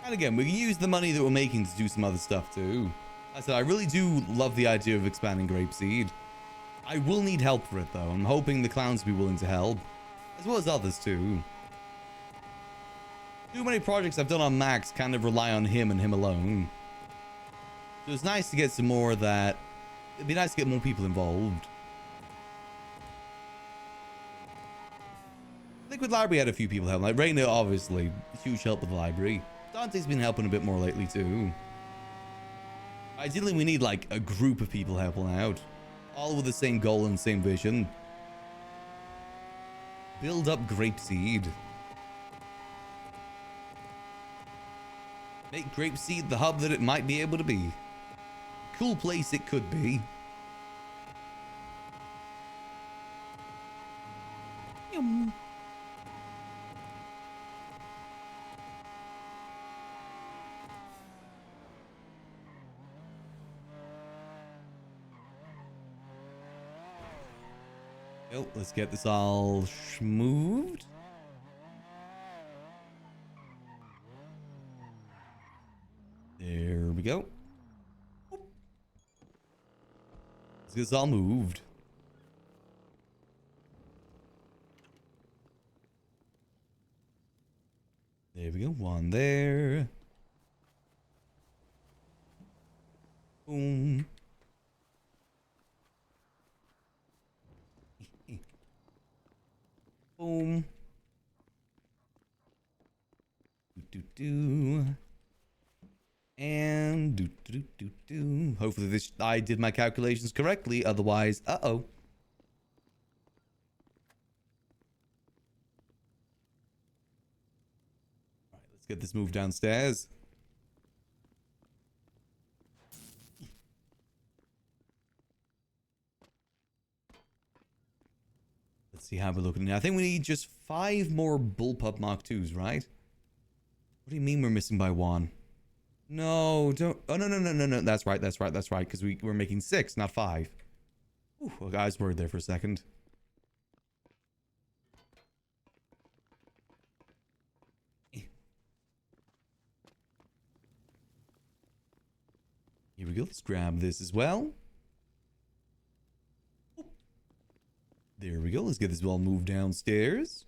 And again, we can use the money that we're making to do some other stuff too. Like I said, I really do love the idea of expanding Grapeseed. I will need help for it though. I'm hoping the clowns will be willing to help. As well as others too. Too many projects I've done on Max kind of rely on him and him alone. So it's nice to get some more of that. It'd be nice to get more people involved. Liquid Library had a few people helping. Like Raina, obviously, huge help with the library. Dante's been helping a bit more lately too. Ideally, we need like a group of people helping out. All with the same goal and same vision. Build up Grapeseed. Make Grapeseed the hub that it might be able to be. Cool place it could be. Yum. Oh, let's get this all schmooved. There we go. Let's get this all moved. There we go. One there. Boom. Boom. Do. And do. Hopefully this I did my calculations correctly. Otherwise, uh-oh. All right, let's get this moved downstairs. Let's see how we're looking now. I think we need just 5 more Bullpup Mark 2s, right? What do you mean we're missing by 1? No, don't. Oh, no. That's right. Because we're making 6, not 5. Ooh, well, I was worried there for a second. Here we go. Let's grab this as well. There we go. Let's get this all moved downstairs.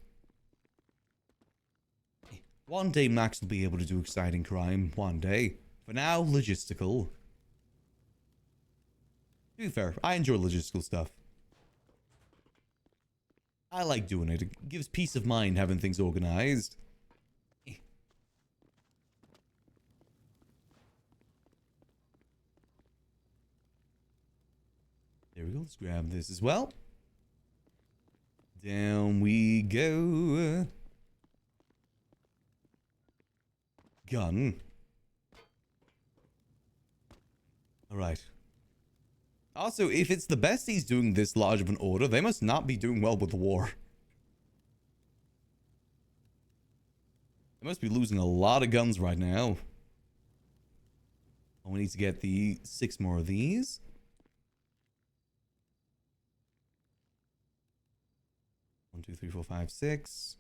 One day Max will be able to do exciting crime. One day. For now, logistical. To be fair, I enjoy logistical stuff. I like doing it. It gives peace of mind having things organized. we go. Let's grab this as well. Down we go. Gun. Alright. Also, if it's the besties doing this large of an order, they must not be doing well with the war. They must be losing a lot of guns right now. Oh, we need to get the 6 more of these. One, two, three, 4, 5, 6.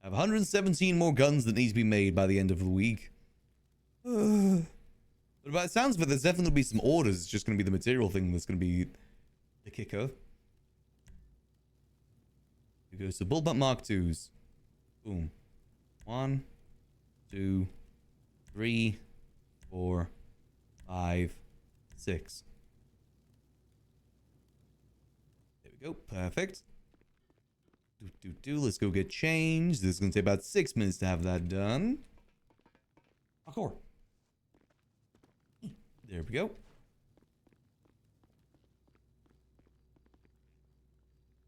I have 117 more guns that need to be made by the end of the week. But by the sounds of it, there's definitely going to be some orders. It's just going to be the material thing that's going to be the kicker. Here goes to Bullbutt Mark 2s. Boom. 1, 2, 3, 4, 5, 6. There we go. Perfect. Let's go get changed. This is going to take about 6 minutes to have that done. Parkour. There we go.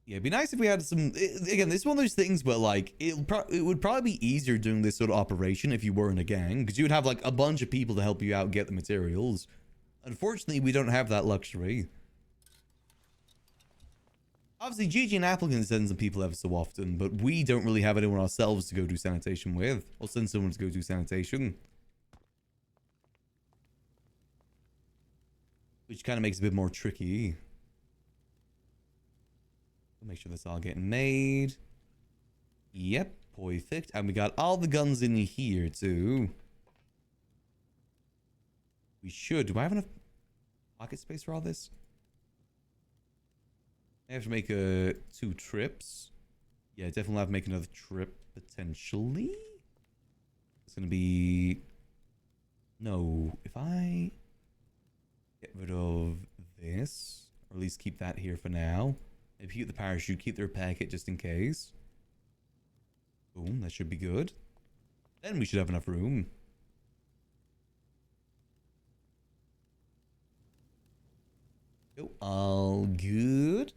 Yeah, it'd be nice if we had some... Again, this is one of those things where, like, it would probably be easier doing this sort of operation if you were in a gang, because you would have, like, a bunch of people to help you out get the materials. Unfortunately, we don't have that luxury. Obviously, GG and Apple can send some people ever so often, but we don't really have anyone ourselves to go do sanitation with. Or send someone to go do sanitation. Which kind of makes it a bit more tricky. Make sure that's all getting made. Yep, perfect. And we got all the guns in here too. We should. Do I have enough pocket space for all this? I have to make 2 trips. Yeah, definitely have to make another trip potentially. It's gonna be... No, if I get rid of this, or at least keep that here for now. Maybe keep the parachute, keep the repair kit just in case. Boom, that should be good. Then we should have enough room. Oh, all good.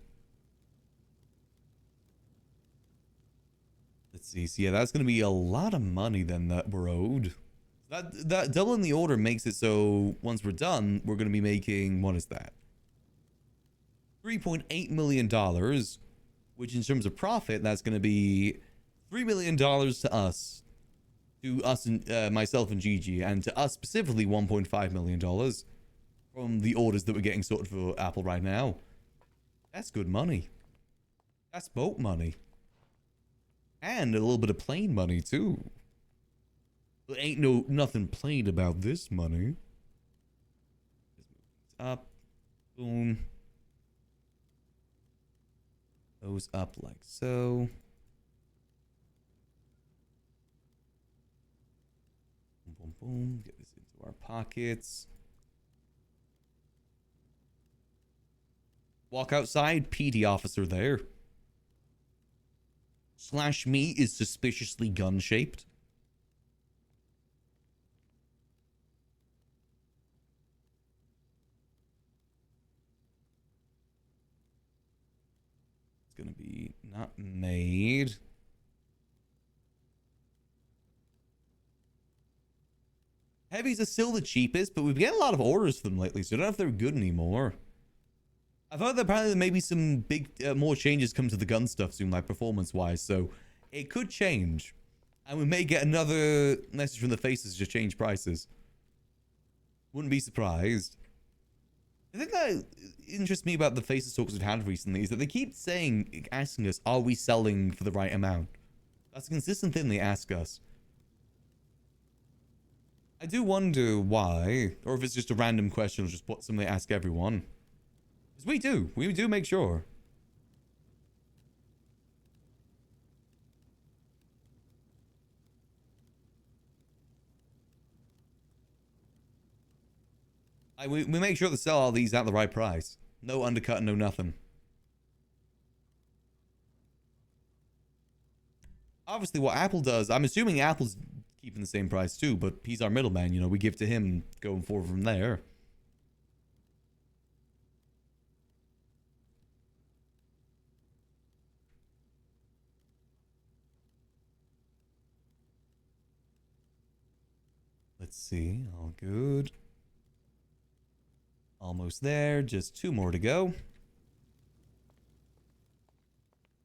Let's see. So yeah, that's going to be a lot of money then that we're owed. That doubling the order makes it so once we're done, we're going to be making, what is that? $3.8 million, which in terms of profit, that's going to be $3 million to us and myself and Gigi, and to us specifically $1.5 million from the orders that we're getting sorted for Apple right now. That's good money. That's boat money. And a little bit of plane money too. There ain't nothing plain about this money. Up. Boom. Goes up like so. Boom, boom, boom. Get this into our pockets. Walk outside, PD officer there. Slash me is suspiciously gun-shaped. It's gonna be not made. Heavies are still the cheapest, but we've been getting a lot of orders for them lately, so I don't know if they're good anymore. I've heard that apparently there may be some big, more changes come to the gun stuff soon, like performance-wise, so it could change. And we may get another message from the faces to change prices. Wouldn't be surprised. The thing that interests me about the faces talks we've had recently is that they keep asking us, are we selling for the right amount? That's a consistent thing they ask us. I do wonder why, or if it's just a random question or just something they ask everyone. Because we do make sure. We make sure to sell all these at the right price. No undercut, no nothing. Obviously what Apple does, I'm assuming Apple's keeping the same price too, but he's our middleman, you know, we give to him going forward from there. Let's see. All good. Almost there. Just 2 more to go.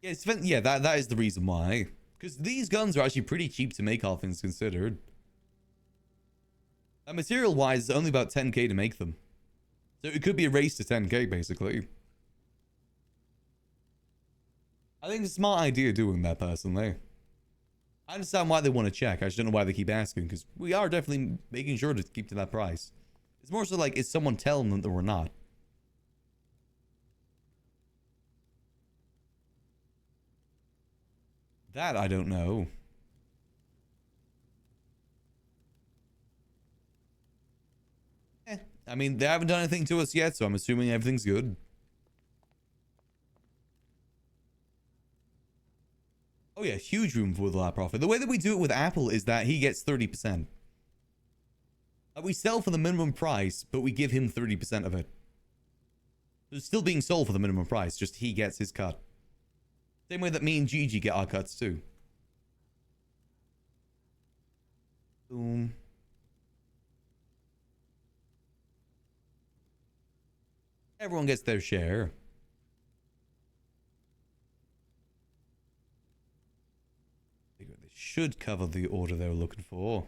Yeah, yeah, that is the reason why. Because these guns are actually pretty cheap to make, all things considered. Material-wise, it's only about 10k to make them. So it could be a race to 10k, basically. I think it's a smart idea doing that, personally. I understand why they want to check. I just don't know why they keep asking, because we are definitely making sure to keep to that price. It's more so like, is someone telling them that we're not? That I don't know. I mean, they haven't done anything to us yet, so I'm assuming everything's good. Oh yeah, huge room for a lot of profit. The way that we do it with Apple is that he gets 30%. We sell for the minimum price, but we give him 30% of it. It's still being sold for the minimum price, just he gets his cut. Same way that me and Gigi get our cuts too. Boom. Everyone gets their share. They should cover the order they were looking for.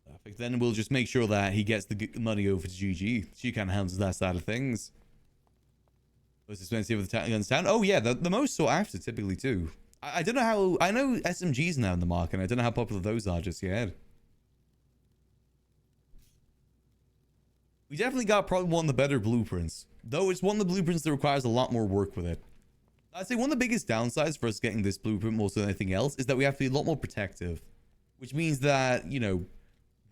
Perfect. Then we'll just make sure that he gets the money over to Gigi. She kind of handles that side of things. Most expensive of the guns town. Oh yeah, the most sought after typically too. I don't know how. I know SMGs now in the market. And I don't know how popular those are just yet. We definitely got probably one of the better blueprints, though it's one of the blueprints that requires a lot more work with it. I'd say one of the biggest downsides for us getting this blueprint more so than anything else is that we have to be a lot more protective, which means that, you know,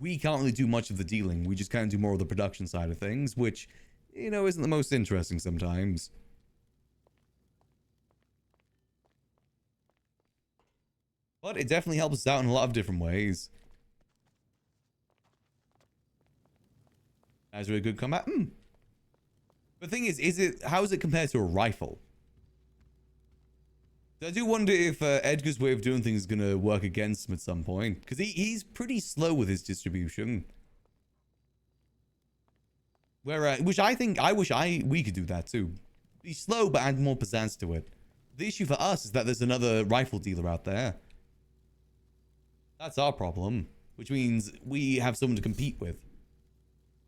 we can't really do much of the dealing. We just kind of do more of the production side of things, which, you know, isn't the most interesting sometimes. But it definitely helps us out in a lot of different ways. That's really good combat. The thing is how is it compared to a rifle? I do wonder if Edgar's way of doing things is going to work against him at some point. Because he's pretty slow with his distribution. Which I wish we could do that too. Be slow but add more pizzazz to it. The issue for us is that there's another rifle dealer out there. That's our problem. Which means we have someone to compete with.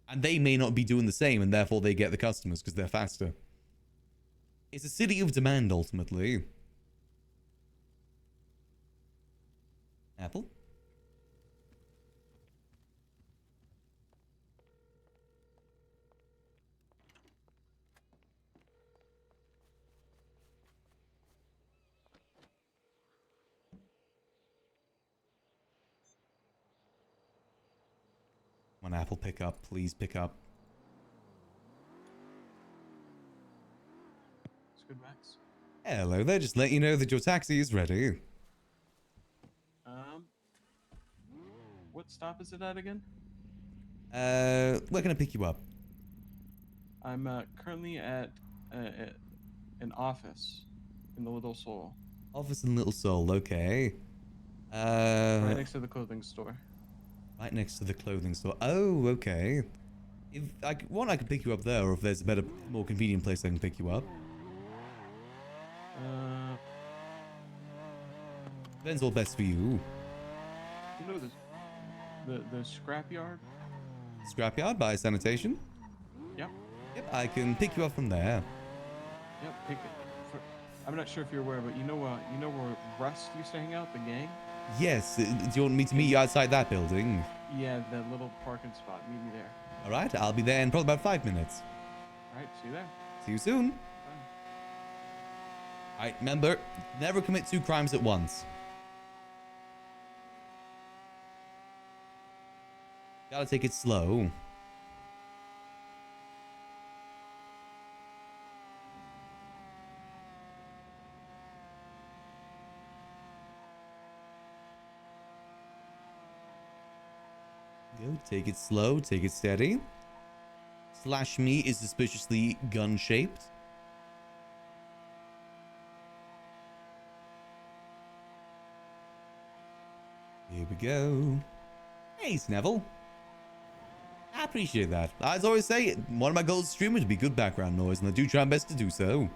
And they may not be doing the same, and therefore they get the customers because they're faster. It's a city of demand, ultimately. Apple? Come on, Apple, pick up. Please pick up. It's good, Max. Hello there, just let you know that your taxi is ready. What stop is it at again? Where can I pick you up? I'm currently at an office in the Little Soul. Office in Little Soul, okay. Right next to the clothing store. Right next to the clothing store. Oh, okay. If I could pick you up there, or if there's a better, more convenient place I can pick you up. Depends what's best for you. You know the scrapyard? Scrapyard by sanitation? Yep. Yep, I can pick you up from there. Yep. Pick it. I'm not sure if you're aware, but you know where Rust used to hang out, the gang? Yes. Do you want me to meet you outside that building? Yeah, that little parking spot. Meet me there. All right, I'll be there in probably about 5 minutes. All right. See you there. See you soon. All right, remember, never commit 2 crimes at once. Gotta take it slow. Go, take it slow, take it steady. slash me is suspiciously gun-shaped. Here we go. Hey, Sneville. I appreciate that. As I always say, one of my goals as a streamer is to be good background noise, and I do try my best to do so.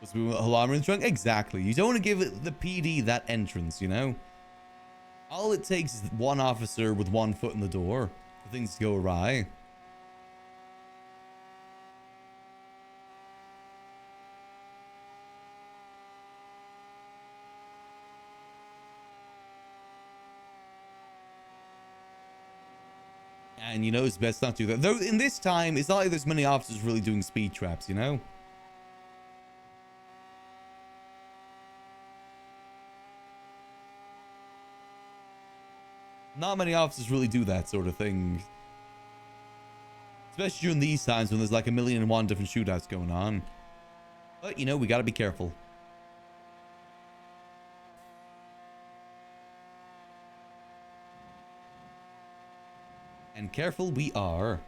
What's the alarm in the trunk? Exactly. You don't want to give the PD that entrance, you know? All it takes is one officer with one foot in the door for things to go awry. And you know it's best not to do that. Though in this time, it's not like there's many officers really doing speed traps, you know? Not many officers really do that sort of thing. Especially during these times when there's like 1,000,001 different shootouts going on. But, you know, we gotta be careful. And careful we are.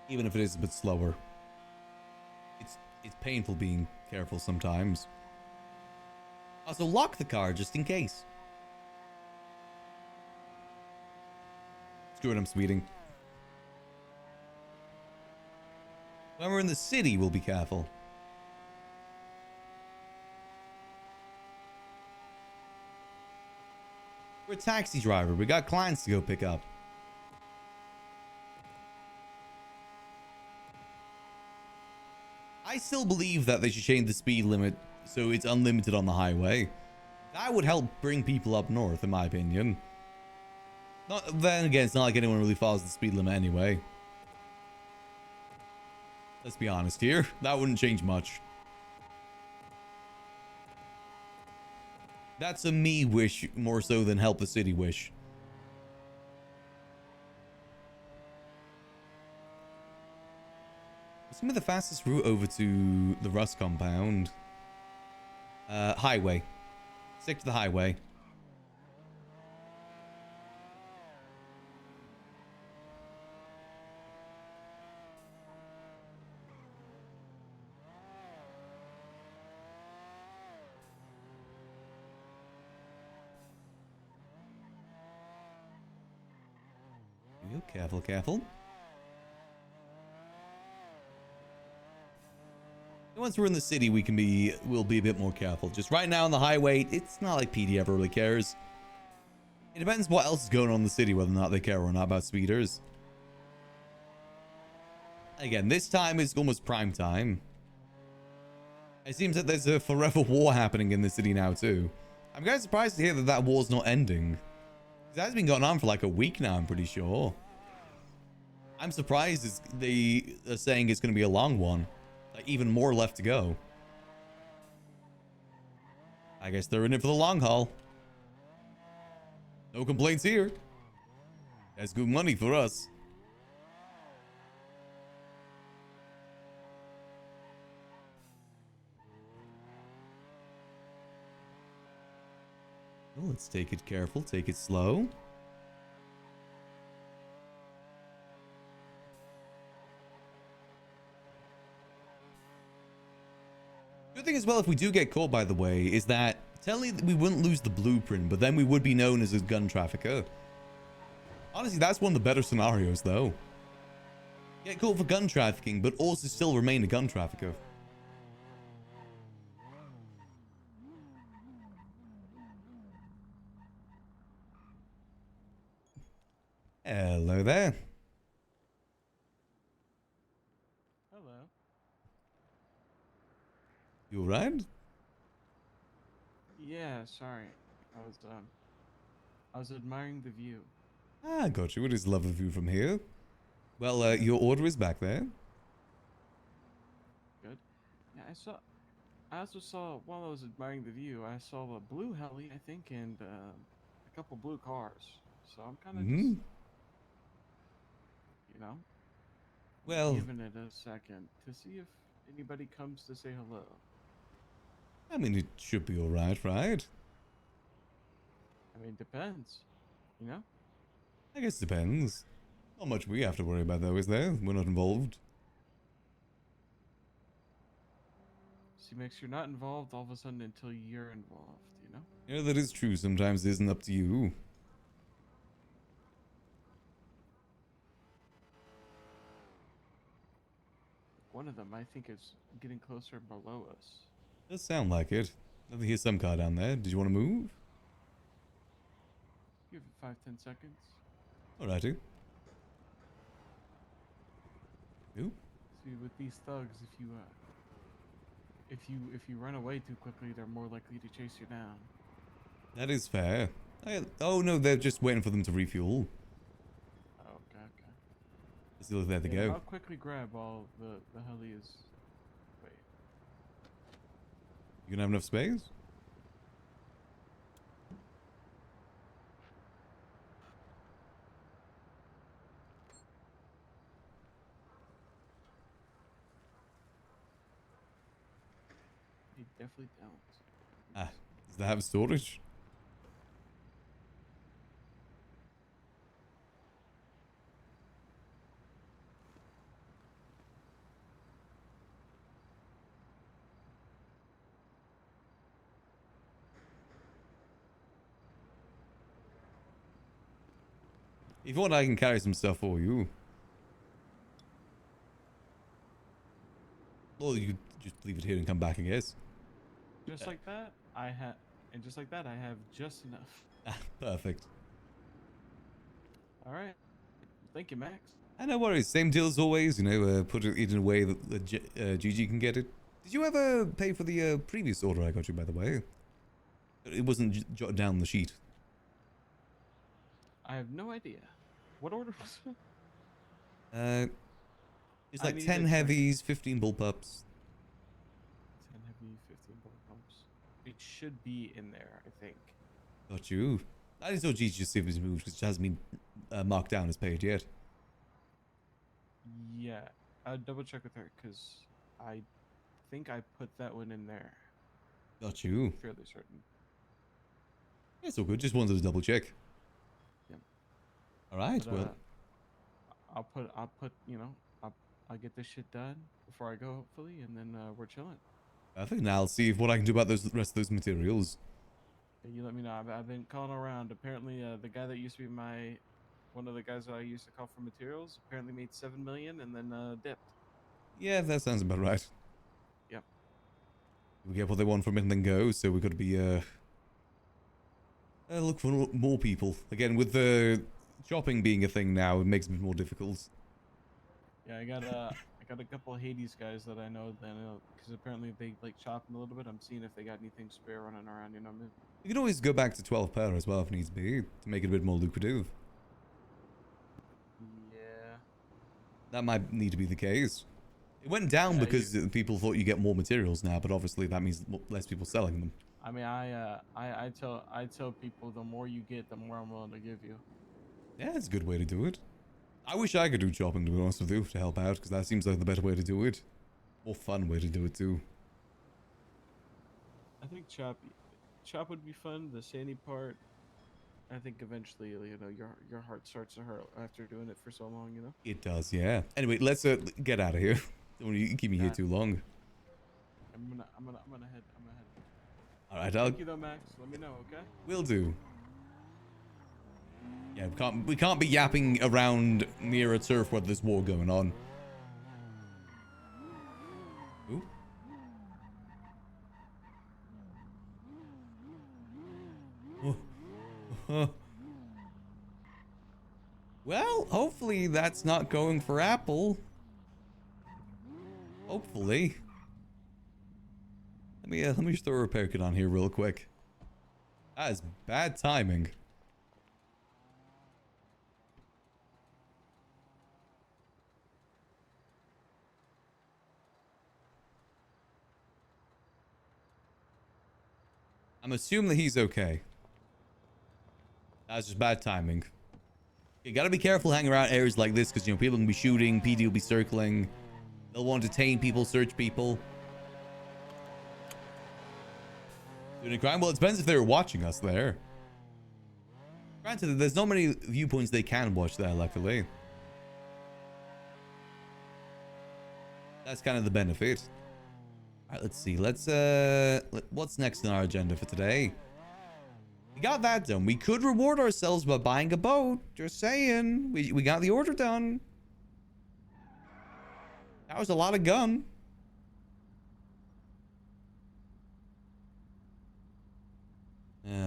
Even if it is a bit slower. It's painful being careful sometimes. Also, lock the car just in case. Screw it, I'm speeding. When we're in the city, we'll be careful. We're a taxi driver. We got clients to go pick up. I still believe that they should change the speed limit so it's unlimited on the highway. That would help bring people up north, in my opinion. Then again, it's not like anyone really follows the speed limit anyway. Let's be honest here. That wouldn't change much. That's a me wish more so than help the city wish. What's gonna be the fastest route over to the Rust compound? Highway. Stick to the highway. Careful, careful. Once we're in the city, we'll be a bit more careful. Just right now on the highway, it's not like PD ever really cares. It depends what else is going on in the city, whether or not they care or not about speeders. Again, this time is almost prime time. It seems that there's a forever war happening in the city now too. I'm kind of surprised to hear that that war's not ending. It has been going on for like a week now, I'm pretty sure. I'm surprised they are saying it's going to be a long one. Like even more left to go. I guess they're in it for the long haul. No complaints here. That's good money for us. Well, let's take it careful, take it slow. Good thing as well, if we do get caught, by the way, is that technically we wouldn't lose the blueprint, but then we would be known as a gun trafficker. Honestly, that's one of the better scenarios, though. Get caught for gun trafficking, but also still remain a gun trafficker. Hello there. Hello. You alright? Yeah, sorry. I was admiring the view. Ah, got you. It is a lovely view from here. Well, your order is back there. Good. Yeah, I also saw, while I was admiring the view, I saw a blue heli, I think, and a couple blue cars. So I'm kind of just, you know, well, giving it a second to see if anybody comes to say hello. I mean, it should be alright, right? I mean, depends. You know? I guess it depends. Not much we have to worry about though, is there? We're not involved. See, Max, you're not involved all of a sudden until you're involved, you know? Yeah, that is true. Sometimes it isn't up to you. One of them, I think, is getting closer below us. Does sound like it. I think here's some car down there. Did you want to move? Give it 5-10 seconds. Alrighty. Ooh. See, with these thugs, if you run away too quickly, they're more likely to chase you down. That is fair. Oh no, they're just waiting for them to refuel. Oh, okay. Let's look, there they Yeah, go. I'll quickly grab all the helis. Wait. You gonna have enough space? They definitely don't. Ah, does that have storage? If you want, I can carry some stuff for you. Or you could just leave it here and come back, I guess. Just like that, I have just enough. Ah, perfect. All right. Thank you, Max. No worries. Same deal as always. You know, put it in a way that Gigi can get it. Did you ever pay for the previous order I got you, by the way? It wasn't jotted down on the sheet. I have no idea. What order was it? It's I like need 10 to check. heavies, 15 bullpups. 10 heavy, 15 bullet pumps. It should be in there, I think. Got you. I just thought Gigi just see if it's moved because it hasn't been marked down as paid yet. Yeah, I'll double check with her because I think I put that one in there. Got you. Fairly certain. It's all good. Just wanted to double check. Yep. All right. But, Well, I'll put, you know, I'll get this shit done before I go, hopefully, and then we're chilling. perfect. Now I'll see what I can do about those rest of those materials. You let me know. I've been calling around. Apparently, the guy that used to be one of the guys that I used to call for materials, apparently made 7 million and then dipped. Yeah, that sounds about right. Yep. We get what they want from it and then go. So we got to be look for more people again. With the shopping being a thing now, it makes it more difficult. Yeah, I got a couple of Hades guys that I know because apparently they like shopping a little bit. I'm seeing if they got anything spare running around. You know what I mean? You can always go back to 12 per as well if needs be to make it a bit more lucrative. Yeah. That might need to be the case. It went down because people thought you get more materials now, but obviously that means less people selling them. I mean, I tell people the more you get, the more I'm willing to give you. Yeah, it's a good way to do it. I wish I could do shopping, to be honest with you, to help out, because that seems like the better way to do it. More fun way to do it too. I think chop would be fun. The sandy part, I think eventually, you know, your heart starts to hurt after doing it for so long, you know. It does, yeah. Anyway, let's get out of here. Don't want you keep me here too long. I'm gonna head. All right, Thank you though, Max. Let me know, okay? Will do. Yeah, we can't be yapping around near a turf where there's war going on. Ooh. Well, hopefully that's not going for Apple. Hopefully. Let me just throw a repair kit on here real quick. That is bad timing. I'm assuming that he's okay. That's just bad timing. You gotta be careful hanging around areas like this because, you know, people can be shooting, PD will be circling. They'll want to detain people, search people. Doing a crime? Well, it depends if they were watching us there. Granted, there's not many viewpoints they can watch there, luckily. That's kind of the benefit. Alright, let's see. What's next on our agenda for today? We got that done. We could reward ourselves by buying a boat. Just saying. We got the order done. That was a lot of gun.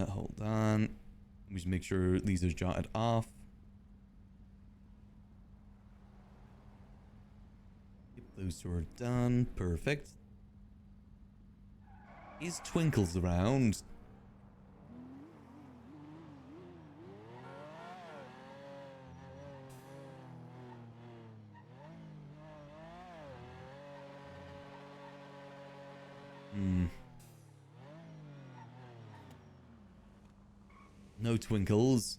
Hold on. Let me just make sure these are jotted off. Yep, those two are done. Perfect. Is Twinkles around? No Twinkles.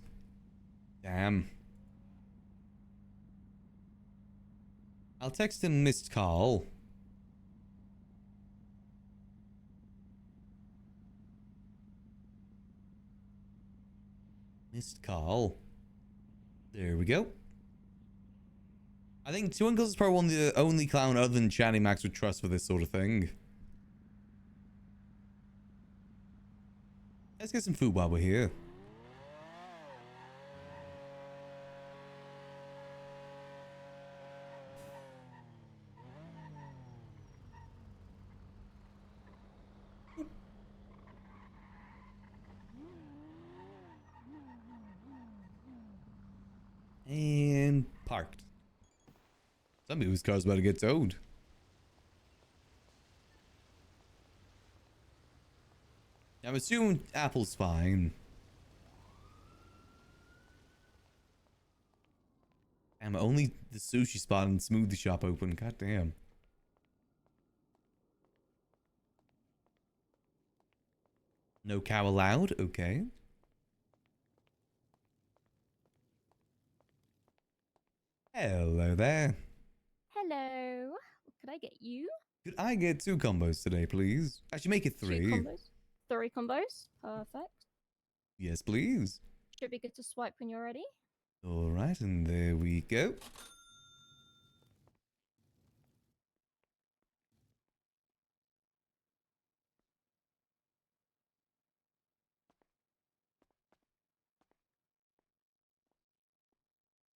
Damn. I'll text him missed call. Missed call. There we go. I think Twinkles is probably one of the only clown other than Channy Max would trust for this sort of thing. Let's get some food while we're here. And parked. Some people's car's about to get towed. I'm assuming Apple's fine. Damn, only the sushi spot and smoothie shop open. God damn. No cow allowed? Okay. Hello there. Hello. What could I get you? Could I get 2 combos today, please? Actually, make it 3. 2 combos. 3 combos. Perfect. Yes, please. Should be good to swipe when you're ready. All right, and there we go.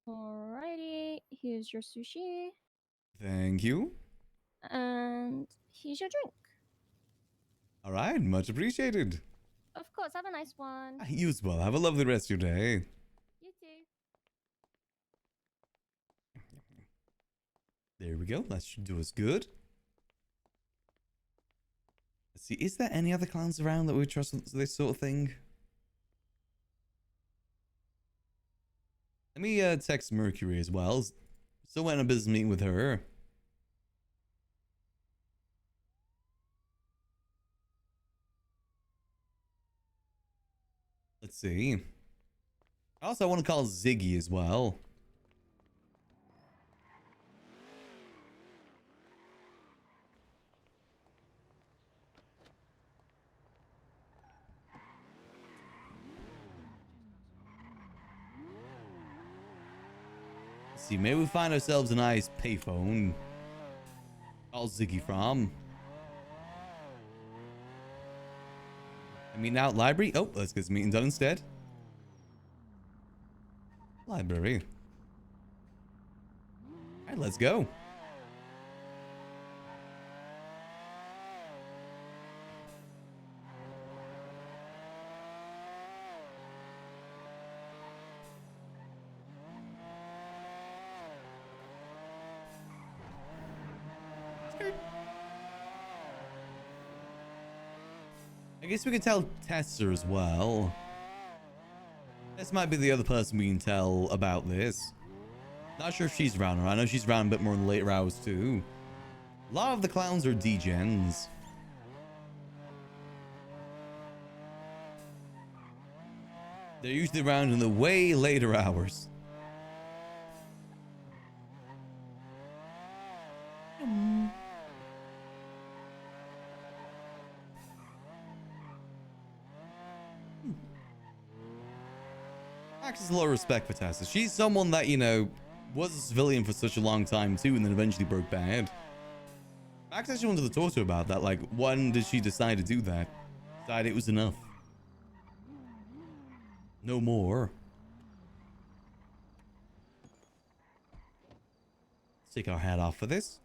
Alrighty. Here's your sushi. Thank you. And here's your drink. All right, much appreciated. Of course, have a nice one. You as well. Have a lovely rest of your day. You too. There we go. That should do us good. Let's see. Is there any other clowns around that we trust with this sort of thing? Let me text Mercury as well. Still went on a business meeting with her. Let's see. Also, I want to call Ziggy as well. Let's see, maybe we find ourselves a nice payphone. Call Ziggy from. Meeting out library. Oh, let's get this meeting done instead. Library. All right, let's go. I guess we can tell Tessa as well. This might be the other person we can tell about this. Not sure if she's around, or I know she's around a bit more in the later hours too. A lot of the clowns are degens. They're usually around in the way later hours. Max has a lot of respect for Tessa. She's someone that, you know, was a civilian for such a long time too, and then eventually broke bad. Max actually wanted to talk to her about that. Like, when did she decide to do that? Decide it was enough. No more. Let's take our hat off for this.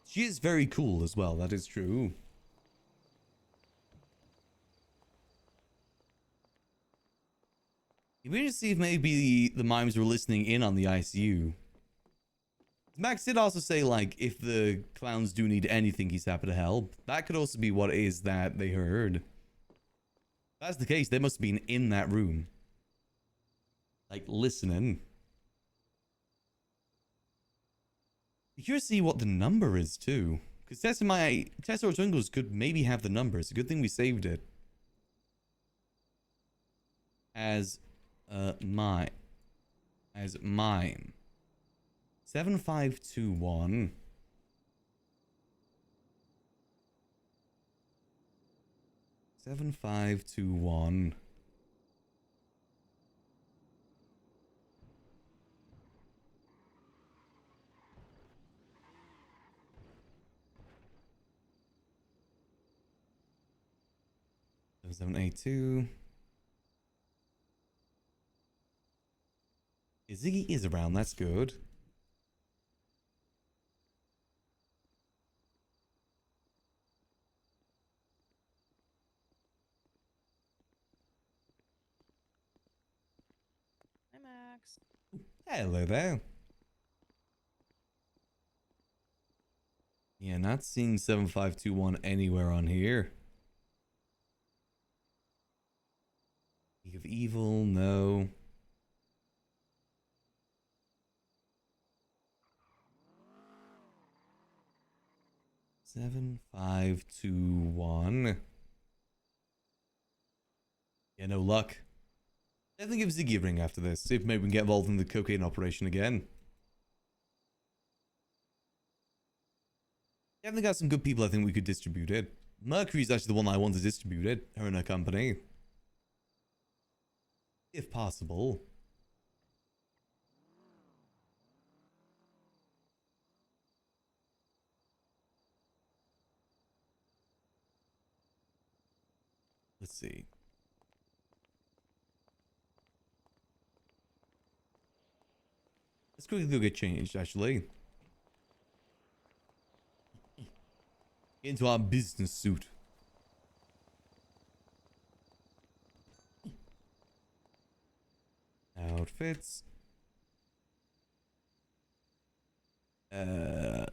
She is very cool as well, that is true. You may just see if maybe the mimes were listening in on the ICU. Max did also say, like, if the clowns do need anything, he's happy to help. That could also be what it is that they heard. If that's the case, they must have been in that room. Like, listening. You curious to see what the number is, too. Because Tessa or Twinkles could maybe have the number. It's a good thing we saved it. As mime. 7521. Seven, 521. Seven, 8, 2. Ziggy is around, that's good. Hi, Max. Hello there. Yeah, not seeing 7521 anywhere on here. League of Evil, no. Seven, 521. Yeah, no luck. Definitely give Ziggy a ring after this. See if maybe we can get involved in the cocaine operation again. Definitely got some good people I think we could distribute it. Mercury's actually the one I want to distribute it. Her and her company. If possible. Let's see. Let's quickly go get changed, actually. Get into our business suit. Outfits.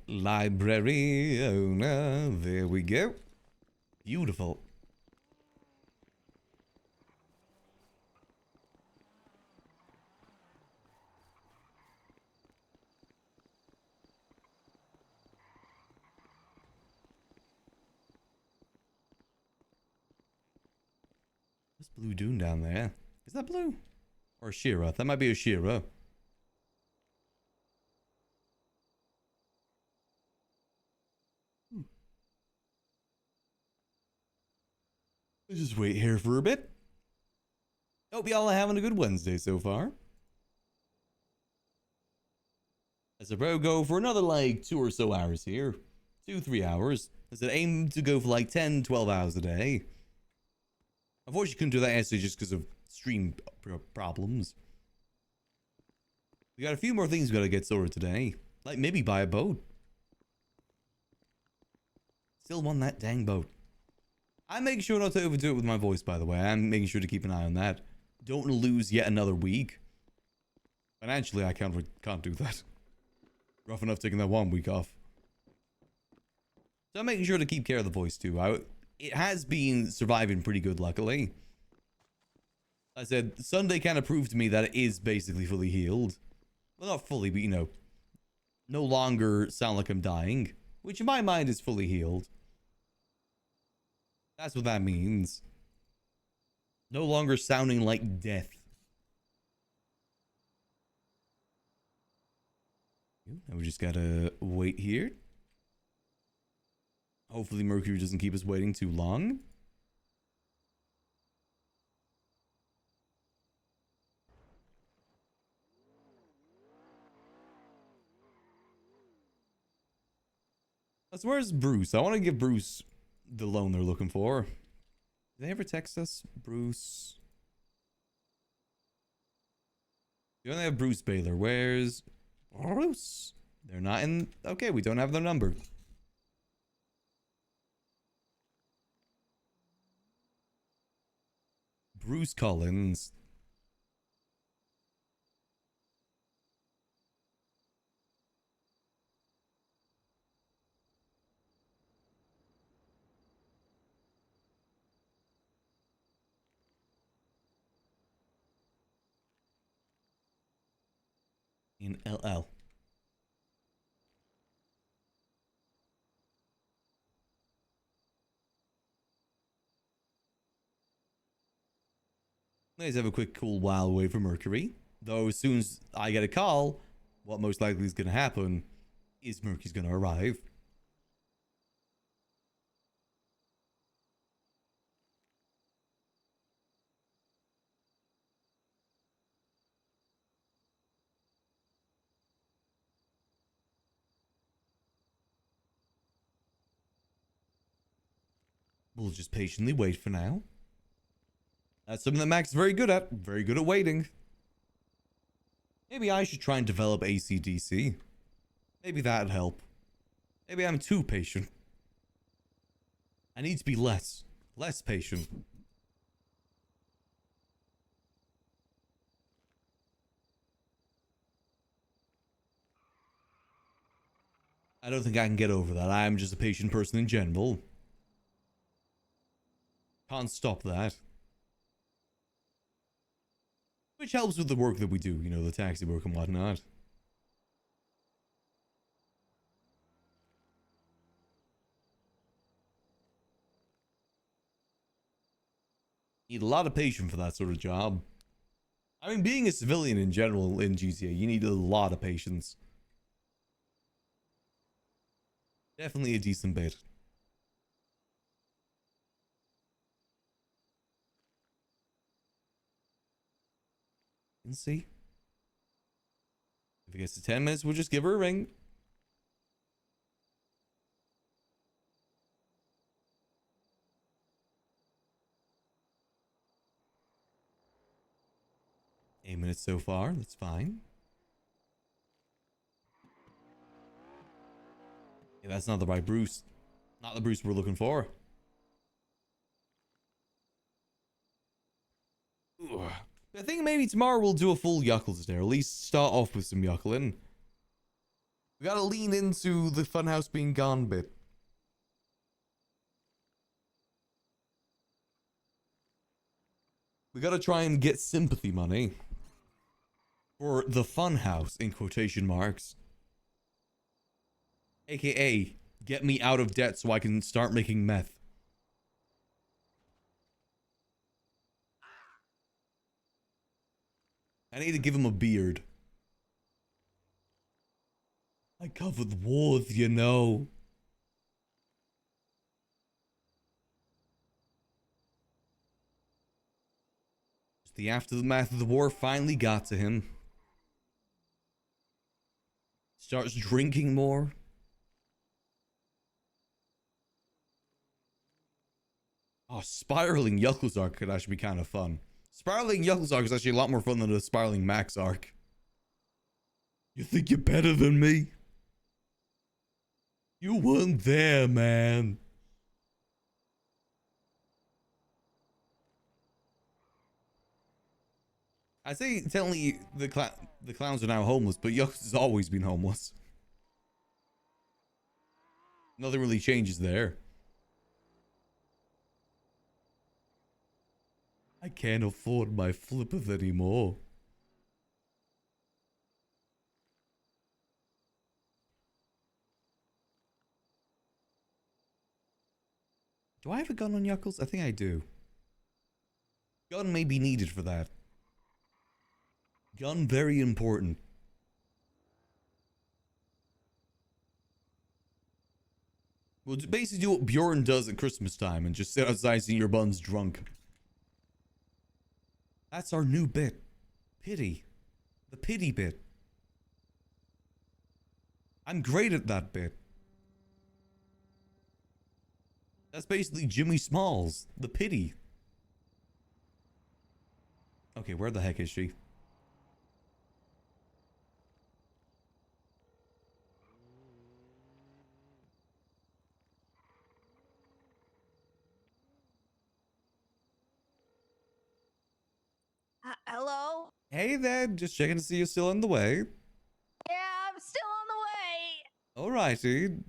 Library owner. There we go. Beautiful. What's Blue doing down there? Is that Blue? Or Shira? That might be a Shira. Let's just wait here for a bit. Hope y'all are having a good Wednesday so far. As a pro go for another like 2 or so hours here. 2-3 hours. As I aim to go for like 10-12 hours a day. Unfortunately couldn't do that yesterday just because of stream problems. We got a few more things we gotta get sorted today. Like maybe buy a boat. Still want that dang boat. I'm making sure not to overdo it with my voice, by the way. I'm making sure to keep an eye on that. Don't want to lose yet another week. Financially, I can't do that. Rough enough taking that 1 week off. So I'm making sure to keep care of the voice too. It has been surviving pretty good, luckily. I said, Sunday kind of proved to me that it is basically fully healed. Well, not fully, but you know, no longer sound like I'm dying. Which in my mind is fully healed. That's what that means. No longer sounding like death. Now we just gotta wait here. Hopefully Mercury doesn't keep us waiting too long. So where's Bruce? I want to give Bruce the loan they're looking for. Did they ever text us? Bruce. We only have Bruce Baylor. Where's Bruce? They're not in. Okay, we don't have their number. Bruce Collins. In LL. Let's have a quick cool while away from Mercury. Though as soon as I get a call, what most likely is going to happen is Mercury's going to arrive. We'll just patiently wait for now. That's something that Max is very good at. Very good at waiting. Maybe I should try and develop AC/DC. Maybe that'd help. Maybe I'm too patient. I need to be less patient. I don't think I can get over that. I am just a patient person in general. Can't stop that. Which helps with the work that we do, you know, the taxi work and whatnot. Need a lot of patience for that sort of job. I mean, being a civilian in general in GTA, you need a lot of patience. Definitely a decent bit. And see. If it gets to 10 minutes, we'll just give her a ring. Eight minutes so far, that's fine. Yeah, that's not the right Bruce. Not the Bruce we're looking for. Ugh. I think maybe tomorrow we'll do a full Yuckles there. At least start off with some Yuckling. We gotta lean into the funhouse being gone bit. We gotta try and get sympathy money. For the funhouse, in quotation marks. AKA, get me out of debt so I can start making meth. I need to give him a beard. I covered wars, you know. The aftermath of the war finally got to him. Starts drinking more. Oh, spiraling Yuckles arc could actually be kind of fun. Spiraling Yuckles arc is actually a lot more fun than a spiraling Max arc. You think you're better than me? You weren't there, man. I say technically the clowns are now homeless, but Yuckles has always been homeless. Nothing really changes there. I can't afford my flippers anymore. Do I have a gun on Yuckles? I think I do. Gun may be needed for that. Gun very important. Well, basically do what Bjorn does at Christmas time and just sit outside seeing your buns drunk. That's our new bit. Pity. The pity bit. I'm great at that bit. That's basically Jimmy Smalls. The pity. Okay, where the heck is she? Hello? Hey there, just checking to see you're still on the way. Yeah, I'm still on the way. Alrighty.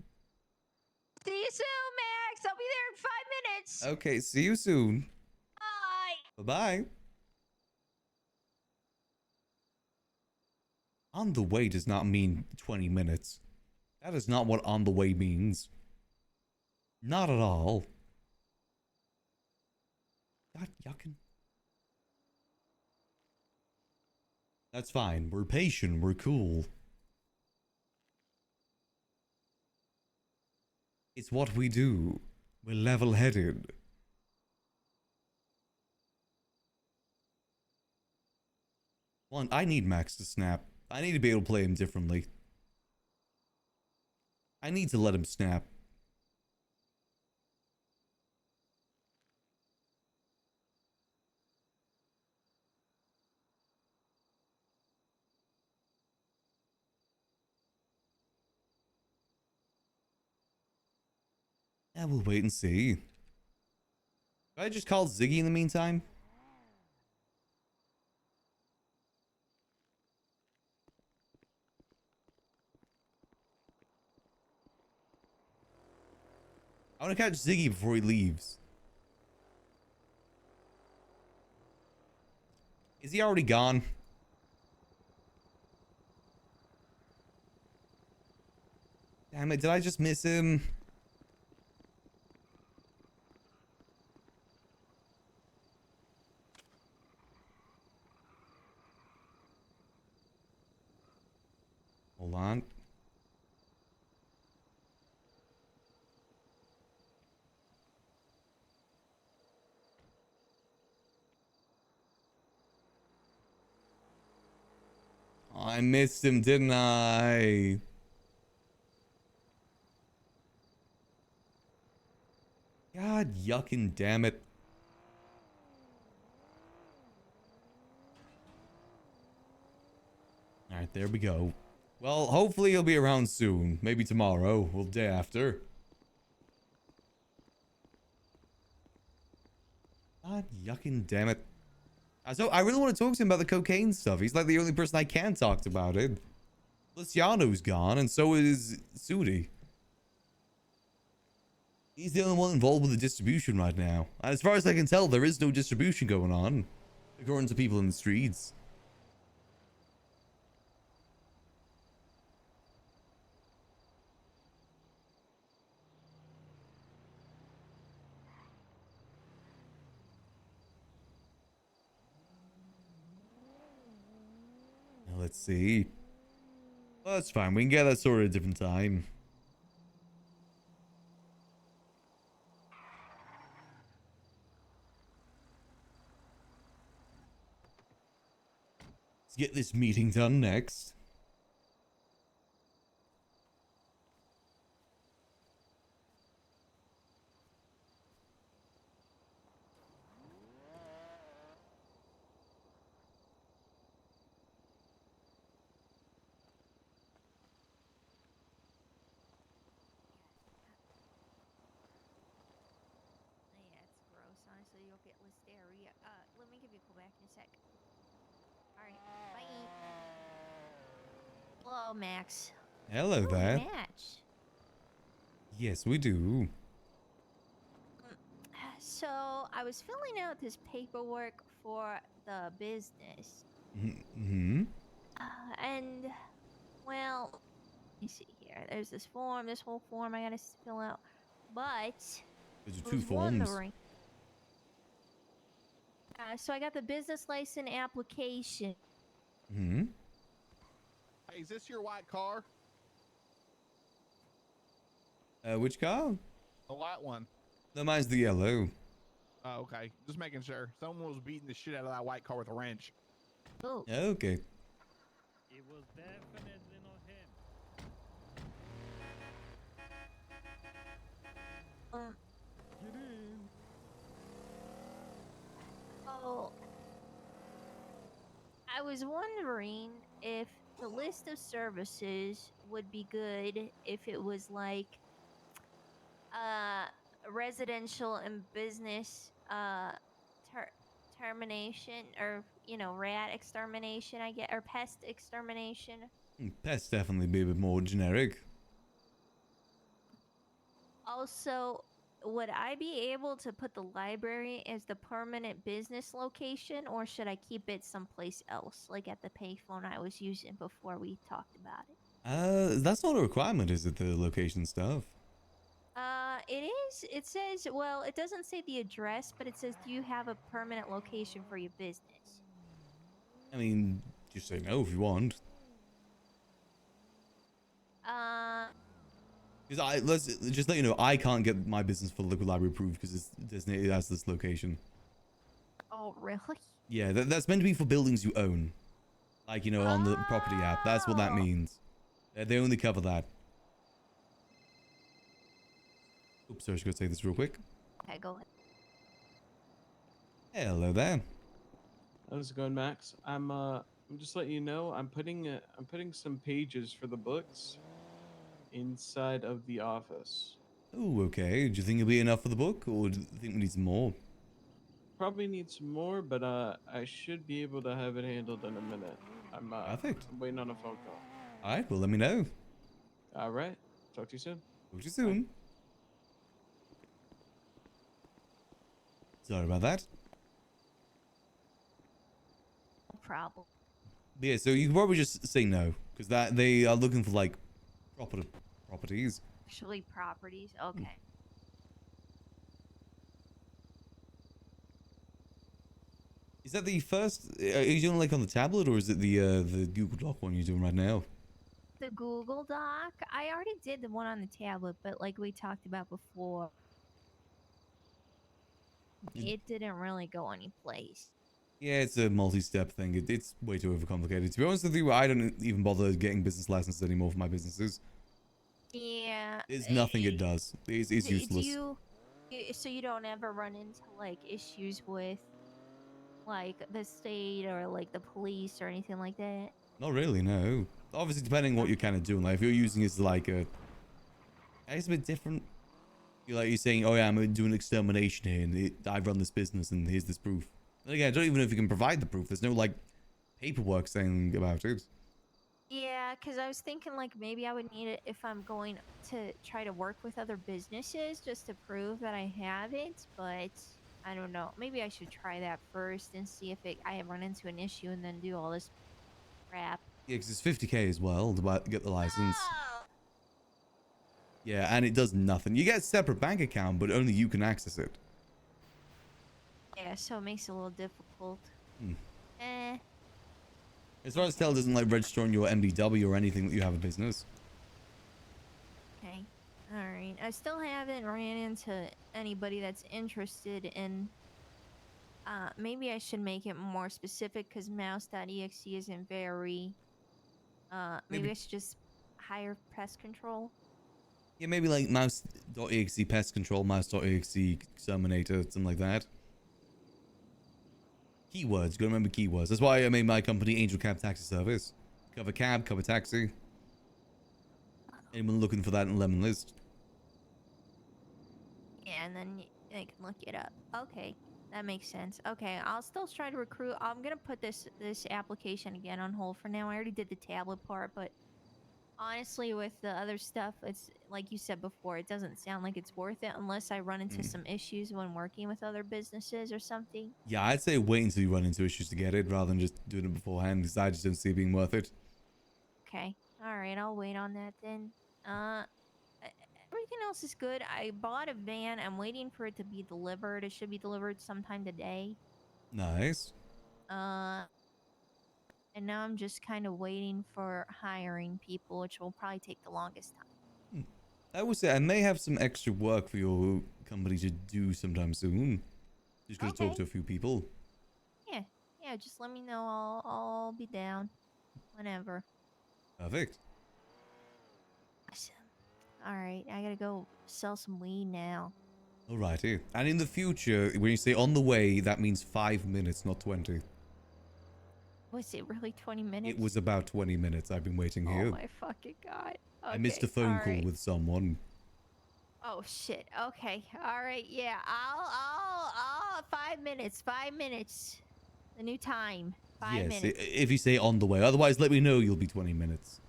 See you soon, Max. I'll be there in 5 minutes. Okay, see you soon. Bye. Bye-bye. On the way does not mean 20 minutes. That is not what on the way means. Not at all. God, yuckin'. That's fine. We're patient. We're cool. It's what we do. We're level-headed. One, I need Max to snap. I need to be able to play him differently. I need to let him snap. Yeah, we'll wait and see. Should I just call Ziggy in the meantime? I want to catch Ziggy before he leaves. Is he already gone? Damn it, did I just miss him? Hold on. Oh, I missed him, didn't I? God yucking damn it. Alright, there we go. Well, hopefully he'll be around soon. Maybe tomorrow or the day after. God yucking damn it. So I really want to talk to him about the cocaine stuff. He's like the only person I can talk about it. Luciano's gone, and so is Sudi. He's the only one involved with the distribution right now. And as far as I can tell, there is no distribution going on, according to people in the streets. Now, let's see. Well, that's fine. We can get that sorted at a different time. Let's get this meeting done next. Yeah, it's gross. Honestly, you'll get listeria. Let me give you a call back in a sec. Alright, bye. Hello, Max. Hello Ooh, there. match. Yes, we do. So, I was filling out this paperwork for the business. Mm-hmm. And, well, let me see here. There's this form, this whole form I gotta fill out. But, There's I two was forms. wondering. So I got the business license application. Hmm. Hey, is this your white car? Which car? The white one. No, mine's the yellow. Oh, okay. Just making sure. Someone was beating the shit out of that white car with a wrench. Oh. Okay. It was definitely not him. Get in. Oh, I was wondering if the list of services would be good if it was like residential and business termination, or rat extermination, I get, or pest extermination. Pets definitely be a bit more generic. Also, would I be able to put the library as the permanent business location, or should I keep it someplace else, like at the payphone I was using before we talked about it? That's not a requirement, is it? The location stuff. It is. It says, well, it doesn't say the address, but it says, do you have a permanent location for your business? I mean, just say no if you want. Because let's just let you know, I can't get my business for the local library approved because it's designated as this location. Oh, really? Yeah, that's meant to be for buildings you own. Like, on the property app. That's what that means. They only cover that. Oops, sorry, I should go say this real quick. Okay, go ahead. Hello there. How's it going, Max? I'm just letting you know I'm putting some pages for the books inside of the office. Oh, okay. Do you think it'll be enough for the book, or do you think we need some more? Probably need some more, but I should be able to have it handled in a minute. Perfect. I'm waiting on a phone call. All right, well, let me know. All right. Talk to you soon. Talk to you soon. Sorry about that. No problem. But yeah, so you can probably just say no, because they are looking for like properties. Actually, properties. Okay. Is that the first? Are you doing like on the tablet, or is it the Google Doc one you're doing right now? The Google Doc. I already did the one on the tablet, but like we talked about before, it didn't really go anyplace. Yeah, it's a multi-step thing. It's way too overcomplicated. To be honest with you, I don't even bother getting business licenses anymore for my businesses. Yeah. There's nothing it does. It's useless. So you don't ever run into like issues with like the state or like the police or anything like that? Not really, no. Obviously, depending on what you're kind of doing. Like, if you're using it as like it's a bit different. You're saying, oh yeah, I'm doing extermination here, and I run this business, and here's this proof. And again, I don't even know if you can provide the proof. There's no like paperwork saying about it. Yeah, because I was thinking like maybe I would need it if I'm going to try to work with other businesses just to prove that I have it, but I don't know. Maybe I should try that first and see if I run into an issue and then do all this crap. Yeah, because it's 50k as well to get the license. Yeah, and it does nothing. You get a separate bank account, but only you can access it. Yeah, so it makes it a little difficult. As far as tell, it doesn't like register on your MDW or anything that you have a business. Okay. Alright. I still haven't ran into anybody that's interested in... maybe I should make it more specific because mouse.exe isn't very... maybe I should just hire pest control. Yeah, maybe like mouse.exe pest control, mouse.exe exterminator, something like that. Keywords, gotta remember keywords. That's why I made my company Angel Cab Taxi Service. Cover cab, cover taxi. Anyone looking for that in Lemon List? Yeah, and then I can look it up. Okay, that makes sense. Okay, I'll still try to recruit. I'm gonna put this application again on hold for now. I already did the tablet part, but honestly, with the other stuff, it's like you said before, it doesn't sound like it's worth it unless I run into some issues when working with other businesses or something. Yeah, I'd say wait until you run into issues to get it rather than just doing it beforehand, because I just don't see it being worth it. Okay, alright, I'll wait on that then. Everything else is good. I bought a van. I'm waiting for it to be delivered. It should be delivered sometime today. Nice. And now I'm just kind of waiting for hiring people, which will probably take the longest time. I will say I may have some extra work for your company to do sometime soon. Just gonna talk to a few people. Yeah, yeah. Just let me know. I'll be down whenever. Perfect. Awesome. All right, I gotta go sell some weed now. Alrighty. And in the future, when you say on the way, that means 5 minutes, not 20. Was it really 20 minutes? It was about 20 minutes. I've been waiting here. Oh my fucking god. Okay, I missed a phone call alright. with someone. Oh shit. Okay. All right. Yeah. I'll 5 minutes. 5 minutes. The new time. 5 Yes, minutes. if you say on the way. Otherwise, let me know you'll be 20 minutes.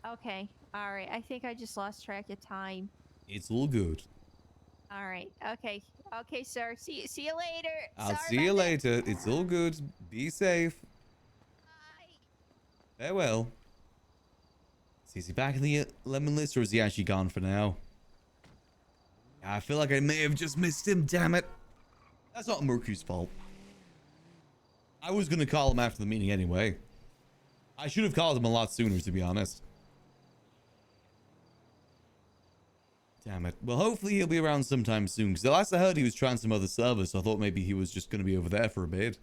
Okay. All right. I think I just lost track of time. It's all good. All right. Okay. Okay, sir. See you later. I'll Sorry see you about that. later. It's all good. Be safe. Farewell. Is he back in the lemon list or is he actually gone for now? I feel like I may have just missed him, damn it. That's not Mercury's fault. I was going to call him after the meeting anyway. I should have called him a lot sooner, to be honest. Damn it. Well, hopefully he'll be around sometime soon, because the last I heard he was trying some other service, so I thought maybe he was just going to be over there for a bit.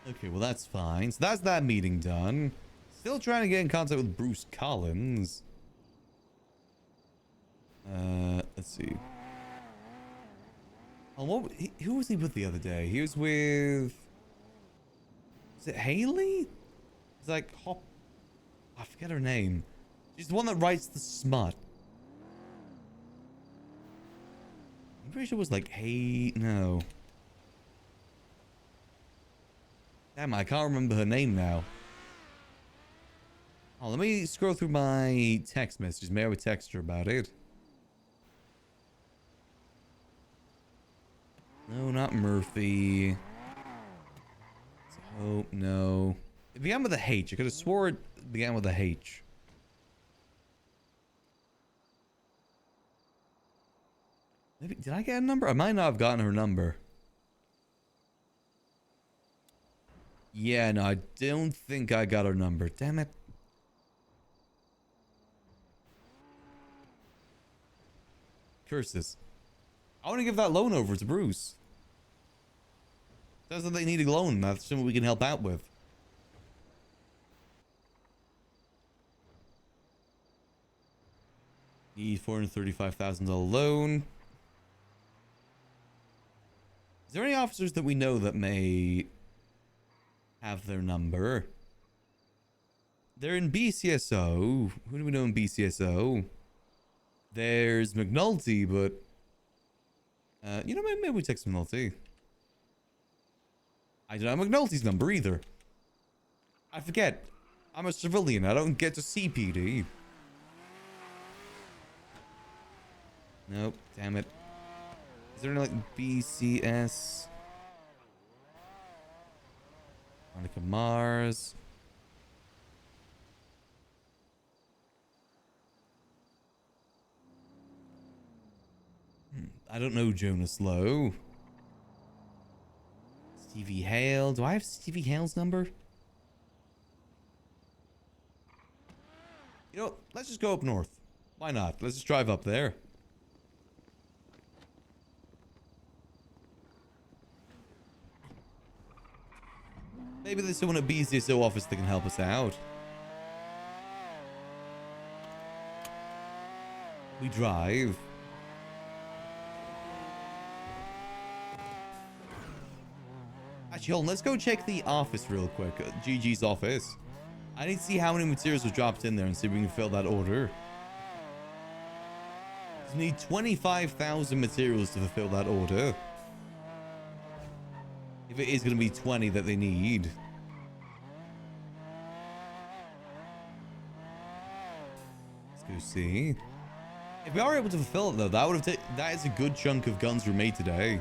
Okay, well that's fine. So that's that meeting done. Still trying to get in contact with Bruce Collins. Let's see. Oh, who was he with the other day? He was with... Is it Haley? It's like I forget her name. She's the one that writes the smut. I'm pretty sure it was like, hey, no. Damn, I can't remember her name now. Oh, let me scroll through my text messages. Maybe I would text her about it. No, not Murphy. Oh, no. It began with a H. I could have swore it began with a H. Maybe, did I get a number? I might not have gotten her number. Yeah, no, I don't think I got her number. Damn it. Curses. I want to give that loan over to Bruce. Says that they need a loan. That's something we can help out with. Need $435,000 loan. Is there any officers that we know that may have their number? They're in BCSO. Who do we know in BCSO? There's McNulty, but... you know, maybe we text McNulty. I don't have McNulty's number either. I forget. I'm a civilian. I don't get to CPD. Nope. Damn it. Is there any, like, BCS? Monica Mars. I don't know Jonas Lowe. Stevie Hale. Do I have Stevie Hale's number? You know what? Let's just go up north. Why not? Let's just drive up there. Maybe there's someone at BCSO office that can help us out. We drive. Actually, hold on, let's go check the office real quick. GG's office. I need to see how many materials were dropped in there and see if we can fill that order. We need 25,000 materials to fulfill that order. If it is going to be 20 that they need. Let's go see. If we are able to fulfill it though, that is a good chunk of guns we made today.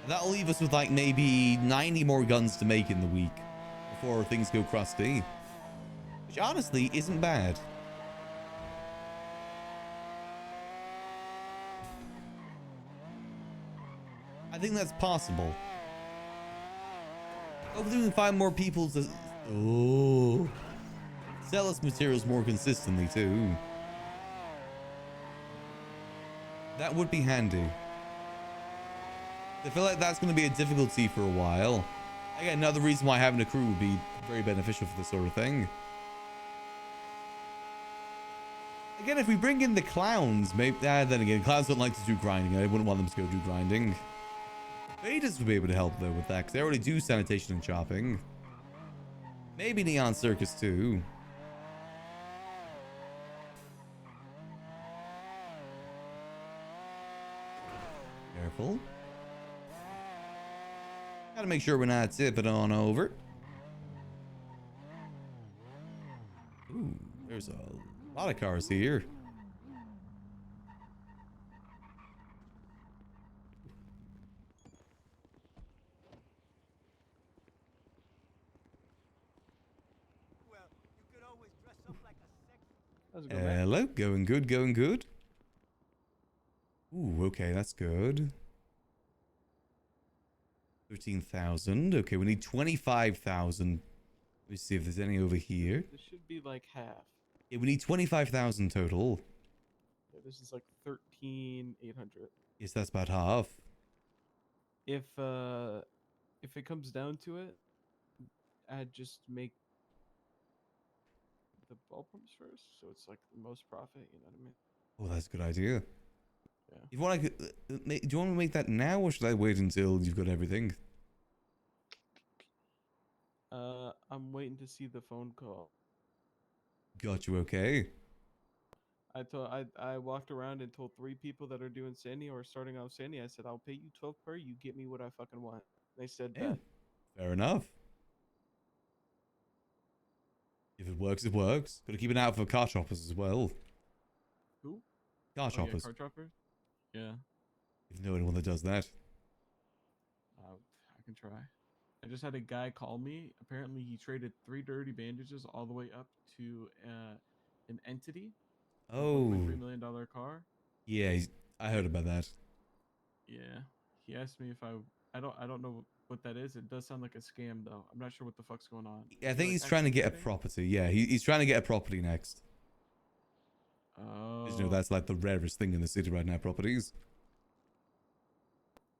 That'll leave us with like maybe 90 more guns to make in the week before things go crusty. Which honestly isn't bad. I think that's possible. Hopefully we can find more people to... Oh. Sell us materials more consistently too. That would be handy. I feel like that's going to be a difficulty for a while. Again, another reason why having a crew would be very beneficial for this sort of thing. Again, if we bring in the clowns, maybe... then again, clowns don't like to do grinding. I wouldn't want them to go do grinding. Vaders would be able to help, though, with that, because they already do sanitation and chopping. Maybe Neon Circus, too. Careful. Gotta make sure we're not tipping on over. Ooh, there's a lot of cars here. Hello, going good, going good. Ooh, okay, that's good. 13,000. Okay, we need 25,000. Let me see if there's any over here. This should be like half. Yeah, we need 25,000 total. Yeah, this is like 13,800. Yes, that's about half. If it comes down to it, I'd just make the ball pumps first, so it's like the most profit. You know what I mean? Oh, that's a good idea. Yeah. If you want, do you want to make that now, or should I wait until you've got everything? I'm waiting to see the phone call. Got you. Okay. I walked around and told 3 people that are doing Sandy or starting off Sandy. I said, I'll pay you 12 per. You get me what I fucking want. They said Yeah, that. fair enough. If it works, it works. Got to keep an eye out for car choppers as well. Who? Car choppers. Yeah, car choppers? Yeah. If you know anyone that does that. I can try. I just had a guy call me. Apparently, he traded 3 dirty bandages all the way up to an entity. Oh. $1.3 million car. Yeah, I heard about that. Yeah. He asked me if I don't know what that is. It does sound like a scam though. I'm not sure what the fuck's going on. I think he's trying to get a property. Yeah, he's trying to get a property next. Oh. You know, that's like the rarest thing in the city right now, properties.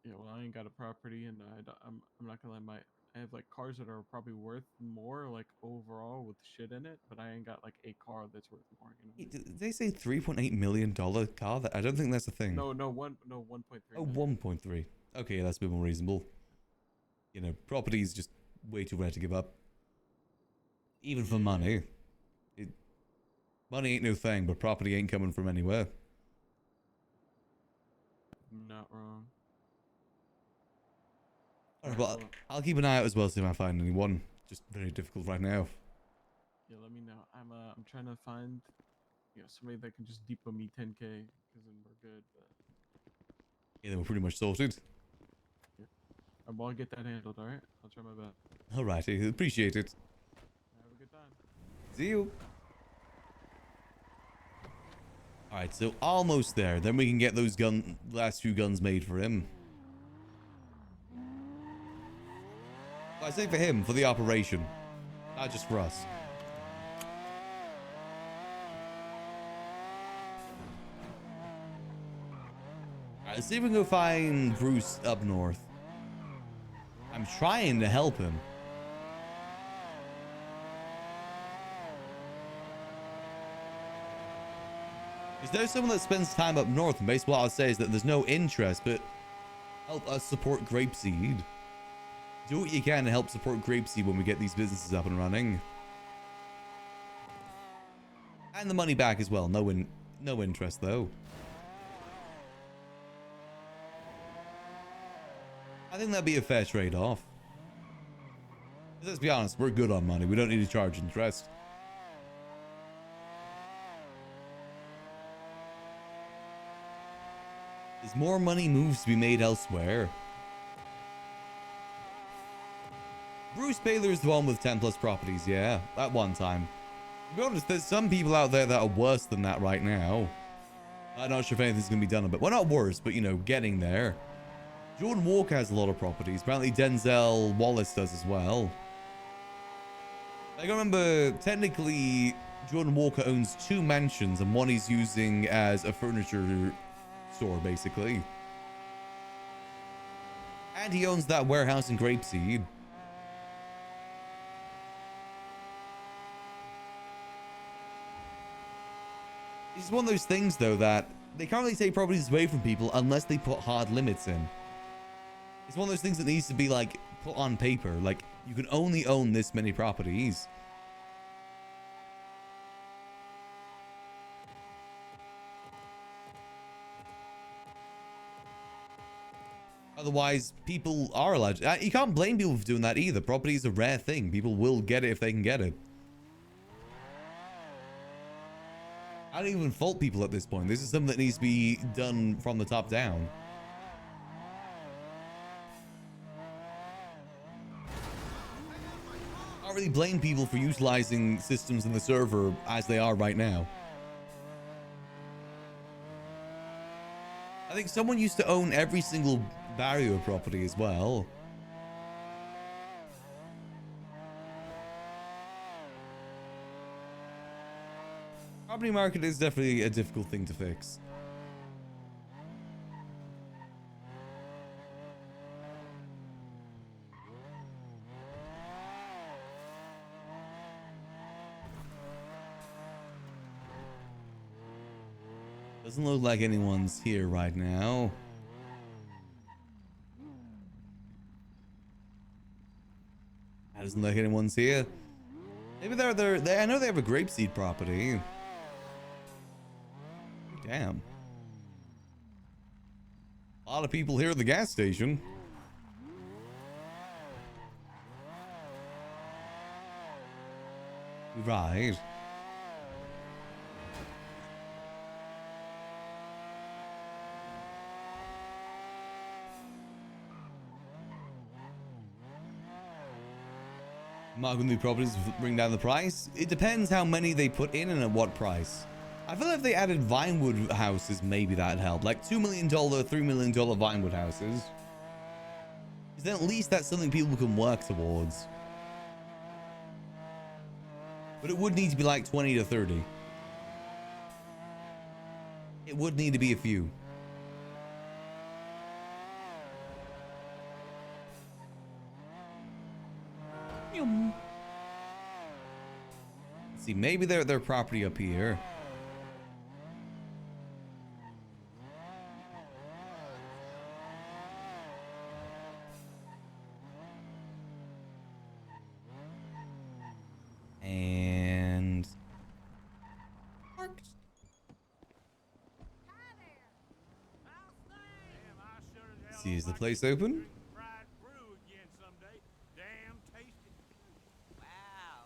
Yeah, well, I ain't got a property, and I'm not gonna lie. I have like cars that are probably worth more, like overall with shit in it, but I ain't got like a car that's worth more. You know? Did they say $3.8 million car? That I don't think that's a thing. No, 1.3. Oh, 1.3. Okay, yeah, that's a bit more reasonable. You know, property is just way too rare to give up. Even for money. Money ain't no thing, but property ain't coming from anywhere. Not wrong. Alright, well, I'll keep an eye out as well, see if I find anyone. Just very difficult right now. Yeah, let me know. I'm trying to find, somebody that can just depot me 10K, because then we're good. But... Yeah, then we're pretty much sorted. Yeah. I'll get that handled, alright? I'll try my best. Alrighty, appreciate it. Have a good time. See you. Alright, so almost there. Then we can get those last few guns made for him. I say for him, for the operation. Not just for us. Alright, let's see if we can go find Bruce up north. I'm trying to help him. Is there someone that spends time up north? And basically what I'll say is that there's no interest, but help us support Grapeseed. Do what you can to help support Grapeseed when we get these businesses up and running. And the money back as well. No interest though. I think that'd be a fair trade-off. Let's be honest, we're good on money. We don't need to charge interest. There's more money moves to be made elsewhere. Bruce Baylor is the one with 10 plus properties, yeah, at one time. To be honest, there's some people out there that are worse than that right now. I'm not sure if anything's going to be done about it. Well, not worse, but, getting there. Jordan Walker has a lot of properties. Apparently Denzel Wallace does as well. I remember, technically, Jordan Walker owns 2 mansions, and one he's using as a furniture store, basically. And he owns that warehouse in Grapeseed. It's one of those things, though, that they can't really take properties away from people unless they put hard limits in. It's one of those things that needs to be, like, put on paper. Like, you can only own this many properties. Otherwise, people are allowed to, you can't blame people for doing that either. Property is a rare thing. People will get it if they can get it. I don't even fault people at this point. This is something that needs to be done from the top down. I can't really blame people for utilizing systems in the server as they are right now. I think someone used to own every single barrio property as well. Property market is definitely a difficult thing to fix. Doesn't look like anyone's here right now. Doesn't look like anyone's here. Maybe they're I know they have a grapeseed property. Damn. A lot of people here at the gas station. Right. Market new properties bring down the price. It depends how many they put in and at what price. I feel like if they added Vinewood houses, maybe that'd help. Like $2 million, $3 million Vinewood houses. Because then at least that's something people can work towards. But it would need to be like 20 to 30. It would need to be a few. Let's see, maybe their property up here. And see, is the place open?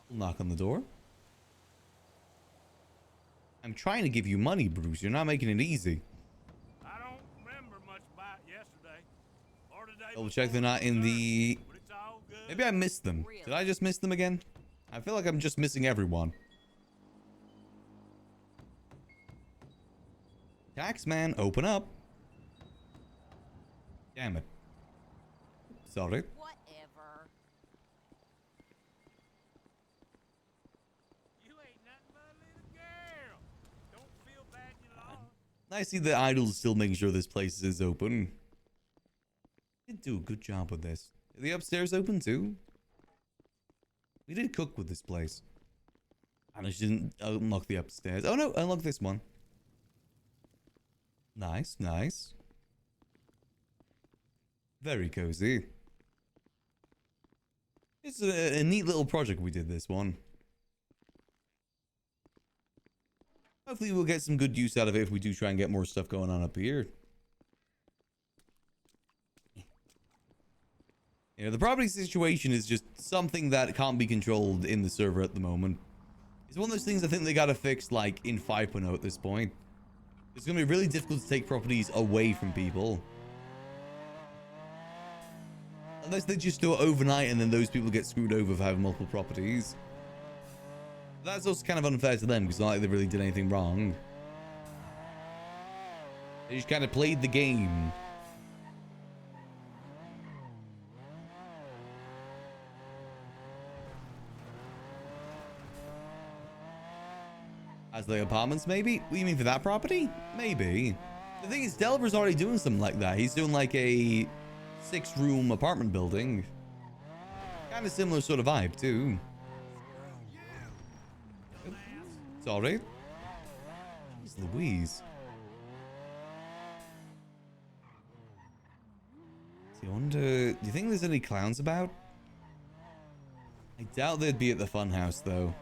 We'll knock on the door. I'm trying to give you money, Bruce. You're not making it easy. I don't remember much about yesterday or today. Double check they're not in the... Maybe I missed them. Did I just miss them again? I feel like I'm just missing everyone. Taxman, open up. Damn it. Sorry. Whatever. You ain't nothing but a little girl. Don't feel bad, you know. I see the idols still making sure this place is open. Did do a good job with this. Are the upstairs open too? We did cook with this place. And I didn't unlock the upstairs. Oh no, unlock this one. Nice, nice. Very cozy. It's a neat little project we did this one. Hopefully we'll get some good use out of it if we do try and get more stuff going on up here. You know, the property situation is just something that can't be controlled in the server at the moment. It's one of those things I think they gotta fix, like, in 5.0 at this point. It's gonna be really difficult to take properties away from people. Unless they just do it overnight and then those people get screwed over for having multiple properties. That's also kind of unfair to them because it's not like they really did anything wrong. They just kind of played the game. As like apartments, maybe? What do you mean for that property? Maybe. The thing is, Delver's already doing something like that. He's doing like a 6-room apartment building. Kind of similar sort of vibe, too. Sorry. Jeez Louise. I wonder, do you think there's any clowns about? I doubt they'd be at the funhouse, though.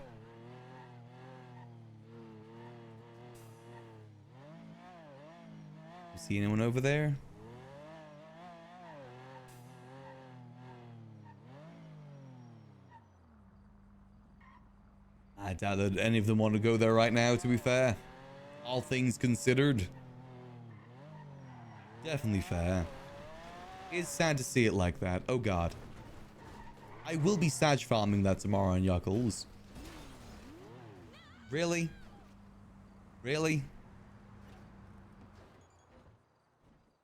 You see anyone over there? I doubt that any of them want to go there right now, to be fair. All things considered. Definitely fair. It's sad to see it like that. Oh god. I will be Sag farming that tomorrow on Yuckles. Really? Really?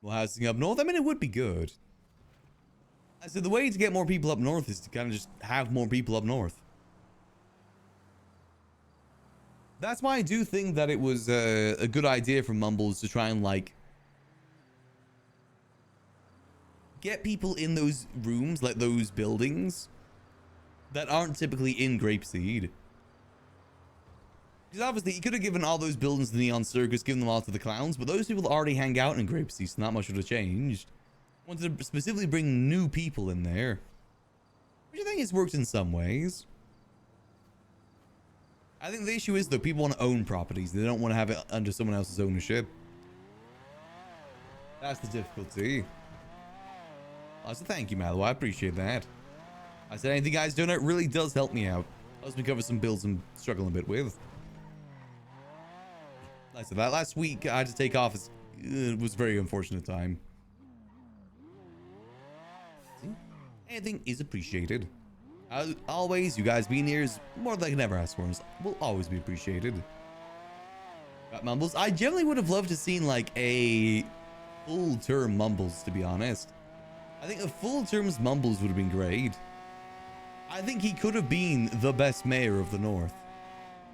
Well, housing up north? I mean, it would be good. I said the way to get more people up north is to kind of just have more people up north. That's why I do think that it was a good idea for Mumbles to try and, like, get people in those rooms, like those buildings, that aren't typically in Grapeseed. Because obviously, he could have given all those buildings to the Neon Circus, given them all to the clowns, but those people already hang out in Grapeseed, so not much would have changed. Wanted to specifically bring new people in there, which I think has worked in some ways. I think the issue is, though, people want to own properties. They don't want to have it under someone else's ownership. That's the difficulty. So thank you, Mallow. I appreciate that. I said anything guys donate really does help me out. Helps me cover some bills I'm struggling a bit with. Like I said, that last week I had to take off. It was a very unfortunate time. See? Anything is appreciated. As always, you guys being here is more than I can ever ask for. Will always be appreciated. Got Mumbles. I generally would have loved to seen like a full term Mumbles, to be honest. I think a full terms Mumbles would have been great. I think he could have been the best mayor of the North.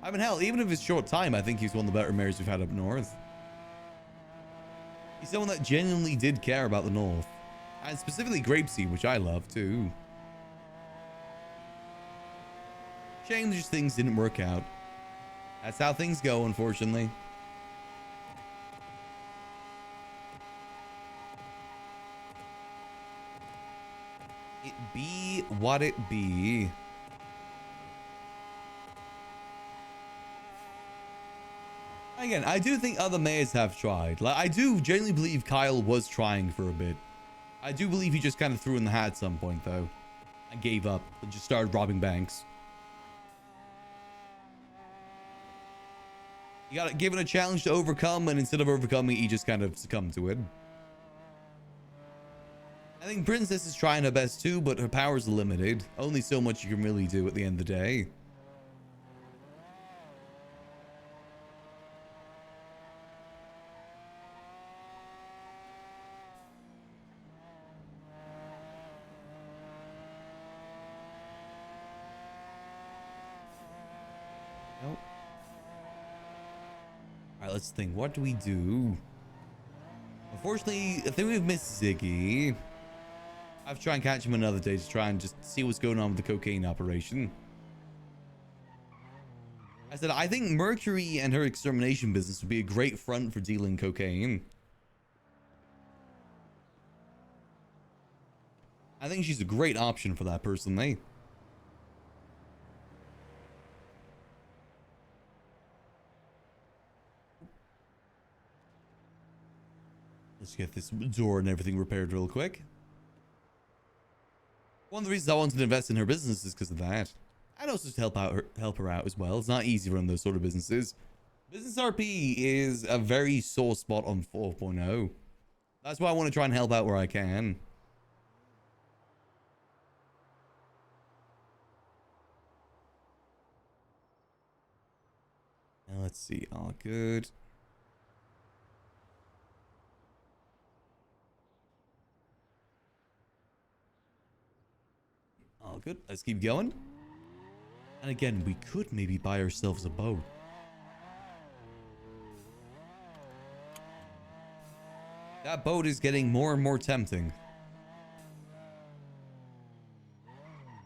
I mean, hell, even if it's short time, I think he's one of the better mayors we've had up north. He's someone that genuinely did care about the North. And specifically Grapeseed, which I love too. Shame just things didn't work out. That's how things go, unfortunately. It be what it be. Again, I do think other mayors have tried. Like, I do genuinely believe Kyle was trying for a bit. I do believe he just kind of threw in the hat at some point, though. And gave up and just started robbing banks. You got given a challenge to overcome, and instead of overcoming, he just kind of succumbed to it. I think Princess is trying her best too, but her powers are limited. Only so much you can really do at the end of the day. Nope. Alright, let's think. What do we do? Unfortunately, I think we've missed Ziggy. I have to try and catch him another day to try and just see what's going on with the cocaine operation. I said, I think Mercury and her extermination business would be a great front for dealing cocaine. I think she's a great option for that, personally. Let's get this door and everything repaired real quick. One of the reasons I wanted to invest in her business is because of that. And also to help her out as well. It's not easy to run those sort of businesses. Business RP is a very sore spot on 4.0. That's why I want to try and help out where I can. Now let's see. All good. All good. Let's keep going. And again, we could maybe buy ourselves a boat. That boat is getting more and more tempting.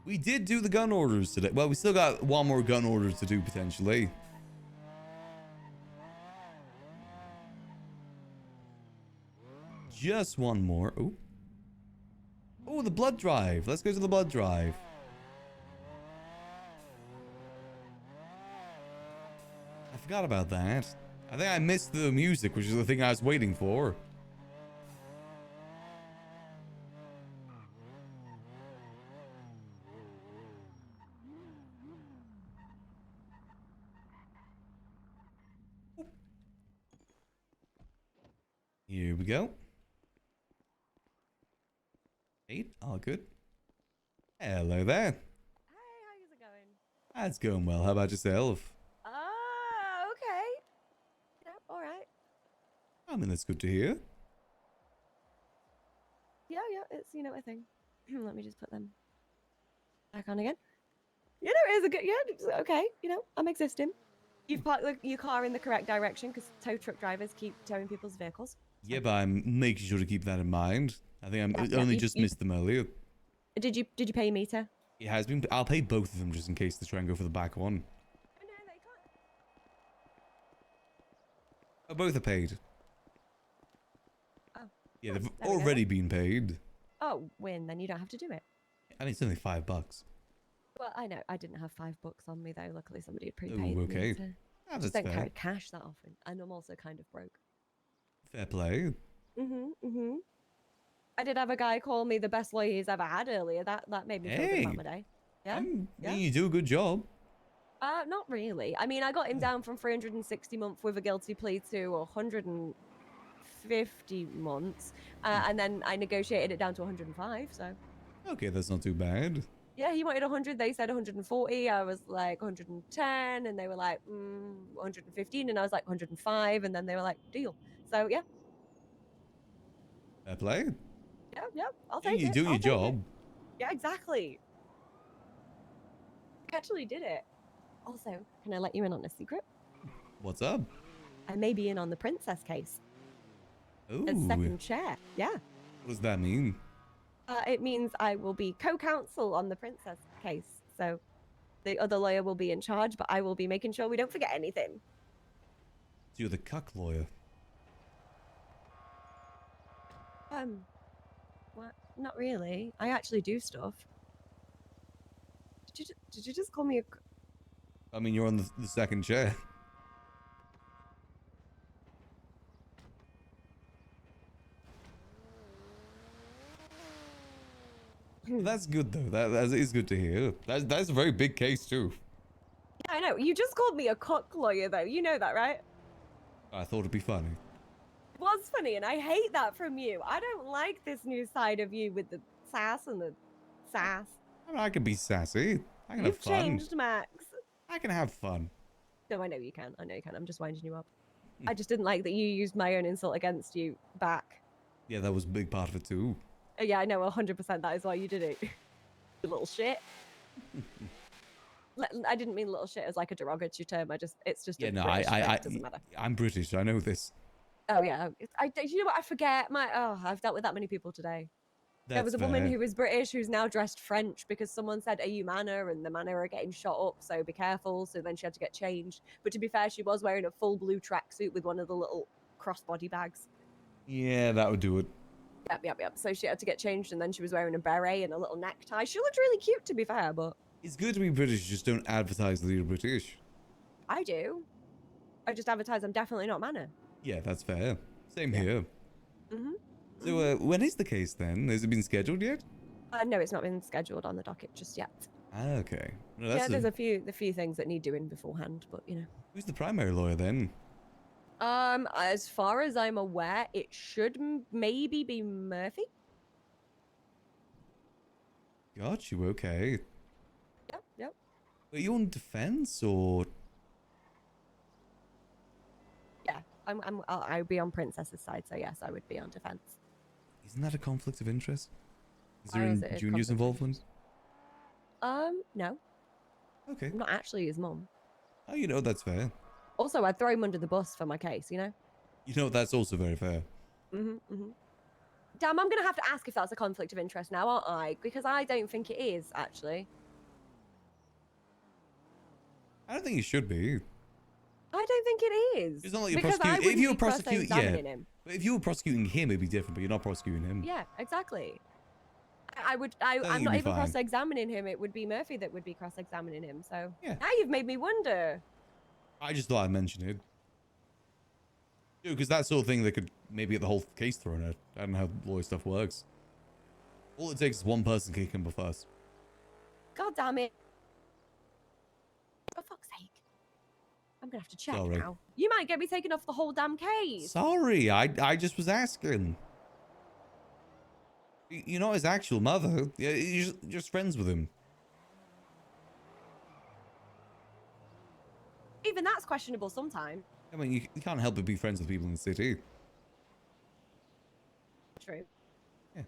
We did do the gun orders today. Well, we still got one more gun order to do potentially. Just one more. Oh. Oh, the blood drive. Let's go to the blood drive. I forgot about that. I think I missed the music, which is the thing I was waiting for. Here we go. 8, all good. Hello there. Hey, how's it going? That's going well. How about yourself? Okay. Yeah, all right. I mean, that's good to hear. Yeah, it's, a thing. Let me just put them back on again. It is a good, it's okay. I'm existing. You've parked your car in the correct direction because tow truck drivers keep towing people's vehicles. Yeah, but I'm making sure to keep that in mind. I think I only just missed them earlier. Did you pay your meter? It has been. I'll pay both of them just in case they try and go for the back one. Oh, no, they can't. Oh, both are paid. Oh. Yeah, they've There we go already then. been paid. Oh, win. Then you don't have to do it. I mean, it's only $5. Well, I know. I didn't have $5 on me though. Luckily, somebody had prepaid. Oh, me okay. to- Ah, just that's don't fair. carry cash that often, and I'm also kind of broke. Fair play. I did have a guy call me the best lawyer he's ever had earlier. That made me feel good about my day. Yeah. Yeah, you do a good job. Not really. I mean, I got him down from 360 months with a guilty plea to 150 months, and then I negotiated it down to 105. So. Okay, that's not too bad. Yeah, he wanted 100. They said 140. I was like 110, and they were like 115, and I was like 105, and then they were like deal. So yeah. Fair play. Yeah, I'll Yeah, take it. you're doing I'll your take it. job. Yeah, exactly. I actually did it. Also, can I let you in on a secret? What's up? I may be in on the princess case. Ooh. As second chair. Yeah. What does that mean? It means I will be co-counsel on the princess case. So the other lawyer will be in charge, but I will be making sure we don't forget anything. So you're the cuck lawyer. What? Not really. I actually do stuff. Did you just call me a... I mean, you're on the second chair. That's good though. That is good to hear. That's a very big case too. Yeah, I know. You just called me a cock lawyer though. You know that, right? I thought it'd be funny. It was funny, and I hate that from you. I don't like this new side of you with the sass and the sass. I mean, I can be sassy. I can You've have fun. changed, Max. I can have fun. No, I know you can. I know you can. I'm just winding you up. I just didn't like that you used my own insult against you back. Yeah, that was a big part of it too. Yeah, I know 100% that is why you did it. You little shit. I didn't mean little shit as like a derogatory term. It's just Yeah, a no, British thing. It doesn't matter. I'm British. I know this. Oh yeah, you know what? I forget I've dealt with that many people today. There was a woman fair. who was British who's now dressed French because someone said, "Are you manor?" and the manor are getting shot up, so be careful. So then she had to get changed. But to be fair, she was wearing a full blue tracksuit with one of the little crossbody bags. Yeah, that would do it. Yep. So she had to get changed, and then she was wearing a beret and a little necktie. She looked really cute, to be fair, but It's good to be British. Just don't advertise that you're British. I do. I just advertise I'm definitely not manor. Yeah, that's fair. Same here. Mhm. So, when is the case then? Has it been scheduled yet? No, it's not been scheduled on the docket just yet. Ah, okay. No, Yeah, that's there's a few things that need doing beforehand, but you know. Who's the primary lawyer then? As far as I'm aware, it should maybe be Murphy. Got you. Okay. Yep. Are you on defense or? Yeah, I'll be on Princess's side, so yes, I would be on defense. Isn't that a conflict of interest? Is Why there is any it a juniors conflict of involvement? No. Okay. I'm not actually his mum. Oh, that's fair. Also, I'd throw him under the bus for my case, you know? That's also very fair. Damn, I'm gonna have to ask if that's a conflict of interest now, aren't I? Because I don't think it is, actually. I don't think you should be. I don't think it is. It's not like you're because I prosecuting. If wouldn't you were be prosecuting, yeah. cross-examining him. But if you were prosecuting him, it'd be different. But you're not prosecuting him. Yeah, exactly. I'm think not you'd be even fine. cross-examining him. It would be Murphy that would be cross-examining him. So Yeah. now you've made me wonder. I just thought I'd mention it. Because that sort of thing that could maybe get the whole case thrown out. I don't know how lawyer stuff works. All it takes is one person kicking him first. God damn it. For fuck's sake. I'm gonna have to check Sorry. now. You might get me taken off the whole damn case. Sorry, I just was asking. You're not his actual mother. You're just friends with him. Even that's questionable sometimes. I mean, you can't help but be friends with people in the city. True. Yeah.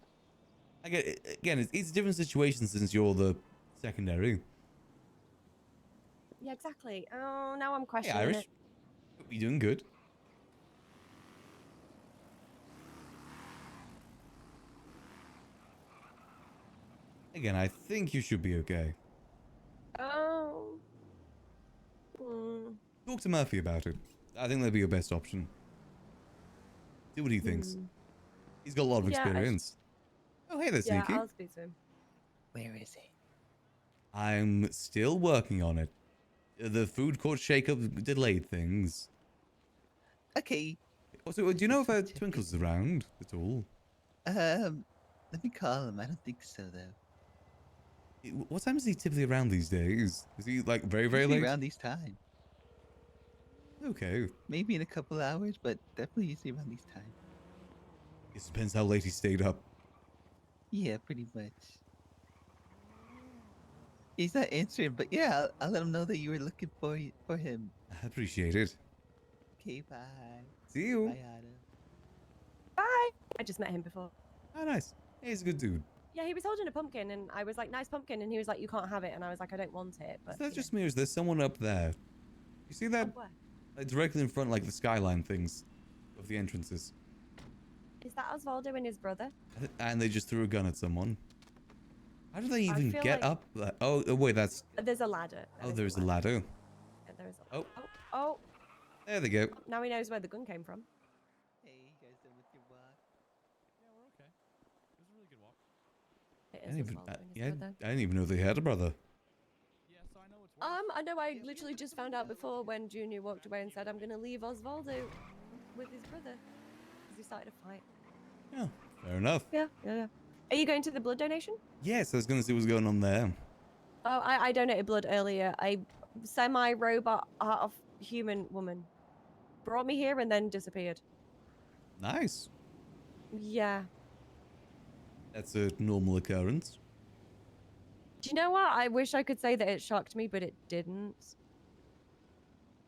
Again, it's different situations since you're the secondary. Yeah, exactly. Oh, now I'm Hey, questioning Irish. it. You doing good? Again, I think you should be okay. Oh. Talk to Murphy about it. I think that'd be your best option. See what he thinks. He's got a lot of Yeah, experience. Oh, hey there, Yeah, Sneaky. I'll speak to him. Where is he? I'm still working on it. The food court shakeup delayed things. Okay. Also, do you know if Twinkle's around at all? Let me call him. I don't think so, though. What time is he typically around these days? Is he like very, very Usually late? around these time. Okay. Maybe in a couple hours, but definitely usually around these time. It depends how late he stayed up. Yeah, pretty much. He's not answering, but yeah, I'll let him know that you were looking for him. I appreciate it. Okay, bye. See you. Bye, Adam. Bye. I just met him before. Oh, nice. He's a good dude. Yeah, he was holding a pumpkin, and I was like, "Nice pumpkin," and he was like, "You can't have it," and I was like, "I don't want it." But Is that just me or is there someone up there? You see that? where? Like directly in front, like the skyline things of the entrances. Is that Osvaldo and his brother? And they just threw a gun at someone. How do they I even feel get like- up there? Oh, wait, that's... There's a ladder. Oh, there's a ladder. Yeah, there is a Oh. Oh. There they go. Now he knows where the gun came from. Hey, you guys done with your walk? Yeah, we're okay. It was a really good walk. It I is didn't even, Osvaldo and his yeah, brother. I didn't even know they had a brother. I know I literally just found out before when Junior walked away and said, "I'm gonna leave Osvaldo with his brother," because he started a fight. Yeah, fair enough. Yeah. Are you going to the blood donation? Yes, I was going to see what's going on there. Oh, I donated blood earlier. A semi-robot half-human woman brought me here and then disappeared. Nice. Yeah. That's a normal occurrence. Do you know what? I wish I could say that it shocked me, but it didn't.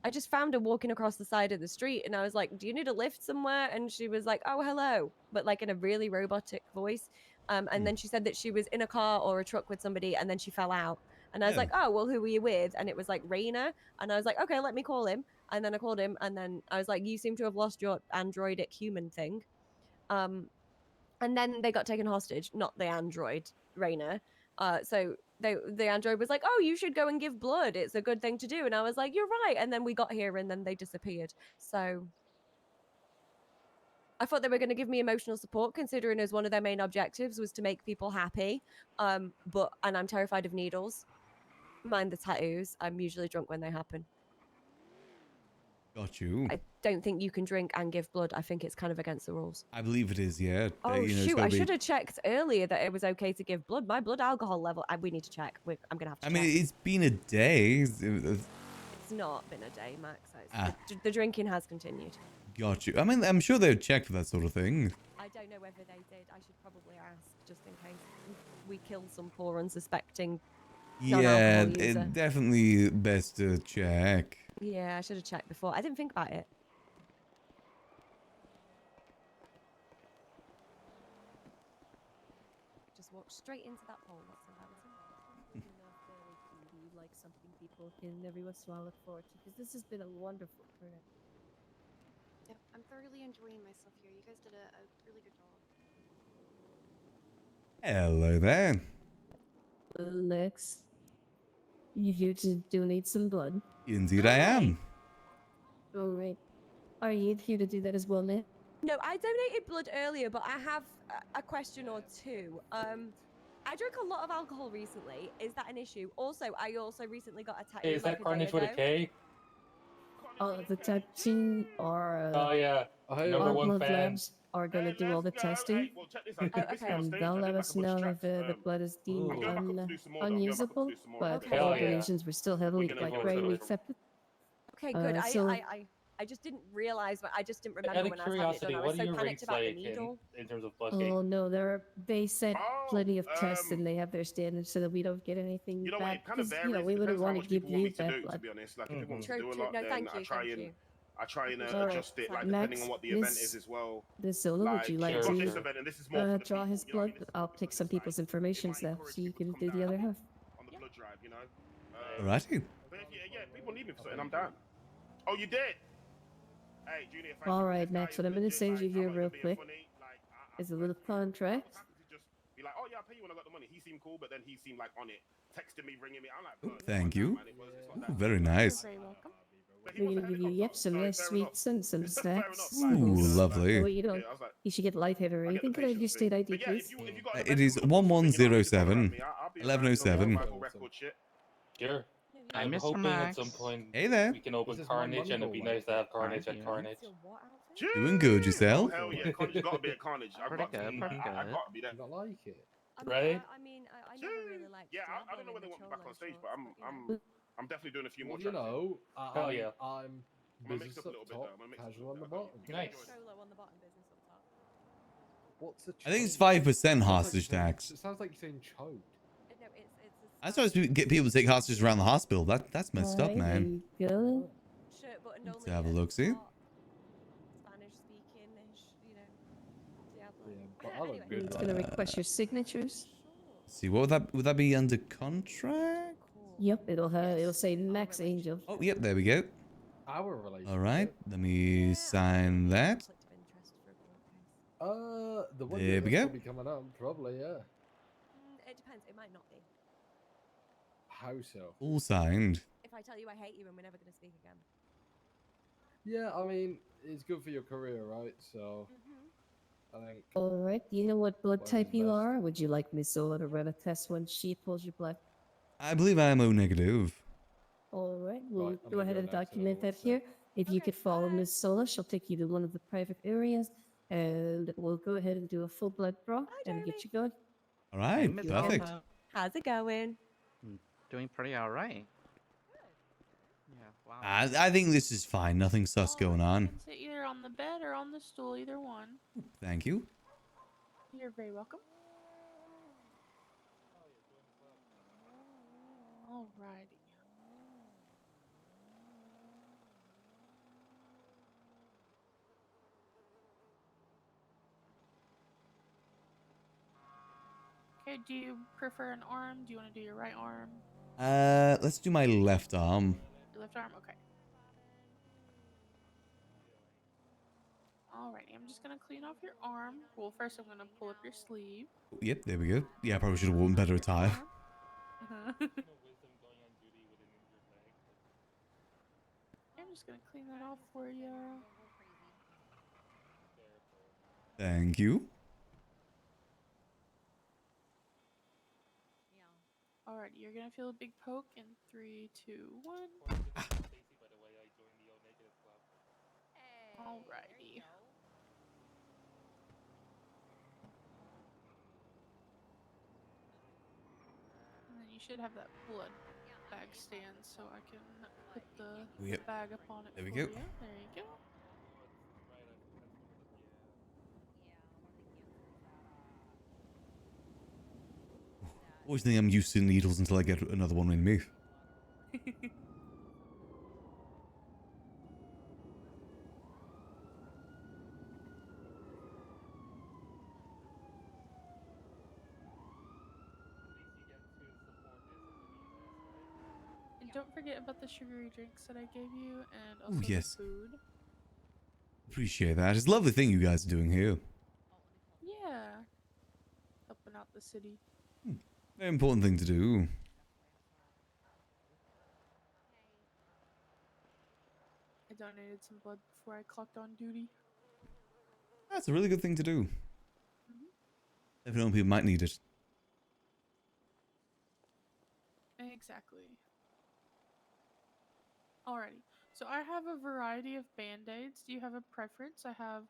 I just found her walking across the side of the street, and I was like, "Do you need a lift somewhere?" And she was like, "Oh, hello," but like in a really robotic voice. And then she said that she was in a car or a truck with somebody, and then she fell out. And I was Yeah. like, "Oh, well, who were you with?" And it was like Rainer, and I was like, "Okay, let me call him." And then I called him, and then I was like, "You seem to have lost your androidic human thing." And then they got taken hostage, not the android, Rainer. So the android was like, "Oh, you should go and give blood. It's a good thing to do." And I was like, "You're right." And then we got here, and then they disappeared. So I thought they were going to give me emotional support, considering as one of their main objectives was to make people happy. And I'm terrified of needles. Mind the tattoos. I'm usually drunk when they happen. Got you. I don't think you can drink and give blood. I think it's kind of against the rules. I believe it is, yeah. Oh, you know, it's shoot. gotta I be- should have checked earlier that it was okay to give blood. My blood alcohol level, we need to check. I'm going to have to I check. mean, it's been a day. It's not been a day, Max. Ah. The drinking has continued. Got you. I mean, I'm sure they would check for that sort of thing. I don't know whether they did. I should probably ask, just in case we killed some poor unsuspecting Yeah, non-alcohol user. definitely best to check. Yeah, I should have checked before. I didn't think about it. Just walk straight into that hole. That's embarrassing. Like something people can every once in a while look forward to, because this has been a wonderful turnout. Yep, I'm 30 really enjoying myself here. You guys did a really good job. Hello there. Lex, you here to donate some blood? Indeed, I am. All right. Are you here to do that as well, man? No, I donated blood earlier, but I have a question or two. I drank a lot of alcohol recently. Is that an issue? Also, I also recently got a tattoo. Hey, is like that Carnage with a K? The tattoo are. Oh yeah, number Our one blood fan. labs are going to do all the testing. And they'll let us know if the blood is deemed unusable, but Hell all yeah. donations were still heavily greatly accepted. Okay, good. So- I just didn't realize, but I just didn't Out remember of when I was having it done. curiosity, I what was do so your panicked ranks about the like needle. in terms of blood cake? Oh no, they set plenty of tests and they have their standards so that we don't get anything You know what? bad. It kind of 'Cause, varies. you know, we It wouldn't depends how want much to give people want you me to bad do. To blood. be honest, like if people want me True, to do a true. lot, No, then thank I you, try thank and you. I adjust it, like Max, depending on what the event this- is as well. This solo, would you like I've got this to event, and this is more for the draw his blood? I'll take some people's information stuff so you can do the other half. on the blood drive, you know. Alrighty. But if people need me for something, I'm down. Oh, you did? Hey, Junior, thank All you. right, Max, what I'm going to send you here real quick is a little contract. Be like, oh yeah, I'll pay you when I got the money. He seemed cool, but then he seemed like on it, texting me, ringing me. I'm like, bro, Thank you. Ooh, very nice. We're going to give you some nice sweets and some snacks. Ooh, lovely. Oh, you don't. You should get lightheaded or anything. Could I have your state ID, please? It is 1107 1107. Sure. Hi, I'm Mr. hoping Max. at some point Hey there. we can open Carnage, and it'd be nice to have Carnage at Carnage. Doing good yourself? Hell yeah, Carnage got to be at Carnage. I've Pretty got to, good, pretty I've good. got to be there. Not like it. Right? I mean, I never really liked. Yeah, I don't know when they want me back on stage, but I'm definitely doing a few more Well, you tracks. know, Hell yeah. I'm I'm gonna mix business up a up little bit top, though. I'm gonna mix up a casual on the little bit. bottom. Nice. Solo on the bottom, business up top. What's a I think it's choke? 5% hostage tax. It sounds like you're saying choke. No, it's. I supposed to get people to take hostages around the hospital. That's messed up, man. There you go. Sure, but Let's have a look, see. Spanish speaking-ish, you know. Diablo. Yeah, but I look good. It's gonna request your signatures. Let's see, what would that be under contract? Yep, it'll say Max Angel. Oh, yep, there we go. Our relationship. All right, let me sign that. The one There year we that's go. probably coming up, probably, yeah. It depends. It might not be. How so? All signed. If I tell you I hate you and we're never gonna speak again. Yeah, I mean, it's good for your career, right? So, I think. All right. Do you know what blood Mine's type you best. are? Would you like Miss Zola to run a test when she pulls your blood? I believe I am O negative. All right. We'll Right, I'm go gonna ahead go and next, I don't know document what that to say. here. If you could follow Miss Sola, she'll take you to one of the private areas, and we'll go ahead and do a full blood draw and get you going. All right, Miss perfect. Alma. How's it going? Doing pretty alright. Yeah, wow. I think this is fine. Nothing sus going on. Sit either on the bed or on the stool, either one. Thank you. You're very welcome. Alrighty. Okay, do you prefer an arm? Do you want to do your right arm? Let's do my left arm. Your left arm? Okay. Alrighty, I'm just gonna clean off your arm. Well, first I'm gonna pull up your sleeve. Yep, there we go. Yeah, I probably should have worn better attire. I'm just gonna clean that off for you. Thank you. Alrighty, you're gonna feel a big poke in 3, 2, 1. Alrighty. And then you should have that blood bag stand, so I can put the Yep. bag up on it There we for go. you. There you go. Always think I'm used to needles until I get another one in me. And don't forget about the sugary drinks that I gave you, and also yes. the food. Appreciate that. It's a lovely thing you guys are doing here. Yeah. Helping out the city. Very important thing to do. I donated some blood before I clocked on duty. That's a really good thing to do. If known people might need it. Exactly. Alrighty. So I have a variety of band-aids. Do you have a preference? I have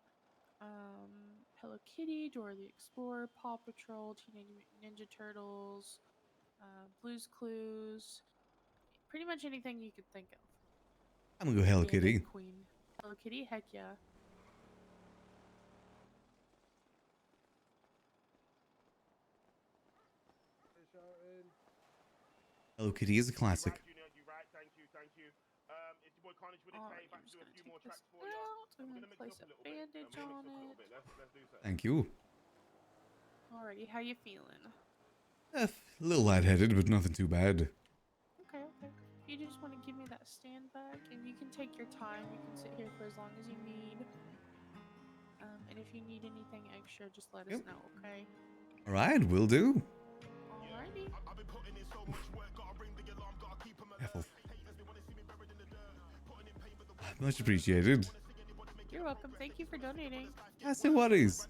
Hello Kitty, Dora the Explorer, Paw Patrol, Teenage Mutant Ninja Turtles, Blue's Clues, pretty much anything you could think of. I'm gonna go Hello Band-Aid Kitty. Queen. Hello Kitty, heck yeah. Hello Kitty is a classic. You're right. Thank you. It's your boy Carnage with a K. Back to do a few more tracks for you. And then place a bandage on it. Let's do so. Thank you. Alrighty, how you feeling? A little lightheaded, but nothing too bad. Okay. You just want to give me that stand back, and you can take your time. You can sit here for as long as you need. And if you need anything extra, just let us know, okay? Alright, will do. Alrighty. Careful. Much appreciated. You're welcome. Thank you for donating. That's no worries.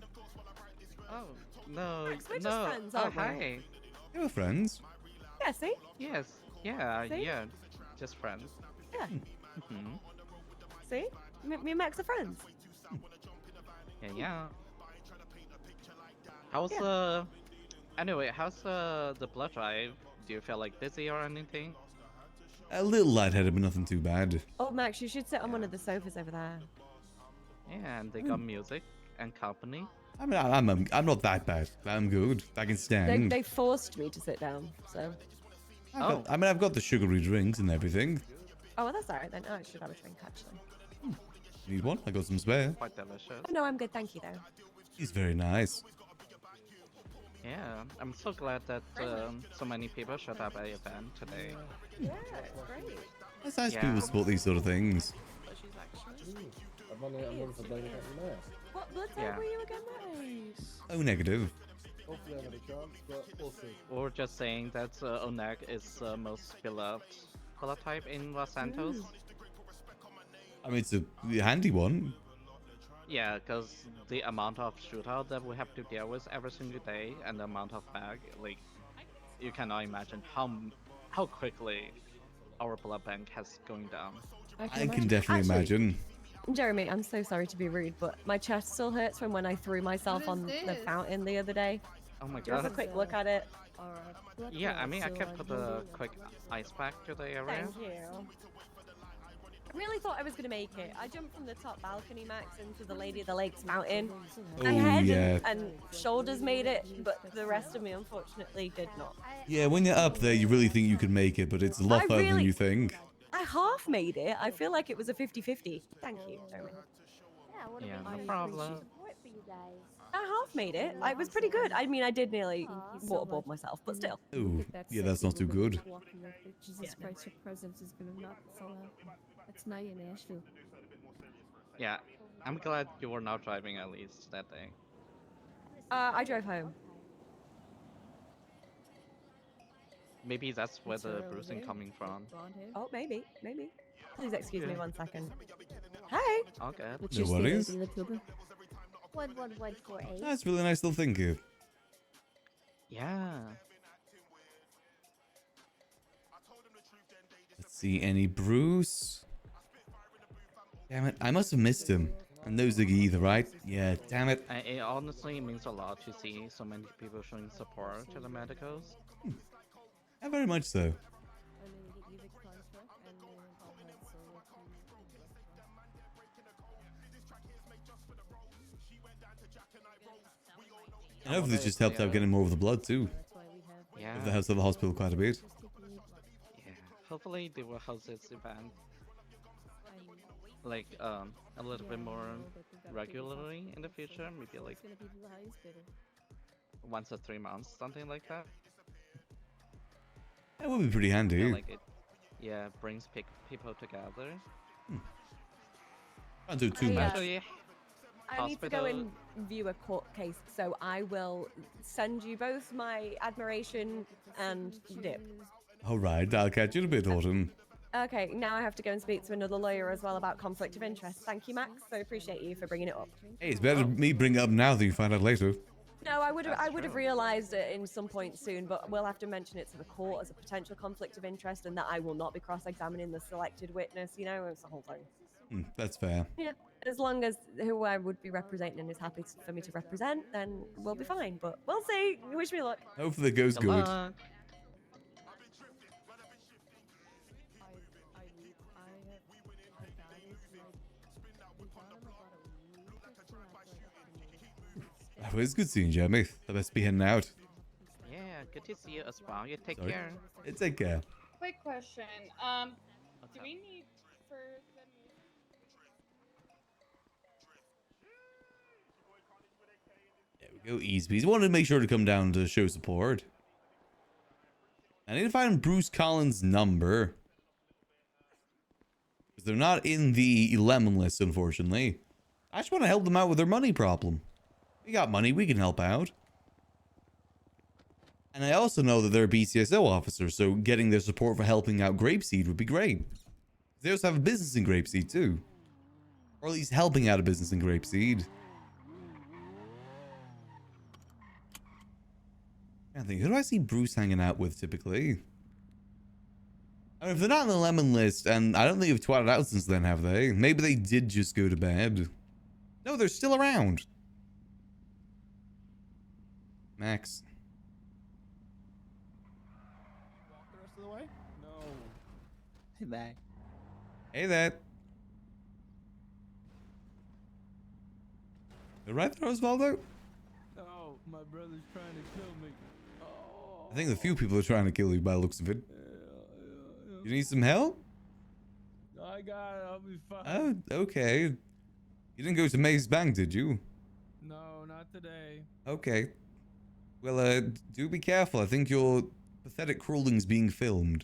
Oh, no, Max, we're just no. friends, Oh, aren't we? hi. You were friends. Yeah, see? Yes, yeah, See? yeah, just friends. Yeah. Hmm. See? Me and Max are friends. Yeah. How's Yeah. Anyway, how's the blood drive? Do you feel like dizzy or anything? A little lightheaded, but nothing too bad. Oh, Max, you should sit on one of the sofas over there. Yeah, and they got music and company. I mean, I'm not that bad. I'm good. I can stand. They forced me to sit down, so. I've got the sugary drinks and everything. Oh, well, that's alright then. Oh, I should have a drink actually. Need one? I got some spare. Quite delicious. Oh, no, I'm good, thank you though. He's very nice. Yeah, I'm so glad that so many people showed up at the event today. Yeah, it's great. It's nice people support these sort of things. I'm on for playing Captain Mayor. What blood type Yeah. were you again, Max? Oh, negative. Hopefully I have a chance, but we'll see. Or just saying that Oneg is the most beloved color type in Los Santos. I mean, it's a handy one. Yeah, because the amount of shootout that we have to deal with every single day and the amount of bag, like, you cannot imagine how quickly our blood bank has going down. I can definitely imagine. Jeremy, I'm so sorry to be rude, but my chest still hurts from when I threw myself on the fountain the other day. Oh my Do you have a god. quick look at it? Yeah, I mean, I can put a quick ice pack to the area. Thank you. I really thought I was gonna make it. I jumped from the top balcony, Max, into the Lady of the Lakes mountain. My Oh, head yeah. and shoulders made it, but the rest of me unfortunately did not. Yeah, when you're up there, you really think you can make it, but it's a lot I further than really- you think. I half made it. I feel like it was a 50-50. Thank you, Jeremy. Yeah, no problem. I half made it. I was pretty good. I mean, I did nearly waterboard myself, but still. Oh, yeah, that's not too good. Jesus Christ, your presence is gonna knock us all out. It's night in Asheville. Yeah, I'm glad you were not driving at least that day. I drove home. Maybe that's where the bruising coming from. Oh, maybe. Please excuse me 1 second. Hey. Okay. No worries. 11148. That's really nice little thing here. Yeah. Let's see, any Bruce? Damn it, I must have missed him. And no Ziggy either, right? Yeah, damn it. It honestly means a lot to see so many people showing support to the medicals. Yeah, very much so. And hopefully this just helped out getting more of the blood too. Yeah. If that helps at the hospital quite a bit. Yeah. Hopefully they will host this event like a little bit more regularly in the future. Maybe like once or 3 months, something like that. That would be pretty handy. Yeah, like it. Yeah, brings people together. Can't do too much. Actually, I need to go hospital. and view a court case, so I will send you both my admiration and dip. All right, I'll catch you in a bit, Autumn. Okay, now I have to go and speak to another lawyer as well about conflict of interest. Thank you, Max. I appreciate you for bringing it up. Hey, it's better me bring it up now than you find out later. No, I would have realised it in some point soon, but we'll have to mention it to the court as a potential conflict of interest, and that I will not be cross-examining the selected witness. You know, it's the whole thing. That's fair. Yeah, as long as who I would be representing is happy for me to represent, then we'll be fine. But we'll see. Wish me luck. Hopefully it goes good. Oh, it's good seeing you, Jeremy. I best be heading out. Yeah, good to see you as well. You take Sorry. care. Take care. Quick question. Do we need for the There we go, easy peasy. Wanted to make sure to come down to show support. I need to find Bruce Collins' number. Because they're not in the lemon list, unfortunately. I just want to help them out with their money problem. We got money, we can help out. And I also know that they're a BCSO officer, so getting their support for helping out Grapeseed would be great. They also have a business in Grapeseed too. Or at least helping out a business in Grapeseed. I think, who do I see Bruce hanging out with typically? I mean, if they're not on the lemon list, and I don't think they've twatted out since then, have they? Maybe they did just go to bed. No, they're still around. Max. Walk the rest of the way? No. Hey, Max. Hey there. You right there, Osvaldo? No, my brother's trying to kill me. Oh. I think a few people are trying to kill you by the looks of it. You need some help? I got it. I'll be fine. Oh, okay. You didn't go to Maze Bank, did you? No, not today. Okay. Well, do be careful. I think your pathetic crawling's being filmed.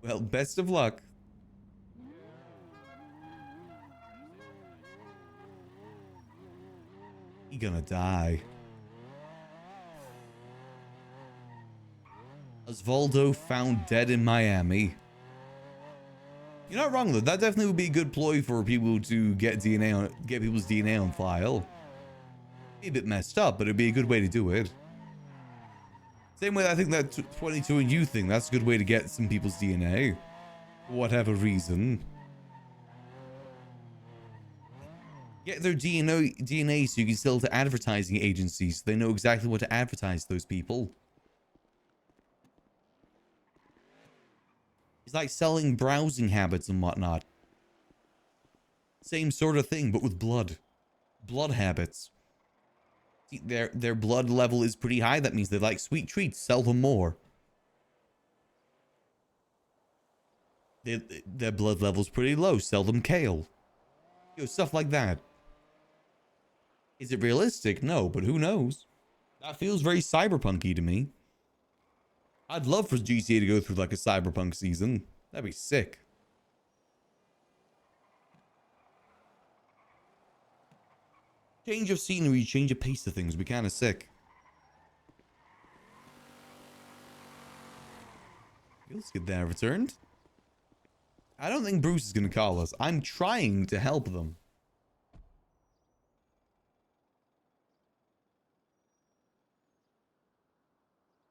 Well, best of luck. You're gonna die. Osvaldo found dead in Miami. You're not wrong though. That definitely would be a good ploy for people to get people's DNA on file. Be a bit messed up, but it'd be a good way to do it. Same way I think that 22 and you thing. That's a good way to get some people's DNA, for whatever reason. Get their DNA so you can sell to advertising agencies so they know exactly what to advertise to those people. It's like selling browsing habits and whatnot. Same sort of thing, but with blood. Blood habits. See, their blood level is pretty high. That means they like sweet treats. Sell them more. Their blood level's pretty low. Sell them kale. You know, stuff like that. Is it realistic? No, but who knows? That feels very cyberpunky to me. I'd love for GTA to go through like a cyberpunk season. That'd be sick. Change of scenery, change of pace of things would be kind of sick. Let's get that returned. I don't think Bruce is going to call us. I'm trying to help them.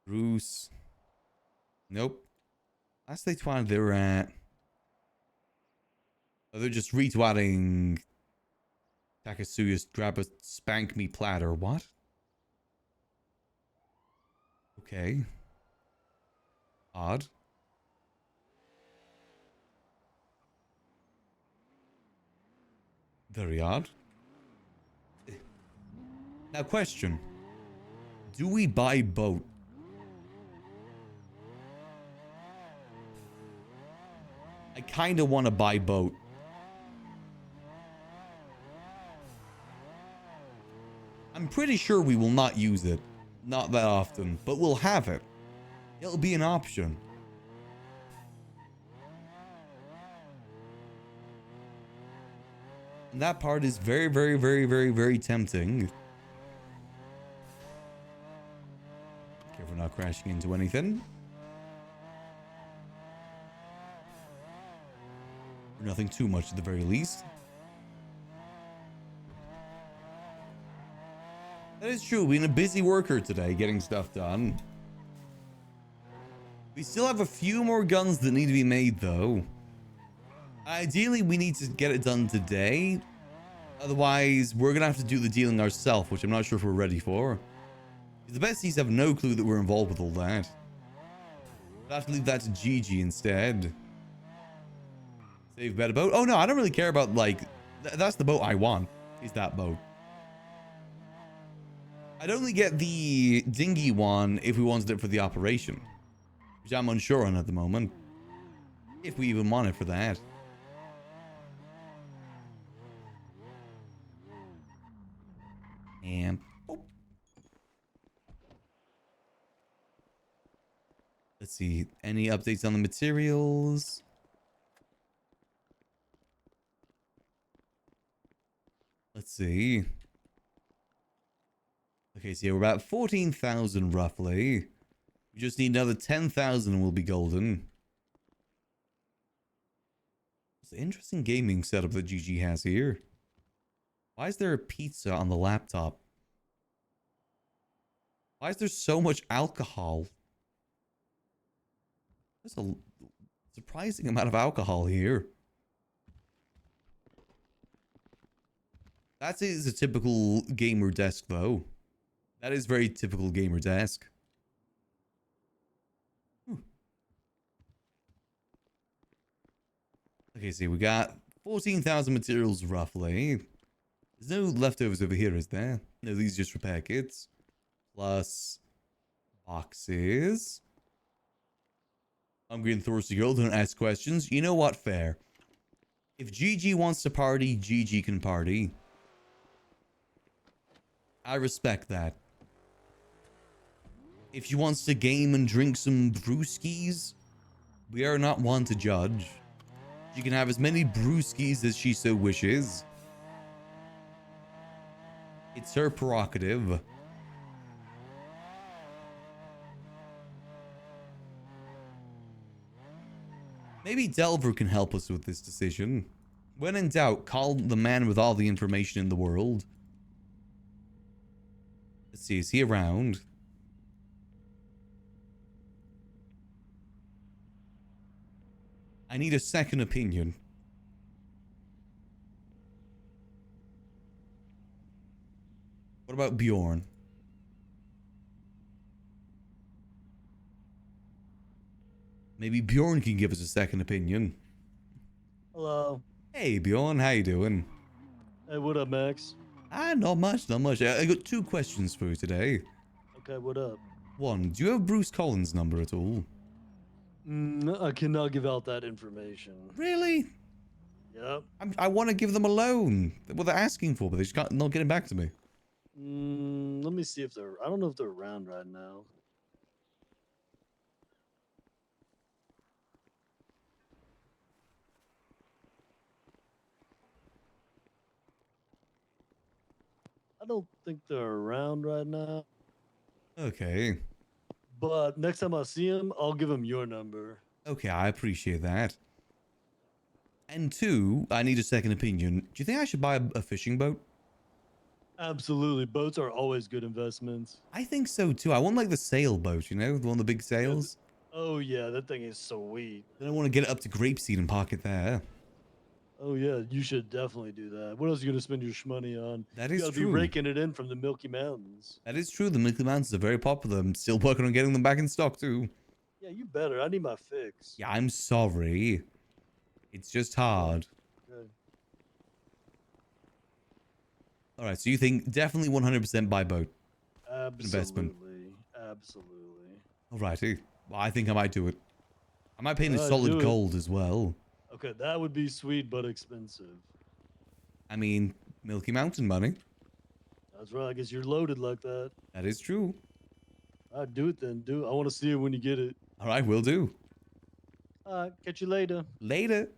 Bruce. Nope. Last they twatted, they were at... Oh, they're just retwatting Takasuya's grab a spank me platter. What? Okay. Odd. Very odd. Now question. Do we buy boat? I kind of want to buy boat. I'm pretty sure we will not use it. Not that often, but we'll have it. It'll be an option. And that part is very, very, very, very, very tempting. Careful not crashing into anything. Or nothing too much at the very least. That is true. Being a busy worker today, getting stuff done. We still have a few more guns that need to be made, though. Ideally, we need to get it done today. Otherwise, we're going to have to do the dealing ourselves, which I'm not sure if we're ready for. The besties have no clue that we're involved with all that. We'll have to leave that to Gigi instead. Save better boat. Oh, no, I don't really care about, like... that's the boat I want, is that boat. I'd only get the dinghy one if we wanted it for the operation. Which I'm unsure on at the moment. If we even want it for that. And... oh. Let's see. Any updates on the materials? Let's see. Okay, so yeah, we're about 14,000 roughly. We just need another 10,000 and we'll be golden. It's an interesting gaming setup that GG has here. Why is there a pizza on the laptop? Why is there so much alcohol? There's a surprising amount of alcohol here. That is a typical gamer desk, though. That is very typical gamer desk. Okay, so we got 14,000 materials roughly. There's no leftovers over here, is there? No, these are just repair kits. Plus boxes. Hungry and thirsty girl, don't ask questions. You know what? Fair. If GG wants to party, GG can party. I respect that. If she wants to game and drink some brewskis, we are not one to judge. She can have as many brewskis as she so wishes. It's her prerogative. Maybe Delver can help us with this decision. When in doubt, call the man with all the information in the world. Let's see, is he around? I need a second opinion. What about Bjorn? Maybe Bjorn can give us a second opinion. Hello. Hey Bjorn, how you doing? Hey, what up, Max? Not much, not much. I got two questions for you today. Okay, what up? One, do you have Bruce Collins' number at all? I cannot give out that information. Really? Yep. I want to give them a loan. What they're asking for, but they just not getting back to me. Let me see if they're... I don't know if they're around right now. I don't think they're around right now. Okay. But next time I see him, I'll give him your number. Okay, I appreciate that. And two, I need a second opinion. Do you think I should buy a fishing boat? Absolutely. Boats are always good investments. I think so too. I want like the sailboat, you know, the one of the big sails. Oh yeah, that thing is sweet. Then I want to get it up to Grapeseed and park it there. Oh yeah, you should definitely do that. What else are you gonna spend your money on? That You is gotta true. be raking it in from the Milky Mountains. That is true. The Milky Mountains are very popular. I'm still working on getting them back in stock too. Yeah, you better. I need my fix. Yeah, I'm sorry. It's just hard. Okay. All right, so you think definitely 100% buy boat investment? Absolutely. All righty. Well, I think I might do it. I might pay in a Alright, solid do it. gold as well. Okay, that would be sweet but expensive. I mean, Milky Mountain money. That's right. I guess you're loaded like that. That is true. All right, do it then. Do it. I want to see it when you get it. All right, will do. All right, catch you later. Later.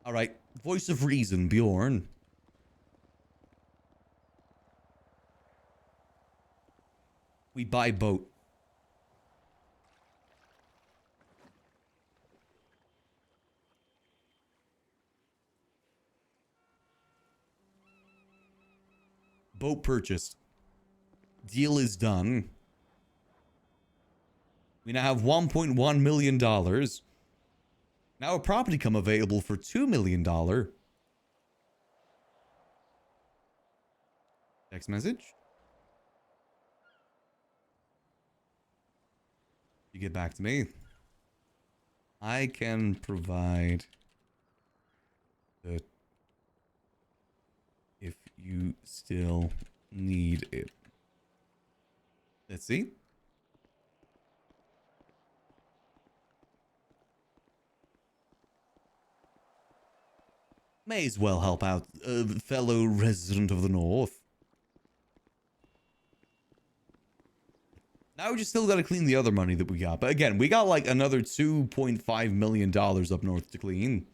All right, Voice of reason, Bjorn. We buy boat. Boat purchased. Deal is done. We now have $1.1 million. Now a property come available for $2 million. Text message. You get back to me. I can provide the if you still need it. Let's see. May as well help out a fellow resident of the North. Now we just still got to clean the other money that we got. But again, we got like another $2.5 million up north to clean.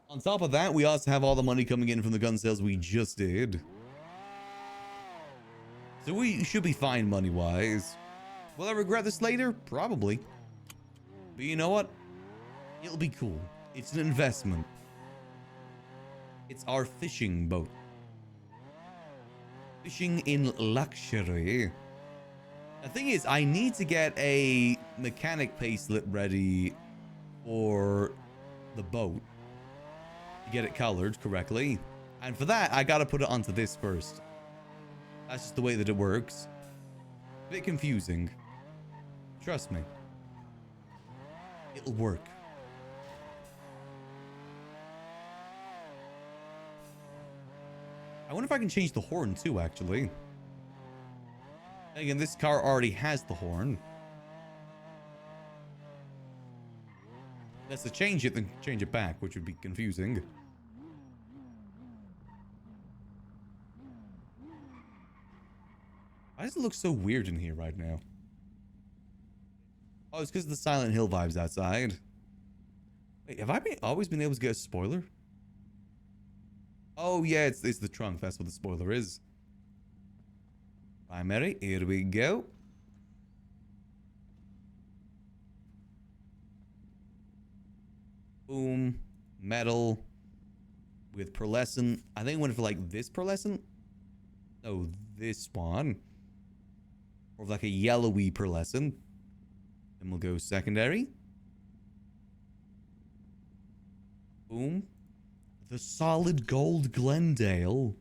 On top of that, we also have all the money coming in from the gun sales we just did. So we should be fine money-wise. Will I regret this later? Probably. But you know what? It'll be cool. It's an investment. It's our fishing boat. Fishing in luxury. The thing is, I need to get a mechanic payslip ready for the boat. To get it colored correctly. And for that, I gotta put it onto this first. That's just the way that it works. A bit confusing. Trust me. It'll work. I wonder if I can change the horn too, actually. Again, this car already has the horn. Let's change it, then change it back, which would be confusing. Why does it look so weird in here right now? Oh, it's because of the Silent Hill vibes outside. Wait, have I always been able to get a spoiler? Oh, yeah, it's the trunk. That's what the spoiler is. Primary, here we go. Boom. Metal. With pearlescent. I think I went for like this pearlescent. No, this one. Or like a yellowy pearlescent. Then we'll go secondary. Boom. The solid gold Glendale.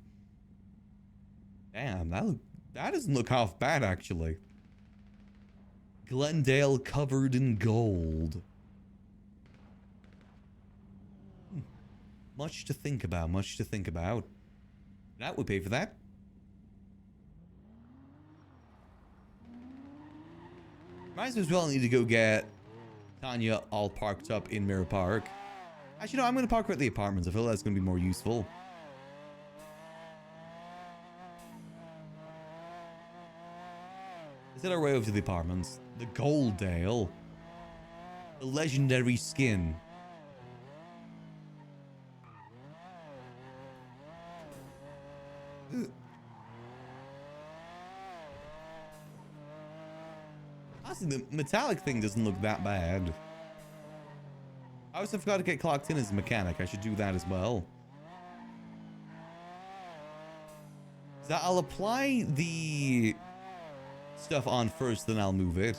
Damn, that doesn't look half bad, actually. Glendale covered in gold. Much to think about, much to think about. That would pay for that. Might as well need to go get Tanya all parked up in Mirror Park. Actually, no, I'm going to park her at the apartments. I feel that's going to be more useful. Let's head our way over to the apartments. The Goldale. The legendary skin. Honestly, the metallic thing doesn't look that bad. I also forgot to get clocked in as a mechanic. I should do that as well. So I'll apply the stuff on first, then I'll move it.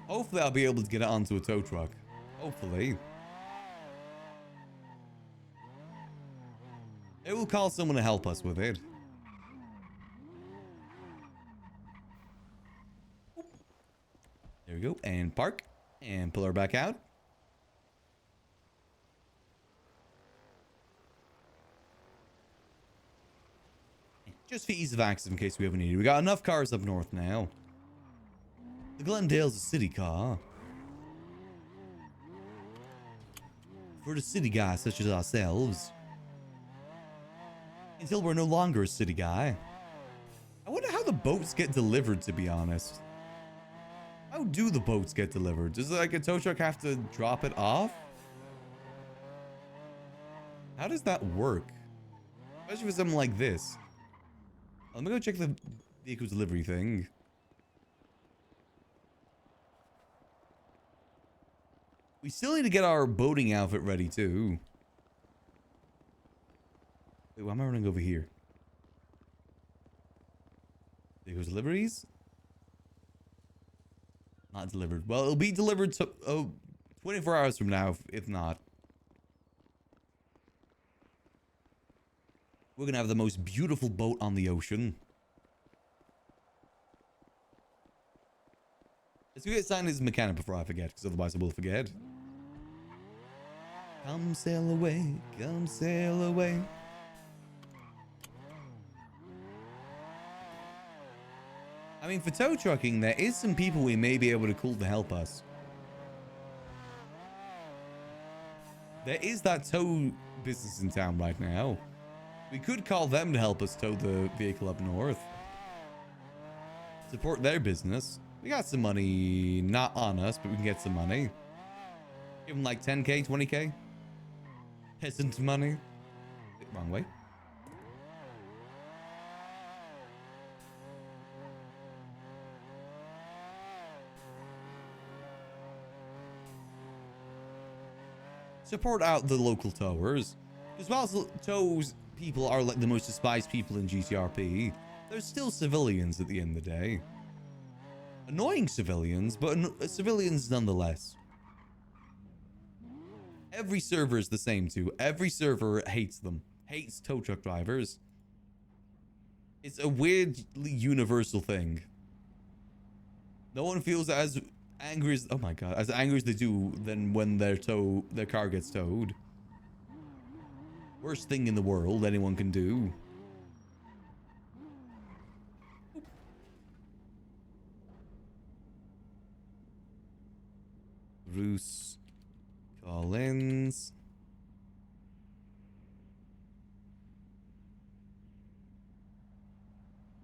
Hopefully I'll be able to get it onto a tow truck. Hopefully. It will call someone to help us with it. There we go. And park. And pull her back out. Just for ease of access in case we ever need it. We got enough cars up north now. The Glendale's a city car. For the city guys such as ourselves. Until we're no longer a city guy. I wonder how the boats get delivered, to be honest. How do the boats get delivered? Does like a tow truck have to drop it off? How does that work? Especially for something like this. Let me go check the vehicle delivery thing. We still need to get our boating outfit ready too. Wait, why am I running over here? Vehicle deliveries? Not delivered. Well, it'll be delivered to 24 hours from now, if not. We're gonna have the most beautiful boat on the ocean. Let's go get signed as a mechanic before I forget, because otherwise I will forget. Come sail away, come sail away. I mean, for tow trucking, there is some people we may be able to call to help us. There is that tow business in town right now. We could call them to help us tow the vehicle up north. Support their business. We got some money, not on us, but we can get some money. Give them like 10k, 20k. Peasant money. Wrong way. Support out the local towers. Because whilst tows people are like the most despised people in GTRP, they're still civilians at the end of the day. Annoying civilians, but civilians nonetheless. Every server is the same too. Every server hates them. Hates tow truck drivers. It's a weirdly universal thing. No one feels as angry as, oh my god, as angry as they do than when their car gets towed. Worst thing in the world anyone can do. Bruce Collins.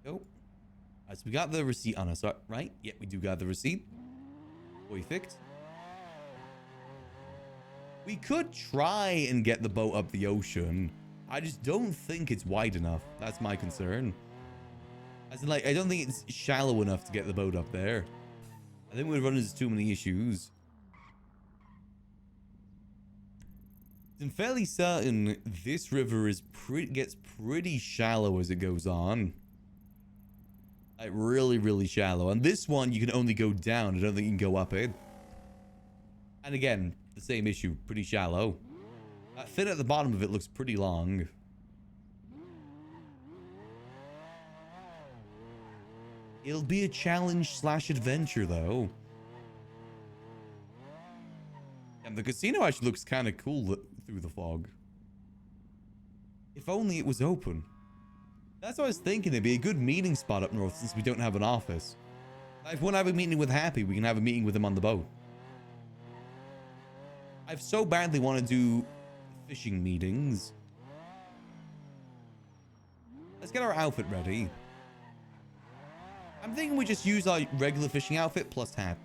Go. Alright, so we got the receipt on us, right? Yeah, we do got the receipt. Perfect. We could try and get the boat up the ocean. I just don't think it's wide enough. That's my concern. As in, like, I don't think it's shallow enough to get the boat up there. I think we'd run into too many issues. I'm fairly certain this river is gets pretty shallow as it goes on. Like, really, really shallow. And this one, you can only go down. I don't think you can go up it. And again, the same issue. Pretty shallow. That fin at the bottom of it looks pretty long. It'll be a challenge / adventure, though. And the casino actually looks kind of cool through the fog. If only it was open. That's what I was thinking. It'd be a good meeting spot up north since we don't have an office. If we want to have a meeting with Happy, we can have a meeting with him on the boat. I so badly want to do fishing meetings. Let's get our outfit ready. I'm thinking we just use our regular fishing outfit plus hat.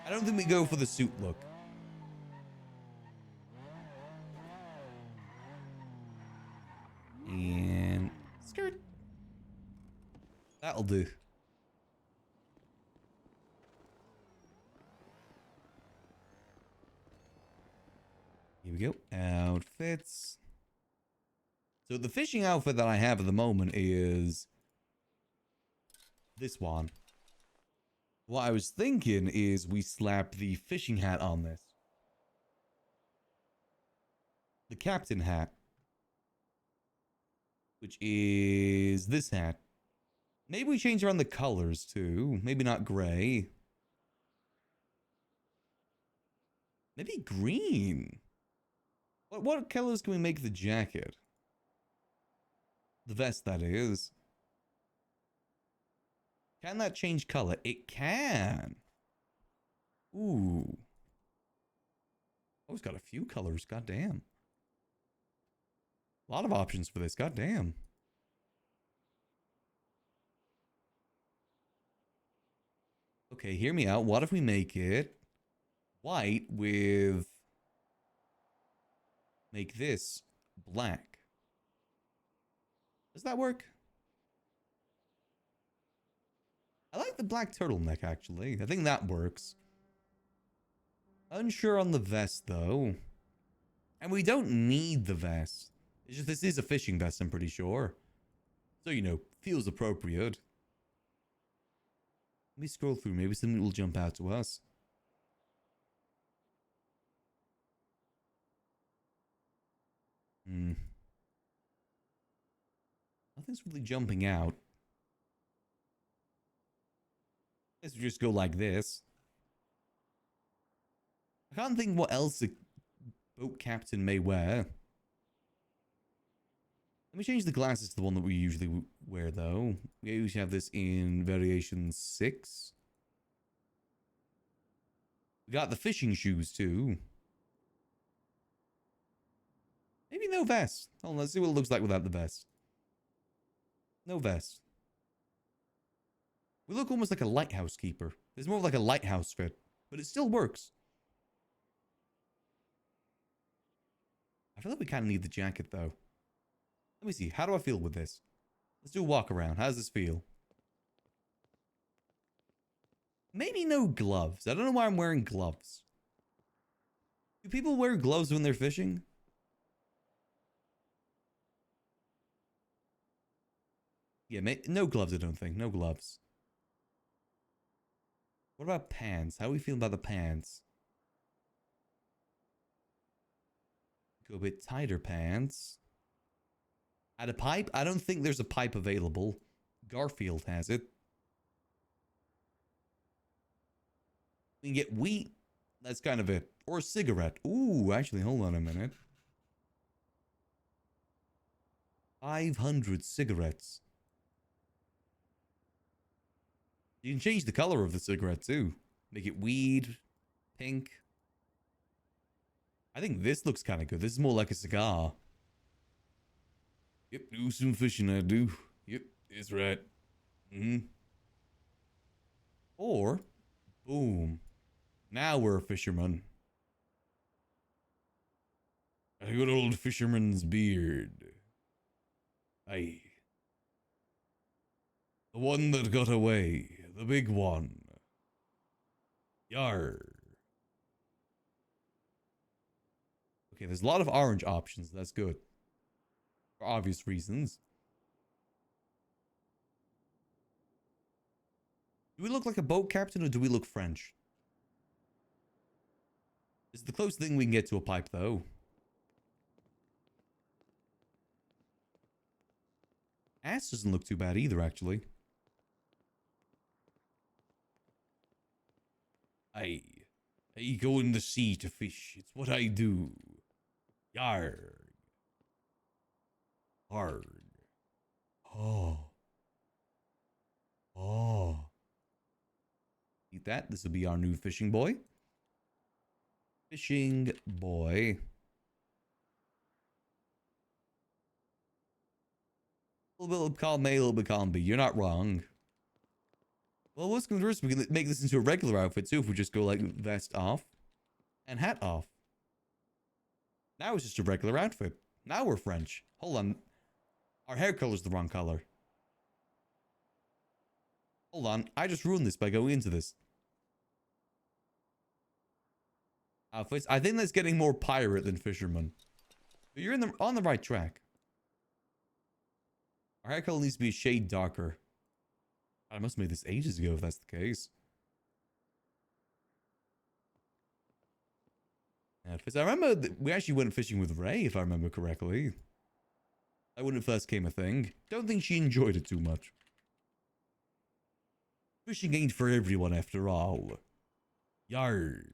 I don't think we go for the suit look. And skirt. That'll do. Here we go. Outfits. So the fishing outfit that I have at the moment is this one. What I was thinking is we slap the fishing hat on this. The captain hat. Which is this hat. Maybe we change around the colors too. Maybe not gray. Maybe green. What colors can we make the jacket? The vest, that is. Can that change color? It can. Ooh. Oh, it's got a few colors. Goddamn. A lot of options for this. God damn. Okay, hear me out. What if we make it white with... Make this black. Does that work? I like the black turtleneck, actually. I think that works. Unsure on the vest, though. And we don't need the vest. It's just this is a fishing vest, I'm pretty sure. So, you know, feels appropriate. Let me scroll through. Maybe something will jump out to us. Nothing's really jumping out. Let's just go like this. I can't think what else a boat captain may wear. Let me change the glasses to the one that we usually wear, though. We usually have this in variation 6. We got the fishing shoes, too. Maybe no vest. Oh, let's see what it looks like without the vest. No vest. We look almost like a lighthouse keeper. There's more of like a lighthouse fit, but it still works. I feel like we kind of need the jacket, though. Let me see. How do I feel with this? Let's do a walk around. How does this feel? Maybe no gloves. I don't know why I'm wearing gloves. Do people wear gloves when they're fishing? Yeah, no gloves, I don't think. No gloves. What about pants? How do we feel about the pants? Go a bit tighter pants. Add a pipe? I don't think there's a pipe available. Garfield has it. We can get wheat. That's kind of it. Or a cigarette. Ooh, actually, hold on a minute. 500 cigarettes. You can change the color of the cigarette, too. Make it weed, pink. I think this looks kind of good. This is more like a cigar. Yep, do some fishing, I do. Yep, it's right. Or, boom. Now we're a fisherman. A good old fisherman's beard. Aye. The one that got away. The big one. Yar. Okay, there's a lot of orange options. That's good. For obvious reasons. Do we look like a boat captain or do we look French? It's the closest thing we can get to a pipe, though. Ass doesn't look too bad either, actually. I go in the sea to fish. It's what I do. Yarg. Arg. Oh. Oh. Eat that. This will be our new fishing boy. Fishing boy. A little bit of column A, a little bit of column B. You're not wrong. Well, what's going first? We can make this into a regular outfit too if we just go like vest off and hat off. Now it's just a regular outfit. Now we're French. Hold on. Our hair color's the wrong color. Hold on. I just ruined this by going into this. Outfits. I think that's getting more pirate than fisherman. But you're on the right track. Our hair color needs to be a shade darker. I must have made this ages ago if that's the case. Outfits. I remember we actually went fishing with Ray, if I remember correctly. That when it first came a thing. Don't think she enjoyed it too much. Fishing ain't for everyone after all. Yarg.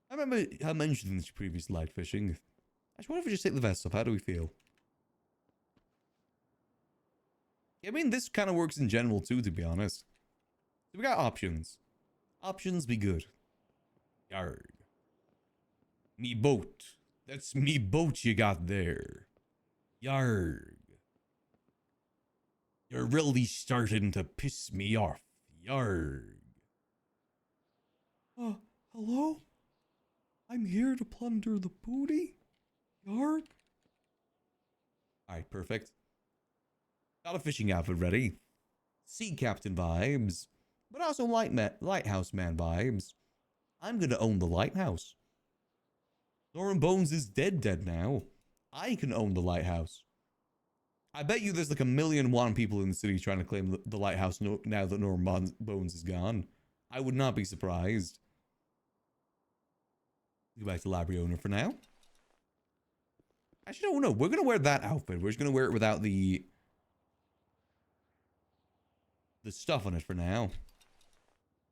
I remember her mentioning this previous light fishing. Actually, what if we just take the vest off? How do we feel? I mean, this kind of works in general too, to be honest. So we got options. Options be good. Yarg. Me boat. That's me boat you got there. Yarg. You're really starting to piss me off. Yarg. Hello? I'm here to plunder the booty. Yarg. Alright, perfect. Got a fishing outfit ready. Sea captain vibes. But also lighthouse man vibes. I'm gonna own the lighthouse. Norman Bones is dead now. I can own the lighthouse. I bet you there's like 1,000,001 people in the city trying to claim the lighthouse now that Norman Bones is gone. I would not be surprised. Go back to library owner for now. Actually, no, we're gonna wear that outfit. We're just gonna wear it without the stuff on it for now.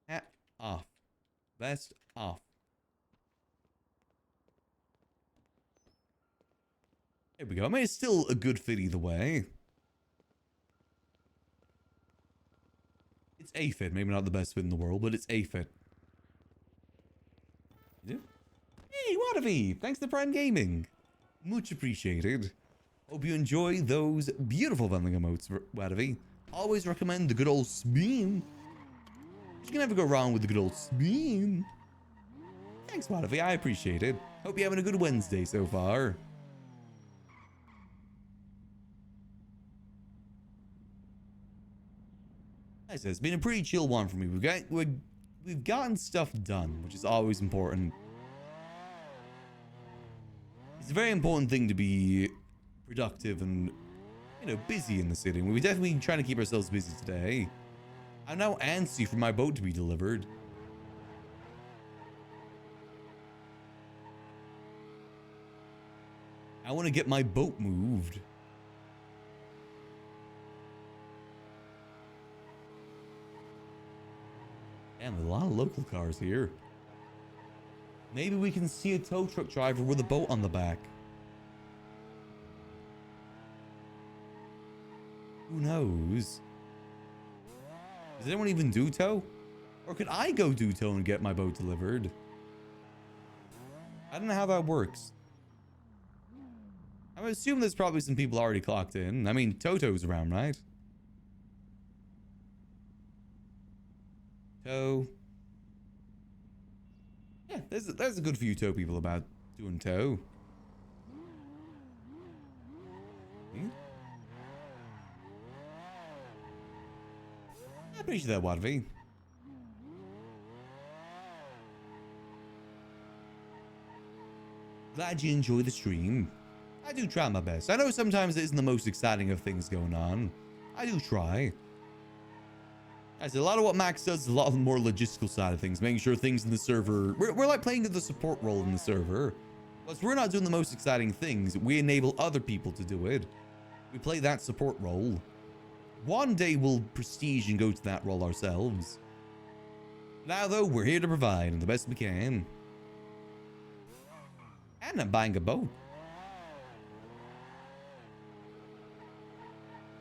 Hat off. Vest off. There we go. I mean, it's still a good fit either way. It's a fit. Maybe not the best fit in the world, but it's a fit. Yeah. Hey, Wadavi! Thanks to Prime Gaming. Much appreciated. Hope you enjoy those beautiful vending emotes, Wadavi. Always recommend the good old Spin. You can never go wrong with the good old Spin. Thanks, Wadavi. I appreciate it. Hope you're having a good Wednesday so far. As I said, it's been a pretty chill one for me. We've gotten stuff done, which is always important. It's a very important thing to be productive and, you know, busy in the city. We're definitely trying to keep ourselves busy today. I'm now antsy for my boat to be delivered. I want to get my boat moved. Damn, there's a lot of local cars here. Maybe we can see a tow truck driver with a boat on the back. Who knows? Does anyone even do tow? Or could I go do tow and get my boat delivered? I don't know how that works. I would assume there's probably some people already clocked in. I mean, Toto's around, right? Tow. Yeah, there's a good few tow people about doing tow. I appreciate that, Wadvi. Glad you enjoy the stream. I do try my best. I know sometimes it isn't the most exciting of things going on. I do try. I said a lot of what Max does is a lot of the more logistical side of things, making sure things in the server. We're like playing the support role in the server. Plus, we're not doing the most exciting things. We enable other people to do it. We play that support role. One day we'll prestige and go to that role ourselves. Now, though, we're here to provide the best we can. And I'm buying a boat.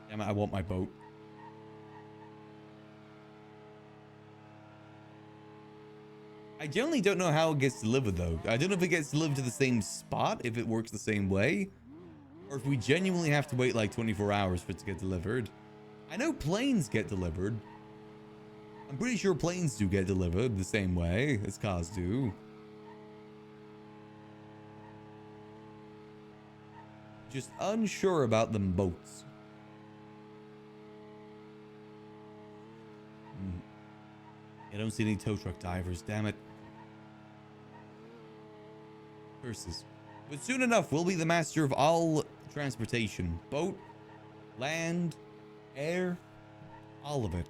Damn it, I want my boat. I generally don't know how it gets delivered, though. I don't know if it gets delivered to the same spot, if it works the same way, or if we genuinely have to wait like 24 hours for it to get delivered. I know planes get delivered. I'm pretty sure planes do get delivered the same way as cars do. Just unsure about them boats. I don't see any tow truck divers, damn it. Curses. But soon enough, we'll be the master of all transportation. Boat, land, air, all of it.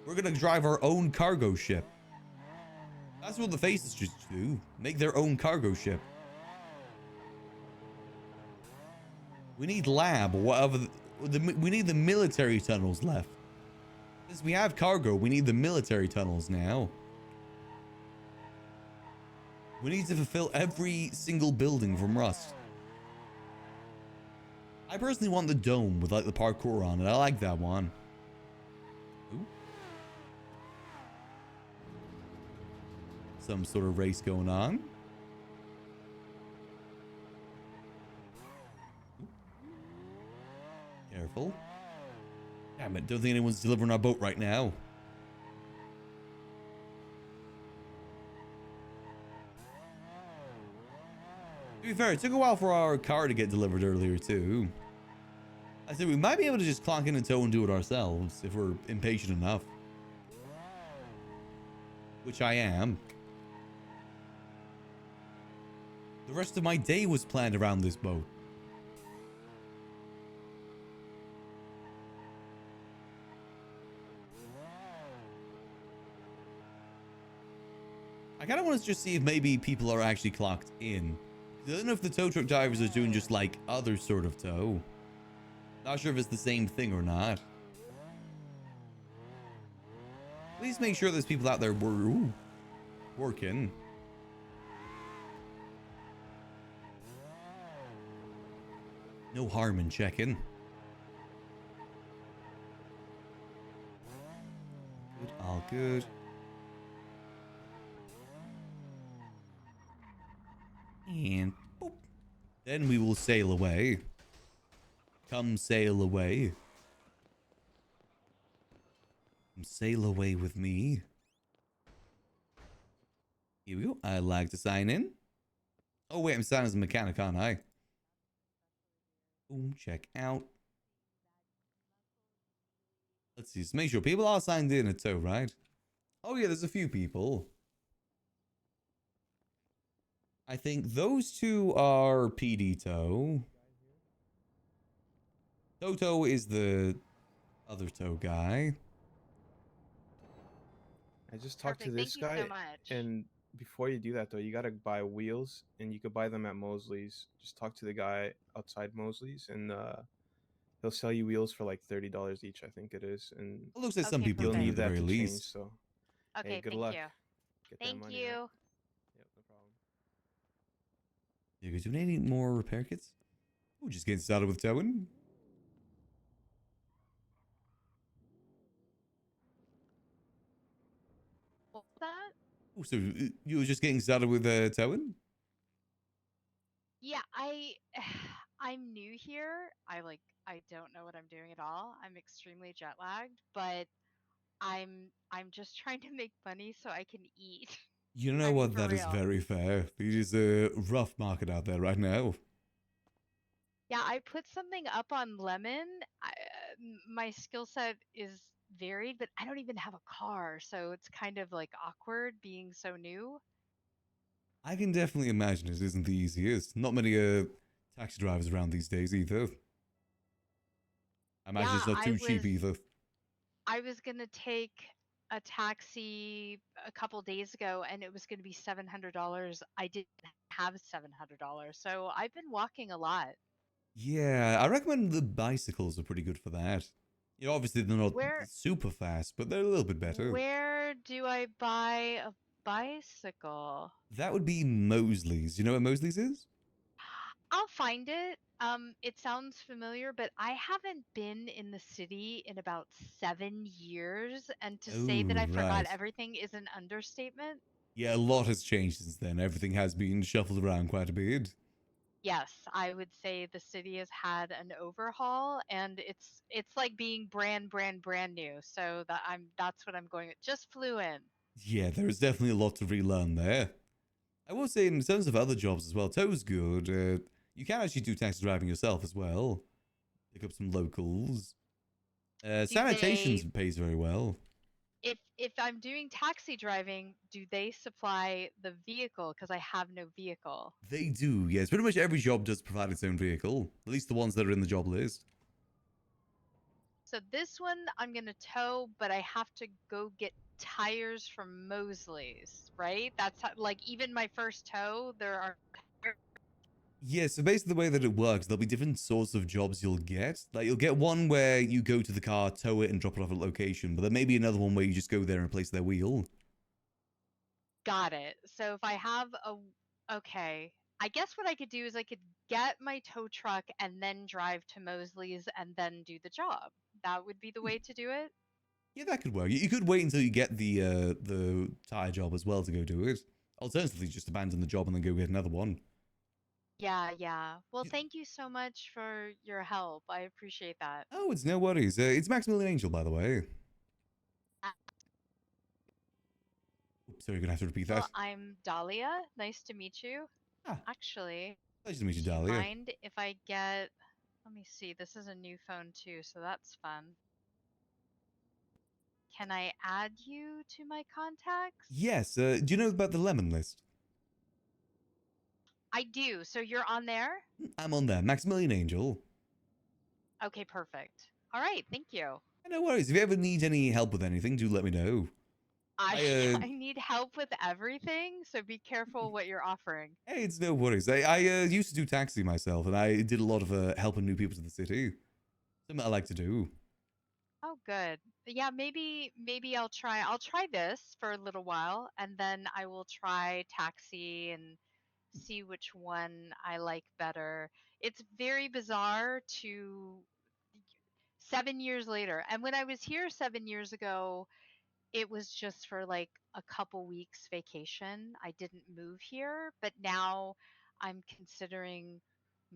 We're gonna drive our own cargo ship. That's what the faces just do. Make their own cargo ship. We need lab or whatever. We need the military tunnels left. Since we have cargo, we need the military tunnels now. We need to fulfill every single building from Rust. I personally want the dome with like the parkour on it. I like that one. Ooh. Some sort of race going on. Careful. Damn it, don't think anyone's delivering our boat right now. To be fair, it took a while for our car to get delivered earlier too. I said we might be able to just clock in a tow and do it ourselves if we're impatient enough. Which I am. The rest of my day was planned around this boat. I kind of want to just see if maybe people are actually clocked in. I don't know if the tow truck drivers are doing just like other sort of tow. Not sure if it's the same thing or not. Please make sure there's people out there working. No harm in checking. Good, all good. And boop. Then we will sail away. Come sail away. Come sail away with me. Here we go. I'd like to sign in. Oh wait, I'm signing as a mechanic, aren't I? Boom, check out. Let's see, just make sure people are signed in at tow, right? Oh yeah, there's a few people. I think those two are PD tow. Toto is the other tow guy. I just talked to Perfect, this thank you guy, so much. and before you do that though, you gotta buy wheels, and you could buy them at Mosley's. Just talk to the guy outside Mosley's, and he'll sell you wheels for like $30 each, I think it is. And It looks like some Okay, people you'll do need at the that very to change. least. So, Okay, hey, good thank luck. you. Get that Thank money, you. right? Yep, no problem. You guys doing any more repair kits? Oh, just getting started with towing. What was that? Oh, so you were just getting started with towing? Yeah, I'm new here. I don't know what I'm doing at all. I'm extremely jet lagged, but I'm just trying to make money so I can eat. You know I mean, what? for That is real. very fair. It is a rough market out there right now. Yeah, I put something up on Lemon. My skill set is varied, but I don't even have a car, so it's kind of like awkward being so new. I can definitely imagine it isn't the easiest. Not many taxi drivers around these days either. I imagine it's Yeah, not too cheap either. I was gonna take a taxi a couple days ago, and it was gonna be $700. I didn't have $700, so I've been walking a lot. Yeah, I recommend the bicycles are pretty good for that. You know, obviously they're not Where super fast, but they're a little bit better. where do I buy a bicycle? That would be Mosley's. You know what Mosley's is? I'll find it. It sounds familiar, but I haven't been in the city in about 7 years, and to say that Oh, I forgot right. everything is an understatement. Yeah, a lot has changed since then. Everything has been shuffled around quite a bit. Yes, I would say the city has had an overhaul, and it's like being brand new. So that's what I'm going with. Just flew in. Yeah, there is definitely a lot to relearn there. I will say, in terms of other jobs as well, tow's good. You can actually do taxi driving yourself as well. Pick up some locals. Sanitation pays very well. If I'm doing taxi driving, do they supply the vehicle? Because I have no vehicle. They do, yes. Pretty much every job does provide its own vehicle. At least the ones that are in the job list. So this one I'm gonna tow, but I have to go get tires from Mosley's, right? That's like even my first tow, there are. Yeah, so basically the way that it works, there'll be different sorts of jobs you'll get. Like, you'll get one where you go to the car, tow it, and drop it off at a location. But there may be another one where you just go there and replace their wheel. Got it. So if I have okay, I guess what I could do is I could get my tow truck and then drive to Mosley's and then do the job. That would be the way to do it. Yeah, that could work. You could wait until you get the tire job as well to go do it. Alternatively, just abandon the job and then go get another one. Yeah, yeah. Well, thank you so much for your help. I appreciate that. Oh, it's no worries. It's Maximillian Angel, by the way. Oops, sorry, you're gonna have to repeat Well, that. I'm Dahlia. Nice to meet you. Actually, Pleasure to meet you, do you Dahlia. mind if I get? Let me see. This is a new phone too, so that's fun. Can I add you to my contacts? Yes, do you know about the lemon list? I do. So you're on there? I'm on there, Maximillian Angel. Okay, perfect. All right, thank you. No worries. If you ever need any help with anything, do let me know. I need help with everything, so be careful what you're offering. Hey, it's no worries. I used to do taxi myself, and I did a lot of helping new people to the city. Something I like to do. Oh, good. Yeah, maybe I'll try this for a little while, and then I will try taxi and see which one I like better. It's very bizarre to 7 years later. And when I was here 7 years ago, it was just for like a couple weeks vacation. I didn't move here, but now I'm considering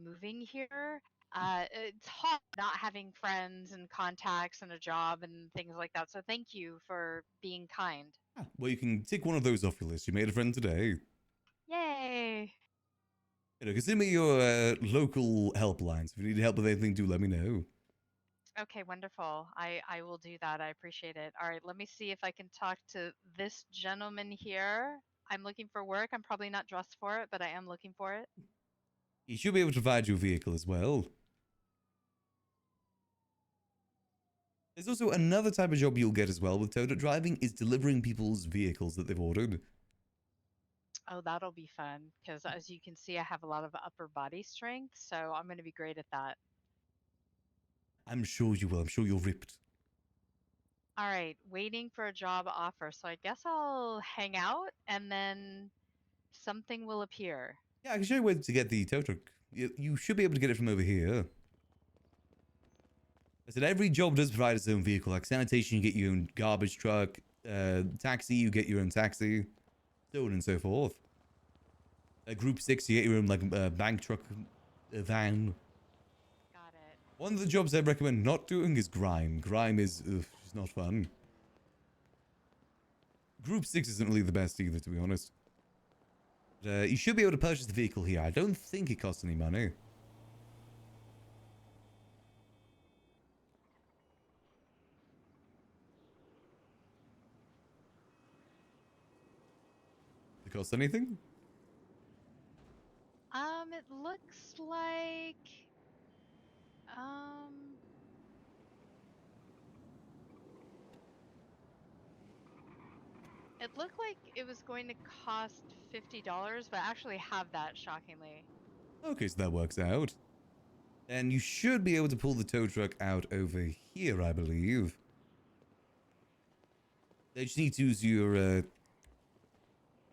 moving here. It's hard not having friends and contacts and a job and things like that. So thank you for being kind. Well, you can tick one of those off your list. You made a friend today. Yay! Consider me your local helplines. If you need help with anything, do let me know. Okay, wonderful. I will do that. I appreciate it. All right, let me see if I can talk to this gentleman here. I'm looking for work. I'm probably not dressed for it, but I am looking for it. He should be able to provide you a vehicle as well. There's also another type of job you'll get as well with tow truck driving is delivering people's vehicles that they've ordered. Oh, that'll be fun because as you can see, I have a lot of upper body strength, so I'm going to be great at that. I'm sure you will. I'm sure you're ripped. All right, waiting for a job offer. So I guess I'll hang out and then something will appear. Yeah, I can show you where to get the tow truck. You should be able to get it from over here. I said every job does provide its own vehicle. Like sanitation, you get your own garbage truck. Taxi, you get your own taxi. So on and so forth. Group 6, you get your own like bank truck, van. Got it. One of the jobs I recommend not doing is grime. Grime is just not fun. Group 6 isn't really the best either, to be honest. But, you should be able to purchase the vehicle here. I don't think it costs any money. Does it cost anything? It looks like it looked like it was going to cost $50, but I actually have that shockingly. Okay, so that works out. And you should be able to pull the tow truck out over here, I believe. They just need to use your,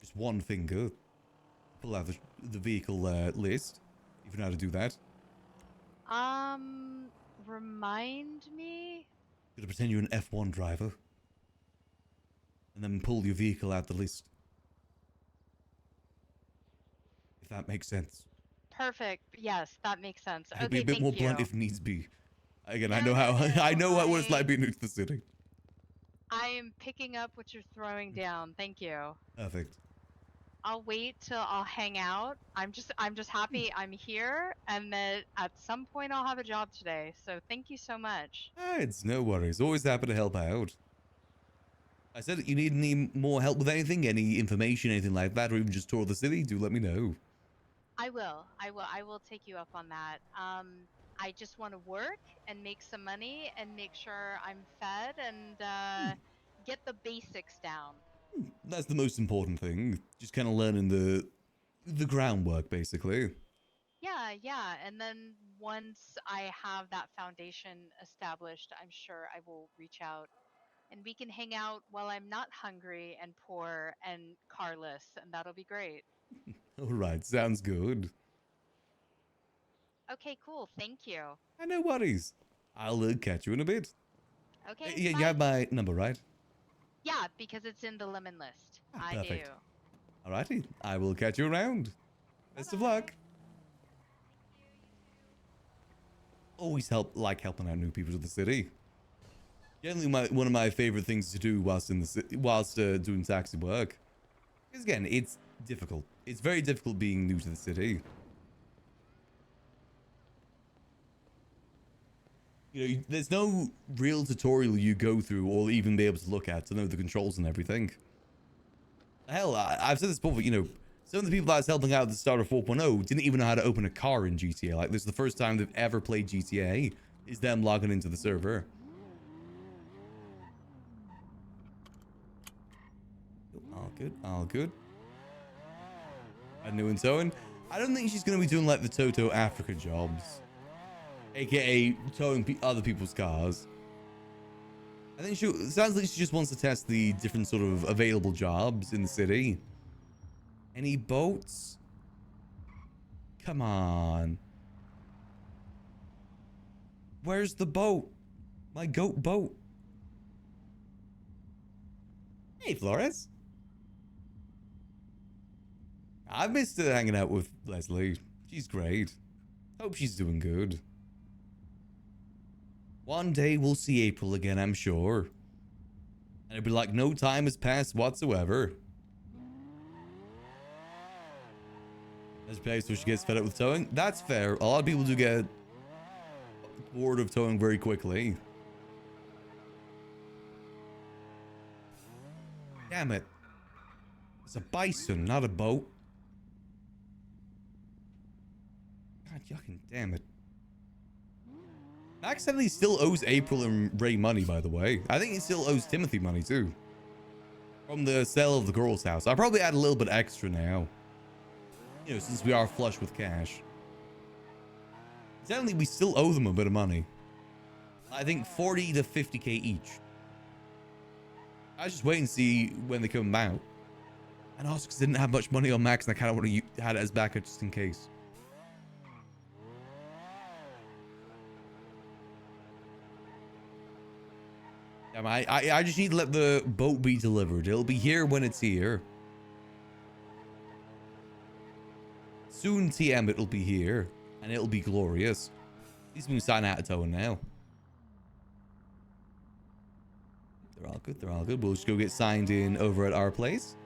just one finger. Pull out the vehicle list, if you know how to do that. Remind me? You're gonna pretend you're an F1 driver. And then pull your vehicle out the list. If that makes sense. Perfect. Yes, that makes sense. I could Okay, be a bit thank more you. blunt if needs be. Again, I No, know no, how no, I know what it's like being new to the city. I am picking up what you're throwing down. Thank you. Perfect. I'll wait till I'll hang out. I'm just happy I'm here and that at some point I'll have a job today. So thank you so much. It's no worries. Always happy to help out. I said you need any more help with anything, any information, anything like that, or even just tour of the city, do let me know. I will take you up on that. I just want to work and make some money and make sure I'm fed and get the basics down. That's the most important thing. Just kind of learning the groundwork, basically. Yeah. And then once I have that foundation established, I'm sure I will reach out and we can hang out while I'm not hungry and poor and carless, and that'll be great. Alright, sounds good. Okay, cool. Thank you. No worries. I'll catch you in a bit. Okay. Yeah, bye. you have my number, right? Yeah, because it's in the lemon list. I perfect. do. Alrighty, I will catch you around. Best of luck. Always helping out new people to the city. Generally, one of my favorite things to do whilst doing taxi work. Because again, it's difficult. It's very difficult being new to the city. You know, there's no real tutorial you go through or even be able to look at to know the controls and everything. Hell, I've said this before, but, you know, some of the people that I was helping out at the start of 4.0 didn't even know how to open a car in GTA. Like, this is the first time they've ever played GTA, is them logging into the server. All good, all good. A new in towing. I don't think she's going to be doing, like, the Toto Africa jobs. AKA towing other people's cars. I think it sounds like she just wants to test the different sort of available jobs in the city. Any boats? Come on. Where's the boat? My goat boat. Hey, Flores. I've missed hanging out with Leslie. She's great. Hope she's doing good. One day we'll see April again, I'm sure. And it'll be like no time has passed whatsoever. As place where she gets fed up with towing. That's fair. A lot of people do get bored of towing very quickly. Damn it. It's a bison, not a boat. God yucking damn it. Max said he still owes April and Ray money, by the way. I think he still owes Timothy money, too. From the sale of the girl's house. I'll probably add a little bit extra now. You know, since we are flush with cash. Certainly, we still owe them a bit of money. I think 40 to 50k each. I was just waiting to see when they come out. And also because I didn't have much money on Max and I kind of want to have it as backup just in case. I just need to let the boat be delivered. It'll be here when it's here. Soon TM it'll be here. And it'll be glorious. At least we can sign out of towing now. They're all good, they're all good. We'll just go get signed in over at our place.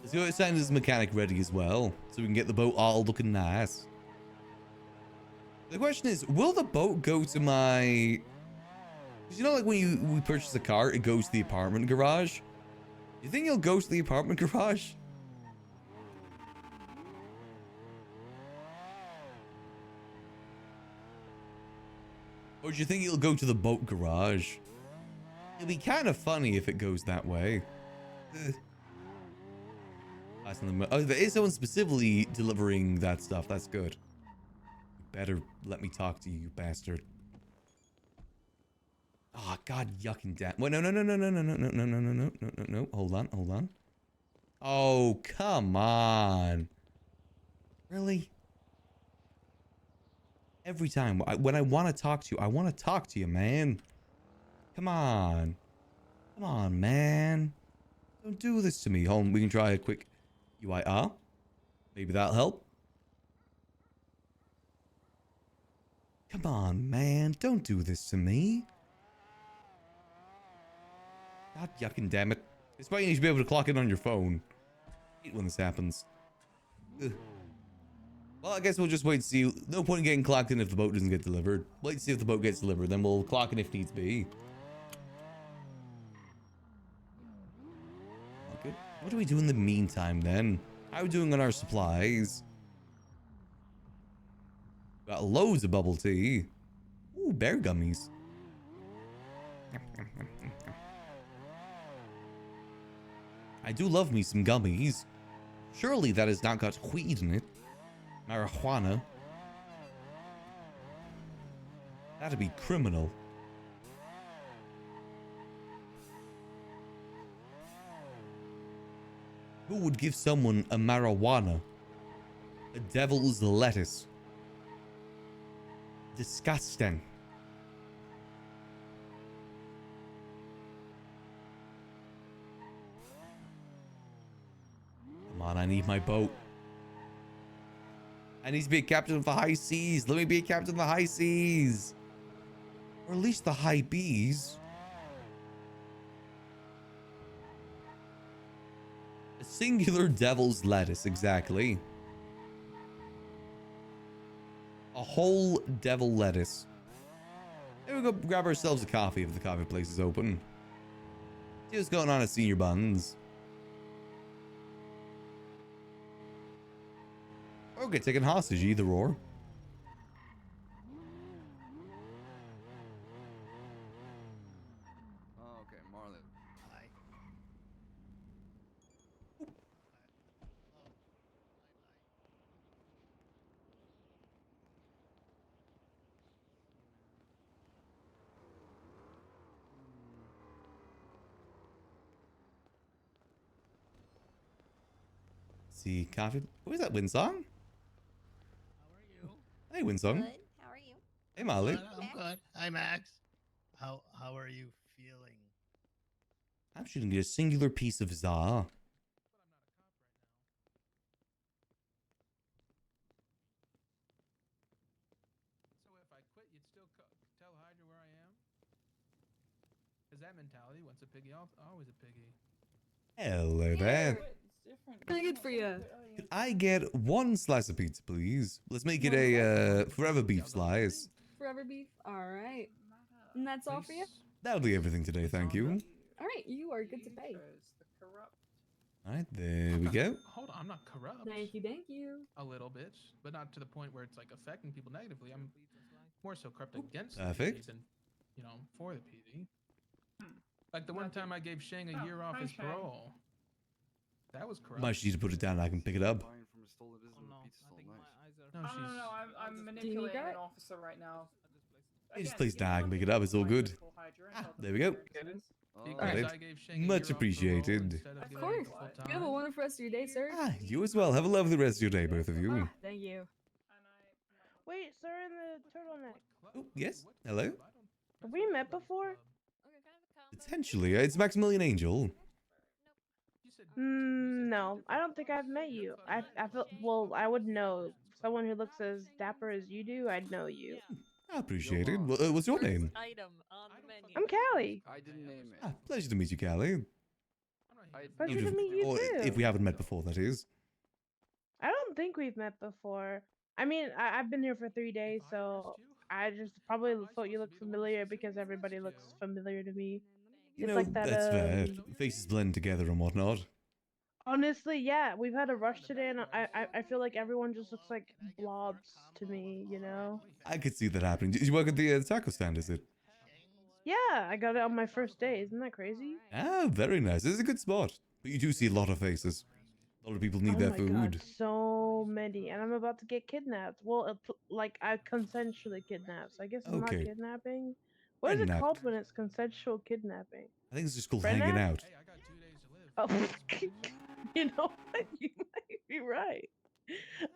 Let's go get signed as mechanic ready as well. So we can get the boat all looking nice. The question is, will the boat go to my... Because you know, like when we purchase a car, it goes to the apartment garage. You think it'll go to the apartment garage? Or do you think it'll go to the boat garage? It'd be kind of funny if it goes that way. Oh, there is someone specifically delivering that stuff. That's good. Better let me talk to you, you bastard. Oh, God, yucking damn. Wait, no. Hold on. Oh, come on. Really? Every time when I want to talk to you, I want to talk to you, man. Come on. Come on, man. Don't do this to me. Hold on, we can try a quick UIR. Maybe that'll help. Come on, man. Don't do this to me. God yucking damn it. It's why you should be able to clock in on your phone. I hate when this happens. Ugh. Well, I guess we'll just wait and see. No point in getting clocked in if the boat doesn't get delivered. Wait and see if the boat gets delivered. Then we'll clock in if needs be. Okay. What do we do in the meantime, then? How are we doing on our supplies? Got loads of bubble tea. Ooh, bear gummies. I do love me some gummies. Surely that has not got weed in it. Marijuana. That'd be criminal. Who would give someone a marijuana? A devil's lettuce. Disgusting. Come on, I need my boat. I need to be a captain of the high seas. Let me be a captain of the high seas. Or at least the high bees. A singular devil's lettuce, exactly. A whole devil lettuce. Maybe we'll go grab ourselves a coffee if the coffee place is open. See what's going on at Senior Buns. Or get taken hostage, either or. Oh, okay, Marlon. Hi. See, coffee. Who is that, Winsong? Hey, Winsong. Good. How are you? Hey, Molly. I'm good. Hi, Max. How are you feeling? I'm shooting a singular piece of za. So if I quit, you'd still tell Hydra where I am? Because that mentality, once a piggy, always a piggy. Hello there. What can I get for you? Could I get one slice of pizza, please? Let's make it a forever beef slice. Forever beef? Alright. And that's all for you? That'll be everything today, thank you. Alright, you are good to pay. Alright, there we go. Hold on, I'm not corrupt. Thank you, thank you. A little bit, but not to the point where it's like affecting people negatively. I'm more so corrupt against Perfect. the PD than, for the PD. Like the one time I gave Shang a year off his parole. That was corrupt. Might just need to put it down and I can pick it up. No, I don't know. I'm manipulating an officer right now. Hey, just place it down, I can pick it up, it's all good. There we go. Alright, much appreciated. Of course. You have a wonderful rest of your day, sir. You as well, have a lovely rest of your day, both of you. Thank you. Wait, sir in the turtleneck. Oh, yes, hello? Have we met before? Potentially, it's Maximillian Angel. No, I don't think I've met you. I feel, well, I would know. Someone who looks as dapper as you do, I'd know you. I appreciate it. What's your name? I'm Callie. I didn't name it. Pleasure to meet you, Callie. Pleasure to meet you Or too. if we haven't met before, that is. I don't think we've met before. I mean, I've been here for 3 days, so I just probably thought you looked familiar because everybody looks familiar to me. You It's know, like that, that's fair. Faces blend together and whatnot. Honestly, yeah, we've had a rush today, and I feel like everyone just looks like blobs to me, you know? I could see that happening. Did you work at the taco stand, is it? Yeah, I got it on my first day. Isn't that crazy? Ah, very nice. It's a good spot. But you do see a lot of faces. A lot of people need their my food. God, so many, and I'm about to get kidnapped. Well, like I consensually kidnapped, so I guess it's Okay. not kidnapping. What is it Kidnapped. called when it's consensual kidnapping? I think it's just called Friend hanging act? out. Oh, you know what? You might be right.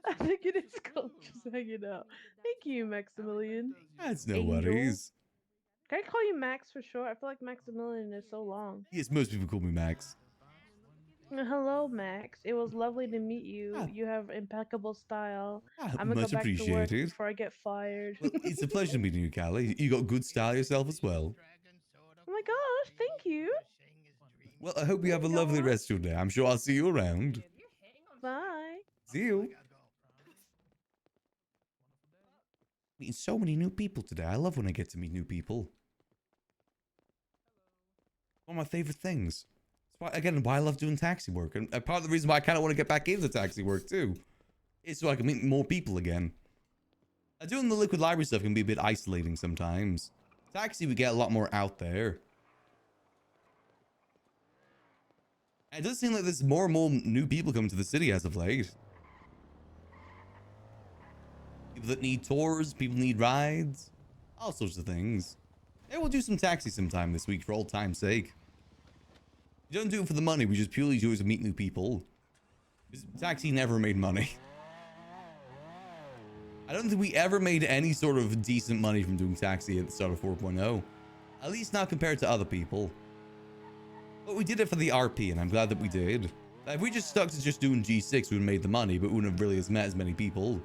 I think it is called just hanging out. Thank you, Maximillian. That's no Angel. worries. Can I call you Max for short? I feel like Maximillian is so long. Yes, most people call me Max. Hello, Max. It was lovely to meet you. You have impeccable style. I'm gonna much go back to work appreciated. before I get fired. Well, it's a pleasure meeting you, Callie. You got good style yourself as well. Oh my gosh, thank you. Well, I hope you have a lovely rest of your day. I'm sure I'll see you around. Bye. See you. Meeting so many new people today. I love when I get to meet new people. One of my favorite things. That's why, again, why I love doing taxi work. And part of the reason why I kind of want to get back into taxi work too is so I can meet more people again. Doing the liquid library stuff can be a bit isolating sometimes. Taxi, we get a lot more out there. And it does seem like there's more and more new people coming to the city as of late. People that need tours, people need rides, all sorts of things. Hey, we'll do some taxi sometime this week for old time's sake. We don't do it for the money, we just purely do it to meet new people. Because taxi never made money. I don't think we ever made any sort of decent money from doing taxi at the start of 4.0. At least not compared to other people. But we did it for the RP, and I'm glad that we did. If we just stuck to just doing G6, we would have made the money, but we wouldn't have really met as many people.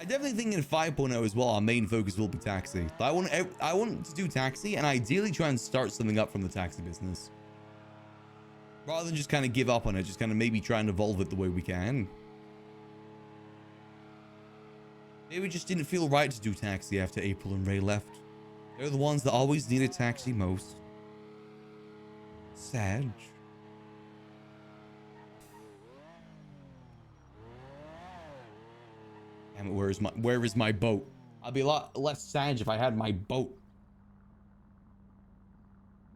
I definitely think in 5.0 as well, our main focus will be taxi. I want to do taxi and ideally try and start something up from the taxi business. Rather than just kind of give up on it, just kind of maybe try and evolve it the way we can. Maybe it just didn't feel right to do taxi after April and Ray left. They're the ones that always needed taxi most. Sad. Damn it, where is my boat? I'd be a lot less sad if I had my boat.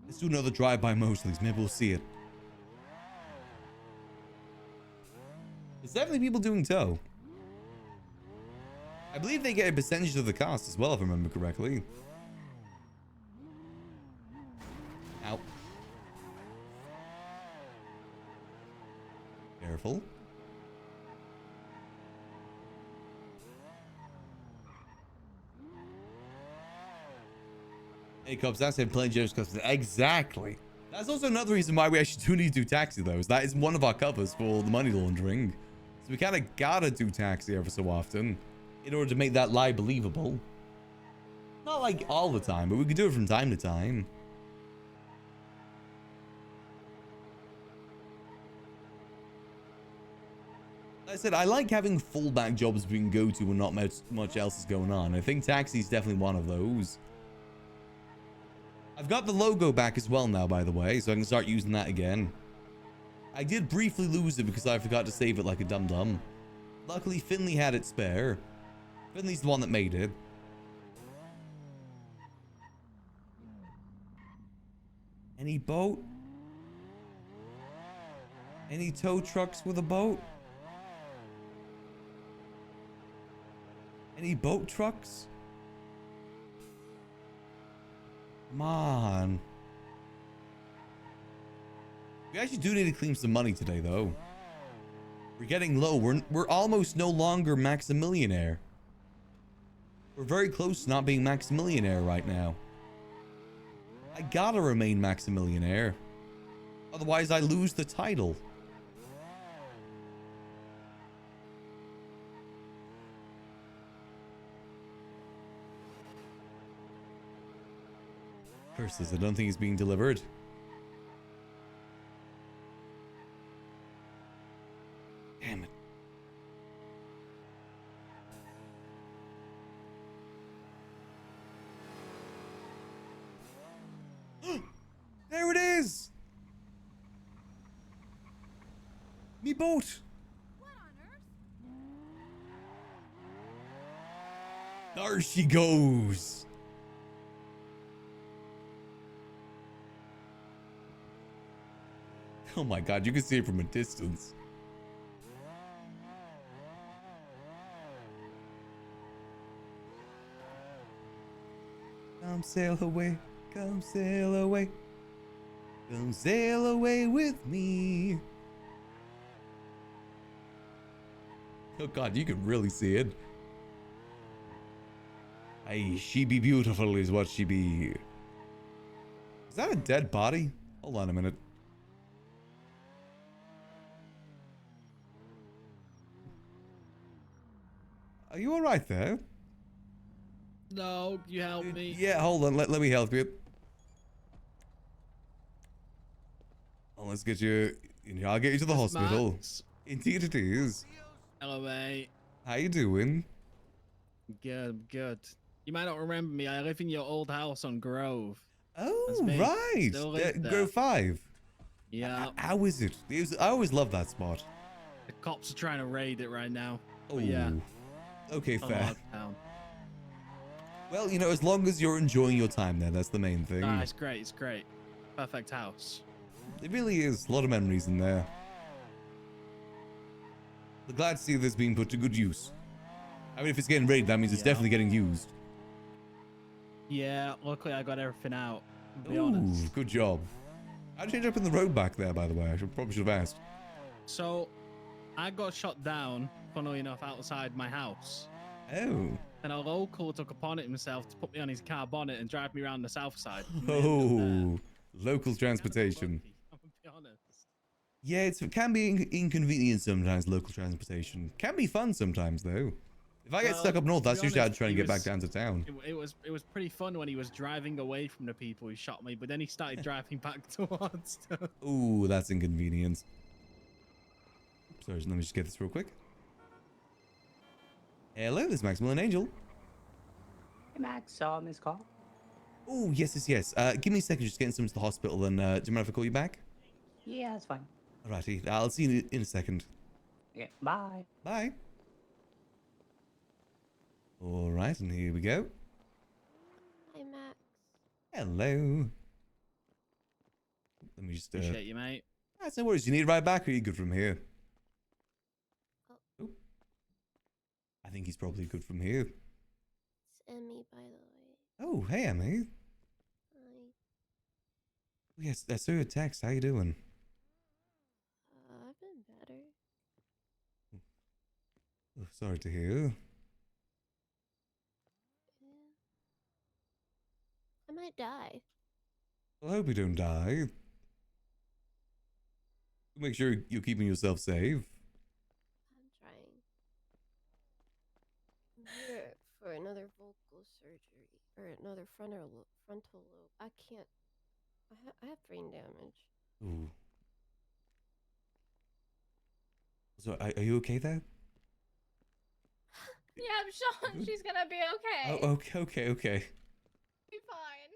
Let's do another drive by Mosley's. Maybe we'll see it. There's definitely people doing tow. I believe they get a percentage of the cost as well, if I remember correctly. Ow. Careful. Hey, Cubs, that's it. Playing Joe's customers. Exactly. That's also another reason why we actually do need to do taxi, though. Is that is one of our covers for the money laundering. So we kind of gotta do taxi every so often in order to make that lie believable. Not like all the time, but we can do it from time to time. Like I said, I like having fallback jobs we can go to when not much else is going on. I think taxi is definitely one of those. I've got the logo back as well now, by the way, so I can start using that again. I did briefly lose it because I forgot to save it like a dum-dum. Luckily, Finley had it spare. Finley's the one that made it. Any boat? Any tow trucks with a boat? Any boat trucks? Come on. We actually do need to claim some money today, though. We're getting low. We're almost no longer Maximillionaire. We're very close to not being Maximillionaire right now. I gotta remain Maximillionaire. Otherwise, I lose the title. Curses, I don't think it's being delivered. Damn it. There it is! Me boat! What on earth? There she goes! Oh my god, you can see it from a distance. Come sail away, come sail away. Come sail away with me. Oh god, you can really see it. Hey, she be beautiful is what she be. Is that a dead body? Hold on a minute. Are you alright there? No, you help me. Yeah, hold on. Let me help you. Oh, let's get you. I'll get you to the hospital. Max. Indeed, it is. Hello, mate. How you doing? Good, good. You might not remember me. I live in your old house on Grove. Oh, right. Grove 5. Yeah. How is it? I always love that spot. The cops are trying to raid it right now. Oh, yeah. Okay, On fair. lockdown. Well, you know, as long as you're enjoying your time there, that's the main thing. Nah, it's great. It's great. Perfect house. It really is. A lot of memories in there. But glad to see this being put to good use. I mean, if it's getting raided, that means it's definitely getting used. Yeah, luckily I got everything out. To be honest. Good job. How'd you end up in the road back there, by the way? Probably should have asked. So, I got shot down, funnily enough, outside my house. Oh. And a local took upon it himself to put me on his car bonnet and drive me around the south side. Oh, local transportation. I'm gonna be honest. Yeah, it can be inconvenient sometimes, local transportation. Can be fun sometimes, though. If I get stuck up north, to be that's usually how I honest, try and he get back was- down to town. It was pretty fun when he was driving away from the people who shot me, but then he started driving back towards them. Ooh, that's inconvenient. Sorry, let me just get this real quick. Hello, this is Maximillian Angel. Hey Max, saw Miss Call. Oh, yes. Give me a second, just getting someone to the hospital, and do you mind if I call you back? Yeah, that's fine. Alrighty, I'll see you in a second. Okay, bye. Bye. Alright, and here we go. Hi, Max. Hello. Let me just, Appreciate you, mate. That's no worries. You need a ride back, or are you good from here? Oh. I think he's probably good from here. It's Emmy, by the way. Oh, hey, Emmy. Hi. Yes, I saw your text. How you doing? I've been better. Oh, sorry to hear. I might die. Well, I hope you don't die. Make sure you're keeping yourself safe. I'm trying. I'm here for another vocal surgery or another frontal lobe. I can't. I have brain damage. Ooh. So, are you okay there? Yeah, I'm sure she's gonna be okay. Oh, okay. Be fine.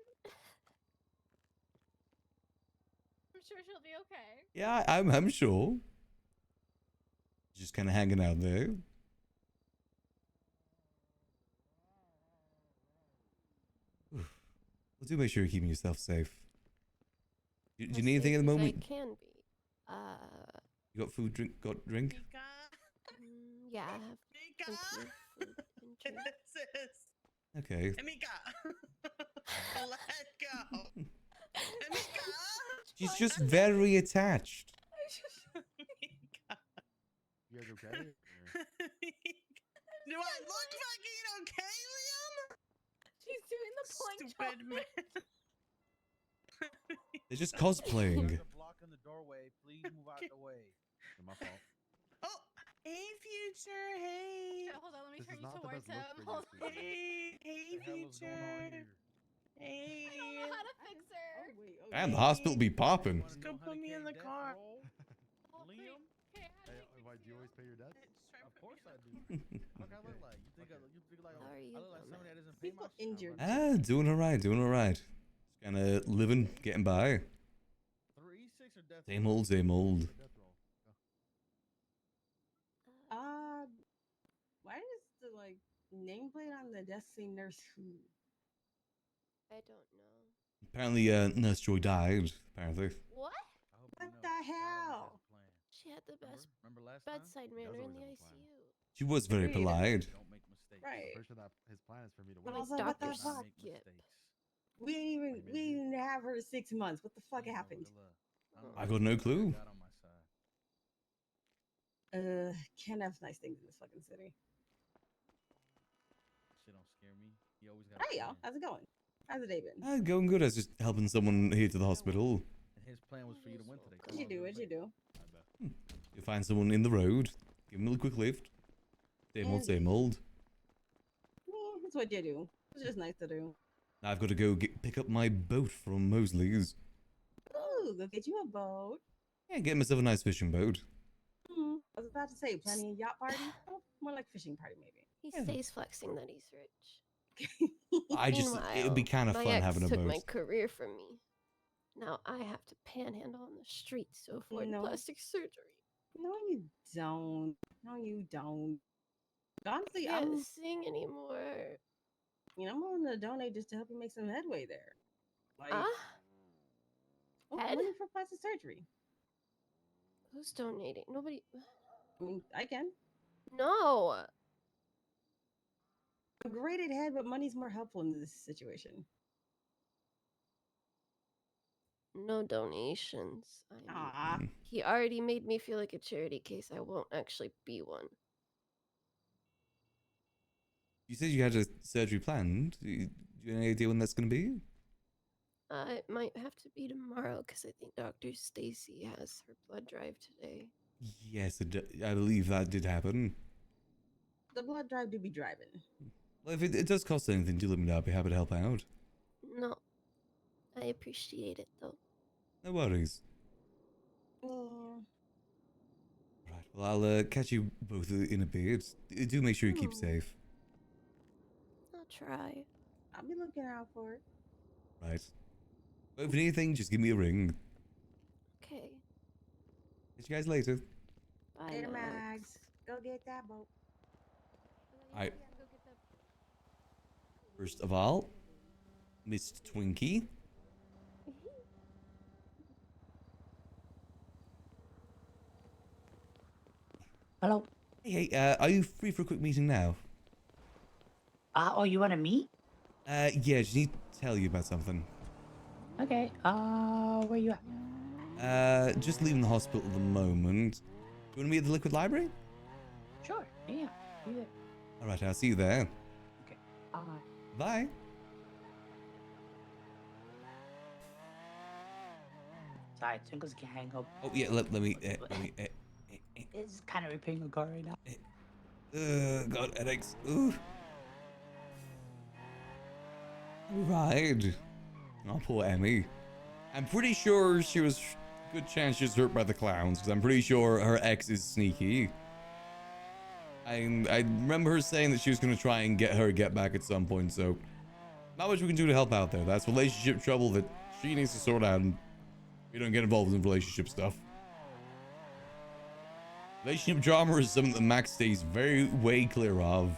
I'm sure she'll be okay. Yeah, I'm sure. Just kind of hanging out there. Well, do make sure you're keeping yourself safe. Do you need anything at the moment? I can be. You got food, drink? Yeah, I have plenty of food and drink. Okay. Let go. She's just very attached. You guys okay? Do I look fucking okay, Liam? She's doing the point. Stupid man. They're just cosplaying. There's a block in the doorway. Please move out the way. My fault. Oh, hey, future. Hey. Hold on, let me This turn is you not the towards best him. look for you, Hold on. Susan. Hey, What the hell is going on future. here? Hey. I don't know how to fix her. And the hospital be popping. Just go put me in the car. Liam? Okay, Hey, why, do you always pay your debts? Of course I do. What I look like? You think like How are you I look like doing, somebody that Max? doesn't pay my shit? Injured. Doing alright. Just kind of living, getting by. 3-6 or death Same old. Why does the nameplate on the desk say Nurse Who? I don't know. Apparently, Nurse Joy died. Apparently. What? What the hell? She had the best Remember last time? bedside manner in the ICU. She was very Agreed. polite. Don't make mistakes. Right. Pretty sure that his plan is for me to But win. also, what the Dr. fuck? Make Skip. mistakes. We didn't even have her 6 months. What the fuck happened? I got no clue. God on my side. Can't have nice things in this fucking city. Shit don't scare me. He always got. Hey y'all, how's it going? How's the day been? Going good. I was just helping someone here to the hospital. And his plan was for you to win today. What'd you do? What'd you do? You find someone in the road, give them a quick lift. Same old. That's what you do. It's just nice to do. Now I've got to go pick up my boat from Mosley's. Ooh, go get you a boat. Yeah, get myself a nice fishing boat. I was about to say, planning a yacht party? Oh, more like fishing party, maybe. He stays flexing that he's rich. It'd be kind of my fun ex having a took boat. my career from me. Now I have to panhandle on the streets to afford No. plastic surgery. No, you don't. No, you don't. Honestly, I can't I'm sing anymore. I'm willing to donate just to help you make some headway there. Like, Head? money for plastic surgery. Who's donating? Nobody. I mean, I can. No. I'm great at head, but money's more helpful in this situation. No donations. Aw. He already made me feel like a charity case. I won't actually be one. You said you had a surgery planned. Do you have any idea when that's going to be? It might have to be tomorrow because I think Dr. Stacy has her blood drive today. Yes, I believe that did happen. The what drive do be driving? Well, if it does cost anything, do let me know. I'd be happy to help out. No, I appreciate it though. No worries. Yeah. Right. Well, I'll catch you both in a bit. Do make sure you keep safe. I'll try. I'll be looking out for it. Right. Well, if anything, just give me a ring. Okay. Catch you guys later. Bye, Later, Max. Max. Go get that boat. Alright. First of all, Miss Twinkie. Hello. Hey, are you free for a quick meeting now? Oh, you want to meet? Yeah, just need to tell you about something. Okay. Where you at? Just leaving the hospital at the moment. You want to meet at the Liquid Library? Sure. Yeah. Be there. Alright, I'll see you there. Okay. Bye. Sorry, Twinkle's gang up. Oh, yeah, let me... It's kind of repairing a car right now. God, headaches. Ooh. Right. Oh, poor Emmy. I'm pretty sure she was... Good chance she was hurt by the clowns, because I'm pretty sure her ex is sneaky. I remember her saying that she was going to try and get back at some point, so... Not much we can do to help out there. That's relationship trouble that she needs to sort out, and we don't get involved in relationship stuff. Relationship drama is something that Max stays way clear of.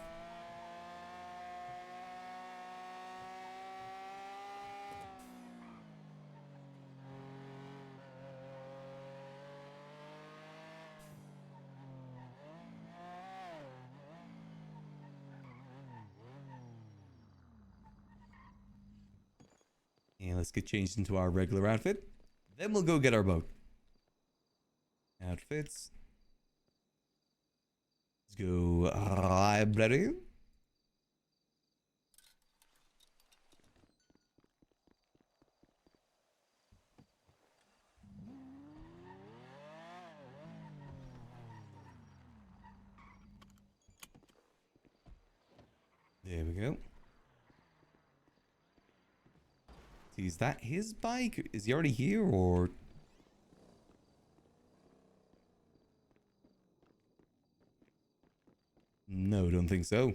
And let's get changed into our regular outfit. Then we'll go get our boat. Outfits. Let's go library. There we go. See, is that his bike? Is he already here, or? No, don't think so.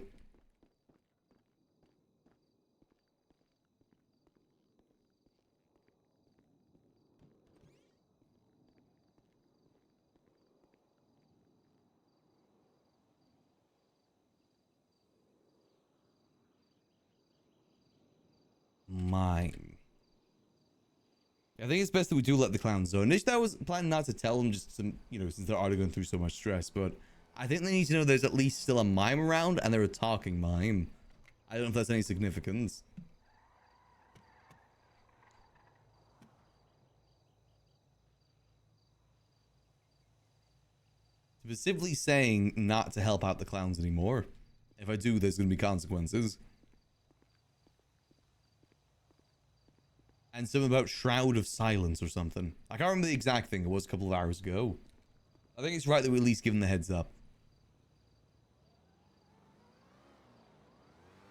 Mine. I think it's best that we do let the clowns know. Initially, I was planning not to tell them, just to, since they're already going through so much stress, but I think they need to know there's at least still a mime around, and they're a talking mime. I don't know if that's any significance. Specifically saying not to help out the clowns anymore. If I do, there's going to be consequences. And something about Shroud of Silence or something. I can't remember the exact thing. It was a couple of hours ago. I think it's right that we at least give them the heads up.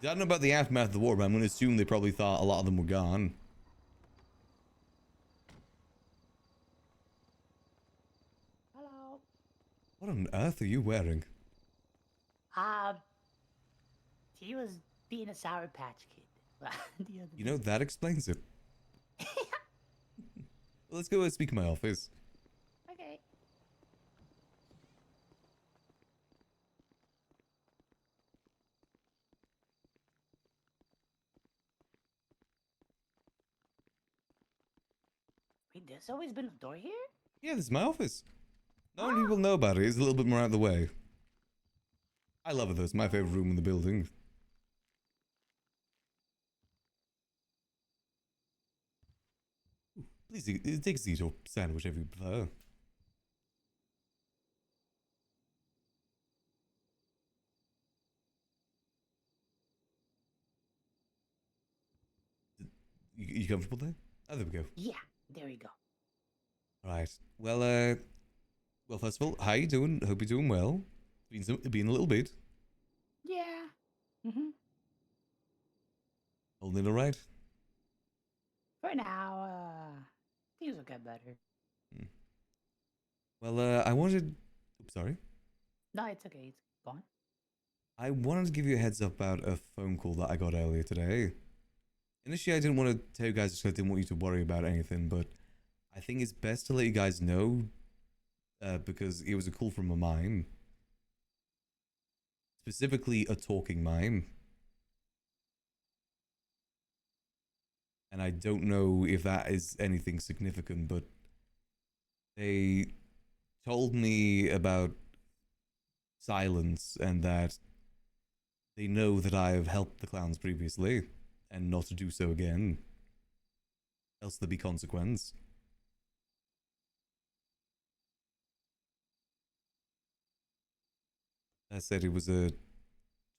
I don't know about the aftermath of the war, but I'm going to assume they probably thought a lot of them were gone. Hello. What on earth are you wearing? He was being a Sour Patch Kid. You know, that explains it. Well, let's go speak in my office. Okay. Wait, there's always been a door here? Yeah, this is my office. Not many people know about it. It's a little bit more out of the way. I love it though. It's my favorite room in the building. Ooh, please take a seat or stand, whichever you prefer. You comfortable there? Oh, there we go. Yeah, there we go. Right. Well, first of all, how you doing? Hope you're doing well. Been a little bit. Holding it all right? For now, things will get better. Well, I wanted... Oops, sorry. No, it's okay. It's gone. I wanted to give you a heads up about a phone call that I got earlier today. Initially, I didn't want to tell you guys because I didn't want you to worry about anything, but I think it's best to let you guys know because it was a call from a mime. Specifically, a talking mime. And I don't know if that is anything significant, but they told me about silence and that they know that I have helped the clowns previously and not to do so again. Else there'll be consequence. I said it was a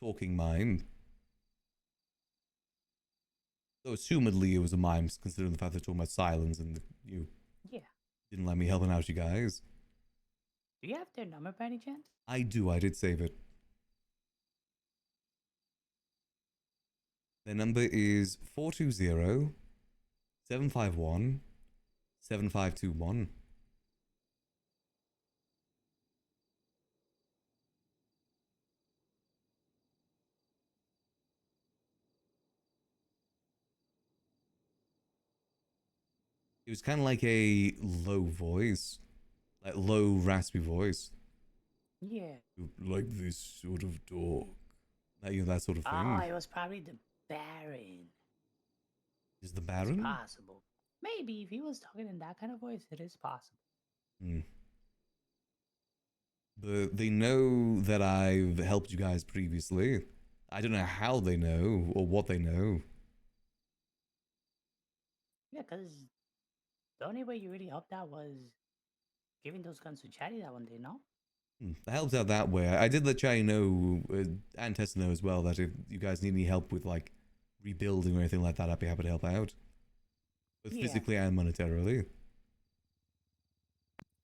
talking mime. So assumedly it was a mime, considering the fact they're talking about silence and you didn't let me helping out you guys. Do you have their number by any chance? I do, I did save it. Their number is 420-751-7521. It was kind of like a low voice. Like low, raspy voice. Yeah. Like this sort of talk. That sort of thing. Oh, it was probably the Baron. Is the Baron? It's possible. Maybe if he was talking in that kind of voice, it is possible. But they know that I've helped you guys previously. I don't know how they know or what they know. Yeah, because the only way you really helped out was giving those guns to Chatty that one day, no? I helped out that way. I did let Chatty know, and Tessa know as well, that if you guys need any help with like rebuilding or anything like that, I'd be happy to help out. Both physically and monetarily.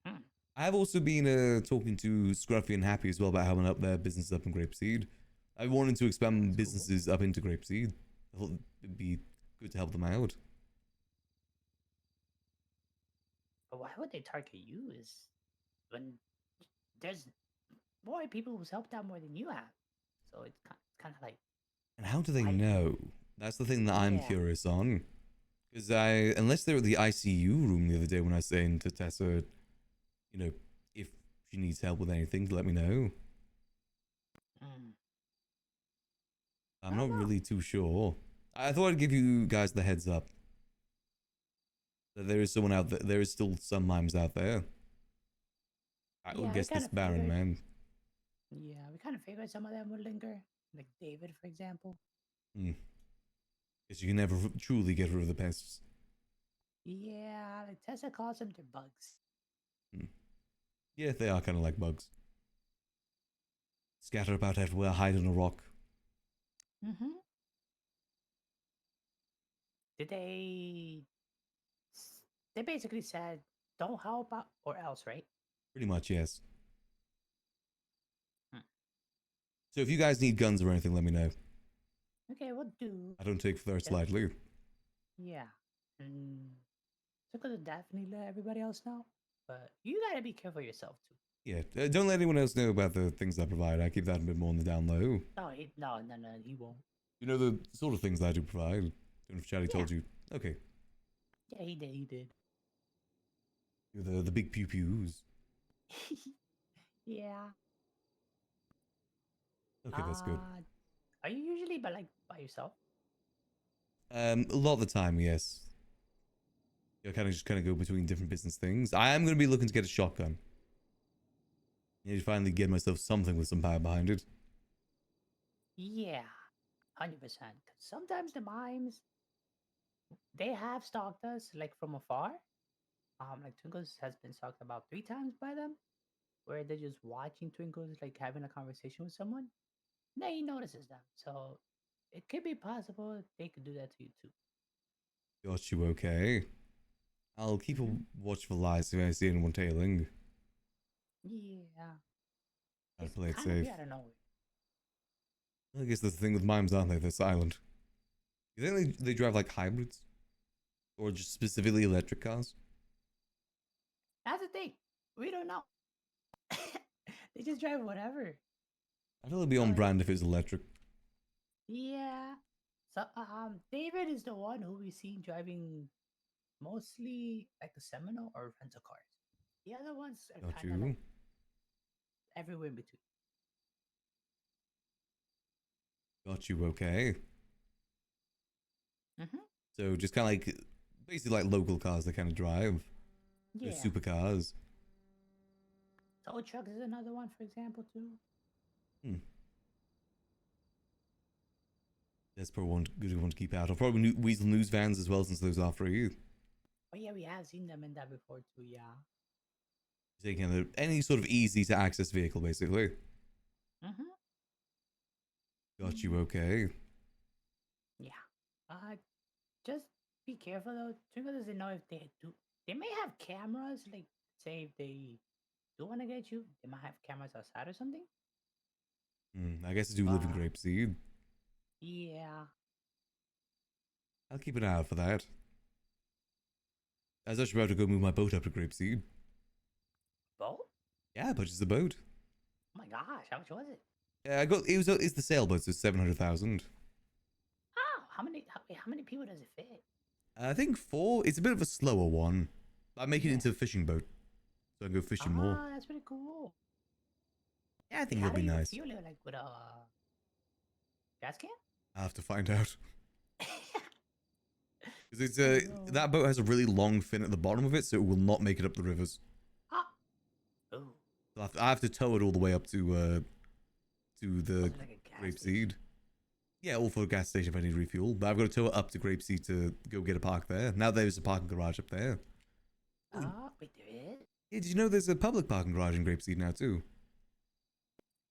I have also been talking to Scruffy and Happy as well about helping up their businesses up in Grapeseed. I wanted to expand businesses up into Grapeseed. I thought it'd be good to help them out. But why would they target you is when there's more people who's helped out more than you have. So it's kind of like... And how do they know? That's the thing that I'm curious on. Because unless they were at the ICU room the other day when I was saying to Tessa, you know, if she needs help with anything, to let me know. I'm not really too sure. I thought I'd give you guys the heads up. That there is someone out there. There is still some mimes out there. I would guess this Baron man. Yeah, we kind of figured some of them would linger. Like David, for example. Because you can never truly get rid of the pests. Yeah, like Tessa calls them their bugs. Yeah, they are kind of like bugs. Scatter about everywhere, hide in a rock. Did they... They basically said, don't help out or else, right? Pretty much, yes. So if you guys need guns or anything, let me know. Okay, we'll do. I don't take thirst lightly. Yeah. And so gonna definitely let everybody else know. But you gotta be careful yourself too. Yeah, don't let anyone else know about the things I provide. I keep that a bit more on the down low. No, he won't. You know the sort of things that I do provide. Don't know if Charlie told you. Okay. Yeah, he did. You're the big pew-pews. Yeah. Okay, that's good. Are you usually by yourself? A lot of the time, yes. I just go between different business things. I am going to be looking to get a shotgun. I need to finally get myself something with some power behind it. Yeah, 100%. Because sometimes the mimes, they have stalked us like from afar. Like Twinkles has been stalked about 3 times by them, where they're just watching Twinkles like having a conversation with someone. Then he notices them, so it could be possible they could do that to you too. Got you, okay. I'll keep a watchful eye if I see anyone tailing. Yeah. I'll play it Kind safe. of out of nowhere. I guess that's the thing with mimes, aren't they? They're silent. You think they drive like hybrids? Or just specifically electric cars? That's the thing. We don't know. They just drive whatever. I feel it'd be on brand if it's electric. Yeah. So David is the one who we see driving mostly like the Seminole or rental cars. The other ones are Got kind of you. like everywhere in between. Got you, okay. Mm-hmm. So just kind of like, basically like local cars they kind of drive. Yeah. They're supercars. Tow trucks is another one, for example, too. That's probably one good one to keep out. I'll probably Weasel News vans as well, since those are free. Oh yeah, we have seen them in that before too. Yeah. Taking any sort of easy to access vehicle, basically. Mm-hmm. Got you, okay. Yeah. Just be careful though. Twinkle doesn't know if they do. They may have cameras. Like, say if they do want to get you, they might have cameras outside or something. I guess I do live in Grapeseed. Yeah. I'll keep an eye out for that. I was actually about to go move my boat up to Grapeseed. Boat? Yeah, I purchased the boat. Oh my gosh, how much was it? Yeah, it's the sailboat, so it's 700,000. Oh, how many people does it fit? I think 4. It's a bit of a slower one. I'm making it into a fishing boat, so I can go fishing more. Ah, that's pretty cool. Yeah, I think How it'll be do you nice. fuel it, like with a gas can? I have to find out. Because it's that boat has a really long fin at the bottom of it, so it will not make it up the rivers. Ah. Oh. So I have to tow it all the way up to the Grapeseed. Yeah, all for a gas station if I need refuel. But I've got to tow it up to Grapeseed to go get a park there. Now there's a parking garage up there. Ah, wait, there is? Yeah, did you know there's a public parking garage in Grapeseed now too?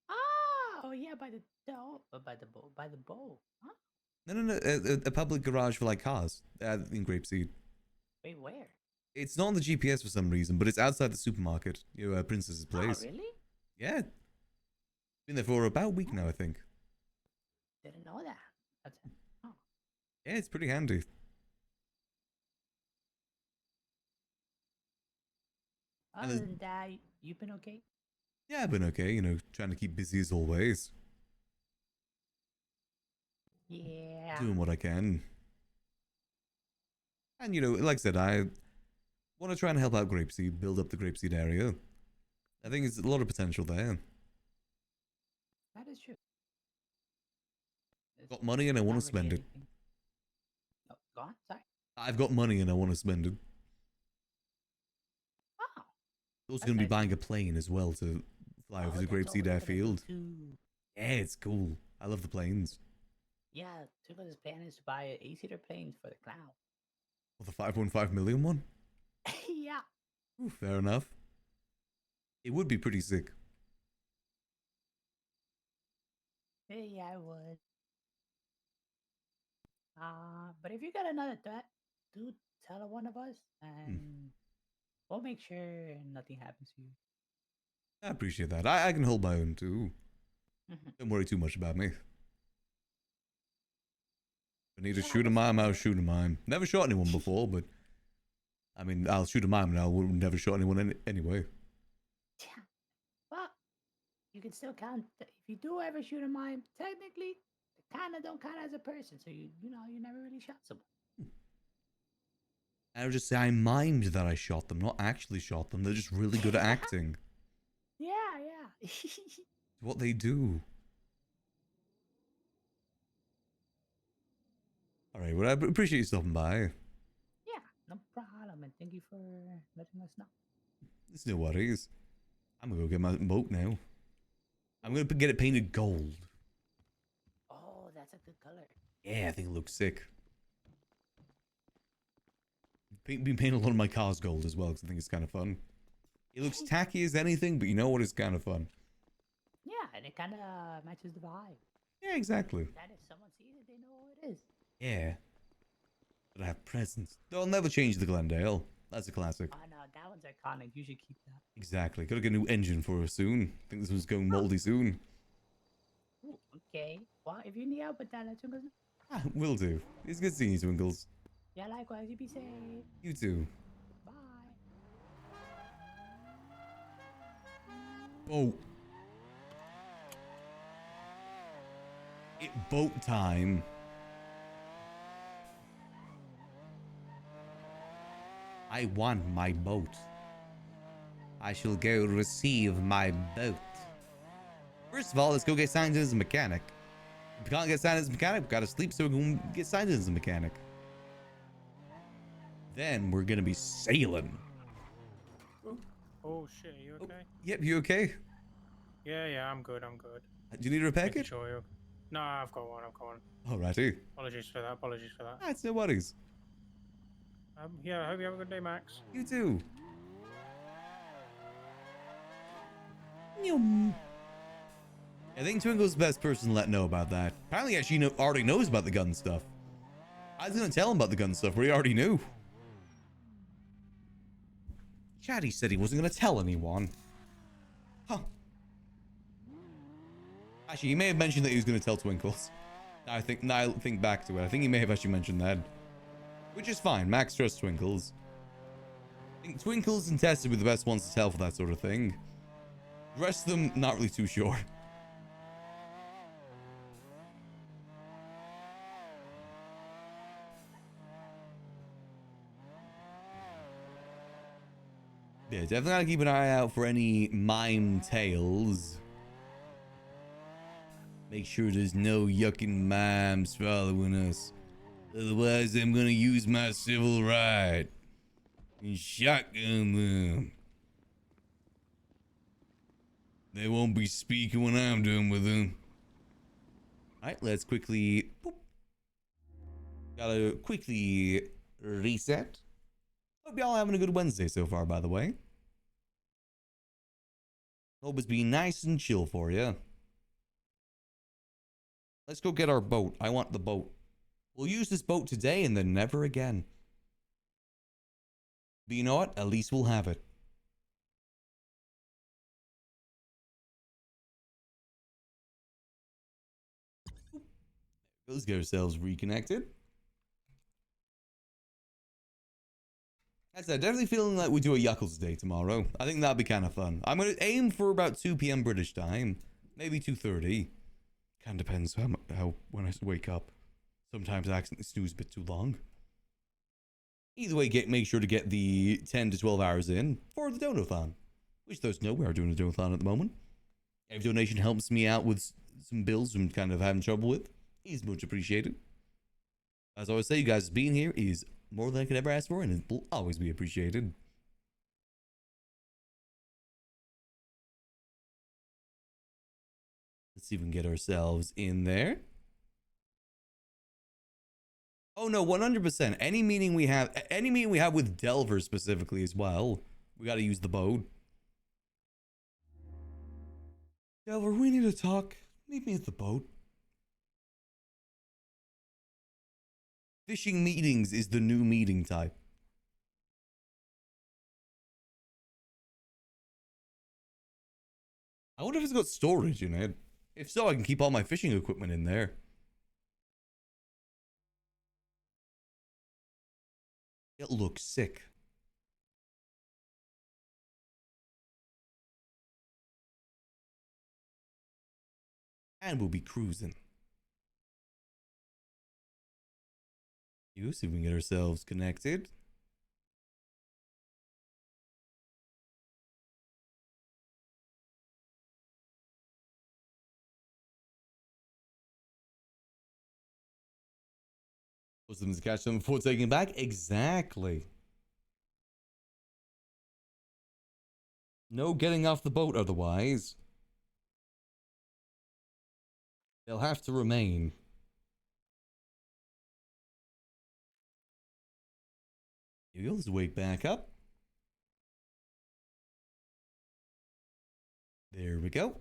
Ah, oh yeah, by the bow. Huh? No, a public garage for like cars in Grapeseed. Wait, where? It's not on the GPS for some reason, but it's outside the supermarket. Princess's Place. Oh, really? Yeah. Been there for about a week now, I think. Didn't know that. That's it. Oh. Yeah, it's pretty handy. Other than that, you've been okay? Yeah, I've been okay, trying to keep busy as always. Yeah. Doing what I can. And, like I said, I want to try and help out Grapeseed, build up the Grapeseed area. I think there's a lot of potential there. That is true. Got money and I want to spend it. Oh, go on, sorry. I've got money and I want to spend it. Oh. Also going to be buying a plane as well to fly over the Grapeseed airfield. Yeah, it's cool. I love the planes. Yeah, Tuco's plan is to buy an 8-seater plane for the clown. Well, the 5.5 million one? Yeah. Ooh, fair enough. It would be pretty sick. Yeah, I would. But if you got another threat, do tell one of us, and we'll make sure nothing happens to you. I appreciate that. I can hold my own too. Don't worry too much about me. If I need to shoot a mime, I'll shoot a mime. Never shot anyone before, but I mean, I'll shoot a mime and I would never shot anyone anyway. Well, you can still count. If you do ever shoot a mime, technically, they kind of don't count as a person. So you never really shot someone. I would just say I mimed that I shot them, not actually shot them. They're just really good at acting. Yeah. It's what they do. Alright, well, I appreciate you stopping by. Yeah, no problem. And thank you for letting us know. It's no worries. I'm gonna go get my boat now. I'm gonna get it painted gold. Oh, that's a good color. Yeah, I think it looks sick. Been painting a lot of my cars gold as well, because I think it's kind of fun. It looks tacky as anything, but you know what? It's kind of fun. Yeah, and it kind of matches the vibe. Yeah, exactly. That if someone sees it, they know what it is. Yeah. But I have presents. They'll never change the Glendale. That's a classic. Oh no, that one's iconic. You should keep that. Exactly. Gotta get a new engine for her soon. I think this one's going moldy soon. Ooh, okay. Well, if you need help with that, let's go. Ah, will do. It's good seeing you, Twinkles. Yeah, likewise. You be safe. You too. Bye. Boat. Boat time. I want my boat. I shall go receive my boat. First of all, let's go get signed in as a mechanic. If we can't get signed as a mechanic, we've got to sleep so we can get signed in as a mechanic. Then we're gonna be sailing. Oh shit, you okay? Yep, you okay? Yeah, I'm good, I'm good. Do you need a repair Making kit? sure you... No, I've got one. Alrighty. Apologies for that, That's no worries. Yeah, I hope you have a good day, Max. You too. Yum. I think Twinkle's the best person to let know about that. Apparently, actually already knows about the gun stuff. I was gonna tell him about the gun stuff, but he already knew. Chatty said he wasn't gonna tell anyone. Huh. Actually, he may have mentioned that he was gonna tell Twinkles. Now I think back to it. I think he may have actually mentioned that. Which is fine. Max trusts Twinkles. I think Twinkles and Tessa were the best ones to tell for that sort of thing. The rest of them, not really too sure. Yeah, definitely gotta keep an eye out for any mime tales. Make sure there's no yucking mimes following us. Otherwise, I'm gonna use my civil right and shotgun them. They won't be speaking when I'm done with them. Alright, let's quickly... Boop. Gotta quickly reset. Hope y'all having a good Wednesday so far, by the way. Hope it's been nice and chill for you. Let's go get our boat. I want the boat. We'll use this boat today and then never again. But you know what? At least we'll have it. Let's get ourselves reconnected. As I said, definitely feeling like we do a Yuckles Day tomorrow. I think that'd be kind of fun. I'm going to aim for about 2 p.m. British time. Maybe 2:30. Kind of depends how when I wake up. Sometimes I accidentally snooze a bit too long. Either way, make sure to get the 10 to 12 hours in for the donathon. Which those know we are doing a donathon at the moment. Every donation helps me out with some bills I'm kind of having trouble with. Is much appreciated. As I always say, you guys being here is more than I could ever ask for, and it will always be appreciated. Let's see if we can get ourselves in there. Oh no, 100%. Any meeting we have with Delver specifically as well, we got to use the boat. Delver, we need to talk. Meet me at the boat. Fishing meetings is the new meeting type. I wonder if it's got storage in it. If so, I can keep all my fishing equipment in there. It looks sick. And we'll be cruising. See if we can get ourselves connected. Was them to catch them before taking it back? Exactly. No getting off the boat otherwise. They'll have to remain. Let's wake back up. There we go.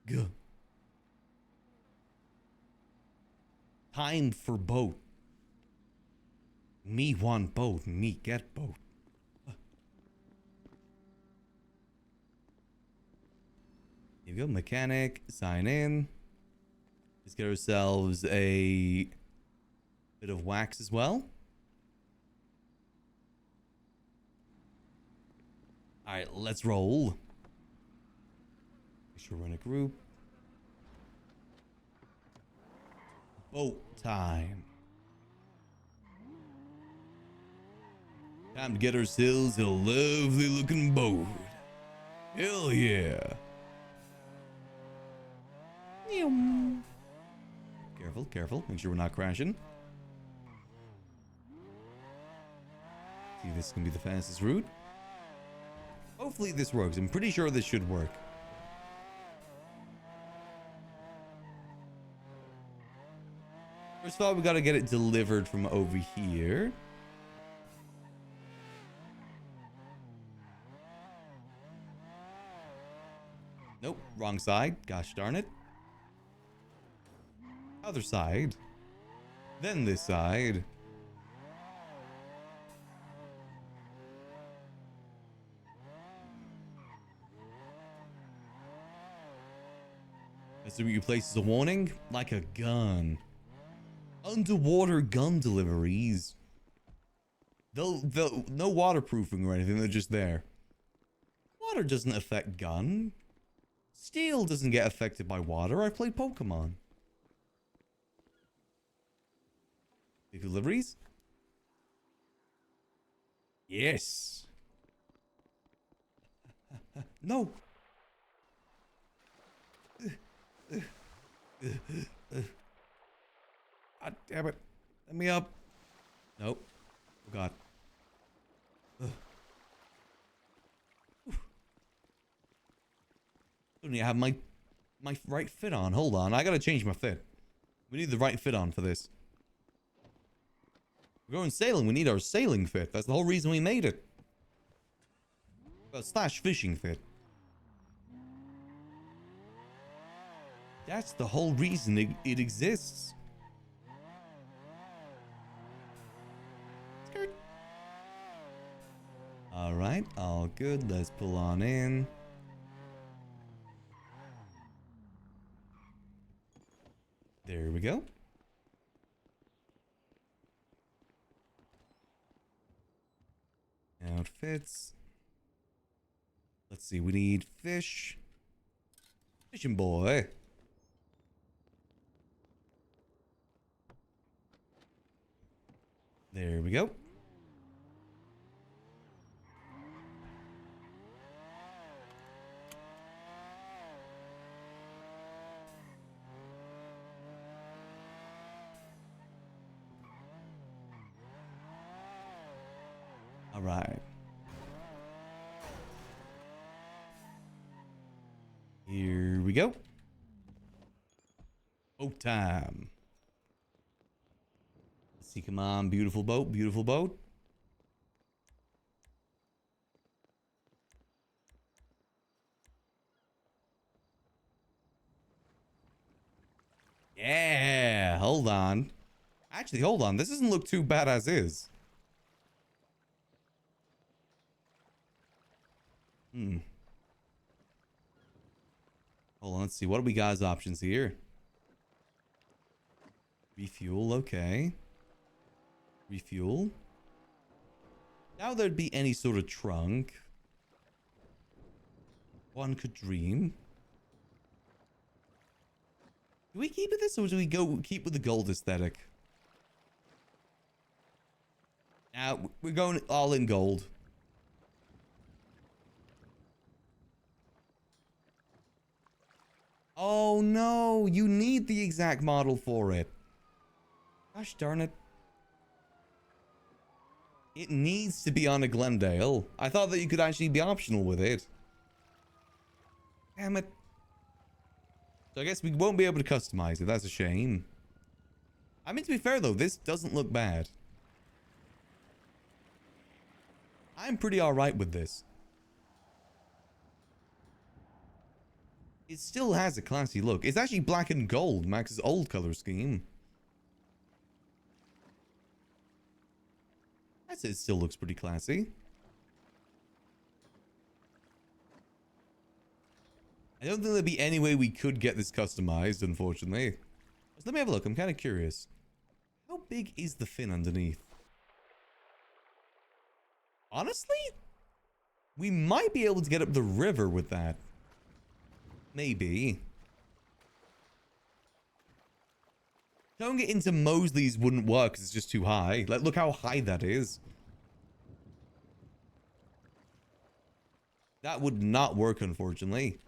Good. Time for boat. Me want boat. Me get boat. Here we go. Mechanic. Sign in. Let's get ourselves a bit of wax as well. Alright, let's roll. Make sure we're in a group. Boat time. Time to get ourselves a lovely looking boat. Hell yeah. Careful, careful. Make sure we're not crashing. See, this is gonna be the fastest route. Hopefully this works. I'm pretty sure this should work. First of all, we gotta get it delivered from over here. Nope, wrong side. Gosh darn it. Other side. Then this side. Distribute places a warning like a gun. Underwater gun deliveries. They'll no waterproofing or anything, they're just there. Water doesn't affect gun. Steel doesn't get affected by water. I've played Pokemon. Big deliveries? Yes. No. God damn it. Let me up. Nope. Oh god. Don't need to have my right fit on. Hold on. I gotta change my fit. We need the right fit on for this. We're going sailing. We need our sailing fit. That's the whole reason we made it. Slash fishing fit. That's the whole reason it exists. Skirt. All right, all good. Let's pull on in. There we go. Outfits. Let's see, we need fish. Fishing boy. There we go. All right. Here we go. Boat time. Let's see, come on, beautiful boat, beautiful boat. Yeah, hold on. Actually, hold on. This doesn't look too bad as is. Hold on, let's see. What do we got as options here? Refuel, okay. Refuel. Now there'd be any sort of trunk. One could dream. Do we keep with this or do we go keep with the gold aesthetic? We're going all in gold. Oh no, you need the exact model for it. Gosh darn it. It needs to be on a Glendale. I thought that you could actually be optional with it. Damn it. So I guess we won't be able to customize it. That's a shame. I mean, to be fair though, this doesn't look bad. I'm pretty alright with this. It still has a classy look. It's actually black and gold, Max's old color scheme. I'd say it still looks pretty classy. I don't think there'd be any way we could get this customized, unfortunately. So let me have a look. I'm kind of curious. How big is the fin underneath? Honestly, we might be able to get up the river with that. Maybe. Towing it into Mosley's wouldn't work because it's just too high. Like, look how high that is. That would not work, unfortunately.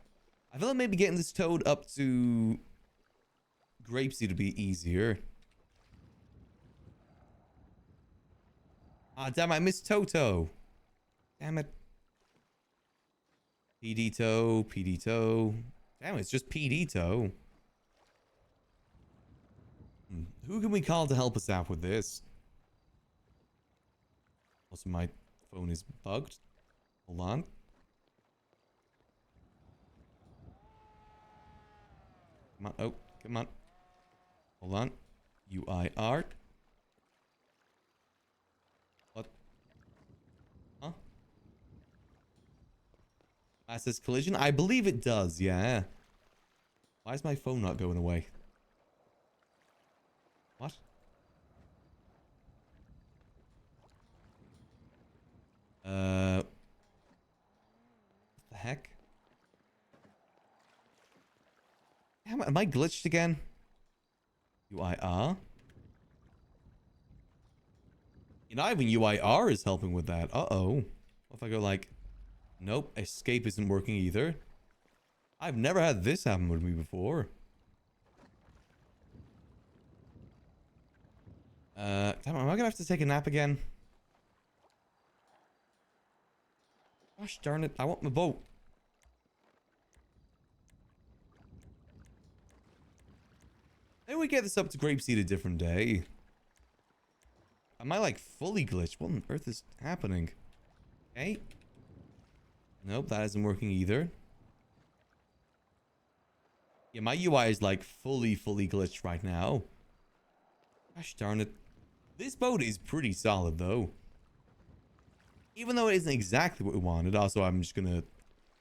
I feel like maybe getting this towed up to Grapeseed would be easier. Ah, damn, I missed Toto. Damn it. PD tow, PD tow. Damn, it's just PD tow. Who can we call to help us out with this? Also, my phone is bugged. Hold on. Come on. Oh, come on. Hold on. UIR. What? Huh? That says collision? I believe it does, yeah. Why is my phone not going away? What? What the heck? Am I glitched again? UIR? Not even UIR is helping with that. Uh-oh. What if I go like... Nope, escape isn't working either. I've never had this happen with me before. Damn, am I gonna have to take a nap again? Gosh darn it, I want my boat. Maybe we get this up to Grapeseed a different day. Am I like fully glitched? What on earth is happening? Okay. Nope, that isn't working either. Yeah, my UI is like fully glitched right now. Gosh darn it. This boat is pretty solid though. Even though it isn't exactly what we wanted. Also, I'm just gonna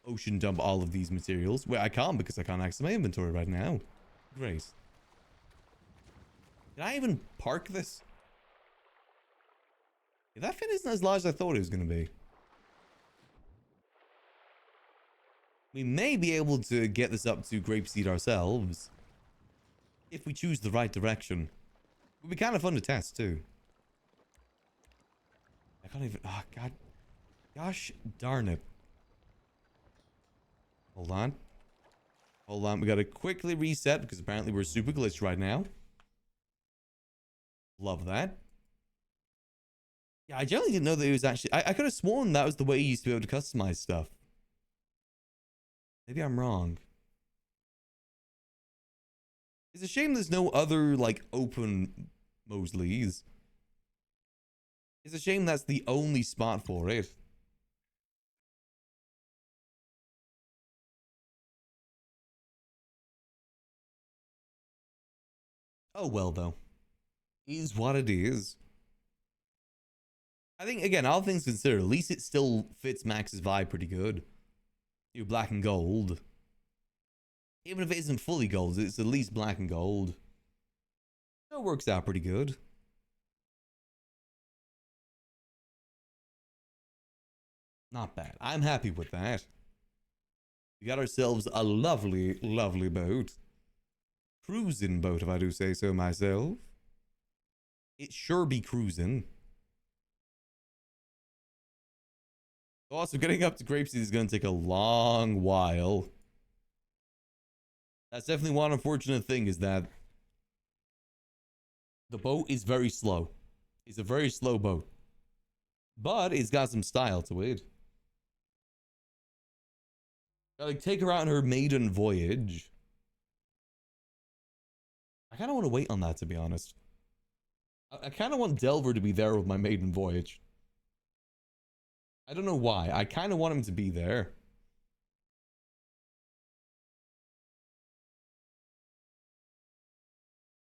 ocean dump all of these materials. Well, I can't because I can't access my inventory right now. Great. Did I even park this? Yeah, that fin isn't as large as I thought it was gonna be. We may be able to get this up to Grapeseed ourselves. If we choose the right direction. It would be kind of fun to test too. I can't even... Oh, God. Gosh darn it. Hold on. Hold on. We gotta quickly reset because apparently we're super glitched right now. Love that. Yeah, I generally didn't know that it was actually... I could have sworn that was the way you used to be able to customize stuff. Maybe I'm wrong. It's a shame there's no other, like, open Mosleys. It's a shame that's the only spot for it. Oh well, though. Is what it is. I think, again, all things considered, at least it still fits Max's vibe pretty good. You're black and gold. Even if it isn't fully gold, it's at least black and gold. So it works out pretty good. Not bad. I'm happy with that. We got ourselves a lovely boat. Cruising boat, if I do say so myself. It sure be cruising. Also, getting up to Grapeseed is going to take a long while. That's definitely one unfortunate thing, is that the boat is very slow. It's a very slow boat. But it's got some style to it. Gotta take her out on her maiden voyage. I kind of want to wait on that, to be honest. I kind of want Delver to be there with my maiden voyage. I don't know why. I kind of want him to be there.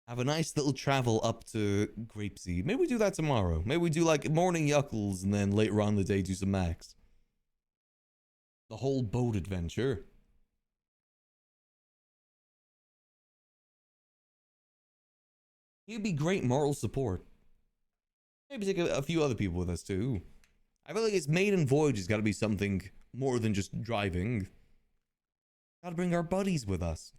Have a nice little travel up to Grapeseed. Maybe we do that tomorrow. Maybe we do like morning Yuckles and then later on in the day do some Max. The whole boat adventure. He'd be great moral support. Maybe take a few other people with us too. I feel like his maiden voyage has got to be something more than just driving. Gotta bring our buddies with us.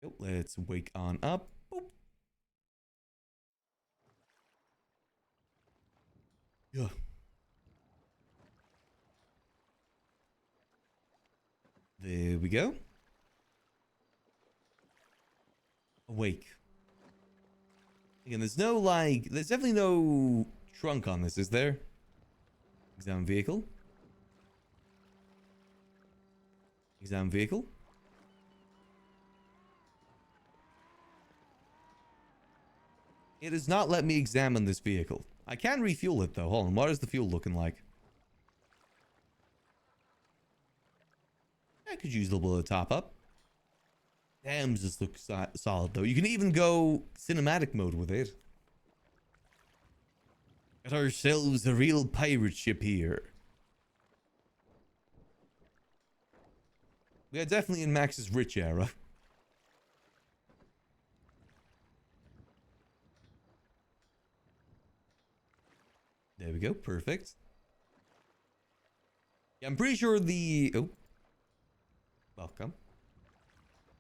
Yo, let's wake on up. Boop. Yeah. There we go. Awake. Again, there's no there's definitely no trunk on this, is there? Exam vehicle. Exam vehicle. It does not let me examine this vehicle. I can refuel it though. Hold on, what is the fuel looking like? I could use a little bit of top up. Damn, this looks solid though. You can even go cinematic mode with it. Got ourselves a real pirate ship here. We are definitely in Max's rich era. There we go, perfect. Yeah, I'm pretty sure the... Oh. Welcome.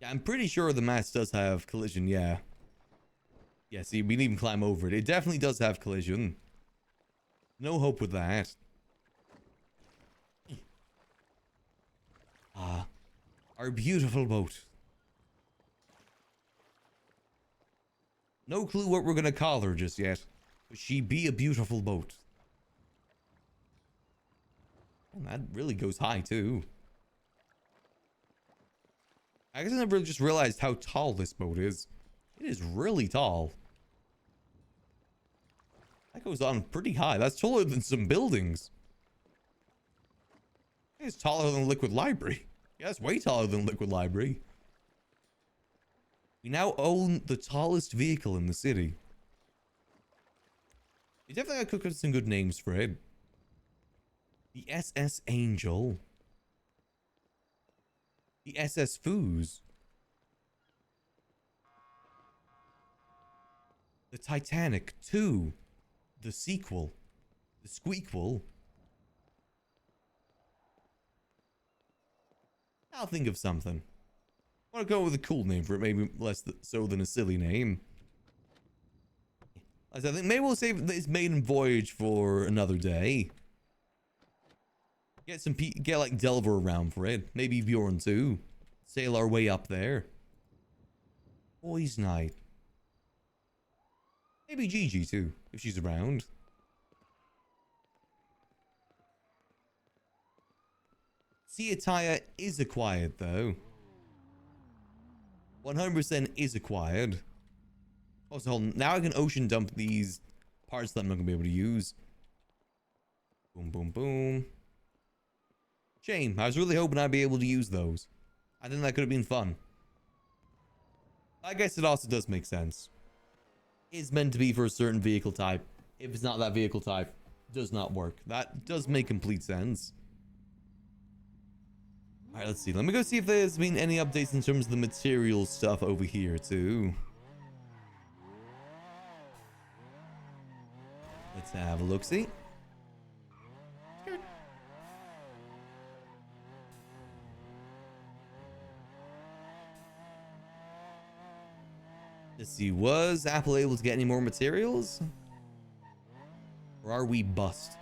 Yeah, I'm pretty sure the mast does have collision, yeah. Yeah, see, we didn't even climb over it. It definitely does have collision. No hope with that. Ah, our beautiful boat. No clue what we're gonna call her just yet. But she be a beautiful boat. And that really goes high too. I guess I never just realized how tall this boat is. It is really tall. That goes on pretty high. That's taller than some buildings. It's taller than Liquid Library. Yeah, it's way taller than Liquid Library. We now own the tallest vehicle in the city. You definitely gotta cook up some good names for it. The SS Angel. The SS Foos. The Titanic 2. The sequel. The Squeakquel. I'll think of something. I want to go with a cool name for it, maybe less so than a silly name. I think maybe we'll save this maiden voyage for another day. Get like Delver around for it. Maybe Bjorn too. Sail our way up there. Boys' night. Maybe Gigi too, if she's around. Sea attire is acquired though. 100% is acquired. Also, hold on. Now I can ocean dump these parts that I'm not going to be able to use. Boom, boom, boom. Shame. I was really hoping I'd be able to use those. I think that could have been fun. I guess it also does make sense. It's meant to be for a certain vehicle type. If it's not that vehicle type, it does not work. That does make complete sense. Alright, let's see. Let me go see if there's been any updates in terms of the material stuff over here, too. Let's have a look-see. Let's see. Was Apple able to get any more materials? Or are we bust?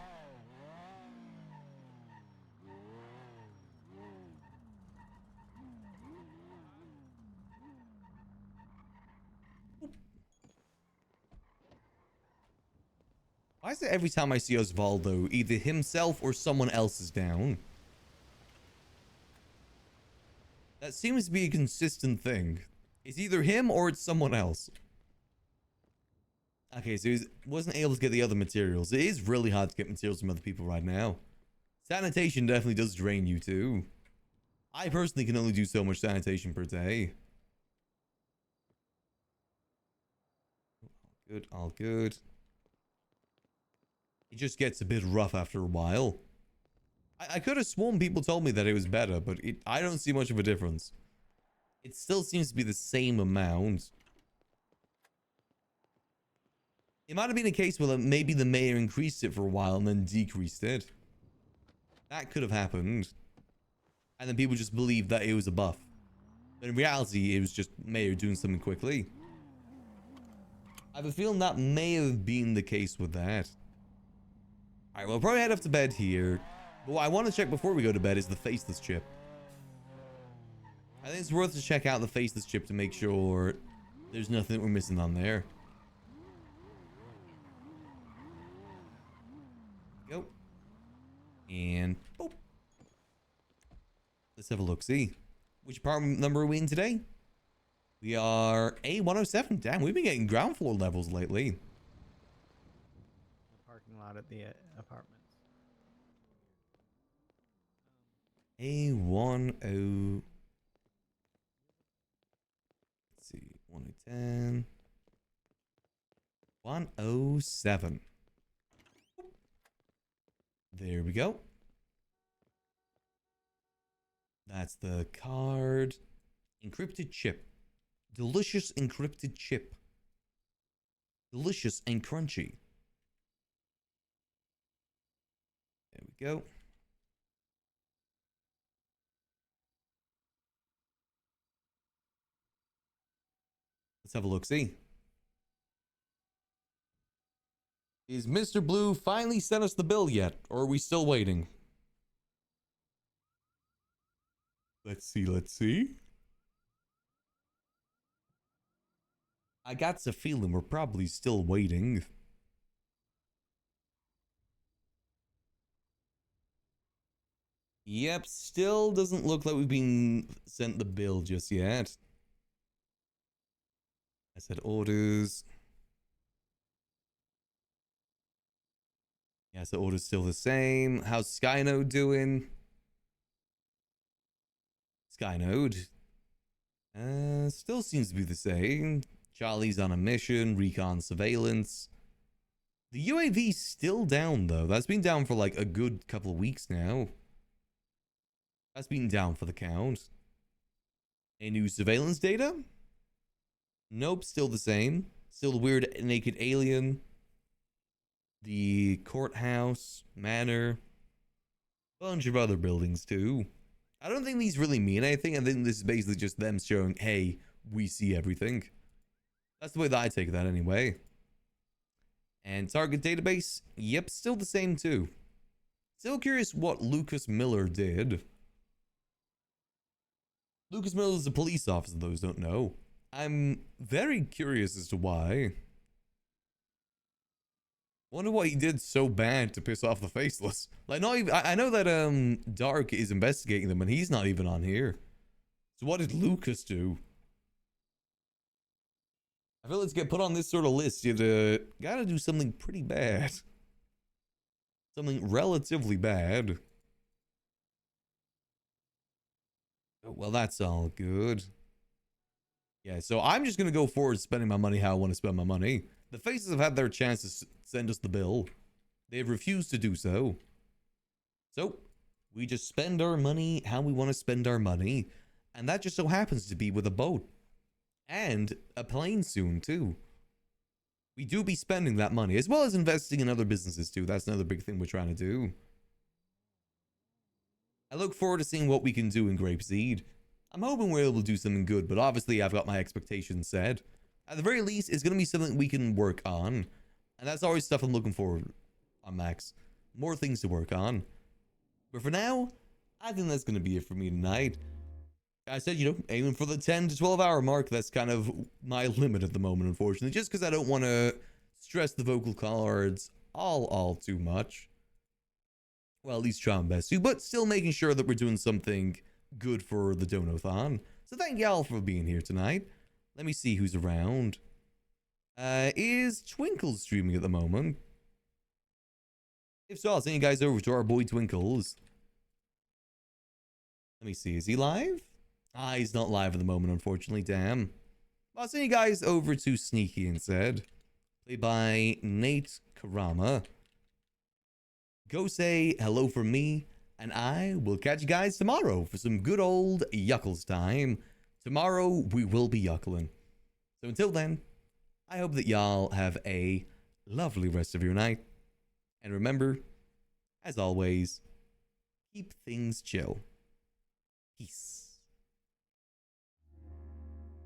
Why is it every time I see Osvaldo, either himself or someone else is down? That seems to be a consistent thing. It's either him or it's someone else. Okay, so he wasn't able to get the other materials. It is really hard to get materials from other people right now. Sanitation definitely does drain you too. I personally can only do so much sanitation per day. All good, all good. It just gets a bit rough after a while. I could have sworn people told me that it was better, but I don't see much of a difference. It still seems to be the same amount. It might have been a case where maybe the mayor increased it for a while and then decreased it. That could have happened. And then people just believed that it was a buff. But in reality, it was just mayor doing something quickly. I have a feeling that may have been the case with that. Alright, we'll probably head off to bed here. But what I want to check before we go to bed is the faceless chip. I think it's worth to check out the faceless chip to make sure there's nothing that we're missing on there. Go. And boop. Let's have a look. See which apartment number are we in today? We are A107. Damn, we've been getting ground floor levels lately. The parking lot at the apartments. A10. Let's see. 110. 107. There we go. That's the card. Encrypted chip. Delicious encrypted chip. Delicious and crunchy. There we go. Let's have a look. See. Is Mr. Blue finally sent us the bill yet? Or are we still waiting? Let's see. Let's see. I got the feeling we're probably still waiting. Yep, still doesn't look like we've been sent the bill just yet. I said orders. Yeah, so order's still the same. How's Skynode doing? Skynode. Still seems to be the same. Charlie's on a mission, recon surveillance. The UAV's still down though. That's been down for like a good couple of weeks now. That's been down for the count. Any new surveillance data? Nope, still the same. Still the weird naked alien. The courthouse, manor. Bunch of other buildings too. I don't think these really mean anything. I think this is basically just them showing, hey, we see everything. That's the way that I take that anyway. And target database, yep, still the same too. Still curious what Lucas Miller did. Lucas Miller is a police officer, those don't know. I'm very curious as to why. Wonder what he did so bad to piss off the faceless. Like, not even, I know that Dark is investigating them and he's not even on here. So what did Lucas do? I feel let's get put on this sort of list. You gotta do something pretty bad. Something relatively bad. Oh, well, that's all good. Yeah, so I'm just gonna go forward spending my money how I want to spend my money. The faces have had their chance to send us the bill. They've refused to do so. So, we just spend our money how we want to spend our money. And that just so happens to be with a boat. And a plane soon, too. We do be spending that money, as well as investing in other businesses, too. That's another big thing we're trying to do. I look forward to seeing what we can do in Grapeseed. I'm hoping we're able to do something good, but obviously I've got my expectations set. At the very least, it's going to be something we can work on. And that's always stuff I'm looking forward on, Max. More things to work on. But for now, I think that's going to be it for me tonight. I said, you know, aiming for the 10 to 12 hour mark. That's kind of my limit at the moment, unfortunately. Just because I don't want to stress the vocal cords all too much. Well, at least try my best to. But still making sure that we're doing something good for the Donothon. So thank y'all for being here tonight. Let me see who's around. Is Twinkle streaming at the moment? If so, I'll send you guys over to our boy Twinkles. Let me see, is he live? Ah, he's not live at the moment, unfortunately, damn. I'll send you guys over to Sneaky instead. Played by Nate Karama. Go say hello from me, and I will catch you guys tomorrow for some good old Yuckles time. tomorrow we will be yuckling. So until then, I hope that y'all have a lovely rest of your night. And remember, as always, keep things chill. Peace.